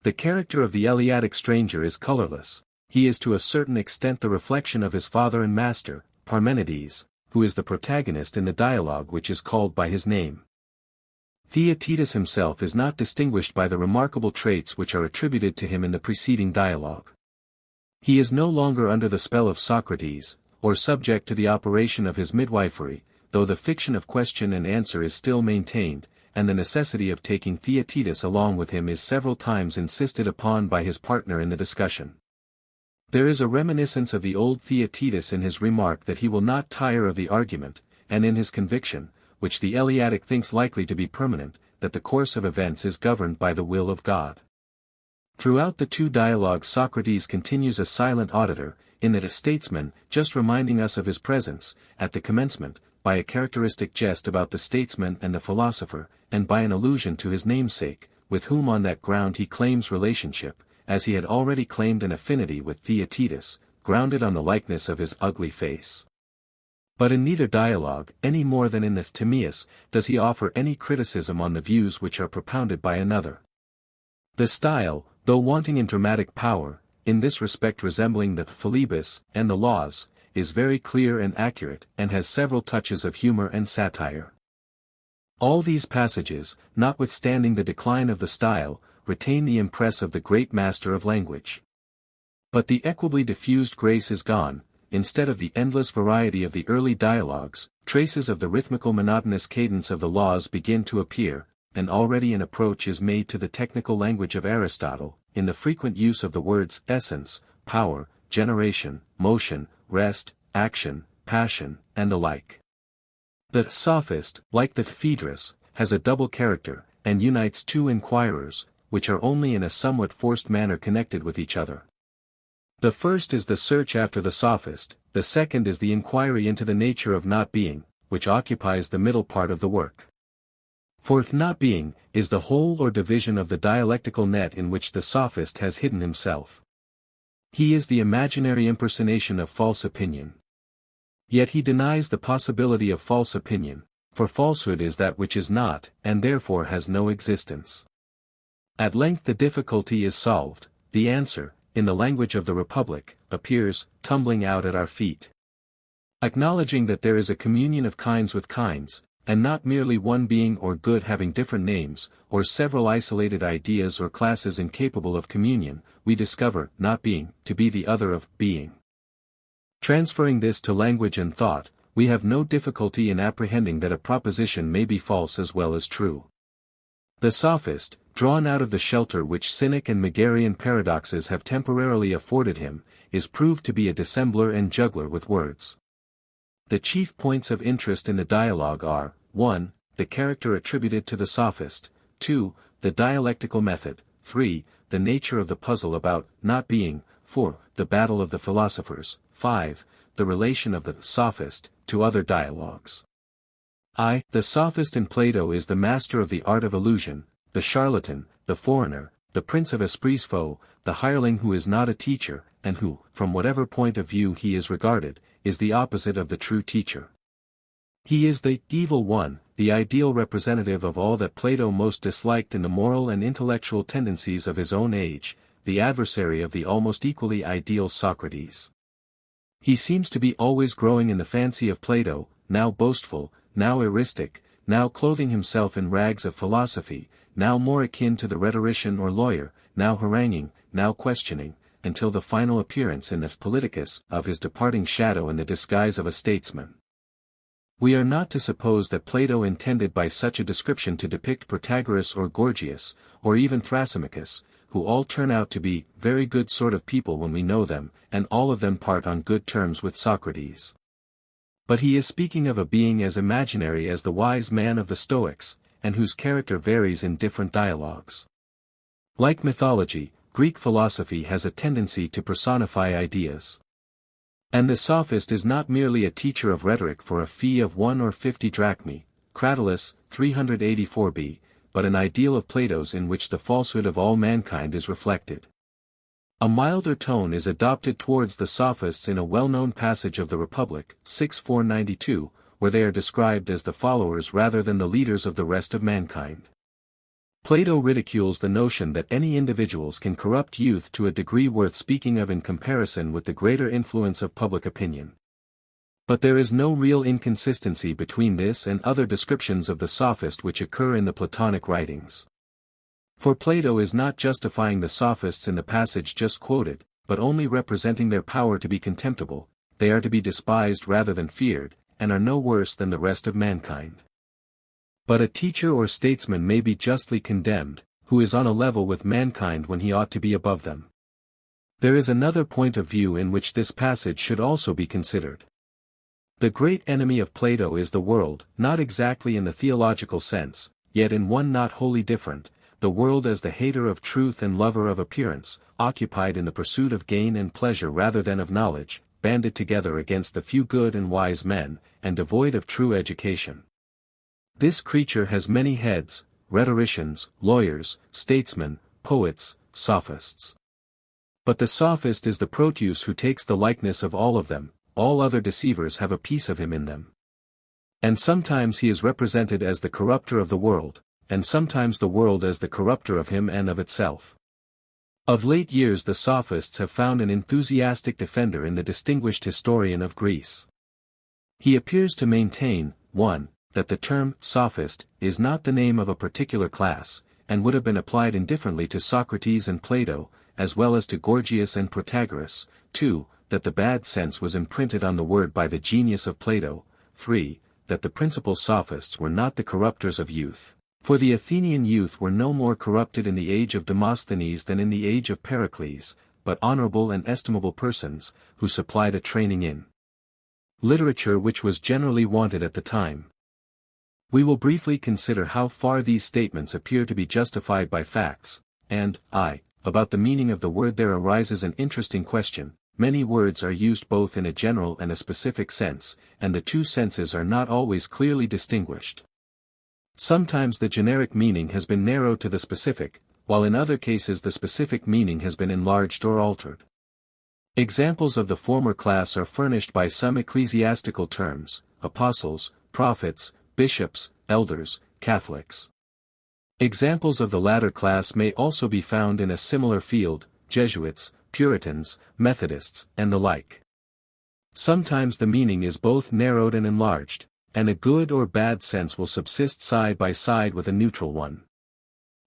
The character of the Eleatic stranger is colorless. He is to a certain extent the reflection of his father and master, Parmenides, who is the protagonist in the dialogue which is called by his name. Theaetetus himself is not distinguished by the remarkable traits which are attributed to him in the preceding dialogue. He is no longer under the spell of Socrates, or subject to the operation of his midwifery, though the fiction of question and answer is still maintained, and the necessity of taking Theaetetus along with him is several times insisted upon by his partner in the discussion. There is a reminiscence of the old Theaetetus in his remark that he will not tire of the argument, and in his conviction, which the Eleatic thinks likely to be permanent, that the course of events is governed by the will of God. Throughout the two dialogues Socrates continues a silent auditor, in that a statesman, just reminding us of his presence, at the commencement, by a characteristic jest about the statesman and the philosopher, and by an allusion to his namesake, with whom on that ground he claims relationship, as he had already claimed an affinity with Theaetetus, grounded on the likeness of his ugly face. But in neither dialogue, any more than in the Timaeus, does he offer any criticism on the views which are propounded by another. The style, though wanting in dramatic power, in this respect resembling the Philebus and the Laws, is very clear and accurate, and has several touches of humor and satire. All these passages, notwithstanding the decline of the style, retain the impress of the great master of language. But the equably diffused grace is gone. Instead of the endless variety of the early dialogues, traces of the rhythmical monotonous cadence of the Laws begin to appear, and already an approach is made to the technical language of Aristotle, in the frequent use of the words essence, power, generation, motion, rest, action, passion, and the like. The Sophist, like the Phaedrus, has a double character, and unites two inquirers, which are only in a somewhat forced manner connected with each other. The first is the search after the Sophist, the second is the inquiry into the nature of not being, which occupies the middle part of the work. For not being, is the whole or division of the dialectical net in which the Sophist has hidden himself. He is the imaginary impersonation of false opinion. Yet he denies the possibility of false opinion, for falsehood is that which is not, and therefore has no existence. At length the difficulty is solved, the answer, in the language of the Republic, appears, tumbling out at our feet. Acknowledging that there is a communion of kinds with kinds, and not merely one being or good having different names, or several isolated ideas or classes incapable of communion, we discover not being to be the other of being. Transferring this to language and thought, we have no difficulty in apprehending that a proposition may be false as well as true. The Sophist, drawn out of the shelter which Cynic and Megarian paradoxes have temporarily afforded him, is proved to be a dissembler and juggler with words. The chief points of interest in the dialogue are, 1. the character attributed to the sophist, 2. the dialectical method, 3. the nature of the puzzle about not being, 4. the battle of the philosophers, 5. the relation of the sophist to other dialogues. The sophist in Plato is the master of the art of illusion, the charlatan, the foreigner, the prince of esprits faux, the hireling who is not a teacher, and who, from whatever point of view he is regarded, is the opposite of the true teacher. He is the evil one, the ideal representative of all that Plato most disliked in the moral and intellectual tendencies of his own age, the adversary of the almost equally ideal Socrates. He seems to be always growing in the fancy of Plato, now boastful, now eristic, now clothing himself in rags of philosophy, now more akin to the rhetorician or lawyer, now haranguing, now questioning, until the final appearance in the Politicus of his departing shadow in the disguise of a statesman. We are not to suppose that Plato intended by such a description to depict Protagoras or Gorgias, or even Thrasymachus, who all turn out to be very good sort of people when we know them, and all of them part on good terms with Socrates. But he is speaking of a being as imaginary as the wise man of the Stoics, and whose character varies in different dialogues. Like mythology, Greek philosophy has a tendency to personify ideas. And the sophist is not merely a teacher of rhetoric for a fee of 1 or 50 drachmae, Cratylus, 384b, but an ideal of Plato's in which the falsehood of all mankind is reflected. A milder tone is adopted towards the sophists in a well-known passage of the Republic, 6:492, where they are described as the followers rather than the leaders of the rest of mankind. Plato ridicules the notion that any individuals can corrupt youth to a degree worth speaking of in comparison with the greater influence of public opinion. But there is no real inconsistency between this and other descriptions of the sophist which occur in the Platonic writings. For Plato is not justifying the sophists in the passage just quoted, but only representing their power to be contemptible. They are to be despised rather than feared, and are no worse than the rest of mankind. But a teacher or statesman may be justly condemned, who is on a level with mankind when he ought to be above them. There is another point of view in which this passage should also be considered. The great enemy of Plato is the world, not exactly in the theological sense, yet in one not wholly different, the world as the hater of truth and lover of appearance, occupied in the pursuit of gain and pleasure rather than of knowledge, banded together against the few good and wise men, and devoid of true education. This creature has many heads, rhetoricians, lawyers, statesmen, poets, sophists. But the sophist is the Proteus who takes the likeness of all of them, all other deceivers have a piece of him in them. And sometimes he is represented as the corrupter of the world, and sometimes the world as the corrupter of him and of itself. Of late years the sophists have found an enthusiastic defender in the distinguished historian of Greece. He appears to maintain, 1. that the term sophist is not the name of a particular class, and would have been applied indifferently to Socrates and Plato, as well as to Gorgias and Protagoras, 2. that the bad sense was imprinted on the word by the genius of Plato, 3. that the principal sophists were not the corrupters of youth, for the Athenian youth were no more corrupted in the age of Demosthenes than in the age of Pericles, but honorable and estimable persons, who supplied a training in literature which was generally wanted at the time. We will briefly consider how far these statements appear to be justified by facts, and, about the meaning of the word. There arises an interesting question. Many words are used both in a general and a specific sense, and the two senses are not always clearly distinguished. Sometimes the generic meaning has been narrowed to the specific, while in other cases the specific meaning has been enlarged or altered. Examples of the former class are furnished by some ecclesiastical terms: apostles, prophets, bishops, elders, Catholics. Examples of the latter class may also be found in a similar field: Jesuits, Puritans, Methodists, and the like. Sometimes the meaning is both narrowed and enlarged, and a good or bad sense will subsist side by side with a neutral one.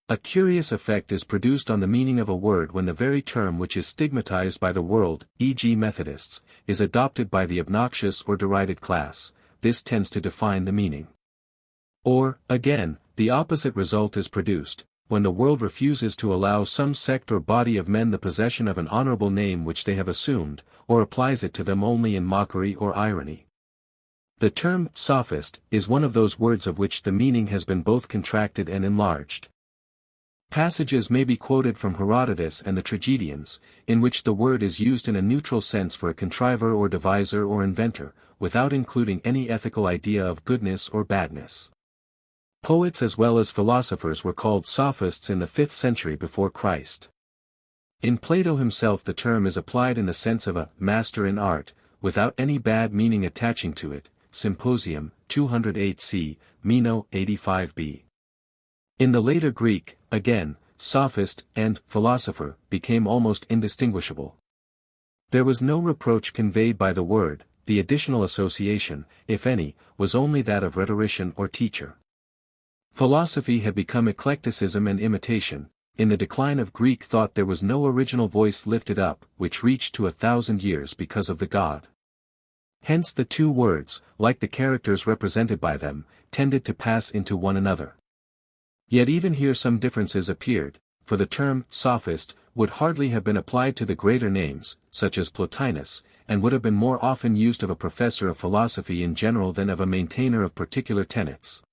A curious effect is produced on the meaning of a word when the very term which is stigmatized by the world, e.g. Methodists, is adopted by the obnoxious or derided class. This tends to define the meaning. Or, again, the opposite result is produced, when the world refuses to allow some sect or body of men the possession of an honorable name which they have assumed, or applies it to them only in mockery or irony. The term sophist is one of those words of which the meaning has been both contracted and enlarged. Passages may be quoted from Herodotus and the tragedians, in which the word is used in a neutral sense for a contriver or deviser or inventor, without including any ethical idea of goodness or badness. Poets as well as philosophers were called sophists in the 5th century before Christ. In Plato himself the term is applied in the sense of a master in art, without any bad meaning attaching to it. Symposium, 208c, Meno 85b. In the later Greek, again, sophist and philosopher became almost indistinguishable. There was no reproach conveyed by the word, the additional association, if any, was only that of rhetorician or teacher. Philosophy had become eclecticism and imitation. In the decline of Greek thought there was no original voice lifted up, which reached to 1,000 years because of the God. Hence the two words, like the characters represented by them, tended to pass into one another. Yet even here some differences appeared, for the term sophist would hardly have been applied to the greater names, such as Plotinus, and would have been more often used of a professor of philosophy in general than of a maintainer of particular tenets.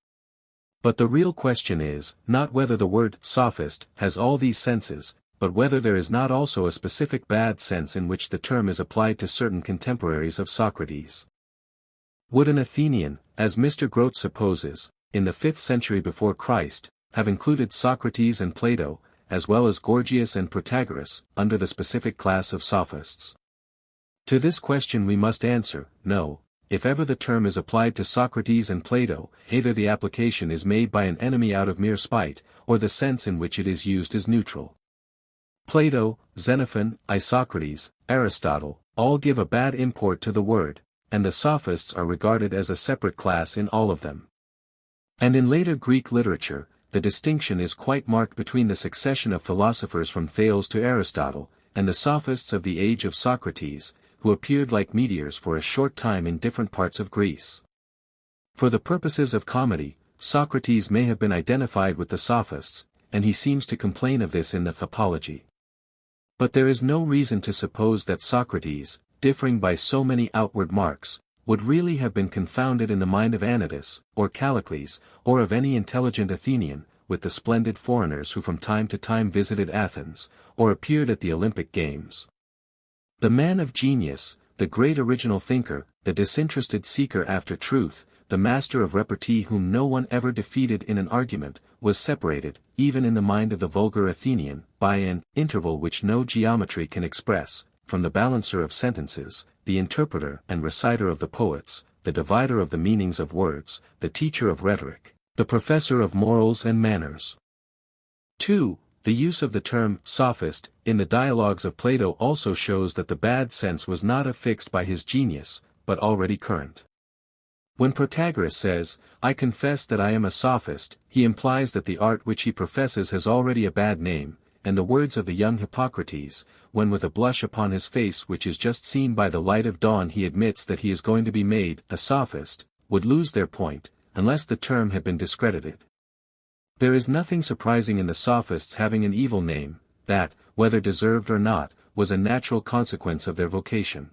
But the real question is, not whether the word sophist has all these senses, but whether there is not also a specific bad sense in which the term is applied to certain contemporaries of Socrates. Would an Athenian, as Mr. Grote supposes, in the 5th century before Christ, have included Socrates and Plato, as well as Gorgias and Protagoras, under the specific class of sophists? To this question we must answer, no. If ever the term is applied to Socrates and Plato, either the application is made by an enemy out of mere spite, or the sense in which it is used is neutral. Plato, Xenophon, Isocrates, Aristotle, all give a bad import to the word, and the sophists are regarded as a separate class in all of them. And in later Greek literature, the distinction is quite marked between the succession of philosophers from Thales to Aristotle, and the sophists of the age of Socrates, who appeared like meteors for a short time in different parts of Greece. For the purposes of comedy, Socrates may have been identified with the sophists, and he seems to complain of this in the Apology. But there is no reason to suppose that Socrates, differing by so many outward marks, would really have been confounded in the mind of Anytus, or Callicles, or of any intelligent Athenian, with the splendid foreigners who from time to time visited Athens, or appeared at the Olympic Games. The man of genius, the great original thinker, the disinterested seeker after truth, the master of repartee whom no one ever defeated in an argument, was separated, even in the mind of the vulgar Athenian, by an interval which no geometry can express, from the balancer of sentences, the interpreter and reciter of the poets, the divider of the meanings of words, the teacher of rhetoric, the professor of morals and manners. 2. The use of the term sophist in the dialogues of Plato also shows that the bad sense was not affixed by his genius, but already current. When Protagoras says, "I confess that I am a sophist," he implies that the art which he professes has already a bad name, and the words of the young Hippocrates, when with a blush upon his face which is just seen by the light of dawn he admits that he is going to be made a sophist, would lose their point, unless the term had been discredited. There is nothing surprising in the sophists having an evil name, that, whether deserved or not, was a natural consequence of their vocation.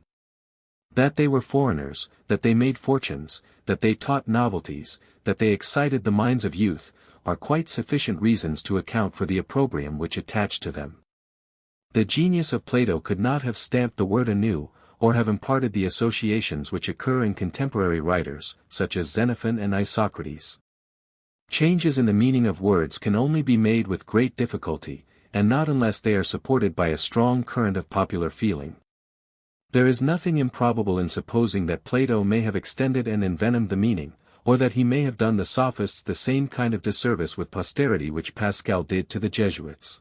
That they were foreigners, that they made fortunes, that they taught novelties, that they excited the minds of youth, are quite sufficient reasons to account for the opprobrium which attached to them. The genius of Plato could not have stamped the word anew, or have imparted the associations which occur in contemporary writers, such as Xenophon and Isocrates. Changes in the meaning of words can only be made with great difficulty, and not unless they are supported by a strong current of popular feeling. There is nothing improbable in supposing that Plato may have extended and envenomed the meaning, or that he may have done the sophists the same kind of disservice with posterity which Pascal did to the Jesuits.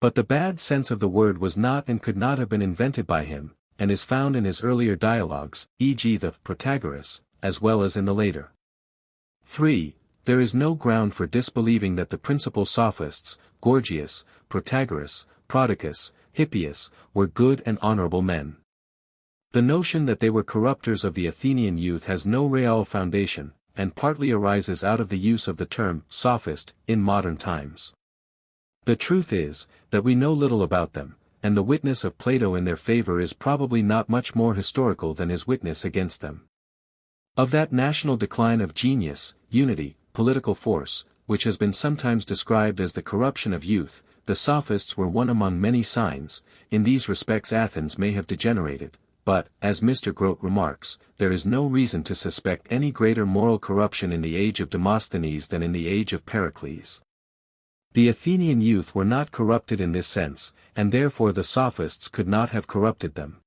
But the bad sense of the word was not and could not have been invented by him, and is found in his earlier dialogues, e.g. the Protagoras, as well as in the later. 3. There is no ground for disbelieving that the principal sophists, Gorgias, Protagoras, Prodicus, Hippias, were good and honorable men. The notion that they were corrupters of the Athenian youth has no real foundation, and partly arises out of the use of the term sophist in modern times. The truth is, that we know little about them, and the witness of Plato in their favor is probably not much more historical than his witness against them. Of that national decline of genius, unity, political force, which has been sometimes described as the corruption of youth, the Sophists were one among many signs. In these respects Athens may have degenerated, but, as Mr. Grote remarks, there is no reason to suspect any greater moral corruption in the age of Demosthenes than in the age of Pericles. The Athenian youth were not corrupted in this sense, and therefore the Sophists could not have corrupted them.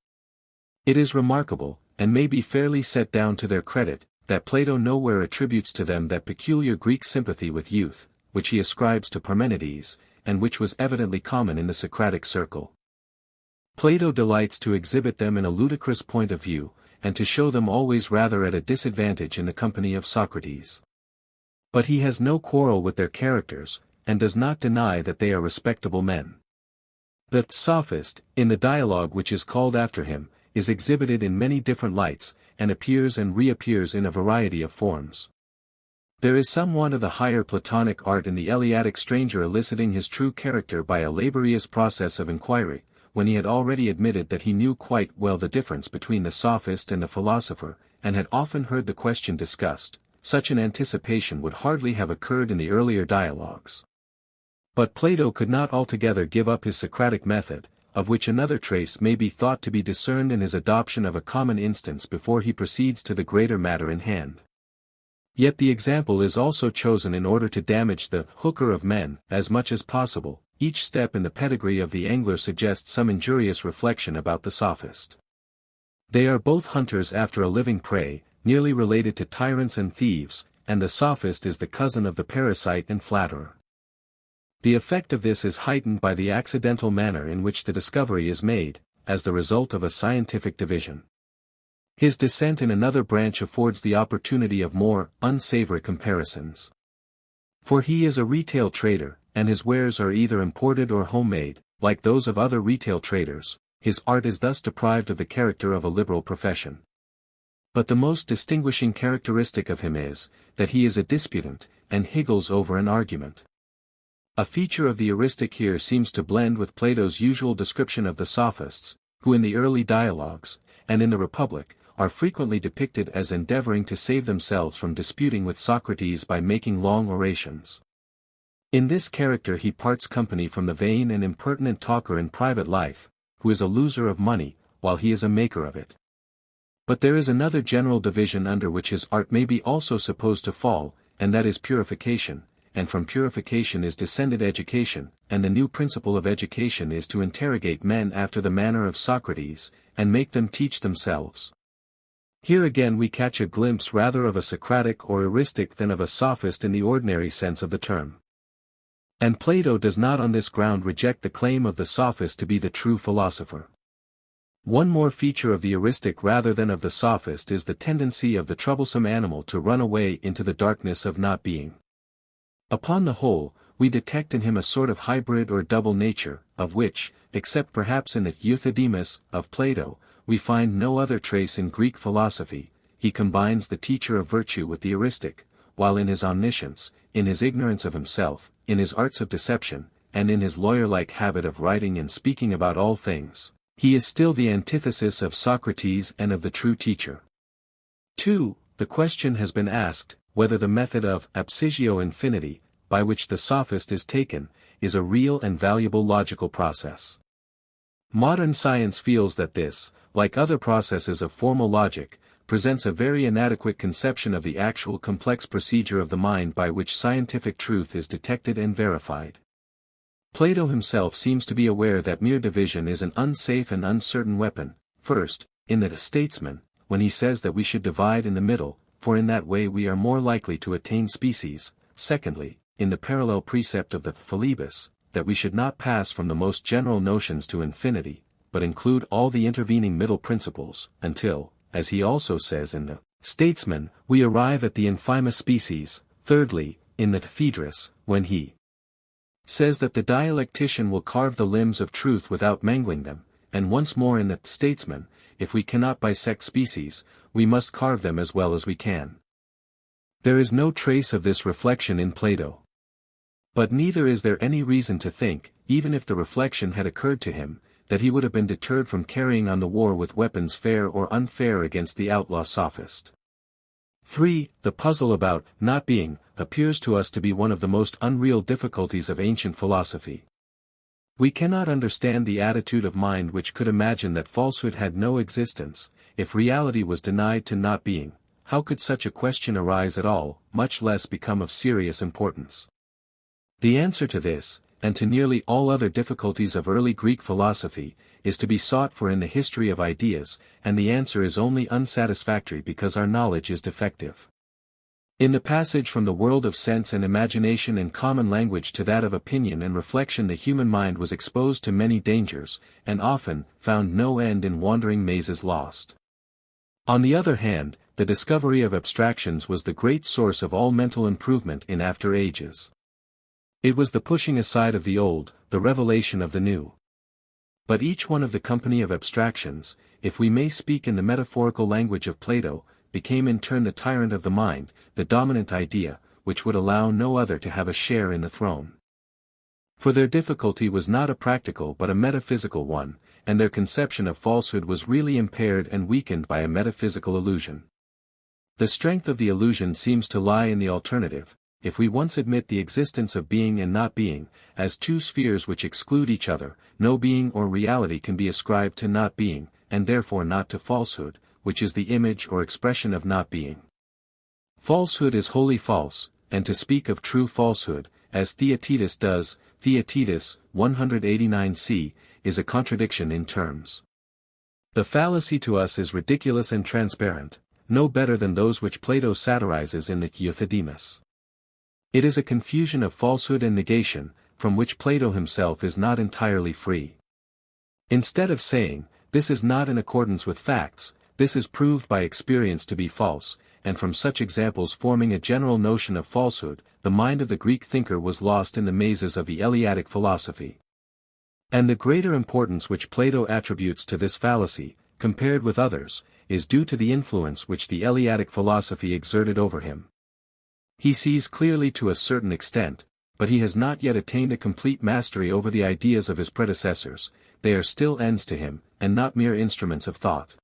It is remarkable, and may be fairly set down to their credit, that Plato nowhere attributes to them that peculiar Greek sympathy with youth, which he ascribes to Parmenides, and which was evidently common in the Socratic circle. Plato delights to exhibit them in a ludicrous point of view, and to show them always rather at a disadvantage in the company of Socrates. But he has no quarrel with their characters, and does not deny that they are respectable men. The Sophist, in the dialogue which is called after him, is exhibited in many different lights, and appears and reappears in a variety of forms. There is somewhat of the higher Platonic art in the Eleatic stranger eliciting his true character by a laborious process of inquiry, when he had already admitted that he knew quite well the difference between the sophist and the philosopher, and had often heard the question discussed. Such an anticipation would hardly have occurred in the earlier dialogues. But Plato could not altogether give up his Socratic method, of which another trace may be thought to be discerned in his adoption of a common instance before he proceeds to the greater matter in hand. Yet the example is also chosen in order to damage the hooker of men as much as possible. Each step in the pedigree of the angler suggests some injurious reflection about the sophist. They are both hunters after a living prey, nearly related to tyrants and thieves, and the sophist is the cousin of the parasite and flatterer. The effect of this is heightened by the accidental manner in which the discovery is made, as the result of a scientific division. His descent in another branch affords the opportunity of more unsavory comparisons. For he is a retail trader, and his wares are either imported or homemade, like those of other retail traders. His art is thus deprived of the character of a liberal profession. But the most distinguishing characteristic of him is, that he is a disputant, and higgles over an argument. A feature of the heuristic here seems to blend with Plato's usual description of the sophists, who in the early dialogues, and in the Republic, are frequently depicted as endeavoring to save themselves from disputing with Socrates by making long orations. In this character he parts company from the vain and impertinent talker in private life, who is a loser of money, while he is a maker of it. But there is another general division under which his art may be also supposed to fall, and that is purification, and from purification is descended education, and the new principle of education is to interrogate men after the manner of Socrates, and make them teach themselves. Here again we catch a glimpse rather of a Socratic or heuristic than of a sophist in the ordinary sense of the term. And Plato does not on this ground reject the claim of the sophist to be the true philosopher. One more feature of the heuristic rather than of the sophist is the tendency of the troublesome animal to run away into the darkness of not being. Upon the whole, we detect in him a sort of hybrid or double nature, of which, except perhaps in the Euthydemus of Plato, we find no other trace in Greek philosophy. He combines the teacher of virtue with the heuristic, while in his omniscience, in his ignorance of himself, in his arts of deception, and in his lawyer-like habit of writing and speaking about all things, he is still the antithesis of Socrates and of the true teacher. 2. The question has been asked, whether the method of abscisio infinity, by which the sophist is taken, is a real and valuable logical process. Modern science feels that this, like other processes of formal logic, presents a very inadequate conception of the actual complex procedure of the mind by which scientific truth is detected and verified. Plato himself seems to be aware that mere division is an unsafe and uncertain weapon, first, in the Statesman, when he says that we should divide in the middle, for in that way we are more likely to attain species, secondly, in the parallel precept of the Philebus, that we should not pass from the most general notions to infinity, but include all the intervening middle principles, until, as he also says in the Statesman, we arrive at the infima species, thirdly, in the Phaedrus, when he says that the dialectician will carve the limbs of truth without mangling them, and once more in the Statesman, if we cannot bisect species, we must carve them as well as we can. There is no trace of this reflection in Plato. But neither is there any reason to think, even if the reflection had occurred to him, that he would have been deterred from carrying on the war with weapons fair or unfair against the outlaw sophist. 3. The puzzle about not being appears to us to be one of the most unreal difficulties of ancient philosophy. We cannot understand the attitude of mind which could imagine that falsehood had no existence. If reality was denied to not being, how could such a question arise at all, much less become of serious importance? The answer to this, and to nearly all other difficulties of early Greek philosophy, is to be sought for in the history of ideas, and the answer is only unsatisfactory because our knowledge is defective. In the passage from the world of sense and imagination and common language to that of opinion and reflection, the human mind was exposed to many dangers, and often found no end in wandering mazes lost. On the other hand, the discovery of abstractions was the great source of all mental improvement in after ages. It was the pushing aside of the old, the revelation of the new. But each one of the company of abstractions, if we may speak in the metaphorical language of Plato, became in turn the tyrant of the mind, the dominant idea, which would allow no other to have a share in the throne. For their difficulty was not a practical but a metaphysical one, and their conception of falsehood was really impaired and weakened by a metaphysical illusion. The strength of the illusion seems to lie in the alternative. If we once admit the existence of being and not being, as two spheres which exclude each other, no being or reality can be ascribed to not being, and therefore not to falsehood, which is the image or expression of not being. Falsehood is wholly false, and to speak of true falsehood, as Theaetetus does, Theaetetus, 189c, is a contradiction in terms. The fallacy to us is ridiculous and transparent, no better than those which Plato satirizes in the Euthydemus. It is a confusion of falsehood and negation, from which Plato himself is not entirely free. Instead of saying, this is not in accordance with facts, this is proved by experience to be false, and from such examples forming a general notion of falsehood, the mind of the Greek thinker was lost in the mazes of the Eleatic philosophy. And the greater importance which Plato attributes to this fallacy, compared with others, is due to the influence which the Eleatic philosophy exerted over him. He sees clearly to a certain extent, but he has not yet attained a complete mastery over the ideas of his predecessors. They are still ends to him, and not mere instruments of thought.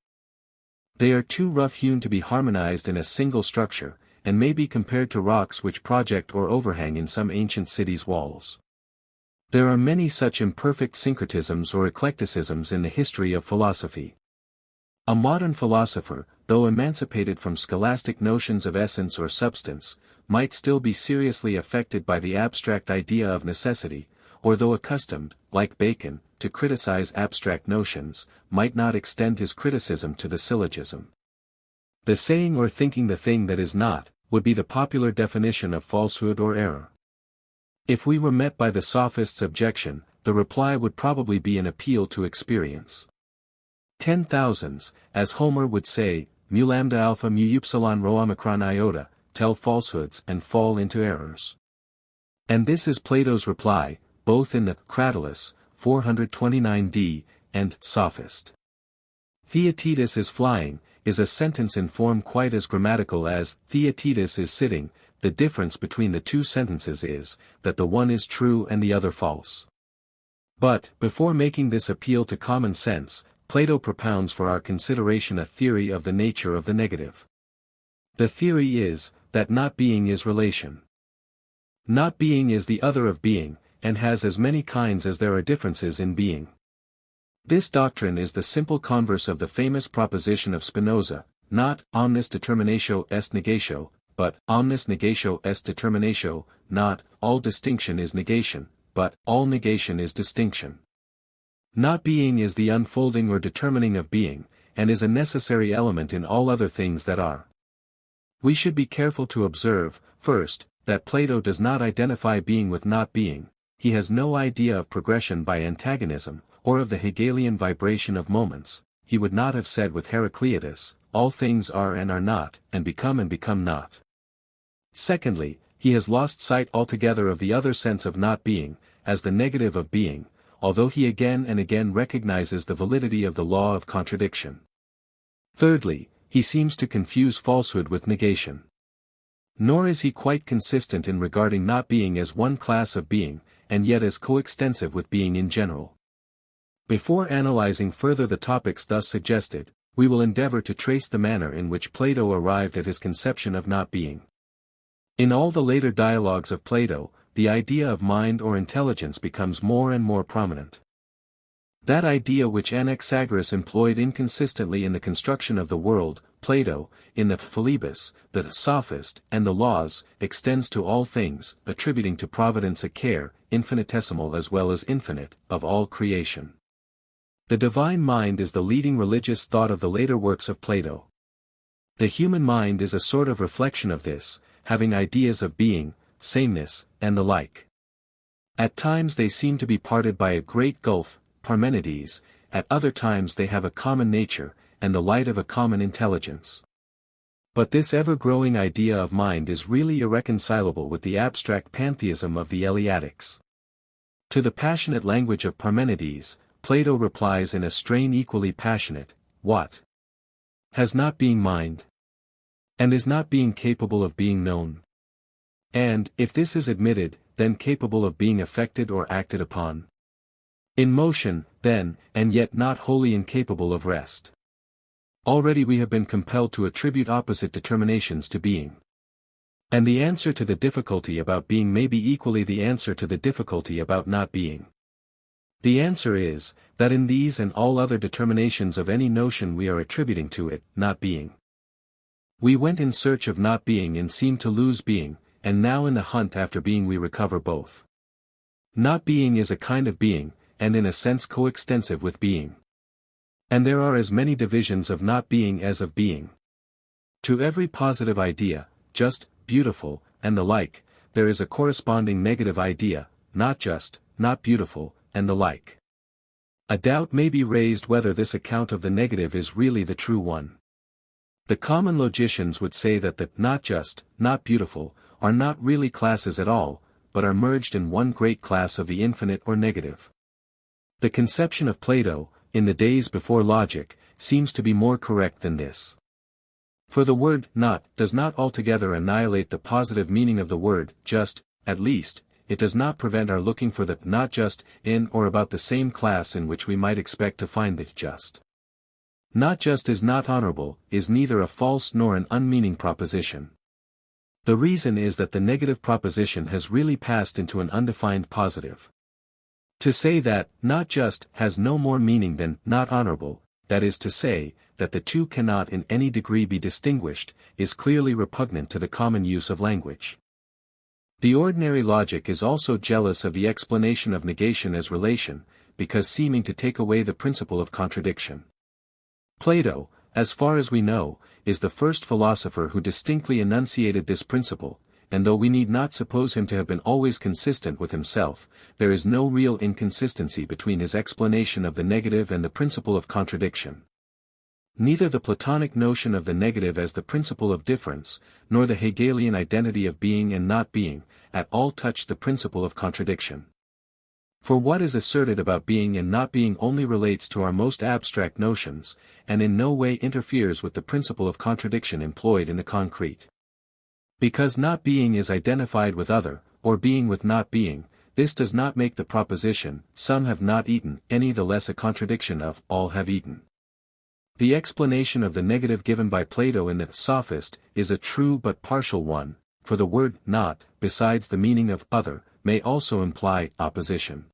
They are too rough-hewn to be harmonized in a single structure, and may be compared to rocks which project or overhang in some ancient city's walls. There are many such imperfect syncretisms or eclecticisms in the history of philosophy. A modern philosopher, though emancipated from scholastic notions of essence or substance, might still be seriously affected by the abstract idea of necessity, or though accustomed, like Bacon, to criticize abstract notions, might not extend his criticism to the syllogism. The saying or thinking the thing that is not, would be the popular definition of falsehood or error. If we were met by the sophist's objection, the reply would probably be an appeal to experience. 10,000s, as Homer would say, mu lambda alpha mu upsilon rho omicron iota, tell falsehoods and fall into errors. And this is Plato's reply, both in the Cratylus, 429d, and Sophist. Theaetetus is flying, is a sentence in form quite as grammatical as Theaetetus is sitting. The difference between the two sentences is, that the one is true and the other false. But, before making this appeal to common sense, Plato propounds for our consideration a theory of the nature of the negative. The theory is, that not being is relation. Not being is the other of being, and has as many kinds as there are differences in being. This doctrine is the simple converse of the famous proposition of Spinoza, not omnis determinatio est negatio, but omnis negatio est determinatio, not all distinction is negation, but all negation is distinction. Not being is the unfolding or determining of being, and is a necessary element in all other things that are. We should be careful to observe, first, that Plato does not identify being with not being. He has no idea of progression by antagonism, or of the Hegelian vibration of moments. He would not have said with Heraclitus, all things are and not, and become not. Secondly, he has lost sight altogether of the other sense of not being, as the negative of being, although he again and again recognizes the validity of the law of contradiction. Thirdly, he seems to confuse falsehood with negation. Nor is he quite consistent in regarding not being as one class of being, and yet as coextensive with being in general. Before analyzing further the topics thus suggested, we will endeavor to trace the manner in which Plato arrived at his conception of not being. In all the later dialogues of Plato, the idea of mind or intelligence becomes more and more prominent. That idea which Anaxagoras employed inconsistently in the construction of the world, Plato, in the Philebus, the Sophist, and the Laws, extends to all things, attributing to providence a care, infinitesimal as well as infinite, of all creation. The divine mind is the leading religious thought of the later works of Plato. The human mind is a sort of reflection of this, having ideas of being, sameness, and the like. At times they seem to be parted by a great gulf, Parmenides, at other times they have a common nature, and the light of a common intelligence. But this ever-growing idea of mind is really irreconcilable with the abstract pantheism of the Eleatics. To the passionate language of Parmenides, Plato replies in a strain equally passionate, "What? Has not being mind? And is not being capable of being known? And, if this is admitted, then capable of being affected or acted upon? In motion, then, and yet not wholly incapable of rest. Already we have been compelled to attribute opposite determinations to being. And the answer to the difficulty about being may be equally the answer to the difficulty about not being. The answer is, that in these and all other determinations of any notion we are attributing to it, not being. We went in search of not being and seemed to lose being, and now in the hunt after being we recover both. Not being is a kind of being, and in a sense coextensive with being. And there are as many divisions of not being as of being. To every positive idea, just, beautiful, and the like, there is a corresponding negative idea, not just, not beautiful, and the like. A doubt may be raised whether this account of the negative is really the true one. The common logicians would say that the not just, not beautiful, are not really classes at all, but are merged in one great class of the infinite or negative. The conception of Plato, in the days before logic, seems to be more correct than this. For the word not does not altogether annihilate the positive meaning of the word just, at least, it does not prevent our looking for the not just in or about the same class in which we might expect to find the just. Not just is not honorable, is neither a false nor an unmeaning proposition. The reason is that the negative proposition has really passed into an undefined positive. To say that not just has no more meaning than not honorable, that is to say, that the two cannot in any degree be distinguished, is clearly repugnant to the common use of language. The ordinary logic is also jealous of the explanation of negation as relation, because seeming to take away the principle of contradiction. Plato, as far as we know, is the first philosopher who distinctly enunciated this principle, and though we need not suppose him to have been always consistent with himself, there is no real inconsistency between his explanation of the negative and the principle of contradiction. Neither the Platonic notion of the negative as the principle of difference, nor the Hegelian identity of being and not being, at all touch the principle of contradiction. For what is asserted about being and not being only relates to our most abstract notions, and in no way interferes with the principle of contradiction employed in the concrete. Because not being is identified with other, or being with not being, this does not make the proposition, some have not eaten, any the less a contradiction of, all have eaten. The explanation of the negative given by Plato in the Sophist is a true but partial one, for the word not, besides the meaning of other, may also imply opposition.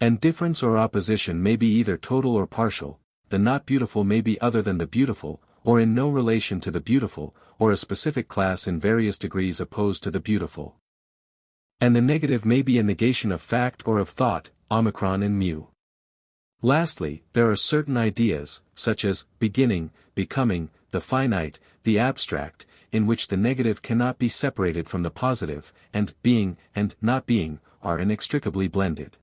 And difference or opposition may be either total or partial, the not beautiful may be other than the beautiful, or in no relation to the beautiful, or a specific class in various degrees opposed to the beautiful. And the negative may be a negation of fact or of thought, omicron and mu. Lastly, there are certain ideas, such as beginning, becoming, the finite, the abstract, in which the negative cannot be separated from the positive, and being and not being are inextricably blended.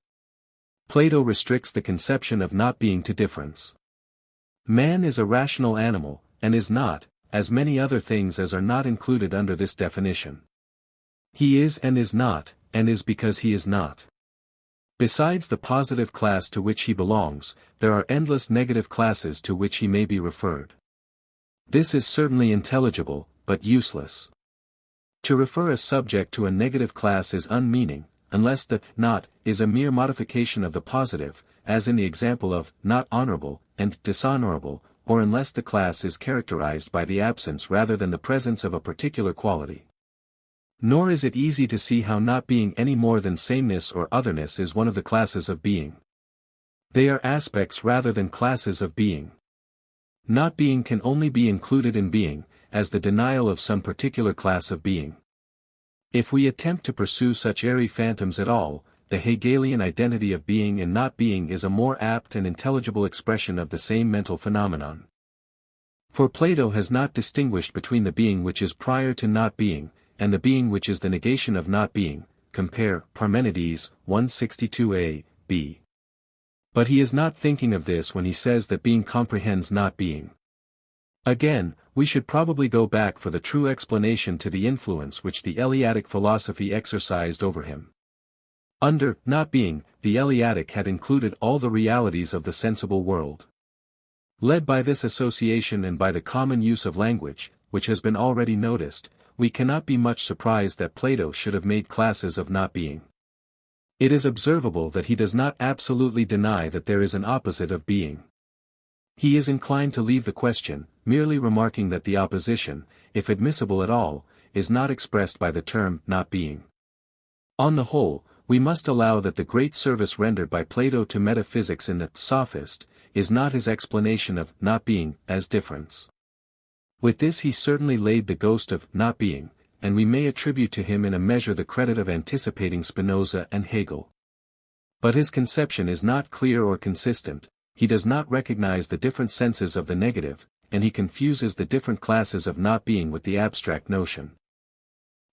Plato restricts the conception of not being to difference. Man is a rational animal, and is not, as many other things as are not included under this definition. He is not because he is not. Besides the positive class to which he belongs, there are endless negative classes to which he may be referred. This is certainly intelligible, but useless. To refer a subject to a negative class is unmeaning, unless the not is a mere modification of the positive, as in the example of not honorable and dishonorable, or unless the class is characterized by the absence rather than the presence of a particular quality. Nor is it easy to see how not being any more than sameness or otherness is one of the classes of being. They are aspects rather than classes of being. Not being can only be included in being, as the denial of some particular class of being. If we attempt to pursue such airy phantoms at all, the Hegelian identity of being and not being is a more apt and intelligible expression of the same mental phenomenon. For Plato has not distinguished between the being which is prior to not being, and the being which is the negation of not being, compare Parmenides 162a, b. But he is not thinking of this when he says that being comprehends not being. Again, we should probably go back for the true explanation to the influence which the Eleatic philosophy exercised over him. Under not being, the Eleatic had included all the realities of the sensible world. Led by this association and by the common use of language, which has been already noticed, we cannot be much surprised that Plato should have made classes of not being. It is observable that he does not absolutely deny that there is an opposite of being. He is inclined to leave the question, merely remarking that the opposition, if admissible at all, is not expressed by the term not being. On the whole, we must allow that the great service rendered by Plato to metaphysics in the Sophist is not his explanation of not being as difference. With this he certainly laid the ghost of not being, and we may attribute to him in a measure the credit of anticipating Spinoza and Hegel. But his conception is not clear or consistent, he does not recognize the different senses of the negative, and he confuses the different classes of not being with the abstract notion.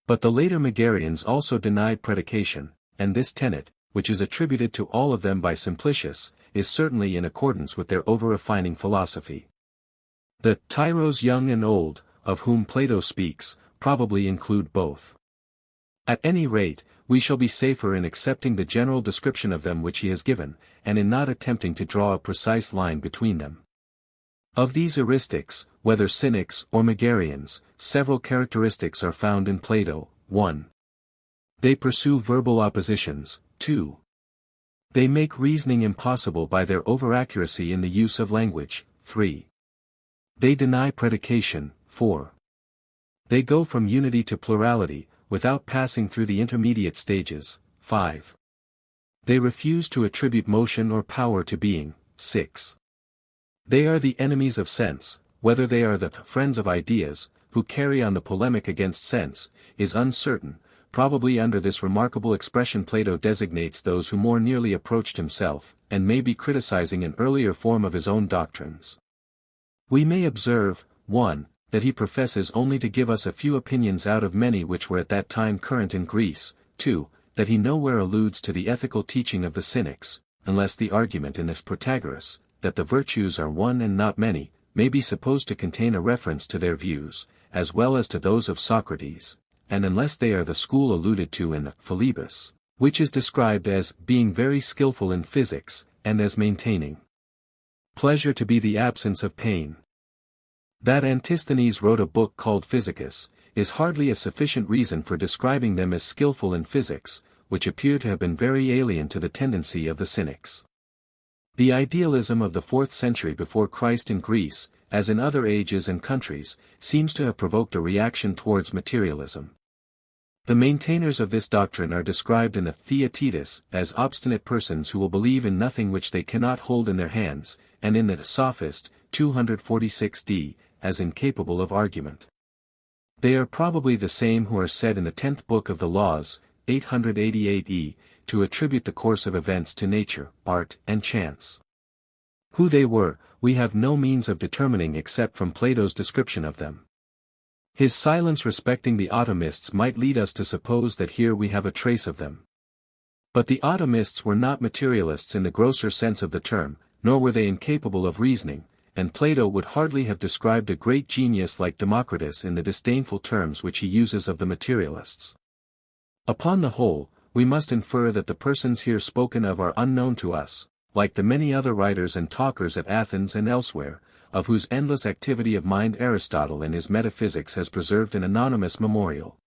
But the later Megarians also denied predication, and this tenet, which is attributed to all of them by Simplicius, is certainly in accordance with their over-refining philosophy. The tyros young and old, of whom Plato speaks, probably include both. At any rate, we shall be safer in accepting the general description of them which he has given, and in not attempting to draw a precise line between them. Of these eristics, whether Cynics or Megarians, several characteristics are found in Plato. 1. They pursue verbal oppositions. 2. They make reasoning impossible by their overaccuracy in the use of language. 3. They deny predication. 4. They go from unity to plurality, without passing through the intermediate stages. 5. They refuse to attribute motion or power to being. 6. They are the enemies of sense, whether they are the friends of ideas, who carry on the polemic against sense, is uncertain. Probably under this remarkable expression Plato designates those who more nearly approached himself, and may be criticizing an earlier form of his own doctrines. We may observe, 1. That he professes only to give us a few opinions out of many which were at that time current in Greece. 2. That he nowhere alludes to the ethical teaching of the Cynics, unless the argument in the Protagoras, that the virtues are one and not many, may be supposed to contain a reference to their views, as well as to those of Socrates, and unless they are the school alluded to in Philebus, which is described as being very skillful in physics, and as maintaining pleasure to be the absence of pain. That Antisthenes wrote a book called Physicus, is hardly a sufficient reason for describing them as skillful in physics, which appear to have been very alien to the tendency of the Cynics. The idealism of the 4th century before Christ in Greece, as in other ages and countries, seems to have provoked a reaction towards materialism. The maintainers of this doctrine are described in the Theaetetus as obstinate persons who will believe in nothing which they cannot hold in their hands, and in the Sophist, 246d, as incapable of argument. They are probably the same who are said in the 10th book of the Laws, 888e, to attribute the course of events to nature, art, and chance. Who they were, we have no means of determining except from Plato's description of them. His silence respecting the atomists might lead us to suppose that here we have a trace of them. But the atomists were not materialists in the grosser sense of the term, nor were they incapable of reasoning, and Plato would hardly have described a great genius like Democritus in the disdainful terms which he uses of the materialists. Upon the whole, we must infer that the persons here spoken of are unknown to us, like the many other writers and talkers at Athens and elsewhere, of whose endless activity of mind Aristotle in his Metaphysics has preserved an anonymous memorial.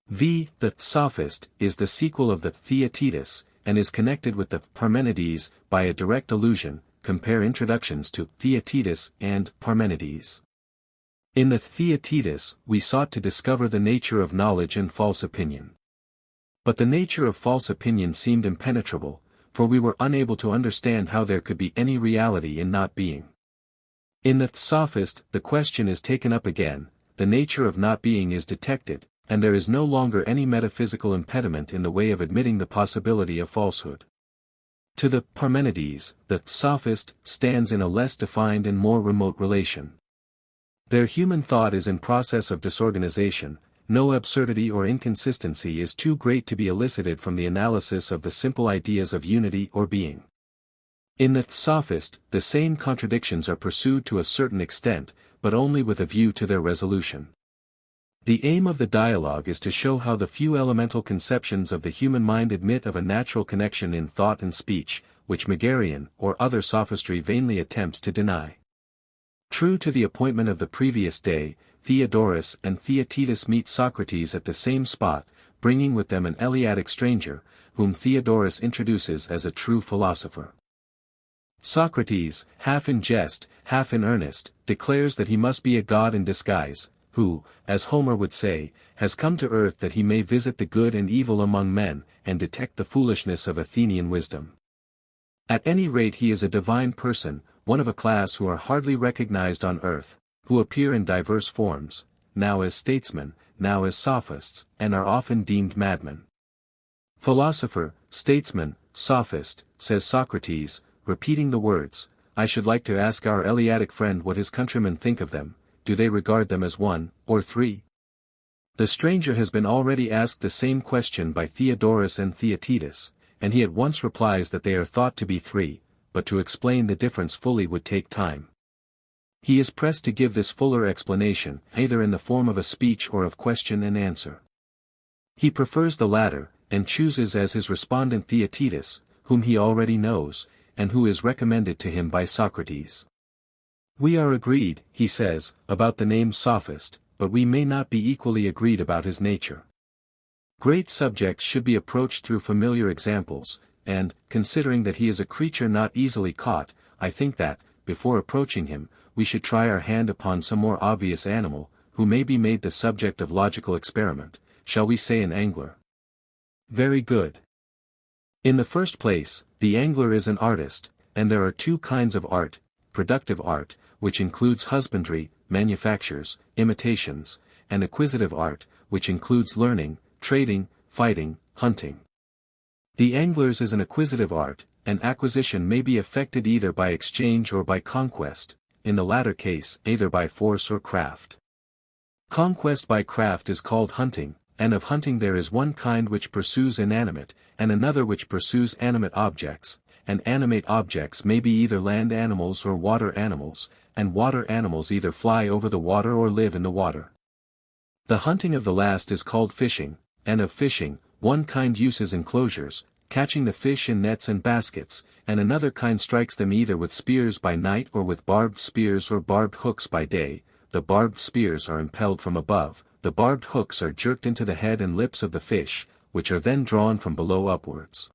The Sophist is the sequel of the Theaetetus, and is connected with the Parmenides by a direct allusion, compare introductions to Theaetetus and Parmenides. In the Theaetetus, we sought to discover the nature of knowledge and false opinion. But the nature of false opinion seemed impenetrable, for we were unable to understand how there could be any reality in not being. In the Sophist, the question is taken up again, the nature of not being is detected, and there is no longer any metaphysical impediment in the way of admitting the possibility of falsehood. To the Parmenides, the Sophist stands in a less defined and more remote relation. Their human thought is in process of disorganization, no absurdity or inconsistency is too great to be elicited from the analysis of the simple ideas of unity or being. In the Sophist, the same contradictions are pursued to a certain extent, but only with a view to their resolution. The aim of the dialogue is to show how the few elemental conceptions of the human mind admit of a natural connection in thought and speech, which Megarian or other sophistry vainly attempts to deny. True to the appointment of the previous day, Theodorus and Theaetetus meet Socrates at the same spot, bringing with them an Eleatic stranger, whom Theodorus introduces as a true philosopher. Socrates, half in jest, half in earnest, declares that he must be a god in disguise, who, as Homer would say, has come to earth that he may visit the good and evil among men, and detect the foolishness of Athenian wisdom. At any rate he is a divine person, one of a class who are hardly recognized on earth, who appear in diverse forms, now as statesmen, now as sophists, and are often deemed madmen. Philosopher, statesman, sophist, says Socrates, repeating the words, I should like to ask our Eleatic friend what his countrymen think of them. Do they regard them as one, or three? The stranger has been already asked the same question by Theodorus and Theaetetus, and he at once replies that they are thought to be three, but to explain the difference fully would take time. He is pressed to give this fuller explanation, either in the form of a speech or of question and answer. He prefers the latter, and chooses as his respondent Theaetetus, whom he already knows, and who is recommended to him by Socrates. We are agreed, he says, about the name sophist, but we may not be equally agreed about his nature. Great subjects should be approached through familiar examples, and, considering that he is a creature not easily caught, I think that, before approaching him, we should try our hand upon some more obvious animal, who may be made the subject of logical experiment, shall we say an angler? Very good. In the first place, the angler is an artist, and there are two kinds of art, productive art, which includes husbandry, manufactures, imitations, and acquisitive art, which includes learning, trading, fighting, hunting. The angler's is an acquisitive art, and acquisition may be effected either by exchange or by conquest, in the latter case either by force or craft. Conquest by craft is called hunting, and of hunting there is one kind which pursues inanimate, and another which pursues animate objects, and animate objects may be either land animals or water animals, and water animals either fly over the water or live in the water. The hunting of the last is called fishing, and of fishing, one kind uses enclosures, catching the fish in nets and baskets, and another kind strikes them either with spears by night or with barbed spears or barbed hooks by day. The barbed spears are impelled from above, the barbed hooks are jerked into the head and lips of the fish, which are then drawn from below upwards.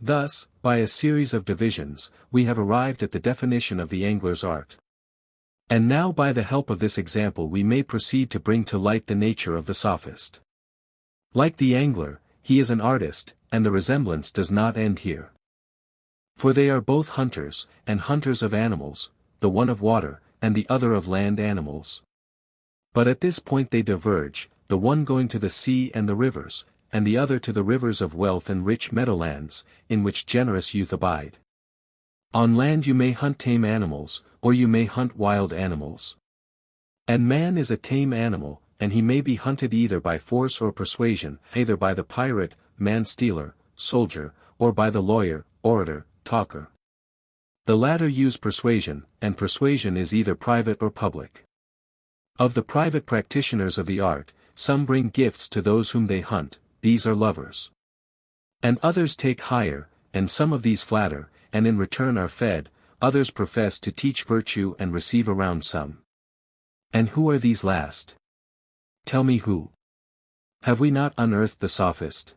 Thus, by a series of divisions, we have arrived at the definition of the angler's art. And now by the help of this example we may proceed to bring to light the nature of the sophist. Like the angler, he is an artist, and the resemblance does not end here. For they are both hunters, and hunters of animals, the one of water, and the other of land animals. But at this point they diverge, the one going to the sea and the rivers, and the other to the rivers of wealth and rich meadowlands, in which generous youth abide. On land you may hunt tame animals, or you may hunt wild animals. And man is a tame animal, and he may be hunted either by force or persuasion, either by the pirate, man-stealer, soldier, or by the lawyer, orator, talker. The latter use persuasion, and persuasion is either private or public. Of the private practitioners of the art, some bring gifts to those whom they hunt, these are lovers. And others take hire, and some of these flatter, and in return are fed, others profess to teach virtue and receive a round sum. And who are these last? Tell me who. Have we not unearthed the sophist?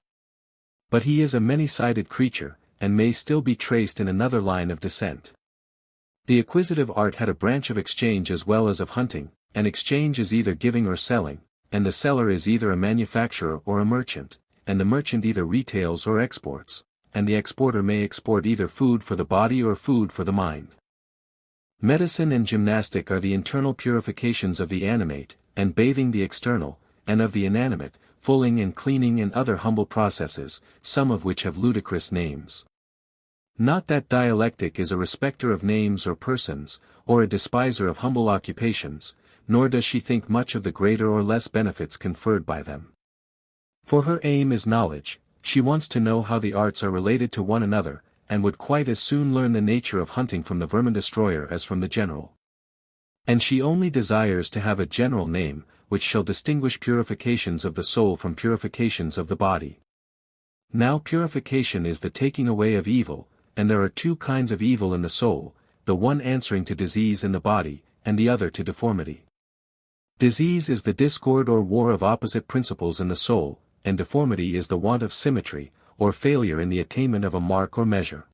But he is a many-sided creature, and may still be traced in another line of descent. The acquisitive art had a branch of exchange as well as of hunting, and exchange is either giving or selling, and the seller is either a manufacturer or a merchant, and the merchant either retails or exports, and the exporter may export either food for the body or food for the mind. Medicine and gymnastic are the internal purifications of the animate, and bathing the external, and of the inanimate, fulling and cleaning and other humble processes, some of which have ludicrous names. Not that dialectic is a respecter of names or persons, or a despiser of humble occupations, nor does she think much of the greater or less benefits conferred by them. For her aim is knowledge, she wants to know how the arts are related to one another, and would quite as soon learn the nature of hunting from the vermin-destroyer as from the general. And she only desires to have a general name, which shall distinguish purifications of the soul from purifications of the body. Now purification is the taking away of evil, and there are two kinds of evil in the soul, the one answering to disease in the body, and the other to deformity. Disease is the discord or war of opposite principles in the soul, and deformity is the want of symmetry, or failure in the attainment of a mark or measure.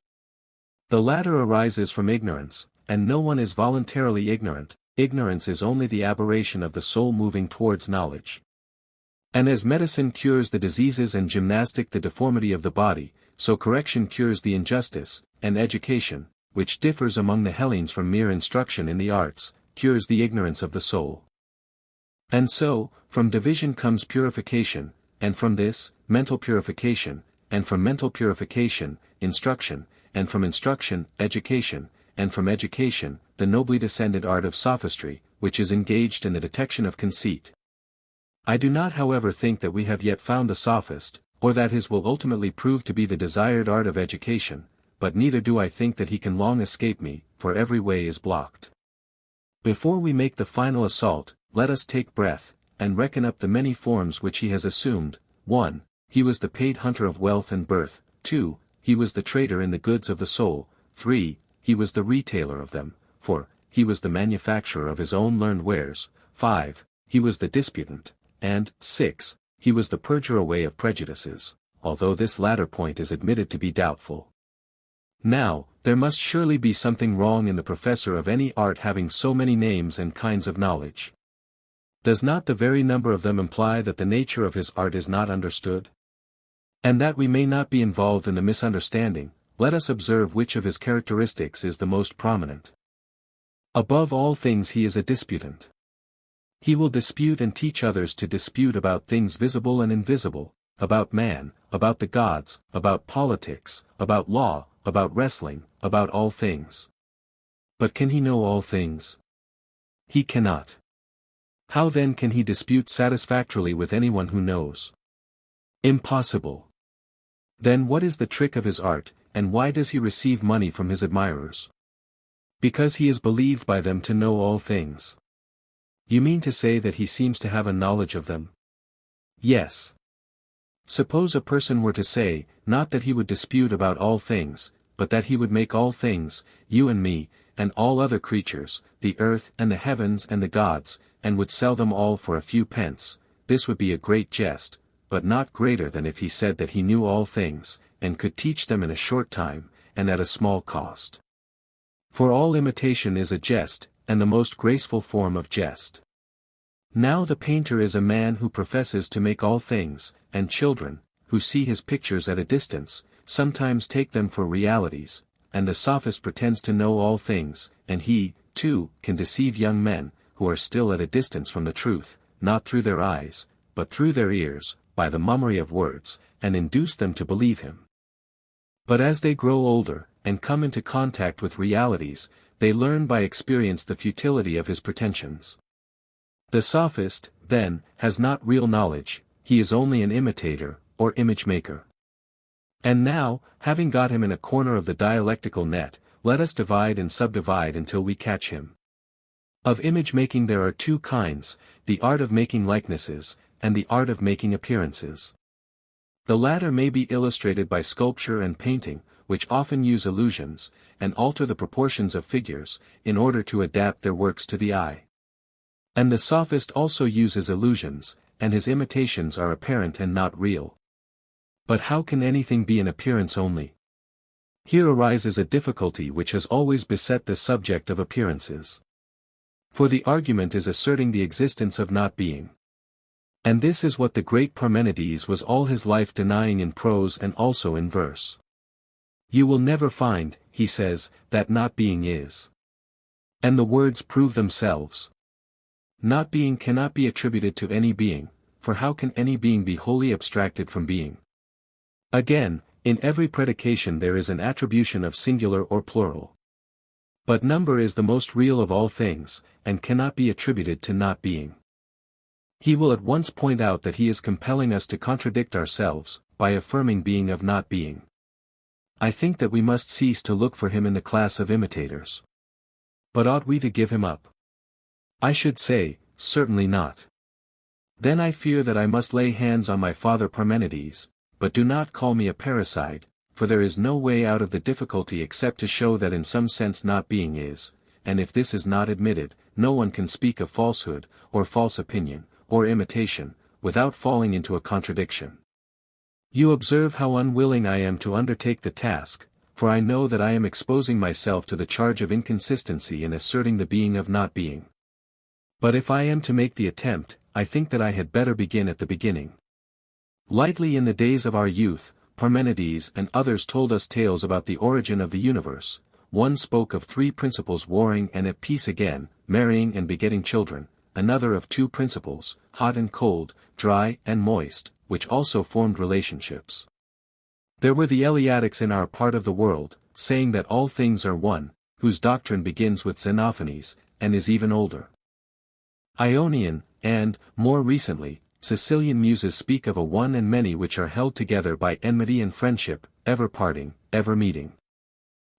The latter arises from ignorance, and no one is voluntarily ignorant. Ignorance is only the aberration of the soul moving towards knowledge. And as medicine cures the diseases and gymnastic the deformity of the body, so correction cures the injustice, and education, which differs among the Hellenes from mere instruction in the arts, cures the ignorance of the soul. And so, from division comes purification, and from this, mental purification, and from mental purification, instruction, and from instruction, education, and from education, the nobly descended art of sophistry, which is engaged in the detection of conceit. I do not however think that we have yet found a sophist, or that his will ultimately prove to be the desired art of education, but neither do I think that he can long escape me, for every way is blocked. Before we make the final assault, let us take breath, and reckon up the many forms which he has assumed. 1. He was the paid hunter of wealth and birth. 2. He was the trader in the goods of the soul. 3. He was the retailer of them. 4. He was the manufacturer of his own learned wares. 5. He was the disputant. And 6. He was the purger away of prejudices, although this latter point is admitted to be doubtful. Now, there must surely be something wrong in the professor of any art having so many names and kinds of knowledge. Does not the very number of them imply that the nature of his art is not understood? And that we may not be involved in the misunderstanding, let us observe which of his characteristics is the most prominent. Above all things he is a disputant. He will dispute and teach others to dispute about things visible and invisible, about man, about the gods, about politics, about law, about wrestling, about all things. But can he know all things? He cannot. How then can he dispute satisfactorily with anyone who knows? Impossible. Then what is the trick of his art, and why does he receive money from his admirers? Because he is believed by them to know all things. You mean to say that he seems to have a knowledge of them? Yes. Suppose a person were to say, not that he would dispute about all things, but that he would make all things, you and me, and all other creatures, the earth and the heavens and the gods, and would sell them all for a few pence, this would be a great jest, but not greater than if he said that he knew all things, and could teach them in a short time, and at a small cost. For all imitation is a jest, and the most graceful form of jest. Now the painter is a man who professes to make all things, and children, who see his pictures at a distance, sometimes take them for realities, and the sophist pretends to know all things, and he, too, can deceive young men, who are still at a distance from the truth, not through their eyes, but through their ears, by the mummery of words, and induce them to believe him. But as they grow older, and come into contact with realities, they learn by experience the futility of his pretensions. The sophist, then, has not real knowledge, he is only an imitator, or image-maker. And now, having got him in a corner of the dialectical net, let us divide and subdivide until we catch him. Of image-making there are two kinds, the art of making likenesses, and the art of making appearances. The latter may be illustrated by sculpture and painting, which often use illusions, and alter the proportions of figures, in order to adapt their works to the eye. And the sophist also uses illusions, and his imitations are apparent and not real. But how can anything be an appearance only? Here arises a difficulty which has always beset the subject of appearances. For the argument is asserting the existence of not being. And this is what the great Parmenides was all his life denying in prose and also in verse. You will never find, he says, that not being is. And the words prove themselves. Not being cannot be attributed to any being, for how can any being be wholly abstracted from being? Again, in every predication there is an attribution of singular or plural. But number is the most real of all things, and cannot be attributed to not being. He will at once point out that he is compelling us to contradict ourselves, by affirming being of not being. I think that we must cease to look for him in the class of imitators. But ought we to give him up? I should say, certainly not. Then I fear that I must lay hands on my father Parmenides, but do not call me a parricide, for there is no way out of the difficulty except to show that in some sense not being is, and if this is not admitted, no one can speak of falsehood, or false opinion, or imitation, without falling into a contradiction. You observe how unwilling I am to undertake the task, for I know that I am exposing myself to the charge of inconsistency in asserting the being of not being. But if I am to make the attempt, I think that I had better begin at the beginning. Lightly in the days of our youth, Parmenides and others told us tales about the origin of the universe. One spoke of 3 principles warring and at peace again, marrying and begetting children, another of 2 principles, hot and cold, dry and moist, which also formed relationships. There were the Eleatics in our part of the world, saying that all things are one, whose doctrine begins with Xenophanes, and is even older. Ionian, and, more recently, Sicilian muses speak of a one and many which are held together by enmity and friendship, ever parting, ever meeting.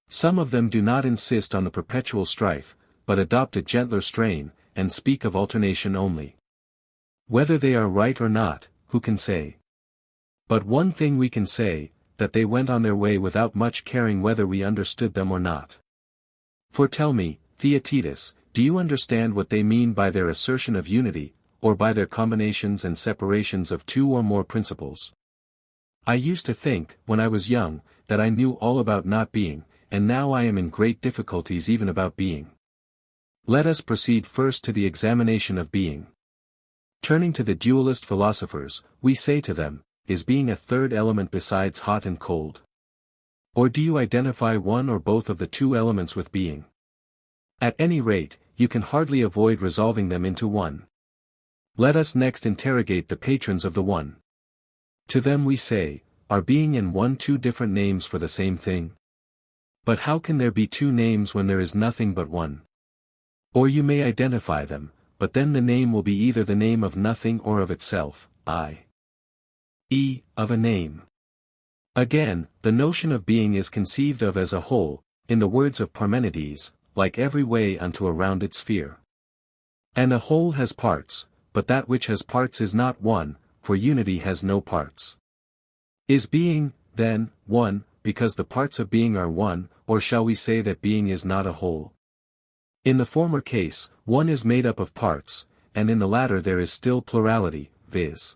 Some of them do not insist on the perpetual strife, but adopt a gentler strain, and speak of alternation only. Whether they are right or not, who can say? But one thing we can say, that they went on their way without much caring whether we understood them or not. For tell me, Theaetetus, do you understand what they mean by their assertion of unity, or by their combinations and separations of 2 or more principles? I used to think, when I was young, that I knew all about not being, and now I am in great difficulties even about being. Let us proceed first to the examination of being. Turning to the dualist philosophers, we say to them, is being a third element besides hot and cold? Or do you identify one or both of the 2 elements with being? At any rate, you can hardly avoid resolving them into one. Let us next interrogate the patrons of the one. To them we say, are being and one 2 different names for the same thing? But how can there be 2 names when there is nothing but one? Or you may identify them, but then the name will be either the name of nothing or of itself, i.e., of a name. Again, the notion of being is conceived of as a whole, in the words of Parmenides, like every way unto a rounded sphere. And a whole has parts, but that which has parts is not one, for unity has no parts. Is being, then, one, because the parts of being are one, or shall we say that being is not a whole? In the former case, one is made up of parts, and in the latter there is still plurality, viz.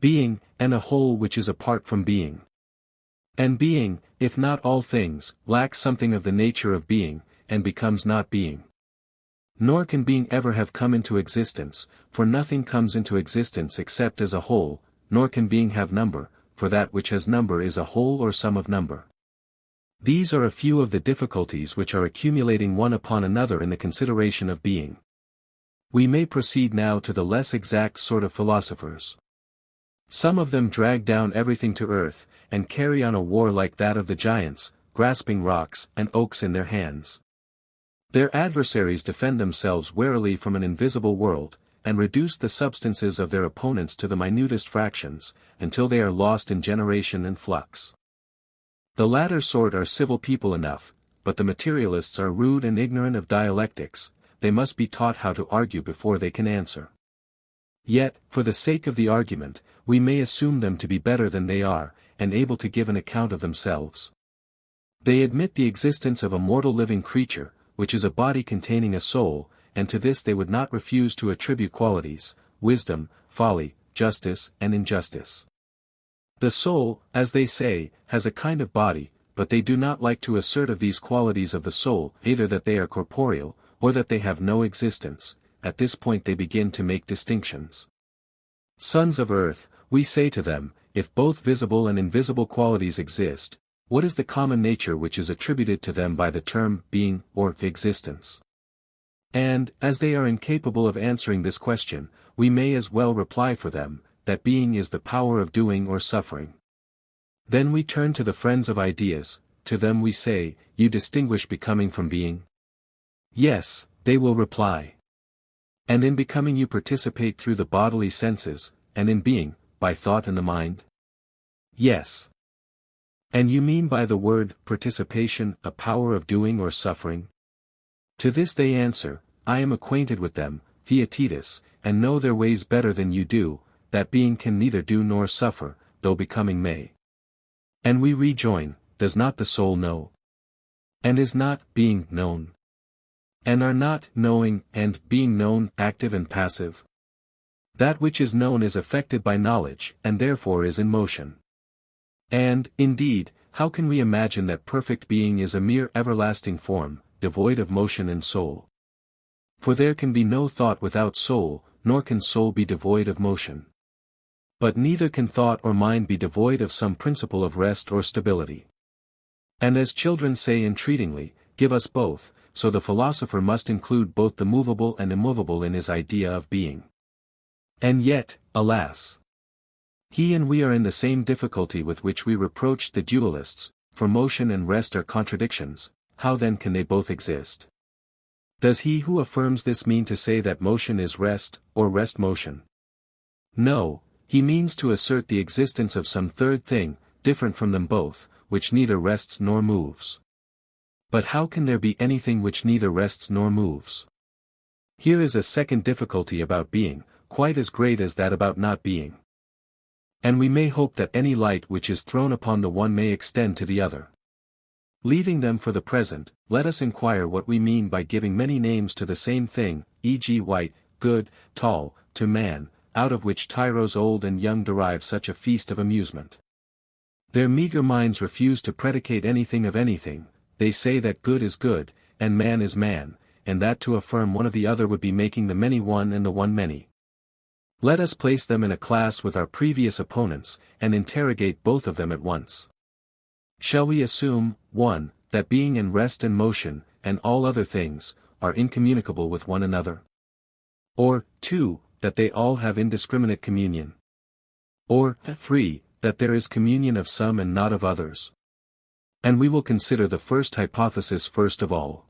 Being, and a whole which is apart from being. And being, if not all things, lacks something of the nature of being, and becomes not being. Nor can being ever have come into existence, for nothing comes into existence except as a whole, nor can being have number, for that which has number is a whole or sum of number. These are a few of the difficulties which are accumulating one upon another in the consideration of being. We may proceed now to the less exact sort of philosophers. Some of them drag down everything to earth, and carry on a war like that of the giants, grasping rocks and oaks in their hands. Their adversaries defend themselves warily from an invisible world, and reduce the substances of their opponents to the minutest fractions, until they are lost in generation and flux. The latter sort are civil people enough, but the materialists are rude and ignorant of dialectics. They must be taught how to argue before they can answer. Yet, for the sake of the argument, we may assume them to be better than they are, and able to give an account of themselves. They admit the existence of a mortal living creature, which is a body containing a soul, and to this they would not refuse to attribute qualities, wisdom, folly, justice and injustice. The soul, as they say, has a kind of body, but they do not like to assert of these qualities of the soul either that they are corporeal, or that they have no existence. At this point they begin to make distinctions. Sons of earth, we say to them, if both visible and invisible qualities exist, what is the common nature which is attributed to them by the term being or existence? And, as they are incapable of answering this question, we may as well reply for them, that being is the power of doing or suffering. Then we turn to the friends of ideas, to them we say, you distinguish becoming from being? Yes, they will reply. And in becoming you participate through the bodily senses, and in being, by thought and the mind? Yes. And you mean by the word participation a power of doing or suffering? To this they answer, I am acquainted with them, Theaetetus, and know their ways better than you do, that being can neither do nor suffer, though becoming may. And we rejoin, does not the soul know? And is not being known? And are not knowing and being known active and passive? That which is known is affected by knowledge, and therefore is in motion. And, indeed, how can we imagine that perfect being is a mere everlasting form, devoid of motion and soul? For there can be no thought without soul, nor can soul be devoid of motion. But neither can thought or mind be devoid of some principle of rest or stability. And as children say entreatingly, give us both, so the philosopher must include both the movable and immovable in his idea of being. And yet, alas! He and we are in the same difficulty with which we reproached the dualists, for motion and rest are contradictions. How then can they both exist? Does he who affirms this mean to say that motion is rest, or rest motion? No, he means to assert the existence of some third thing, different from them both, which neither rests nor moves. But how can there be anything which neither rests nor moves? Here is a second difficulty about being, quite as great as that about not being. And we may hope that any light which is thrown upon the one may extend to the other. Leaving them for the present, let us inquire what we mean by giving many names to the same thing, e.g. white, good, tall, to man, out of which tyros old and young derive such a feast of amusement. Their meager minds refuse to predicate anything of anything, they say that good is good, and man is man, and that to affirm one of the other would be making the many one and the one many. Let us place them in a class with our previous opponents, and interrogate both of them at once. Shall we assume, 1, that being and rest and motion, and all other things, are incommunicable with one another? Or, 2, that they all have indiscriminate communion? Or, 3, that there is communion of some and not of others? And we will consider the first hypothesis first of all.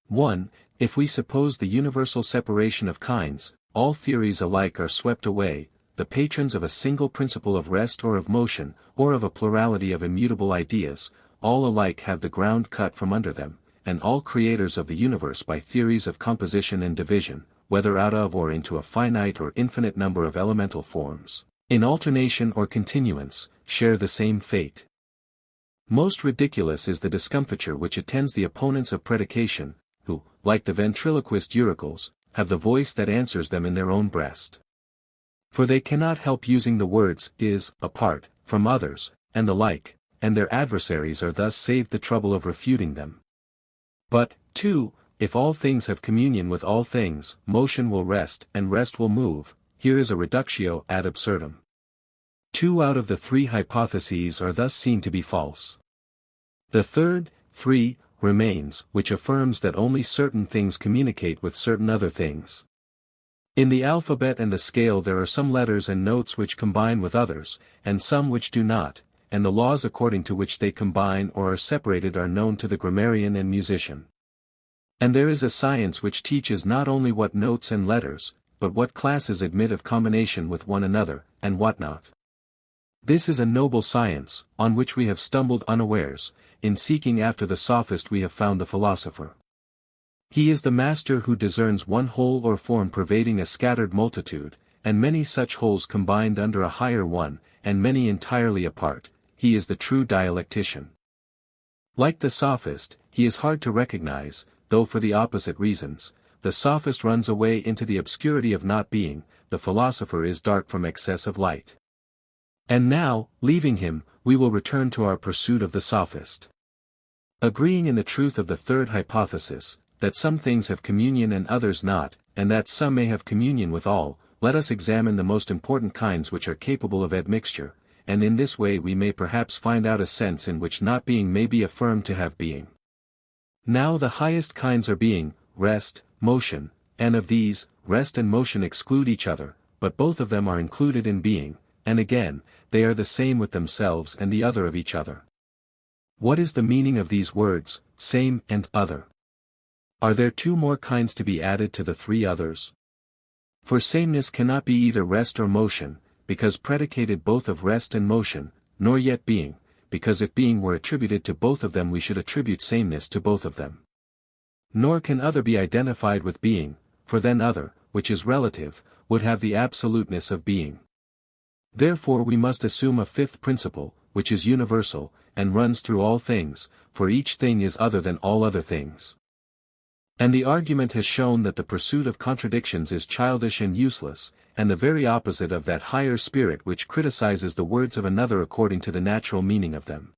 1. If we suppose the universal separation of kinds, all theories alike are swept away, the patrons of a single principle of rest or of motion, or of a plurality of immutable ideas, all alike have the ground cut from under them, and all creators of the universe by theories of composition and division, whether out of or into a finite or infinite number of elemental forms, in alternation or continuance, share the same fate. Most ridiculous is the discomfiture which attends the opponents of predication, who, like the ventriloquist Euricles, have the voice that answers them in their own breast. For they cannot help using the words is, apart, from others, and the like, and their adversaries are thus saved the trouble of refuting them. But, 2, if all things have communion with all things, motion will rest and rest will move, here is a reductio ad absurdum. 2 out of the 3 hypotheses are thus seen to be false. The third, 3, remains, which affirms that only certain things communicate with certain other things. In the alphabet and the scale there are some letters and notes which combine with others, and some which do not, and the laws according to which they combine or are separated are known to the grammarian and musician. And there is a science which teaches not only what notes and letters, but what classes admit of combination with one another, and what not. This is a noble science, on which we have stumbled unawares. In seeking after the sophist we have found the philosopher. He is the master who discerns one whole or form pervading a scattered multitude, and many such wholes combined under a higher one, and many entirely apart. He is the true dialectician. Like the sophist, he is hard to recognize, though for the opposite reasons. The sophist runs away into the obscurity of not being, the philosopher is dark from excess of light. And now, leaving him, we will return to our pursuit of the sophist. Agreeing in the truth of the third hypothesis, that some things have communion and others not, and that some may have communion with all, let us examine the most important kinds which are capable of admixture, and in this way we may perhaps find out a sense in which not being may be affirmed to have being. Now the highest kinds are being, rest, motion, and of these, rest and motion exclude each other, but both of them are included in being, and again, they are the same with themselves and the other of each other. What is the meaning of these words, same and other? Are there two more kinds to be added to the three others? For sameness cannot be either rest or motion, because predicated both of rest and motion, nor yet being, because if being were attributed to both of them we should attribute sameness to both of them. Nor can other be identified with being, for then other, which is relative, would have the absoluteness of being. Therefore we must assume a fifth principle, which is universal, and runs through all things, for each thing is other than all other things. And the argument has shown that the pursuit of contradictions is childish and useless, and the very opposite of that higher spirit which criticizes the words of another according to the natural meaning of them.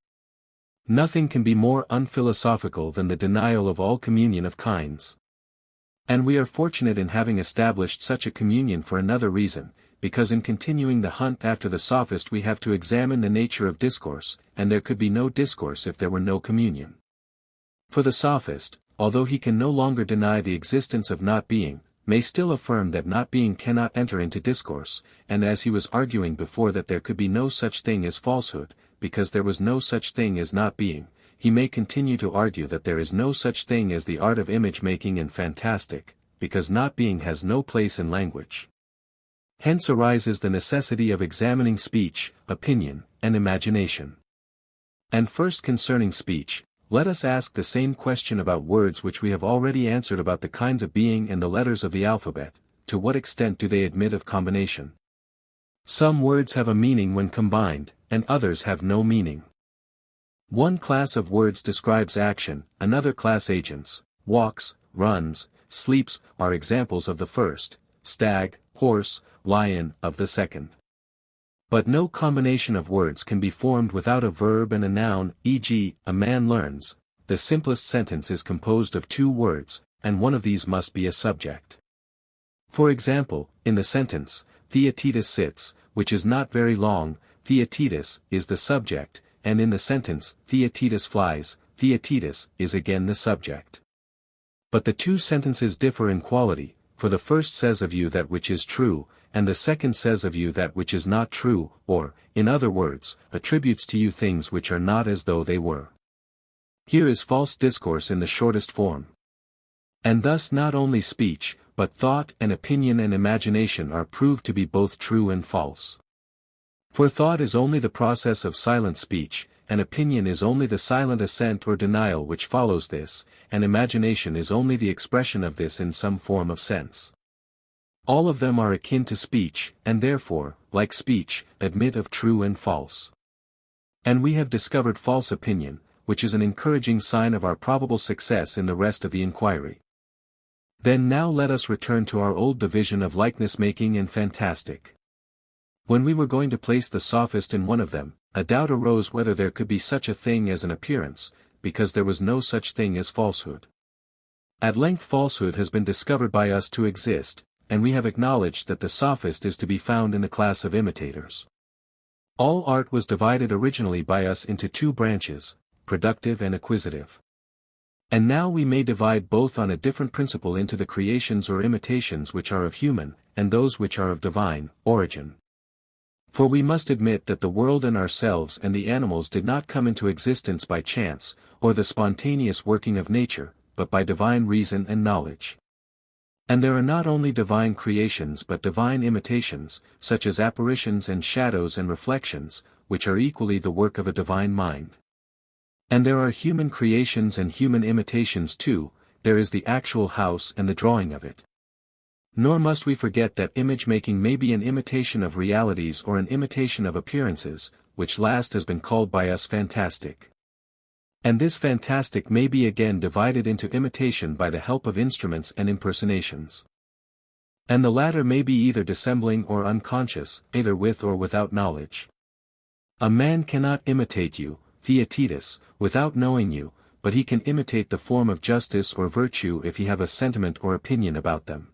Nothing can be more unphilosophical than the denial of all communion of kinds. And we are fortunate in having established such a communion for another reason, because in continuing the hunt after the sophist we have to examine the nature of discourse, and there could be no discourse if there were no communion. For the sophist, although he can no longer deny the existence of not being, may still affirm that not being cannot enter into discourse, and as he was arguing before that there could be no such thing as falsehood, because there was no such thing as not being, he may continue to argue that there is no such thing as the art of image-making and fantastic, because not being has no place in language. Hence arises the necessity of examining speech, opinion, and imagination. And first concerning speech, let us ask the same question about words which we have already answered about the kinds of being and the letters of the alphabet: to what extent do they admit of combination? Some words have a meaning when combined, and others have no meaning. One class of words describes action, another class agents. Walks, runs, sleeps are examples of the first, stag, horse, lion of the second. But no combination of words can be formed without a verb and a noun, e.g., a man learns. The simplest sentence is composed of two words, and one of these must be a subject. For example, in the sentence, Theaetetus sits, which is not very long, Theaetetus is the subject, and in the sentence, Theaetetus flies, Theaetetus is again the subject. But the two sentences differ in quality, for the first says of you that which is true, and the second says of you that which is not true, or, in other words, attributes to you things which are not as though they were. Here is false discourse in the shortest form. And thus not only speech, but thought and opinion and imagination are proved to be both true and false. For thought is only the process of silent speech, and opinion is only the silent assent or denial which follows this, and imagination is only the expression of this in some form of sense. All of them are akin to speech, and therefore, like speech, admit of true and false. And we have discovered false opinion, which is an encouraging sign of our probable success in the rest of the inquiry. Then now let us return to our old division of likeness-making and fantastic. When we were going to place the sophist in one of them, a doubt arose whether there could be such a thing as an appearance, because there was no such thing as falsehood. At length falsehood has been discovered by us to exist, and we have acknowledged that the sophist is to be found in the class of imitators. All art was divided originally by us into two branches, productive and acquisitive. And now we may divide both on a different principle into the creations or imitations which are of human, and those which are of divine, origin. For we must admit that the world and ourselves and the animals did not come into existence by chance, or the spontaneous working of nature, but by divine reason and knowledge. And there are not only divine creations but divine imitations, such as apparitions and shadows and reflections, which are equally the work of a divine mind. And there are human creations and human imitations too, there is the actual house and the drawing of it. Nor must we forget that image-making may be an imitation of realities or an imitation of appearances, which last has been called by us fantastic. And this fantastic may be again divided into imitation by the help of instruments and impersonations. And the latter may be either dissembling or unconscious, either with or without knowledge. A man cannot imitate you, Theaetetus, without knowing you, but he can imitate the form of justice or virtue if he have a sentiment or opinion about them.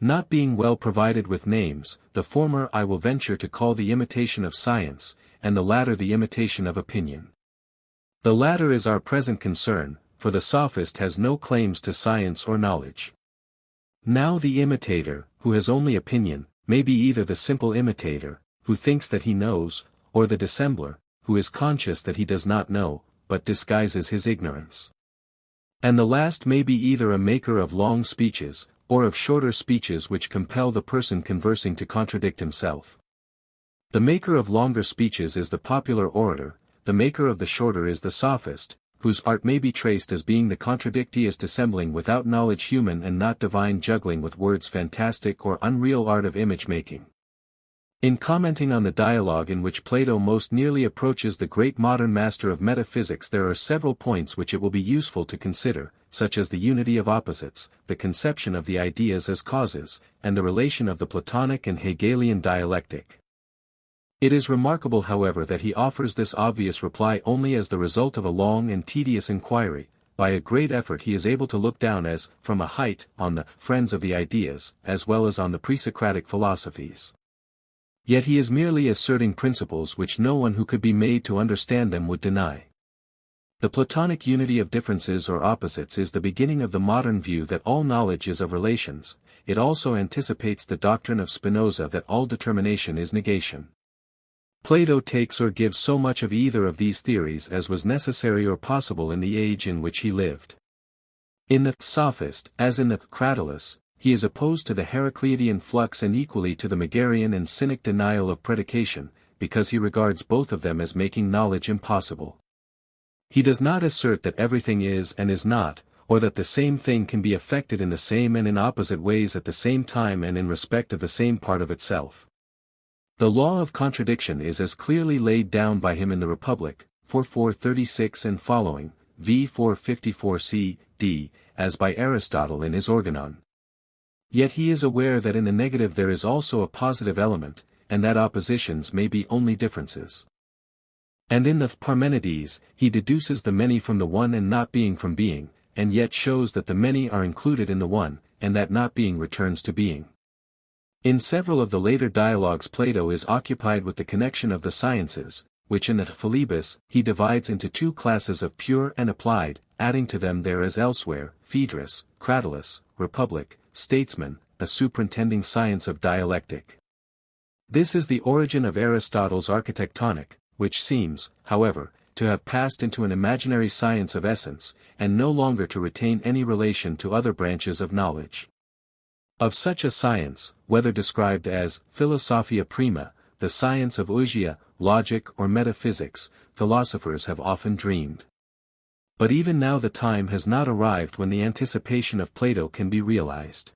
Not being well provided with names, the former I will venture to call the imitation of science, and the latter the imitation of opinion. The latter is our present concern, for the sophist has no claims to science or knowledge. Now the imitator, who has only opinion, may be either the simple imitator, who thinks that he knows, or the dissembler, who is conscious that he does not know, but disguises his ignorance. And the last may be either a maker of long speeches, or of shorter speeches which compel the person conversing to contradict himself. The maker of longer speeches is the popular orator, the maker of the shorter is the sophist, whose art may be traced as being the contradictious dissembling without knowledge human and not divine juggling with words fantastic or unreal art of image-making. In commenting on the dialogue in which Plato most nearly approaches the great modern master of metaphysics, there are several points which it will be useful to consider, such as the unity of opposites, the conception of the ideas as causes, and the relation of the Platonic and Hegelian dialectic. It is remarkable, however, that he offers this obvious reply only as the result of a long and tedious inquiry. By a great effort he is able to look down as, from a height, on the friends of the ideas, as well as on the pre-Socratic philosophies. Yet he is merely asserting principles which no one who could be made to understand them would deny. The Platonic unity of differences or opposites is the beginning of the modern view that all knowledge is of relations. It also anticipates the doctrine of Spinoza that all determination is negation. Plato takes or gives so much of either of these theories as was necessary or possible in the age in which he lived. In the Sophist, as in the Cratylus, he is opposed to the Heracleitian flux and equally to the Megarian and Cynic denial of predication, because he regards both of them as making knowledge impossible. He does not assert that everything is and is not, or that the same thing can be affected in the same and in opposite ways at the same time and in respect of the same part of itself. The law of contradiction is as clearly laid down by him in the Republic, 436 and following, v. 454 c.d., as by Aristotle in his Organon. Yet he is aware that in the negative there is also a positive element, and that oppositions may be only differences. And in the Parmenides, he deduces the many from the one and not being from being, and yet shows that the many are included in the one, and that not being returns to being. In several of the later dialogues Plato is occupied with the connection of the sciences, which in the Philebus he divides into two classes of pure and applied, adding to them there as elsewhere, Phaedrus, Cratylus, Republic, Statesman, a superintending science of dialectic. This is the origin of Aristotle's architectonic, which seems, however, to have passed into an imaginary science of essence, and no longer to retain any relation to other branches of knowledge. Of such a science, whether described as philosophia prima, the science of ousia, logic or metaphysics, philosophers have often dreamed. But even now the time has not arrived when the anticipation of Plato can be realized.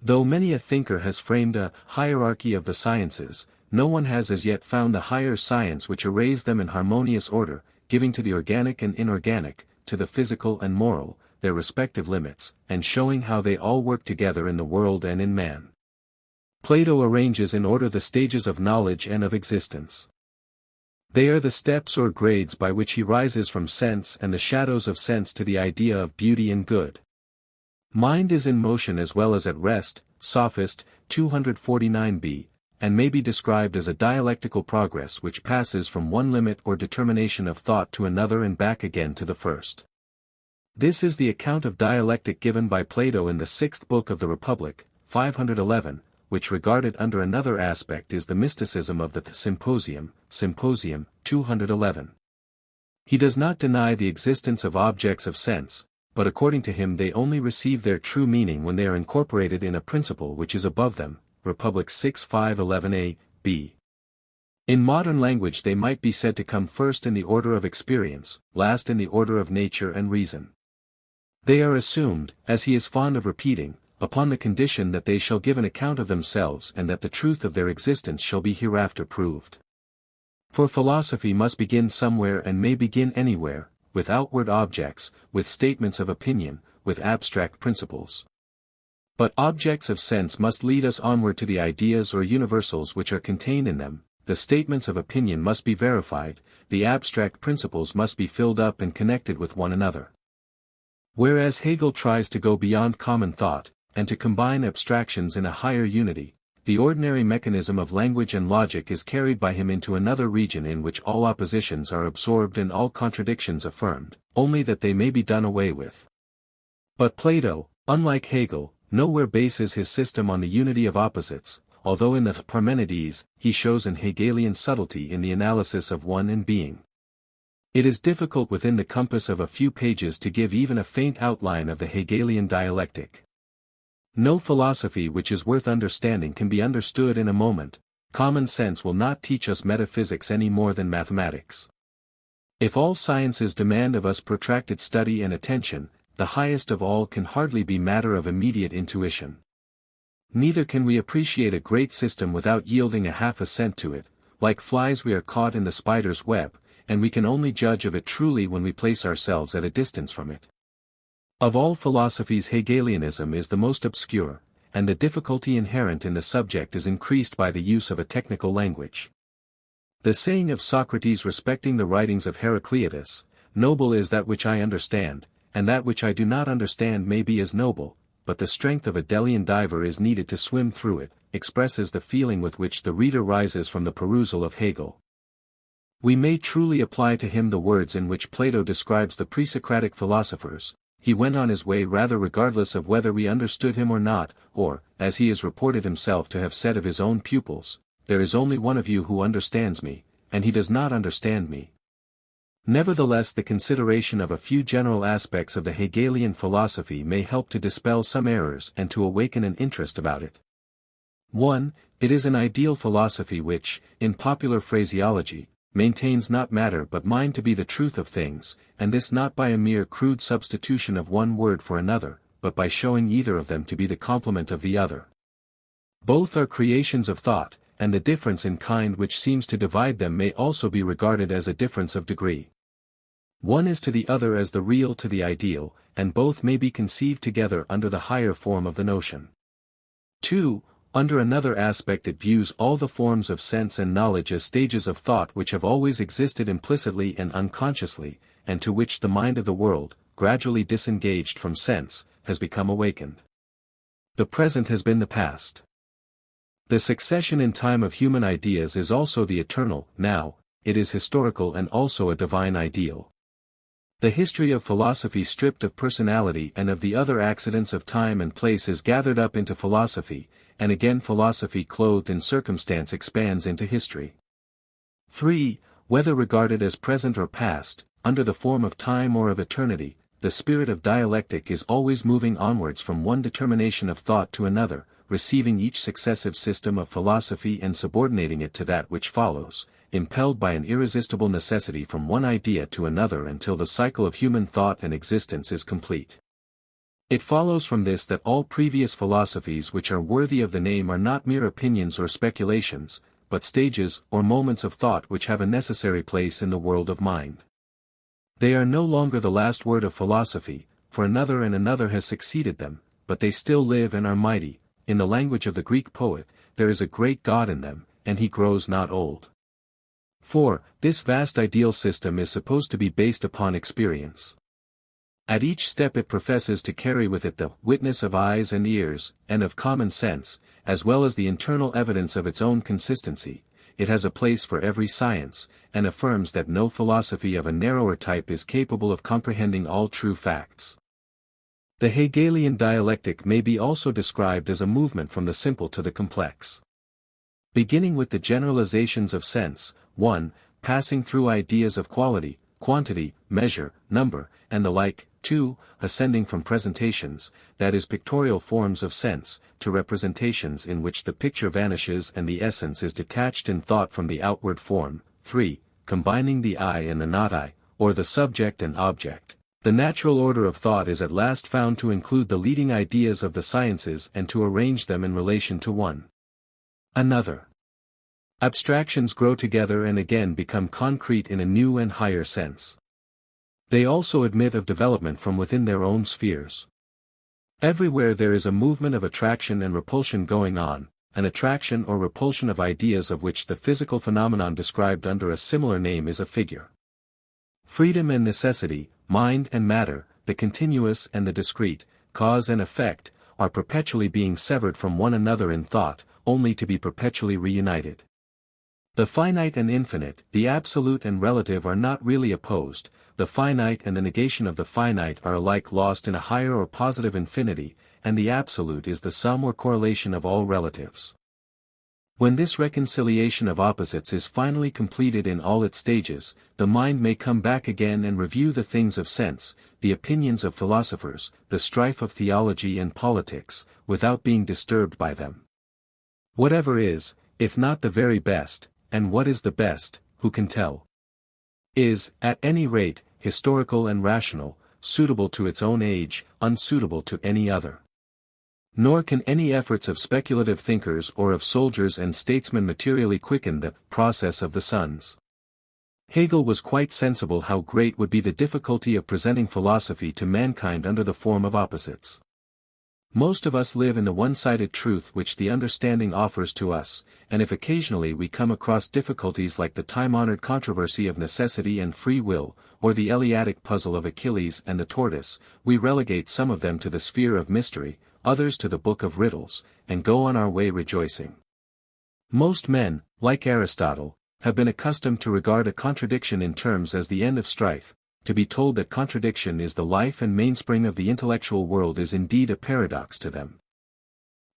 Though many a thinker has framed a hierarchy of the sciences, no one has as yet found the higher science which arrays them in harmonious order, giving to the organic and inorganic, to the physical and moral, their respective limits, and showing how they all work together in the world and in man. Plato arranges in order the stages of knowledge and of existence. They are the steps or grades by which he rises from sense and the shadows of sense to the idea of beauty and good. Mind is in motion as well as at rest, Sophist, 249b, and may be described as a dialectical progress which passes from one limit or determination of thought to another and back again to the first. This is the account of dialectic given by Plato in the 6th book of the Republic, 511, which regarded under another aspect is the mysticism of the Symposium, 211. He does not deny the existence of objects of sense, but according to him they only receive their true meaning when they are incorporated in a principle which is above them, Republic 6:511a, b. In modern language they might be said to come first in the order of experience, last in the order of nature and reason. They are assumed, as he is fond of repeating, upon the condition that they shall give an account of themselves and that the truth of their existence shall be hereafter proved. For philosophy must begin somewhere and may begin anywhere, with outward objects, with statements of opinion, with abstract principles. But objects of sense must lead us onward to the ideas or universals which are contained in them, the statements of opinion must be verified, the abstract principles must be filled up and connected with one another. Whereas Hegel tries to go beyond common thought, and to combine abstractions in a higher unity, the ordinary mechanism of language and logic is carried by him into another region in which all oppositions are absorbed and all contradictions affirmed, only that they may be done away with. But Plato, unlike Hegel, nowhere bases his system on the unity of opposites, although in the Parmenides, he shows an Hegelian subtlety in the analysis of one and being. It is difficult within the compass of a few pages to give even a faint outline of the Hegelian dialectic. No philosophy which is worth understanding can be understood in a moment. Common sense will not teach us metaphysics any more than mathematics. If all sciences demand of us protracted study and attention, the highest of all can hardly be matter of immediate intuition. Neither can we appreciate a great system without yielding a half assent to it. Like flies we are caught in the spider's web, and we can only judge of it truly when we place ourselves at a distance from it. Of all philosophies Hegelianism is the most obscure, and the difficulty inherent in the subject is increased by the use of a technical language. The saying of Socrates respecting the writings of Heraclitus, "Noble is that which I understand, and that which I do not understand may be as noble, but the strength of a Delian diver is needed to swim through it," expresses the feeling with which the reader rises from the perusal of Hegel. We may truly apply to him the words in which Plato describes the pre-Socratic philosophers: "He went on his way rather regardless of whether we understood him or not," or, as he is reported himself to have said of his own pupils, "There is only one of you who understands me, and he does not understand me." Nevertheless, the consideration of a few general aspects of the Hegelian philosophy may help to dispel some errors and to awaken an interest about it. 1. It is an ideal philosophy which, in popular phraseology, maintains not matter but mind to be the truth of things, and this not by a mere crude substitution of one word for another, but by showing either of them to be the complement of the other. Both are creations of thought, and the difference in kind which seems to divide them may also be regarded as a difference of degree. One is to the other as the real to the ideal, and both may be conceived together under the higher form of the notion. 2. Under another aspect it views all the forms of sense and knowledge as stages of thought which have always existed implicitly and unconsciously, and to which the mind of the world, gradually disengaged from sense, has become awakened. The present has been the past. The succession in time of human ideas is also the eternal, now, it is historical and also a divine ideal. The history of philosophy stripped of personality and of the other accidents of time and place is gathered up into philosophy, and again philosophy clothed in circumstance expands into history. 3. Whether regarded as present or past, under the form of time or of eternity, the spirit of dialectic is always moving onwards from one determination of thought to another, receiving each successive system of philosophy and subordinating it to that which follows, impelled by an irresistible necessity from one idea to another until the cycle of human thought and existence is complete. It follows from this that all previous philosophies which are worthy of the name are not mere opinions or speculations, but stages or moments of thought which have a necessary place in the world of mind. They are no longer the last word of philosophy, for another and another has succeeded them, but they still live and are mighty. In the language of the Greek poet, there is a great God in them, and he grows not old. 4. This vast ideal system is supposed to be based upon experience. At each step it professes to carry with it the witness of eyes and ears, and of common sense, as well as the internal evidence of its own consistency. It has a place for every science, and affirms that no philosophy of a narrower type is capable of comprehending all true facts. The Hegelian dialectic may be also described as a movement from the simple to the complex. Beginning with the generalizations of sense, 1. Passing through ideas of quality, quantity, measure, number, and the like, 2. Ascending from presentations, that is pictorial forms of sense, to representations in which the picture vanishes and the essence is detached in thought from the outward form, 3. Combining the I and the not I, or the subject and object. The natural order of thought is at last found to include the leading ideas of the sciences and to arrange them in relation to one another. Abstractions grow together and again become concrete in a new and higher sense. They also admit of development from within their own spheres. Everywhere there is a movement of attraction and repulsion going on, an attraction or repulsion of ideas of which the physical phenomenon described under a similar name is a figure. Freedom and necessity, mind and matter, the continuous and the discrete, cause and effect, are perpetually being severed from one another in thought, only to be perpetually reunited. The finite and infinite, the absolute and relative are not really opposed, the finite and the negation of the finite are alike lost in a higher or positive infinity, and the absolute is the sum or correlation of all relatives. When this reconciliation of opposites is finally completed in all its stages, the mind may come back again and review the things of sense, the opinions of philosophers, the strife of theology and politics, without being disturbed by them. Whatever is, if not the very best, and what is the best, who can tell? Is, at any rate, historical and rational, suitable to its own age, unsuitable to any other. Nor can any efforts of speculative thinkers or of soldiers and statesmen materially quicken the process of the suns. Hegel was quite sensible how great would be the difficulty of presenting philosophy to mankind under the form of opposites. Most of us live in the one-sided truth which the understanding offers to us, and if occasionally we come across difficulties like the time-honored controversy of necessity and free will, or the Eleatic puzzle of Achilles and the tortoise, we relegate some of them to the sphere of mystery, others to the book of riddles, and go on our way rejoicing. Most men, like Aristotle, have been accustomed to regard a contradiction in terms as the end of strife. To be told that contradiction is the life and mainspring of the intellectual world is indeed a paradox to them.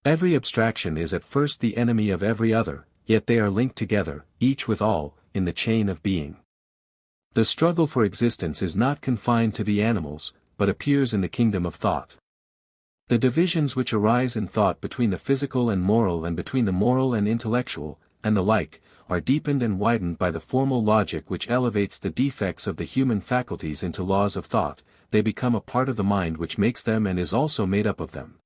Every abstraction is at first the enemy of every other, yet they are linked together, each with all, in the chain of being. The struggle for existence is not confined to the animals, but appears in the kingdom of thought. The divisions which arise in thought between the physical and moral and between the moral and intellectual, and the like, are deepened and widened by the formal logic which elevates the defects of the human faculties into laws of thought. They become a part of the mind which makes them and is also made up of them.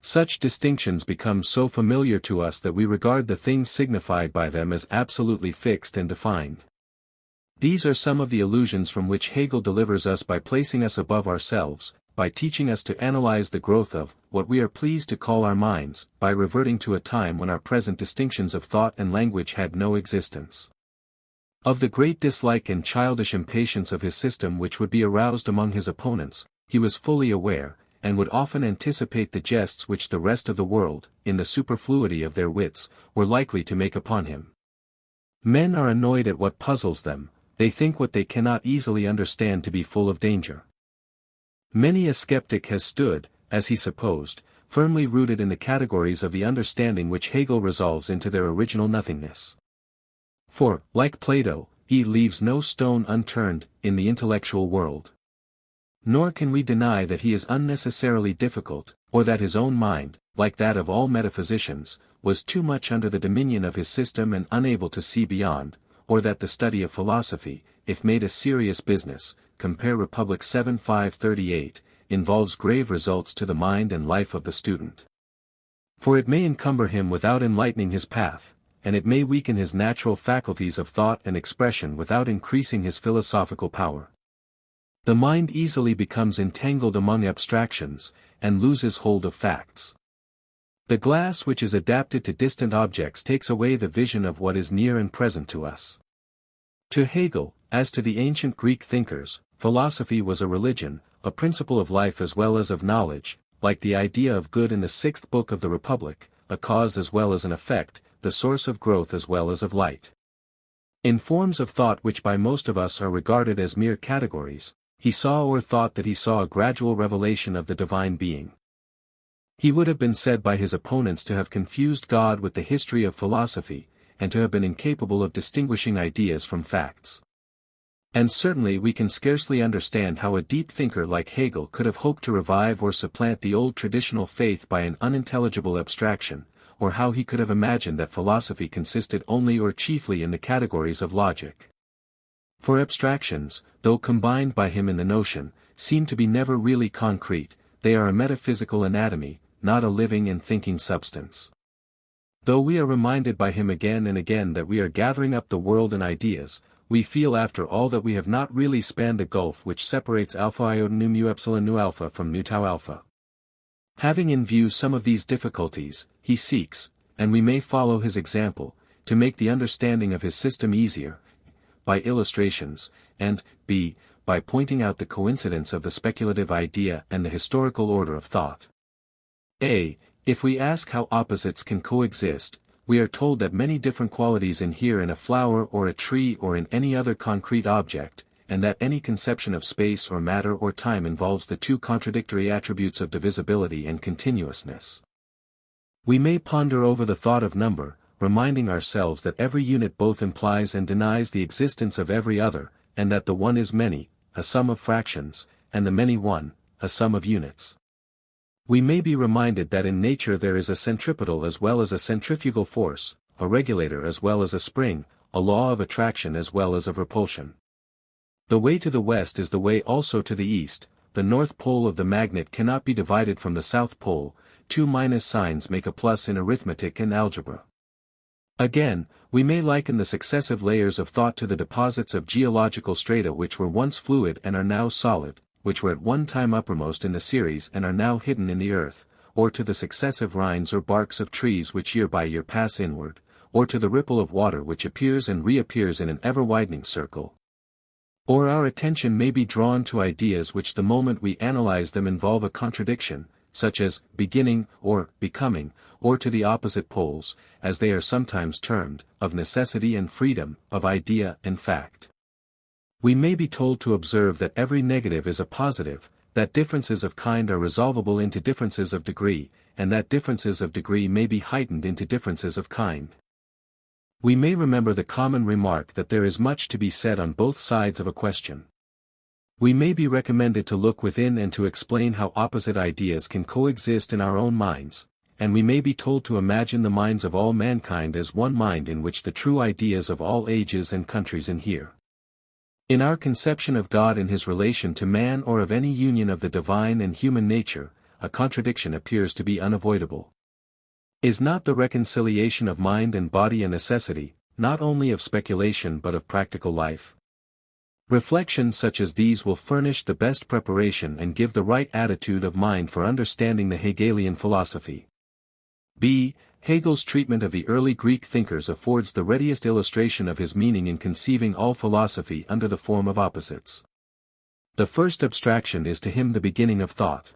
Such distinctions become so familiar to us that we regard the things signified by them as absolutely fixed and defined. These are some of the illusions from which Hegel delivers us by placing us above ourselves, by teaching us to analyze the growth of what we are pleased to call our minds, by reverting to a time when our present distinctions of thought and language had no existence. Of the great dislike and childish impatience of his system which would be aroused among his opponents, he was fully aware, and would often anticipate the jests which the rest of the world, in the superfluity of their wits, were likely to make upon him. Men are annoyed at what puzzles them, they think what they cannot easily understand to be full of danger. Many a skeptic has stood, as he supposed, firmly rooted in the categories of the understanding which Hegel resolves into their original nothingness. For, like Plato, he leaves no stone unturned, in the intellectual world. Nor can we deny that he is unnecessarily difficult, or that his own mind, like that of all metaphysicians, was too much under the dominion of his system and unable to see beyond, or that the study of philosophy, if made a serious business, compare Republic 7:538, involves grave results to the mind and life of the student. For it may encumber him without enlightening his path, and it may weaken his natural faculties of thought and expression without increasing his philosophical power. The mind easily becomes entangled among abstractions, and loses hold of facts. The glass which is adapted to distant objects takes away the vision of what is near and present to us. To Hegel, as to the ancient Greek thinkers, philosophy was a religion, a principle of life as well as of knowledge, like the idea of good in the 6th book of the Republic, a cause as well as an effect, the source of growth as well as of light. In forms of thought which by most of us are regarded as mere categories, he saw or thought that he saw a gradual revelation of the divine being. He would have been said by his opponents to have confused God with the history of philosophy, and to have been incapable of distinguishing ideas from facts. And certainly we can scarcely understand how a deep thinker like Hegel could have hoped to revive or supplant the old traditional faith by an unintelligible abstraction, or how he could have imagined that philosophy consisted only or chiefly in the categories of logic. For abstractions, though combined by him in the notion, seem to be never really concrete, they are a metaphysical anatomy, not a living and thinking substance. Though we are reminded by him again and again that we are gathering up the world and ideas, we feel after all that we have not really spanned the gulf which separates alpha iota nu mu epsilon nu alpha from nu tau alpha. Having in view some of these difficulties, he seeks, and we may follow his example, to make the understanding of his system easier, by illustrations, and, b. by pointing out the coincidence of the speculative idea and the historical order of thought. A. If we ask how opposites can coexist, we are told that many different qualities inhere in a flower or a tree or in any other concrete object, and that any conception of space or matter or time involves the two contradictory attributes of divisibility and continuousness. We may ponder over the thought of number, reminding ourselves that every unit both implies and denies the existence of every other, and that the one is many, a sum of fractions, and the many one, a sum of units. We may be reminded that in nature there is a centripetal as well as a centrifugal force, a regulator as well as a spring, a law of attraction as well as of repulsion. The way to the west is the way also to the east, the north pole of the magnet cannot be divided from the south pole, two minus signs make a plus in arithmetic and algebra. Again, we may liken the successive layers of thought to the deposits of geological strata which were once fluid and are now solid, which were at one time uppermost in the series and are now hidden in the earth, or to the successive rinds or barks of trees which year by year pass inward, or to the ripple of water which appears and reappears in an ever-widening circle. Or our attention may be drawn to ideas which the moment we analyze them involve a contradiction, such as beginning or becoming, or to the opposite poles, as they are sometimes termed, of necessity and freedom, of idea and fact. We may be told to observe that every negative is a positive, that differences of kind are resolvable into differences of degree, and that differences of degree may be heightened into differences of kind. We may remember the common remark that there is much to be said on both sides of a question. We may be recommended to look within and to explain how opposite ideas can coexist in our own minds, and we may be told to imagine the minds of all mankind as one mind in which the true ideas of all ages and countries inhere. In our conception of God in his relation to man or of any union of the divine and human nature, a contradiction appears to be unavoidable. Is not the reconciliation of mind and body a necessity, not only of speculation but of practical life? Reflections such as these will furnish the best preparation and give the right attitude of mind for understanding the Hegelian philosophy. b. Hegel's treatment of the early Greek thinkers affords the readiest illustration of his meaning in conceiving all philosophy under the form of opposites. The first abstraction is to him the beginning of thought.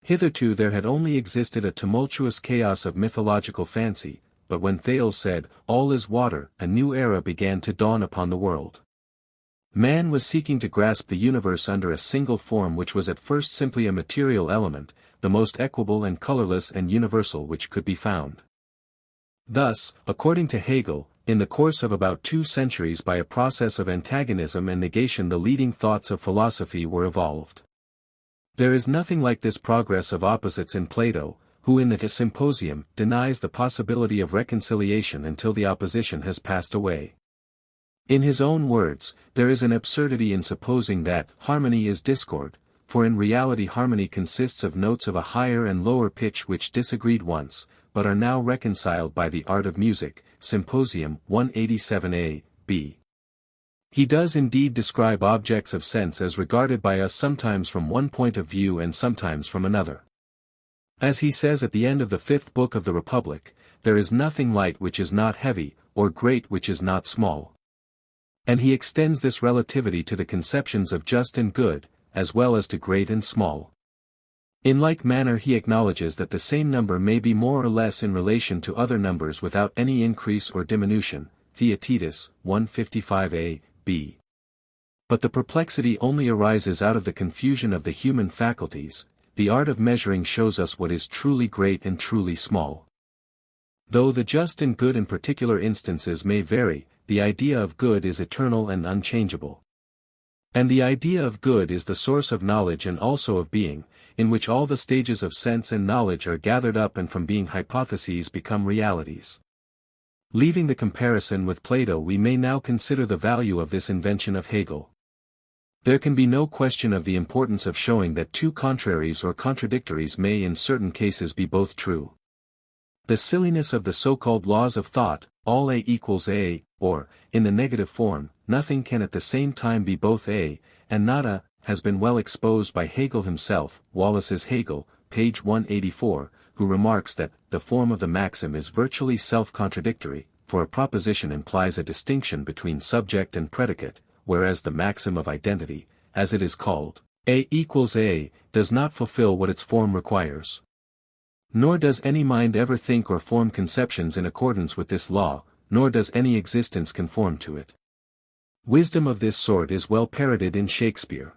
Hitherto there had only existed a tumultuous chaos of mythological fancy, but when Thales said, "All is water," a new era began to dawn upon the world. Man was seeking to grasp the universe under a single form which was at first simply a material element, the most equable and colorless and universal which could be found. Thus, according to Hegel, in the course of about 2 centuries by a process of antagonism and negation the leading thoughts of philosophy were evolved. There is nothing like this progress of opposites in Plato, who in the Symposium denies the possibility of reconciliation until the opposition has passed away. In his own words, there is an absurdity in supposing that harmony is discord, for in reality harmony consists of notes of a higher and lower pitch which disagreed once, but are now reconciled by the art of music, Symposium 187a, b. He does indeed describe objects of sense as regarded by us sometimes from one point of view and sometimes from another. As he says at the end of the 5th book of the Republic, there is nothing light which is not heavy, or great which is not small. And he extends this relativity to the conceptions of just and good, as well as to great and small. In like manner he acknowledges that the same number may be more or less in relation to other numbers without any increase or diminution, Theaetetus 155a, b. But the perplexity only arises out of the confusion of the human faculties. The art of measuring shows us what is truly great and truly small. Though the just and good in particular instances may vary, the idea of good is eternal and unchangeable. And the idea of good is the source of knowledge and also of being, in which all the stages of sense and knowledge are gathered up and from being hypotheses become realities. Leaving the comparison with Plato, we may now consider the value of this invention of Hegel. There can be no question of the importance of showing that two contraries or contradictories may in certain cases be both true. The silliness of the so-called laws of thought, all A equals A, or, in the negative form, nothing can at the same time be both A, and not A, has been well exposed by Hegel himself. Wallace's Hegel, page 184, who remarks that the form of the maxim is virtually self-contradictory, for a proposition implies a distinction between subject and predicate, whereas the maxim of identity, as it is called, A equals A, does not fulfill what its form requires. Nor does any mind ever think or form conceptions in accordance with this law, nor does any existence conform to it. Wisdom of this sort is well parroted in Shakespeare.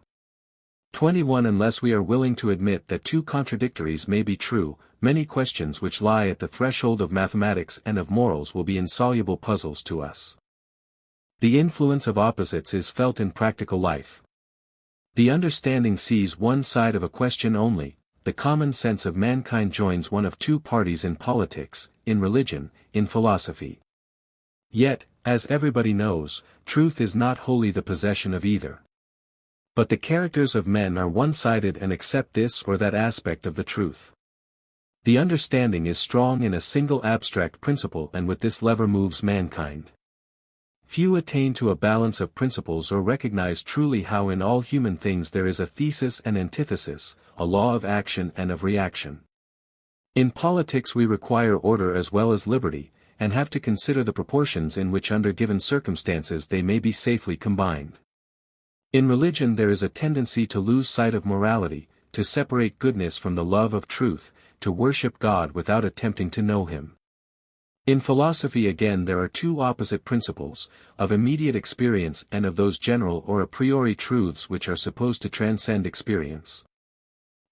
21 Unless we are willing to admit that two contradictories may be true, many questions which lie at the threshold of mathematics and of morals will be insoluble puzzles to us. The influence of opposites is felt in practical life. The understanding sees one side of a question only. The common sense of mankind joins one of two parties in politics, in religion, in philosophy. Yet, as everybody knows, truth is not wholly the possession of either. But the characters of men are one-sided and accept this or that aspect of the truth. The understanding is strong in a single abstract principle, and with this lever moves mankind. Few attain to a balance of principles or recognize truly how in all human things there is a thesis and antithesis, a law of action and of reaction. In politics we require order as well as liberty, and have to consider the proportions in which under given circumstances they may be safely combined. In religion there is a tendency to lose sight of morality, to separate goodness from the love of truth, to worship God without attempting to know Him. In philosophy again there are two opposite principles, of immediate experience and of those general or a priori truths which are supposed to transcend experience.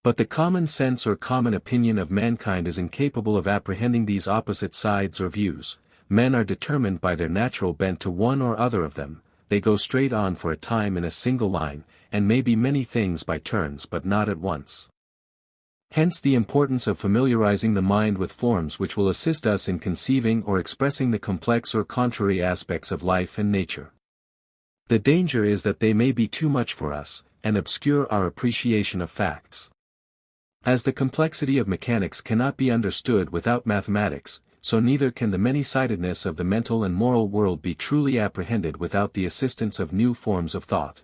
But the common sense or common opinion of mankind is incapable of apprehending these opposite sides or views. Men are determined by their natural bent to one or other of them, they go straight on for a time in a single line, and may be many things by turns but not at once. Hence the importance of familiarizing the mind with forms which will assist us in conceiving or expressing the complex or contrary aspects of life and nature. The danger is that they may be too much for us, and obscure our appreciation of facts. As the complexity of mechanics cannot be understood without mathematics, so neither can the many-sidedness of the mental and moral world be truly apprehended without the assistance of new forms of thought.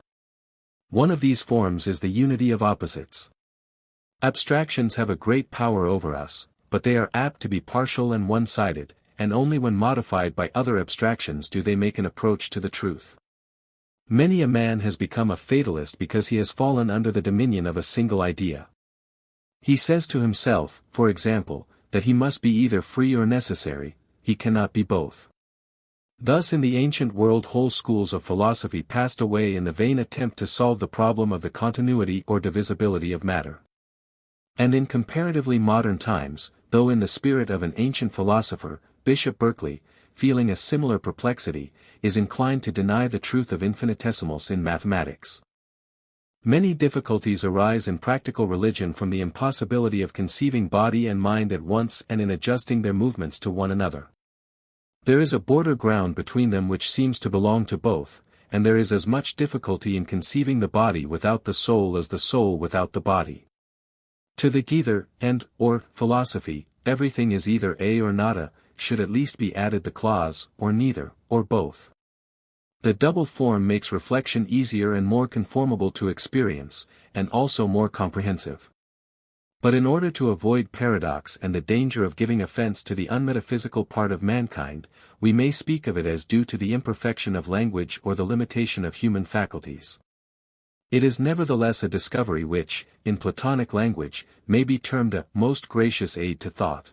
One of these forms is the unity of opposites. Abstractions have a great power over us, but they are apt to be partial and one-sided, and only when modified by other abstractions do they make an approach to the truth. Many a man has become a fatalist because he has fallen under the dominion of a single idea. He says to himself, for example, that he must be either free or necessary, he cannot be both. Thus in the ancient world whole schools of philosophy passed away in the vain attempt to solve the problem of the continuity or divisibility of matter. And in comparatively modern times, though in the spirit of an ancient philosopher, Bishop Berkeley, feeling a similar perplexity, is inclined to deny the truth of infinitesimals in mathematics. Many difficulties arise in practical religion from the impossibility of conceiving body and mind at once and in adjusting their movements to one another. There is a border ground between them which seems to belong to both, and there is as much difficulty in conceiving the body without the soul as the soul without the body. To the either, and, or, philosophy, everything is either a or nada, should at least be added the clause, or neither, or both. The double form makes reflection easier and more conformable to experience, and also more comprehensive. But in order to avoid paradox and the danger of giving offense to the unmetaphysical part of mankind, we may speak of it as due to the imperfection of language or the limitation of human faculties. It is nevertheless a discovery which, in Platonic language, may be termed a most gracious aid to thought.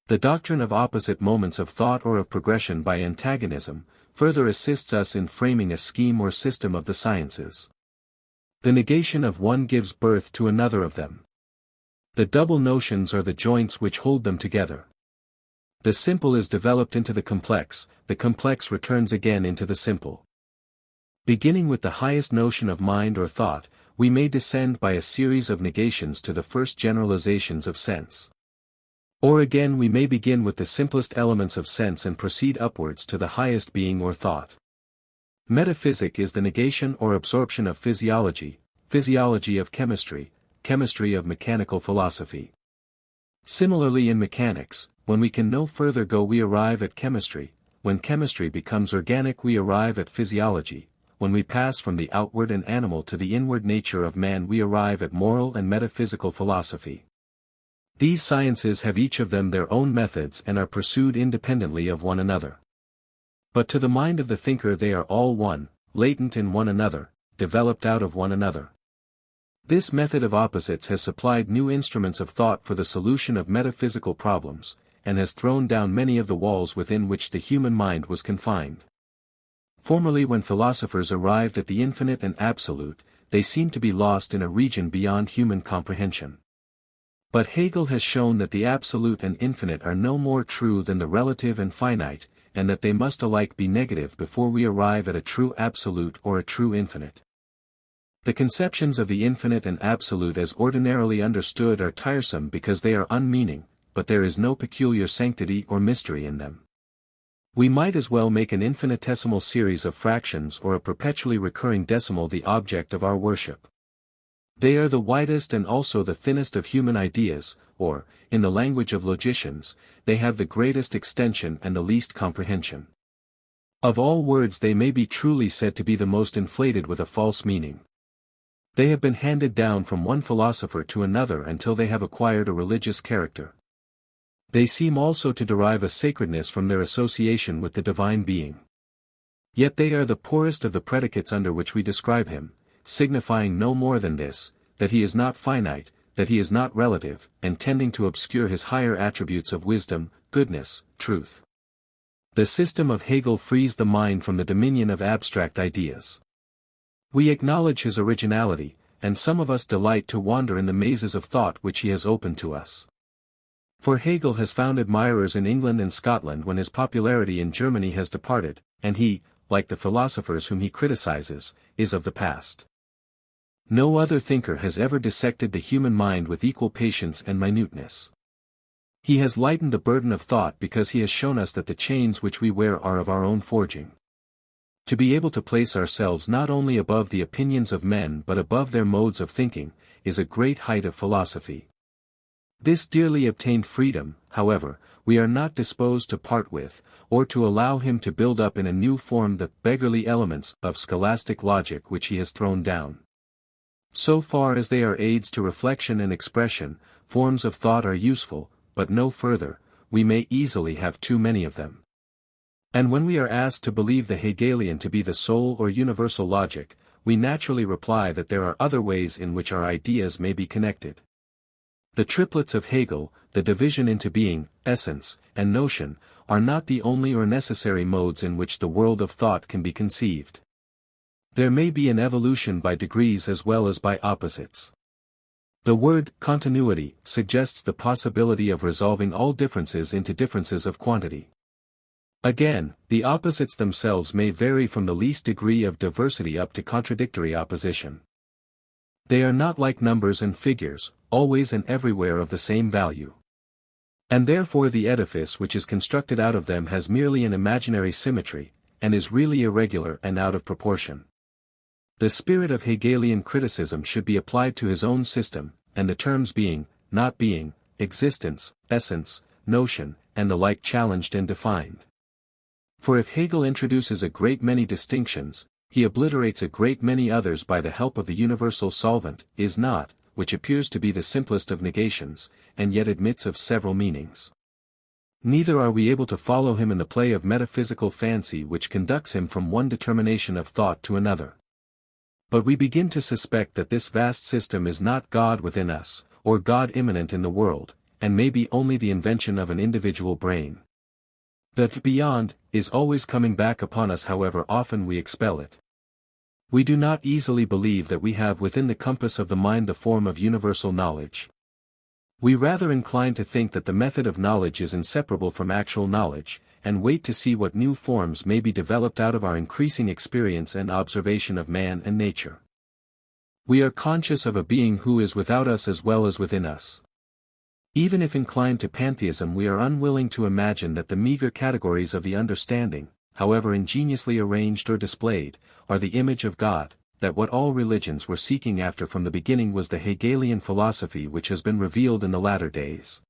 The doctrine of opposite moments of thought or of progression by antagonism, further assists us in framing a scheme or system of the sciences. The negation of one gives birth to another of them. The double notions are the joints which hold them together. The simple is developed into the complex returns again into the simple. Beginning with the highest notion of mind or thought, we may descend by a series of negations to the first generalizations of sense. Or again we may begin with the simplest elements of sense and proceed upwards to the highest being or thought. Metaphysic is the negation or absorption of physiology, physiology of chemistry, chemistry of mechanical philosophy. Similarly in mechanics, when we can no further go we arrive at chemistry, when chemistry becomes organic we arrive at physiology, when we pass from the outward and animal to the inward nature of man we arrive at moral and metaphysical philosophy. These sciences have each of them their own methods and are pursued independently of one another. But to the mind of the thinker they are all one, latent in one another, developed out of one another. This method of opposites has supplied new instruments of thought for the solution of metaphysical problems, and has thrown down many of the walls within which the human mind was confined. Formerly, when philosophers arrived at the infinite and absolute, they seemed to be lost in a region beyond human comprehension. But Hegel has shown that the absolute and infinite are no more true than the relative and finite, and that they must alike be negative before we arrive at a true absolute or a true infinite. The conceptions of the infinite and absolute as ordinarily understood are tiresome because they are unmeaning, but there is no peculiar sanctity or mystery in them. We might as well make an infinitesimal series of fractions or a perpetually recurring decimal the object of our worship. They are the widest and also the thinnest of human ideas, or, in the language of logicians, they have the greatest extension and the least comprehension. Of all words they may be truly said to be the most inflated with a false meaning. They have been handed down from one philosopher to another until they have acquired a religious character. They seem also to derive a sacredness from their association with the divine being. Yet they are the poorest of the predicates under which we describe him, signifying no more than this, that he is not finite, that he is not relative, and tending to obscure his higher attributes of wisdom, goodness, truth. The system of Hegel frees the mind from the dominion of abstract ideas. We acknowledge his originality, and some of us delight to wander in the mazes of thought which he has opened to us. For Hegel has found admirers in England and Scotland when his popularity in Germany has departed, and he, like the philosophers whom he criticizes, is of the past. No other thinker has ever dissected the human mind with equal patience and minuteness. He has lightened the burden of thought because he has shown us that the chains which we wear are of our own forging. To be able to place ourselves not only above the opinions of men but above their modes of thinking, is a great height of philosophy. This dearly obtained freedom, however, we are not disposed to part with, or to allow him to build up in a new form the beggarly elements of scholastic logic which he has thrown down. So far as they are aids to reflection and expression, forms of thought are useful, but no further, we may easily have too many of them. And when we are asked to believe the Hegelian to be the sole or universal logic, we naturally reply that there are other ways in which our ideas may be connected. The triplets of Hegel, the division into being, essence, and notion, are not the only or necessary modes in which the world of thought can be conceived. There may be an evolution by degrees as well as by opposites. The word continuity suggests the possibility of resolving all differences into differences of quantity. Again, the opposites themselves may vary from the least degree of diversity up to contradictory opposition. They are not like numbers and figures, always and everywhere of the same value. And therefore the edifice which is constructed out of them has merely an imaginary symmetry, and is really irregular and out of proportion. The spirit of Hegelian criticism should be applied to his own system, and the terms being, not being, existence, essence, notion, and the like challenged and defined. For if Hegel introduces a great many distinctions, he obliterates a great many others by the help of the universal solvent, is not, which appears to be the simplest of negations, and yet admits of several meanings. Neither are we able to follow him in the play of metaphysical fancy which conducts him from one determination of thought to another. But we begin to suspect that this vast system is not God within us, or God immanent in the world, and may be only the invention of an individual brain. That beyond is always coming back upon us however often we expel it. We do not easily believe that we have within the compass of the mind the form of universal knowledge. We rather incline to think that the method of knowledge is inseparable from actual knowledge, and wait to see what new forms may be developed out of our increasing experience and observation of man and nature. We are conscious of a being who is without us as well as within us. Even if inclined to pantheism, we are unwilling to imagine that the meager categories of the understanding, however ingeniously arranged or displayed, are the image of God, that what all religions were seeking after from the beginning was the Hegelian philosophy which has been revealed in the latter days.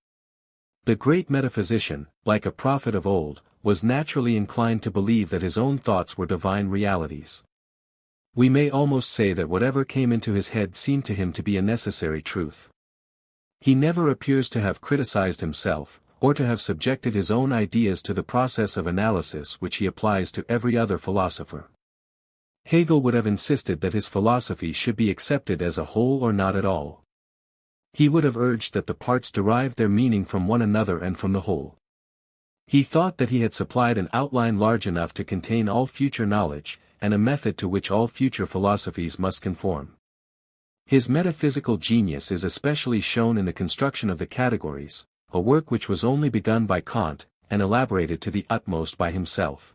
The great metaphysician, like a prophet of old, was naturally inclined to believe that his own thoughts were divine realities. We may almost say that whatever came into his head seemed to him to be a necessary truth. He never appears to have criticized himself, or to have subjected his own ideas to the process of analysis which he applies to every other philosopher. Hegel would have insisted that his philosophy should be accepted as a whole or not at all. He would have urged that the parts derived their meaning from one another and from the whole. He thought that he had supplied an outline large enough to contain all future knowledge, and a method to which all future philosophies must conform. His metaphysical genius is especially shown in the construction of the categories, a work which was only begun by Kant, and elaborated to the utmost by himself.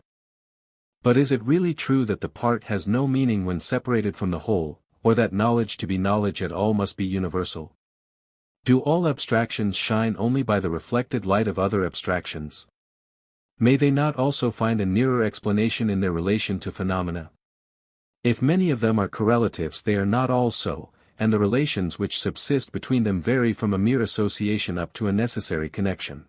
But is it really true that the part has no meaning when separated from the whole, or that knowledge to be knowledge at all must be universal? Do all abstractions shine only by the reflected light of other abstractions? May they not also find a nearer explanation in their relation to phenomena? If many of them are correlatives, they are not all so, and the relations which subsist between them vary from a mere association up to a necessary connection.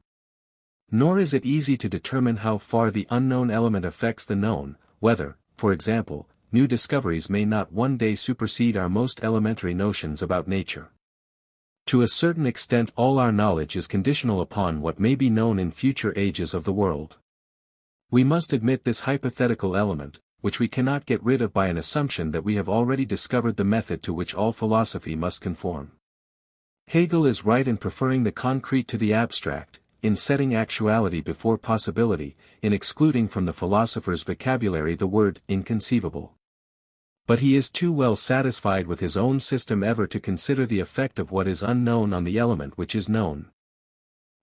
Nor is it easy to determine how far the unknown element affects the known, whether, for example, new discoveries may not one day supersede our most elementary notions about nature. To a certain extent all our knowledge is conditional upon what may be known in future ages of the world. We must admit this hypothetical element, which we cannot get rid of by an assumption that we have already discovered the method to which all philosophy must conform. Hegel is right in preferring the concrete to the abstract, in setting actuality before possibility, in excluding from the philosopher's vocabulary the word inconceivable. But he is too well satisfied with his own system ever to consider the effect of what is unknown on the element which is known.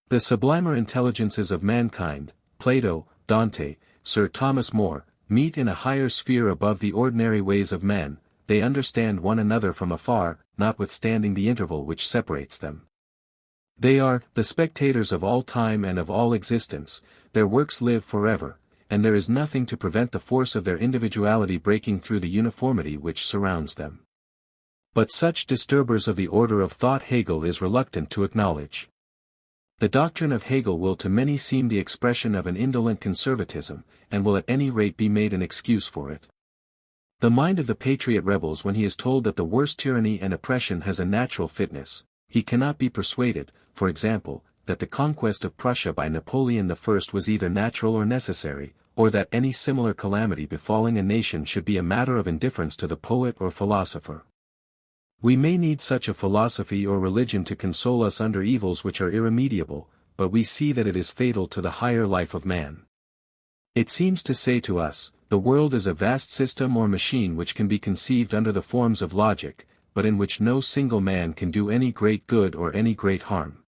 The sublimer intelligences of mankind, Plato, Dante, Sir Thomas More, meet in a higher sphere above the ordinary ways of men. They understand one another from afar, notwithstanding the interval which separates them. They are the spectators of all time and of all existence, their works live forever, and there is nothing to prevent the force of their individuality breaking through the uniformity which surrounds them. But such disturbers of the order of thought Hegel is reluctant to acknowledge. The doctrine of Hegel will to many seem the expression of an indolent conservatism, and will at any rate be made an excuse for it. The mind of the patriot rebels when he is told that the worst tyranny and oppression has a natural fitness, he cannot be persuaded, for example, that the conquest of Prussia by Napoleon I was either natural or necessary, or that any similar calamity befalling a nation should be a matter of indifference to the poet or philosopher. We may need such a philosophy or religion to console us under evils which are irremediable, but we see that it is fatal to the higher life of man. It seems to say to us, the world is a vast system or machine which can be conceived under the forms of logic, but in which no single man can do any great good or any great harm.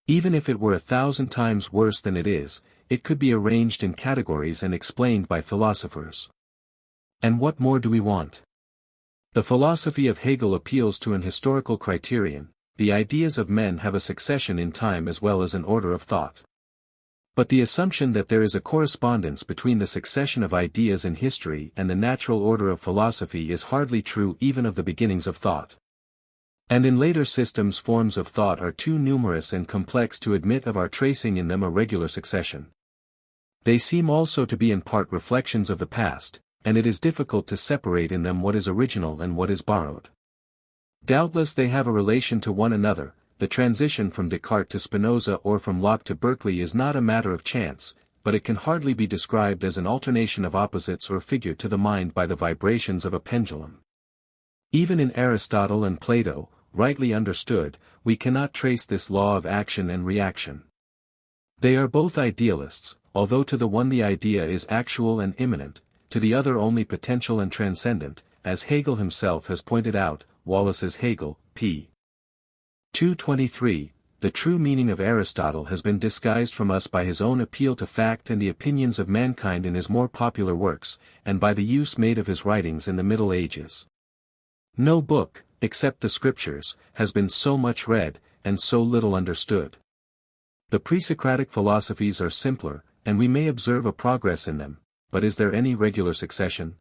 Even if it were 1,000 times worse than it is, it could be arranged in categories and explained by philosophers. And what more do we want? The philosophy of Hegel appeals to an historical criterion. The ideas of men have a succession in time as well as an order of thought. But the assumption that there is a correspondence between the succession of ideas in history and the natural order of philosophy is hardly true even of the beginnings of thought. And in later systems forms of thought are too numerous and complex to admit of our tracing in them a regular succession. They seem also to be in part reflections of the past, and it is difficult to separate in them what is original and what is borrowed. Doubtless they have a relation to one another. The transition from Descartes to Spinoza or from Locke to Berkeley is not a matter of chance, but it can hardly be described as an alternation of opposites or figured to the mind by the vibrations of a pendulum. Even in Aristotle and Plato, rightly understood, we cannot trace this law of action and reaction. They are both idealists, although to the one the idea is actual and immanent, to the other only potential and transcendent, as Hegel himself has pointed out. Wallace's Hegel, p. 223, the true meaning of Aristotle has been disguised from us by his own appeal to fact and the opinions of mankind in his more popular works, and by the use made of his writings in the Middle Ages. No book, except the Scriptures, has been so much read, and so little understood. The pre-Socratic philosophies are simpler, and we may observe a progress in them, but is there any regular succession?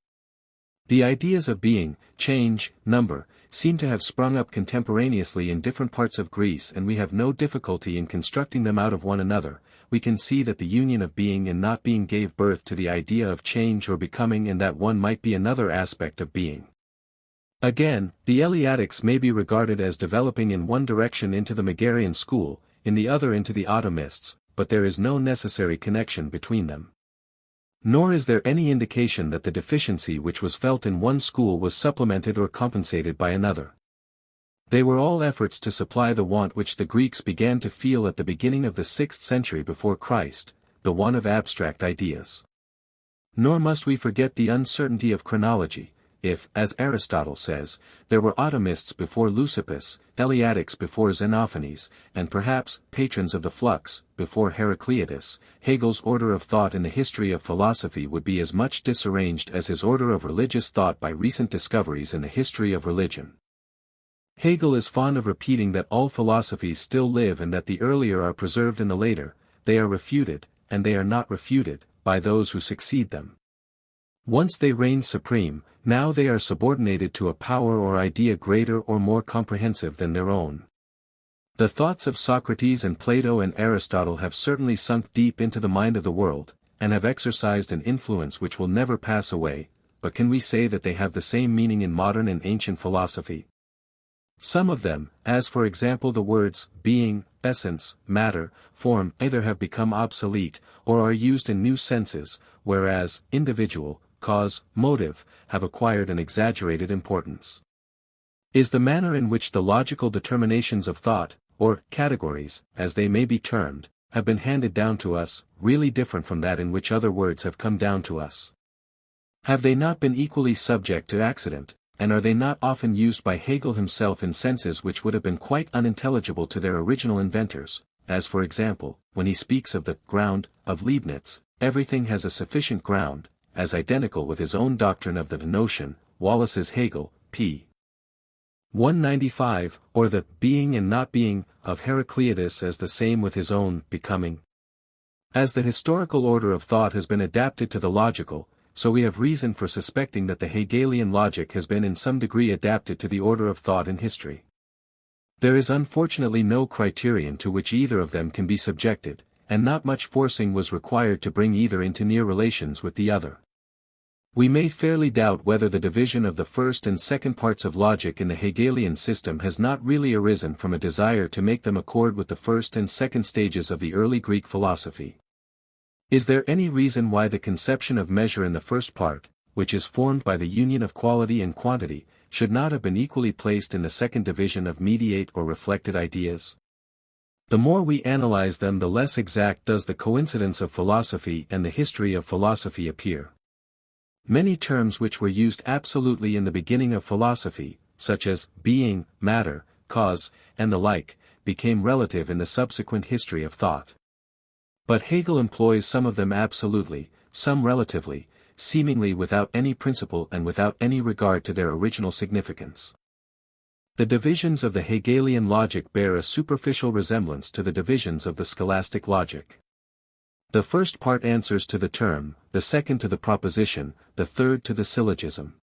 The ideas of being, change, number, seem to have sprung up contemporaneously in different parts of Greece, and we have no difficulty in constructing them out of one another. We can see that the union of being and not being gave birth to the idea of change or becoming, and that one might be another aspect of being. Again, the Eleatics may be regarded as developing in one direction into the Megarian school, in the other into the Atomists, but there is no necessary connection between them. Nor is there any indication that the deficiency which was felt in one school was supplemented or compensated by another. They were all efforts to supply the want which the Greeks began to feel at the beginning of the 6th century before Christ, the want of abstract ideas. Nor must we forget the uncertainty of chronology. If, as Aristotle says, there were Atomists before Leucippus, Eleatics before Xenophanes, and perhaps patrons of the flux before Heraclitus, Hegel's order of thought in the history of philosophy would be as much disarranged as his order of religious thought by recent discoveries in the history of religion. Hegel is fond of repeating that all philosophies still live and that the earlier are preserved in the later, they are refuted, and they are not refuted, by those who succeed them. Once they reigned supreme, now they are subordinated to a power or idea greater or more comprehensive than their own. The thoughts of Socrates and Plato and Aristotle have certainly sunk deep into the mind of the world, and have exercised an influence which will never pass away, but can we say that they have the same meaning in modern and ancient philosophy? Some of them, as for example the words, being, essence, matter, form, either have become obsolete, or are used in new senses, whereas, individual, cause, motive, have acquired an exaggerated importance. Is the manner in which the logical determinations of thought, or categories, as they may be termed, have been handed down to us, really different from that in which other words have come down to us? Have they not been equally subject to accident, and are they not often used by Hegel himself in senses which would have been quite unintelligible to their original inventors, as for example, when he speaks of the ground of Leibniz, everything has a sufficient ground, as identical with his own doctrine of the notion, Wallace's Hegel, p. 195, or the being and not being of Heraclitus as the same with his own becoming. As the historical order of thought has been adapted to the logical, so we have reason for suspecting that the Hegelian logic has been in some degree adapted to the order of thought in history. There is unfortunately no criterion to which either of them can be subjected, and not much forcing was required to bring either into near relations with the other. We may fairly doubt whether the division of the first and second parts of logic in the Hegelian system has not really arisen from a desire to make them accord with the first and second stages of the early Greek philosophy. Is there any reason why the conception of measure in the first part, which is formed by the union of quality and quantity, should not have been equally placed in the second division of mediate or reflected ideas? The more we analyze them, the less exact does the coincidence of philosophy and the history of philosophy appear. Many terms which were used absolutely in the beginning of philosophy, such as being, matter, cause, and the like, became relative in the subsequent history of thought. But Hegel employs some of them absolutely, some relatively, seemingly without any principle and without any regard to their original significance. The divisions of the Hegelian logic bear a superficial resemblance to the divisions of the scholastic logic. The first part answers to the term, the second to the proposition, the third to the syllogism.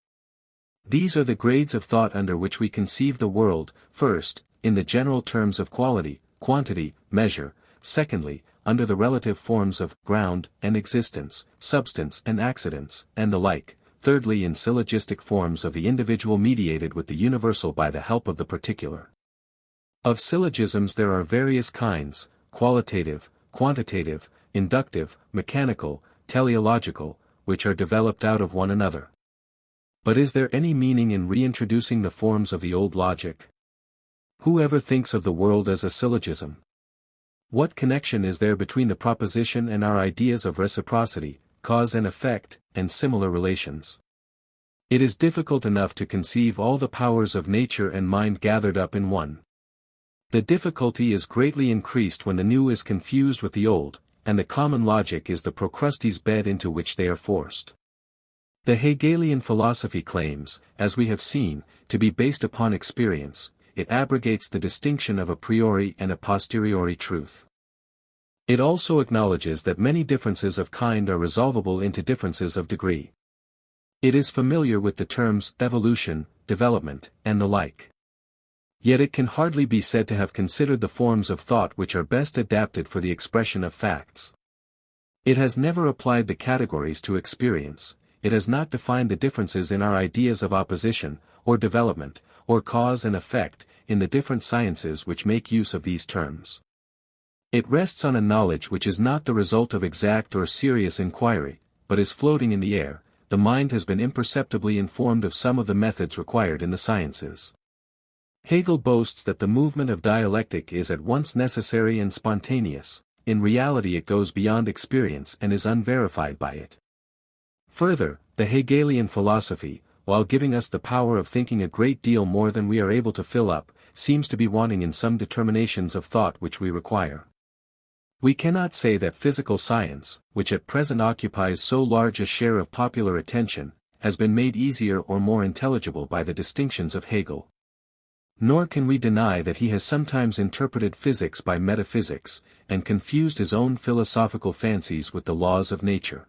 These are the grades of thought under which we conceive the world, first, in the general terms of quality, quantity, measure, secondly, under the relative forms of ground and existence, substance and accidents, and the like, thirdly in syllogistic forms of the individual mediated with the universal by the help of the particular. Of syllogisms there are various kinds, qualitative, quantitative, inductive, mechanical, teleological, which are developed out of one another. But is there any meaning in reintroducing the forms of the old logic? Who ever thinks of the world as a syllogism? What connection is there between the proposition and our ideas of reciprocity, cause and effect, and similar relations? It is difficult enough to conceive all the powers of nature and mind gathered up in one. The difficulty is greatly increased when the new is confused with the old, and the common logic is the Procrustes bed into which they are forced. The Hegelian philosophy claims, as we have seen, to be based upon experience. It abrogates the distinction of a priori and a posteriori truth. It also acknowledges that many differences of kind are resolvable into differences of degree. It is familiar with the terms evolution, development, and the like. Yet it can hardly be said to have considered the forms of thought which are best adapted for the expression of facts. It has never applied the categories to experience, it has not defined the differences in our ideas of opposition, or development, or cause and effect, in the different sciences which make use of these terms. It rests on a knowledge which is not the result of exact or serious inquiry, but is floating in the air. The mind has been imperceptibly informed of some of the methods required in the sciences. Hegel boasts that the movement of dialectic is at once necessary and spontaneous. In reality it goes beyond experience and is unverified by it. Further, the Hegelian philosophy, while giving us the power of thinking a great deal more than we are able to fill up, seems to be wanting in some determinations of thought which we require. We cannot say that physical science, which at present occupies so large a share of popular attention, has been made easier or more intelligible by the distinctions of Hegel. Nor can we deny that he has sometimes interpreted physics by metaphysics, and confused his own philosophical fancies with the laws of nature.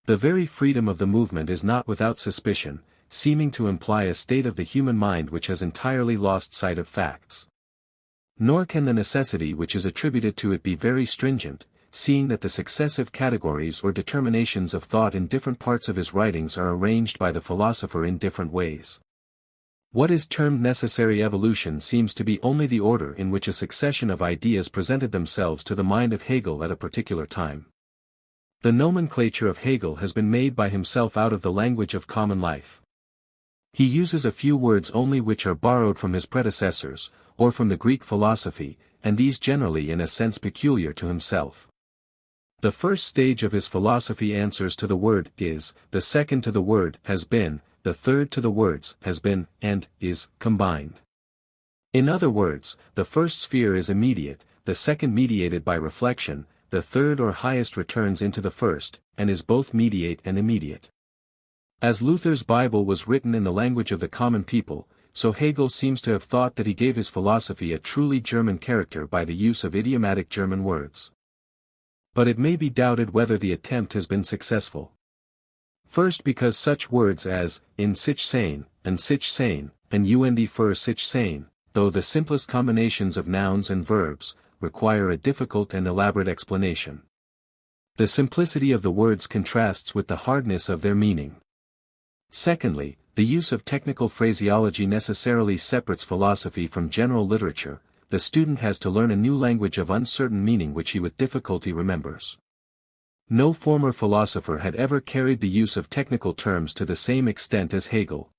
The very freedom of the movement is not without suspicion, seeming to imply a state of the human mind which has entirely lost sight of facts. Nor can the necessity which is attributed to it be very stringent, seeing that the successive categories or determinations of thought in different parts of his writings are arranged by the philosopher in different ways. What is termed necessary evolution seems to be only the order in which a succession of ideas presented themselves to the mind of Hegel at a particular time. The nomenclature of Hegel has been made by himself out of the language of common life. He uses a few words only which are borrowed from his predecessors, or from the Greek philosophy, and these generally in a sense peculiar to himself. The first stage of his philosophy answers to the word is, the second to the word has been, the third to the words has been, and is, combined. In other words, the first sphere is immediate, the second mediated by reflection, the third or highest returns into the first, and is both mediate and immediate. As Luther's Bible was written in the language of the common people, so Hegel seems to have thought that he gave his philosophy a truly German character by the use of idiomatic German words. But it may be doubted whether the attempt has been successful. First, because such words as, in sich sein, and und für sich sein, though the simplest combinations of nouns and verbs, require a difficult and elaborate explanation. The simplicity of the words contrasts with the hardness of their meaning. Secondly, the use of technical phraseology necessarily separates philosophy from general literature. The student has to learn a new language of uncertain meaning which he with difficulty remembers. No former philosopher had ever carried the use of technical terms to the same extent as Hegel.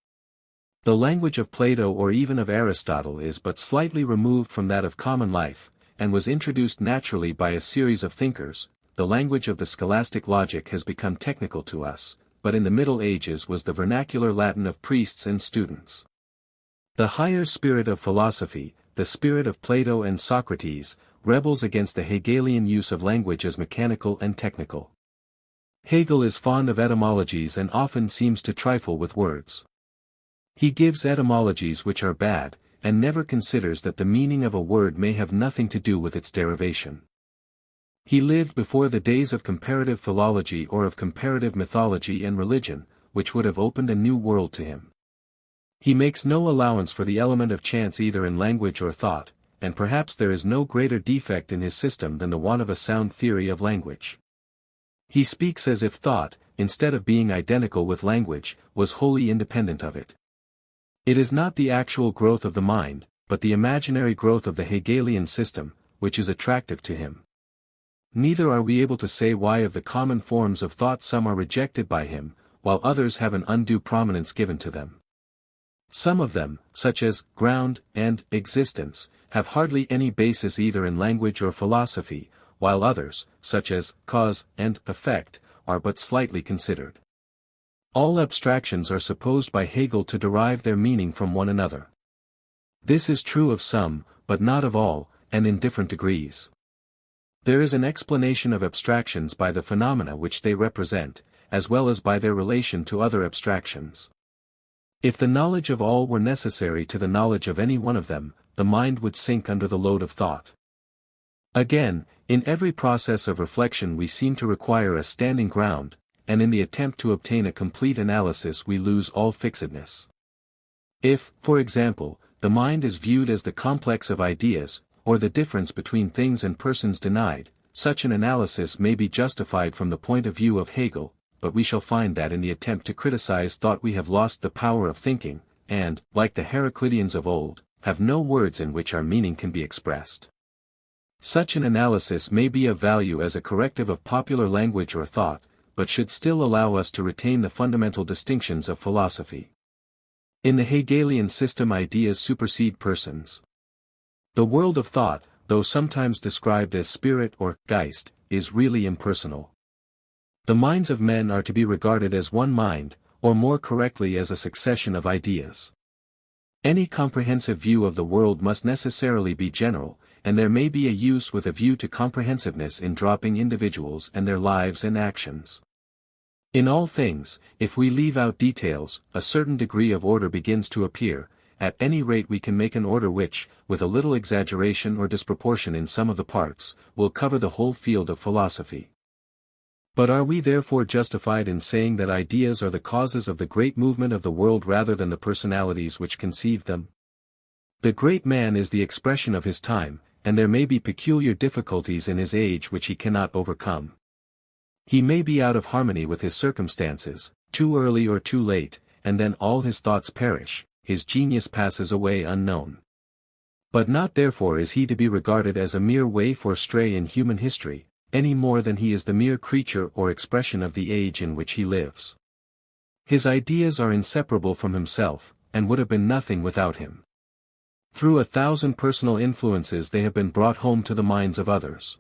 The language of Plato or even of Aristotle is but slightly removed from that of common life, and was introduced naturally by a series of thinkers. The language of the scholastic logic has become technical to us, but in the Middle Ages was the vernacular Latin of priests and students. The higher spirit of philosophy, the spirit of Plato and Socrates, rebels against the Hegelian use of language as mechanical and technical. Hegel is fond of etymologies and often seems to trifle with words. He gives etymologies which are bad, and never considers that the meaning of a word may have nothing to do with its derivation. He lived before the days of comparative philology or of comparative mythology and religion, which would have opened a new world to him. He makes no allowance for the element of chance either in language or thought, and perhaps there is no greater defect in his system than the want of a sound theory of language. He speaks as if thought, instead of being identical with language, was wholly independent of it. It is not the actual growth of the mind, but the imaginary growth of the Hegelian system, which is attractive to him. Neither are we able to say why of the common forms of thought some are rejected by him, while others have an undue prominence given to them. Some of them, such as ground and existence, have hardly any basis either in language or philosophy, while others, such as cause and effect, are but slightly considered. All abstractions are supposed by Hegel to derive their meaning from one another. This is true of some, but not of all, and in different degrees. There is an explanation of abstractions by the phenomena which they represent, as well as by their relation to other abstractions. If the knowledge of all were necessary to the knowledge of any one of them, the mind would sink under the load of thought. Again, in every process of reflection we seem to require a standing ground, and in the attempt to obtain a complete analysis we lose all fixedness. If, for example, the mind is viewed as the complex of ideas, or the difference between things and persons denied, such an analysis may be justified from the point of view of Hegel, but we shall find that in the attempt to criticize thought we have lost the power of thinking, and, like the Heracliteans of old, have no words in which our meaning can be expressed. Such an analysis may be of value as a corrective of popular language or thought, but should still allow us to retain the fundamental distinctions of philosophy. In the Hegelian system, ideas supersede persons. The world of thought, though sometimes described as spirit or Geist, is really impersonal. The minds of men are to be regarded as one mind, or more correctly as a succession of ideas. Any comprehensive view of the world must necessarily be general, and there may be a use with a view to comprehensiveness in dropping individuals and their lives and actions. In all things, if we leave out details, a certain degree of order begins to appear. At any rate we can make an order which, with a little exaggeration or disproportion in some of the parts, will cover the whole field of philosophy. But are we therefore justified in saying that ideas are the causes of the great movement of the world rather than the personalities which conceived them? The great man is the expression of his time, and there may be peculiar difficulties in his age which he cannot overcome. He may be out of harmony with his circumstances, too early or too late, and then all his thoughts perish, his genius passes away unknown. But not therefore is he to be regarded as a mere waif or stray in human history, any more than he is the mere creature or expression of the age in which he lives. His ideas are inseparable from himself, and would have been nothing without him. Through 1,000 personal influences they have been brought home to the minds of others.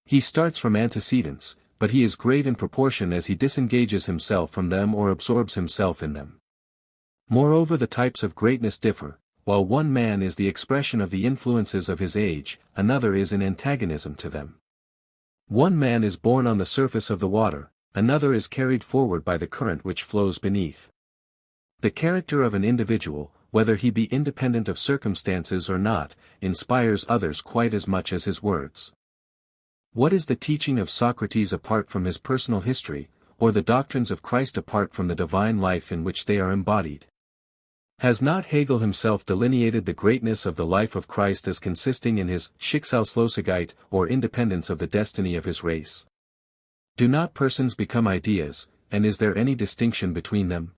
He starts from antecedents, but he is great in proportion as he disengages himself from them or absorbs himself in them. Moreover, the types of greatness differ. While one man is the expression of the influences of his age, another is in antagonism to them. One man is born on the surface of the water, another is carried forward by the current which flows beneath. The character of an individual, whether he be independent of circumstances or not, inspires others quite as much as his words. What is the teaching of Socrates apart from his personal history, or the doctrines of Christ apart from the divine life in which they are embodied? Has not Hegel himself delineated the greatness of the life of Christ as consisting in his Schicksalslosigkeit, or independence of the destiny of his race? Do not persons become ideas, and is there any distinction between them?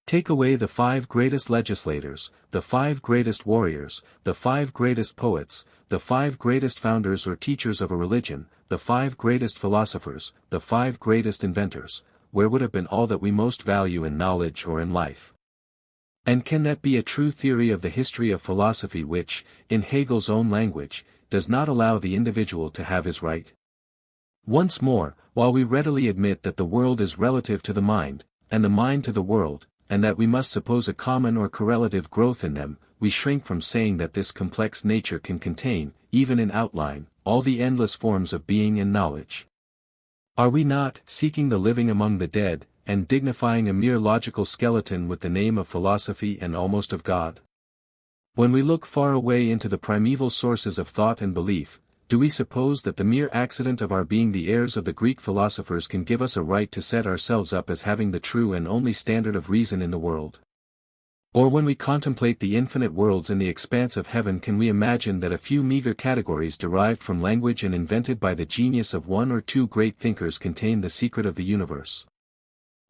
Take away the 5 greatest legislators, the 5 greatest warriors, the 5 greatest poets, the 5 greatest founders or teachers of a religion, the 5 greatest philosophers, the 5 greatest inventors, where would have been all that we most value in knowledge or in life? And can that be a true theory of the history of philosophy which, in Hegel's own language, does not allow the individual to have his right? Once more, while we readily admit that the world is relative to the mind, and the mind to the world, and that we must suppose a common or correlative growth in them, we shrink from saying that this complex nature can contain, even in outline, all the endless forms of being and knowledge. Are we not seeking the living among the dead, and dignifying a mere logical skeleton with the name of philosophy and almost of God? When we look far away into the primeval sources of thought and belief, do we suppose that the mere accident of our being the heirs of the Greek philosophers can give us a right to set ourselves up as having the true and only standard of reason in the world? Or when we contemplate the infinite worlds in the expanse of heaven, can we imagine that a few meager categories derived from language and invented by the genius of 1 or 2 great thinkers contain the secret of the universe?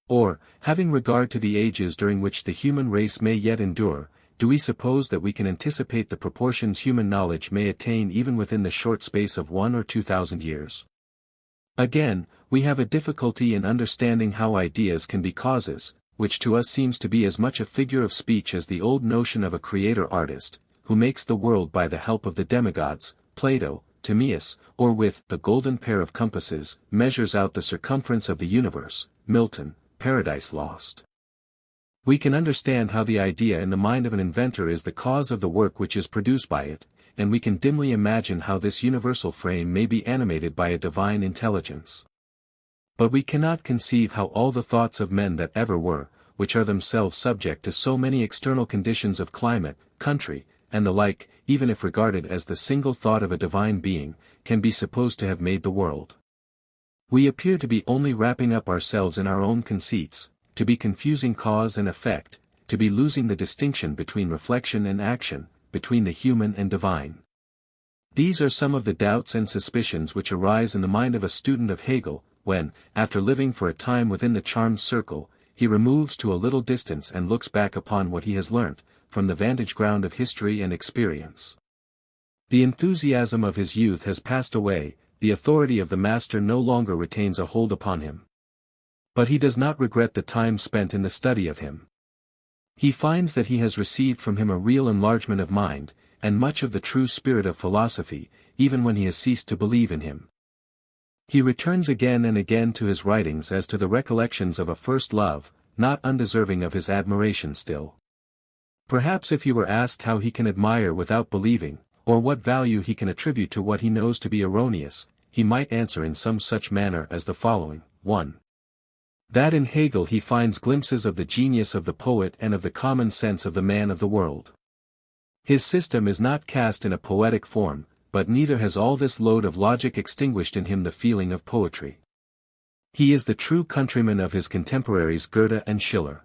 Or, having regard to the ages during which the human race may yet endure, do we suppose that we can anticipate the proportions human knowledge may attain even within the short space of 1 or 2,000 years? Again, we have a difficulty in understanding how ideas can be causes, which to us seems to be as much a figure of speech as the old notion of a creator-artist, who makes the world by the help of the demigods, Plato, Timaeus, or with the golden pair of compasses, measures out the circumference of the universe, Milton, Paradise Lost. We can understand how the idea in the mind of an inventor is the cause of the work which is produced by it, and we can dimly imagine how this universal frame may be animated by a divine intelligence. But we cannot conceive how all the thoughts of men that ever were, which are themselves subject to so many external conditions of climate, country, and the like, even if regarded as the single thought of a divine being, can be supposed to have made the world. We appear to be only wrapping up ourselves in our own conceits, to be confusing cause and effect, to be losing the distinction between reflection and action, between the human and divine. These are some of the doubts and suspicions which arise in the mind of a student of Hegel, when, after living for a time within the charmed circle, he removes to a little distance and looks back upon what he has learnt, from the vantage ground of history and experience. The enthusiasm of his youth has passed away, the authority of the master no longer retains a hold upon him. But he does not regret the time spent in the study of him. He finds that he has received from him a real enlargement of mind, and much of the true spirit of philosophy, even when he has ceased to believe in him. He returns again and again to his writings as to the recollections of a first love, not undeserving of his admiration still. Perhaps if he were asked how he can admire without believing, or what value he can attribute to what he knows to be erroneous, he might answer in some such manner as the following. 1. That in Hegel he finds glimpses of the genius of the poet and of the common sense of the man of the world. His system is not cast in a poetic form, but neither has all this load of logic extinguished in him the feeling of poetry. He is the true countryman of his contemporaries Goethe and Schiller.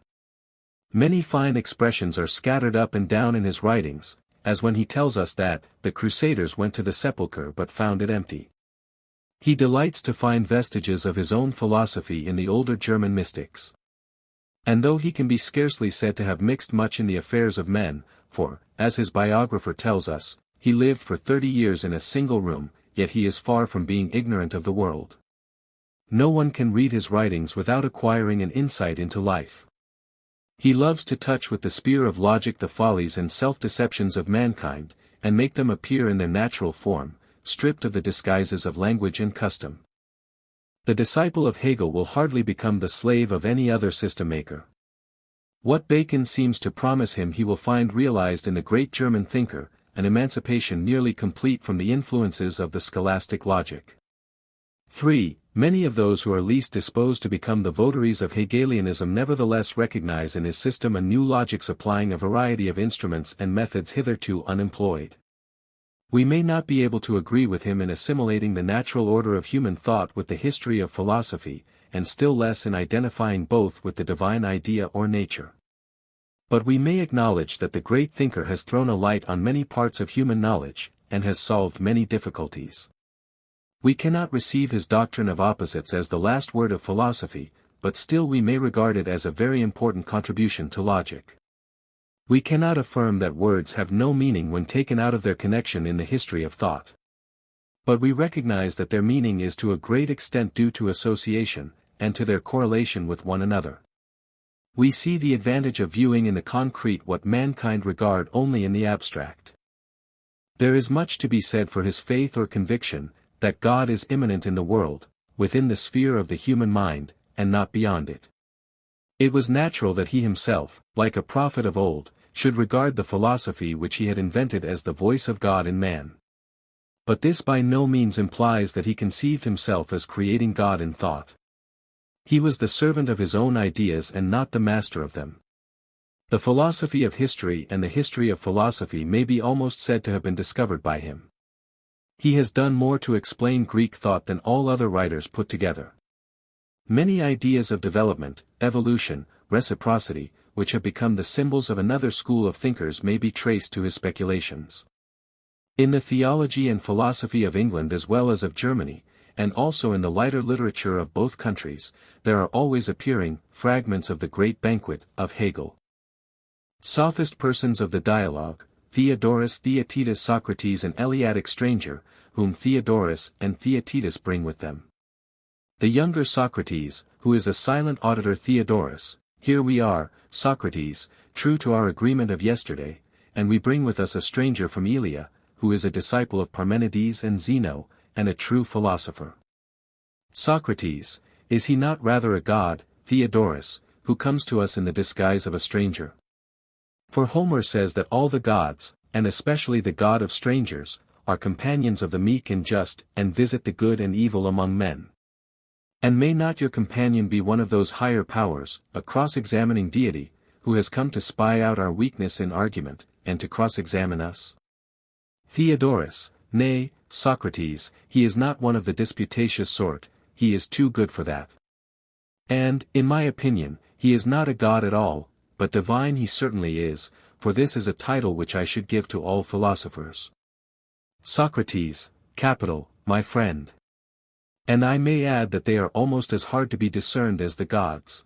Many fine expressions are scattered up and down in his writings, as when he tells us that the Crusaders went to the sepulchre but found it empty. He delights to find vestiges of his own philosophy in the older German mystics. And though he can be scarcely said to have mixed much in the affairs of men, for, as his biographer tells us, he lived for 30 years in a single room, yet he is far from being ignorant of the world. No one can read his writings without acquiring an insight into life. He loves to touch with the spear of logic the follies and self-deceptions of mankind, and make them appear in their natural form, stripped of the disguises of language and custom. The disciple of Hegel will hardly become the slave of any other system-maker. What Bacon seems to promise him he will find realized in the great German thinker, an emancipation nearly complete from the influences of the scholastic logic. 3. Many of those who are least disposed to become the votaries of Hegelianism nevertheless recognize in his system a new logic supplying a variety of instruments and methods hitherto unemployed. We may not be able to agree with him in assimilating the natural order of human thought with the history of philosophy, and still less in identifying both with the divine idea or nature. But we may acknowledge that the great thinker has thrown a light on many parts of human knowledge, and has solved many difficulties. We cannot receive his doctrine of opposites as the last word of philosophy, but still we may regard it as a very important contribution to logic. We cannot affirm that words have no meaning when taken out of their connection in the history of thought. But we recognize that their meaning is to a great extent due to association, and to their correlation with one another. We see the advantage of viewing in the concrete what mankind regard only in the abstract. There is much to be said for his faith or conviction, that God is immanent in the world, within the sphere of the human mind, and not beyond it. It was natural that he himself, like a prophet of old, should regard the philosophy which he had invented as the voice of God in man. But this by no means implies that he conceived himself as creating God in thought. He was the servant of his own ideas and not the master of them. The philosophy of history and the history of philosophy may be almost said to have been discovered by him. He has done more to explain Greek thought than all other writers put together. Many ideas of development, evolution, reciprocity, which have become the symbols of another school of thinkers may be traced to his speculations. In the theology and philosophy of England as well as of Germany, and also in the lighter literature of both countries, there are always appearing fragments of the great banquet of Hegel. Sophist persons of the dialogue, Theodorus, Theaetetus, Socrates, an Eleatic stranger, whom Theodorus and Theaetetus bring with them. The younger Socrates, who is a silent auditor. Theodorus, here we are, Socrates, true to our agreement of yesterday, and we bring with us a stranger from Elia, who is a disciple of Parmenides and Zeno, and a true philosopher. Socrates, is he not rather a god, Theodorus, who comes to us in the disguise of a stranger? For Homer says that all the gods, and especially the god of strangers, are companions of the meek and just, and visit the good and evil among men. And may not your companion be one of those higher powers, a cross-examining deity, who has come to spy out our weakness in argument, and to cross-examine us? Theodorus, nay, Socrates, he is not one of the disputatious sort, he is too good for that. And, in my opinion, he is not a god at all, but divine he certainly is, for this is a title which I should give to all philosophers. Socrates, capital, my friend. And I may add that they are almost as hard to be discerned as the gods.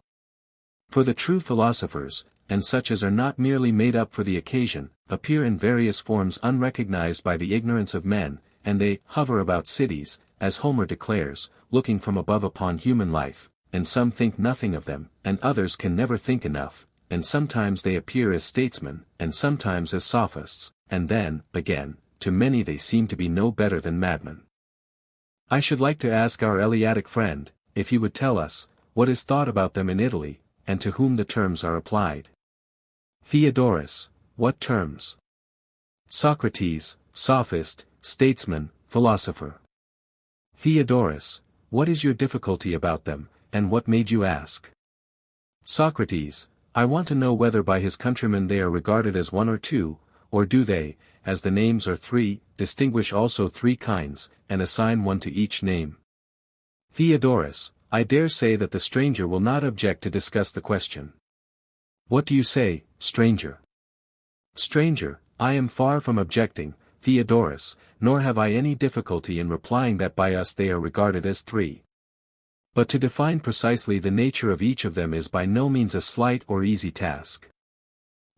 For the true philosophers, and such as are not merely made up for the occasion, appear in various forms unrecognized by the ignorance of men, and they hover about cities, as Homer declares, looking from above upon human life, and some think nothing of them, and others can never think enough, and sometimes they appear as statesmen, and sometimes as sophists, and then, again, to many they seem to be no better than madmen. I should like to ask our Eleatic friend, if he would tell us, what is thought about them in Italy, and to whom the terms are applied. Theodorus, what terms? Socrates, sophist, statesman, philosopher. Theodorus, what is your difficulty about them, and what made you ask? Socrates, I want to know whether by his countrymen they are regarded as one or two, or do they, as the names are three, distinguish also three kinds, and assign one to each name. Theodorus, I dare say that the stranger will not object to discuss the question. What do you say, stranger? Stranger, I am far from objecting, Theodorus, nor have I any difficulty in replying that by us they are regarded as three. But to define precisely the nature of each of them is by no means a slight or easy task.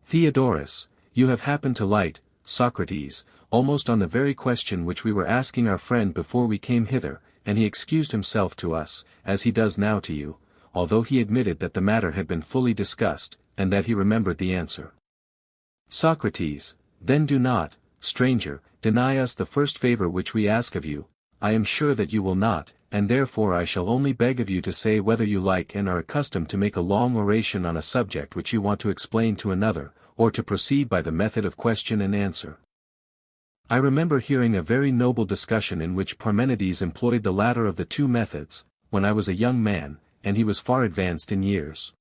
Theodorus, you have happened to light, Socrates, almost on the very question which we were asking our friend before we came hither, and he excused himself to us, as he does now to you, although he admitted that the matter had been fully discussed, and that he remembered the answer. Socrates, then do not, stranger, deny us the first favor which we ask of you. I am sure that you will not, and therefore I shall only beg of you to say whether you like and are accustomed to make a long oration on a subject which you want to explain to another, or to proceed by the method of question and answer. I remember hearing a very noble discussion in which Parmenides employed the latter of the two methods, when I was a young man, and he was far advanced in years.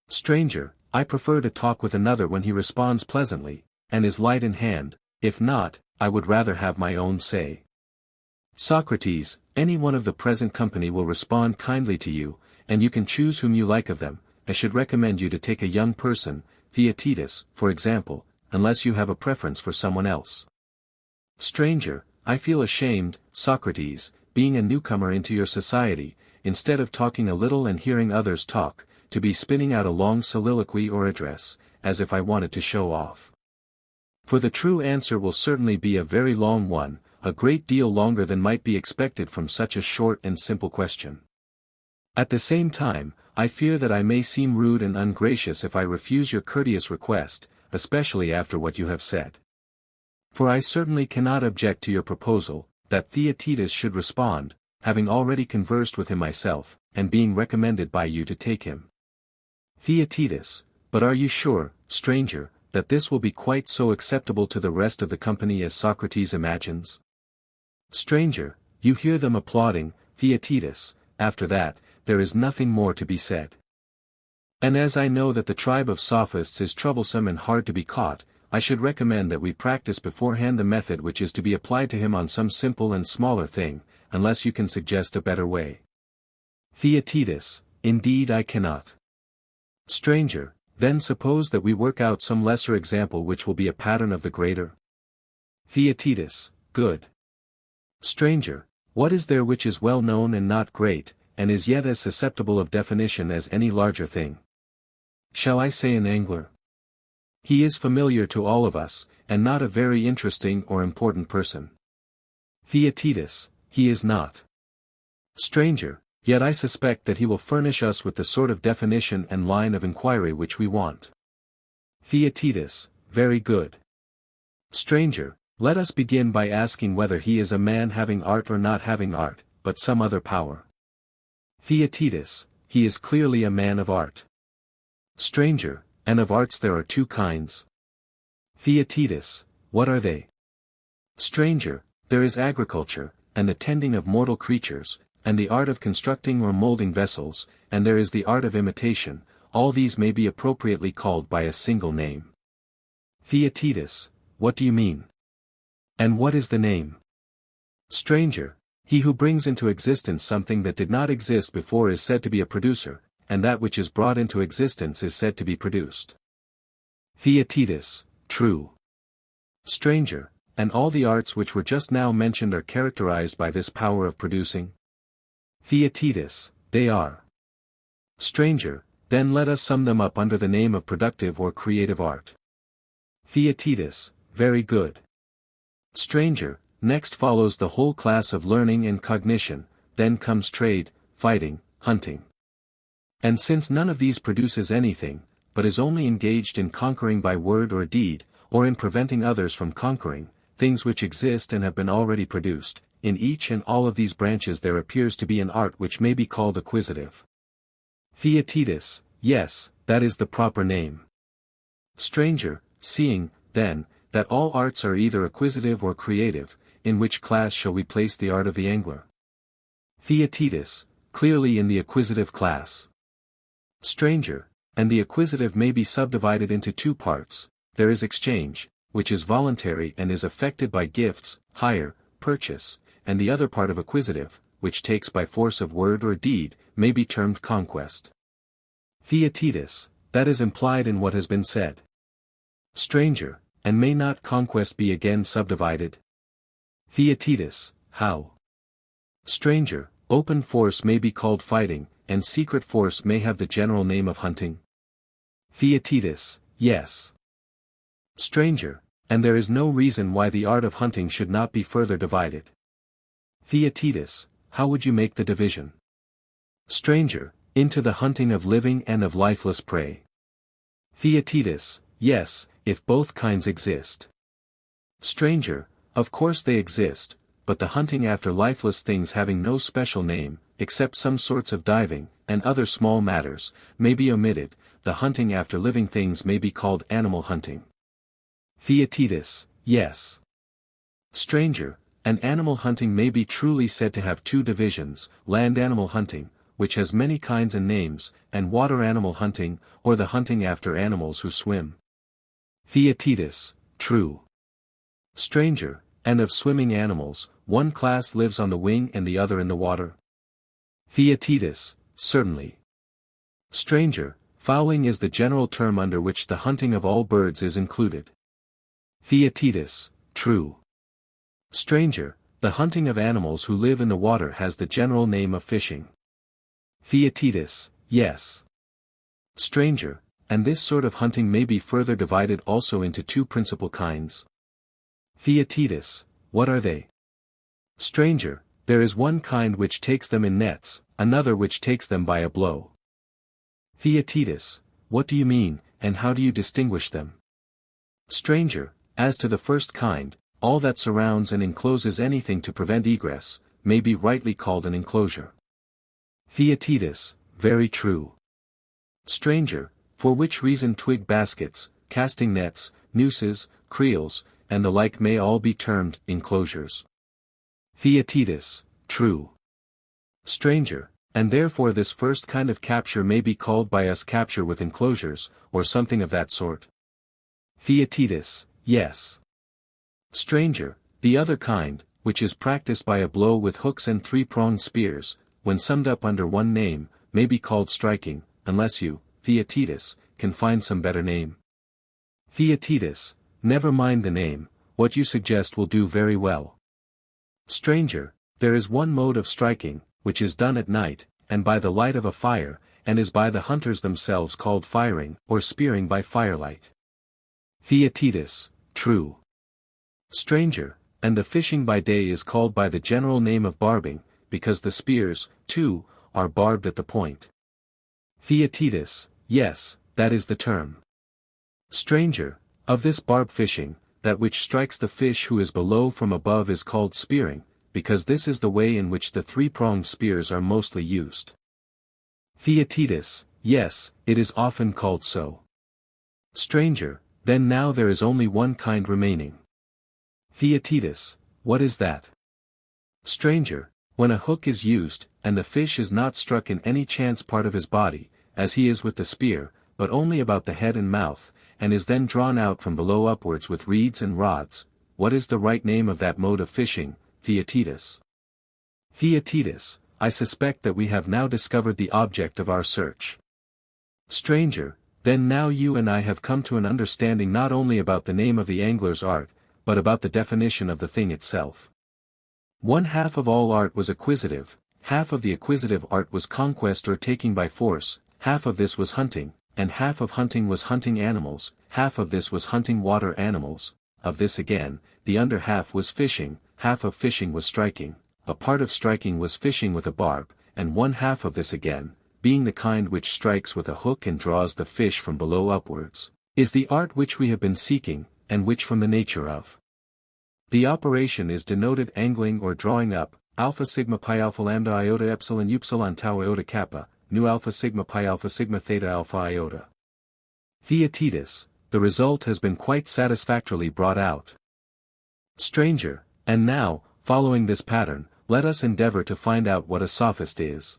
Stranger, I prefer to talk with another when he responds pleasantly, and is light in hand. If not, I would rather have my own say. Socrates, any one of the present company will respond kindly to you, and you can choose whom you like of them. I should recommend you to take a young person, Theaetetus, for example, unless you have a preference for someone else. Stranger, I feel ashamed, Socrates, being a newcomer into your society, instead of talking a little and hearing others talk, to be spinning out a long soliloquy or address, as if I wanted to show off. For the true answer will certainly be a very long one, a great deal longer than might be expected from such a short and simple question. At the same time, I fear that I may seem rude and ungracious if I refuse your courteous request, especially after what you have said. For I certainly cannot object to your proposal, that Theaetetus should respond, having already conversed with him myself, and being recommended by you to take him. Theaetetus, but are you sure, stranger, that this will be quite so acceptable to the rest of the company as Socrates imagines? Stranger, you hear them applauding, Theaetetus, after that, there is nothing more to be said. And as I know that the tribe of sophists is troublesome and hard to be caught, I should recommend that we practice beforehand the method which is to be applied to him on some simple and smaller thing, unless you can suggest a better way. Theaetetus, indeed I cannot. Stranger, then suppose that we work out some lesser example which will be a pattern of the greater. Theaetetus, good. Stranger, what is there which is well known and not great, and is yet as susceptible of definition as any larger thing? Shall I say an angler? He is familiar to all of us, and not a very interesting or important person. Theaetetus, he is not. Stranger, yet I suspect that he will furnish us with the sort of definition and line of inquiry which we want. Theaetetus, very good. Stranger, let us begin by asking whether he is a man having art or not having art, but some other power. Theaetetus, he is clearly a man of art. Stranger, and of arts there are two kinds. Theaetetus, what are they? Stranger, there is agriculture, and the tending of mortal creatures, and the art of constructing or molding vessels, and there is the art of imitation. All these may be appropriately called by a single name. Theaetetus, what do you mean? And what is the name? Stranger, he who brings into existence something that did not exist before is said to be a producer, and that which is brought into existence is said to be produced. Theaetetus, true. Stranger, and all the arts which were just now mentioned are characterized by this power of producing? Theaetetus, they are. Stranger, then let us sum them up under the name of productive or creative art. Theaetetus, very good. Stranger, next follows the whole class of learning and cognition, then comes trade, fighting, hunting. And since none of these produces anything, but is only engaged in conquering by word or deed, or in preventing others from conquering, things which exist and have been already produced, in each and all of these branches there appears to be an art which may be called acquisitive. Theaetetus, yes, that is the proper name. Stranger, seeing, then, that all arts are either acquisitive or creative, in which class shall we place the art of the angler? Theaetetus, clearly in the acquisitive class. Stranger, and the acquisitive may be subdivided into two parts. There is exchange, which is voluntary and is effected by gifts, hire, purchase, and the other part of acquisitive, which takes by force of word or deed, may be termed conquest. Theaetetus, that is implied in what has been said. Stranger, and may not conquest be again subdivided? Theaetetus, how? Stranger, open force may be called fighting, and secret force may have the general name of hunting. Theaetetus, yes. Stranger, and there is no reason why the art of hunting should not be further divided. Theaetetus, how would you make the division? Stranger, into the hunting of living and of lifeless prey. Theaetetus, yes, if both kinds exist. Stranger, of course they exist, but the hunting after lifeless things having no special name, except some sorts of diving, and other small matters, may be omitted. The hunting after living things may be called animal hunting. Theaetetus, yes. Stranger, and animal hunting may be truly said to have two divisions, land animal hunting, which has many kinds and names, and water animal hunting, or the hunting after animals who swim. Theaetetus, true. Stranger, and of swimming animals, one class lives on the wing and the other in the water. Theaetetus, certainly. Stranger, fowling is the general term under which the hunting of all birds is included. Theaetetus, true. Stranger, the hunting of animals who live in the water has the general name of fishing. Theaetetus, yes. Stranger, and this sort of hunting may be further divided also into two principal kinds. Theaetetus, what are they? Stranger, there is one kind which takes them in nets, another which takes them by a blow. Theaetetus, what do you mean, and how do you distinguish them? Stranger, as to the first kind, all that surrounds and encloses anything to prevent egress, may be rightly called an enclosure. Theaetetus, very true. Stranger, for which reason twig baskets, casting nets, nooses, creels, and the like may all be termed enclosures. Theaetetus, true. Stranger, and therefore this first kind of capture may be called by us capture with enclosures, or something of that sort. Theaetetus, yes. Stranger, the other kind, which is practiced by a blow with hooks and three-pronged spears, when summed up under one name, may be called striking, unless you, Theaetetus, can find some better name. Theaetetus, never mind the name, what you suggest will do very well. Stranger, there is one mode of striking, which is done at night, and by the light of a fire, and is by the hunters themselves called firing, or spearing by firelight. Theaetetus, true. Stranger, and the fishing by day is called by the general name of barbing, because the spears, too, are barbed at the point. Theaetetus, yes, that is the term. Stranger, of this barb fishing, that which strikes the fish who is below from above is called spearing, because this is the way in which the three-pronged spears are mostly used. Theaetetus, yes, it is often called so. Stranger, then now there is only one kind remaining. Theaetetus, what is that? Stranger, when a hook is used, and the fish is not struck in any chance part of his body, as he is with the spear, but only about the head and mouth, and is then drawn out from below upwards with reeds and rods, what is the right name of that mode of fishing, Theaetetus? Theaetetus, I suspect that we have now discovered the object of our search. Stranger, then now you and I have come to an understanding not only about the name of the angler's art, but about the definition of the thing itself. One half of all art was acquisitive, half of the acquisitive art was conquest or taking by force, half of this was hunting, and half of hunting was hunting animals, half of this was hunting water animals, of this again, the under half was fishing, half of fishing was striking, a part of striking was fishing with a barb, and one half of this again, being the kind which strikes with a hook and draws the fish from below upwards, is the art which we have been seeking, and which from the nature of the operation is denoted angling or drawing up, alpha sigma pi alpha lambda iota epsilon upsilon tau iota kappa, nu alpha sigma pi alpha sigma theta alpha iota. Theaetetus, the result has been quite satisfactorily brought out. Stranger, and now, following this pattern, let us endeavor to find out what a sophist is.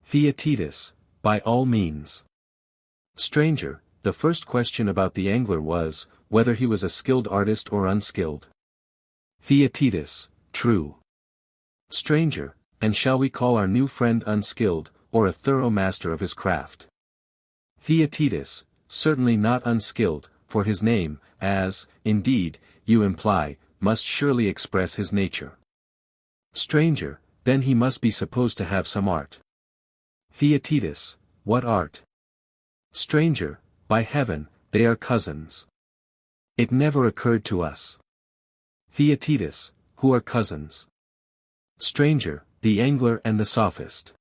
Theaetetus, by all means. Stranger, the first question about the angler was, whether he was a skilled artist or unskilled. Theaetetus, true. Stranger, and shall we call our new friend unskilled, or a thorough master of his craft? Theaetetus, certainly not unskilled, for his name, as, indeed, you imply, must surely express his nature. Stranger, then he must be supposed to have some art. Theaetetus, what art? Stranger, by heaven, they are cousins. It never occurred to us. Theaetetus, who are cousins? Stranger, the angler and the sophist.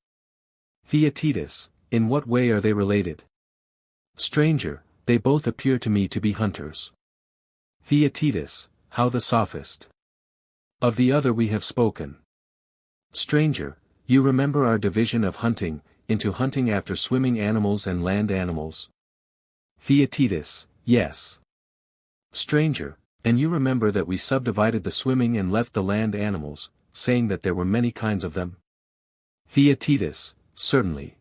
Theaetetus, in what way are they related? Stranger, they both appear to me to be hunters. Theaetetus, how the sophist? Of the other we have spoken. Stranger, you remember our division of hunting, into hunting after swimming animals and land animals? Theaetetus, yes. Stranger, and you remember that we subdivided the swimming and left the land animals, saying that there were many kinds of them? Theaetetus, certainly.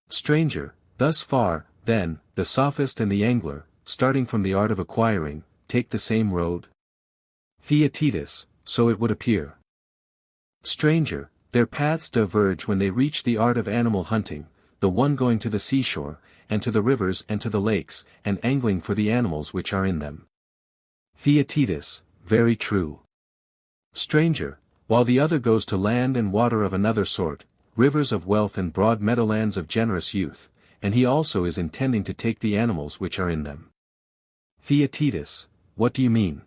Stranger, thus far, then, the sophist and the angler, starting from the art of acquiring, take the same road? Theaetetus, so it would appear. Stranger, their paths diverge when they reach the art of animal hunting, the one going to the seashore, and to the rivers and to the lakes, and angling for the animals which are in them. Theaetetus, very true. Stranger, while the other goes to land and water of another sort, rivers of wealth and broad meadowlands of generous youth, and he also is intending to take the animals which are in them. Theaetetus, what do you mean?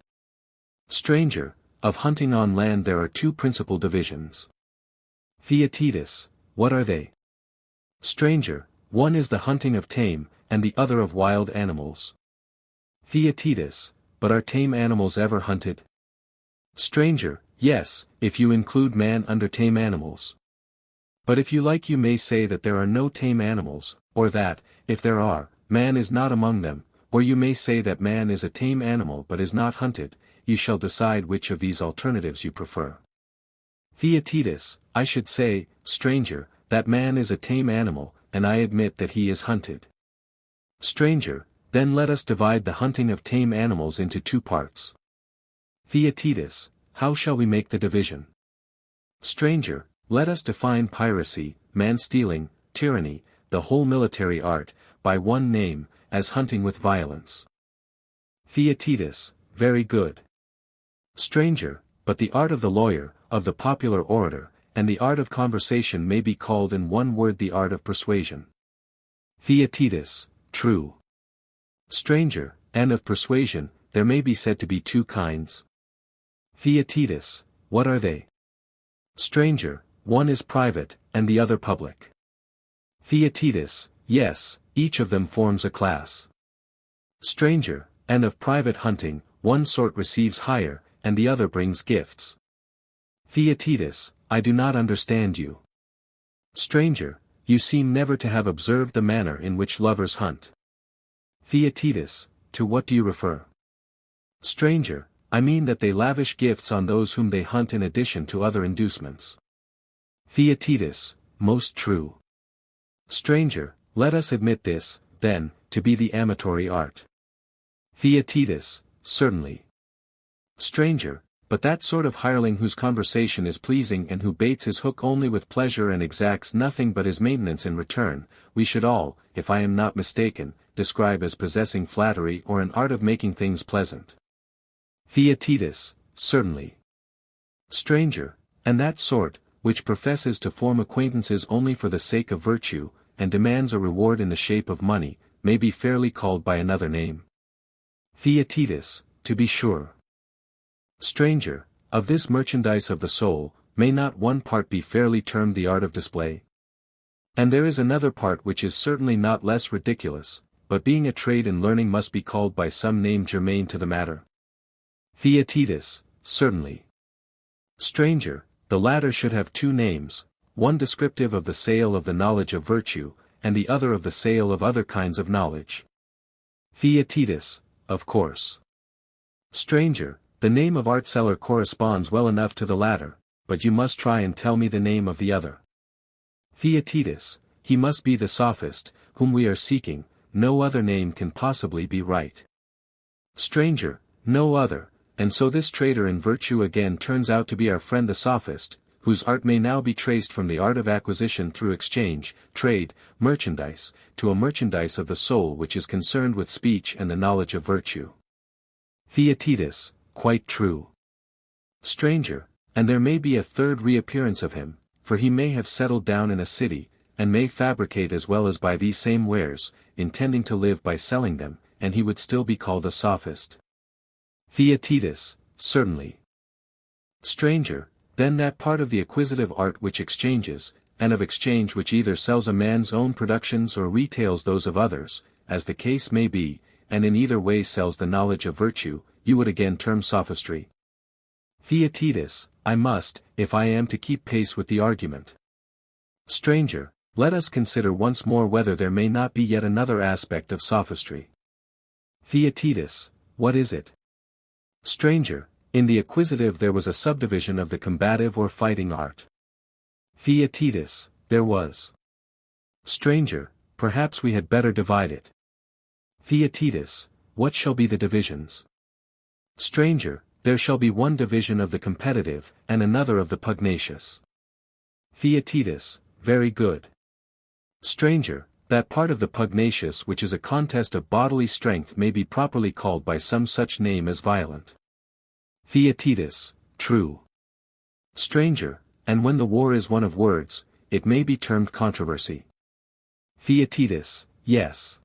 Stranger, of hunting on land there are two principal divisions. Theaetetus, what are they? Stranger, one is the hunting of tame, and the other of wild animals. Theaetetus, but are tame animals ever hunted? Stranger, yes, if you include man under tame animals. But if you like you may say that there are no tame animals, or that, if there are, man is not among them, or you may say that man is a tame animal but is not hunted, you shall decide which of these alternatives you prefer. Theaetetus, I should say, stranger, that man is a tame animal, and I admit that he is hunted. Stranger, then let us divide the hunting of tame animals into two parts. Theaetetus, how shall we make the division? Stranger, let us define piracy, man-stealing, tyranny, the whole military art, by one name, as hunting with violence. Theaetetus, very good. Stranger, but the art of the lawyer, of the popular orator, and the art of conversation may be called in one word the art of persuasion. Theaetetus, true. Stranger, and of persuasion, there may be said to be two kinds. Theaetetus, what are they? Stranger, one is private, and the other public. Theaetetus, yes, each of them forms a class. Stranger, and of private hunting, one sort receives hire, and the other brings gifts. Theaetetus, I do not understand you. Stranger, you seem never to have observed the manner in which lovers hunt. Theaetetus, to what do you refer? Stranger, I mean that they lavish gifts on those whom they hunt in addition to other inducements. Theaetetus, most true. Stranger, let us admit this, then, to be the amatory art. Theaetetus, certainly. Stranger, but that sort of hireling whose conversation is pleasing and who baits his hook only with pleasure and exacts nothing but his maintenance in return, we should all, if I am not mistaken, describe as possessing flattery or an art of making things pleasant. Theaetetus, certainly. Stranger, and that sort, which professes to form acquaintances only for the sake of virtue, and demands a reward in the shape of money, may be fairly called by another name. Theaetetus, to be sure. Stranger, of this merchandise of the soul, may not one part be fairly termed the art of display? And there is another part which is certainly not less ridiculous, but being a trade in learning must be called by some name germane to the matter. Theaetetus, certainly. Stranger, the latter should have two names, one descriptive of the sale of the knowledge of virtue, and the other of the sale of other kinds of knowledge. Theaetetus, of course. Stranger, the name of art seller corresponds well enough to the latter, but you must try and tell me the name of the other. Theaetetus, he must be the sophist, whom we are seeking, no other name can possibly be right. Stranger, no other, and so this trader in virtue again turns out to be our friend the sophist, whose art may now be traced from the art of acquisition through exchange, trade, merchandise, to a merchandise of the soul which is concerned with speech and the knowledge of virtue. Theaetetus, quite true. Stranger, and there may be a third reappearance of him, for he may have settled down in a city, and may fabricate as well as buy these same wares, intending to live by selling them, and he would still be called a sophist. Theaetetus, certainly. Stranger, then that part of the acquisitive art which exchanges, and of exchange which either sells a man's own productions or retails those of others, as the case may be, and in either way sells the knowledge of virtue, you would again term sophistry. Theaetetus, I must, if I am to keep pace with the argument. Stranger, let us consider once more whether there may not be yet another aspect of sophistry. Theaetetus, what is it? Stranger, in the acquisitive there was a subdivision of the combative or fighting art. Theaetetus, there was. Stranger, perhaps we had better divide it. Theaetetus, what shall be the divisions? Stranger, there shall be one division of the competitive, and another of the pugnacious. Theaetetus, very good. Stranger, that part of the pugnacious which is a contest of bodily strength may be properly called by some such name as violent. Theaetetus, true. Stranger, and when the war is one of words, it may be termed controversy. Theaetetus, yes.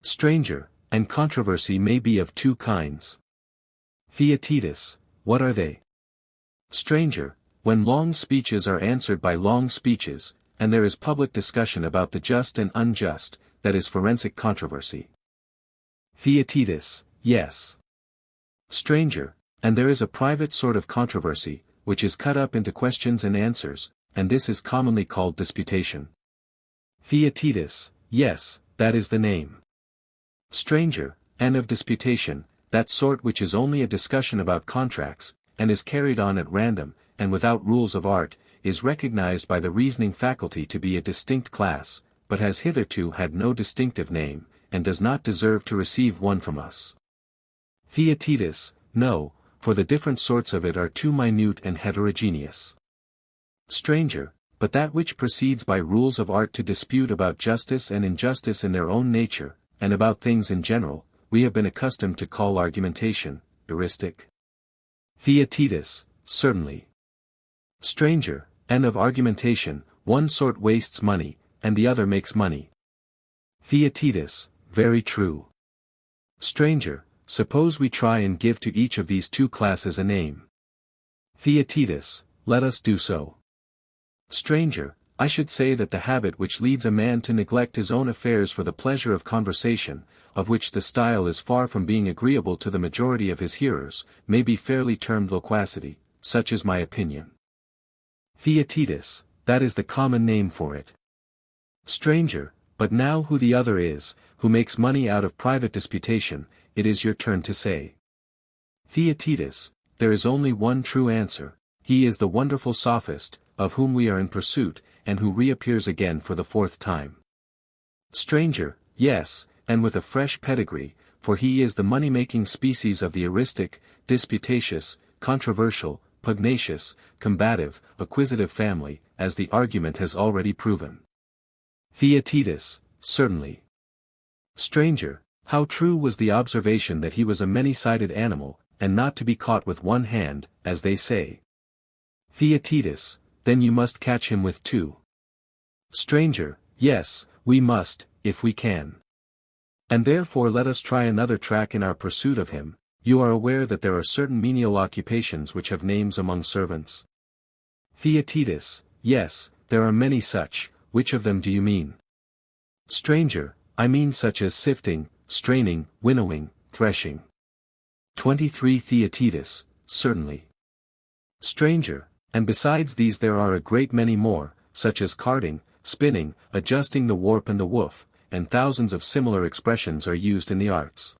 Stranger, and controversy may be of two kinds. Theaetetus, what are they? Stranger, when long speeches are answered by long speeches, and there is public discussion about the just and unjust, that is forensic controversy. Theaetetus, yes. Stranger, and there is a private sort of controversy, which is cut up into questions and answers, and this is commonly called disputation. Theaetetus, yes, that is the name. Stranger, and of disputation, that sort which is only a discussion about contracts, and is carried on at random, and without rules of art, is recognized by the reasoning faculty to be a distinct class, but has hitherto had no distinctive name, and does not deserve to receive one from us. Theaetetus, no, for the different sorts of it are too minute and heterogeneous. Stranger, but that which proceeds by rules of art to dispute about justice and injustice in their own nature, and about things in general, we have been accustomed to call argumentation, heuristic. Theaetetus, certainly. Stranger, and of argumentation, one sort wastes money, and the other makes money. Theaetetus, very true. Stranger, suppose we try and give to each of these two classes a name. Theaetetus, let us do so. Stranger, I should say that the habit which leads a man to neglect his own affairs for the pleasure of conversation, of which the style is far from being agreeable to the majority of his hearers, may be fairly termed loquacity, such is my opinion. Theaetetus, that is the common name for it. Stranger, but now who the other is, who makes money out of private disputation, it is your turn to say. Theaetetus, there is only one true answer, he is the wonderful sophist, of whom we are in pursuit, and who reappears again for the fourth time. Stranger, yes, and with a fresh pedigree, for he is the money-making species of the heuristic, disputatious, controversial, pugnacious, combative, acquisitive family, as the argument has already proven. Theaetetus, certainly. Stranger, how true was the observation that he was a many-sided animal, and not to be caught with one hand, as they say. Theaetetus, then you must catch him with two. Stranger, Yes, we must, if we can. And therefore let us try another track in our pursuit of him. You are aware that there are certain menial occupations which have names among servants? Theaetetus: Yes, there are many such. Which of them do you mean? Stranger: I mean such as sifting, straining, winnowing, threshing. 23 Theaetetus: Certainly. Stranger: And besides these there are a great many more, such as carding, spinning, adjusting the warp and the woof, and thousands of similar expressions are used in the arts.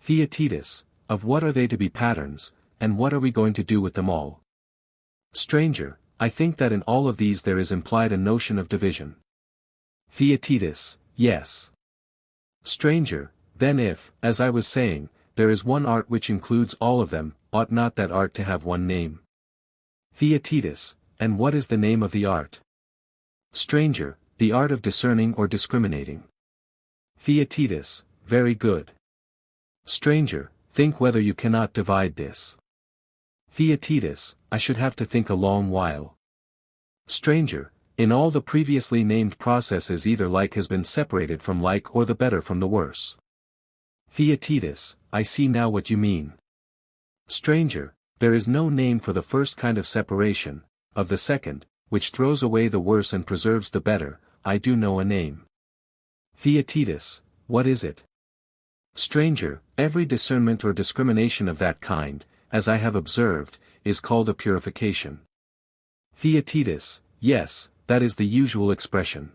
Theaetetus: Of what are they to be patterns, and what are we going to do with them all? Stranger: I think that in all of these there is implied a notion of division. Theaetetus: Yes. Stranger: Then if, as I was saying, there is one art which includes all of them, ought not that art to have one name? Theaetetus: And what is the name of the art? Stranger: The art of discerning or discriminating. Theaetetus: Very good. Stranger: Think whether you cannot divide this. Theaetetus: I should have to think a long while. Stranger: In all the previously named processes either like has been separated from like or the better from the worse. Theaetetus: I see now what you mean. Stranger: There is no name for the first kind of separation. Of the second, which throws away the worse and preserves the better, I do know a name. Theaetetus: What is it? Stranger: Every discernment or discrimination of that kind, as I have observed, is called a purification. Theaetetus: Yes, that is the usual expression.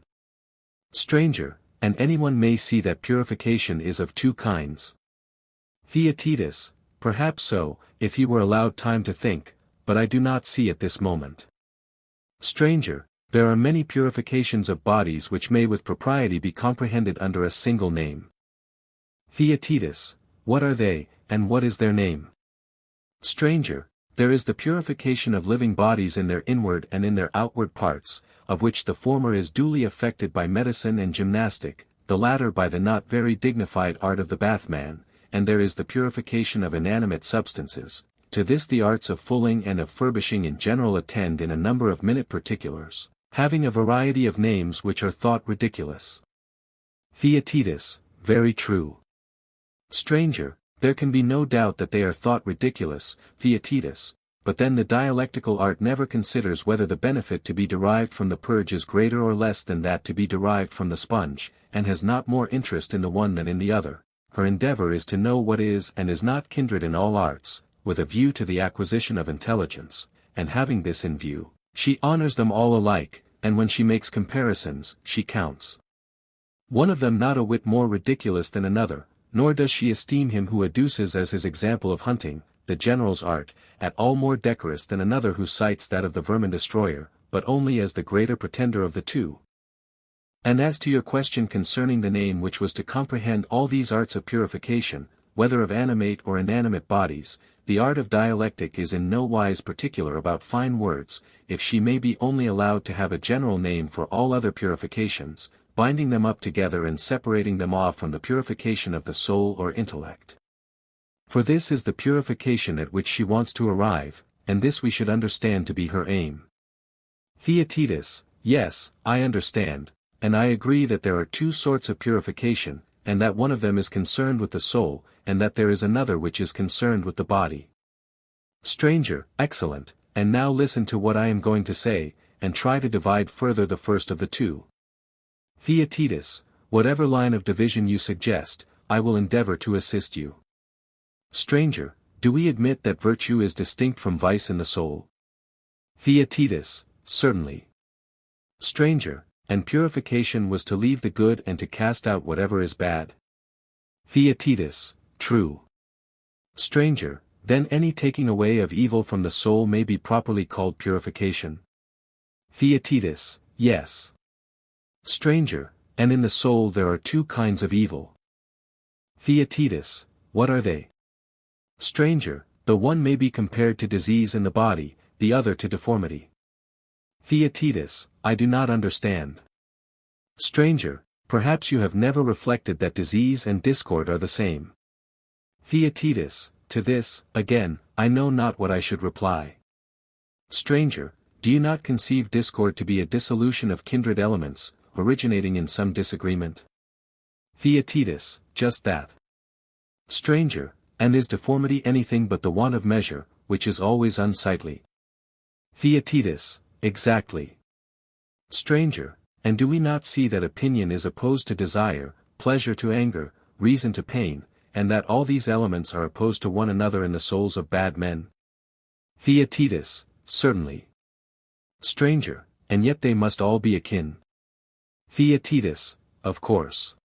Stranger: And anyone may see that purification is of two kinds. Theaetetus: Perhaps so, if he were allowed time to think, but I do not see at this moment. Stranger: There are many purifications of bodies which may with propriety be comprehended under a single name. Theaetetus: What are they, and what is their name? Stranger: There is the purification of living bodies in their inward and in their outward parts, of which the former is duly effected by medicine and gymnastic, the latter by the not very dignified art of the bathman, and there is the purification of inanimate substances. To this the arts of fulling and of furbishing in general attend in a number of minute particulars, having a variety of names which are thought ridiculous. Theaetetus: Very true. Stranger: There can be no doubt that they are thought ridiculous, Theaetetus, but then the dialectical art never considers whether the benefit to be derived from the purge is greater or less than that to be derived from the sponge, and has not more interest in the one than in the other. Her endeavor is to know what is and is not kindred in all arts, with a view to the acquisition of intelligence, and having this in view, she honors them all alike, and when she makes comparisons, she counts one of them not a whit more ridiculous than another, nor does she esteem him who adduces as his example of hunting, the general's art, at all more decorous than another who cites that of the vermin destroyer, but only as the greater pretender of the two. And as to your question concerning the name which was to comprehend all these arts of purification, whether of animate or inanimate bodies, the art of dialectic is in no wise particular about fine words, if she may be only allowed to have a general name for all other purifications, binding them up together and separating them off from the purification of the soul or intellect. For this is the purification at which she wants to arrive, and this we should understand to be her aim. Theaetetus: Yes, I understand, and I agree that there are two sorts of purification, and that one of them is concerned with the soul, and that there is another which is concerned with the body. Stranger: Excellent, and now listen to what I am going to say, and try to divide further the first of the two. Theaetetus: Whatever line of division you suggest, I will endeavor to assist you. Stranger: Do we admit that virtue is distinct from vice in the soul? Theaetetus: Certainly. Stranger: And purification was to leave the good and to cast out whatever is bad? Theaetetus: True. Stranger: Then any taking away of evil from the soul may be properly called purification? Theaetetus: Yes. Stranger: And in the soul there are two kinds of evil? Theaetetus: What are they? Stranger: The one may be compared to disease in the body, the other to deformity. Theaetetus: I do not understand. Stranger: Perhaps you have never reflected that disease and discord are the same. Theaetetus: To this, again, I know not what I should reply. Stranger: Do you not conceive discord to be a dissolution of kindred elements, originating in some disagreement? Theaetetus, just that. Stranger, and is deformity anything but the want of measure, which is always unsightly? Theaetetus, exactly. Stranger, and do we not see that opinion is opposed to desire, pleasure to anger, reason to pain, and that all these elements are opposed to one another in the souls of bad men? Theaetetus, certainly. Stranger, and yet they must all be akin? Theaetetus, of course.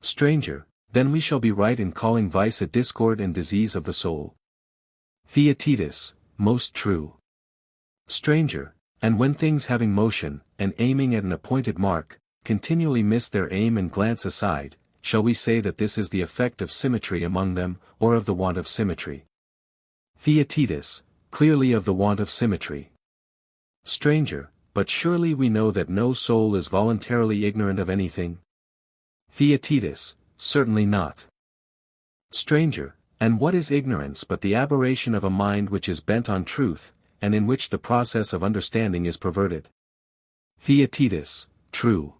Stranger, then we shall be right in calling vice a discord and disease of the soul? Theaetetus, most true. Stranger, and when things having motion, and aiming at an appointed mark, continually miss their aim and glance aside, shall we say that this is the effect of symmetry among them, or of the want of symmetry? Theaetetus, clearly of the want of symmetry. Stranger, but surely we know that no soul is voluntarily ignorant of anything? Theaetetus, certainly not. Stranger, and what is ignorance but the aberration of a mind which is bent on truth, and in which the process of understanding is perverted? Theaetetus, true.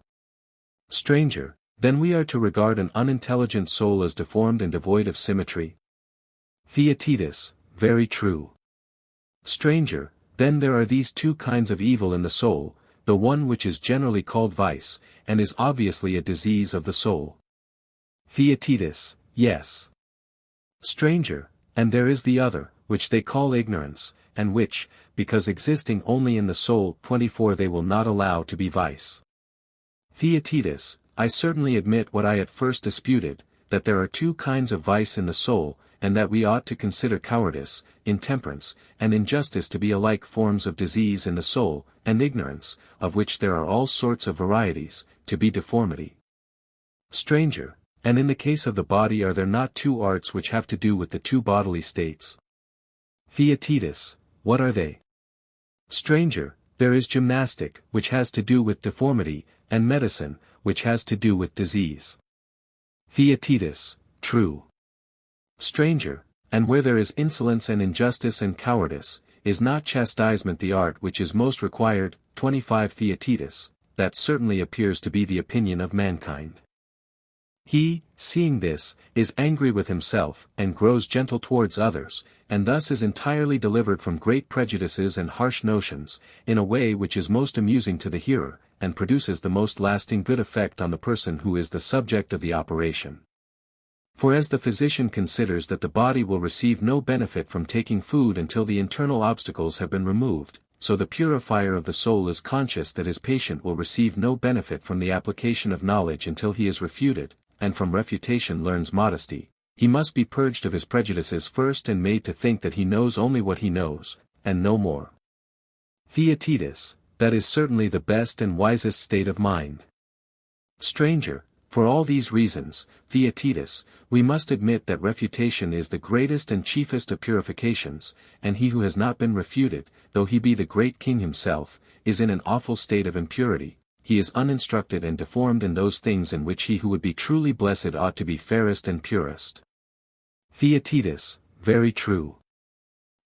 Stranger, then we are to regard an unintelligent soul as deformed and devoid of symmetry? Theaetetus, very true. Stranger, then there are these two kinds of evil in the soul, the one which is generally called vice, and is obviously a disease of the soul. Theaetetus, yes. Stranger, and there is the other, which they call ignorance, and which, because existing only in the soul 24 they will not allow to be vice. Theaetetus, I certainly admit what I at first disputed, that there are two kinds of vice in the soul, and that we ought to consider cowardice, intemperance, and injustice to be alike forms of disease in the soul, and ignorance, of which there are all sorts of varieties, to be deformity. Stranger, and in the case of the body are there not two arts which have to do with the two bodily states? Theaetetus, what are they? Stranger, there is gymnastic, which has to do with deformity, and medicine, which has to do with disease. Theaetetus, true. Stranger, and where there is insolence and injustice and cowardice, is not chastisement the art which is most required? 25 Theaetetus, that certainly appears to be the opinion of mankind. He, seeing this, is angry with himself, and grows gentle towards others, and thus is entirely delivered from great prejudices and harsh notions, in a way which is most amusing to the hearer, and produces the most lasting good effect on the person who is the subject of the operation. For as the physician considers that the body will receive no benefit from taking food until the internal obstacles have been removed, so the purifier of the soul is conscious that his patient will receive no benefit from the application of knowledge until he is refuted, and from refutation learns modesty. He must be purged of his prejudices first and made to think that he knows only what he knows, and no more. Theaetetus, that is certainly the best and wisest state of mind. Stranger, for all these reasons, Theaetetus, we must admit that refutation is the greatest and chiefest of purifications, and he who has not been refuted, though he be the great king himself, is in an awful state of impurity. He is uninstructed and deformed in those things in which he who would be truly blessed ought to be fairest and purest. Theaetetus, very true.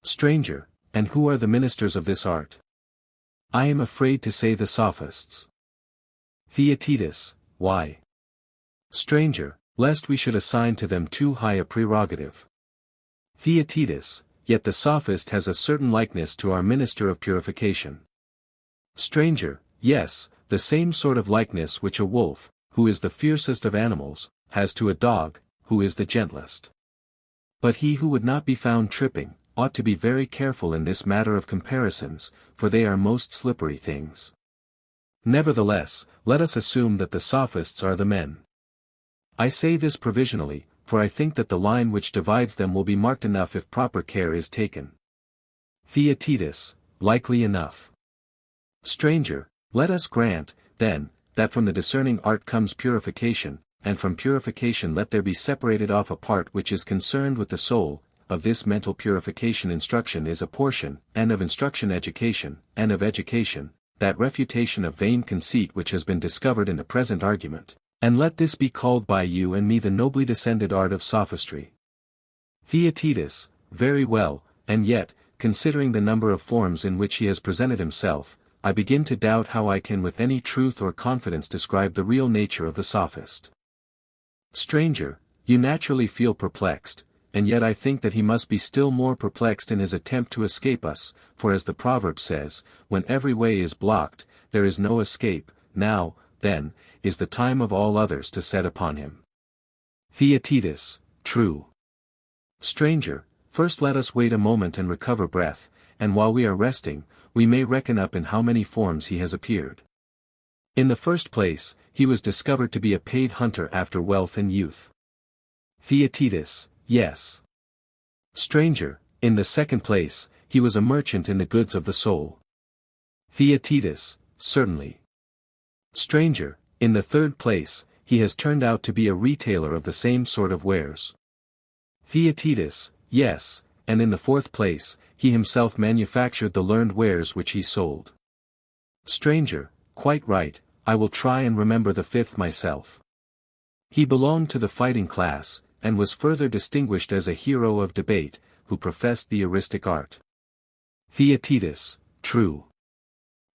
Stranger, and who are the ministers of this art? I am afraid to say the sophists. Theaetetus, why? Stranger, lest we should assign to them too high a prerogative. Theaetetus, yet the sophist has a certain likeness to our minister of purification. Stranger, yes, the same sort of likeness which a wolf, who is the fiercest of animals, has to a dog, who is the gentlest. But he who would not be found tripping, ought to be very careful in this matter of comparisons, for they are most slippery things. Nevertheless, let us assume that the sophists are the men. I say this provisionally, for I think that the line which divides them will be marked enough if proper care is taken. Theaetetus, likely enough. Stranger, let us grant, then, that from the discerning art comes purification, and from purification let there be separated off a part which is concerned with the soul. Of this mental purification instruction is a portion, and of instruction education, and of education, that refutation of vain conceit which has been discovered in the present argument, and let this be called by you and me the nobly descended art of sophistry. Theaetetus, very well, and yet, considering the number of forms in which he has presented himself, I begin to doubt how I can with any truth or confidence describe the real nature of the sophist. Stranger, you naturally feel perplexed, and yet I think that he must be still more perplexed in his attempt to escape us, for as the proverb says, when every way is blocked, there is no escape. Now, then, is the time of all others to set upon him. Theaetetus, true. Stranger, first let us wait a moment and recover breath, and while we are resting, we may reckon up in how many forms he has appeared. In the first place, he was discovered to be a paid hunter after wealth and youth. Theaetetus, yes. Stranger, in the second place, he was a merchant in the goods of the soul. Theaetetus, certainly. Stranger, in the third place, he has turned out to be a retailer of the same sort of wares. Theaetetus, yes, and in the fourth place, he himself manufactured the learned wares which he sold. Stranger, quite right, I will try and remember the fifth myself. He belonged to the fighting class, and was further distinguished as a hero of debate, who professed the eristic art. Theaetetus, true.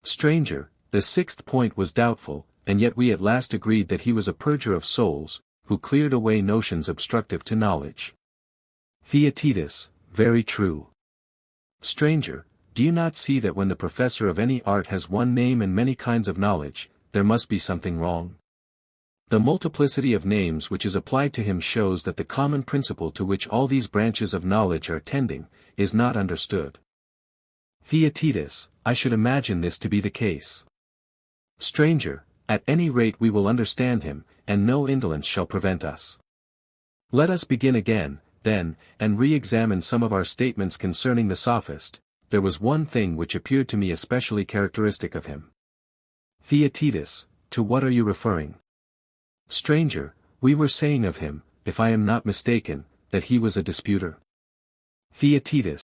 Stranger, the sixth point was doubtful, and yet we at last agreed that he was a purger of souls, who cleared away notions obstructive to knowledge. Theaetetus, very true. Stranger, do you not see that when the professor of any art has one name and many kinds of knowledge, there must be something wrong? The multiplicity of names which is applied to him shows that the common principle to which all these branches of knowledge are tending, is not understood. Theaetetus, I should imagine this to be the case. Stranger, at any rate we will understand him, and no indolence shall prevent us. Let us begin again, then, and re-examine some of our statements concerning the sophist. There was one thing which appeared to me especially characteristic of him. Theaetetus, to what are you referring? Stranger, we were saying of him, if I am not mistaken, that he was a disputer. Theaetetus,